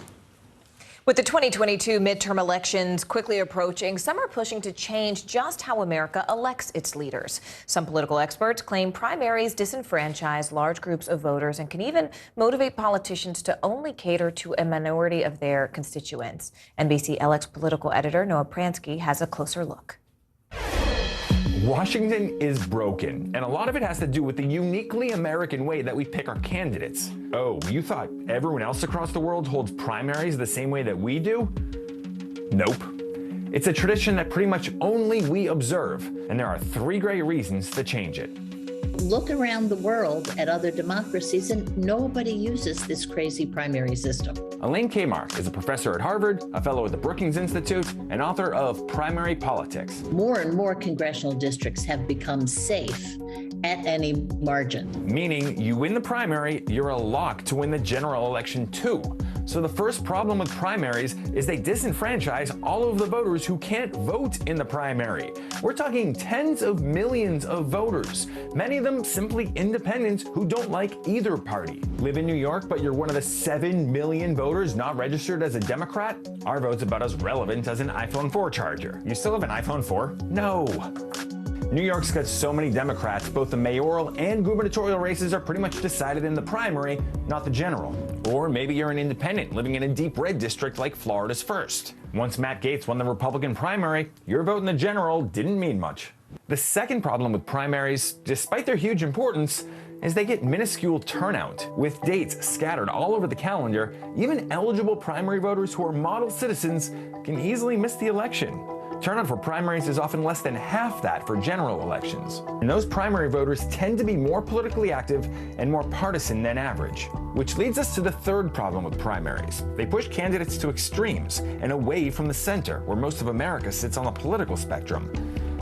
With the 2022 midterm elections quickly approaching, some are pushing to change just how America elects its leaders. Some political experts claim primaries disenfranchise large groups of voters and can even motivate politicians to only cater to a minority of their constituents. NBC LX political editor Noah Pransky has a closer look. Washington is broken, and a lot of it has to do with the uniquely American way that we pick our candidates. Oh, you thought everyone else across the world holds primaries the same way that we do? Nope. It's a tradition that pretty much only we observe, and there are 3 great reasons to change it. Look around the world at other democracies, and nobody uses this crazy primary system. Elaine Kmark is a professor at Harvard, a fellow at the Brookings Institute, and author of Primary Politics. More and more congressional districts have become safe at any margin. Meaning you win the primary, you're a lock to win the general election too. So the first problem with primaries is they disenfranchise all of the voters who can't vote in the primary. We're talking tens of millions of voters, many of them simply independents who don't like either party. Live in New York, but you're one of the 7 million voters not registered as a Democrat? Our vote's about as relevant as an iPhone 4 charger. You still have an iPhone 4? No. New York's got so many Democrats, both the mayoral and gubernatorial races are pretty much decided in the primary, not the general. Or maybe you're an independent living in a deep red district like Florida's first. Once Matt Gaetz won the Republican primary, your vote in the general didn't mean much. The second problem with primaries, despite their huge importance, is they get minuscule turnout. With dates scattered all over the calendar, even eligible primary voters who are model citizens can easily miss the election. Turnout for primaries is often less than half that for general elections. And those primary voters tend to be more politically active and more partisan than average. Which leads us to the third problem with primaries. They push candidates to extremes and away from the center, where most of America sits on the political spectrum.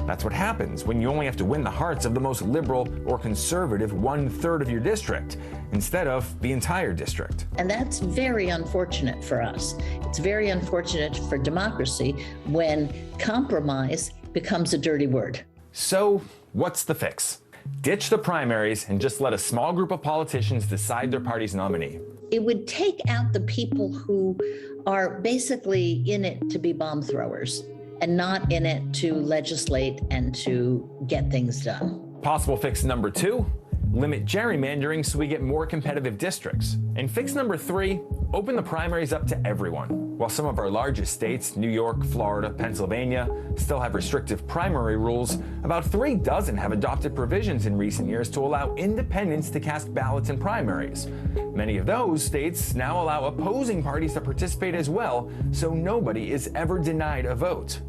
That's what happens when you only have to win the hearts of the most liberal or conservative 1/3 of your district, instead of the entire district. And that's very unfortunate for us. It's very unfortunate for democracy when compromise becomes a dirty word. So, what's the fix? Ditch the primaries and just let a small group of politicians decide their party's nominee. It would take out the people who are basically in it to be bomb throwers and not in it to legislate and to get things done. Possible fix number 2, limit gerrymandering so we get more competitive districts. And fix number 3, open the primaries up to everyone. While some of our largest states, New York, Florida, Pennsylvania, still have restrictive primary rules, about 36 have adopted provisions in recent years to allow independents to cast ballots in primaries. Many of those states now allow opposing parties to participate as well, so nobody is ever denied a vote.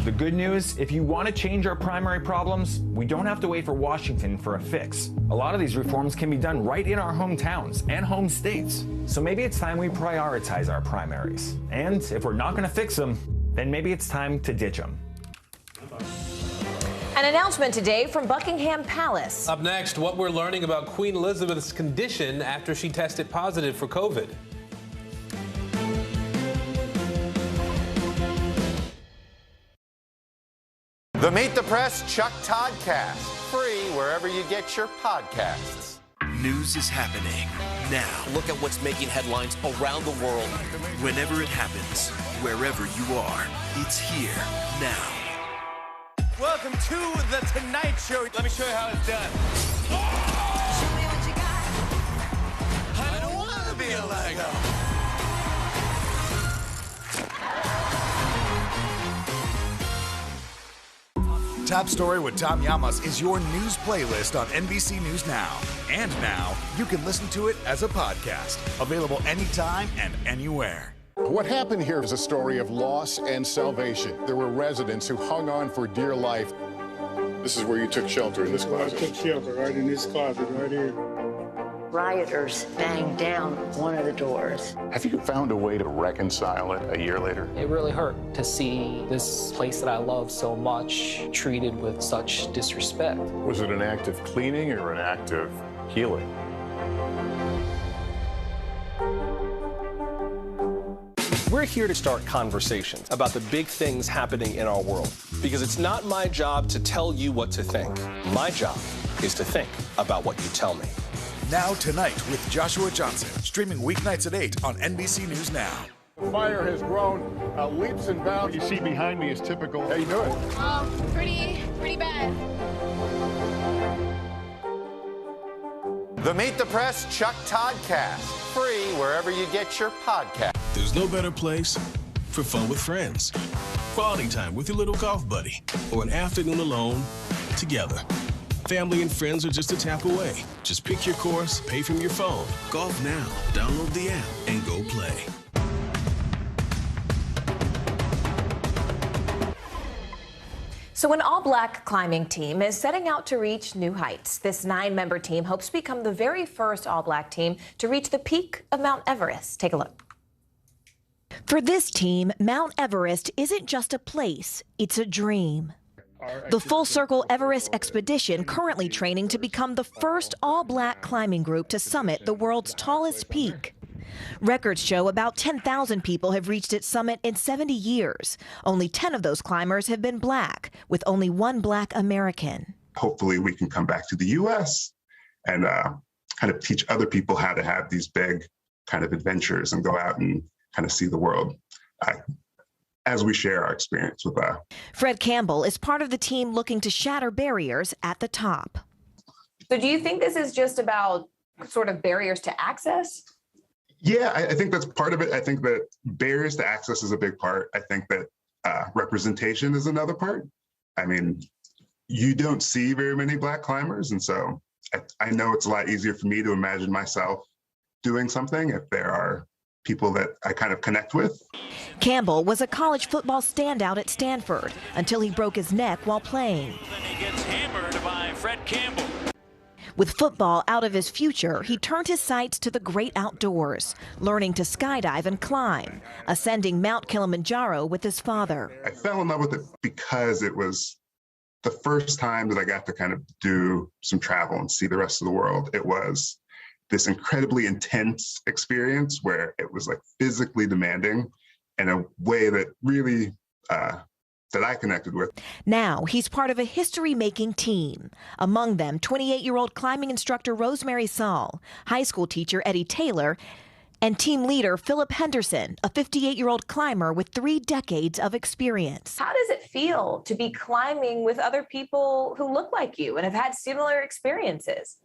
The good news, if you want to change our primary problems, we don't have to wait for Washington for a fix. A lot of these reforms can be done right in our hometowns and home states. So maybe it's time we prioritize our primaries. And if we're not going to fix them, then maybe it's time to ditch them. An announcement today from Buckingham Palace. Up next, what we're learning about Queen Elizabeth's condition after she tested positive for COVID. The Meet the Press Chuck Toddcast, free wherever you get your podcasts. News is happening now. Look at what's making headlines around the world. Whenever it happens, wherever you are, it's here now. Welcome to The Tonight Show. Let me show you how it's done. Show me what you got. I don't want to be a Lego. Top Story with Tom Llamas is your news playlist on NBC News Now. And now, you can listen to it as a podcast. Available anytime and anywhere. What happened here is a story of loss and salvation. There were residents who hung on for dear life. This is where you took shelter, in this closet. I took shelter right in this closet right here. Rioters banged down one of the doors. Have you found a way to reconcile it a year later? It really hurt to see this place that I love so much treated with such disrespect. Was it an act of cleaning or an act of healing? We're here to start conversations about the big things happening in our world, because it's not my job to tell you what to think. My job is to think about what you tell me. Now Tonight with Joshua Johnson, streaming weeknights at 8 on NBC News Now. The fire has grown leaps and bounds. You see behind me is typical. How you doing? Pretty bad. The Meet the Press Chuck Toddcast, free wherever you get your podcast. There's no better place for fun with friends, quality time with your little golf buddy, or an afternoon alone together. Family and friends are just a tap away. Just pick your course, pay from your phone. Golf now. Download the app and go play. So an all-black climbing team is setting out to reach new heights. This 9-member team hopes to become the very first all-black team to reach the peak of Mount Everest. Take a look. For this team, Mount Everest isn't just a place, it's a dream. The Full Circle Everest expedition currently training to become the first all-black climbing group to summit the world's tallest peak. Records show about 10,000 people have reached its summit in 70 years. Only 10 of those climbers have been black, with only one black American. Hopefully we can come back to the U.S. and kind of teach other people how to have these big kind of adventures and go out and kind of see the world as we share our experience with that. Fred Campbell is part of the team looking to shatter barriers at the top. So do you think this is just about sort of barriers to access? Yeah, I think that's part of it. I think that barriers to access is a big part. I think that representation is another part. I mean, you don't see very many black climbers, and so I know it's a lot easier for me to imagine myself doing something if there are people that I kind of connect with. Campbell was a college football standout at Stanford until he broke his neck while playing. Then he gets hammered by Fred Campbell. With football out of his future, he turned his sights to the great outdoors, learning to skydive and climb, ascending Mount Kilimanjaro with his father. I fell in love with it because it was the first time that I got to kind of do some travel and see the rest of the world. It was this incredibly intense experience where it was like physically demanding in a way that really that I connected with. Now he's part of a history-making team. Among them, 28-year-old climbing instructor Rosemary Saul, high school teacher Eddie Taylor, and team leader Philip Henderson, a 58-year-old climber with 3 decades of experience. How does it feel to be climbing with other people who look like you and have had similar experiences?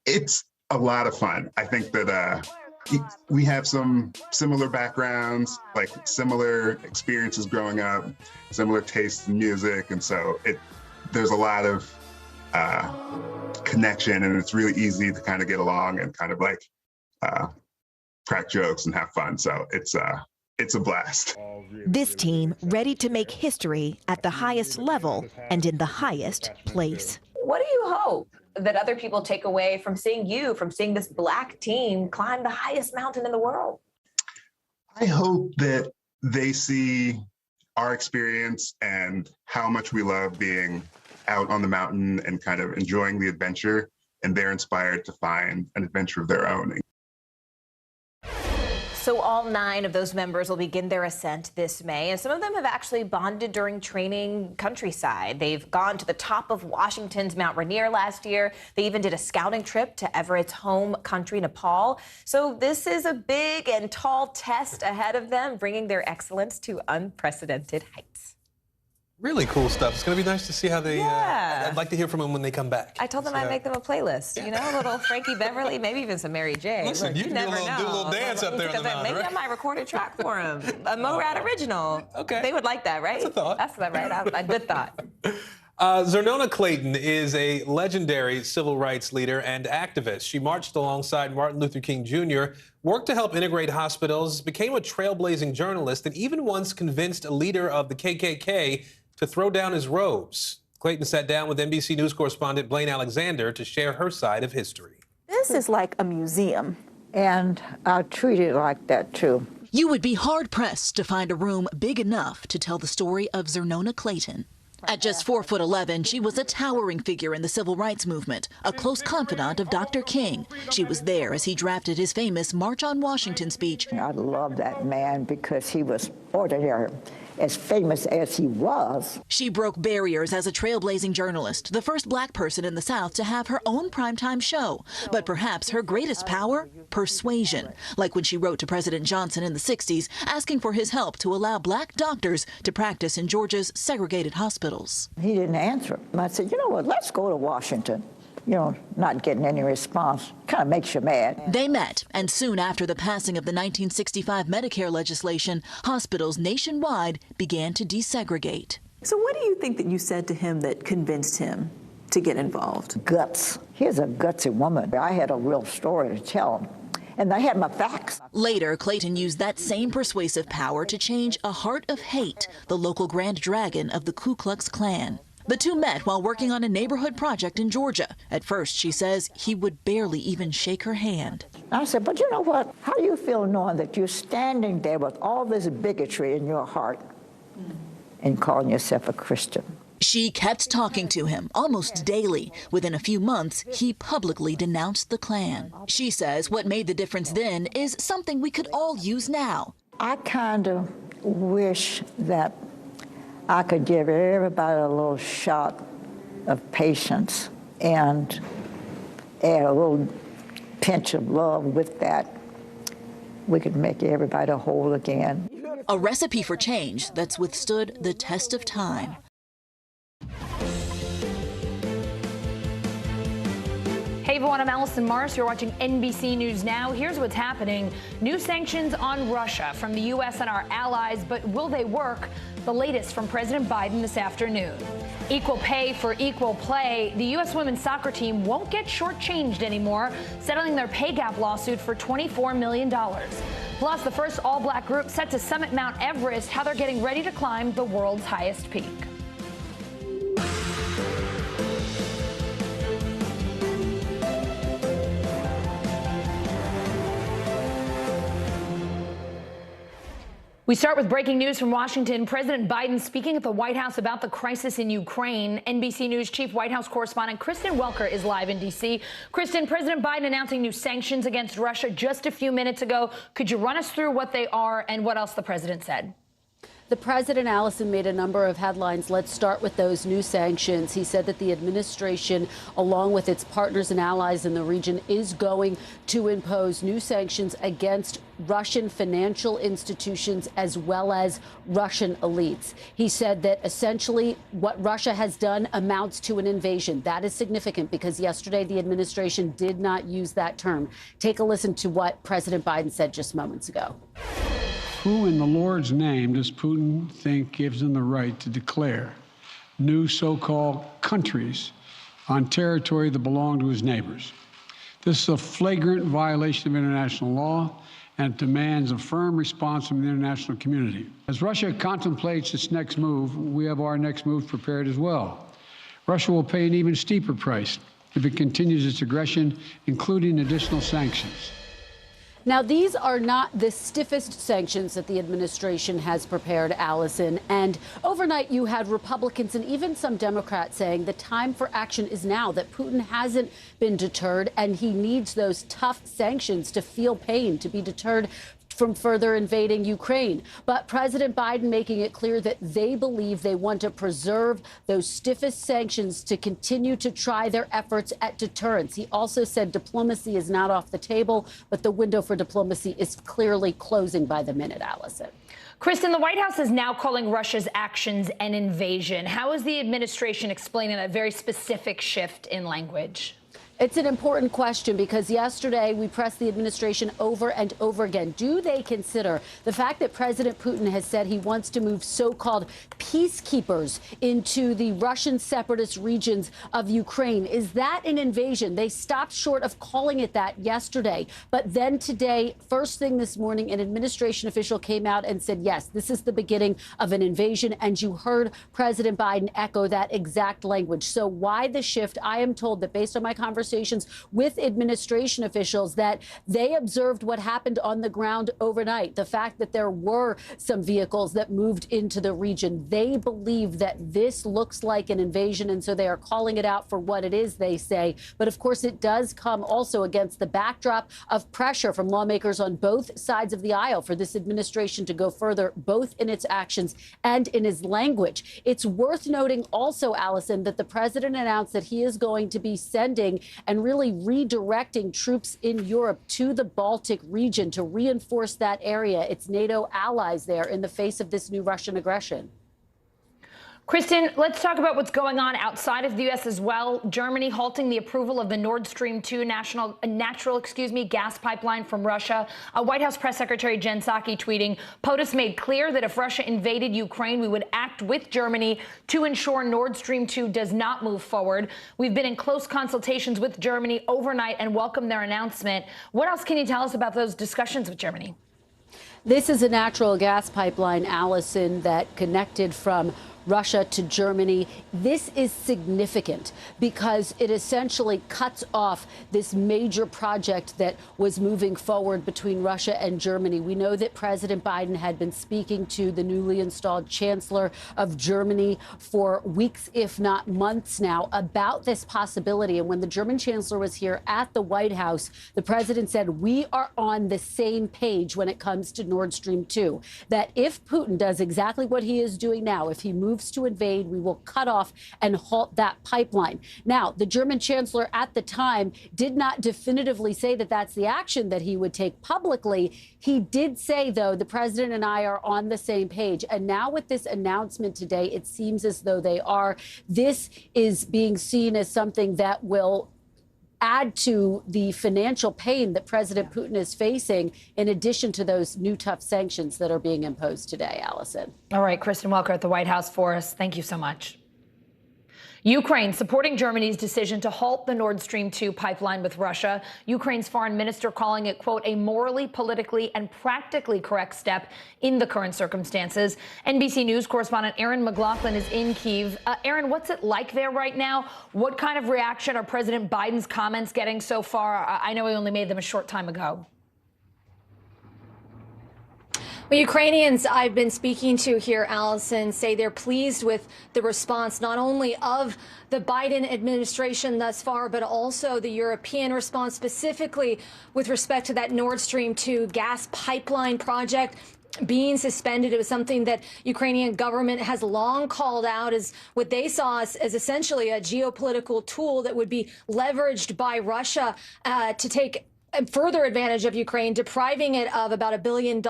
It's a lot of fun. I think that we have some similar backgrounds, like similar experiences growing up, similar tastes in music, and so there's a lot of connection, and it's really easy to kind of get along and kind of like crack jokes and have fun. So it's a blast. This team ready to make history at the highest level and in the highest place. What do you hope that other people take away from seeing this Black team climb the highest mountain in the world? I hope that they see our experience and how much we love being out on the mountain and kind of enjoying the adventure, and they're inspired to find an adventure of their own. So all 9 of those members will begin their ascent this May, and some of them have actually bonded during training countryside. They've gone to the top of Washington's Mount Rainier last year. They even did a scouting trip to Everett's home country, Nepal. So this is a big and tall test ahead of them, bringing their excellence to unprecedented heights. Really cool stuff. It's going to be nice to see how they, I'd like to hear from them when they come back. I told them I'd make them a playlist, you know, a little Frankie Beverly, maybe even some Mary J. Listen, you can do a little dance up there on the mountain, Maybe right? I might record a track for them, a Morad original. Okay. They would like that, right? That's a thought. That's right, a good thought. Zernona Clayton is a legendary civil rights leader and activist. She marched alongside Martin Luther King Jr., worked to help integrate hospitals, became a trailblazing journalist, and even once convinced a leader of the KKK to throw down his robes. Clayton sat down with NBC News correspondent Blaine Alexander to share her side of history. This is like a museum, and I treat it like that, too. You would be hard-pressed to find a room big enough to tell the story of Zernona Clayton. At just 4'11", she was a towering figure in the civil rights movement, a close confidant of Dr. King. She was there as he drafted his famous March on Washington speech. I love that man because he was ordinary. As famous as he was. She broke barriers as a trailblazing journalist, the first Black person in the South to have her own primetime show. But perhaps her greatest power? Persuasion. Like when she wrote to President Johnson in the 60s, asking for his help to allow Black doctors to practice in Georgia's segregated hospitals. He didn't answer. I said, you know what, let's go to Washington. You know, not getting any response kind of makes you mad. They met, and soon after the passing of the 1965 Medicare legislation, hospitals nationwide began to desegregate. So what do you think that you said to him that convinced him to get involved? Guts. He's a gutsy woman. I had a real story to tell him, and I had my facts. Later, Clayton used that same persuasive power to change a heart of hate, the local Grand Dragon of the Ku Klux Klan. The two met while working on a neighborhood project in Georgia. At first, she says, he would barely even shake her hand. I said, but you know what? How do you feel knowing that you're standing there with all this bigotry in your heart and calling yourself a Christian? She kept talking to him almost daily. Within a few months, he publicly denounced the Klan. She says what made the difference then is something we could all use now. I kind of wish that I could give everybody a little shot of patience and add a little pinch of love with that. We could make everybody whole again. A recipe for change that's withstood the test of time. Hey everyone, I'm Allison Morris. You're watching NBC News Now. Here's what's happening. New sanctions on Russia from the U.S. and our allies, but will they work? The latest from President Biden this afternoon. Equal pay for equal play. The U.S. women's soccer team won't get shortchanged anymore, settling their pay gap lawsuit for $24 million. Plus, the first all-Black group set to summit Mount Everest, how they're getting ready to climb the world's highest peak. We start with breaking news from Washington. President Biden speaking at the White House about the crisis in Ukraine. NBC News Chief White House correspondent Kristen Welker is live in D.C. Kristen, President Biden announcing new sanctions against Russia just a few minutes ago. Could you run us through what they are and what else the president said? The president, Allison, made a number of headlines. Let's start with those new sanctions. He said that the administration, along with its partners and allies in the region, is going to impose new sanctions against Russian financial institutions as well as Russian elites. He said that essentially what Russia has done amounts to an invasion. That is significant because yesterday the administration did not use that term. Take a listen to what President Biden said just moments ago. Who in the Lord's name does Putin think gives him the right to declare new so-called countries on territory that belong to his neighbors? This is a flagrant violation of international law and demands a firm response from the international community. As Russia contemplates its next move, we have our next move prepared as well. Russia will pay an even steeper price if it continues its aggression, including additional sanctions. Now, these are not the stiffest sanctions that the administration has prepared, Allison. And overnight, you had Republicans and even some Democrats saying the time for action is now, that Putin hasn't been deterred and he needs those tough sanctions to feel pain, to be deterred from further invading Ukraine. But President Biden making it clear that they believe they want to preserve those stiffest sanctions to continue to try their efforts at deterrence. He also said diplomacy is not off the table, but the window for diplomacy is clearly closing by the minute, Allison. Kristen, the White House is now calling Russia's actions an invasion. How is the administration explaining that very specific shift in language? It's an important question because yesterday we pressed the administration over and over again. Do they consider the fact that President Putin has said he wants to move so-called peacekeepers into the Russian separatist regions of Ukraine? Is that an invasion? They stopped short of calling it that yesterday. But then today, first thing this morning, an administration official came out and said, yes, this is the beginning of an invasion. And you heard President Biden echo that exact language. So why the shift? I am told that based on my conversations with administration officials that they observed what happened on the ground overnight. The fact that there were some vehicles that moved into the region. They believe that this looks like an invasion, and so they are calling it out for what it is, they say. But of course, it does come also against the backdrop of pressure from lawmakers on both sides of the aisle for this administration to go further, both in its actions and in its language. It's worth noting also, Allison, that the president announced that he is going to be sending and really redirecting troops in Europe to the Baltic region to reinforce that area, its NATO allies there in the face of this new Russian aggression. Kristen, let's talk about what's going on outside of the U.S. as well. Germany halting the approval of the Nord Stream 2 natural gas pipeline from Russia. White House Press Secretary Jen Psaki tweeting, POTUS made clear that if Russia invaded Ukraine, we would act with Germany to ensure Nord Stream 2 does not move forward. We've been in close consultations with Germany overnight and welcome their announcement. What else can you tell us about those discussions with Germany? This is a natural gas pipeline, Allison, that connected from Russia to Germany. This is significant because it essentially cuts off this major project that was moving forward between Russia and Germany. We know that President Biden had been speaking to the newly installed Chancellor of Germany for weeks, if not months now, about this possibility. And when the German Chancellor was here at the White House, the president said, we are on the same page when it comes to Nord Stream 2, that if Putin does exactly what he is doing now, if he moves to invade, we will cut off and halt that pipeline. Now, the German chancellor at the time did not definitively say that that's the action that he would take publicly. He did say, though, the president and I are on the same page. And now with this announcement today, it seems as though they are. This is being seen as something that will add to the financial pain that President Putin is facing, in addition to those new tough sanctions that are being imposed today, Allison. All right, Kristen Welker at the White House for us. Thank you so much. Ukraine supporting Germany's decision to halt the Nord Stream 2 pipeline with Russia. Ukraine's foreign minister calling it, quote, a morally, politically, and practically correct step in the current circumstances. NBC News correspondent Aaron McLaughlin is in Kyiv. Aaron, what's it like there right now? What kind of reaction are President Biden's comments getting so far? I know he only made them a short time ago. Well, Ukrainians I've been speaking to here, Allison, say they're pleased with the response not only of the Biden administration thus far, but also the European response, specifically with respect to that Nord Stream 2 gas pipeline project. being suspended. It was something that Ukrainian government has long called out as what they saw as essentially a geopolitical tool that would be leveraged by Russia to take further advantage of Ukraine, depriving it of about $1 billion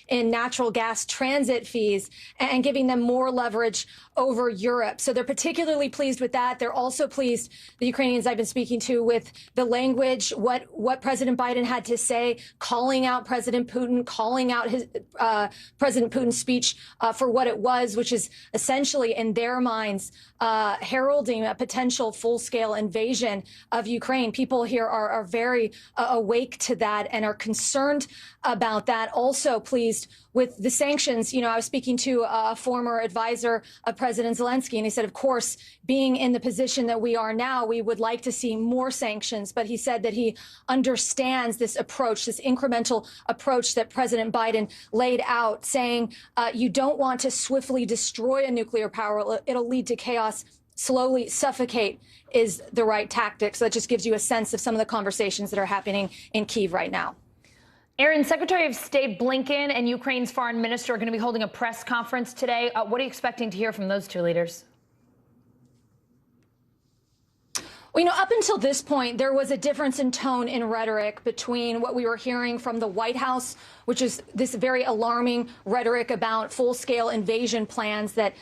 in natural gas transit fees and giving them more leverage over Europe. So they're particularly pleased with that. They're also pleased, the Ukrainians I've been speaking to, with the language, what President Biden had to say, calling out President Putin, calling out his President Putin's speech for what it was, which is essentially, in their minds, heralding a potential full-scale invasion of Ukraine. People here are very awake to that and are concerned about that. Also pleased with the sanctions. You know, I was speaking to a former advisor of President Zelensky, and he said, of course, being in the position that we are now, we would like to see more sanctions. But he said that he understands this approach, this incremental approach that President Biden laid out, saying you don't want to swiftly destroy a nuclear power. It'll lead to chaos. Slowly suffocate is the right tactic. So that just gives you a sense of some of the conversations that are happening in Kyiv right now. Aaron, Secretary of State Blinken and Ukraine's foreign minister are going to be holding a press conference today. What are you expecting to hear from those two leaders? Well, you know, up until this point, there was a difference in tone in rhetoric between what we were hearing from the White House, which is this very alarming rhetoric about full-scale invasion plans that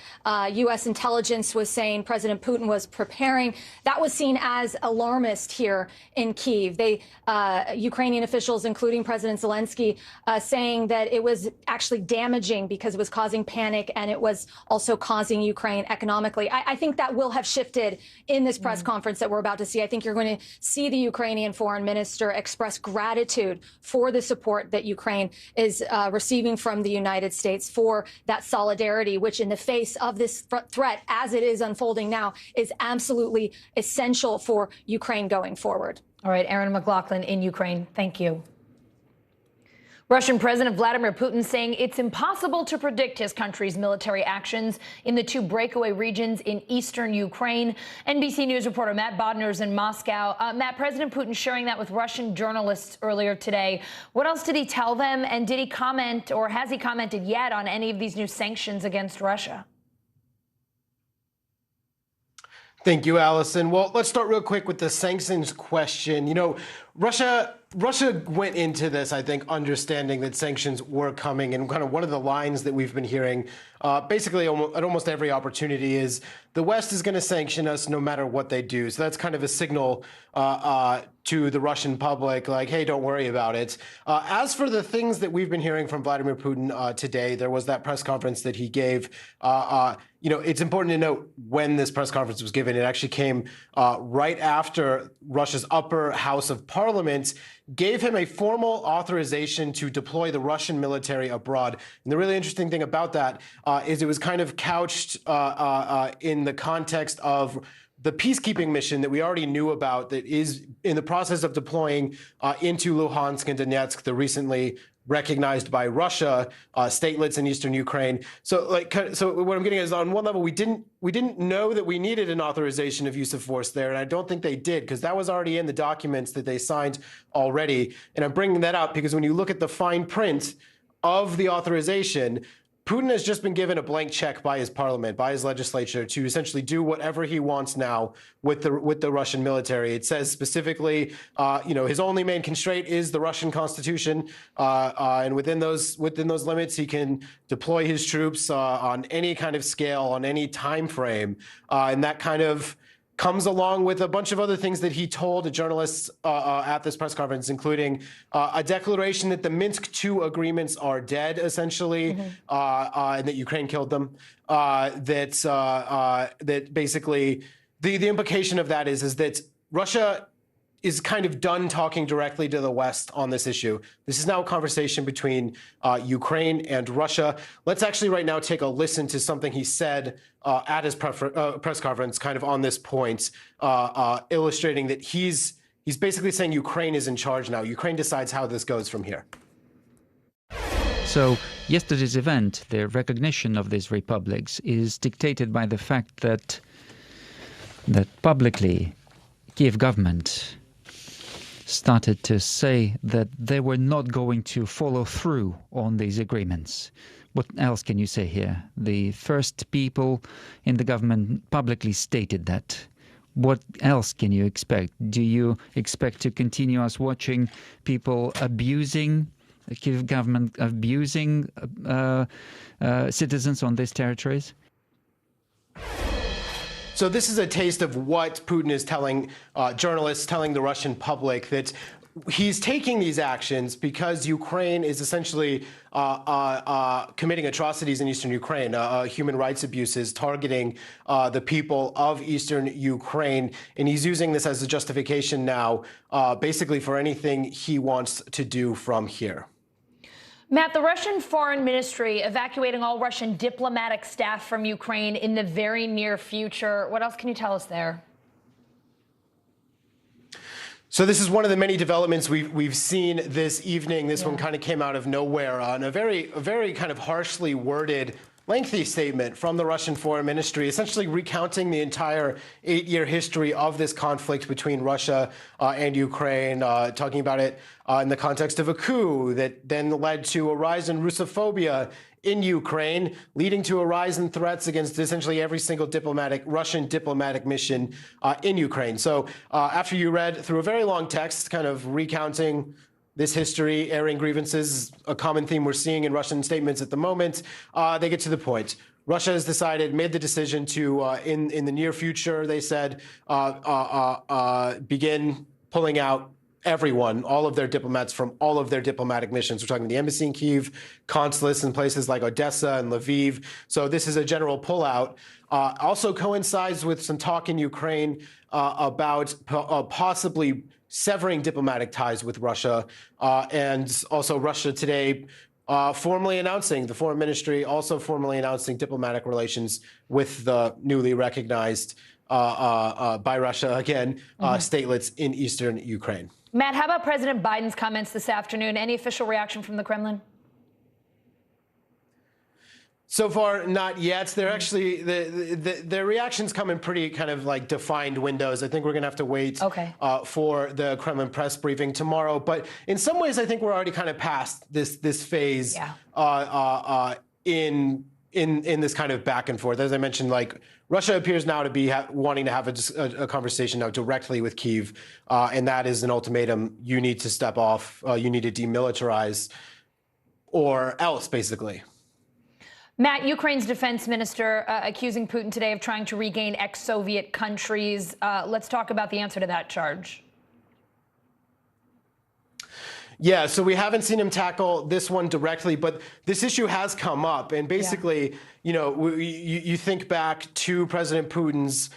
U.S. intelligence was saying President Putin was preparing. That was seen as alarmist here in Kyiv. Ukrainian officials, including President Zelensky, saying that it was actually damaging because it was causing panic and it was also causing Ukraine economically. I think that will have shifted in this press conference that we're about to see. I think you're going to see the Ukrainian foreign minister express gratitude for the support that Ukraine is receiving from the United States, for that solidarity, which in the face of this threat, as it is unfolding now, is absolutely essential for Ukraine going forward. All right, Aaron McLaughlin in Ukraine. Thank you. Russian President Vladimir Putin saying it's impossible to predict his country's military actions in the two breakaway regions in eastern Ukraine. NBC News reporter Matt Bodner's in Moscow. Matt, President Putin sharing that with Russian journalists earlier today. What else did he tell them? And did he comment, or has he commented yet, on any of these new sanctions against Russia? Thank you, Allison. Well, let's start real quick with the sanctions question. You know, Russia went into this, I think, understanding that sanctions were coming, and kind of one of the lines that we've been hearing basically at almost every opportunity is the West is going to sanction us no matter what they do. So that's kind of a signal to the Russian public, like, hey, don't worry about it. As for the things that we've been hearing from Vladimir Putin today, there was that press conference that he gave. You know, it's important to note when this press conference was given. It actually came right after Russia's upper house of parliament gave him a formal authorization to deploy the Russian military abroad. And the really interesting thing about that is it was kind of couched in the context of the peacekeeping mission that we already knew about that is in the process of deploying into Luhansk and Donetsk, the recently recognized by Russia statelets in eastern Ukraine. So what I'm getting at is, on one level, we didn't know that we needed an authorization of use of force there, and I don't think they did, because that was already in the documents that they signed already. And I'm bringing that up because when you look at the fine print of the authorization, Putin has just been given a blank check by his parliament, by his legislature, to essentially do whatever he wants now with the Russian military. It says specifically, you know, his only main constraint is the Russian Constitution, and within those limits, he can deploy his troops on any kind of scale, on any time frame, and that kind of comes along with a bunch of other things that he told the journalists at this press conference, including a declaration that the Minsk II agreements are dead, essentially, and that Ukraine killed them. That basically the implication of that is that Russia is kind of done talking directly to the West on this issue. This is now a conversation between Ukraine and Russia. Let's actually right now take a listen to something he said at his press conference, kind of on this point, illustrating that he's basically saying Ukraine is in charge now. Ukraine decides how this goes from here. So yesterday's event, the recognition of these republics, is dictated by the fact that publicly Kiev government started to say that they were not going to follow through on these agreements. What else can you say here? The first people in the government publicly stated that. What else can you expect? Do you expect to continue us watching people abusing, government abusing citizens on these territories? So this is a taste of what Putin is telling journalists, telling the Russian public, that he's taking these actions because Ukraine is essentially committing atrocities in eastern Ukraine, human rights abuses, targeting the people of eastern Ukraine. And he's using this as a justification now, basically for anything he wants to do from here. Matt, the Russian Foreign Ministry evacuating all Russian diplomatic staff from Ukraine in the very near future. What else can you tell us there? So this is one of the many developments we've seen this evening. This one kind of came out of nowhere on a very kind of harshly worded, lengthy statement from the Russian Foreign Ministry, essentially recounting the entire 8-year history of this conflict between Russia and Ukraine, talking about it in the context of a coup that then led to a rise in Russophobia in Ukraine, leading to a rise in threats against essentially every single Russian diplomatic mission in Ukraine. So after you read through a very long text, kind of recounting this history, airing grievances, a common theme we're seeing in Russian statements at the moment, they get to the point. Russia has made the decision to, in the near future, they said, begin pulling out everyone, all of their diplomats from all of their diplomatic missions. We're talking the embassy in Kyiv, consulates in places like Odessa and Lviv. So this is a general pullout. Also coincides with some talk in Ukraine about possibly severing diplomatic ties with Russia. And also Russia today formally announcing, the Foreign Ministry also formally announcing diplomatic relations with the newly recognized by Russia, again, statelets in eastern Ukraine. Matt, how about President Biden's comments this afternoon? Any official reaction from the Kremlin? So far, not yet. They're actually, their reactions come in pretty kind of like defined windows. I think we're going to have to wait for the Kremlin press briefing tomorrow. But in some ways, I think we're already kind of past this phase in this kind of back and forth. As I mentioned, like Russia appears now to be wanting to have a conversation now directly with Kyiv, and that is an ultimatum. You need to step off. You need to demilitarize, or else, basically. Matt, Ukraine's defense minister accusing Putin today of trying to regain ex-Soviet countries. Let's talk about the answer to that charge. Yeah, so we haven't seen him tackle this one directly, but this issue has come up. And basically, you know, you think back to President Putin's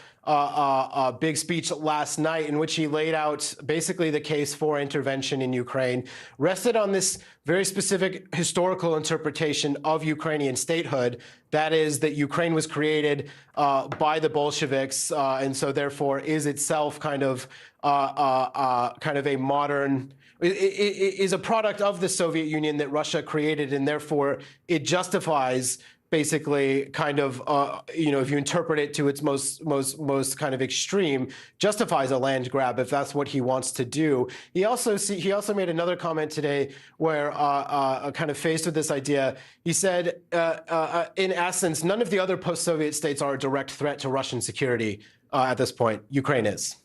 big speech last night in which he laid out basically the case for intervention in Ukraine, rested on this very specific historical interpretation of Ukrainian statehood. That is that Ukraine was created by the Bolsheviks, and so therefore is itself kind of a modern, is a product of the Soviet Union that Russia created, and therefore it justifies basically kind of, you know, if you interpret it to its most kind of extreme, justifies a land grab if that's what he wants to do. He also made another comment today where kind of faced with this idea, he said, in essence, none of the other post-Soviet states are a direct threat to Russian security at this point. Ukraine is.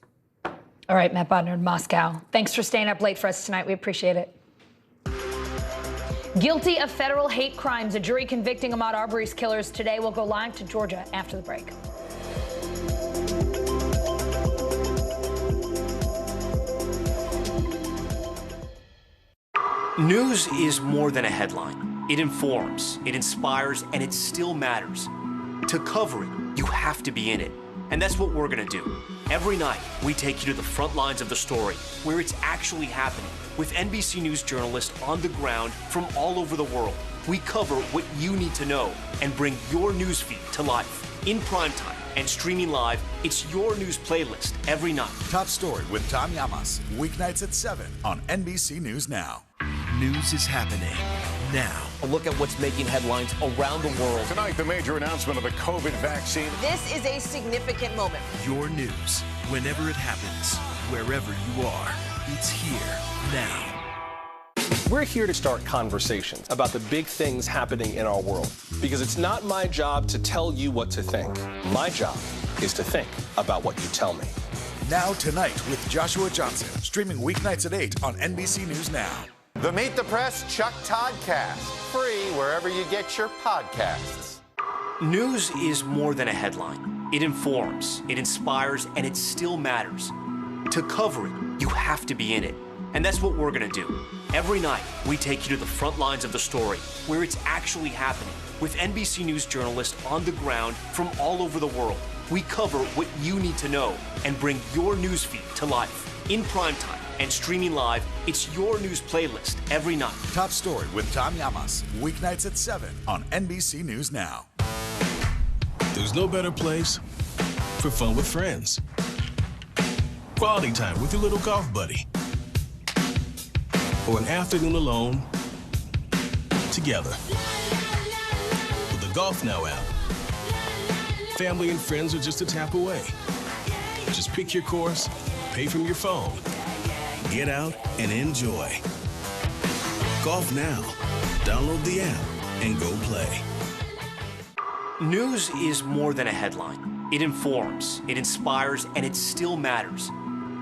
All right, Matt Bodner in Moscow. Thanks for staying up late for us tonight. We appreciate it. Guilty of federal hate crimes, a jury convicting Ahmaud Arbery's killers today will go live to Georgia after the break. News is more than a headline. It informs, it inspires, and it still matters. To cover it, you have to be in it. And that's what we're going to do. Every night, we take you to the front lines of the story, where it's actually happening, with NBC News journalists on the ground from all over the world. We cover what you need to know and bring your newsfeed to life. In primetime and streaming live, it's your news playlist every night. Top Story with Tom Llamas, weeknights at 7 on NBC News Now. News is happening now. A look at what's making headlines around the world. Tonight, the major announcement of the COVID vaccine. This is a significant moment. Your news, whenever it happens, wherever you are. It's here now. We're here to start conversations about the big things happening in our world, because it's not my job to tell you what to think. My job is to think about what you tell me. Now Tonight with Joshua Johnson, streaming weeknights at 8 on NBC News Now. The Meet the Press Chuck Todd Cast, free wherever you get your podcasts. News is more than a headline. It informs, it inspires, and it still matters. To cover it, you have to be in it. And that's what we're going to do. Every night, we take you to the front lines of the story, where it's actually happening, with NBC News journalists on the ground from all over the world. We cover what you need to know and bring your newsfeed to life. In primetime and streaming live, it's your news playlist every night. Top Story with Tom Llamas, weeknights at 7 on NBC News Now. There's no better place for fun with friends. Quality time with your little golf buddy. Or an afternoon alone together. With the Golf Now app, family and friends are just a tap away. Just pick your course, pay from your phone, get out and enjoy. Golf Now. Download the app and go play. News is more than a headline. It informs, it inspires, and it still matters.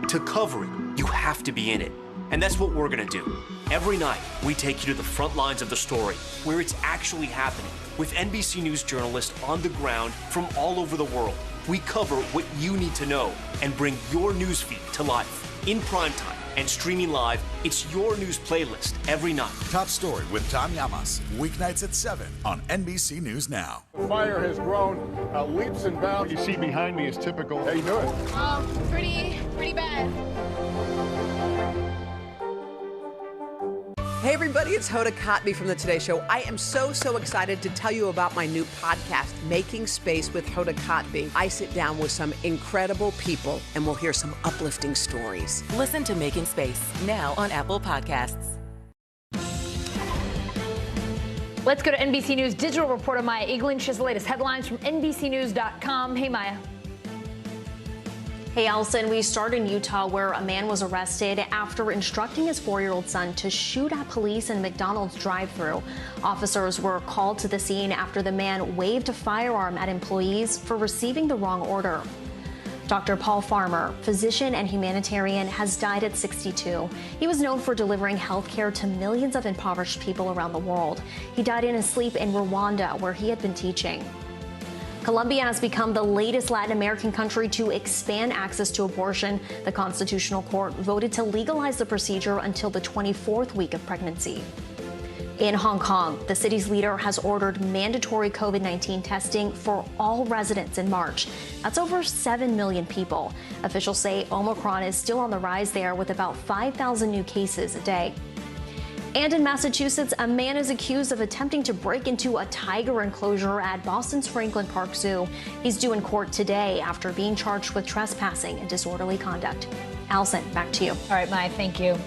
To cover it, you have to be in it. And that's what we're going to do. Every night, we take you to the front lines of the story, where it's actually happening, with NBC News journalists on the ground from all over the world. We cover what you need to know and bring your newsfeed to life. In primetime and streaming live, it's your news playlist every night. Top Story with Tom Llamas, weeknights at 7 on NBC News Now. Fire has grown leaps and bounds. You see behind me is typical. How you doing? Pretty bad. Hey everybody, it's Hoda Kotb from The Today Show. I am so excited to tell you about my new podcast, Making Space with Hoda Kotb. I sit down with some incredible people and we'll hear some uplifting stories. Listen to Making Space now on Apple Podcasts. Let's go to NBC News Digital reporter Maya Eagling. She has the latest headlines from NBCnews.com. Hey, Maya. Hey, Allison, we start in Utah, where a man was arrested after instructing his 4-year-old son to shoot at police in a McDonald's drive-thru. Officers were called to the scene after the man waved a firearm at employees for receiving the wrong order. Dr. Paul Farmer, physician and humanitarian, has died at 62. He was known for delivering health care to millions of impoverished people around the world. He died in his sleep in Rwanda, where he had been teaching. Colombia has become the latest Latin American country to expand access to abortion. The Constitutional Court voted to legalize the procedure until the 24th week of pregnancy. In Hong Kong, the city's leader has ordered mandatory COVID-19 testing for all residents in March. That's over 7 million people. Officials say Omicron is still on the rise there, with about 5,000 new cases a day. And in Massachusetts, a man is accused of attempting to break into a tiger enclosure at Boston's Franklin Park Zoo. He's due in court today after being charged with trespassing and disorderly conduct. Allison, back to you. All right, Maya, thank you.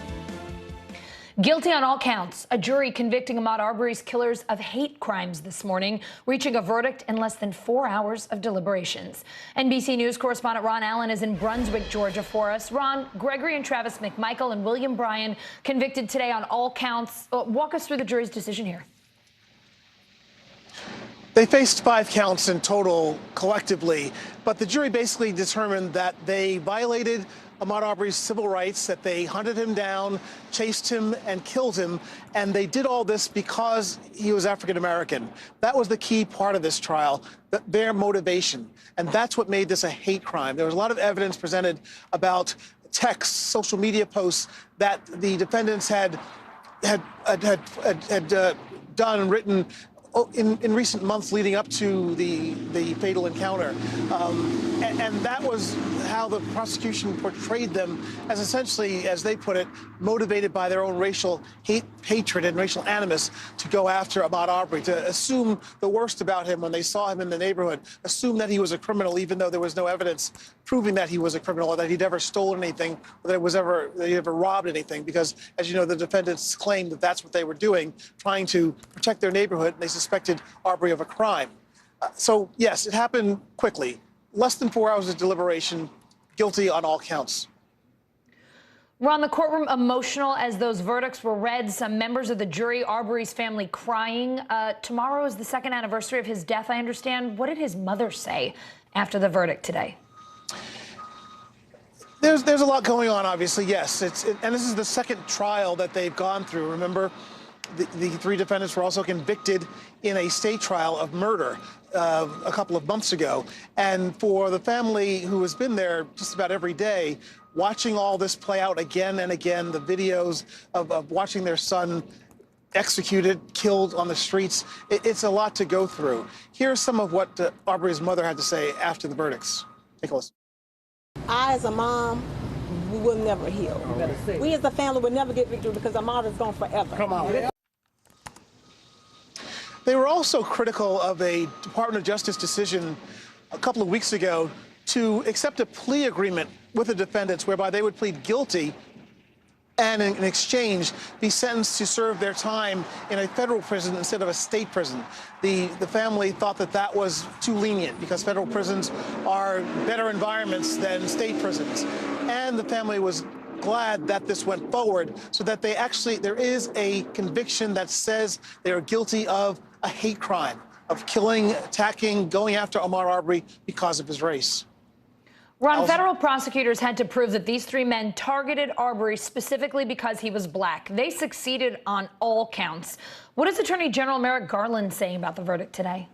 Guilty on all counts, a jury convicting Ahmaud Arbery's killers of hate crimes this morning, reaching a verdict in less than 4 hours of deliberations. NBC News correspondent Ron Allen is in Brunswick, Georgia for us. Ron, Gregory and Travis McMichael and William Bryan convicted today on all counts. Walk us through the jury's decision here. They faced 5 counts in total collectively, but the jury basically determined that they violated Ahmaud Arbery's civil rights, that they hunted him down, chased him, and killed him, and they did all this because he was African American. That was the key part of this trial, their motivation, and that's what made this a hate crime. There was a lot of evidence presented about texts, social media posts that the defendants had done and written in recent months leading up to the fatal encounter. And that was how the prosecution portrayed them as essentially, as they put it, motivated by their own racial hatred and racial animus to go after Ahmaud Arbery, to assume the worst about him when they saw him in the neighborhood, assume that he was a criminal, even though there was no evidence proving that he was a criminal or that he'd ever stolen anything or that he ever robbed anything. Because, as you know, the defendants claimed that that's what they were doing, trying to protect their neighborhood, and they suspected Arbery of a crime. So, yes, it happened quickly. Less than 4 hours of deliberation, guilty on all counts. Ron, the courtroom emotional as those verdicts were read. Some members of the jury, Arbery's family crying. Tomorrow is the second anniversary of his death, I understand. What did his mother say after the verdict today? There's a lot going on, obviously, yes. And this is the second trial that they've gone through. Remember, the three defendants were also convicted in a state trial of murder a couple of months ago. And for the family who has been there just about every day, watching all this play out again and again, the videos of watching their son executed, killed on the streets, it's a lot to go through. Here's some of what Arbery's mother had to say after the verdicts. Take a listen. I, as a mom, we will never heal. We as a family will never get victory because our mother's gone forever. Come on. They were also critical of a Department of Justice decision a couple of weeks ago to accept a plea agreement with the defendants whereby they would plead guilty and in exchange be sentenced to serve their time in a federal prison instead of a state prison. The family thought that that was too lenient because federal prisons are better environments than state prisons. And the family was glad that this went forward so that there is a conviction that says they are guilty of a hate crime, of killing, attacking, going after Ahmaud Arbery because of his race. Ron, federal prosecutors had to prove that these three men targeted Arbery specifically because he was black. They succeeded on all counts. What is Attorney General Merrick Garland saying about the verdict today?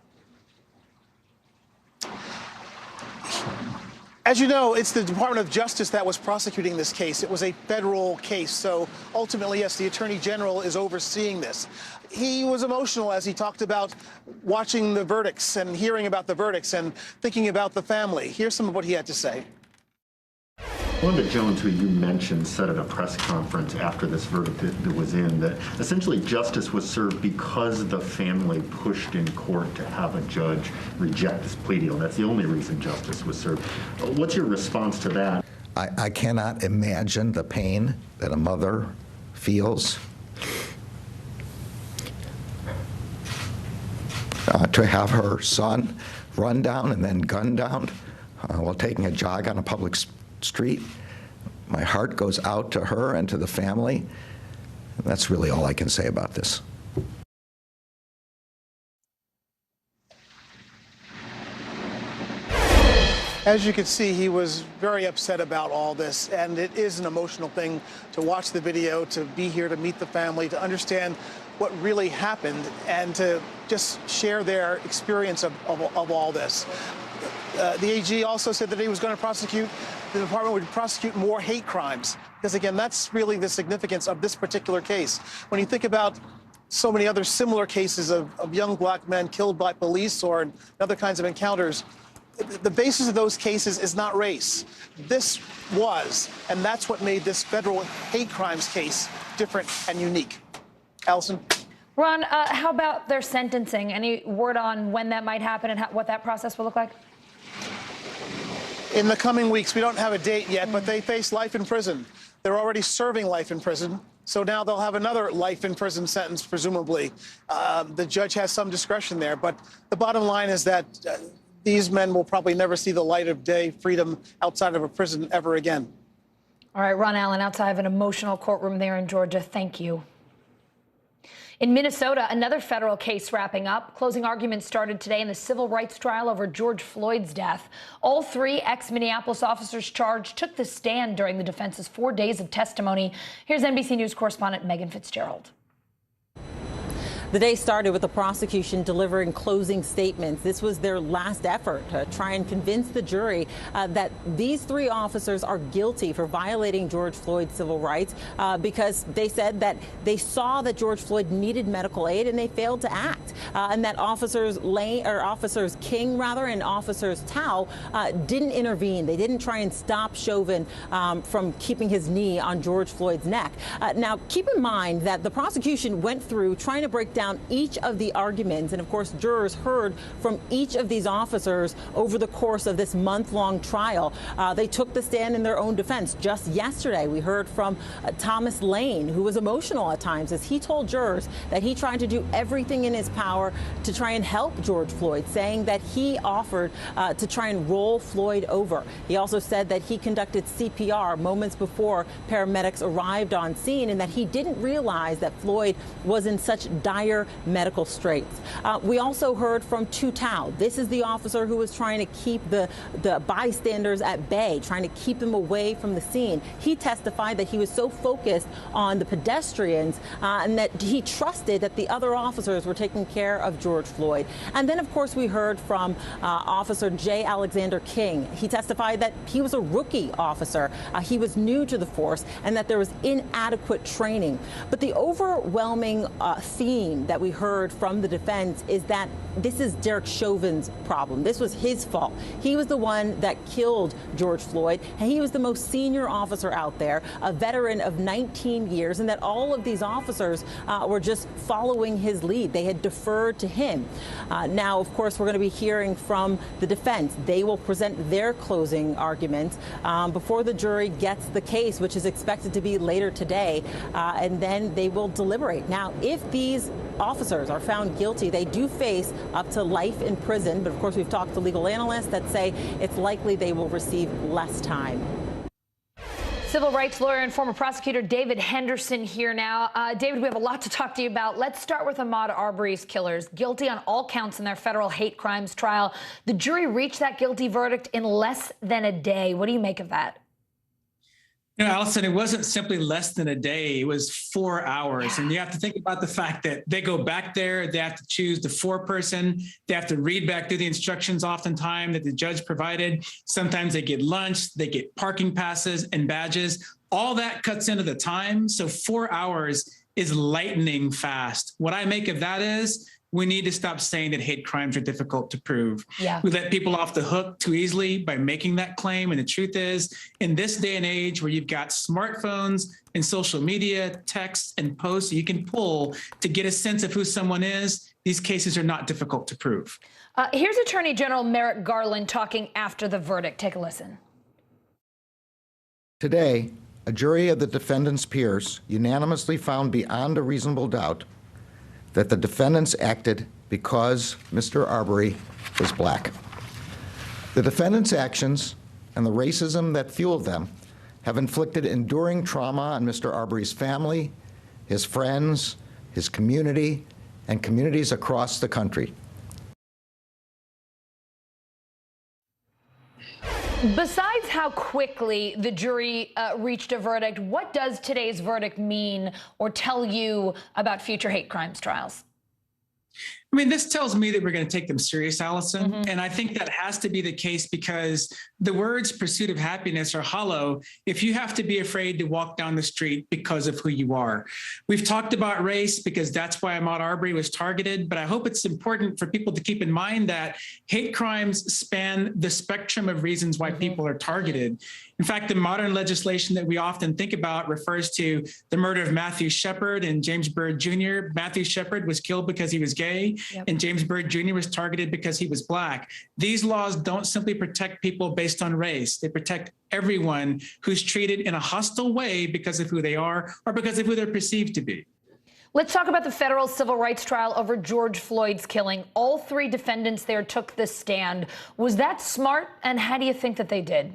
As you know, it's the Department of Justice that was prosecuting this case. It was a federal case. So ultimately, yes, the Attorney General is overseeing this. He was emotional as he talked about watching the verdicts and hearing about the verdicts and thinking about the family. Here's some of what he had to say. Wanda Jones, who you mentioned, said at a press conference after this verdict that was in that essentially justice was served because the family pushed in court to have a judge reject this plea deal. That's the only reason justice was served. What's your response to that? I cannot imagine the pain that a mother feels to have her son run down and then gunned down while taking a jog on a public street. My heart goes out to her and to the family. That's really all I can say about this. As you can see, he was very upset about all this, and it is an emotional thing to watch the video, to be here, to meet the family, to understand what really happened, and to just share their experience of all this. The AG also said that he was going to prosecute, the department would prosecute more hate crimes, because again, that's really the significance of this particular case. When you think about so many other similar cases of young black men killed by police or in other kinds of encounters, the basis of those cases is not race. This was, and that's what made this federal hate crimes case different and unique. Allison? Ron, how about their sentencing? Any word on when that might happen and what that process will look like? In the coming weeks, we don't have a date yet, but they face life in prison. They're already serving life in prison, so now they'll have another life in prison sentence, presumably. The judge has some discretion there, but the bottom line is that these men will probably never see the light of day, freedom outside of a prison ever again. All right, Ron Allen, outside of an emotional courtroom there in Georgia, thank you. In Minnesota, another federal case wrapping up. Closing arguments started today in the civil rights trial over George Floyd's death. All three ex-Minneapolis officers charged took the stand during the defense's 4 days of testimony. Here's NBC News correspondent Megan Fitzgerald. The day started with the prosecution delivering closing statements. This was their last effort to try and convince the jury that these three officers are guilty for violating George Floyd's civil rights because they said that they saw that George Floyd needed medical aid and they failed to act, and that officers King and officers Tao didn't intervene. They didn't try and stop Chauvin from keeping his knee on George Floyd's neck. Now, keep in mind that the prosecution went through trying to break down down each of the arguments. And of course, jurors heard from each of these officers over the course of this month-long trial. They took the stand in their own defense. Just yesterday, we heard from Thomas Lane, who was emotional at times as he told jurors that he tried to do everything in his power to try and help George Floyd, saying that he offered to try and roll Floyd over. He also said that he conducted CPR moments before paramedics arrived on scene and that he didn't realize that Floyd was in such dire medical straits. We also heard from Tu Tao. This is the officer who was trying to keep the bystanders at bay, trying to keep them away from the scene. He testified that he was so focused on the pedestrians and that he trusted that the other officers were taking care of George Floyd. And then, of course, we heard from Officer J. Alexander King. He testified that he was a rookie officer. He was new to the force and that there was inadequate training. But the overwhelming theme that we heard from the defense is that this is Derek Chauvin's problem. This was his fault. He was the one that killed George Floyd, and he was the most senior officer out there, a veteran of 19 years, and that all of these officers were just following his lead. They had deferred to him. Now, of course, we're going to be hearing from the defense. They will present their closing arguments before the jury gets the case, which is expected to be later today, and then they will deliberate. Now, if these officers are found guilty, they do face up to life in prison. But of course, we've talked to legal analysts that say it's likely they will receive less time. Civil rights lawyer and former prosecutor David Henderson here now. David, we have a lot to talk to you about. Let's start with Ahmaud Arbery's killers. Guilty on all counts in their federal hate crimes trial. The jury reached that guilty verdict in less than a day. What do you make of that? You know, Allison, it wasn't simply less than a day. It was 4 hours. And you have to think about the fact that they go back there, they have to choose the foreperson, they have to read back through the instructions oftentimes that the judge provided. Sometimes they get lunch, they get parking passes and badges. All that cuts into the time. So 4 hours is lightning fast. What I make of that is we need to stop saying that hate crimes are difficult to prove. Yeah. We let people off the hook too easily by making that claim. And the truth is, in this day and age where you've got smartphones and social media, texts and posts you can pull to get a sense of who someone is, these cases are not difficult to prove. Here's Attorney General Merrick Garland talking after the verdict. Take a listen. Today, a jury of the defendant's peers unanimously found beyond a reasonable doubt that the defendants acted because Mr. Arbery was black. The defendants' actions and the racism that fueled them have inflicted enduring trauma on Mr. Arbery's family, his friends, his community, and communities across the country. Besides how quickly the jury reached a verdict, what does today's verdict mean or tell you about future hate crimes trials? I mean, this tells me that we're going to take them serious, Allison. And I think that has to be the case because the words pursuit of happiness are hollow if you have to be afraid to walk down the street because of who you are. We've talked about race because that's why Ahmaud Arbery was targeted. But I hope it's important for people to keep in mind that hate crimes span the spectrum of reasons why people are targeted. In fact, the modern legislation that we often think about refers to the murder of Matthew Shepard and James Byrd Jr. Matthew Shepard was killed because he was gay, and James Byrd Jr. was targeted because he was black. These laws don't simply protect people based on race. They protect everyone who's treated in a hostile way because of who they are or because of who they're perceived to be. Let's talk about the federal civil rights trial over George Floyd's killing. All three defendants there took the stand. Was that smart? And how do you think that they did?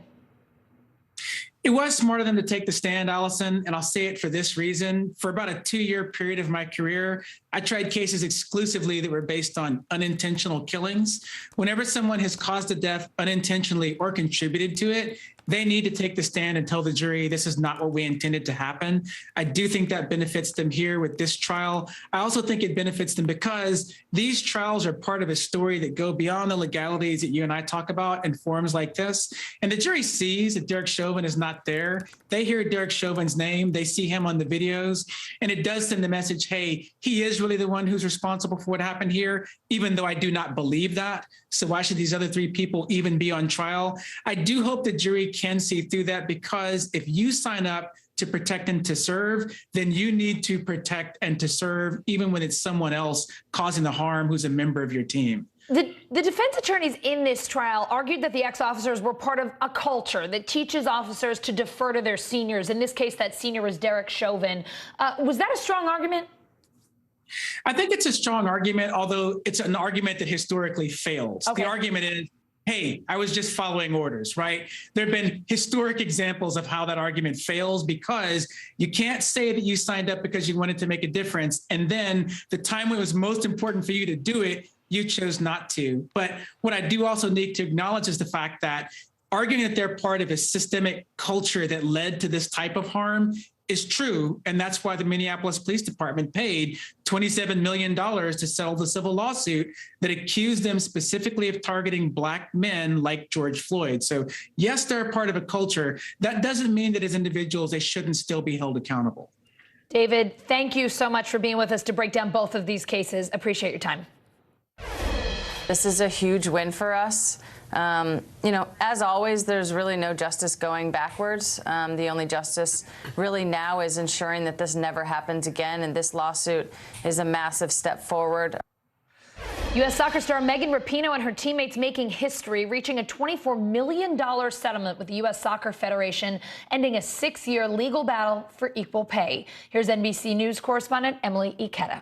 It was smart of them to take the stand, Allison, and I'll say it for this reason. For about a 2-year period of my career, I tried cases exclusively that were based on unintentional killings. Whenever someone has caused a death unintentionally or contributed to it, they need to take the stand and tell the jury this is not what we intended to happen. I do think that benefits them here with this trial. I also think it benefits them because these trials are part of a story that go beyond the legalities that you and I talk about in forums like this. And the jury sees that Derek Chauvin is not there. They hear Derek Chauvin's name. They see him on the videos. And it does send the message, hey, he is really the one who's responsible for what happened here, even though I do not believe that. So why should these other 3 people even be on trial? I do hope the jury can see through that, because if you sign up to protect and to serve, then you need to protect and to serve even when it's someone else causing the harm who's a member of your team. The defense attorneys in this trial argued that the ex-officers were part of a culture that teaches officers to defer to their seniors. In this case, that senior was Derek Chauvin. Was that a strong argument? I think it's a strong argument, although it's an argument that historically fails. Okay. The argument is, hey, I was just following orders, right? There have been historic examples of how that argument fails because you can't say that you signed up because you wanted to make a difference, and then the time when it was most important for you to do it, you chose not to. But what I do also need to acknowledge is the fact that arguing that they're part of a systemic culture that led to this type of harm is true. And that's why the Minneapolis Police Department paid $27 million to settle the civil lawsuit that accused them specifically of targeting Black men like George Floyd. So yes, they're a part of a culture. That doesn't mean that as individuals, they shouldn't still be held accountable. David, thank you so much for being with us to break down both of these cases. Appreciate your time. This is a huge win for us. You know, as always, there's really no justice going backwards. The only justice really now is ensuring that this never happens again, and this lawsuit is a massive step forward. U.S. soccer star Megan Rapinoe and her teammates making history, reaching a $24 million settlement with the U.S. Soccer Federation, ending a 6-year legal battle for equal pay. Here's NBC News correspondent Emily Ikeda.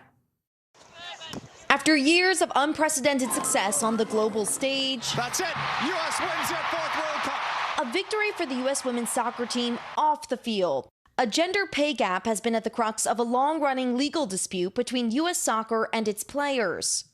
After years of unprecedented success on the global stage, that's it. U.S. wins their 4th World Cup. A victory for the U.S. women's soccer team off the field. A gender pay gap has been at the crux of a long-running legal dispute between U.S. soccer and its players.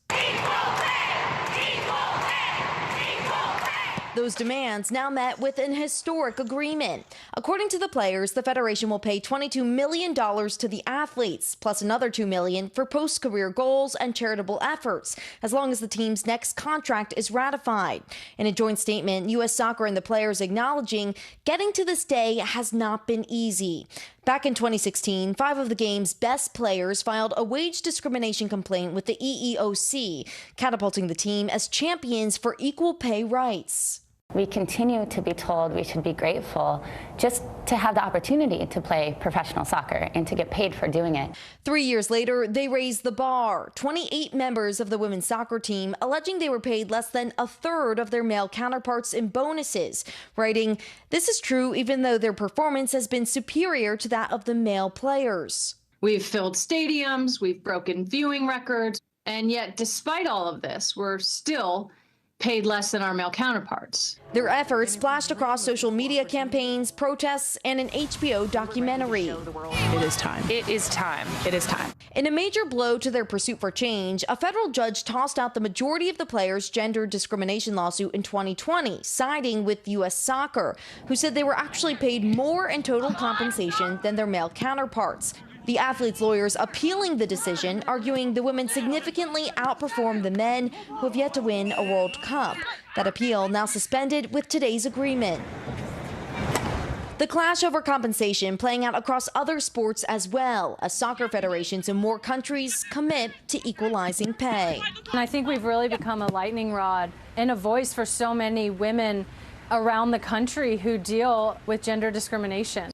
Those demands now met with an historic agreement. According to the players, the Federation will pay $22 million to the athletes, plus another $2 million for post-career goals and charitable efforts, as long as the team's next contract is ratified. In a joint statement, U.S. Soccer and the players acknowledging getting to this day has not been easy. Back in 2016, 5 of the game's best players filed a wage discrimination complaint with the EEOC, catapulting the team as champions for equal pay rights. We continue to be told we should be grateful just to have the opportunity to play professional soccer and to get paid for doing it. 3 years later, they raised the bar. 28 members of the women's soccer team alleging they were paid less than a third of their male counterparts in bonuses, writing, "This is true even though their performance has been superior to that of the male players." We've filled stadiums, we've broken viewing records, and yet despite all of this, we're still paid less than our male counterparts. Their efforts splashed across social media campaigns, protests, and an HBO documentary. It is time. It is time. It is time. In a major blow to their pursuit for change, a federal judge tossed out the majority of the players' gender discrimination lawsuit in 2020, siding with U.S. Soccer, who said they were actually paid more in total compensation than their male counterparts. The athletes' lawyers appealing the decision, arguing the women significantly outperformed the men who have yet to win a World Cup. That appeal now suspended with today's agreement. The clash over compensation playing out across other sports as well, as soccer federations in more countries commit to equalizing pay. And I think we've really become a lightning rod and a voice for so many women around the country who deal with gender discrimination.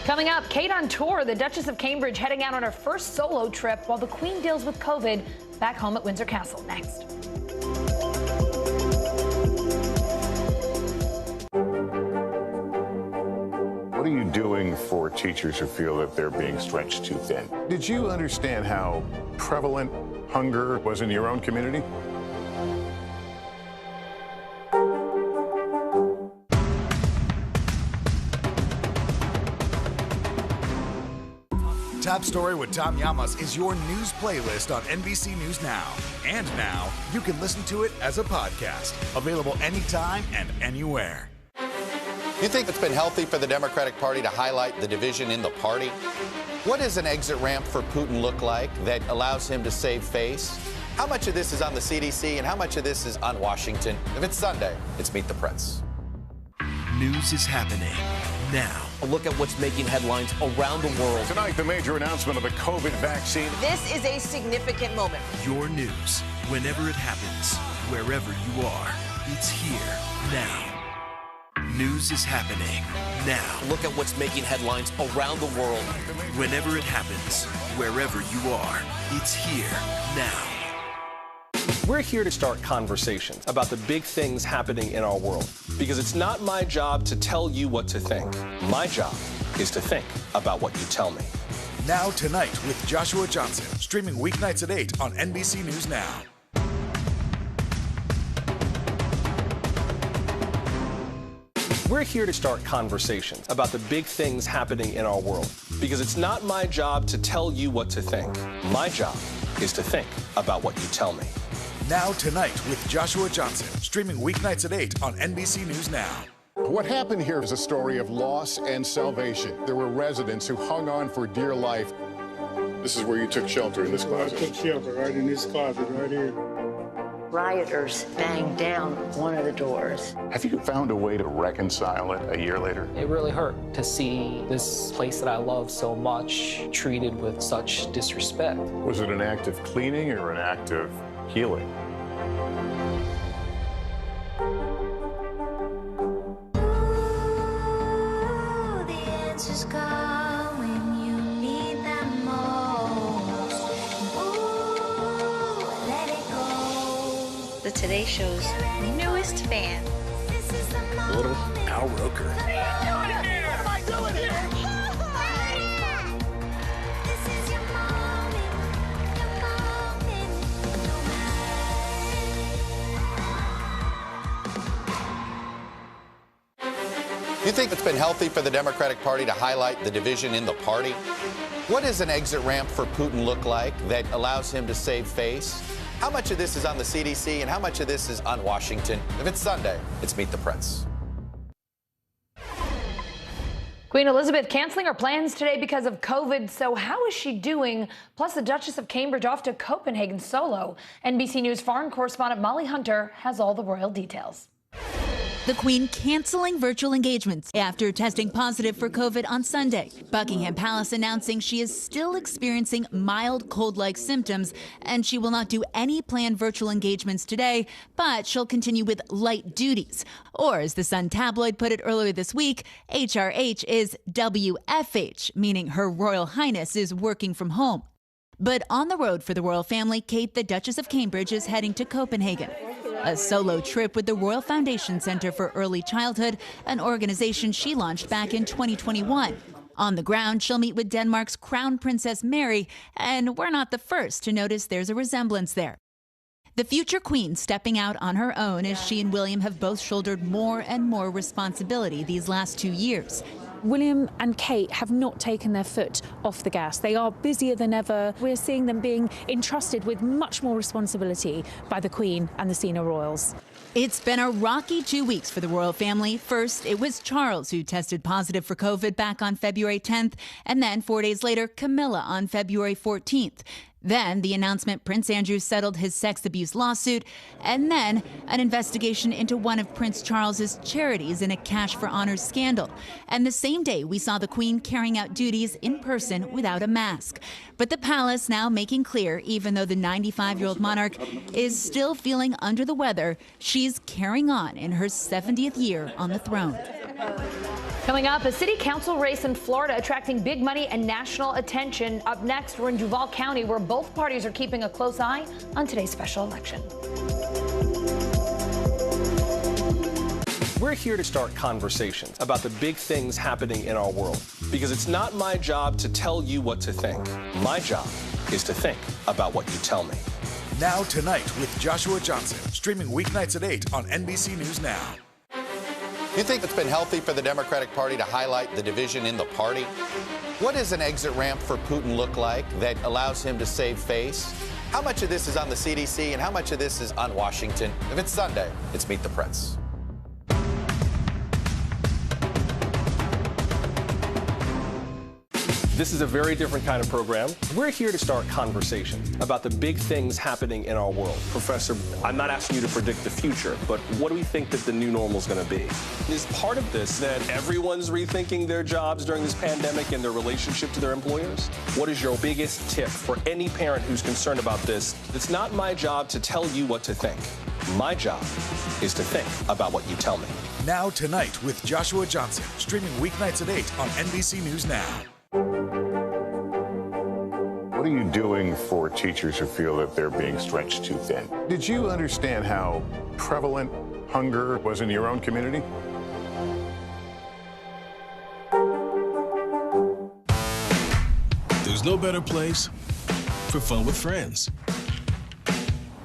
Coming up, Kate on tour, the Duchess of Cambridge heading out on her first solo trip while the Queen deals with COVID back home at Windsor Castle. Next. What are you doing for teachers who feel that they're being stretched too thin? Did you understand how prevalent hunger was in your own community? Top Story with Tom Llamas is your news playlist on NBC News Now. And now, you can listen to it as a podcast, available anytime and anywhere. You think it's been healthy for the Democratic Party to highlight the division in the party? What does an exit ramp for Putin look like that allows him to save face? How much of this is on the CDC and how much of this is on Washington? If it's Sunday, it's Meet the Press. News is happening now. A look at what's making headlines around the world. Tonight, the major announcement of the COVID vaccine. This is a significant moment. Your news, whenever it happens, wherever you are, it's here now. News is happening now. Look at what's making headlines around the world. Whenever it happens, wherever you are, it's here now. We're here to start conversations about the big things happening in our world, because it's not my job to tell you what to think. My job is to think about what you tell me. Now Tonight with Joshua Johnson, streaming weeknights at 8 on NBC News Now. We're here to start conversations about the big things happening in our world, because it's not my job to tell you what to think. My job is to think about what you tell me. Now Tonight with Joshua Johnson, streaming weeknights at 8 on NBC News Now. What happened here is a story of loss and salvation. There were residents who hung on for dear life. This is where you took shelter, in this closet. I took shelter right in this closet right here. Rioters banged down one of the doors. Have you found a way to reconcile it a year later? It really hurt to see this place that I love so much treated with such disrespect. Was it an act of cleaning or an act of healing? The Today Show's newest fan. Little Al Roker. What am I doing here? You think it's been healthy for the Democratic Party to highlight the division in the party? What does an exit ramp for Putin look like that allows him to save face? How much of this is on the CDC and how much of this is on Washington? If it's Sunday, it's Meet the Press. Queen Elizabeth canceling her plans today because of COVID. So how is she doing? Plus, the Duchess of Cambridge off to Copenhagen solo. NBC News foreign correspondent Molly Hunter has all the royal details. The Queen canceling virtual engagements after testing positive for COVID on Sunday. Buckingham Palace announcing she is still experiencing mild cold-like symptoms and she will not do any planned virtual engagements today, but she'll continue with light duties. Or as the Sun tabloid put it earlier this week, HRH is WFH, meaning Her Royal Highness is working from home. But on the road for the royal family, Kate, the Duchess of Cambridge, is heading to Copenhagen. A solo trip with the Royal Foundation Center for Early Childhood, an organization she launched back in 2021. On the ground, she'll meet with Denmark's Crown Princess Mary, and we're not the first to notice there's a resemblance there. The future queen stepping out on her own as she and William have both shouldered more and more responsibility these last 2 years. William and Kate have not taken their foot off the gas. They are busier than ever. We're seeing them being entrusted with much more responsibility by the Queen and the senior royals. It's been a rocky 2 weeks for the royal family. First, it was Charles who tested positive for COVID back on February 10th, and then 4 days later, Camilla on February 14th. Then the announcement Prince Andrew settled his sex abuse lawsuit, and then an investigation into one of Prince Charles's charities in a Cash for Honors scandal. And the same day, we saw the Queen carrying out duties in person without a mask. But the palace now making clear, even though the 95-year-old monarch is still feeling under the weather, she's carrying on in her 70th year on the throne. Coming up, a city council race in Florida attracting big money and national attention. Up next, we're in Duval County, where both parties are keeping a close eye on today's special election. We're here to start conversations about the big things happening in our world, because it's not my job to tell you what to think. My job is to think about what you tell me. Now Tonight with Joshua Johnson, streaming weeknights at 8 on NBC News Now. You think it's been healthy for the Democratic Party to highlight the division in the party? What does an exit ramp for Putin look like that allows him to save face? How much of this is on the CDC and how much of this is on Washington? If it's Sunday, it's Meet the Press. This is a very different kind of program. We're here to start conversations about the big things happening in our world. Professor, I'm not asking you to predict the future, but what do we think that the new normal is going to be? Is part of this that everyone's rethinking their jobs during this pandemic and their relationship to their employers? What is your biggest tip for any parent who's concerned about this? It's not my job to tell you what to think. My job is to think about what you tell me. Now Tonight with Joshua Johnson, streaming weeknights at 8 on NBC News Now. What are you doing for teachers who feel that they're being stretched too thin? Did you understand how prevalent hunger was in your own community? There's no better place for fun with friends.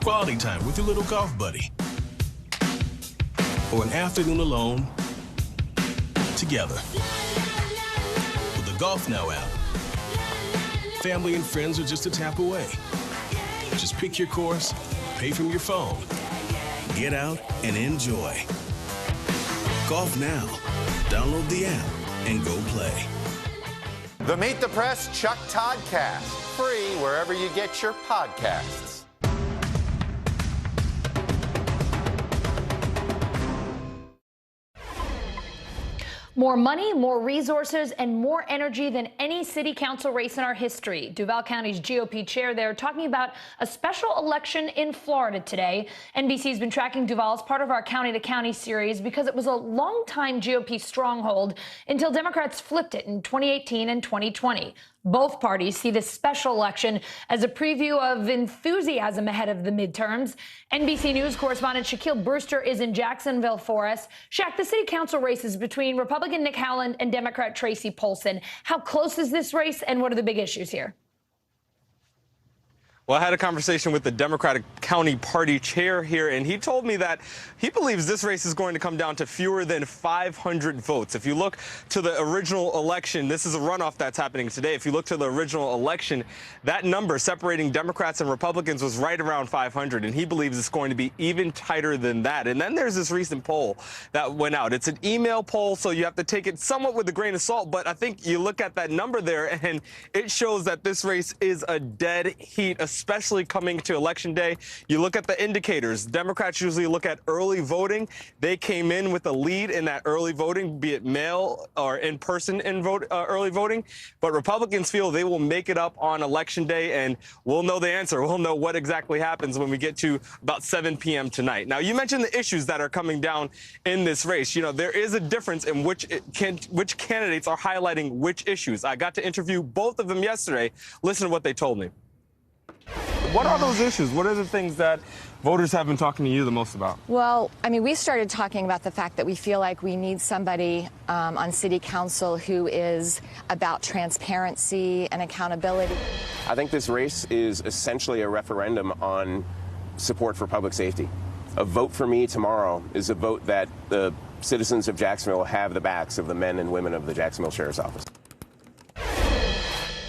Quality time with your little golf buddy. Or an afternoon alone together. With the Golf Now app, family and friends are just a tap away. Just pick your course, pay from your phone, get out and enjoy. Golf Now. Download the app and go play. The Meet the Press Chuck Todd Cast, free wherever you get your podcasts. More money, more resources, and more energy than any city council race in our history. Duval County's GOP chair there talking about a special election in Florida today. NBC's been tracking Duval as part of our County to County series because it was a longtime GOP stronghold until Democrats flipped it in 2018 and 2020. Both parties see this special election as a preview of enthusiasm ahead of the midterms. NBC News correspondent Shaquille Brewster is in Jacksonville for us. Shaq, the city council races between Republican Nick Howland and Democrat Tracy Polson. How close is this race, and what are the big issues here? Well, I had a conversation with the Democratic County Party chair here, and he told me that he believes this race is going to come down to fewer than 500 votes. If you look to the original election, this is a runoff that's happening today. If you look to the original election, that number separating Democrats and Republicans was right around 500, and he believes it's going to be even tighter than that. And then there's this recent poll that went out. It's an email poll, so you have to take it somewhat with a grain of salt, but I think you look at that number there, and it shows that this race is a dead heat, especially coming to Election Day. You look at the indicators. Democrats usually look at early voting. They came in with a lead in that early voting, be it mail or in-person early voting. But Republicans feel they will make it up on Election Day, and we'll know the answer. We'll know what exactly happens when we get to about 7 p.m. tonight. Now, you mentioned the issues that are coming down in this race. You know, there is a difference in which candidates are highlighting which issues. I got to interview both of them yesterday. Listen to what they told me. What are those issues? What are the things that voters have been talking to you the most about? Well, I mean, we started talking about the fact that we feel like we need somebody on city council who is about transparency and accountability. I think this race is essentially a referendum on support for public safety. A vote for me tomorrow is a vote that the citizens of Jacksonville have the backs of the men and women of the Jacksonville Sheriff's Office.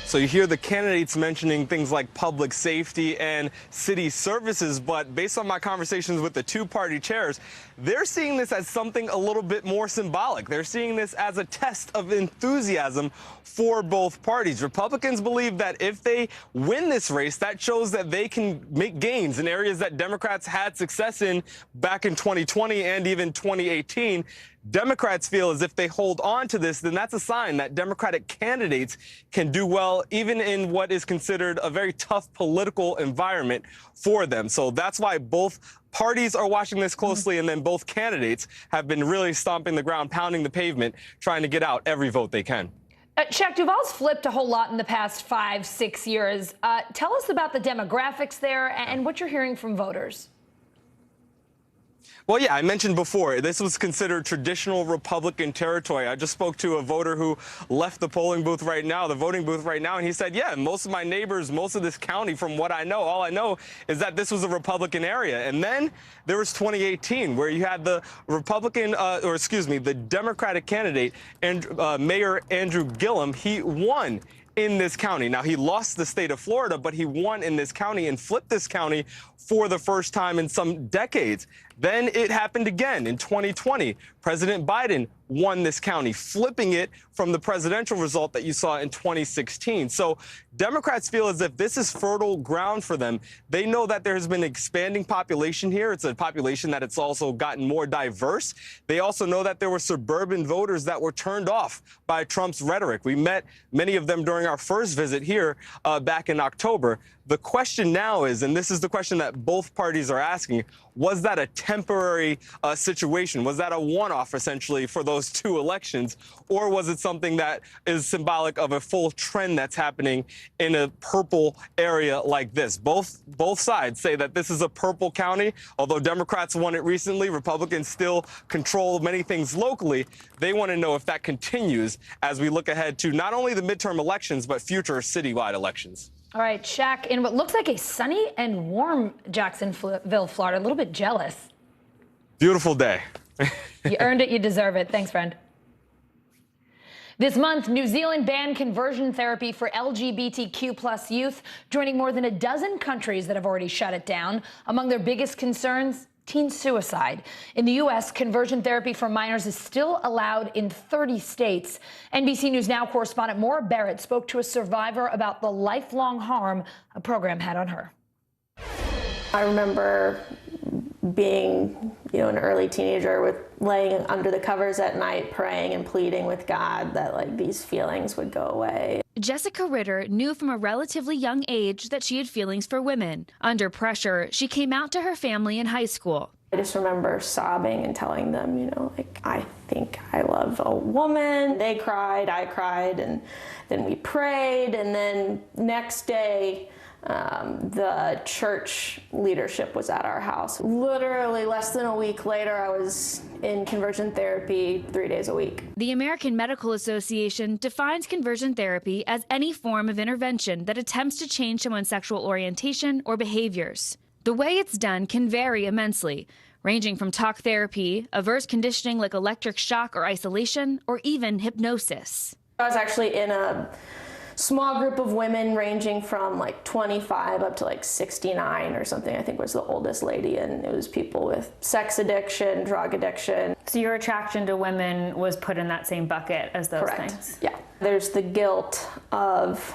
So you hear the candidates mentioning things like public safety and city services, but based on my conversations with the two-party chairs, they're seeing this as something a little bit more symbolic. They're seeing this as a test of enthusiasm for both parties. Republicans believe that if they win this race, that shows that they can make gains in areas that Democrats had success in back in 2020 and even 2018. Democrats feel as if they hold on to this, then that's a sign that Democratic candidates can do well, even in what is considered a very tough political environment for them. So that's why both parties are watching this closely, and then both candidates have been really stomping the ground, pounding the pavement, trying to get out every vote they can. Shaq, Duval's flipped a whole lot in the past 5-6 years. Tell us about the demographics there and what you're hearing from voters. Well, yeah, I mentioned before, this was considered traditional Republican territory. I just spoke to a voter who left the polling booth right now, the voting booth right now, and he said, yeah, most of my neighbors, most of this county, from what I know, all I know is that this was a Republican area. And then there was 2018, where you had the the Democratic candidate, and Mayor Andrew Gillum. He won in this county. Now, he lost the state of Florida, but he won in this county and flipped this county for the first time in some decades. Then it happened again in 2020. President Biden won this county, flipping it from the presidential result that you saw in 2016. So Democrats feel as if this is fertile ground for them. They know that there has been an expanding population here. It's a population that it's also gotten more diverse. They also know that there were suburban voters that were turned off by Trump's rhetoric. We met many of them during our first visit here back in October. The question now is, and this is the question that both parties are asking, was that a temporary situation? Was that a one-off, essentially, for those two elections? Or was it something that is symbolic of a full trend that's happening in a purple area like this? Both sides say that this is a purple county. Although Democrats won it recently, Republicans still control many things locally. They want to know if that continues as we look ahead to not only the midterm elections, but future citywide elections. All right, Shaq, in what looks like a sunny and warm Jacksonville, Florida. A little bit jealous. Beautiful day. You earned it. You deserve it. Thanks, friend. This month, New Zealand banned conversion therapy for LGBTQ+ youth, joining more than a dozen countries that have already shut it down. Among their biggest concerns, teen suicide. In the U.S., conversion therapy for minors is still allowed in 30 states. NBC News Now correspondent Maura Barrett spoke to a survivor about the lifelong harm a program had on her. I remember being, an early teenager with laying under the covers at night, praying and pleading with God that these feelings would go away. Jessica Ritter knew from a relatively young age that she had feelings for women. Under pressure, she came out to her family in high school. I just remember sobbing and telling them, I think I love a woman. They cried, I cried, and then we prayed, and then next day, the church leadership was at our house. Literally less than a week later, I was in conversion therapy 3 days a week. The American Medical Association defines conversion therapy as any form of intervention that attempts to change someone's sexual orientation or behaviors. The way it's done can vary immensely, ranging from talk therapy, averse conditioning like electric shock or isolation, or even hypnosis. I was actually in a small group of women ranging from 25 up to 69 or something, I think was the oldest lady, and it was people with sex addiction, drug addiction. So your attraction to women was put in that same bucket as those Correct. things? Yeah. There's the guilt of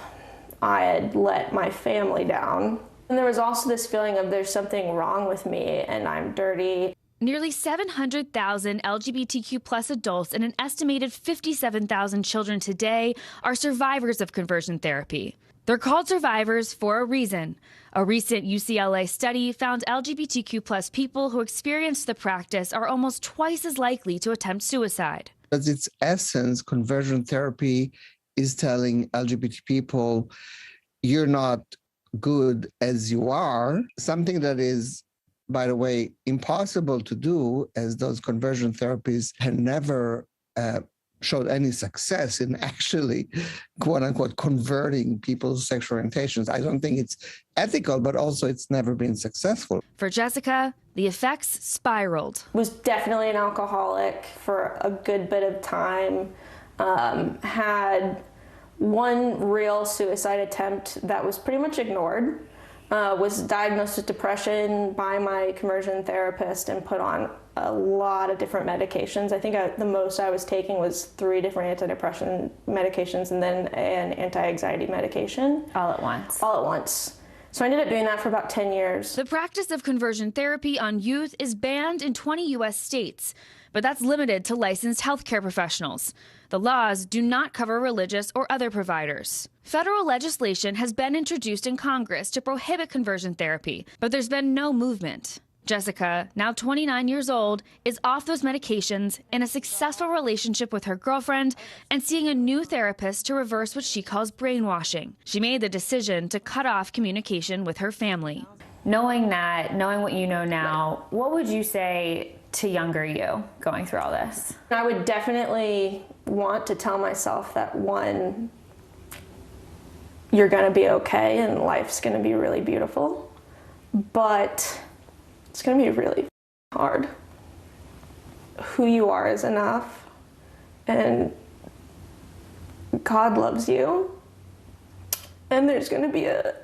I had let my family down. And there was also this feeling of there's something wrong with me and I'm dirty. Nearly 700,000 LGBTQ+ adults and an estimated 57,000 children today are survivors of conversion therapy. They're called survivors for a reason. A recent UCLA study found LGBTQ+ people who experience the practice are almost twice as likely to attempt suicide. As its essence, conversion therapy is telling LGBT people, you're not good as you are, something that is, by the way, impossible to do, as those conversion therapies have never showed any success in actually, quote unquote, converting people's sexual orientations. I don't think it's ethical, but also it's never been successful. For Jessica, the effects spiraled. Was definitely an alcoholic for a good bit of time. Had one real suicide attempt that was pretty much ignored. Was diagnosed with depression by my conversion therapist and put on a lot of different medications. I think the most I was taking was 3 different antidepressant medications and then an anti-anxiety medication. All at once? All at once. So I ended up doing that for about 10 years. The practice of conversion therapy on youth is banned in 20 U.S. states, but that's limited to licensed healthcare professionals. The laws do not cover religious or other providers. Federal legislation has been introduced in Congress to prohibit conversion therapy, but there's been no movement. Jessica, now 29 years old, is off those medications, in a successful relationship with her girlfriend, and seeing a new therapist to reverse what she calls brainwashing. She made the decision to cut off communication with her family. Knowing what you know now, what would you say to younger you going through all this? I would definitely want to tell myself that, one, you're going to be okay and life's going to be really beautiful, but it's going to be really hard. Who you are is enough, and God loves you, and there's going to be a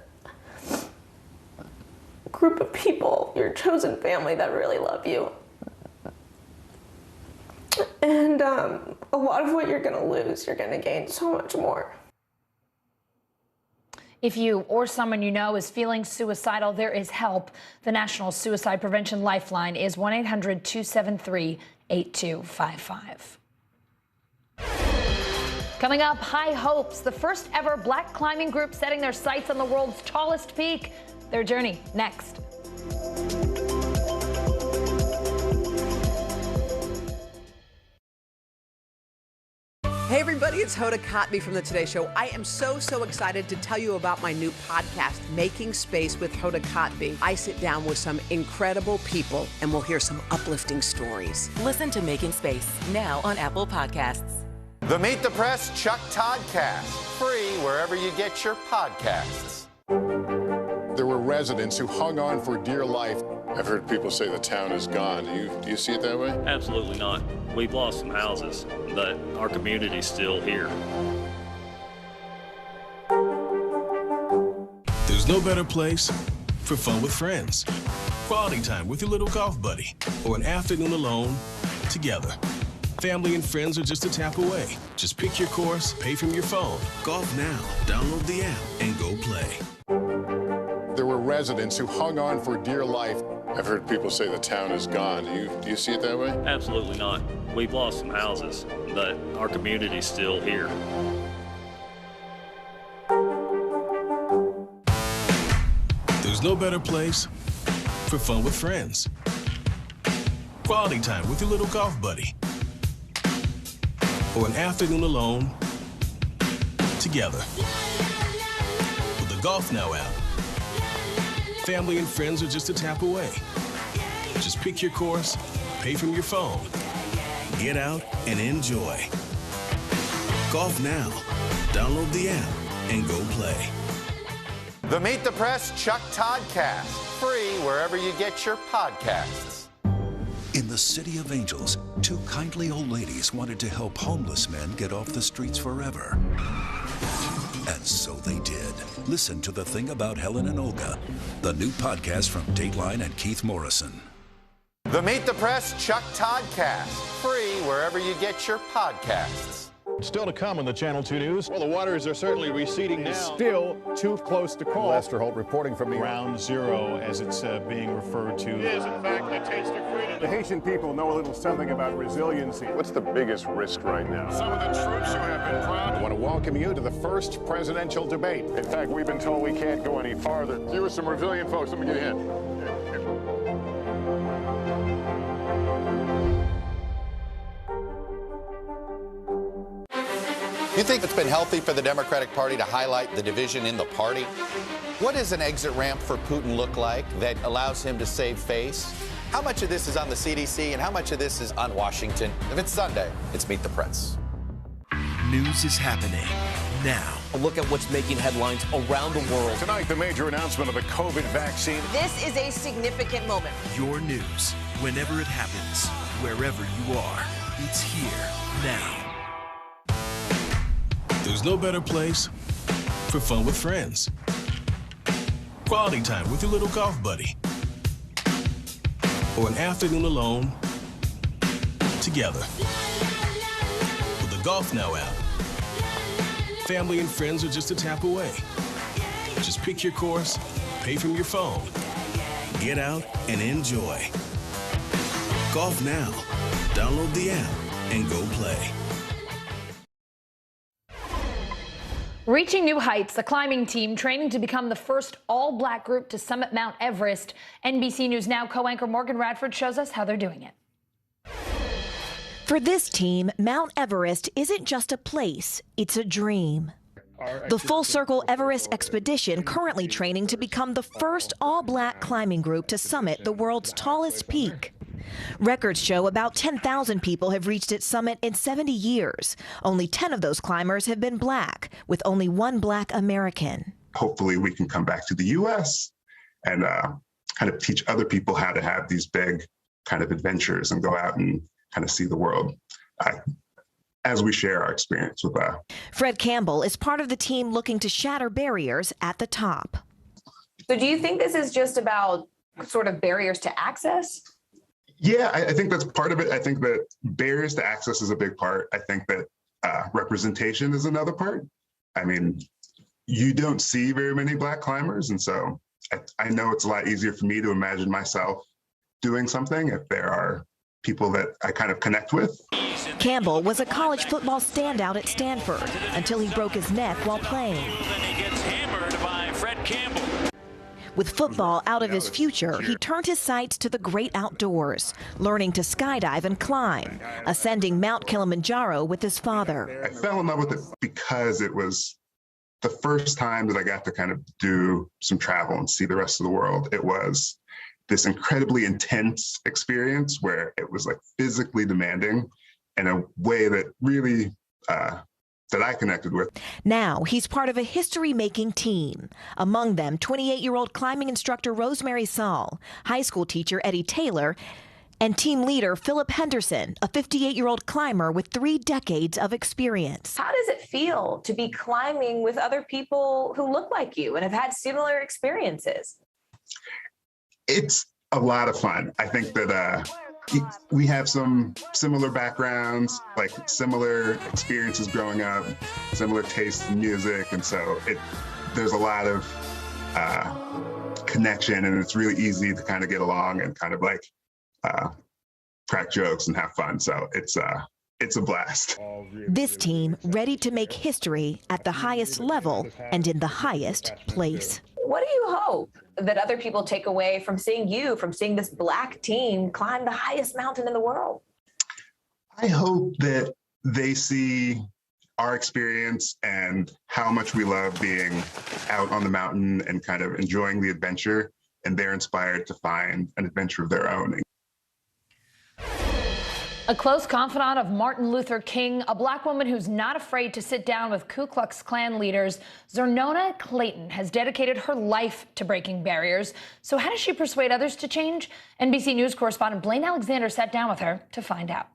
group of people, your chosen family, that really love you. And a lot of what you're going to lose, you're going to gain so much more. If you or someone you know is feeling suicidal, there is help. The National Suicide Prevention Lifeline is 1-800-273-8255. Coming up, high hopes. The first ever black climbing group setting their sights on the world's tallest peak. Their journey next. everybody. It's Hoda Kotb from the Today Show. I am so excited to tell you about my new podcast, Making Space with Hoda Kotb. I sit down with some incredible people and we'll hear some uplifting stories. Listen to Making Space now on Apple Podcasts. The Meet the Press Chuck Todd Cast, free wherever you get your podcasts. There were residents who hung on for dear life. I've heard people say the town is gone. Do you see it that way? Absolutely not. We've lost some houses, but our community's still here. There's no better place for fun with friends, quality time with your little golf buddy, or an afternoon alone together. Family and friends are just a tap away. Just pick your course, pay from your phone. Golf Now. Download the app and go play. There were residents who hung on for dear life. I've heard people say the town is gone. Do you see it that way? Absolutely not. We've lost some houses, but our community's still here. There's no better place for fun with friends, quality time with your little golf buddy, or an afternoon alone together. With the Golf Now app, family and friends are just a tap away. Just pick your course, pay from your phone, get out and enjoy. Golf Now. Download the app and go play. The Meet the Press Chuck Todd Cast, free wherever you get your podcasts. In the City of Angels, two kindly old ladies wanted to help homeless men get off the streets forever. And so they did. Listen to The Thing About Helen and Olga, the new podcast from Dateline and Keith Morrison. The Meet the Press Chuck Todd Cast, free wherever you get your podcasts. Still to come on the Channel 2 News. Well, the waters are certainly receding now. Still too close to call. Lester Holt reporting from the Ground Zero, as it's being referred to. It is, in fact, the taste of freedom. The Haitian people know a little something about resiliency. What's the biggest risk right now? Some of the troops who have been proud. I want to welcome you to the first presidential debate. In fact, we've been told we can't go any farther. You are some resilient folks. Let me get a hint. You think it's been healthy for the Democratic Party to highlight the division in the party? What does an exit ramp for Putin look like that allows him to save face? How much of this is on the CDC and how much of this is on Washington? If it's Sunday, it's Meet the Press. News is happening now. A look at what's making headlines around the world. Tonight, the major announcement of the COVID vaccine. This is a significant moment. Your news, whenever it happens, wherever you are, it's here now. There's no better place for fun with friends, quality time with your little golf buddy, or an afternoon alone together. With the Golf Now app, family and friends are just a tap away. Just pick your course, pay from your phone, get out and enjoy. Golf Now. Download the app and go play. Reaching new heights, the climbing team training to become the first all-black group to summit Mount Everest. NBC News Now co-anchor Morgan Radford shows us how they're doing it. For this team, Mount Everest isn't just a place, it's a dream. The Full Circle Everest expedition currently training to become the first all-black climbing group to summit the world's tallest peak. Records show about 10,000 people have reached its summit in 70 years. Only 10 of those climbers have been black, with only one black American. Hopefully we can come back to the U.S. and kind of teach other people how to have these big kind of adventures and go out and kind of see the world as we share our experience with that. Fred Campbell is part of the team looking to shatter barriers at the top. So do you think this is just about sort of barriers to access? Yeah, I think that's part of it. I think that barriers to access is a big part. I think that representation is another part. I mean, you don't see very many black climbers. And so I know it's a lot easier for me to imagine myself doing something if there are people that I kind of connect with. Campbell was a college football standout at Stanford until he broke his neck while playing. Then he gets hammered by Fred Campbell. With football out of his future, he turned his sights to the great outdoors, learning to skydive and climb, ascending Mount Kilimanjaro with his father. I fell in love with it because it was the first time that I got to kind of do some travel and see the rest of the world. It was this incredibly intense experience where it was like physically demanding in a way that really that I connected with. Now he's part of a history-making team. Among them, 28-year-old climbing instructor Rosemary Saul, high school teacher Eddie Taylor, and team leader Philip Henderson, a 58-year-old climber with 3 decades of experience. How does it feel to be climbing with other people who look like you and have had similar experiences? It's a lot of fun. I think that we have some similar backgrounds, like similar experiences growing up, similar tastes in music, and so there's a lot of connection, and it's really easy to kind of get along and kind of like crack jokes and have fun. So it's a blast. This team ready to make history at the highest level and in the highest place. What do you hope that other people take away from seeing this Black team climb the highest mountain in the world? I hope that they see our experience and how much we love being out on the mountain and kind of enjoying the adventure, and they're inspired to find an adventure of their own. A close confidant of Martin Luther King, a Black woman who's not afraid to sit down with Ku Klux Klan leaders, Zernona Clayton has dedicated her life to breaking barriers. So how does she persuade others to change? NBC News correspondent Blaine Alexander sat down with her to find out.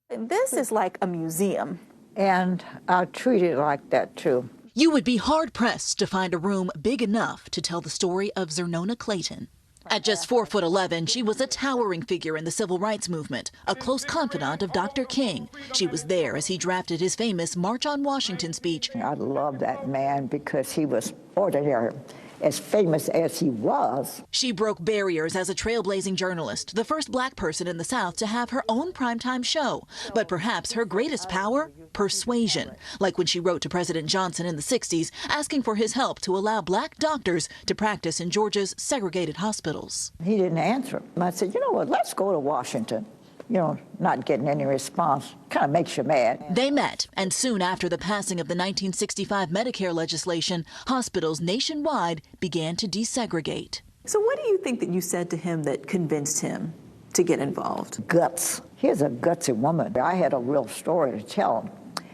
This is like a museum, and I treat it like that, too. You would be hard-pressed to find a room big enough to tell the story of Zernona Clayton. At just 4'11", she was a towering figure in the civil rights movement, a close confidant of Dr. King. She was there as he drafted his famous March on Washington speech. I love that man because he was ordinary, as famous as he was. She broke barriers as a trailblazing journalist, the first Black person in the South to have her own primetime show. But perhaps her greatest power? Persuasion. Like when she wrote to President Johnson in the 60s, asking for his help to allow Black doctors to practice in Georgia's segregated hospitals. He didn't answer. I said, you know what, let's go to Washington. You know, not getting any response kind of makes you mad. They met, and soon after the passing of the 1965 Medicare legislation, hospitals nationwide began to desegregate. So what do you think that you said to him that convinced him to get involved? Guts. He's a gutsy woman. I had a real story to tell him,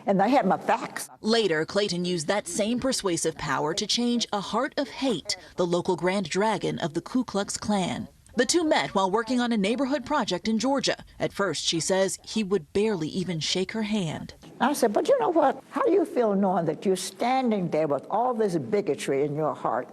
and I had my facts. Later, Clayton used that same persuasive power to change a heart of hate, the local Grand Dragon of the Ku Klux Klan. The two met while working on a neighborhood project in Georgia. At first, she says, he would barely even shake her hand. I said, but you know what? How do you feel knowing that you're standing there with all this bigotry in your heart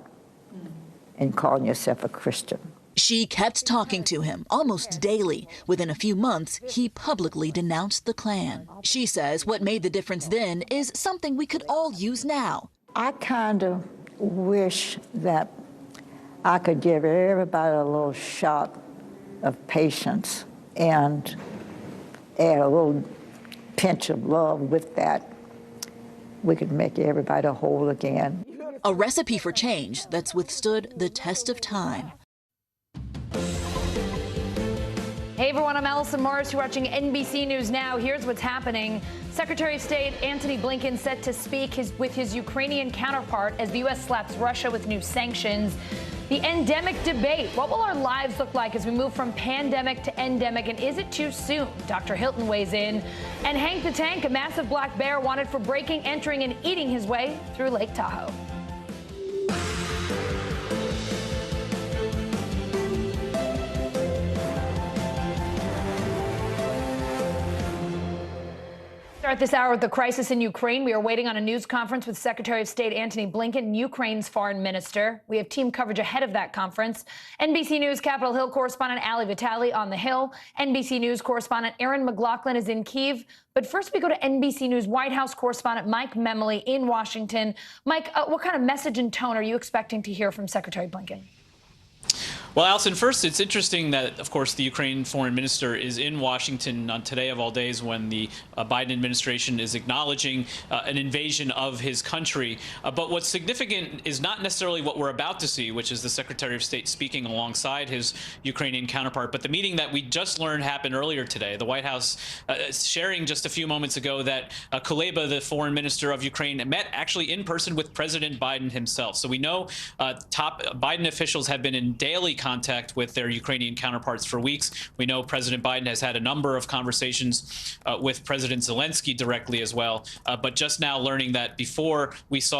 and calling yourself a Christian? She kept talking to him almost daily. Within a few months, he publicly denounced the Klan. She says what made the difference then is something we could all use now. I kind of wish that I could give everybody a little shot of patience and add a little pinch of love with that. We could make everybody whole again. A recipe for change that's withstood the test of time. Hey everyone, I'm Allison Morris. You're watching NBC News Now. Here's what's happening. Secretary of State Antony Blinken set to speak with his Ukrainian counterpart as the U.S. slaps Russia with new sanctions. The endemic debate. What will our lives look like as we move from pandemic to endemic? And is it too soon? Dr. Hilton weighs in. And Hank the Tank, a massive black bear wanted for breaking, entering, and eating his way through Lake Tahoe. Start this hour with the crisis in Ukraine. We are waiting on a news conference with Secretary of State Antony Blinken, Ukraine's foreign minister. We have team coverage ahead of that conference. NBC News Capitol Hill correspondent Ali Vitali on the Hill. NBC News correspondent Aaron McLaughlin is in Kyiv. But first, we go to NBC News White House correspondent Mike Memley in Washington. Mike, what kind of message and tone are you expecting to hear from Secretary Blinken? Well, Alison, first, it's interesting that, of course, the Ukraine foreign minister is in Washington on today of all days when the Biden administration is acknowledging an invasion of his country. But what's significant is not necessarily what we're about to see, which is the Secretary of State speaking alongside his Ukrainian counterpart, but the meeting that we just learned happened earlier today. The White House sharing just a few moments ago that Kuleba, the foreign minister of Ukraine, met actually in person with President Biden himself. So we know top Biden officials have been in daily contact with their Ukrainian counterparts for weeks. We know President Biden has had a number of conversations with President Zelensky directly as well. But just now learning that before we see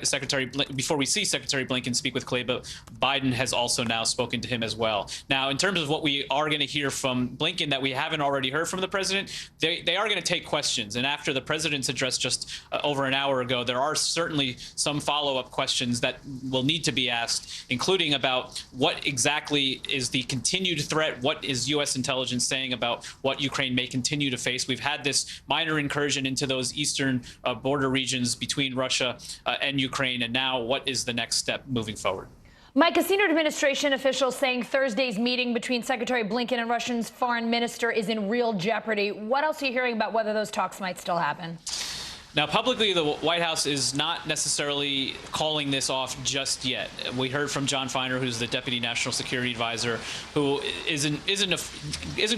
Secretary Blinken speak with Kuleba, Biden has also now spoken to him as well. Now, in terms of what we are going to hear from Blinken that we haven't already heard from the president, they are going to take questions. And after the president's address just over an hour ago, there are certainly some follow-up questions that will need to be asked, including about what exactly is the continued threat, what is U.S. intelligence saying about what Ukraine may continue to face. We've had this minor incursion into those eastern border regions between Russia and Ukraine, and now what is the next step moving forward? Mike, a senior administration official saying Thursday's meeting between Secretary Blinken and Russia's foreign minister is in real jeopardy. What else are you hearing about whether those talks might still happen? Now, publicly, the White House is not necessarily calling this off just yet. We heard from John Feiner, who's the Deputy National Security Advisor, who isn't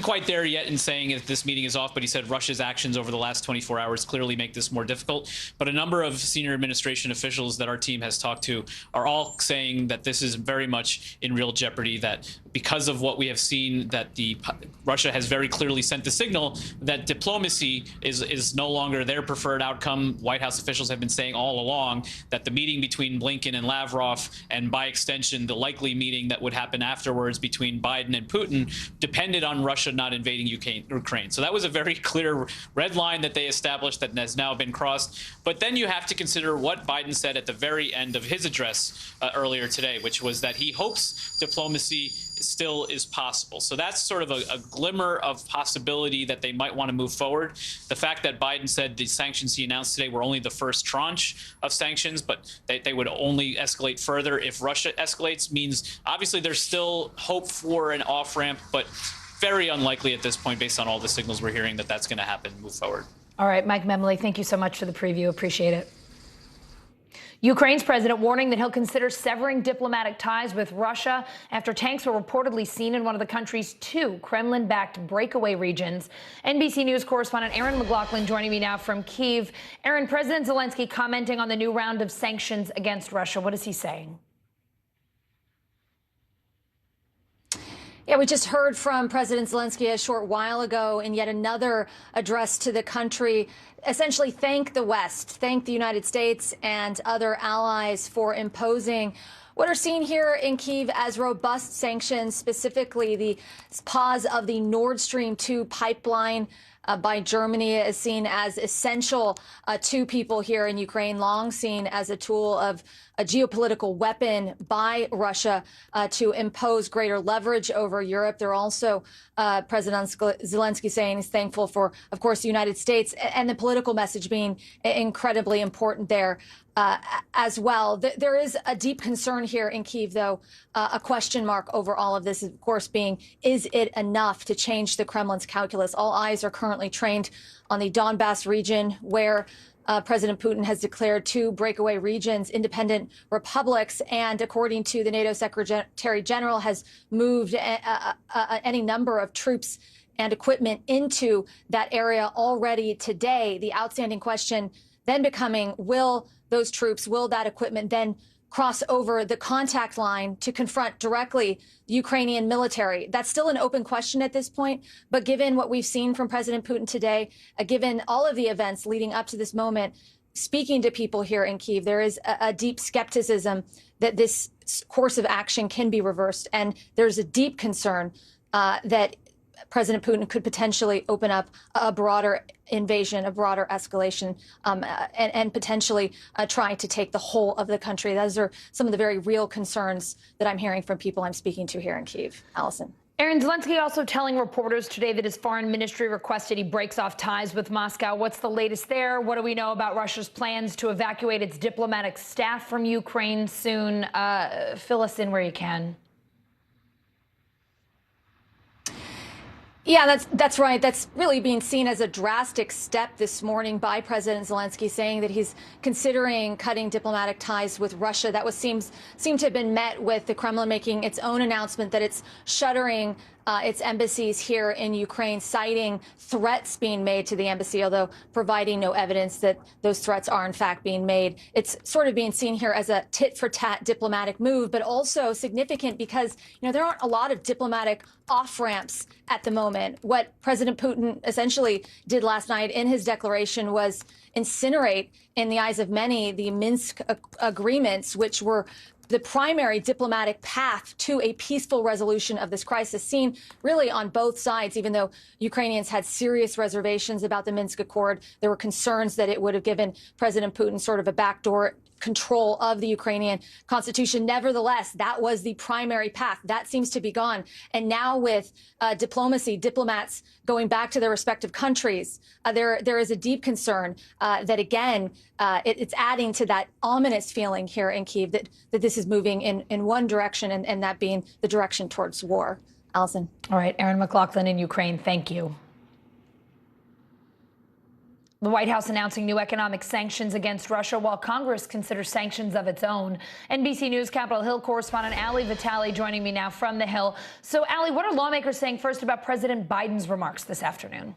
quite there yet in saying if this meeting is off, but he said Russia's actions over the last 24 hours clearly make this more difficult. But a number of senior administration officials that our team has talked to are all saying that this is very much in real jeopardy, that because of what we have seen, that Russia has very clearly sent the signal that diplomacy is no longer their preferred outcome. White House officials have been saying all along that the meeting between Blinken and Lavrov, and by extension, the likely meeting that would happen afterwards between Biden and Putin, depended on Russia not invading Ukraine. So that was a very clear red line that they established that has now been crossed. But then you have to consider what Biden said at the very end of his address earlier today, which was that he hopes diplomacy still is possible. So that's sort of a glimmer of possibility that they might want to move forward. The fact that Biden said the sanctions he announced today were only the first tranche of sanctions, but they would only escalate further if Russia escalates, means obviously there's still hope for an off-ramp, but very unlikely at this point based on all the signals we're hearing that that's going to happen move forward. All right, Mike Memley, thank you so much for the preview. Appreciate it. Ukraine's president warning that he'll consider severing diplomatic ties with Russia after tanks were reportedly seen in one of the country's 2 Kremlin-backed breakaway regions. NBC News correspondent Aaron McLaughlin joining me now from Kyiv. Aaron, President Zelensky commenting on the new round of sanctions against Russia. What is he saying? Yeah, we just heard from President Zelensky a short while ago in yet another address to the country, essentially thank the West, thank the United States and other allies for imposing what are seen here in Kyiv as robust sanctions, specifically the pause of the Nord Stream 2 pipeline by Germany is seen as essential to people here in Ukraine, long seen as a tool of a geopolitical weapon by Russia to impose greater leverage over Europe. They're also President Zelensky saying he's thankful for, of course, the United States, and the political message being incredibly important there as well. There is a deep concern here in Kyiv, though, a question mark over all of this, of course, being, is it enough to change the Kremlin's calculus? All eyes are currently trained on the Donbass region, where President Putin has declared 2 breakaway regions independent republics, and according to the NATO Secretary General, has moved any number of troops and equipment into that area already today. The outstanding question then becoming, will those troops, will that equipment then cross over the contact line to confront directly the Ukrainian military? That's still an open question at this point. But given what we've seen from President Putin today, given all of the events leading up to this moment, speaking to people here in Kyiv, there is a deep skepticism that this course of action can be reversed. And there's a deep concern that President Putin could potentially open up a broader invasion, a broader escalation, and potentially try to take the whole of the country. Those are some of the very real concerns that I'm hearing from people I'm speaking to here in Kyiv. Allison. Aaron, Zelensky also telling reporters today that his foreign ministry requested he breaks off ties with Moscow. What's the latest there? What do we know about Russia's plans to evacuate its diplomatic staff from Ukraine soon? Fill us in where you can. Yeah, that's right. That's really being seen as a drastic step this morning by President Zelensky, saying that he's considering cutting diplomatic ties with Russia. That seemed to have been met with the Kremlin making its own announcement that it's shuttering its embassies here in Ukraine, citing threats being made to the embassy, although providing no evidence that those threats are in fact being made. It's sort of being seen here as a tit-for-tat diplomatic move, but also significant because, there aren't a lot of diplomatic off-ramps at the moment. What President Putin essentially did last night in his declaration was incinerate, in the eyes of many, the Minsk agreements, which were the primary diplomatic path to a peaceful resolution of this crisis, seen really on both sides. Even though Ukrainians had serious reservations about the Minsk Accord, there were concerns that it would have given President Putin sort of a backdoor control of the Ukrainian constitution. Nevertheless, that was the primary path. That seems to be gone. And now with diplomats going back to their respective countries, there is a deep concern that, again, it's adding to that ominous feeling here in Kyiv that this is moving in one direction, and that being the direction towards war. Allison. All right, Erin McLaughlin in Ukraine, thank you. The White House announcing new economic sanctions against Russia while Congress considers sanctions of its own. NBC News Capitol Hill correspondent Ali Vitale joining me now from the Hill. So, Ali, what are lawmakers saying first about President Biden's remarks this afternoon?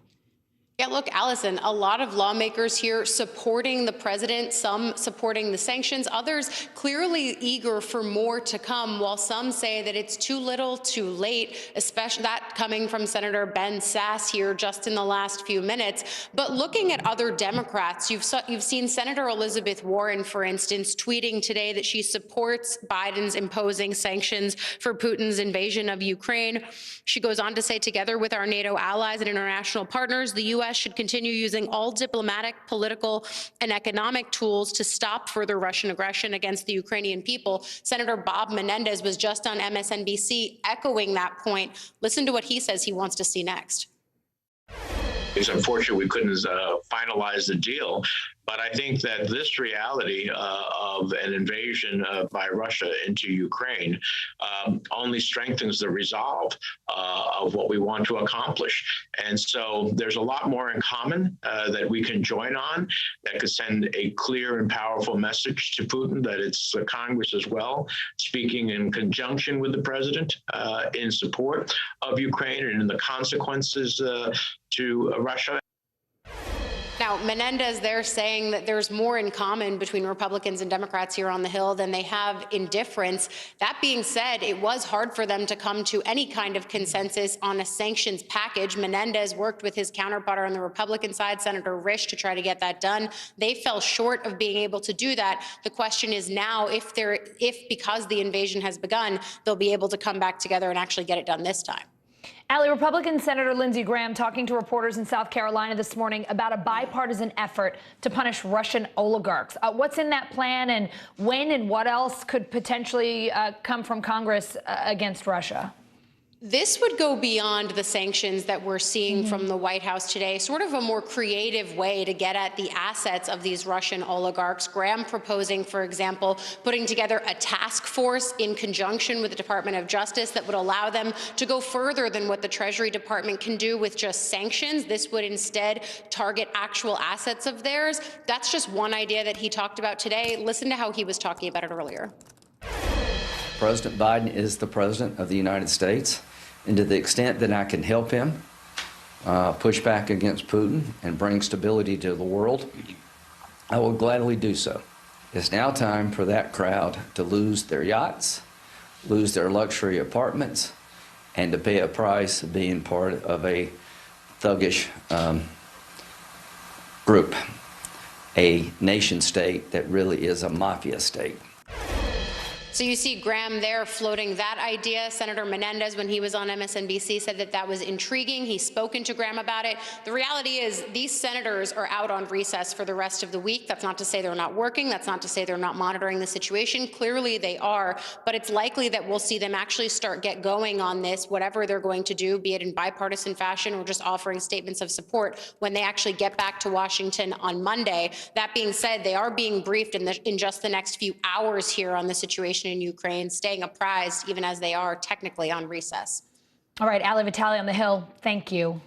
Yeah, look, Allison, a lot of lawmakers here supporting the president, some supporting the sanctions, others clearly eager for more to come, while some say that it's too little, too late, especially that coming from Senator Ben Sasse here just in the last few minutes. But looking at other Democrats, you've seen Senator Elizabeth Warren, for instance, tweeting today that she supports Biden's imposing sanctions for Putin's invasion of Ukraine. She goes on to say, together with our NATO allies and international partners, the U.S. should continue using all diplomatic, political, and economic tools to stop further Russian aggression against the Ukrainian people. Senator Bob Menendez was just on MSNBC echoing that point. Listen to what he says he wants to see next. It's unfortunate we couldn't finalize the deal, but I think that this reality of an invasion by Russia into Ukraine only strengthens the resolve of what we want to accomplish. And so there's a lot more in common that we can join on that could send a clear and powerful message to Putin that it's Congress as well, speaking in conjunction with the president in support of Ukraine and in the consequences to Russia. Now, Menendez, they're saying that there's more in common between Republicans and Democrats here on the Hill than they have in difference. That being said, it was hard for them to come to any kind of consensus on a sanctions package. Menendez worked with his counterpart on the Republican side, Senator Risch, to try to get that done. They fell short of being able to do that. The question is now if because the invasion has begun, they'll be able to come back together and actually get it done this time. Ali, Republican Senator Lindsey Graham talking to reporters in South Carolina this morning about a bipartisan effort to punish Russian oligarchs. What's in that plan, and when and what else could potentially come from Congress against Russia? This would go beyond the sanctions that we're seeing from the White House today, sort of a more creative way to get at the assets of these Russian oligarchs. Graham proposing, for example, putting together a task force in conjunction with the Department of Justice that would allow them to go further than what the Treasury Department can do with just sanctions. This would instead target actual assets of theirs. That's just one idea that he talked about today. Listen to how he was talking about it earlier. President Biden is the president of the United States, and to the extent that I can help him push back against Putin and bring stability to the world, I will gladly do so. It's now time for that crowd to lose their yachts, lose their luxury apartments, and to pay a price of being part of a thuggish group, a nation state that really is a mafia state. So you see Graham there floating that idea. Senator Menendez, when he was on MSNBC, said that that was intriguing. He's spoken to Graham about it. The reality is these senators are out on recess for the rest of the week. That's not to say they're not working. That's not to say they're not monitoring the situation. Clearly they are, but it's likely that we'll see them actually get going on this, whatever they're going to do, be it in bipartisan fashion or just offering statements of support when they actually get back to Washington on Monday. That being said, they are being briefed in just the next few hours here on the situation in Ukraine, staying apprised even as they are technically on recess. All right, Ali Vitale on the Hill, thank you.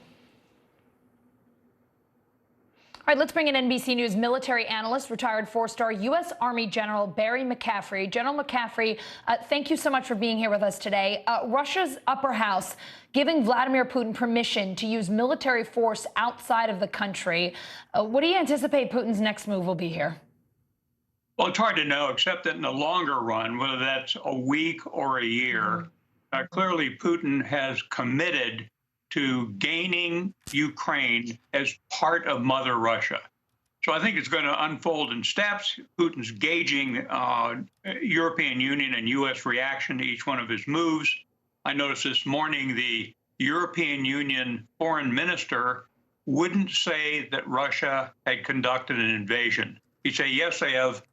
All right, let's bring in NBC News military analyst, retired four-star U.S. Army General Barry McCaffrey. General McCaffrey, thank you so much for being here with us today. Russia's upper house giving Vladimir Putin permission to use military force outside of the country. What do you anticipate Putin's next move will be here? Well, it's hard to know, except that in the longer run, whether that's a week or a year, clearly Putin has committed to gaining Ukraine as part of Mother Russia. So I think it's going to unfold in steps. Putin's gauging European Union and U.S. reaction to each one of his moves. I noticed this morning the European Union foreign minister wouldn't say that Russia had conducted an invasion. He'd say, yes, they have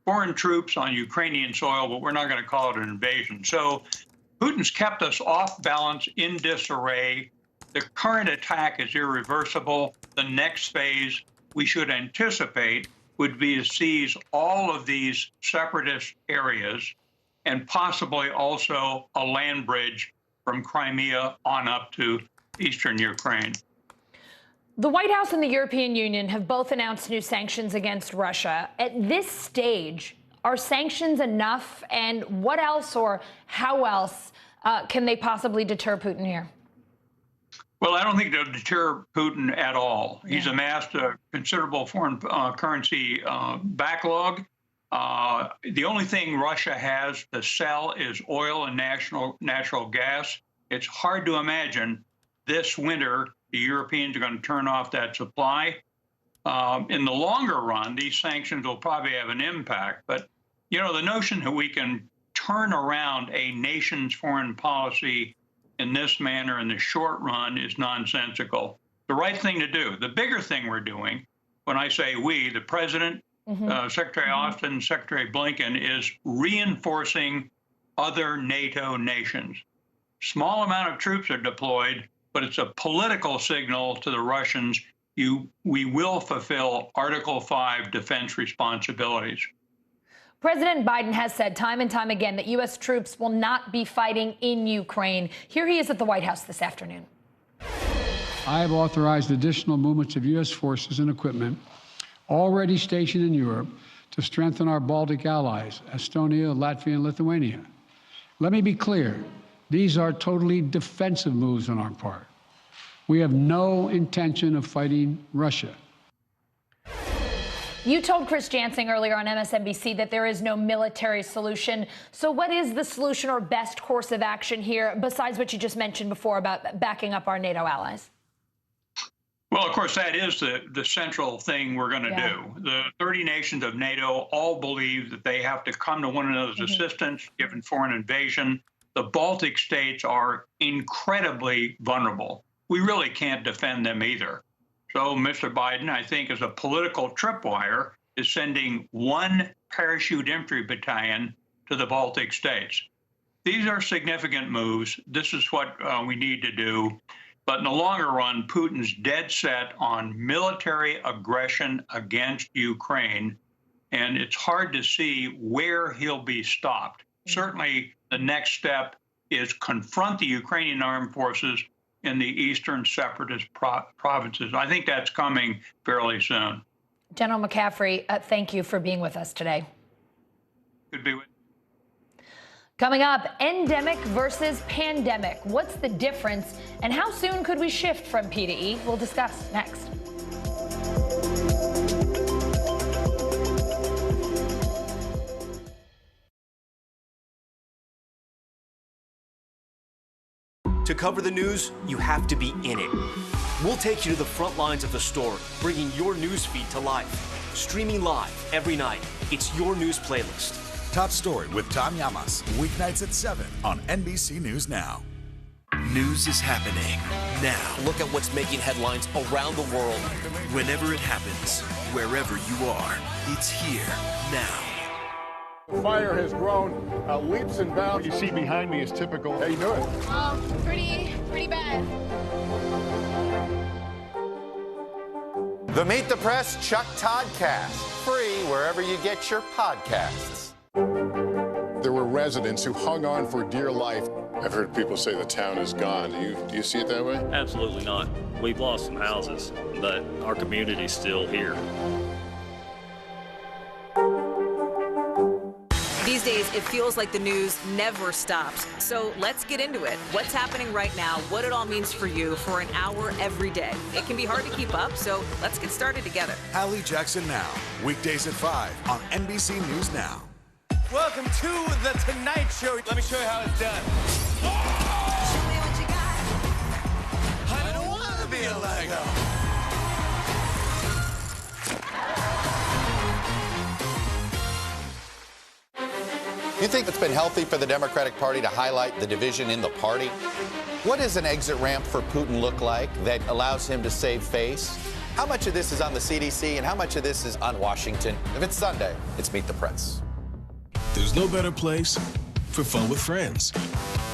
foreign troops on Ukrainian soil, but we're not going to call it an invasion. So Putin's kept us off balance, in disarray. The current attack is irreversible. The next phase we should anticipate would be to seize all of these separatist areas and possibly also a land bridge from Crimea on up to eastern Ukraine. The White House and the European Union have both announced new sanctions against Russia. At this stage, are sanctions enough? And what else or how else can they possibly deter Putin here? Well, I don't think they'll deter Putin at all. Yeah. He's amassed a considerable foreign currency backlog. The only thing Russia has to sell is oil and natural gas. It's hard to imagine this winter the Europeans are going to turn off that supply. In the longer run, these sanctions will probably have an impact. But, you know, the notion that we can turn around a nation's foreign policy in this manner in the short run is nonsensical. The right thing to do. The bigger thing we're doing, when I say we, the president, Secretary Austin, Secretary Blinken, is reinforcing other NATO nations. Small amount of troops are deployed, but it's a political signal to the Russians. We will fulfill Article 5 defense responsibilities. President Biden has said time and time again that U.S. troops will not be fighting in Ukraine. Here he is at the White House this afternoon. I have authorized additional movements of U.S. forces and equipment already stationed in Europe to strengthen our Baltic allies, Estonia, Latvia, and Lithuania. Let me be clear. These are totally defensive moves on our part. We have no intention of fighting Russia. You told Chris Jansing earlier on MSNBC that there is no military solution. So what is the solution or best course of action here, besides what you just mentioned before about backing up our NATO allies? Well, of course, that is the central thing we're going to do. The 30 nations of NATO all believe that they have to come to one another's assistance given foreign invasion. The Baltic states are incredibly vulnerable. We really can't defend them either. So Mr. Biden, I think, as a political tripwire, is sending one parachute infantry battalion to the Baltic states. These are significant moves. This is what we need to do. But in the longer run, Putin's dead set on military aggression against Ukraine, and it's hard to see where he'll be stopped. Certainly, the next step is confront the Ukrainian armed forces in the eastern separatist provinces. I think that's coming fairly soon. General McCaffrey, thank you for being with us today. Good to be with you. Coming up, endemic versus pandemic. What's the difference, and how soon could we shift from P to E? We'll discuss next. To cover the news, you have to be in it. We'll take you to the front lines of the story, bringing your news feed to life. Streaming live every night. It's your news playlist. Top Story with Tom Llamas, weeknights at 7 on NBC News Now. News is happening now. Look at what's making headlines around the world. Whenever it happens, wherever you are, it's here now. Fire has grown leaps and bounds. What you see behind me is typical. How you doing? Pretty bad. The Meet the Press Chuck Toddcast, free wherever you get your podcasts. There were residents who hung on for dear life I've heard people say the town is gone. Do you see it that way? Absolutely not. We've lost some houses, but our community's still here. These days, it feels like the news never stops. So let's get into it. What's happening right now, what it all means for you for an hour every day. It can be hard to keep up, so let's get started together. Hallie Jackson Now, weekdays at 5 on NBC News Now. Welcome to The Tonight Show. Let me show you how it's done. I don't want to be a Lego. You think it's been healthy for the Democratic Party to highlight the division in the party? What does an exit ramp for Putin look like that allows him to save face? How much of this is on the CDC and how much of this is on Washington? If it's Sunday, it's Meet the Press. There's no better place for fun with friends,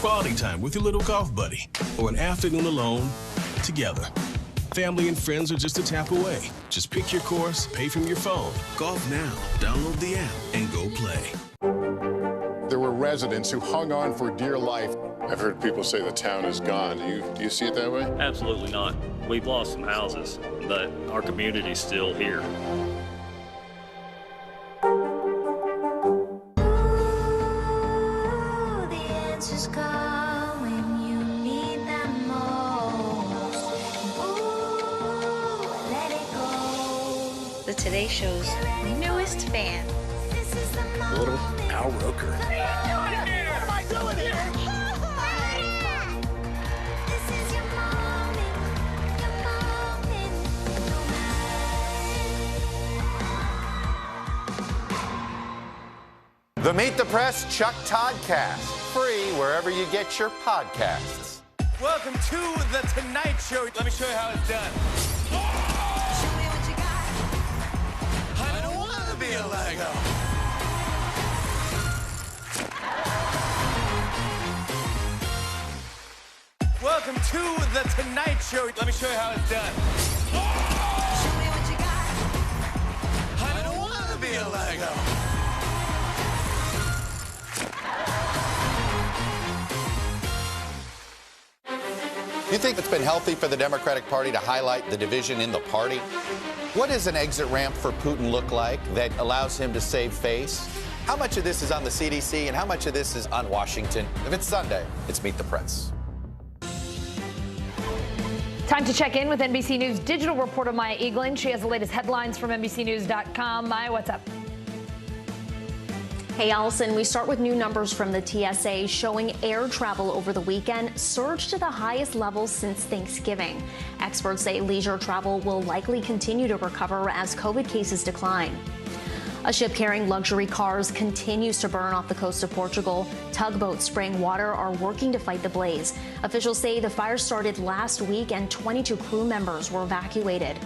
quality time with your little golf buddy, or an afternoon alone together. Family and friends are just a tap away. Just pick your course, pay from your phone. Golf now. Download the app and go play. There were residents who hung on for dear life. I've heard people say the town is gone. Do you see it that way? Absolutely not. We've lost some houses, but our community's still here. The Today Show's newest fan. Little Al Roker. What am I doing here? The Meet the Press Chuck Toddcast, free wherever you get your podcasts. Welcome to The Tonight Show. Let me show you how it's done. I don't want to be a Lego. Welcome to The Tonight Show. Let me show you how it's done. I don't want to be a Lego. You think it's been healthy for the Democratic Party to highlight the division in the party? What does an exit ramp for Putin look like that allows him to save face? How much of this is on the CDC and how much of this is on Washington? If it's Sunday, it's Meet the Press. Time to check in with NBC News Digital reporter Maya Eaglin. She has the latest headlines from NBCnews.com. Maya, what's up? Hey, Allison, we start with new numbers from the TSA showing air travel over the weekend surged to the highest levels since Thanksgiving. Experts say leisure travel will likely continue to recover as COVID cases decline. A ship carrying luxury cars continues to burn off the coast of Portugal. Tugboats spraying water are working to fight the blaze. Officials say the fire started last week and 22 crew members were evacuated.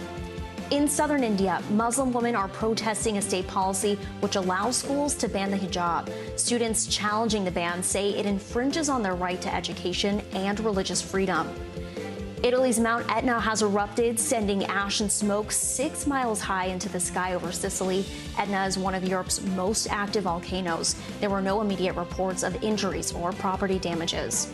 In southern India, Muslim women are protesting a state policy which allows schools to ban the hijab. Students challenging the ban say it infringes on their right to education and religious freedom. Italy's Mount Etna has erupted, sending ash and smoke 6 miles high into the sky over Sicily. Etna is one of Europe's most active volcanoes. There were no immediate reports of injuries or property damages.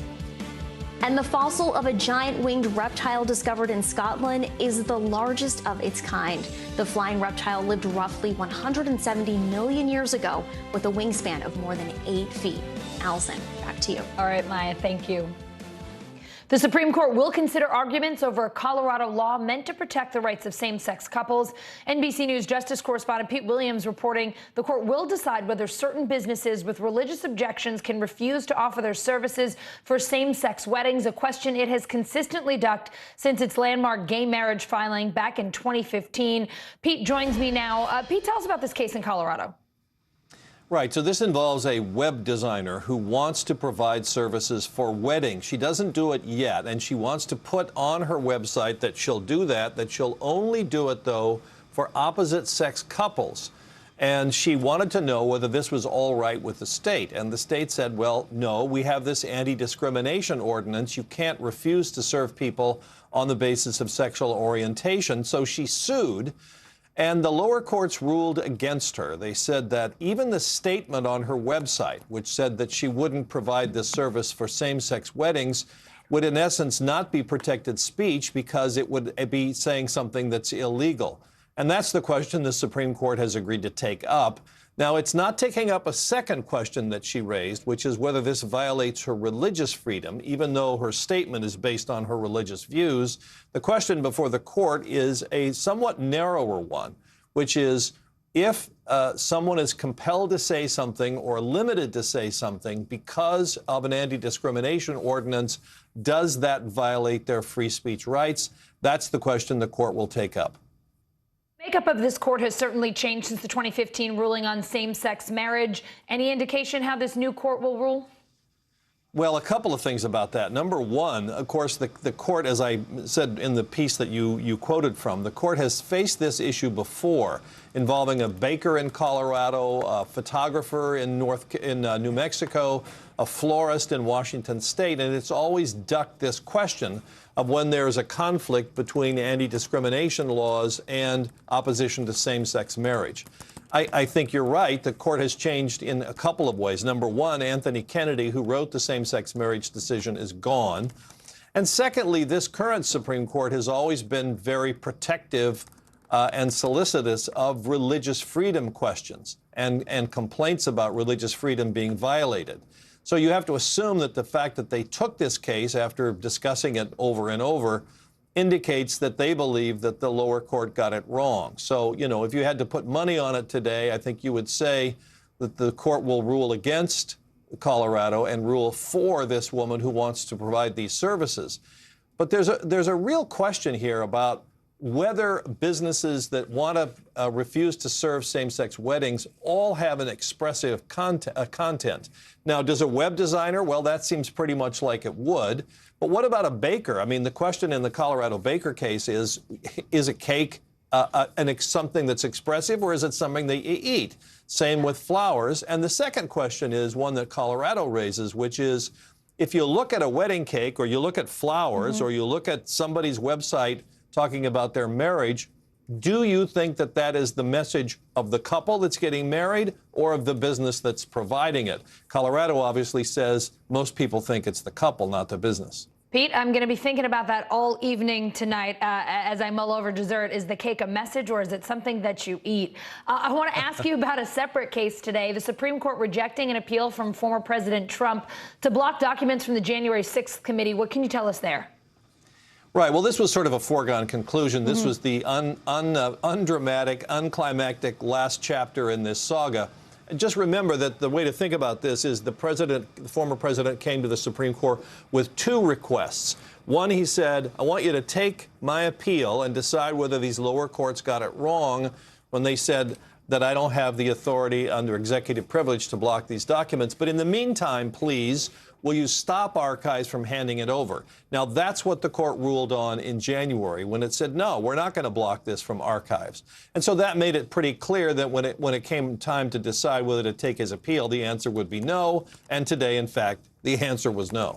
And the fossil of a giant winged reptile discovered in Scotland is the largest of its kind. The flying reptile lived roughly 170 million years ago with a wingspan of more than 8 feet. Allison, back to you. All right, Maya, thank you. The Supreme Court will consider arguments over a Colorado law meant to protect the rights of same-sex couples. NBC News Justice correspondent Pete Williams reporting the court will decide whether certain businesses with religious objections can refuse to offer their services for same-sex weddings, a question it has consistently ducked since its landmark gay marriage filing back in 2015. Pete joins me now. Pete, tell us about this case in Colorado. Right, so this involves a web designer who wants to provide services for weddings. She doesn't do it yet, and she wants to put on her website that she'll do that she'll only do it, though, for opposite-sex couples. And she wanted to know whether this was all right with the state. And the state said, well, no, we have this anti-discrimination ordinance. You can't refuse to serve people on the basis of sexual orientation. So she sued. And the lower courts ruled against her. They said that even the statement on her website, which said that she wouldn't provide this service for same-sex weddings, would in essence not be protected speech because it would be saying something that's illegal. And that's the question the Supreme Court has agreed to take up. Now, it's not taking up a second question that she raised, which is whether this violates her religious freedom, even though her statement is based on her religious views. The question before the court is a somewhat narrower one, which is if someone is compelled to say something or limited to say something because of an anti-discrimination ordinance, does that violate their free speech rights? That's the question the court will take up. Makeup of this court has certainly changed since the 2015 ruling on same-sex marriage. Any indication how this new court will rule? Well, a couple of things about that. Number one, of course, the court, as I said in the piece that you quoted from, the court has faced this issue before involving a baker in Colorado, a photographer in New Mexico, a florist in Washington State, and it's always ducked this question of when there's a conflict between anti-discrimination laws and opposition to same-sex marriage. I think you're right. The court has changed in a couple of ways. Number one, Anthony Kennedy, who wrote the same-sex marriage decision, is gone. And secondly, this current Supreme Court has always been very protective and solicitous of religious freedom questions and complaints about religious freedom being violated. So you have to assume that the fact that they took this case after discussing it over and over indicates that they believe that the lower court got it wrong. So, you know, if you had to put money on it today, I think you would say that the court will rule against Colorado and rule for this woman who wants to provide these services. But there's a real question here about whether businesses that want to refuse to serve same-sex weddings all have an expressive content. Now, does a web designer? Well, that seems pretty much like it would. But what about a baker? I mean, the question in the Colorado baker case is a cake something that's expressive, or is it something that you eat? Same with flowers. And the second question is one that Colorado raises, which is if you look at a wedding cake or you look at flowers or you look at somebody's website talking about their marriage, do you think that that is the message of the couple that's getting married or of the business that's providing it? Colorado obviously says most people think it's the couple, not the business. Pete, I'm going to be thinking about that all evening tonight as I mull over dessert. Is the cake a message or is it something that you eat? I want to ask you about a separate case today. The Supreme Court rejecting an appeal from former President Trump to block documents from the January 6th committee. What can you tell us there? Right. Well, this was sort of a foregone conclusion. This was the undramatic, unclimactic last chapter in this saga. And just remember that the way to think about this is the former president came to the Supreme Court with two requests. One, he said, I want you to take my appeal and decide whether these lower courts got it wrong when they said that I don't have the authority under executive privilege to block these documents. But in the meantime, please, will you stop archives from handing it over? Now, that's what the court ruled on in January when it said, no, we're not going to block this from archives. And so that made it pretty clear that when it came time to decide whether to take his appeal, the answer would be no. And today, in fact, the answer was no.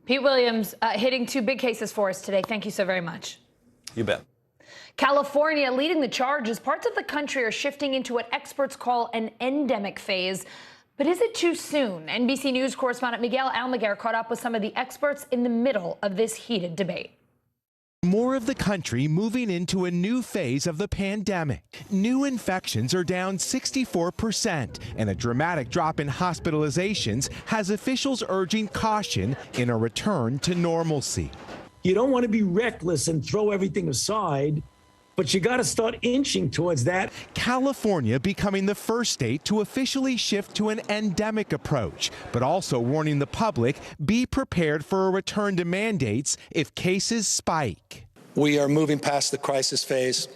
Pete Williams hitting two big cases for us today. Thank you so very much. You bet. California leading the charge as parts of the country are shifting into what experts call an endemic phase. But is it too soon? NBC News correspondent Miguel Almaguer caught up with some of the experts in the middle of this heated debate. More of the country moving into a new phase of the pandemic. New infections are down 64%, and a dramatic drop in hospitalizations has officials urging caution in a return to normalcy. You don't want to be reckless and throw everything aside, but you got to start inching towards that. California becoming the first state to officially shift to an endemic approach, but also warning the public, be prepared for a return to mandates if cases spike. We are moving past the crisis phase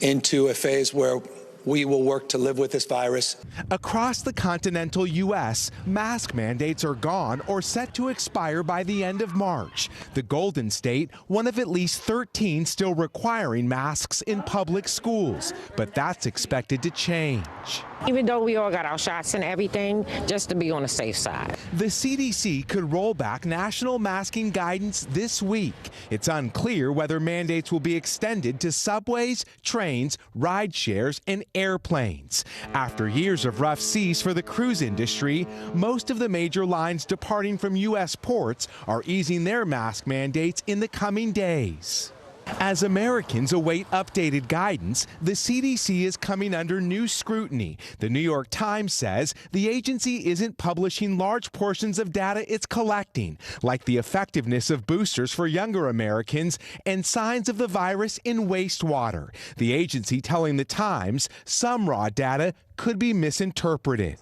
into a phase where we will work to live with this virus. Across the continental U.S., mask mandates are gone or set to expire by the end of March. The Golden State, one of at least 13 still requiring masks in public schools, but that's expected to change. Even though we all got our shots and everything, just to be on the safe side. The CDC could roll back national masking guidance this week. It's unclear whether mandates will be extended to subways, trains, ride shares, and airplanes. After years of rough seas for the cruise industry, most of the major lines departing from U.S. ports are easing their mask mandates in the coming days. As Americans await updated guidance, the CDC is coming under new scrutiny. The New York Times says the agency isn't publishing large portions of data it's collecting, like the effectiveness of boosters for younger Americans and signs of the virus in wastewater. The agency telling the Times some raw data could be misinterpreted.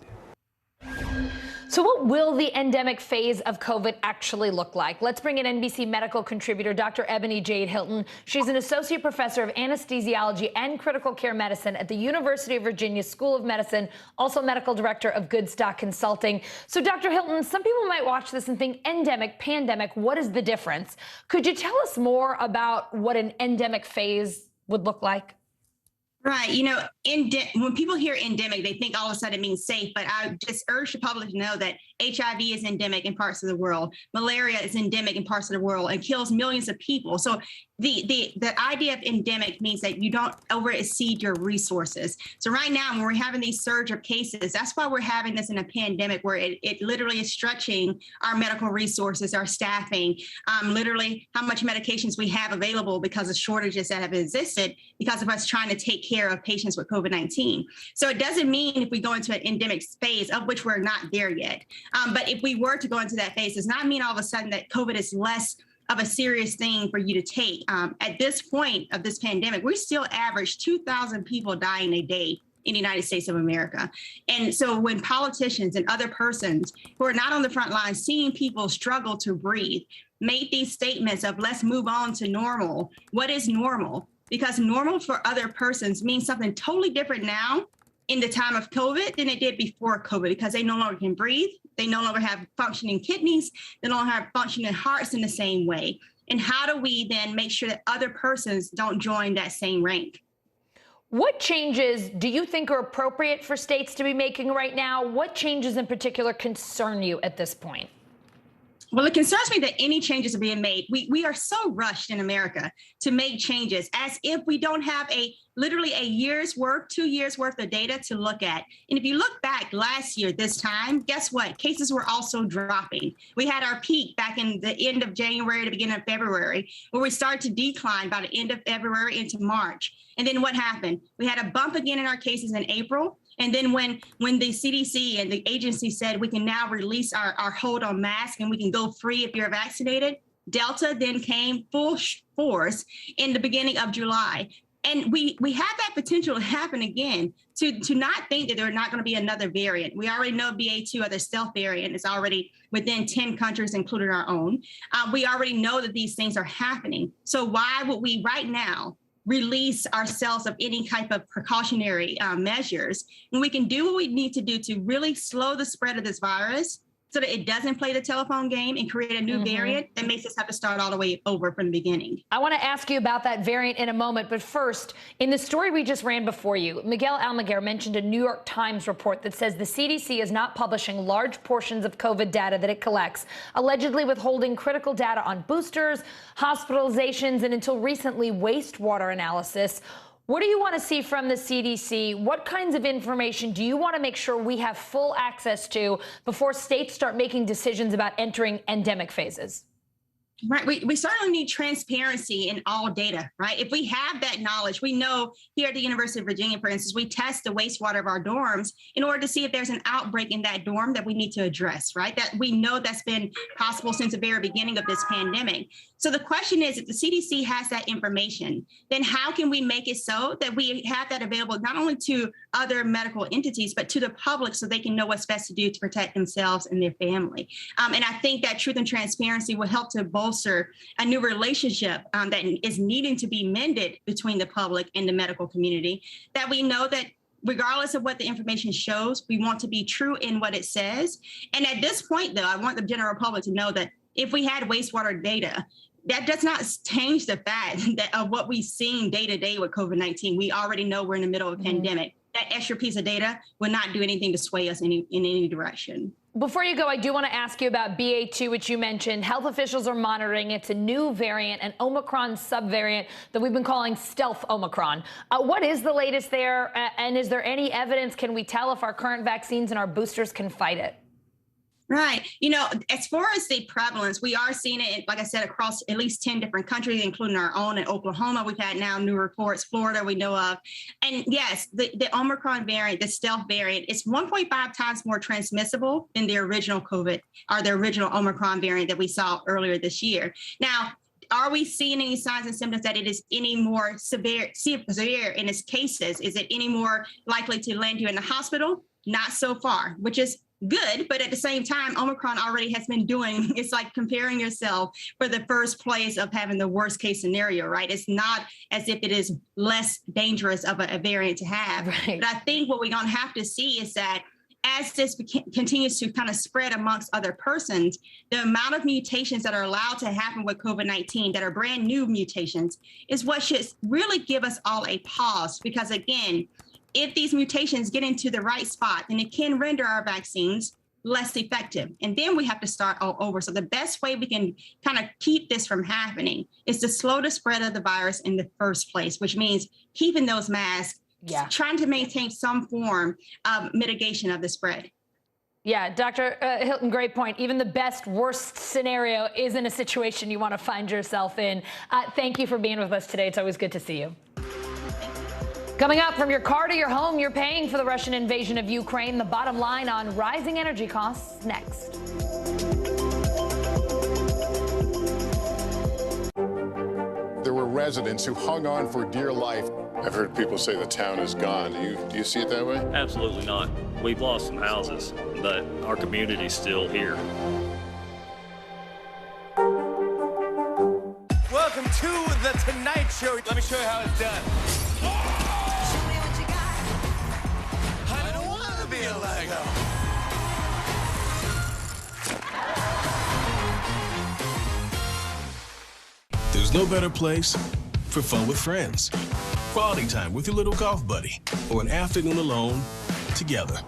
So what will the endemic phase of COVID actually look like? Let's bring in NBC medical contributor Dr. Ebony Jade Hilton. She's an associate professor of anesthesiology and critical care medicine at the University of Virginia School of Medicine, also medical director of Goodstock Consulting. So Dr. Hilton, some people might watch this and think endemic, pandemic, what is the difference? Could you tell us more about what an endemic phase would look like? Right. You know, when people hear endemic, they think all of a sudden it means safe. But I just urge the public to know that HIV is endemic in parts of the world. Malaria is endemic in parts of the world and kills millions of people. So the idea of endemic means that you don't overexceed your resources. So right now, when we're having these surge of cases, that's why we're having this in a pandemic where it literally is stretching our medical resources, our staffing, literally how much medications we have available because of shortages that have existed because of us trying to take care of patients with COVID-19. So it doesn't mean if we go into an endemic phase, of which we're not there yet. But if we were to go into that phase, does not mean all of a sudden that COVID is less of a serious thing for you to take. At this point of this pandemic, we still average 2,000 people dying a day in the United States of America. And so when politicians and other persons who are not on the front line seeing people struggle to breathe, make these statements of let's move on to normal, what is normal? Because normal for other persons means something totally different now in the time of COVID than it did before COVID, because they no longer can breathe. They no longer have functioning kidneys. They no longer have functioning hearts in the same way. And how do we then make sure that other persons don't join that same rank? What changes do you think are appropriate for states to be making right now? What changes in particular concern you at this point? Well, it concerns me that any changes are being made. We are so rushed in America to make changes as if we don't have literally a year's worth, 2 years worth of data to look at. And if you look back last year, this time, guess what? Cases were also dropping. We had our peak back in the end of January, the beginning of February, where we started to decline by the end of February into March. And then what happened? We had a bump again in our cases in April. And then when the CDC and the agency said we can now release our hold on masks and we can go free if you're vaccinated, Delta then came full force in the beginning of July. And we have that potential to happen again, to not think that there's not going to be another variant. We already know BA2, or the stealth variant, is already within 10 countries, including our own. We already know that these things are happening. So why would we right now release ourselves of any type of precautionary measures when we can do what we need to do to really slow the spread of this virus so that it doesn't play the telephone game and create a new variant that makes us have to start all the way over from the beginning. I want to ask you about that variant in a moment, but first, in the story we just ran before you, Miguel Almaguer mentioned a New York Times report that says the CDC is not publishing large portions of COVID data that it collects, allegedly withholding critical data on boosters, hospitalizations, and until recently, wastewater analysis. What do you want to see from the CDC? What kinds of information do you want to make sure we have full access to before states start making decisions about entering endemic phases? Right. We certainly need transparency in all data, right? If we have that knowledge, we know here at the University of Virginia, for instance, we test the wastewater of our dorms in order to see if there's an outbreak in that dorm that we need to address, right? That we know that's been possible since the very beginning of this pandemic. So the question is, if the CDC has that information, then how can we make it so that we have that available not only to other medical entities, but to the public so they can know what's best to do to protect themselves and their family? And I think that truth and transparency will help to bolster a new relationship that is needing to be mended between the public and the medical community, that we know that regardless of what the information shows, we want to be true in what it says. And at this point, though, I want the general public to know that if we had wastewater data, that does not change the fact that of what we've seen day to day with COVID-19. We already know we're in the middle of a pandemic. that extra piece of data will not do anything to sway us in any direction. Before you go, I do want to ask you about BA2, which you mentioned. Health officials are monitoring. It's a new variant, an Omicron subvariant that we've been calling stealth Omicron. What is the latest there? And is there any evidence? Can we tell if our current vaccines and our boosters can fight it? Right. You know, as far as the prevalence, we are seeing it, like I said, across at least 10 different countries, including our own in Oklahoma. We've had now new reports, Florida we know of. And yes, the Omicron variant, the stealth variant, is 1.5 times more transmissible than the original COVID or the original Omicron variant that we saw earlier this year. Now, are we seeing any signs and symptoms that it is any more severe in its cases? Is it any more likely to land you in the hospital? Not so far, which is good, but at the same time, Omicron already has been doing, it's like comparing yourself for the first place of having the worst case scenario, right? It's not as if it is less dangerous of a variant to have. Right. But I think what we're going to have to see is that as this continues to kind of spread amongst other persons, the amount of mutations that are allowed to happen with COVID-19 that are brand new mutations is what should really give us all a pause. Because again, if these mutations get into the right spot, then it can render our vaccines less effective. And then we have to start all over. So the best way we can kind of keep this from happening is to slow the spread of the virus in the first place, which means keeping those masks, trying to maintain some form of mitigation of the spread. Yeah, Dr. Hilton, great point. Even the best worst scenario isn't a situation you want to find yourself in. Thank you for being with us today. It's always good to see you. Coming up, from your car to your home, you're paying for the Russian invasion of Ukraine. The bottom line on rising energy costs next. There were residents who hung on for dear life. I've heard people say the town is gone. Do you see it that way? Absolutely not. We've lost some houses, but our community's still here. Welcome to The Tonight Show. Let me show you how it's done. I don't want to be a Lego. There's no better place for fun with friends. Quality time with your little golf buddy, or an afternoon alone together.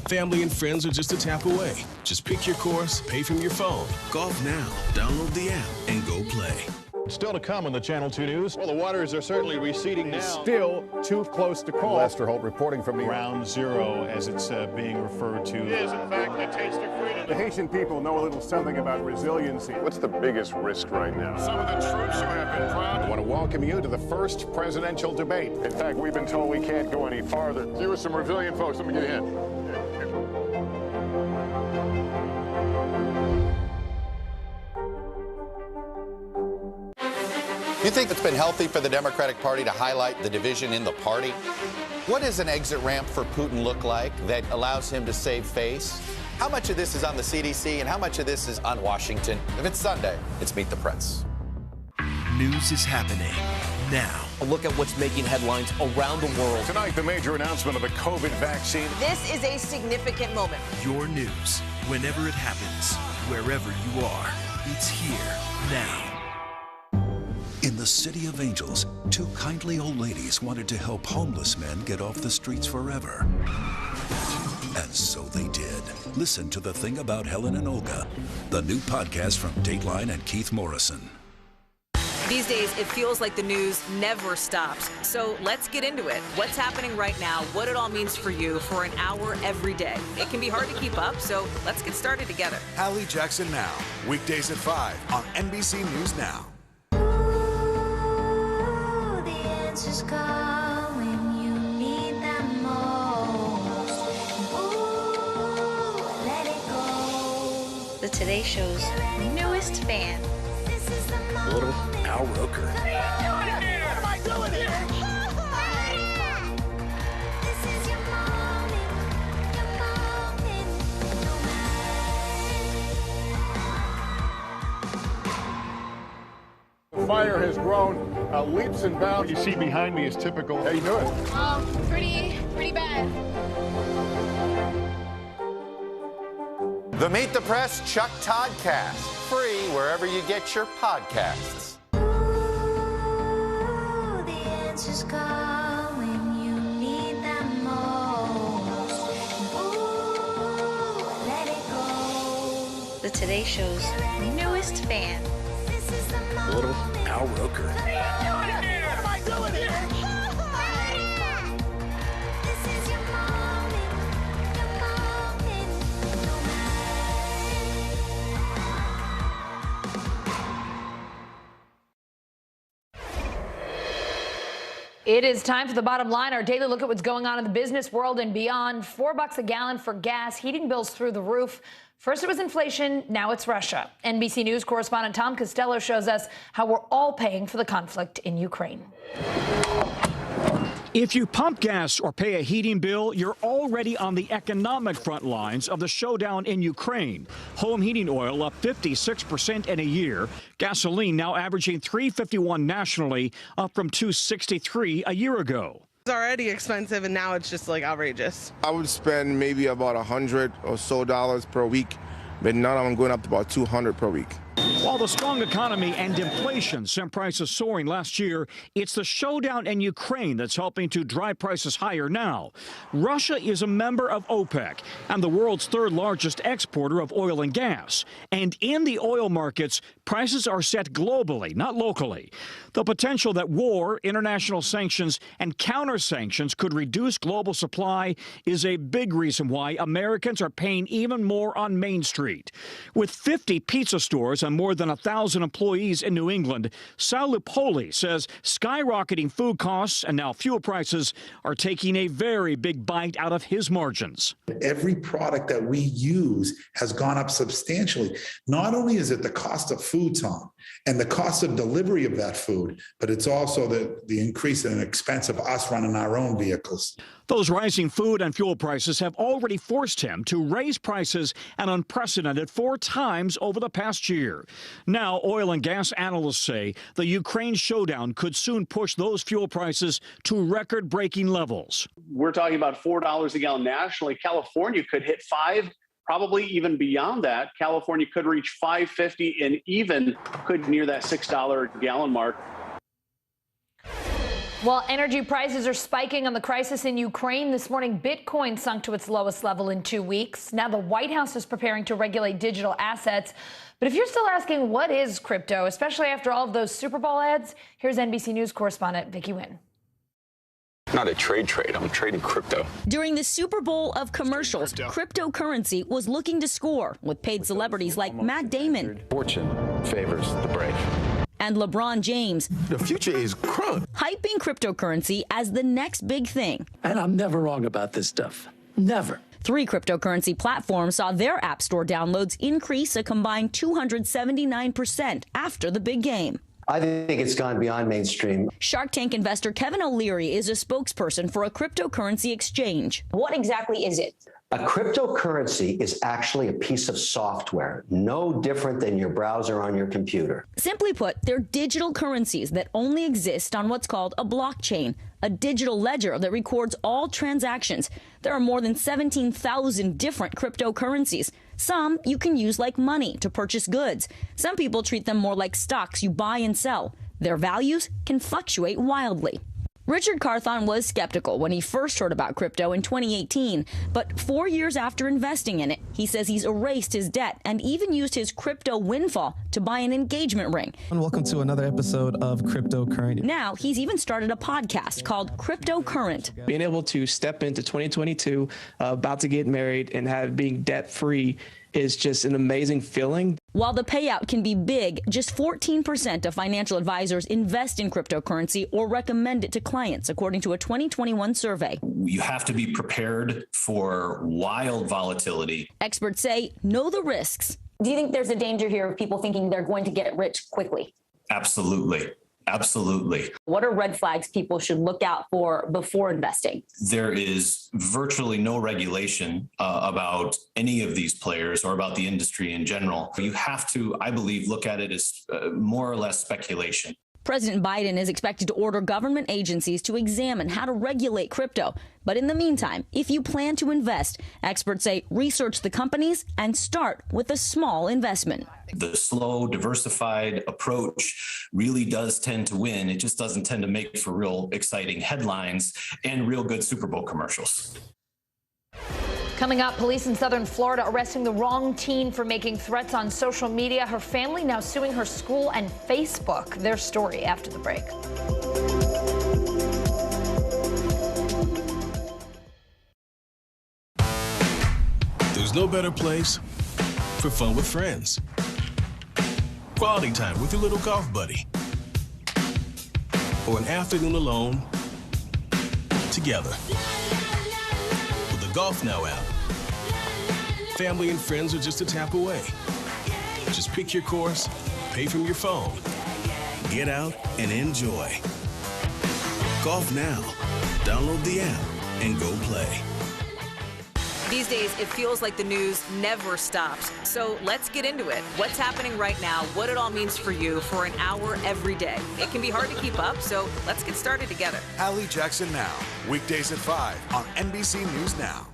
Family and friends are just a tap away. Just pick your course, pay from your phone. Golf now. Download the app and go play. Still to come on the Channel 2 News. Well, the waters are certainly receding now. Still too close to call. Lester Holt reporting from the Ground Zero, as it's being referred to. It is, in fact, the taste of freedom. The Haitian people know a little something about resiliency. What's the biggest risk right now? Some of the troops who have been proud. I want to welcome you to the first presidential debate. In fact, we've been told we can't go any farther. You with some resilient folks, let me get a hint. You think it's been healthy for the Democratic Party to highlight the division in the party? What does an exit ramp for Putin look like that allows him to save face? How much of this is on the CDC and how much of this is on Washington? If it's Sunday, it's Meet the Press. News is happening now. A look at what's making headlines around the world. Tonight, the major announcement of the COVID vaccine. This is a significant moment. Your news, whenever it happens, wherever you are, it's here now. In the City of Angels, two kindly old ladies wanted to help homeless men get off the streets forever. And so they did. Listen to The Thing About Helen and Olga, the new podcast from Dateline and Keith Morrison. These days, it feels like the news never stops. So let's get into it. What's happening right now, what it all means for you for an hour every day. It can be hard to keep up, so let's get started together. Hallie Jackson Now, weekdays at 5 on NBC News Now. Just call when you need them most. Ooh, let it go. The Today Show's newest fan. Little Al Roker. What am I doing here? This is your moment. The fire has grown leaps and bounds. What you see behind me is typical. How you doing? Pretty bad. The Meet the Press Chuck Toddcast, free wherever you get your podcasts. Ooh, the answers call when you need them most. the Today Show's newest fan. Little Al Roker. What am I doing here? This is your moment, It is time for the bottom line, our daily look at what's going on in the business world and beyond. $4 a gallon for gas, heating bills through the roof. First it was inflation, now it's Russia. NBC News correspondent Tom Costello shows us how we're all paying for the conflict in Ukraine. If you pump gas or pay a heating bill, you're already on the economic front lines of the showdown in Ukraine. Home heating oil up 56% in a year. Gasoline now averaging $3.51 nationally, up from $2.63 a year ago. It's already expensive, and now it's just like outrageous. I would spend maybe about $100 or so per week, but now I'm going up to about $200 per week. While the strong economy and inflation sent prices soaring last year, it's the showdown in Ukraine that's helping to drive prices higher now. Russia is a member of OPEC and the world's third largest exporter of oil and gas. And in the oil markets, prices are set globally, not locally. The potential that war, international sanctions, and counter-sanctions could reduce global supply is a big reason why Americans are paying even more on Main Street. With 50 pizza stores and more than 1,000 employees in New England, Sal Lupoli says skyrocketing food costs and now fuel prices are taking a very big bite out of his margins. Every product that we use has gone up substantially. Not only is it the cost of food, Tom, and the cost of delivery of that food, but it's also the increase in expense of us running our own vehicles. Those rising food and fuel prices have already forced him to raise prices an unprecedented 4 times over the past year. Now, oil and gas analysts say the Ukraine showdown could soon push those fuel prices to record-breaking levels. We're talking about $4 a gallon nationally. California could hit $5, probably even beyond that. California could reach $5.50 and even could near that $6 a gallon mark. While energy prices are spiking on the crisis in Ukraine, this morning Bitcoin sunk to its lowest level in 2 weeks. Now the White House is preparing to regulate digital assets. But if you're still asking what is crypto, especially after all of those Super Bowl ads, here's NBC News correspondent Vicki Nguyen. Not a trade, I'm trading crypto. During the Super Bowl of commercials, cryptocurrency was looking to score with paid celebrities like Matt Damon. Fortune favors the brave. And LeBron James. The future is crunk. Hyping cryptocurrency as the next big thing. And I'm never wrong about this stuff. Never. 3 cryptocurrency platforms saw their app store downloads increase a combined 279% after the big game. I think it's gone beyond mainstream. Shark Tank investor Kevin O'Leary is a spokesperson for a cryptocurrency exchange. What exactly is it? A cryptocurrency is actually a piece of software, no different than your browser on your computer. Simply put, they're digital currencies that only exist on what's called a blockchain, a digital ledger that records all transactions. There are more than 17,000 different cryptocurrencies. Some you can use like money to purchase goods. Some people treat them more like stocks you buy and sell. Their values can fluctuate wildly. Richard Carthon was skeptical when he first heard about crypto in 2018, but 4 years after investing in it, he says he's erased his debt and even used his crypto windfall to buy an engagement ring. And welcome to another episode of Crypto Current. Now he's even started a podcast called Crypto Current. Being able to step into 2022, about to get married and being debt free is just an amazing feeling. While the payout can be big, just 14% of financial advisors invest in cryptocurrency or recommend it to clients, according to a 2021 survey. You have to be prepared for wild volatility. Experts say know the risks. Do you think there's a danger here of people thinking they're going to get rich quickly? Absolutely. Absolutely. What are red flags people should look out for before investing? There is virtually no regulation about any of these players or about the industry in general. You have to, I believe, look at it as more or less speculation. President Biden is expected to order government agencies to examine how to regulate crypto. But in the meantime, if you plan to invest, experts say research the companies and start with a small investment. The slow, diversified approach really does tend to win. It just doesn't tend to make for real exciting headlines and real good Super Bowl commercials. Coming up, police in southern Florida arresting the wrong teen for making threats on social media. Her family now suing her school and Facebook. Their story after the break. There's no better place for fun with friends. Quality time with your little golf buddy. Or an afternoon alone together. With the Golf Now app, family and friends are just a tap away. Just pick your course, pay from your phone, get out and enjoy. Golf Now. Download the app and go play. These days, it feels like the news never stops. So let's get into it. What's happening right now, what it all means for you for an hour every day. It can be hard to keep up, so let's get started together. Hallie Jackson Now, weekdays at 5 on NBC News Now.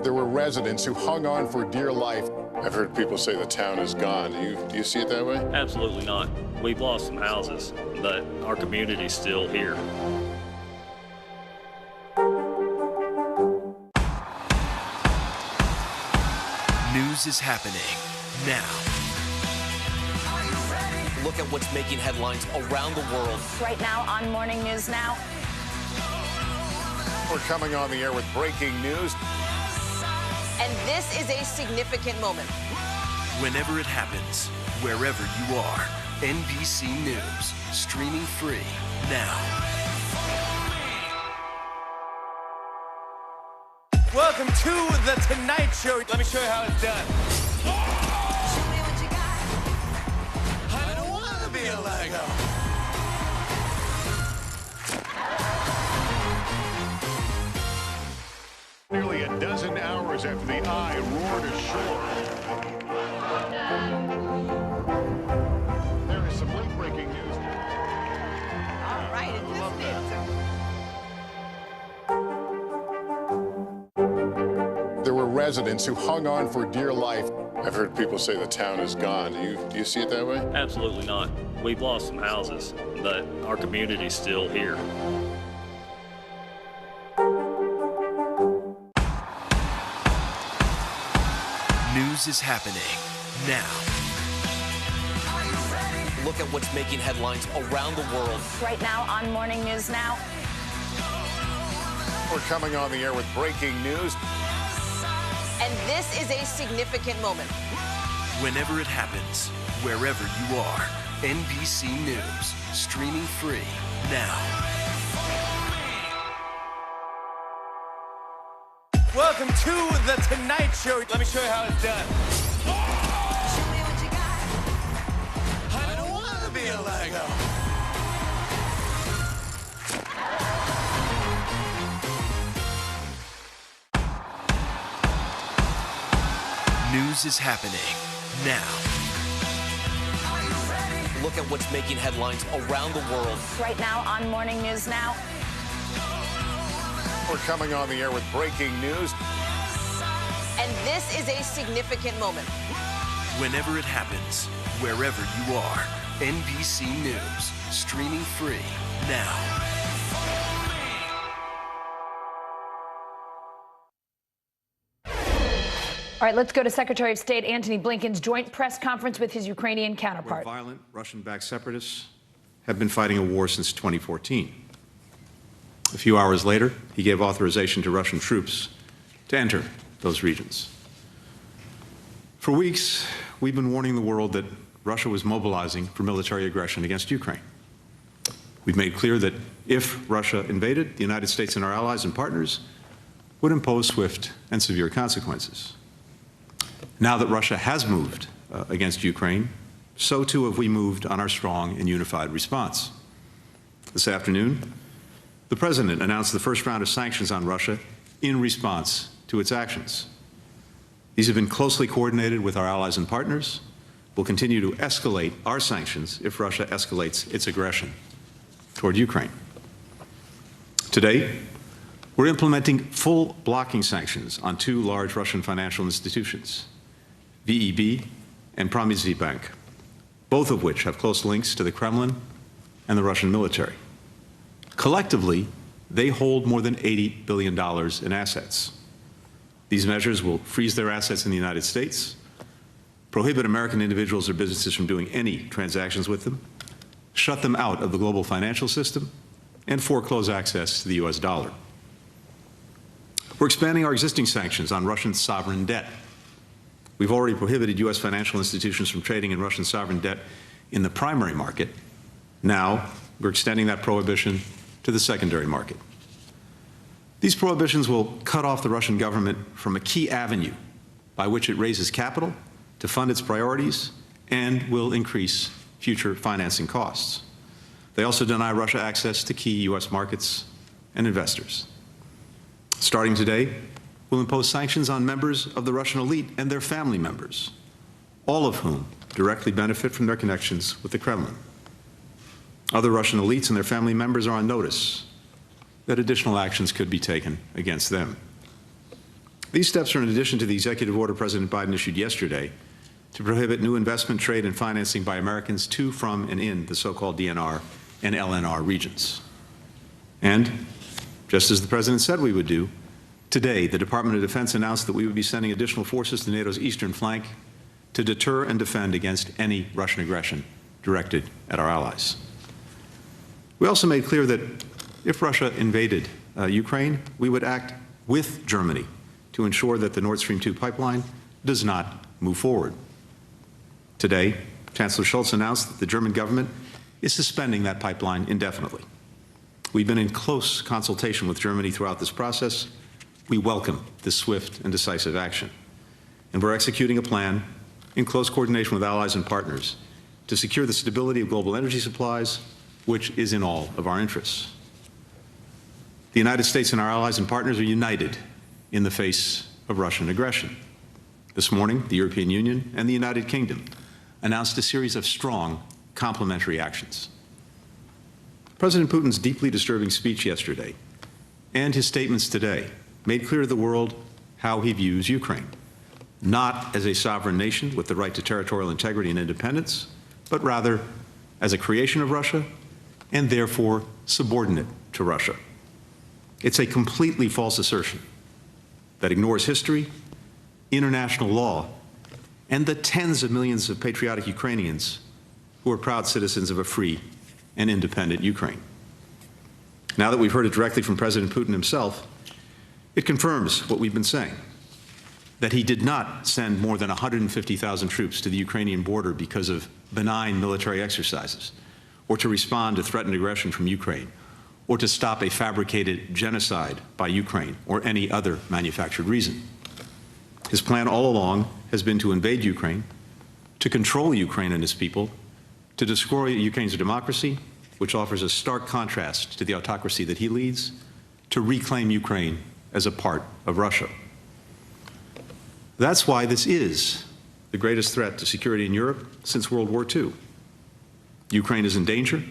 There were residents who hung on for dear life. I've heard people say the town is gone. Do you see it that way? Absolutely not. We've lost some houses, but our community's still here. News is happening now. Look at what's making headlines around the world. Right now on Morning News Now. We're coming on the air with breaking news. And this is a significant moment. Whenever it happens, wherever you are, NBC News, streaming free now. Welcome to The Tonight Show. Let me show you how it's done. I don't want to be a Lego. Nearly a dozen hours after the eye roared ashore. There is some late-breaking news. All right, it is There were residents who hung on for dear life. I've heard people say the town is gone. Do you see it that way? Absolutely not. We've lost some houses, but our community's still here. News is happening now. Look at what's making headlines around the world. Right now on Morning News Now. We're coming on the air with breaking news. And this is a significant moment. Whenever it happens, wherever you are, NBC News, streaming free now. Welcome to The Tonight Show. Let me show you how it's done. I don't want to be a Lego. News is happening now. Look at what's making headlines around the world. Right now on Morning News Now. We're coming on the air with breaking news. And this is a significant moment. Whenever it happens, wherever you are, NBC News, streaming free now. All right, let's go to Secretary of State Antony Blinken's joint press conference with his Ukrainian counterpart. Where violent Russian-backed separatists have been fighting a war since 2014. A few hours later, he gave authorization to Russian troops to enter those regions. For weeks, we've been warning the world that Russia was mobilizing for military aggression against Ukraine. We've made clear that if Russia invaded, the United States and our allies and partners would impose swift and severe consequences. Now that Russia has moved against Ukraine, so too have we moved on our strong and unified response. This afternoon, the President announced the first round of sanctions on Russia in response to its actions. These have been closely coordinated with our allies and partners. We'll continue to escalate our sanctions if Russia escalates its aggression toward Ukraine. Today, we're implementing full blocking sanctions on two large Russian financial institutions, VEB and Promizybank, both of which have close links to the Kremlin and the Russian military. Collectively, they hold more than $80 billion in assets. These measures will freeze their assets in the United States, prohibit American individuals or businesses from doing any transactions with them, shut them out of the global financial system, and foreclose access to the U.S. dollar. We're expanding our existing sanctions on Russian sovereign debt. We've already prohibited U.S. financial institutions from trading in Russian sovereign debt in the primary market. Now, we're extending that prohibition to the secondary market. These prohibitions will cut off the Russian government from a key avenue by which it raises capital to fund its priorities and will increase future financing costs. They also deny Russia access to key U.S. markets and investors. Starting today, we'll impose sanctions on members of the Russian elite and their family members, all of whom directly benefit from their connections with the Kremlin. Other Russian elites and their family members are on notice that additional actions could be taken against them. These steps are in addition to the executive order President Biden issued yesterday to prohibit new investment, trade, and financing by Americans to, from, and in the so-called DNR and LNR regions. And just as the President said we would do, today the Department of Defense announced that we would be sending additional forces to NATO's eastern flank to deter and defend against any Russian aggression directed at our allies. We also made clear that if Russia invaded Ukraine, we would act with Germany to ensure that the Nord Stream 2 pipeline does not move forward. Today, Chancellor Scholz announced that the German government is suspending that pipeline indefinitely. We've been in close consultation with Germany throughout this process. We welcome this swift and decisive action. And we're executing a plan in close coordination with allies and partners to secure the stability of global energy supplies, which is in all of our interests. The United States and our allies and partners are united in the face of Russian aggression. This morning, the European Union and the United Kingdom announced a series of strong complementary actions. President Putin's deeply disturbing speech yesterday and his statements today made clear to the world how he views Ukraine, not as a sovereign nation with the right to territorial integrity and independence, but rather as a creation of Russia and therefore subordinate to Russia. It's a completely false assertion that ignores history, international law, and the tens of millions of patriotic Ukrainians who are proud citizens of a free and independent Ukraine. Now that we've heard it directly from President Putin himself, it confirms what we've been saying, that he did not send more than 150,000 troops to the Ukrainian border because of benign military exercises, or to respond to threatened aggression from Ukraine, or to stop a fabricated genocide by Ukraine, or any other manufactured reason. His plan all along has been to invade Ukraine, to control Ukraine and its people, to destroy Ukraine's democracy, which offers a stark contrast to the autocracy that he leads, to reclaim Ukraine as a part of Russia. That's why this is the greatest threat to security in Europe since World War II. Ukraine is in danger.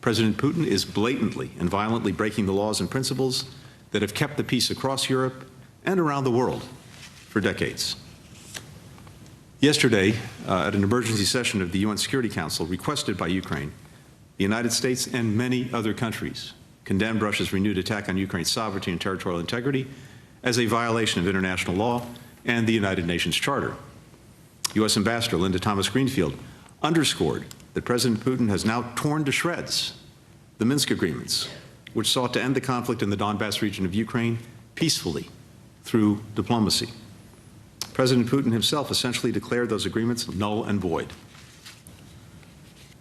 President Putin is blatantly and violently breaking the laws and principles that have kept the peace across Europe and around the world for decades. Yesterday, at an emergency session of the UN Security Council requested by Ukraine, the United States and many other countries condemned Russia's renewed attack on Ukraine's sovereignty and territorial integrity as a violation of international law and the United Nations Charter. U.S. Ambassador Linda Thomas-Greenfield underscored that President Putin has now torn to shreds the Minsk agreements, which sought to end the conflict in the Donbass region of Ukraine peacefully through diplomacy. President Putin himself essentially declared those agreements null and void.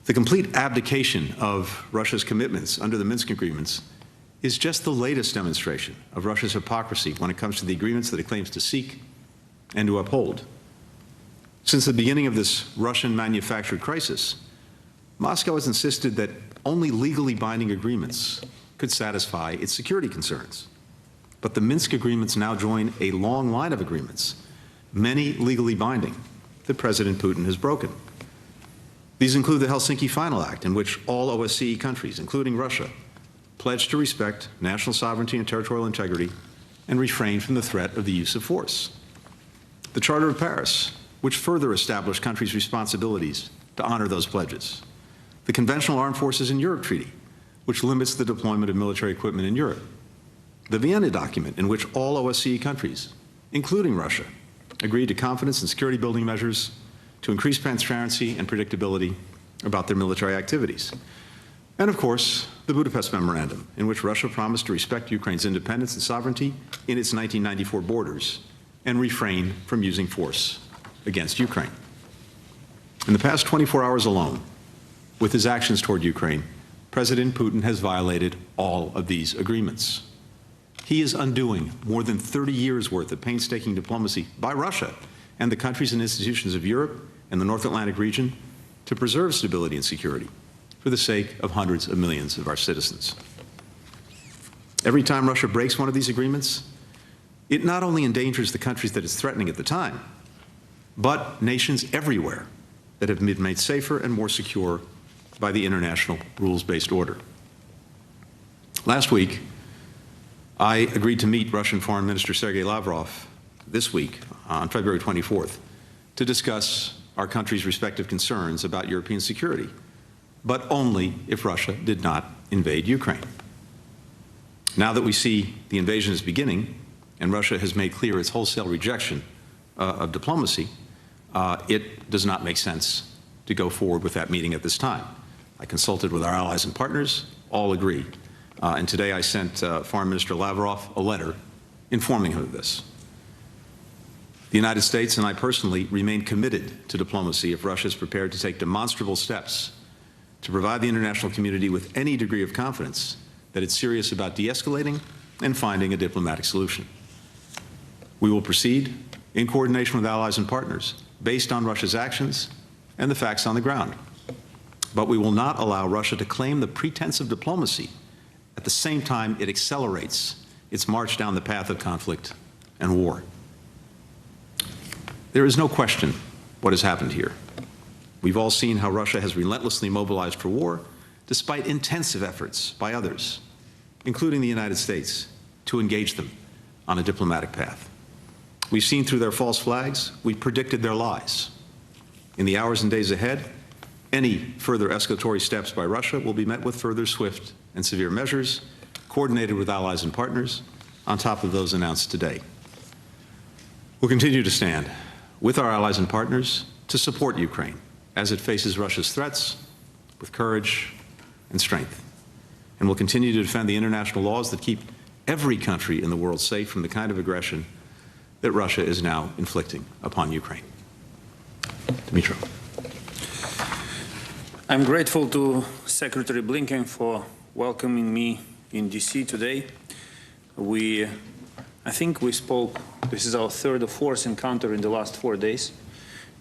The complete abdication of Russia's commitments under the Minsk agreements is just the latest demonstration of Russia's hypocrisy when it comes to the agreements that it claims to seek and to uphold. Since the beginning of this Russian-manufactured crisis, Moscow has insisted that only legally binding agreements could satisfy its security concerns. But the Minsk agreements now join a long line of agreements, many legally binding, that President Putin has broken. These include the Helsinki Final Act, in which all OSCE countries, including Russia, pledged to respect national sovereignty and territorial integrity and refrain from the threat of the use of force. The Charter of Paris, which further established countries' responsibilities to honor those pledges. The Conventional Armed Forces in Europe Treaty, which limits the deployment of military equipment in Europe. The Vienna document, in which all OSCE countries including Russia, agreed to confidence and security building measures to increase transparency and predictability about their military activities. And of course, the Budapest Memorandum, in which Russia promised to respect Ukraine's independence and sovereignty in its 1994 borders and refrain from using force against Ukraine. In the past 24 hours alone, with his actions toward Ukraine, President Putin has violated all of these agreements. He is undoing more than 30 years' worth of painstaking diplomacy by Russia and the countries and institutions of Europe and the North Atlantic region to preserve stability and security for the sake of hundreds of millions of our citizens. Every time Russia breaks one of these agreements, it not only endangers the countries that it's threatening at the time, but nations everywhere that have been made safer and more secure by the international rules-based order. Last week, I agreed to meet Russian Foreign Minister Sergei Lavrov this week, on February 24th, to discuss our country's respective concerns about European security, but only if Russia did not invade Ukraine. Now that we see the invasion is beginning, and Russia has made clear its wholesale rejection of diplomacy, it does not make sense to go forward with that meeting at this time. I consulted with our allies and partners, all agree. And today I sent Foreign Minister Lavrov a letter informing him of this. The United States and I personally remain committed to diplomacy if Russia is prepared to take demonstrable steps to provide the international community with any degree of confidence that it's serious about de-escalating and finding a diplomatic solution. We will proceed in coordination with allies and partners based on Russia's actions and the facts on the ground. But we will not allow Russia to claim the pretense of diplomacy at the same time it accelerates its march down the path of conflict and war. There is no question what has happened here. We've all seen how Russia has relentlessly mobilized for war, despite intensive efforts by others, including the United States, to engage them on a diplomatic path. We've seen through their false flags, we've predicted their lies. In the hours and days ahead, any further escalatory steps by Russia will be met with further swift and severe measures, coordinated with allies and partners, on top of those announced today. We'll continue to stand with our allies and partners to support Ukraine as it faces Russia's threats with courage and strength. And we'll continue to defend the international laws that keep every country in the world safe from the kind of aggression that Russia is now inflicting upon Ukraine. Dmytro. I'm grateful to Secretary Blinken for welcoming me in DC today. I think we spoke, this is our third or fourth encounter in the last 4 days,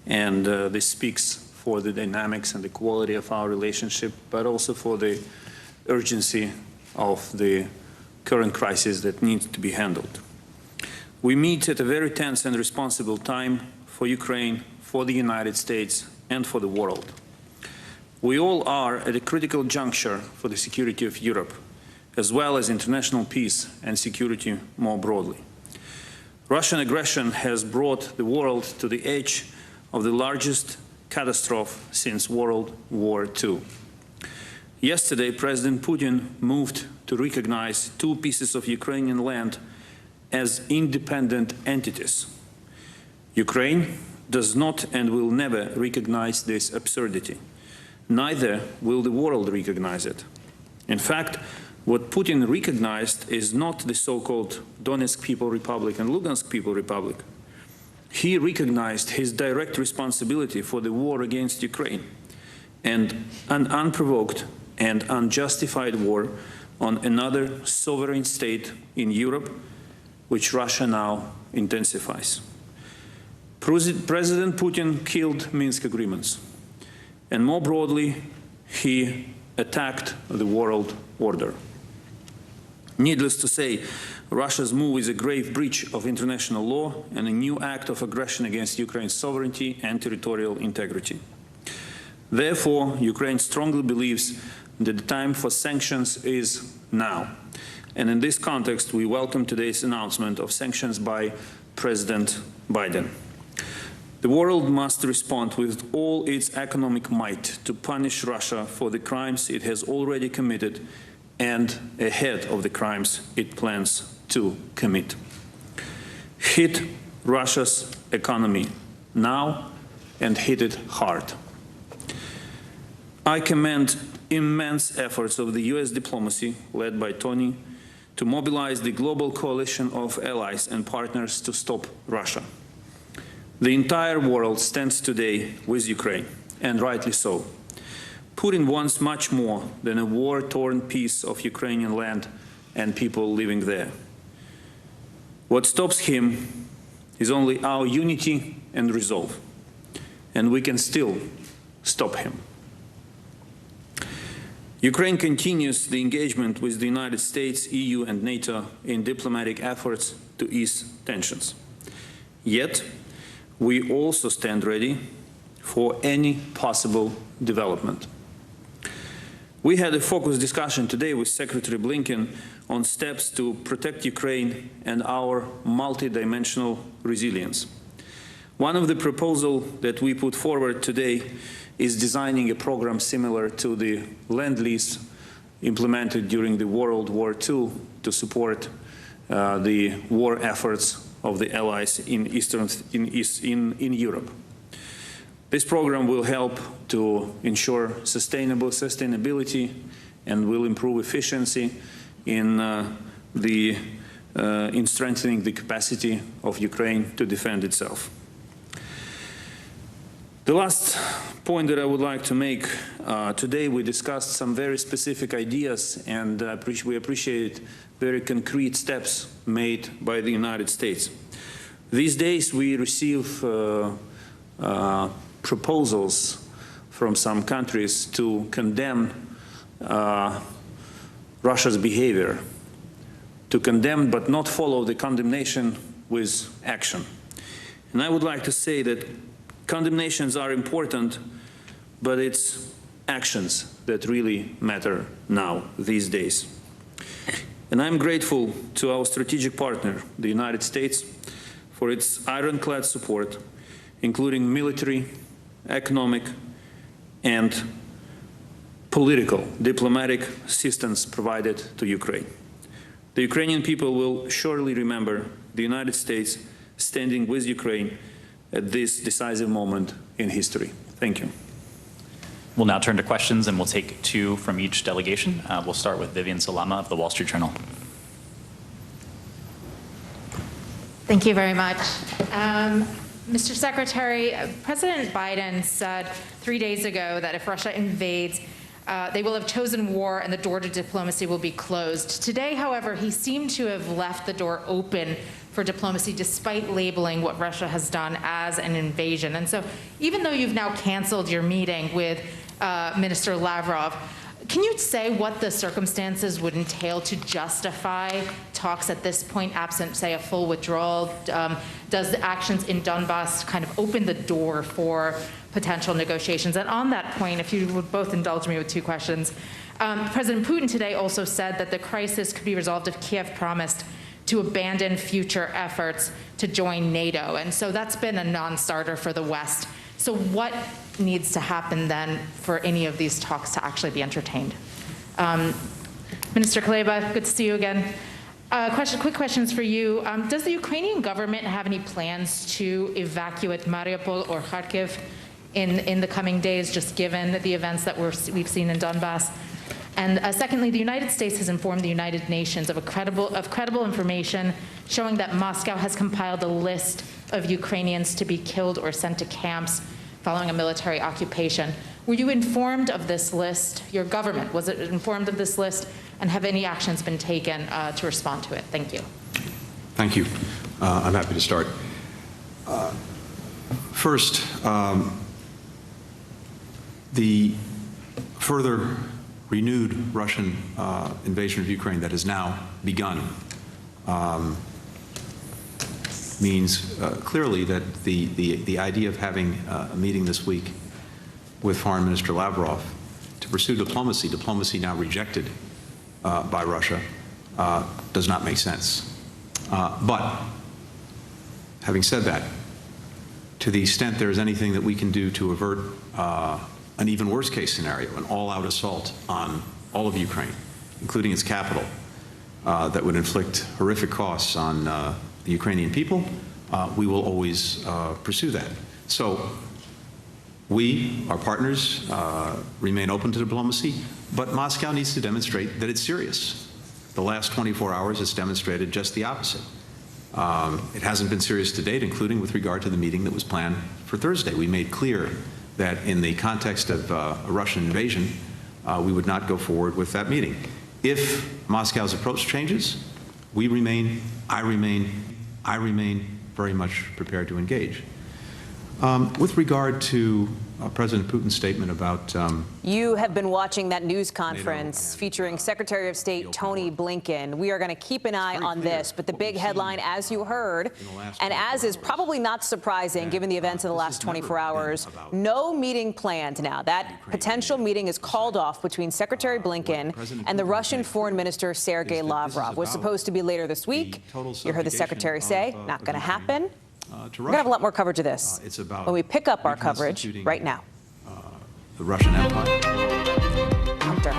and this speaks for the dynamics and the quality of our relationship, but also for the urgency of the current crisis that needs to be handled. We meet at a very tense and responsible time for Ukraine, for the United States, and for the world. We all are at a critical juncture for the security of Europe, as well as international peace and security more broadly. Russian aggression has brought the world to the edge of the largest catastrophe since World War II. Yesterday, President Putin moved to recognize 2 pieces of Ukrainian land as independent entities. Ukraine does not and will never recognize this absurdity. Neither will the world recognize it. In fact, what Putin recognized is not the so-called Donetsk People Republic and Lugansk People Republic. He recognized his direct responsibility for the war against Ukraine and an unprovoked and unjustified war on another sovereign state in Europe, which Russia now intensifies. President Putin killed Minsk agreements, and more broadly, he attacked the world order. Needless to say, Russia's move is a grave breach of international law and a new act of aggression against Ukraine's sovereignty and territorial integrity. Therefore, Ukraine strongly believes that the time for sanctions is now. And in this context, we welcome today's announcement of sanctions by President Biden. The world must respond with all its economic might to punish Russia for the crimes it has already committed and ahead of the crimes it plans to commit. hit Russia's economy now and hit it hard. I commend immense efforts of the U.S. diplomacy, led by Tony, to mobilize the global coalition of allies and partners to stop Russia. The entire world stands today with Ukraine, and rightly so. Putin wants much more than a war-torn piece of Ukrainian land and people living there. What stops him is only our unity and resolve, and we can still stop him. Ukraine continues the engagement with the United States, EU, and NATO in diplomatic efforts to ease tensions. Yet, we also stand ready for any possible development. We had a focused discussion today with Secretary Blinken on steps to protect Ukraine and our multidimensional resilience. One of the proposals that we put forward today is designing a program similar to the Lend-Lease implemented during the World War II to support the war efforts of the allies in Europe. This program will help to ensure sustainability and will improve efficiency in strengthening the capacity of Ukraine to defend itself. The last point that I would like to make, today we discussed some very specific ideas, and we appreciate very concrete steps made by the United States. These days we receive proposals from some countries to condemn Russia's behavior, to condemn but not follow the condemnation with action. And I would like to say that condemnations are important, but it's actions that really matter now, these days. And I'm grateful to our strategic partner, the United States, for its ironclad support, including military, economic, and political, diplomatic assistance provided to Ukraine. The Ukrainian people will surely remember the United States standing with Ukraine at this decisive moment in history. Thank you. We'll now turn to questions, and we'll take two from each delegation. We'll start with Vivian Salama of the Wall Street Journal. Thank you very much. Mr. Secretary, President Biden said 3 days ago that if Russia invades, they will have chosen war and the door to diplomacy will be closed. Today, however, he seemed to have left the door open for diplomacy despite labeling what Russia has done as an invasion. And so even though you've now canceled your meeting with Minister Lavrov, can you say what the circumstances would entail to justify talks at this point, absent, say, a full withdrawal? Does the actions in Donbass kind of open the door for potential negotiations? And on that point, if you would both indulge me with two questions. President Putin today also said that the crisis could be resolved if Kiev promised to abandon future efforts to join NATO. And so that's been a non-starter for the West. So what needs to happen then for any of these talks to actually be entertained? Minister Kuleba, good to see you again. Quick questions for you. Does the Ukrainian government have any plans to evacuate Mariupol or Kharkiv in the coming days, just given the events that we've seen in Donbass? And secondly, the United States has informed the United Nations of credible information showing that Moscow has compiled a list of Ukrainians to be killed or sent to camps following a military occupation. Were you informed of this list? Your government, was it informed of this list? And have any actions been taken to respond to it? Thank you. Thank you. I'm happy to start. First, the further renewed Russian invasion of Ukraine that has now begun means clearly that the idea of having a meeting this week with Foreign Minister Lavrov to pursue diplomacy now rejected by Russia, does not make sense. But having said that, to the extent there is anything that we can do to avert an even worse case scenario, an all-out assault on all of Ukraine, including its capital, that would inflict horrific costs on the Ukrainian people, we will always pursue that. So we, our partners, remain open to diplomacy, but Moscow needs to demonstrate that it's serious. The last 24 hours has demonstrated just the opposite. It hasn't been serious to date, including with regard to the meeting that was planned for Thursday. We made clear that in the context of a Russian invasion, we would not go forward with that meeting. If Moscow's approach changes, I remain very much prepared to engage. With regard to President Putin's statement about... You have been watching that news conference featuring Secretary of State Tony Blinken. We are going to keep an eye on this, but the big headline, as you heard, and as is probably not surprising given the events of the last 24 hours, no meeting planned now. That potential meeting is called off between Secretary Blinken and the Russian Foreign Minister Sergei Lavrov. Was supposed to be later this week. You heard the Secretary say, not going to happen. We're going to have a lot more coverage of this when we pick up our coverage right now. The Russian Empire. Hunter.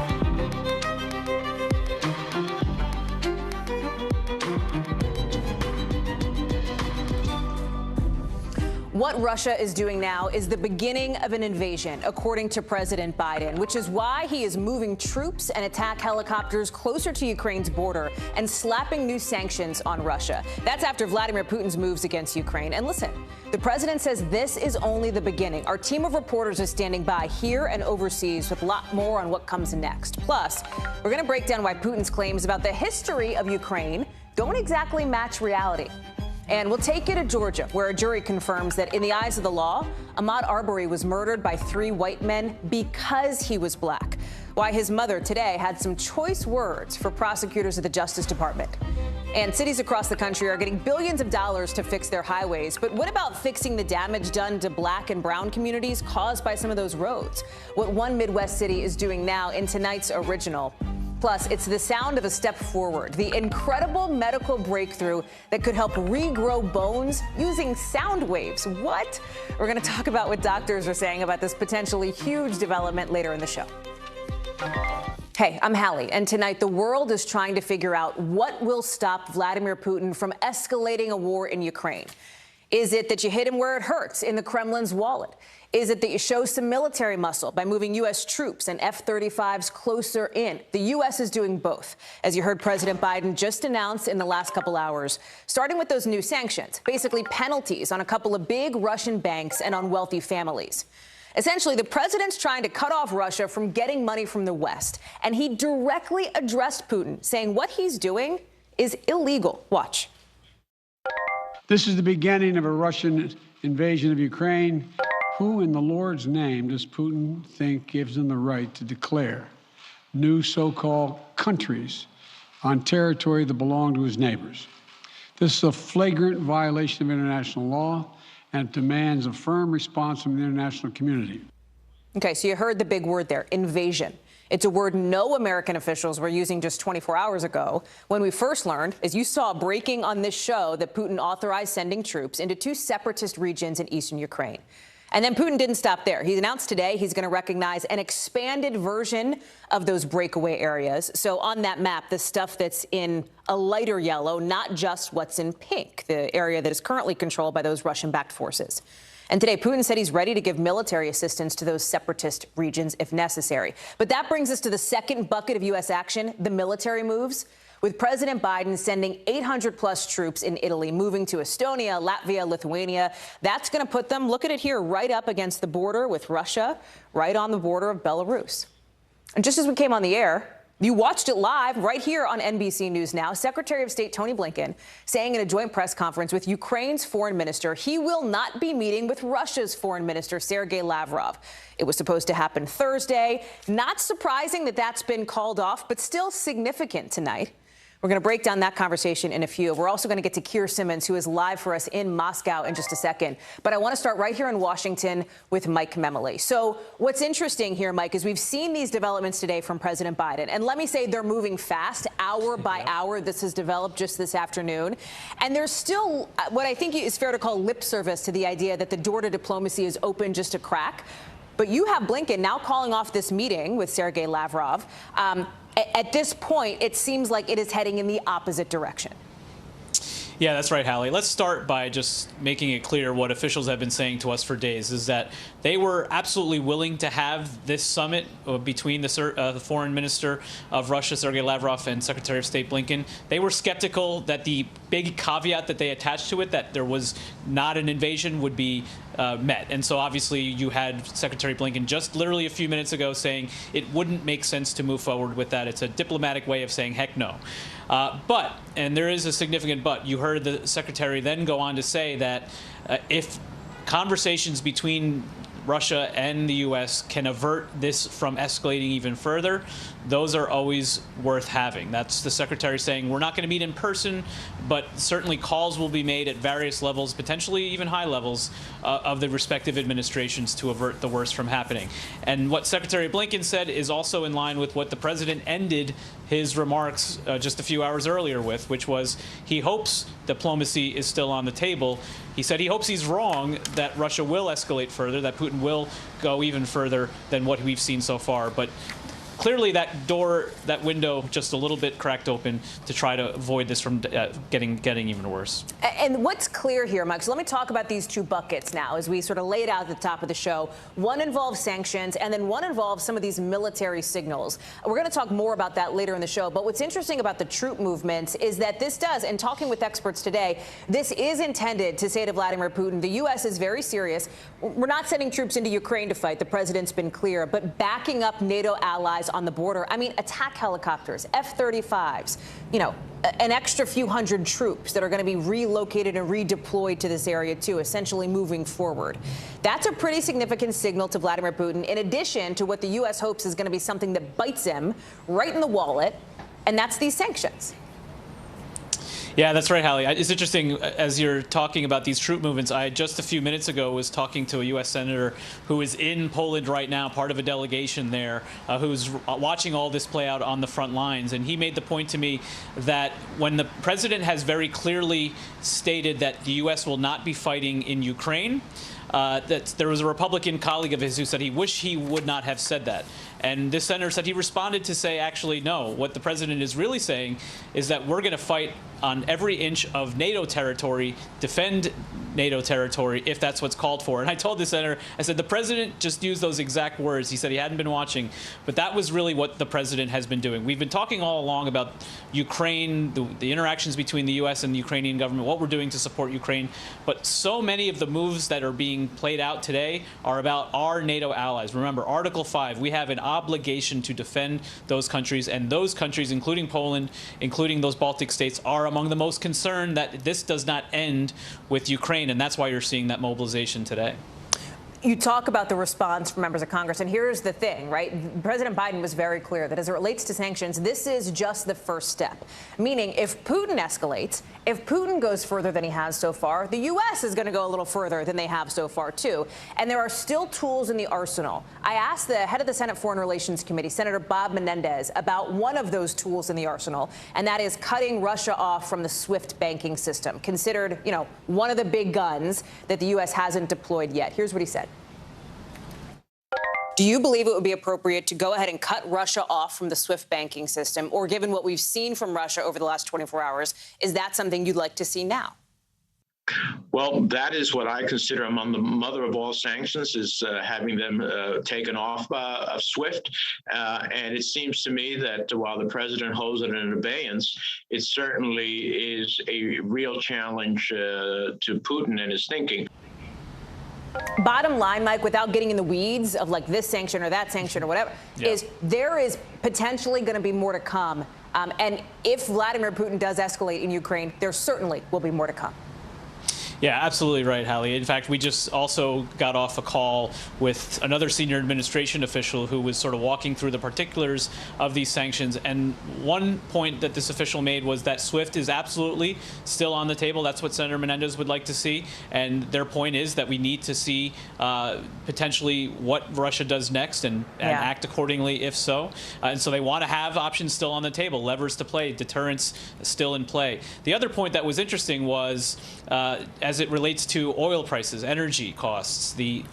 What Russia is doing now is the beginning of an invasion, according to President Biden, which is why he is moving troops and attack helicopters closer to Ukraine's border and slapping new sanctions on Russia. That's after Vladimir Putin's moves against Ukraine. And listen, the president says this is only the beginning. Our team of reporters is standing by here and overseas with a lot more on what comes next. Plus, we're going to break down why Putin's claims about the history of Ukraine don't exactly match reality. And we'll take you to Georgia, where a jury confirms that in the eyes of the law, Ahmaud Arbery was murdered by 3 white men because he was black. Why his mother today had some choice words for prosecutors at the Justice Department. And cities across the country are getting billions of dollars to fix their highways. But what about fixing the damage done to black and brown communities caused by some of those roads? What one Midwest city is doing now in tonight's original. Plus, it's the sound of a step forward, the incredible medical breakthrough that could help regrow bones using sound waves. What? We're going to talk about what doctors are saying about this potentially huge development later in the show. Hey, I'm Hallie, and tonight the world is trying to figure out what will stop Vladimir Putin from escalating a war in Ukraine. Is it that you hit him where it hurts, in the Kremlin's wallet? Is it that you show some military muscle by moving U.S. troops and F-35s closer in? The U.S. is doing both, as you heard President Biden just announce in the last couple hours, starting with those new sanctions, basically penalties on a couple of big Russian banks and on wealthy families. Essentially, the president's trying to cut off Russia from getting money from the West, and he directly addressed Putin, saying what he's doing is illegal. Watch. This is the beginning of a Russian invasion of Ukraine. Who in the Lord's name does Putin think gives him the right to declare new so-called countries on territory that belong to his neighbors? This is a flagrant violation of international law and demands a firm response from the international community. Okay, so you heard the big word there, invasion. It's a word no American officials were using just 24 hours ago when we first learned, as you saw breaking on this show, that Putin authorized sending troops into 2 separatist regions in eastern Ukraine. And then Putin didn't stop there. He announced today he's going to recognize an expanded version of those breakaway areas. So on that map, the stuff that's in a lighter yellow, not just what's in pink, the area that is currently controlled by those Russian-backed forces. And today, Putin said he's ready to give military assistance to those separatist regions if necessary. But that brings us to the second bucket of U.S. action, the military moves. With President Biden sending 800-plus troops in Italy, moving to Estonia, Latvia, Lithuania. That's going to put them, look at it here, right up against the border with Russia, right on the border of Belarus. And just as we came on the air, you watched it live right here on NBC News Now. Secretary of State Tony Blinken saying in a joint press conference with Ukraine's foreign minister, he will not be meeting with Russia's foreign minister, Sergei Lavrov. It was supposed to happen Thursday. Not surprising that that's been called off, but still significant tonight. We're going to break down that conversation in a few. We're also going to get to Keir Simmons, who is live for us in Moscow in just a second. But I want to start right here in Washington with Mike Memoli. So what's interesting here, Mike, is we've seen these developments today from President Biden. And let me say they're moving fast, hour by hour. This has developed just this afternoon. And there's still what I think is fair to call lip service to the idea that the door to diplomacy is open just a crack. But you have Blinken now calling off this meeting with Sergei Lavrov. At this point, it seems like it is heading in the opposite direction. Yeah, that's right, Hallie. Let's start by just making it clear what officials have been saying to us for days, is that they were absolutely willing to have this summit between the foreign minister of Russia, Sergei Lavrov, and Secretary of State Blinken. They were skeptical that the big caveat that they attached to it, that there was not an invasion, would be met. And so obviously you had Secretary Blinken just literally a few minutes ago saying it wouldn't make sense to move forward with that. It's a diplomatic way of saying heck no. But, and there is a significant but, you heard the Secretary then go on to say that if conversations between Russia and the U.S. can avert this from escalating even further, those are always worth having. That's the Secretary saying we're not going to meet in person, but certainly calls will be made at various levels, potentially even high levels of the respective administrations to avert the worst from happening. And what Secretary Blinken said is also in line with what the President ended his remarks just a few hours earlier with, which was he hopes diplomacy is still on the table. He said he hopes he's wrong, that Russia will escalate further, that Putin will go even further than what we've seen so far. But clearly that door, that window, just a little bit cracked open to try to avoid this from getting even worse. And what's clear here, Mike, so let me talk about these two buckets now as we sort of laid out at the top of the show. One involves sanctions, and then one involves some of these military signals. We're going to talk more about that later in the show. But what's interesting about the troop movements is that this does, and talking with experts today, this is intended to say to Vladimir Putin, the U.S. is very serious. We're not sending troops into Ukraine to fight. The president's been clear, but backing up NATO allies on the border. I mean, attack helicopters, F-35s, you know, an extra few hundred troops that are going to be relocated and redeployed to this area, too, essentially moving forward. That's a pretty significant signal to Vladimir Putin, in addition to what the U.S. hopes is going to be something that bites him right in the wallet, and that's these sanctions. Yeah, that's right, Hallie. It's interesting, as you're talking about these troop movements, I just a few minutes ago was talking to a U.S. senator who is in Poland right now, part of a delegation there, who's watching all this play out on the front lines. And he made the point to me that when the president has very clearly stated that the U.S. will not be fighting in Ukraine, that there was a Republican colleague of his who said he wished he would not have said that. And this senator said he responded to say, actually, no, what the president is really saying is that we're going to fight on every inch of NATO territory, defend NATO territory, if that's what's called for. And I told the senator, I said, the president just used those exact words. He said he hadn't been watching, but that was really what the president has been doing. We've been talking all along about Ukraine, the interactions between the U.S. and the Ukrainian government, what we're doing to support Ukraine. But so many of the moves that are being played out today are about our NATO allies. Remember, Article 5, we have an obligation to defend those countries, and those countries, including Poland, including those Baltic states, are among the most concerned that this does not end with Ukraine, and that's why you're seeing that mobilization today. You talk about the response from members of Congress, and here's the thing, right? President Biden was very clear that as it relates to sanctions, this is just the first step. Meaning, if Putin escalates, if Putin goes further than he has so far, the U.S. is going to go a little further than they have so far, too. And there are still tools in the arsenal. I asked the head of the Senate Foreign Relations Committee, Senator Bob Menendez, about one of those tools in the arsenal, and that is cutting Russia off from the SWIFT banking system, considered, you know, one of the big guns that the U.S. hasn't deployed yet. Here's what he said. Do you believe it would be appropriate to go ahead and cut Russia off from the SWIFT banking system, or given what we've seen from Russia over the last 24 hours, is that something you'd like to see now? Well, that is what I consider among the mother of all sanctions, is having them taken off of SWIFT. And it seems to me that while the president holds it in abeyance, it certainly is a real challenge to Putin and his thinking. Bottom line, Mike, without getting in the weeds of like this sanction or that sanction or whatever, is there is potentially going to be more to come. And if Vladimir Putin does escalate in Ukraine, there certainly will be more to come. Yeah, absolutely right, Hallie. In fact, we just also got off a call with another senior administration official who was sort of walking through the particulars of these sanctions. And one point that this official made was that SWIFT is absolutely still on the table. That's what Senator Menendez would like to see. And their point is that we need to see potentially what Russia does next and act accordingly if so. And so they want to have options still on the table, levers to play, deterrence still in play. The other point that was interesting was as it relates to oil prices, energy costs, the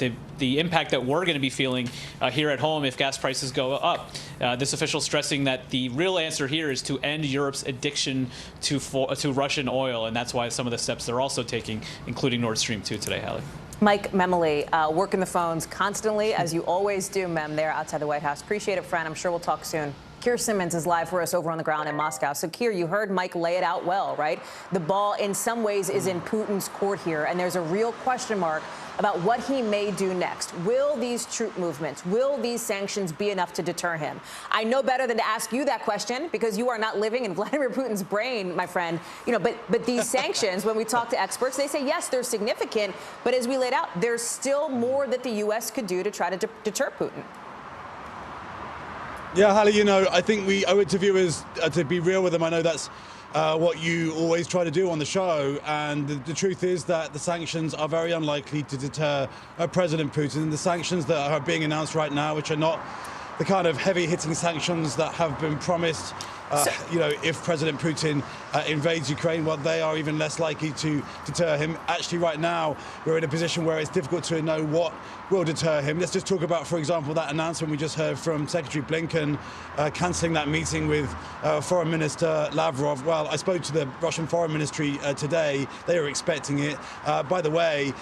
impact that we're going to be feeling here at home if gas prices go up. This official stressing that the real answer here is to end Europe's addiction to Russian oil, and that's why some of the steps they're also taking, including Nord Stream 2 today, Hallie. Mike Memoli, working the phones constantly, as you always do, Mem, there outside the White House. Appreciate it, friend. I'm sure we'll talk soon. Keir Simmons is live for us over on the ground in Moscow. So, Keir, you heard Mike lay it out well, right? The ball, in some ways, is in Putin's court here, and there's a real question mark about what he may do next. Will these troop movements, will these sanctions be enough to deter him? I know better than to ask you that question because you are not living in Vladimir Putin's brain, my friend. You know, but these sanctions, when we talk to experts, they say, yes, they're significant, but as we laid out, there's still more that the U.S. could do to try to deter Putin. Yeah, Hallie, you know, I think we owe it to viewers to be real with them. I know that's what you always try to do on the show. And the truth is that the sanctions are very unlikely to deter President Putin. The sanctions that are being announced right now, which are not the kind of heavy-hitting sanctions that have been promised, you know, if President Putin invades Ukraine, well, they are even less likely to deter him. Actually, right now, we're in a position where it's difficult to know what will deter him. Let's just talk about, for example, that announcement we just heard from Secretary Blinken cancelling that meeting with Foreign Minister Lavrov. Well, I spoke to the Russian Foreign Ministry today. They were expecting it. By the way,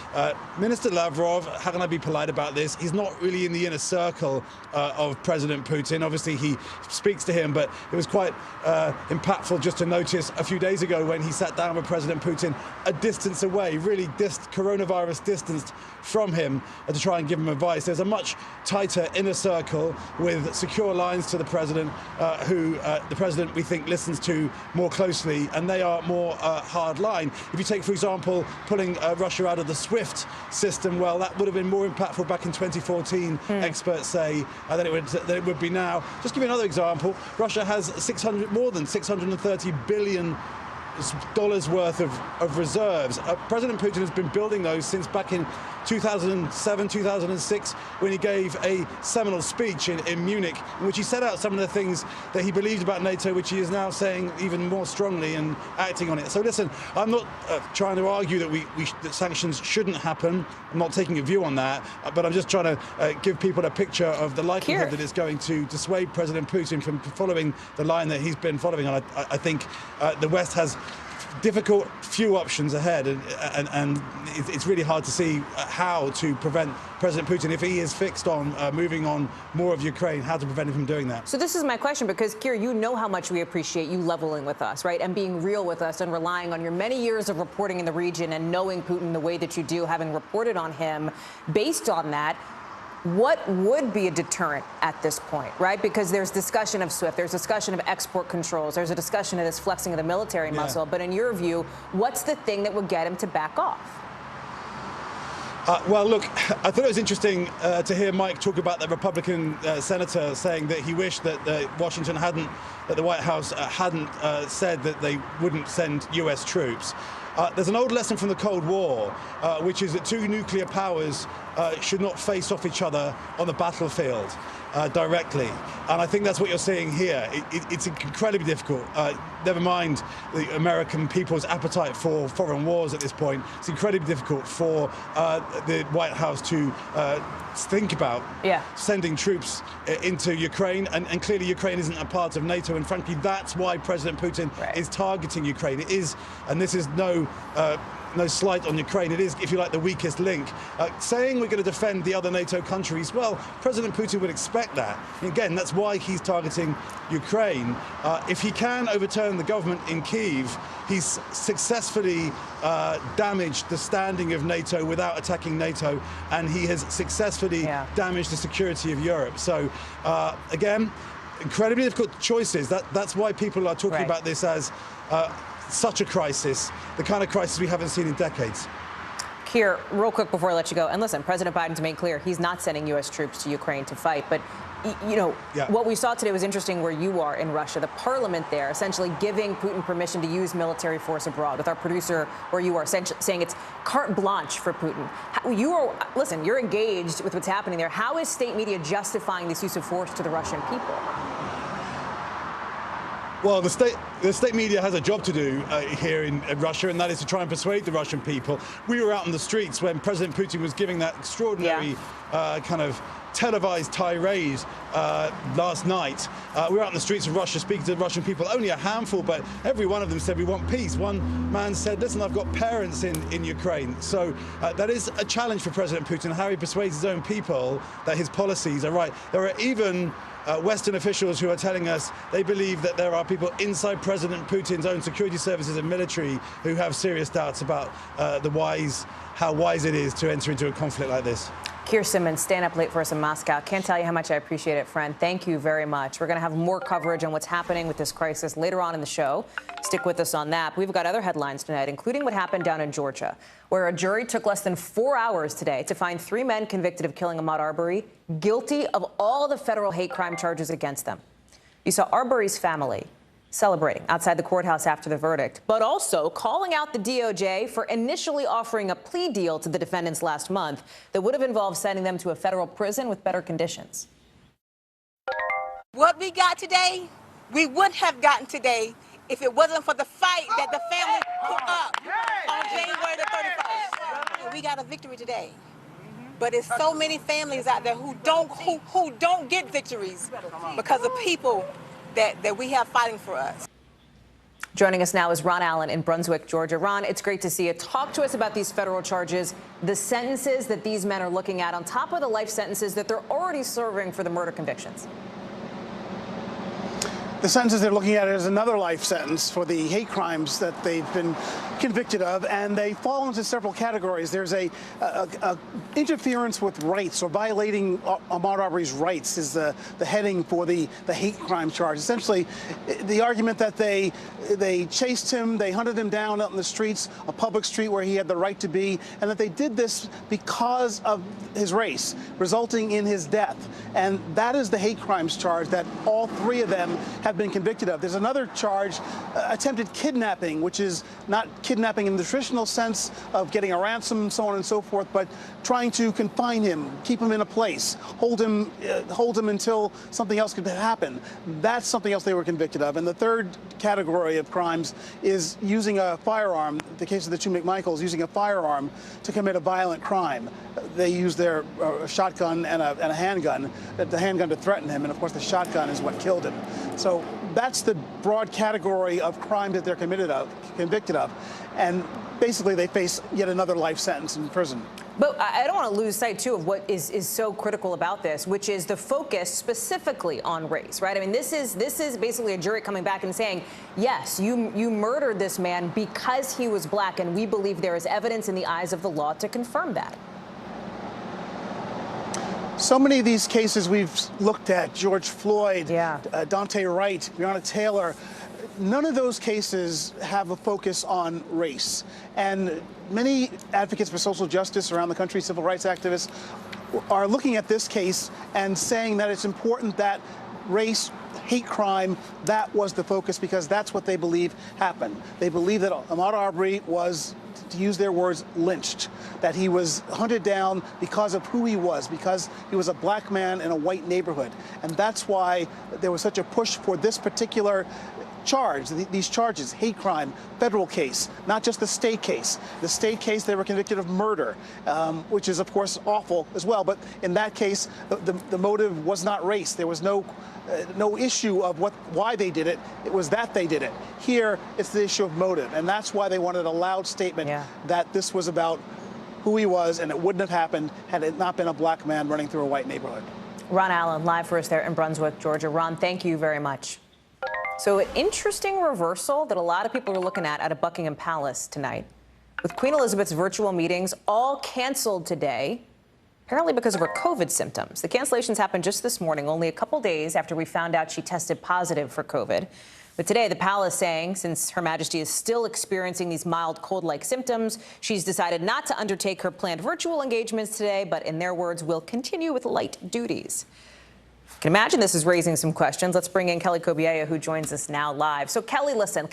Minister Lavrov, how can I be polite about this? He's not really in the inner circle of President Putin. Obviously, he speaks to him, but it was quite impactful just to notice a few days ago when he sat down with President Putin a distance away, really coronavirus distanced from him to try and give him advice. There's a much tighter inner circle with secure lines to the president, who the president, we think, listens to more closely, and they are more hard line. If you take, for example, pulling Russia out of the SWIFT system, well, that would have been more impactful back in 2014, experts say, than it would be now. Just give you another example. Russia has more than $630 billion worth of reserves. President Putin has been building those since back in 2007, 2006, when he gave a seminal speech in Munich, in which he set out some of the things that he believed about NATO, which he is now saying even more strongly and acting on it. So listen, I'm not trying to argue that that sanctions shouldn't happen. I'm not taking a view on that, but I'm just trying to give people a picture of the likelihood that it's going to dissuade President Putin from following the line that he's been following. And I think the West has difficult few options ahead, and it's really hard to see how to prevent President Putin, if he is fixed on moving on more of Ukraine, how to prevent him from doing that. So this is my question, because, Keir, you know how much we appreciate you leveling with us, right, and being real with us and relying on your many years of reporting in the region and knowing Putin the way that you do, having reported on him. Based on that, what would be a deterrent at this point, right? Because there's discussion of SWIFT, there's discussion of export controls, there's a discussion of this flexing of the military muscle. But in your view, what's the thing that would get him to back off? Well, look, I thought it was interesting to hear Mike talk about the Republican senator saying that he wished that Washington hadn't, that the White House hadn't said that they wouldn't send U.S. troops. There's an old lesson from the Cold War, which is that two nuclear powers should not face off each other on the battlefield directly. And I think that's what you're seeing here. It's incredibly difficult. Never mind the American people's appetite for foreign wars at this point. It's incredibly difficult for the White House to think about sending troops into Ukraine. And clearly Ukraine isn't a part of NATO. And frankly, that's why President Putin is targeting Ukraine. It is, and this is no slight on Ukraine. It is, if you like, the weakest link. Saying we're going to defend the other NATO countries, well, President Putin would expect that. And again, that's why he's targeting Ukraine. If he can overturn the government in Kyiv, he's successfully damaged the standing of NATO without attacking NATO, and he has successfully damaged the security of Europe. So, again, incredibly difficult choices. That's why people are talking about this as such a crisis, the kind of crisis we haven't seen in decades. Keir, real quick before I let you go, and listen, President Biden's made clear he's not sending U.S. troops to Ukraine to fight, but you know, what we saw today was interesting where you are in Russia. The parliament there essentially giving Putin permission to use military force abroad, with our producer where you are saying it's carte blanche for Putin. Listen, you're engaged with what's happening there. How is state media justifying this use of force to the Russian people? Well, the state media has a job to do here in Russia, and that is to try and persuade the Russian people. We were out in the streets when President Putin was giving that extraordinary kind of televised tirade last night. We were out in the streets of Russia speaking to the Russian people, only a handful, but every one of them said we want peace. One man said, listen, I've got parents in Ukraine. So that is a challenge for President Putin, how he persuades his own people that his policies are right. There are even Western officials who are telling us they believe that there are people inside President Putin's own security services and military who have serious doubts about how wise it is to enter into a conflict like this. Keir Simmons, staying up late for us in Moscow. Can't tell you how much I appreciate it, friend. Thank you very much. We're going to have more coverage on what's happening with this crisis later on in the show. Stick with us on that. We've got other headlines tonight, including what happened down in Georgia, where a jury took less than 4 hours today to find 3 men convicted of killing Ahmaud Arbery guilty of all the federal hate crime charges against them. You saw Arbery's family celebrating outside the courthouse after the verdict, but also calling out the DOJ for initially offering a plea deal to the defendants last month that would have involved sending them to a federal prison with better conditions. What we got today, we wouldn't have gotten today if it wasn't for the fight that the family put up on January the 31st. We got a victory today. But it's so many families out there who don't get victories because of people that we have fighting for us. Joining us now is Ron Allen in Brunswick, Georgia. Ron, it's great to see you. Talk to us about these federal charges, the sentences that these men are looking at on top of the life sentences that they're already serving for the murder convictions. The sentences they're looking at is another life sentence for the hate crimes that they've been convicted of, and they fall into several categories. There's a interference with rights, or violating Ahmaud Arbery's rights is the heading for the hate crime charge. Essentially, the argument that they chased him, they hunted him down out in the streets, a public street where he had the right to be, and that they did this because of his race, resulting in his death. And that is the hate crimes charge that all 3 of them have been convicted of. There's another charge, attempted kidnapping, which is not kidnapping in the traditional sense of getting a ransom and so on and so forth, but trying to confine him, keep him in a place, hold him until something else could happen. That's something else they were convicted of. And the third category of crimes is using a firearm. The case of the 2 McMichaels, using a firearm to commit a violent crime. They used their shotgun and a handgun, the handgun to threaten him, and of course the shotgun is what killed him. So that's the broad category of crime that they're convicted of. And basically they face yet another life sentence in prison. But I don't want to lose sight, too, of what is so critical about this, which is the focus specifically on race, right? I mean, this is basically a jury coming back and saying, yes, you murdered this man because he was black, and we believe there is evidence in the eyes of the law to confirm that. So many of these cases we've looked at, George Floyd, Dante Wright, Breonna Taylor, none of those cases have a focus on race. And many advocates for social justice around the country, civil rights activists, are looking at this case and saying that it's important that race, hate crime, that was the focus, because that's what they believe happened. They believe that Ahmaud Arbery was, to use their words, lynched, that he was hunted down because of who he was, because he was a black man in a white neighborhood. And that's why there was such a push for this particular charge, these charges, hate crime, federal case, not just the state case. The state case, they were convicted of murder, which is, of course, awful as well. But in that case, the motive was not race. There was no issue of why they did it. It was that they did it. Here, it's the issue of motive. And that's why they wanted a loud statement that this was about who he was, and it wouldn't have happened had it not been a black man running through a white neighborhood. Ron Allen, live for us there in Brunswick, Georgia. Ron, thank you very much. So an interesting reversal that a lot of people are looking at Buckingham Palace tonight, with Queen Elizabeth's virtual meetings all canceled today, apparently because of her COVID symptoms. The cancellations happened just this morning, only a couple days after we found out she tested positive for COVID. But today, the palace saying, since Her Majesty is still experiencing these mild cold-like symptoms, she's decided not to undertake her planned virtual engagements today, but in their words, will continue with light duties. Can imagine this is raising some questions. Let's bring in Kelly Kobiella, who joins us now live. So Kelly, listen,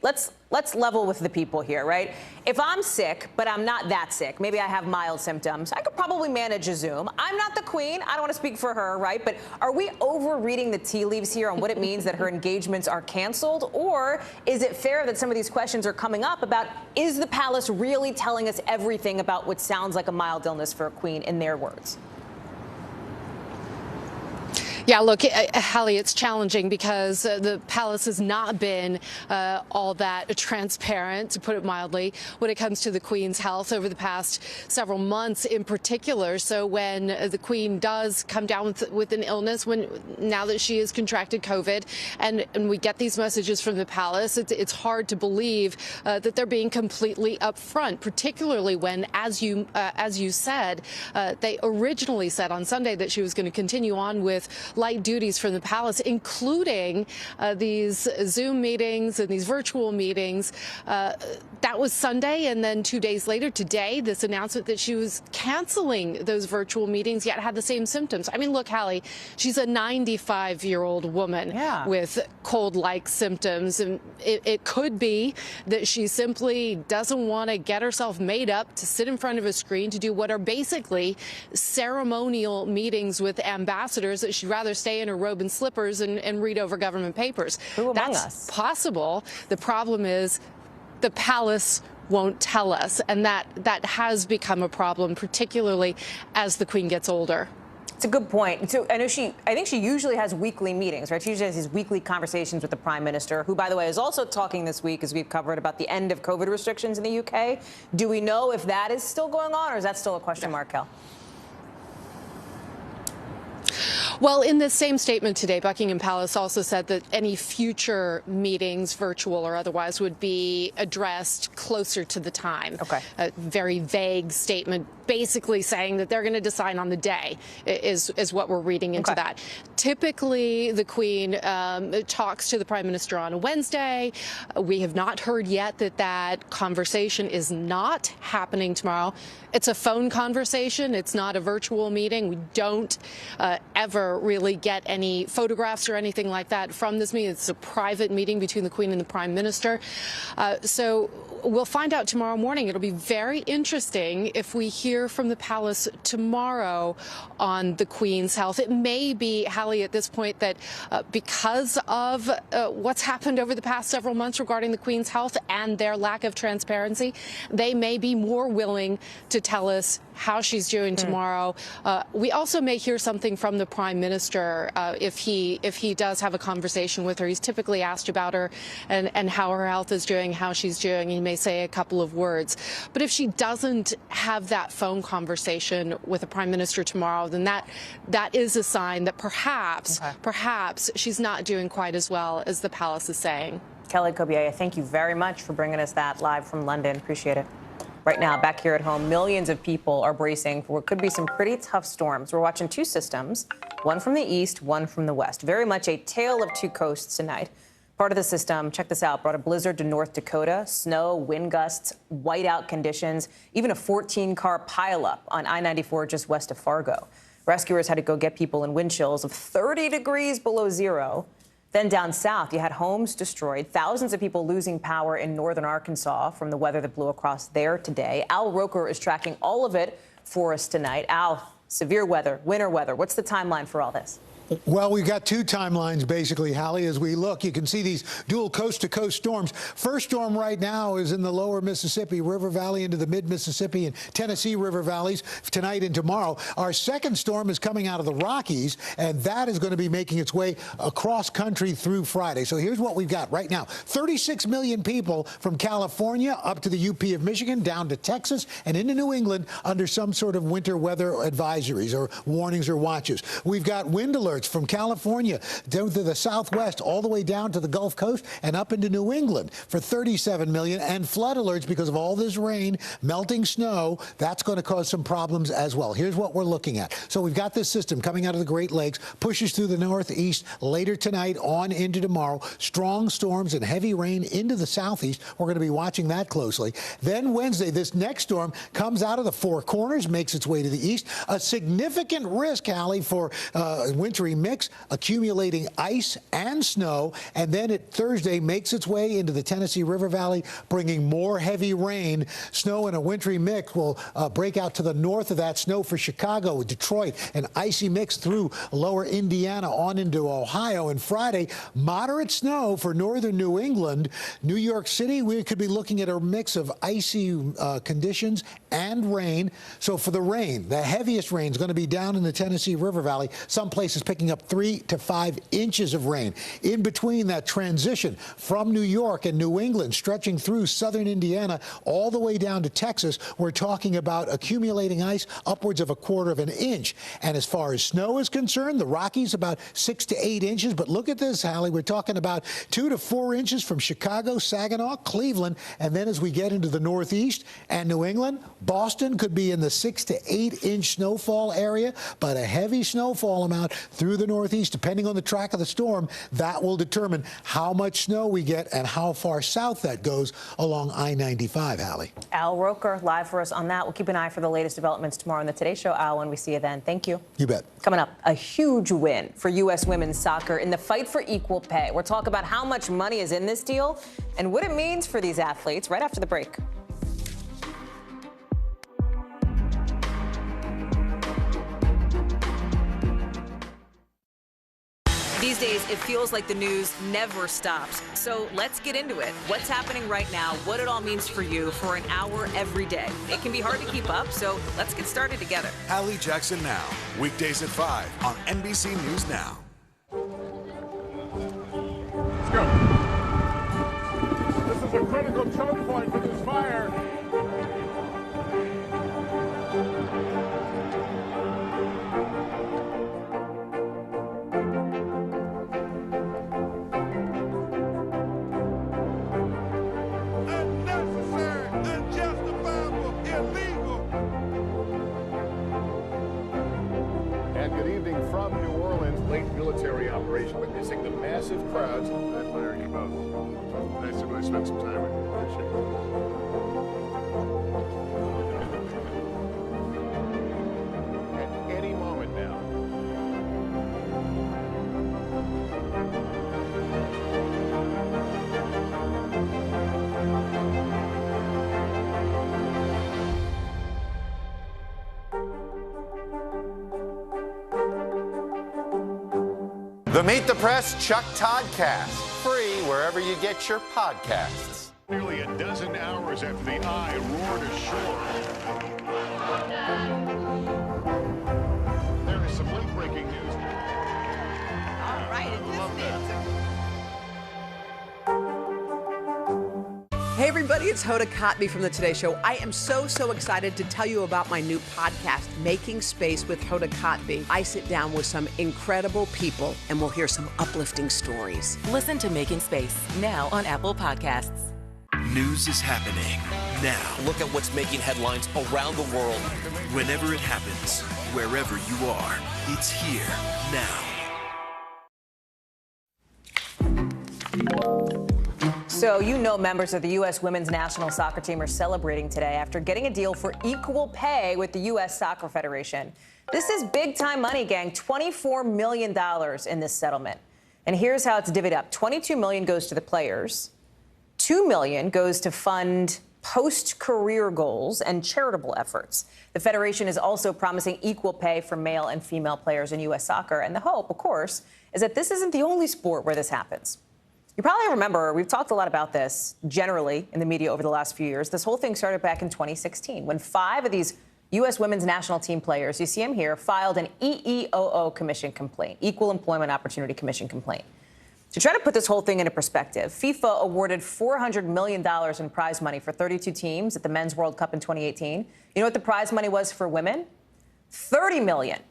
let's level with the people here, right? If I'm sick, but I'm not that sick, maybe I have mild symptoms, I could probably manage a Zoom. I'm not the queen. I don't want to speak for her, right? But are we overreading the tea leaves here on what it means that her engagements are canceled? Or is it fair that some of these questions are coming up about, is the palace really telling us everything about what sounds like a mild illness for a queen, in their words? Yeah, look, Hallie, it's challenging because the palace has not been all that transparent, to put it mildly, when it comes to the Queen's health over the past several months in particular. So when the Queen does come down with an illness, now that she has contracted COVID, and we get these messages from the palace, it's hard to believe that they're being completely upfront, particularly when, as you said, they originally said on Sunday that she was going to continue on with light duties from the palace, including these Zoom meetings and these virtual meetings. That was Sunday, and then 2 days later, today, this announcement that she was canceling those virtual meetings, yet had the same symptoms. I mean, look, Hallie, she's a 95-year-old woman with cold-like symptoms, and it could be that she simply doesn't want to get herself made up to sit in front of a screen to do what are basically ceremonial meetings with ambassadors, that she'd rather stay in her robe and slippers and read over government papers. Who among That's us? Possible. The problem is the palace won't tell us, and that has become a problem, particularly as the Queen gets older. It's a good point. So I think she usually has weekly meetings, right? She usually has these weekly conversations with the Prime Minister, who, by the way, is also talking this week, as we've covered, about the end of COVID restrictions in the UK. Do we know if that is still going on, or is that still a question mark, Kel? Well, in this same statement today, Buckingham Palace also said that any future meetings, virtual or otherwise, would be addressed closer to the time. Okay. A very vague statement, basically saying that they're going to decide on the day, is what we're reading into that. Typically, the Queen talks to the Prime Minister on a Wednesday. We have not heard yet that conversation is not happening tomorrow. It's a phone conversation. It's not a virtual meeting. We don't ever really get any photographs or anything like that from this meeting. It's a private meeting between the Queen and the Prime Minister. So we'll find out tomorrow morning. It'll be very interesting if we hear from the palace tomorrow on the Queen's health. It may be, Hallie, at this point, that because of what's happened over the past several months regarding the Queen's health and their lack of transparency, they may be more willing to tell us how she's doing tomorrow. We also may hear something from the Prime Minister if he does have a conversation with her. He's typically asked about her and how her health is doing, how she's doing. He may say a couple of words. But if she doesn't have that phone conversation with the Prime Minister tomorrow, then that is a sign that perhaps she's not doing quite as well as the palace is saying. Kelly Kobiella, thank you very much for bringing us that live from London. Appreciate it. Right now, back here at home, millions of people are bracing for what could be some pretty tough storms. We're watching two systems, one from the east, one from the west. Very much a tale of two coasts tonight. Part of the system, check this out, brought a blizzard to North Dakota, snow, wind gusts, whiteout conditions, even a 14-car pileup on I-94 just west of Fargo. Rescuers had to go get people in wind chills of 30 degrees below zero. Then down south, you had homes destroyed, thousands of people losing power in northern Arkansas from the weather that blew across there today. Al Roker is tracking all of it for us tonight. Al, severe weather, winter weather. What's the timeline for all this? Well, we've got two timelines, basically, Hallie. As we look, you can see these dual coast-to-coast storms. First storm right now is in the lower Mississippi River Valley into the mid-Mississippi and Tennessee River valleys tonight and tomorrow. Our second storm is coming out of the Rockies, and that is going to be making its way across country through Friday. So here's what we've got right now. 36 million people from California up to the UP of Michigan, down to Texas, and into New England under some sort of winter weather advisories or warnings or watches. We've got wind alerts from California down to the southwest, all the way down to the Gulf Coast and up into New England for 37 million, and flood alerts because of all this rain, melting snow. That's going to cause some problems as well. Here's what we're looking at. So we've got this system coming out of the Great Lakes, pushes through the northeast later tonight on into tomorrow. Strong storms and heavy rain into the southeast. We're going to be watching that closely. Then Wednesday, this next storm comes out of the Four Corners, makes its way to the east. A significant risk, Hallie, for wintry wintry mix, accumulating ice and snow, and then Thursday makes its way into the Tennessee River Valley, bringing more heavy rain. Snow and a wintry mix will break out to the north of that. Snow for Chicago, Detroit, an icy mix through lower Indiana on into Ohio. And Friday, moderate snow for northern New England. New York City, we could be looking at a mix of icy conditions and rain. So for the rain, the heaviest rain is going to be down in the Tennessee River Valley. Some places picking up 3 to 5 inches of rain. In between that transition from New York and New England, stretching through southern Indiana all the way down to Texas, we're talking about accumulating ice upwards of 1/4 of an inch. And as far as snow is concerned, the Rockies about 6 to 8 inches. But look at this, Hallie. We're talking about 2 to 4 inches from Chicago, Saginaw, Cleveland. And then as we get into the Northeast and New England, Boston could be in the 6 to 8 inch snowfall area. But a heavy snowfall amount through the Northeast, depending on the track of the storm, that will determine how much snow we get and how far south that goes along I-95, Hallie. Al Roker live for us on that. We'll keep an eye for the latest developments tomorrow on the Today Show, Al, when we see you then. Thank you. You bet. Coming up, a huge win for U.S. women's soccer in the fight for equal pay. We'll talk about how much money is in this deal and what it means for these athletes right after the break. These days, it feels like the news never stops. So let's get into it. What's happening right now, what it all means for you for an hour every day. It can be hard to keep up, so let's get started together. Hallie Jackson Now, weekdays at 5 on NBC News Now. Let's go. This is a critical choke point for this fire. Military operation, witnessing the massive crowds. I admire you both. Nice to really spend some time with you. Appreciate it. At any moment now. The Meet the Press Chuck Todd Cast, free wherever you get your podcasts. Nearly a dozen hours after the eye roared ashore. There is some late breaking news. All right, Hey everybody, it's Hoda Kotb from the Today Show. I am so excited to tell you about my new podcast, Making Space with Hoda Kotb. I sit down with some incredible people and we'll hear some uplifting stories. Listen to Making Space now on Apple Podcasts. News is happening now. Look at what's making headlines around the world. Whenever it happens, wherever you are, it's here now. So you know members of the U.S. women's national soccer team are celebrating today after getting a deal for equal pay with the U.S. Soccer Federation. This is big-time money, gang, $24 million in this settlement. And here's how it's divvied up. $22 million goes to the players. $2 million goes to fund post-career goals and charitable efforts. The Federation is also promising equal pay for male and female players in U.S. soccer. And the hope, of course, is that this isn't the only sport where this happens. You probably remember, we've talked a lot about this generally in the media over the last few years. This whole thing started back in 2016 when 5 of these U.S. women's national team players, you see them here, filed an EEOO Commission complaint, Equal Employment Opportunity Commission complaint. To try to put this whole thing into perspective, FIFA awarded $400 million in prize money for 32 teams at the Men's World Cup in 2018. You know what the prize money was for women? $30 million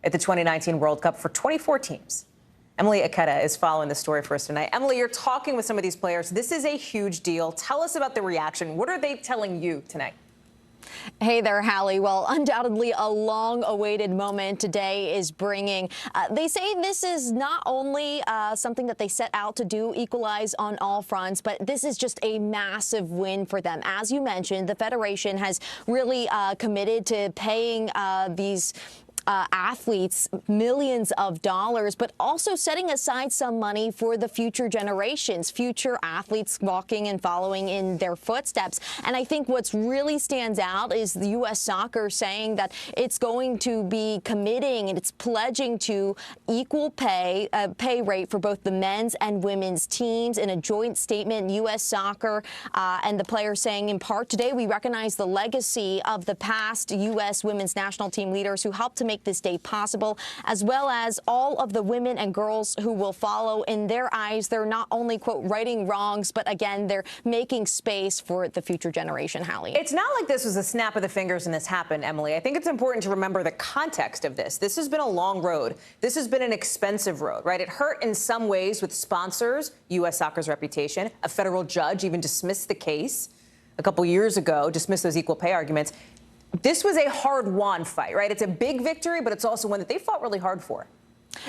at the 2019 World Cup for 24 teams. Emily Aketa is following the story for us tonight. Emily, you're talking with some of these players. This is a huge deal. Tell us about the reaction. What are they telling you tonight? Hey there, Hallie. Well, undoubtedly a long-awaited moment today is bringing. They say this is not only something that they set out to do, equalize on all fronts, but this is just a massive win for them. As you mentioned, the Federation has really committed to paying these athletes millions of dollars, but also setting aside some money for the future generations, future athletes walking and following in their footsteps. And I think what's really stands out is the U.S. Soccer saying that it's going to be committing and it's pledging to equal pay rate for both the men's and women's teams. In a joint statement, U.S. Soccer and the players saying, in part, today we recognize the legacy of the past U.S. women's national team leaders who helped to make this day possible, as well as all of the women and girls who will follow. In their eyes, they're not only, quote, righting wrongs, but again, they're making space for the future generation, Hallie. It's not like this was a snap of the fingers and this happened, Emily. I think it's important to remember the context of this. This has been a long road. This has been an expensive road, right? It hurt in some ways with sponsors, U.S. Soccer's reputation. A federal judge even dismissed the case a couple years ago, dismissed those equal pay arguments. This was a hard-won fight, right? It's a big victory, but it's also one that they fought really hard for.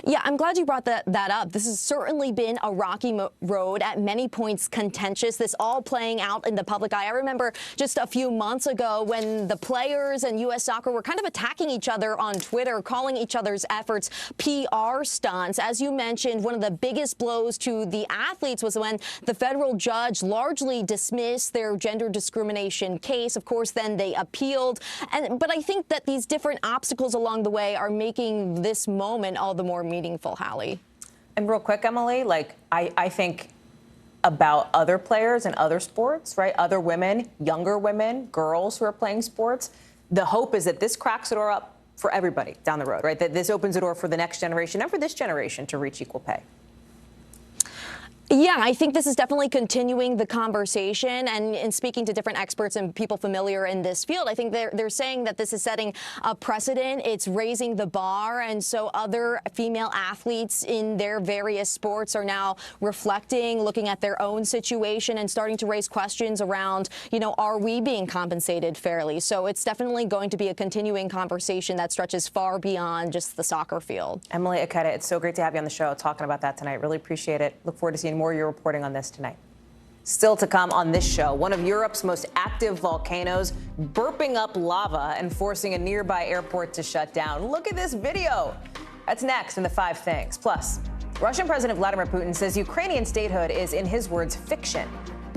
Yeah, I'm glad you brought that up. This has certainly been a rocky road, at many points contentious, this all playing out in the public eye. I remember just a few months ago when the players and U.S. Soccer were kind of attacking each other on Twitter, calling each other's efforts PR stunts. As you mentioned, one of the biggest blows to the athletes was when the federal judge largely dismissed their gender discrimination case. Of course, then they appealed. But I think that these different obstacles along the way are making this moment all the more meaningful, Hallie. And real quick, Emily, like I think about other players in other sports, right? Other women, younger women, girls who are playing sports. The hope is that this cracks the door up for everybody down the road, right? That this opens the door for the next generation and for this generation to reach equal pay. Yeah, I think this is definitely continuing the conversation. And in speaking to different experts and people familiar in this field, I think they're saying that this is setting a precedent. It's raising the bar. And so other female athletes in their various sports are now reflecting, looking at their own situation and starting to raise questions around, you know, are we being compensated fairly? So it's definitely going to be a continuing conversation that stretches far beyond just the soccer field. Emily Aketa, it's so great to have you on the show talking about that tonight. Really appreciate it. Look forward to seeing more of your reporting on this tonight. Still to come on this show, one of Europe's most active volcanoes burping up lava and forcing a nearby airport to shut down. Look at this video. That's next in the 5 Things. Plus, Russian President Vladimir Putin says Ukrainian statehood is, in his words, fiction.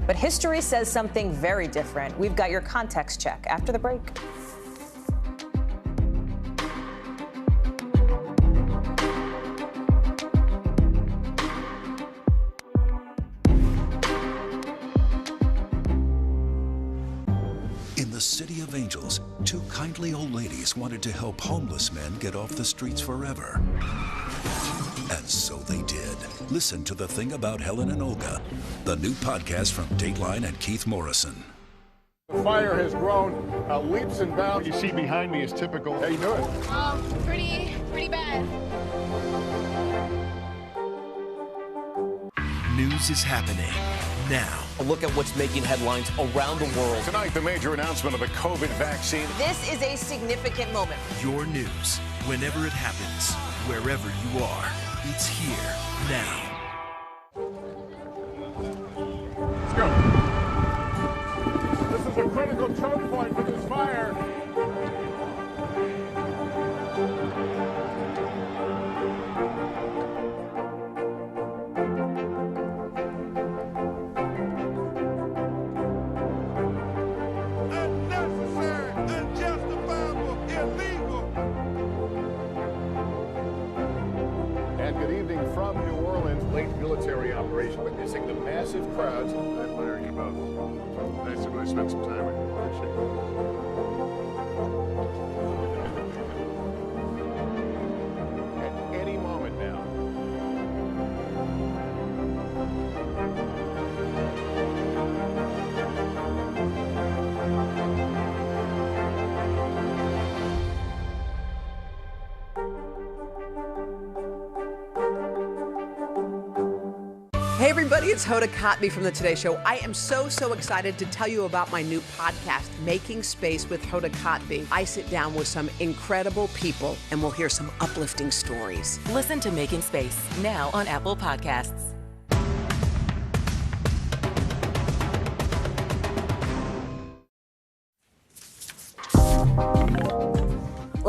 But history says something very different. We've got your context check after the break. In the City of Angels, 2 kindly old ladies wanted to help homeless men get off the streets forever. And so they did. Listen to The Thing About Helen and Olga, the new podcast from Dateline and Keith Morrison. The fire has grown leaps and bounds. What you see behind me is typical. How you doing? Pretty bad. News is happening now. A look at what's making headlines around the world. Tonight, the major announcement of the COVID vaccine. This is a significant moment. Your news, whenever it happens, wherever you are, it's here now. Let's go. This is a critical choke point for this fire. Military operation, witnessing the massive crowds. I admire you both. Nice to really spend some time with you. Appreciate it. At any moment now. Hey everybody, it's Hoda Kotb from the Today Show. I am so excited to tell you about my new podcast, Making Space with Hoda Kotb. I sit down with some incredible people and we'll hear some uplifting stories. Listen to Making Space now on Apple Podcasts.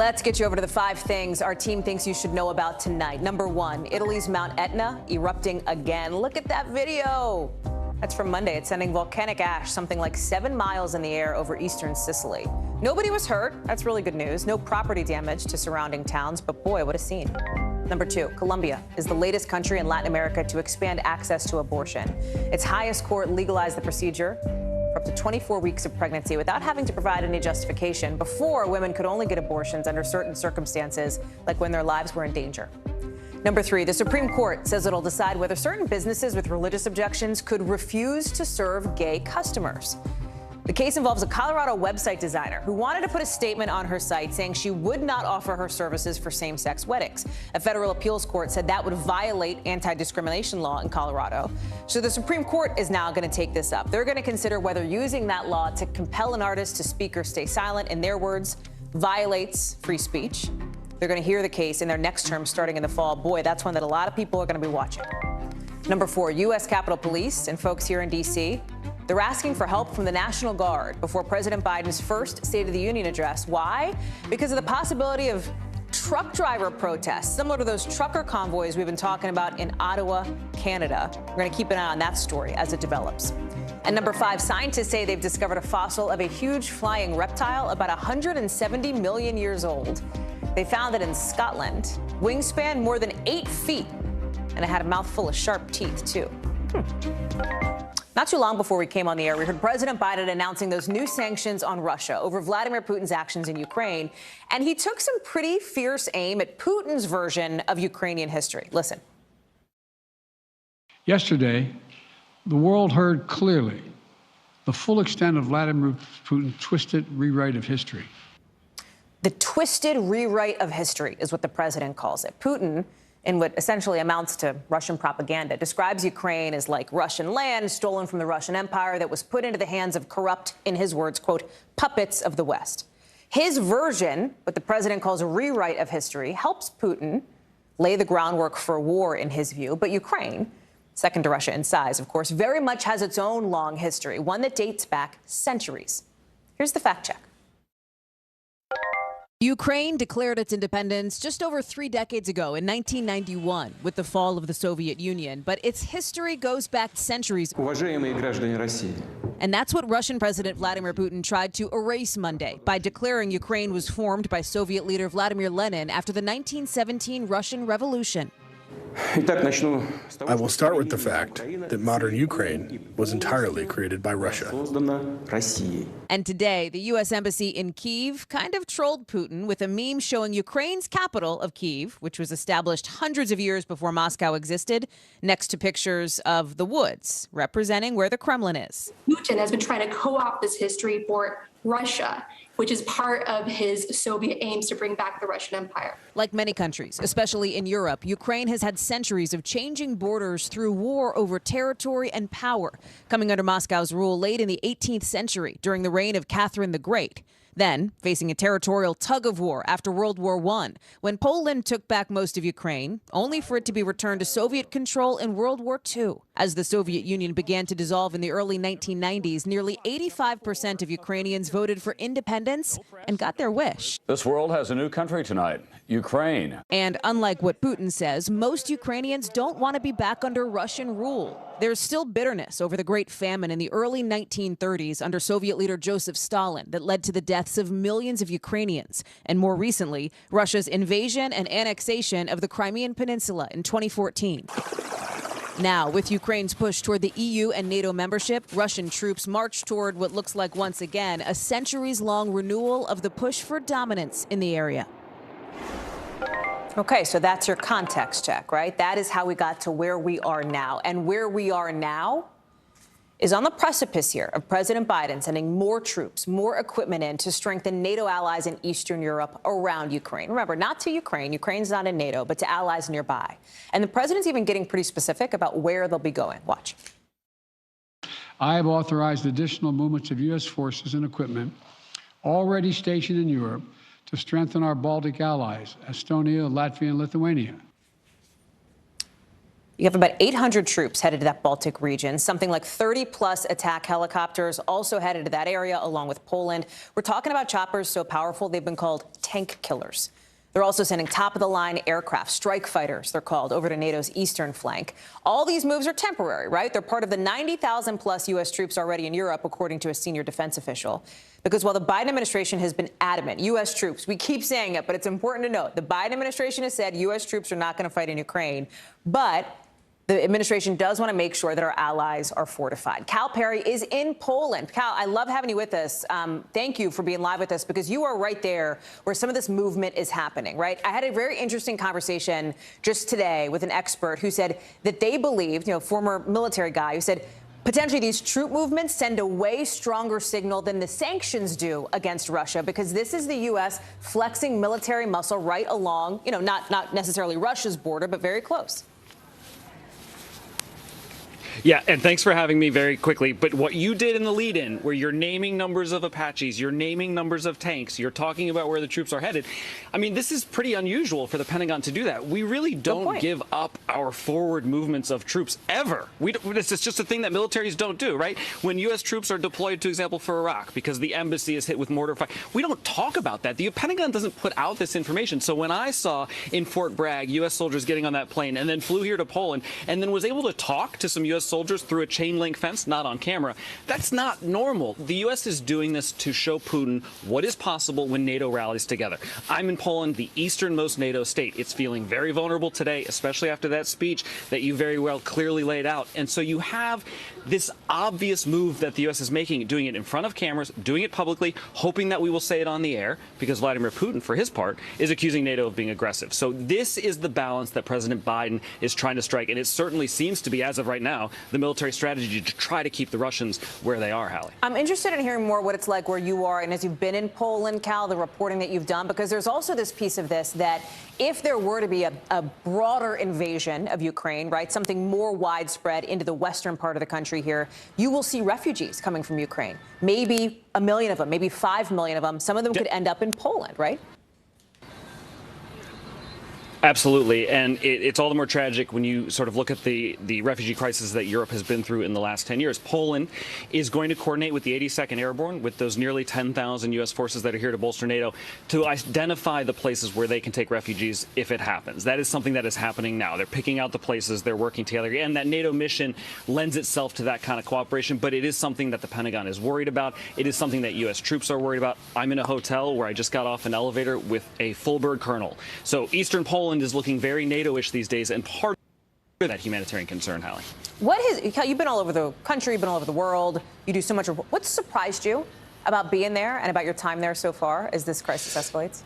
Let's get you over to the 5 things our team thinks you should know about tonight. Number 1, Italy's Mount Etna erupting again. Look at that video. That's from Monday. It's sending volcanic ash something like 7 miles in the air over eastern Sicily. Nobody was hurt. That's really good news. No property damage to surrounding towns, but boy, what a scene. Number 2, Colombia is the latest country in Latin America to expand access to abortion. Its highest court legalized the procedure for up to 24 weeks of pregnancy without having to provide any justification. Before, women could only get abortions under certain circumstances, like when their lives were in danger. Number 3, the Supreme Court says it'll decide whether certain businesses with religious objections could refuse to serve gay customers. The case involves a Colorado website designer who wanted to put a statement on her site saying she would not offer her services for same-sex weddings. A federal appeals court said that would violate anti-discrimination law in Colorado. So the Supreme Court is now going to take this up. They're going to consider whether using that law to compel an artist to speak or stay silent, in their words, violates free speech. They're going to hear the case in their next term starting in the fall. Boy, that's one that a lot of people are going to be watching. Number 4, U.S. Capitol Police and folks here in D.C., they're asking for help from the National Guard before President Biden's first State of the Union address. Why? Because of the possibility of truck driver protests, similar to those trucker convoys we've been talking about in Ottawa, Canada. We're going to keep an eye on that story as it develops. And number 5, scientists say they've discovered a fossil of a huge flying reptile about 170 million years old. They found it in Scotland. Wingspan more than 8 feet, and it had a mouthful of sharp teeth, too. Not too long before we came on the air, we heard President Biden announcing those new sanctions on Russia over Vladimir Putin's actions in Ukraine. And he took some pretty fierce aim at Putin's version of Ukrainian history. Listen. Yesterday, the world heard clearly the full extent of Vladimir Putin's twisted rewrite of history. The twisted rewrite of history is what the president calls it. Putin, in what essentially amounts to Russian propaganda, describes Ukraine as like Russian land stolen from the Russian Empire that was put into the hands of corrupt, in his words, quote, puppets of the West. His version, what the president calls a rewrite of history, helps Putin lay the groundwork for war, in his view. But Ukraine, second to Russia in size, of course, very much has its own long history, one that dates back centuries. Here's the fact check. Ukraine declared its independence just over 3 decades ago in 1991 with the fall of the Soviet Union, but its history goes back centuries. And that's what Russian President Vladimir Putin tried to erase Monday by declaring Ukraine was formed by Soviet leader Vladimir Lenin after the 1917 Russian Revolution. I will start with the fact that modern Ukraine was entirely created by Russia. And today, the U.S. Embassy in Kyiv kind of trolled Putin with a meme showing Ukraine's capital of Kyiv, which was established hundreds of years before Moscow existed, next to pictures of the woods, representing where the Kremlin is. Putin has been trying to co-opt this history for Russia, which is part of his Soviet aims to bring back the Russian Empire. Like many countries, especially in Europe, Ukraine has had centuries of changing borders through war over territory and power, coming under Moscow's rule late in the 18th century during the reign of Catherine the Great. Then, facing a territorial tug-of-war after World War I, when Poland took back most of Ukraine, only for it to be returned to Soviet control in World War II. As the Soviet Union began to dissolve in the early 1990s, nearly 85% of Ukrainians voted for independence and got their wish. This world has a new country tonight, Ukraine. And unlike what Putin says, most Ukrainians don't want to be back under Russian rule. There's still bitterness over the Great Famine in the early 1930s under Soviet leader Joseph Stalin that led to the deaths of millions of Ukrainians. And more recently, Russia's invasion and annexation of the Crimean Peninsula in 2014. Now, with Ukraine's push toward the EU and NATO membership, Russian troops march toward what looks like, once again, a centuries-long renewal of the push for dominance in the area. Okay, so that's your context check, right? That is how we got to where we are now. And where we are now is on the precipice here of President Biden sending more troops, more equipment in to strengthen NATO allies in Eastern Europe around Ukraine. Remember, not to Ukraine. Ukraine's not in NATO, but to allies nearby. And the president's even getting pretty specific about where they'll be going. Watch. I have authorized additional movements of U.S. forces and equipment already stationed in Europe to strengthen our Baltic allies, Estonia, Latvia, and Lithuania. You have about 800 troops headed to that Baltic region. Something like 30-plus attack helicopters also headed to that area, along with Poland. We're talking about choppers so powerful they've been called tank killers. They're also sending top-of-the-line aircraft, strike fighters, they're called, over to NATO's eastern flank. All these moves are temporary, right? They're part of the 90,000-plus U.S. troops already in Europe, according to a senior defense official. Because while the Biden administration has been adamant, U.S. troops, we keep saying it, but it's important to note, the Biden administration has said U.S. troops are not going to fight in Ukraine. But the administration does want to make sure that our allies are fortified. Cal Perry is in Poland. Cal, I love having you with us. Thank you for being live with us, because you are right there where some of this movement is happening, right? I had a very interesting conversation just today with an expert who said that they believed, former military guy who said, potentially these troop movements send a way stronger signal than the sanctions do against Russia, because this is the U.S. flexing military muscle right along, not necessarily Russia's border, but very close. Yeah, and thanks for having me very quickly. But what you did in the lead-in, where you're naming numbers of Apaches, you're naming numbers of tanks, you're talking about where the troops are headed. I mean, this is pretty unusual for the Pentagon to do that. We really don't give up our forward movements of troops ever. It's just a thing that militaries don't do, right? When U.S. troops are deployed, to example, for Iraq, because the embassy is hit with mortar fire, we don't talk about that. The Pentagon doesn't put out this information. So when I saw in Fort Bragg U.S. soldiers getting on that plane and then flew here to Poland and then was able to talk to some U.S. soldiers through a chain link fence, not on camera, that's not normal. The U.S. is doing this to show Putin what is possible when NATO rallies together. I'm in Poland, the easternmost NATO state. It's feeling very vulnerable today, especially after that speech that you very well clearly laid out. And so you have this obvious move that the U.S. is making, doing it in front of cameras, doing it publicly, hoping that we will say it on the air, because Vladimir Putin, for his part, is accusing NATO of being aggressive. So this is the balance that President Biden is trying to strike, and it certainly seems to be, as of right now, the military strategy to try to keep the Russians where they are, Hallie. I'm interested in hearing more what it's like where you are, and as you've been in Poland, Cal, the reporting that you've done, because there's also this piece of this that if there were to be a broader invasion of Ukraine, right, something more widespread into the western part of the country here, you will see refugees coming from Ukraine. Maybe 1 million of them, maybe 5 million of them. Some of them could end up in Poland, right? Absolutely, and it's all the more tragic when you sort of look at the refugee crisis that Europe has been through in the last 10 years. Poland is going to coordinate with the 82nd Airborne, with those nearly 10,000 U.S. forces that are here to bolster NATO, to identify the places where they can take refugees if it happens. That is something that is happening now. They're picking out the places, they're working together, and that NATO mission lends itself to that kind of cooperation, but it is something that the Pentagon is worried about. It is something that U.S. troops are worried about. I'm in a hotel where I just got off an elevator with a full-bird colonel. So Eastern Poland is looking very NATO-ish these days, and part of that humanitarian concern, Hallie. You've been all over the country, you've been all over the world, you do so much. What surprised you about being there and about your time there so far as this crisis escalates?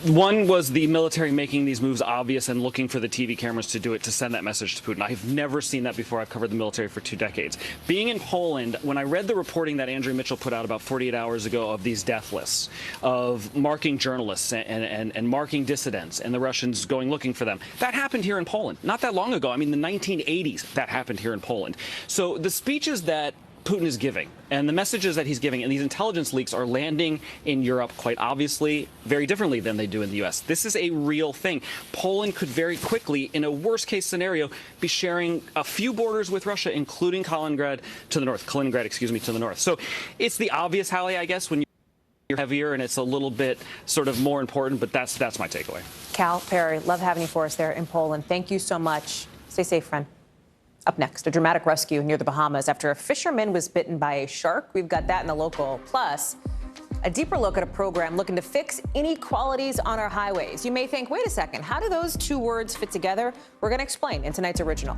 One was the military making these moves obvious and looking for the TV cameras to do it, to send that message to Putin. I've never seen that before. I've covered the military for 2 decades. Being in Poland, when I read the reporting that Andrew Mitchell put out about 48 hours ago of these death lists, of marking journalists and marking dissidents, and the Russians going looking for them, that happened here in Poland. Not that long ago. I mean, the 1980s, that happened here in Poland. So the speeches that Putin is giving and the messages that he's giving and these intelligence leaks are landing in Europe quite obviously very differently than they do in the U.S. This is a real thing. Poland could very quickly, in a worst case scenario, be sharing a few borders with Russia, including Kaliningrad to the north. So it's the obvious, Hallie, I guess, when you're heavier and it's a little bit sort of more important, but that's my takeaway. Cal Perry, love having you for us there in Poland. Thank you so much. Stay safe, friend. Up next, a dramatic rescue near the Bahamas after a fisherman was bitten by a shark. We've got that in the local. Plus, a deeper look at a program looking to fix inequalities on our highways. You may think, wait a second, how do those two words fit together? We're going to explain in tonight's original.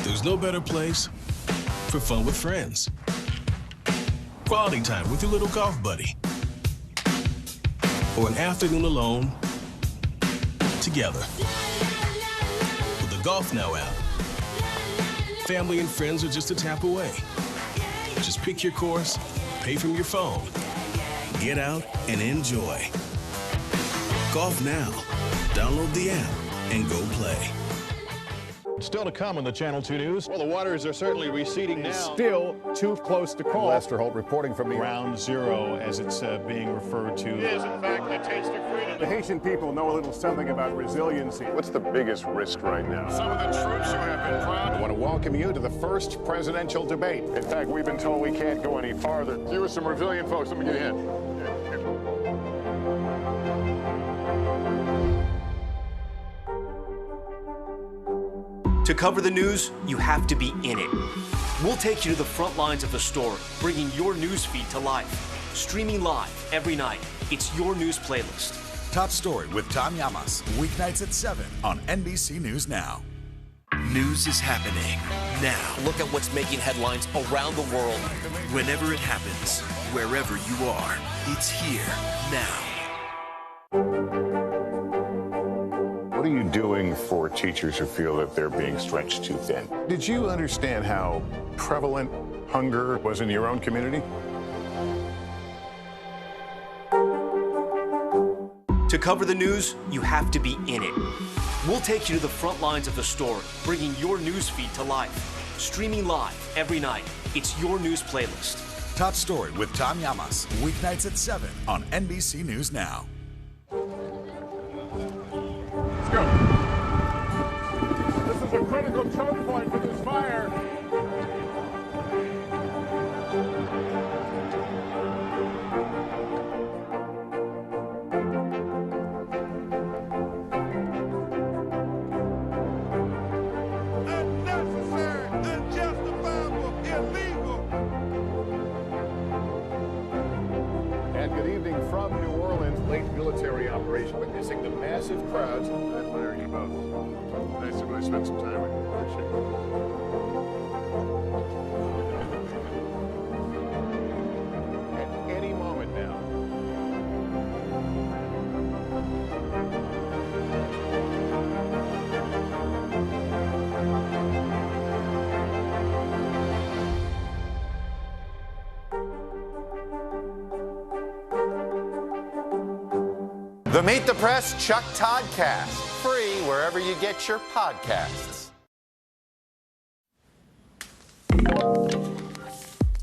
There's no better place for fun with friends. Quality time with your little golf buddy. Or an afternoon alone together. With the Golf Now app, family and friends are just a tap away. Just pick your course, pay from your phone, get out and enjoy. Golf Now. Download the app and go play. Still to come on the Channel 2 News. Well, the waters are certainly receding now. Still too close to call. Lester Holt reporting from Ground Zero, as it's being referred to. It is, in fact, a taste of freedom. The Haitian people know a little something about resiliency. What's the biggest risk right now? Some of the troops who have been proud. I want to welcome you to the first presidential debate. In fact, we've been told we can't go any farther. You with some resilient folks. Let me get a hint. To cover the news, you have to be in it. We'll take you to the front lines of the story, bringing your news feed to life. Streaming live every night. It's your news playlist. Top Story with Tom Llamas, weeknights at 7 on NBC News Now. News is happening now. Look at what's making headlines around the world. Whenever it happens, wherever you are, it's here now. What are you doing for teachers who feel that they're being stretched too thin? Did you understand how prevalent hunger was in your own community? To cover the news, you have to be in it. We'll take you to the front lines of the story, bringing your news feed to life. Streaming live every night. It's your news playlist. Top Story with Tom Llamas, weeknights at 7 on NBC News Now. Let's go. This is a critical choke point for this fire. Unnecessary, unjustifiable, illegal. And good evening from New Orleans. Late military operation witnessing the massive crowds. I admire you both. Nice to really spend some time with you. Appreciate it. At any moment now. The Meet the Press Chuck Todd Cast, free wherever you get your podcasts.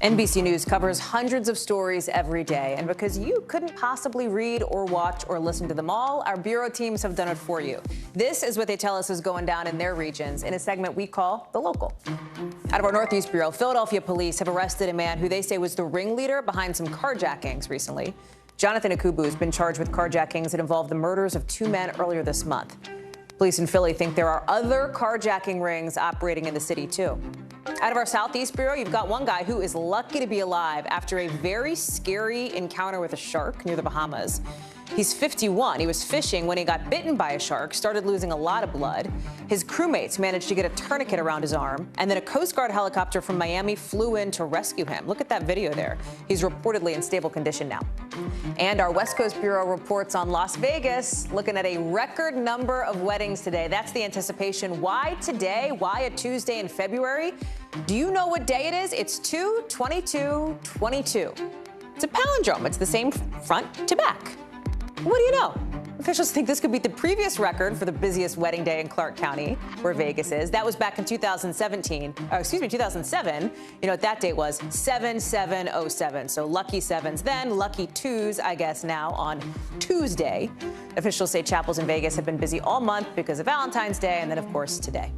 NBC News covers hundreds of stories every day, and because you couldn't possibly read or watch or listen to them all, our bureau teams have done it for you. This is what they tell us is going down in their regions in a segment we call The Local. Out of our Northeast Bureau, Philadelphia police have arrested a man who they say was the ringleader behind some carjackings recently. Jonathan Akubu has been charged with carjackings that involved the murders of 2 men earlier this month. Police in Philly think there are other carjacking rings operating in the city, too. Out of our Southeast Bureau, you've got one guy who is lucky to be alive after a very scary encounter with a shark near the Bahamas. He's 51. He was fishing when he got bitten by a shark, started losing a lot of blood. His crewmates managed to get a tourniquet around his arm, and then a Coast Guard helicopter from Miami flew in to rescue him. Look at that video there. He's reportedly in stable condition now. And our West Coast Bureau reports on Las Vegas, looking at a record number of weddings today. That's the anticipation. Why today? Why a Tuesday in February? Do you know what day it is? It's 2/22/22. It's a palindrome. It's the same front to back. What do you know? Officials think this could beat the previous record for the busiest wedding day in Clark County, where Vegas is. That was back in 2007. You know what that date was? 7707. So lucky sevens then, lucky twos, I guess, now on Tuesday. Officials say chapels in Vegas have been busy all month because of Valentine's Day and then, of course, today.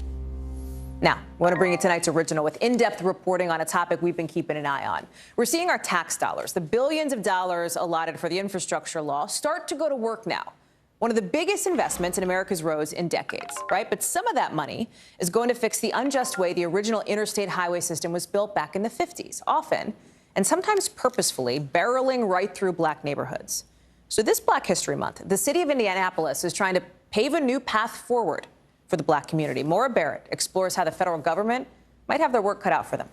Now, I want to bring you tonight's original with in-depth reporting on a topic we've been keeping an eye on. We're seeing our tax dollars, the billions of dollars allotted for the infrastructure law, start to go to work now. One of the biggest investments in America's roads in decades, right? But some of that money is going to fix the unjust way the original interstate highway system was built back in the 50s, often, and sometimes purposefully, barreling right through black neighborhoods. So this Black History Month, the city of Indianapolis is trying to pave a new path forward for the black community. Maura Barrett explores how the federal government might have their work cut out for them.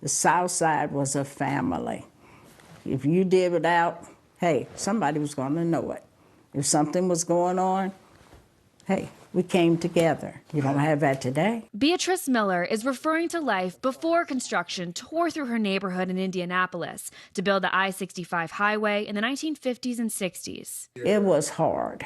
The South Side was a family. If you did it out, hey, somebody was going to know it. If something was going on, hey, we came together. You don't have that today. Beatrice Miller is referring to life before construction tore through her neighborhood in Indianapolis to build the I-65 highway in the 1950s and 60s. It was hard.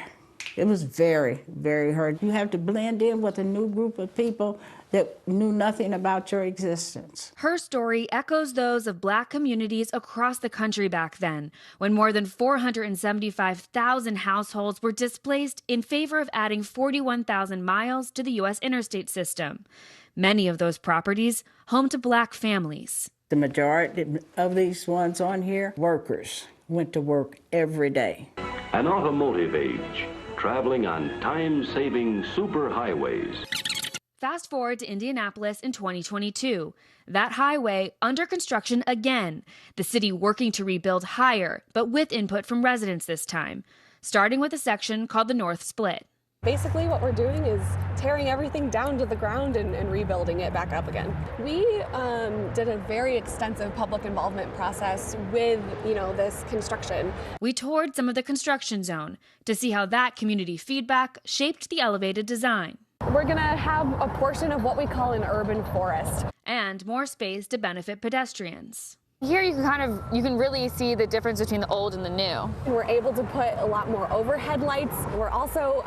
It was very, very hard. You have to blend in with a new group of people that knew nothing about your existence. Her story echoes those of Black communities across the country back then, when more than 475,000 households were displaced in favor of adding 41,000 miles to the U.S. interstate system. Many of those properties home to Black families. The majority of these ones on here, workers, went to work every day. An automotive age, traveling on time-saving superhighways. Fast forward to Indianapolis in 2022. That highway under construction again. The city working to rebuild higher, but with input from residents this time, starting with a section called the North Split. Basically what we're doing is tearing everything down to the ground and rebuilding it back up again. We did a very extensive public involvement process with, this construction. We toured some of the construction zone to see how that community feedback shaped the elevated design. We're gonna have a portion of what we call an urban forest. And more space to benefit pedestrians. Here you can really see the difference between the old and the new. We're able to put a lot more overhead lights. We're also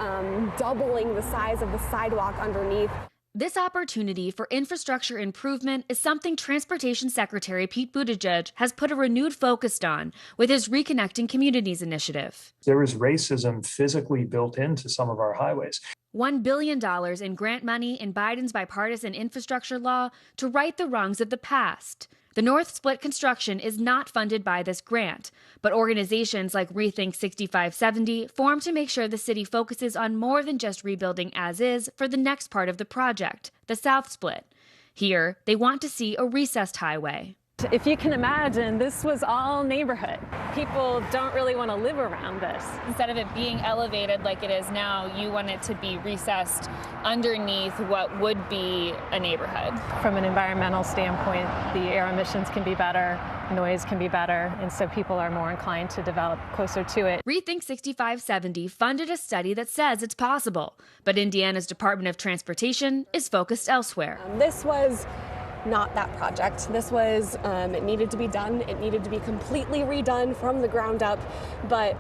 doubling the size of the sidewalk underneath. This opportunity for infrastructure improvement is something Transportation Secretary Pete Buttigieg has put a renewed focus on with his Reconnecting Communities initiative. There is racism physically built into some of our highways. $1 billion in grant money in Biden's bipartisan infrastructure law to right the wrongs of the past. The North Split construction is not funded by this grant, but organizations like Rethink 6570 formed to make sure the city focuses on more than just rebuilding as is for the next part of the project, the South Split. Here, they want to see a recessed highway. If you can imagine, this was all neighborhood. People don't really want to live around this. Instead of it being elevated like it is now, you want it to be recessed underneath what would be a neighborhood. From an environmental standpoint, the air emissions can be better, noise can be better, and so people are more inclined to develop closer to it. Rethink 6570 funded a study that says it's possible, but Indiana's Department of Transportation is focused elsewhere. This was not that project. This was, it needed to be done. It needed to be completely redone from the ground up. But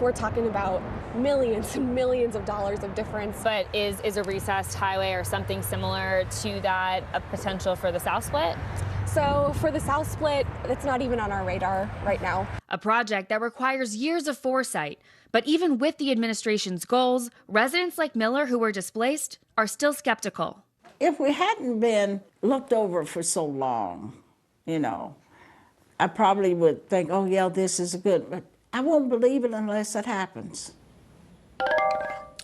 we're talking about millions and millions of dollars of difference. But is a recessed highway or something similar to that a potential for the South Split? So for the South Split, it's not even on our radar right now. A project that requires years of foresight. But even with the administration's goals, residents like Miller who were displaced are still skeptical. If we hadn't been looked over for so long, I probably would think, oh yeah, this is good, but I won't believe it unless it happens.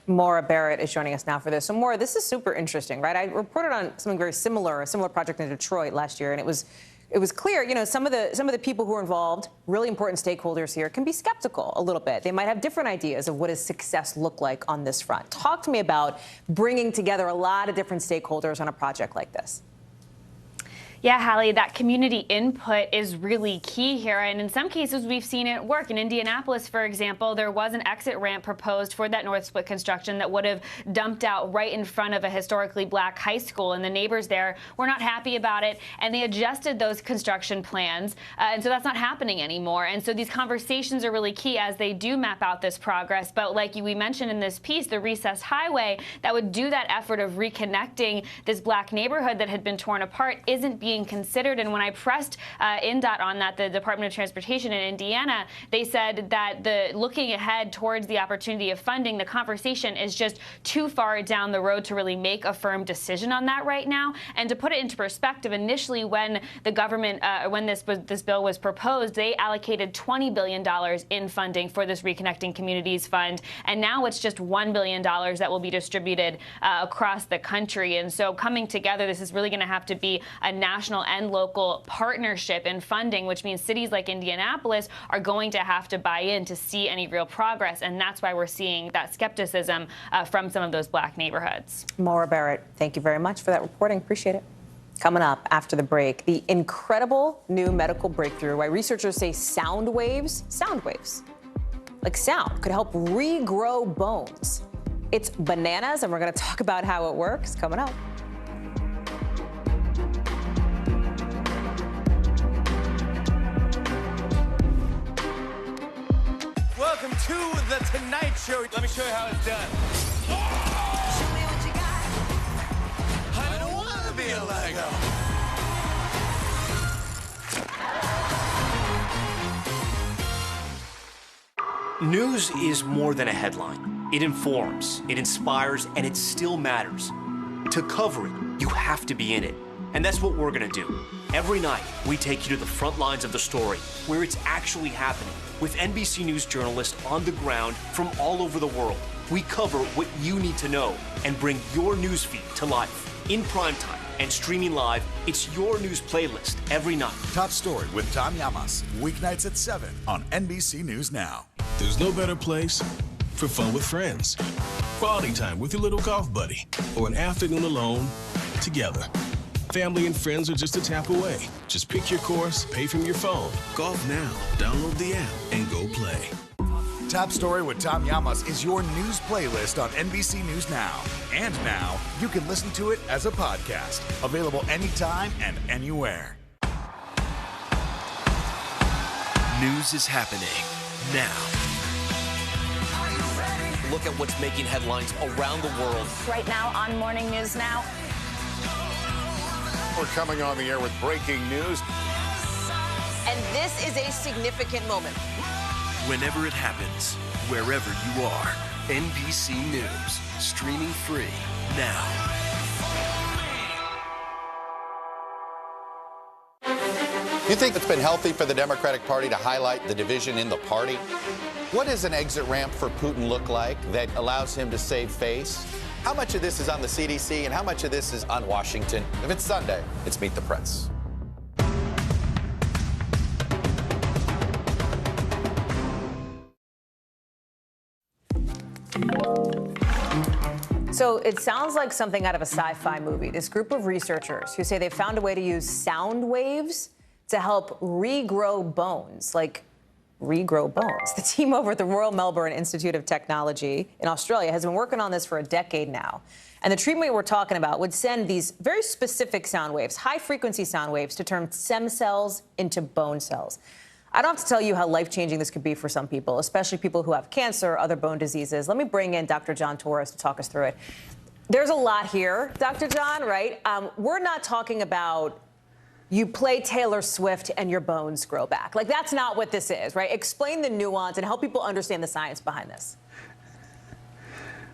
Maura Barrett is joining us now for this. So Maura, this is super interesting, right? I reported on something very similar, a similar project in Detroit last year, and it was clear, some of the people who are involved, really important stakeholders here, can be skeptical a little bit. They might have different ideas of what does success look like on this front. Talk to me about bringing together a lot of different stakeholders on a project like this. Yeah, Hallie, that community input is really key here. And in some cases, we've seen it work. In Indianapolis, for example, there was an exit ramp proposed for that North Split construction that would have dumped out right in front of a historically Black high school. And the neighbors there were not happy about it. And they adjusted those construction plans. And so that's not happening anymore. And so these conversations are really key as they do map out this progress. But like we mentioned in this piece, the recessed highway that would do that effort of reconnecting this Black neighborhood that had been torn apart isn't being considered. And when I pressed INDOT on that, the Department of Transportation in Indiana, they said that looking ahead towards the opportunity of funding, the conversation is just too far down the road to really make a firm decision on that right now. And to put it into perspective, initially when the government, when this bill was proposed, they allocated $20 billion in funding for this Reconnecting Communities Fund. And now it's just $1 billion that will be distributed across the country. And so coming together, this is really going to have to be a national and local partnership in funding, which means cities like Indianapolis are going to have to buy in to see any real progress. And that's why we're seeing that skepticism from some of those Black neighborhoods. Maura Barrett, thank you very much for that reporting. Appreciate it. Coming up after the break, the incredible new medical breakthrough why researchers say sound waves, like sound, could help regrow bones. It's bananas, and we're going to talk about how it works coming up. Welcome to The Tonight Show. Let me show you how it's done. Show me what you got. I don't want to be a Lego. News is more than a headline. It informs, it inspires, and it still matters. To cover it, you have to be in it. And that's what we're gonna do. Every night, we take you to the front lines of the story, where it's actually happening, with NBC News journalists on the ground from all over the world. We cover what you need to know and bring your newsfeed to life. In primetime and streaming live, it's your news playlist every night. Top Story with Tom Llamas, weeknights at 7 on NBC News Now. There's no better place for fun with friends, quality time with your little golf buddy, or an afternoon alone together. Family and friends are just a tap away. Just pick your course, pay from your phone. Golf now. Download the app and go play. Top Story with Tom Llamas is your news playlist on NBC News Now. And now, you can listen to it as a podcast. Available anytime and anywhere. News is happening now. Look at what's making headlines around the world. Right now on Morning News Now. We're coming on the air with breaking news. And this is a significant moment. Whenever it happens, wherever you are, NBC News, streaming free now. You think it's been healthy for the Democratic Party to highlight the division in the party? What does an exit ramp for Putin look like that allows him to save face? How much of this is on the CDC and how much of this is on Washington? If it's Sunday, it's Meet the Press. So it sounds like something out of a sci-fi movie. This group of researchers who say they've found a way to use sound waves to help regrow bones, regrow bones. The team over at the Royal Melbourne Institute of Technology in Australia has been working on this for a decade now. And the treatment we're talking about would send these very specific sound waves, high-frequency sound waves, to turn stem cells into bone cells. I don't have to tell you how life-changing this could be for some people, especially people who have cancer, other bone diseases. Let me bring in Dr. John Torres to talk us through it. There's a lot here, Dr. John, right? We're not talking about you play Taylor Swift and your bones grow back. Like, that's not what this is, right? Explain the nuance and help people understand the science behind this.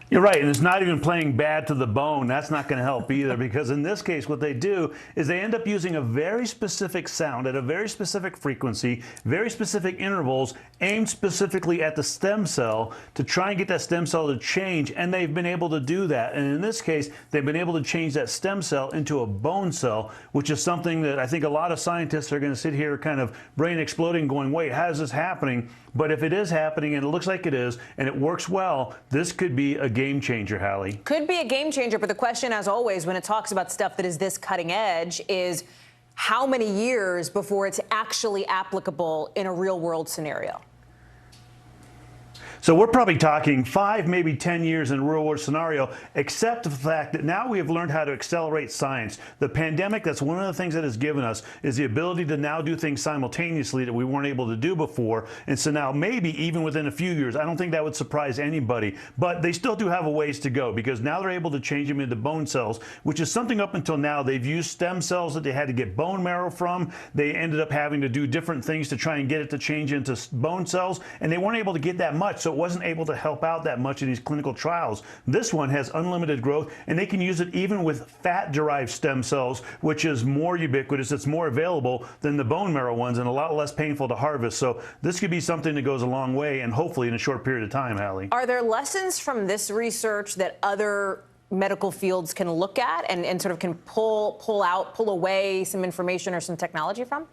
You're right, and it's not even playing bad to the bone. That's not going to help either, because in this case, what they do is they end up using a very specific sound at a very specific frequency, very specific intervals, aimed specifically at the stem cell to try and get that stem cell to change, and they've been able to do that. And in this case, they've been able to change that stem cell into a bone cell, which is something that I think a lot of scientists are going to sit here kind of brain exploding going, wait, how is this happening? But if it is happening, and it looks like it is, and it works well, this could be a game changer, Hallie. Could be a game changer, but the question, as always, when it talks about stuff that is this cutting edge, is how many years before it's actually applicable in a real-world scenario? So we're probably talking 5, maybe 10 years in a real-world scenario, except the fact that now we have learned how to accelerate science. The pandemic, that's one of the things that has given us, is the ability to now do things simultaneously that we weren't able to do before. And so now maybe even within a few years, I don't think that would surprise anybody, but they still do have a ways to go, because now they're able to change them into bone cells, which is something up until now they've used stem cells that they had to get bone marrow from. They ended up having to do different things to try and get it to change into bone cells, and they weren't able to get that much. So it wasn't able to help out that much in these clinical trials. This one has unlimited growth, and they can use it even with fat-derived stem cells, which is more ubiquitous, it's more available than the bone marrow ones and a lot less painful to harvest. So this could be something that goes a long way, and hopefully in a short period of time, Hallie. Are there lessons from this research that other medical fields can look at and sort of can pull away some information or some technology from?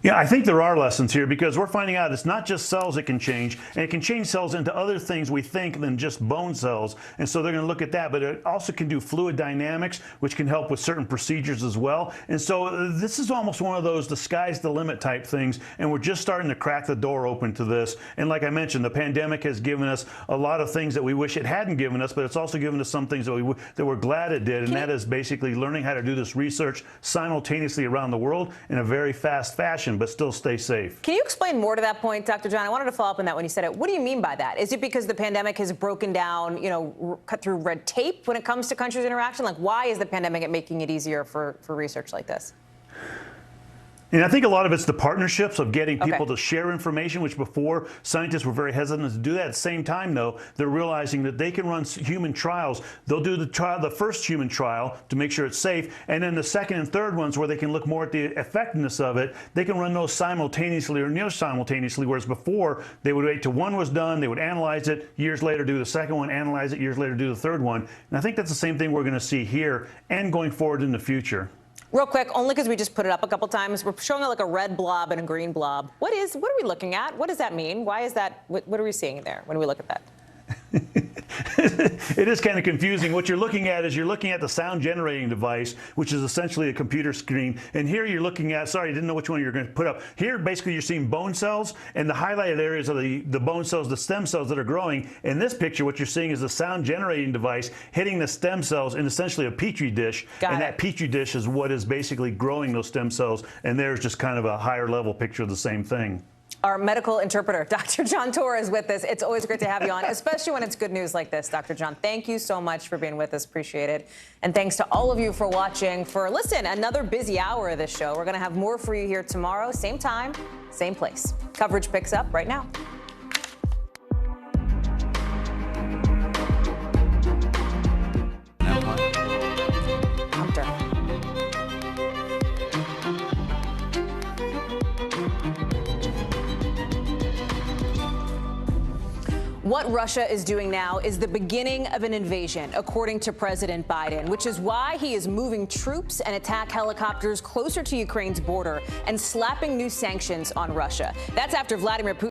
Yeah, I think there are lessons here, because we're finding out it's not just cells it can change, and it can change cells into other things we think than just bone cells. And so they're going to look at that, but it also can do fluid dynamics, which can help with certain procedures as well. And so this is almost one of those the sky's the limit type things, and we're just starting to crack the door open to this. And like I mentioned, the pandemic has given us a lot of things that we wish it hadn't given us, but it's also given us some things that we're glad it did, and that is basically learning how to do this research simultaneously around the world in a very fast fashion. precaution, but still stay safe. Can you explain more to that point, Dr. John? I wanted to follow up on that when you said it. What do you mean by that? Is it because the pandemic has broken down, cut through red tape when it comes to countries' interaction? Like, why is the pandemic making it easier for research like this? And I think a lot of it's the partnerships of getting people to share information, which before scientists were very hesitant to do that. At the same time, though, they're realizing that they can run human trials. They'll do the first human trial to make sure it's safe, and then the second and third ones where they can look more at the effectiveness of it, they can run those simultaneously or near simultaneously, whereas before they would wait till one was done, they would analyze it, years later do the second one, analyze it, years later do the third one. And I think that's the same thing we're going to see here and going forward in the future. Real quick, only because we just put it up a couple times, we're showing like a red blob and a green blob. What are we looking at? What does that mean? Why is that? What are we seeing there when we look at that? It is kind of confusing. What you're looking at is you're looking at the sound generating device, which is essentially a computer screen. And here you're looking at, sorry, I didn't know which one you're going to put up. Here, basically, you're seeing bone cells, and the highlighted areas are the bone cells, the stem cells that are growing. In this picture, what you're seeing is the sound generating device hitting the stem cells in essentially a petri dish. That petri dish is what is basically growing those stem cells. And there's just kind of a higher level picture of the same thing. Our medical interpreter, Dr. John Torres, is with us. It's always great to have you on, especially when it's good news like this, Dr. John. Thank you so much for being with us. Appreciate it. And thanks to all of you for watching. Listen, another busy hour of this show. We're going to have more for you here tomorrow, same time, same place. Coverage picks up right now. What Russia is doing now is the beginning of an invasion, according to President Biden, which is why he is moving troops and attack helicopters closer to Ukraine's border and slapping new sanctions on Russia. That's after Vladimir Putin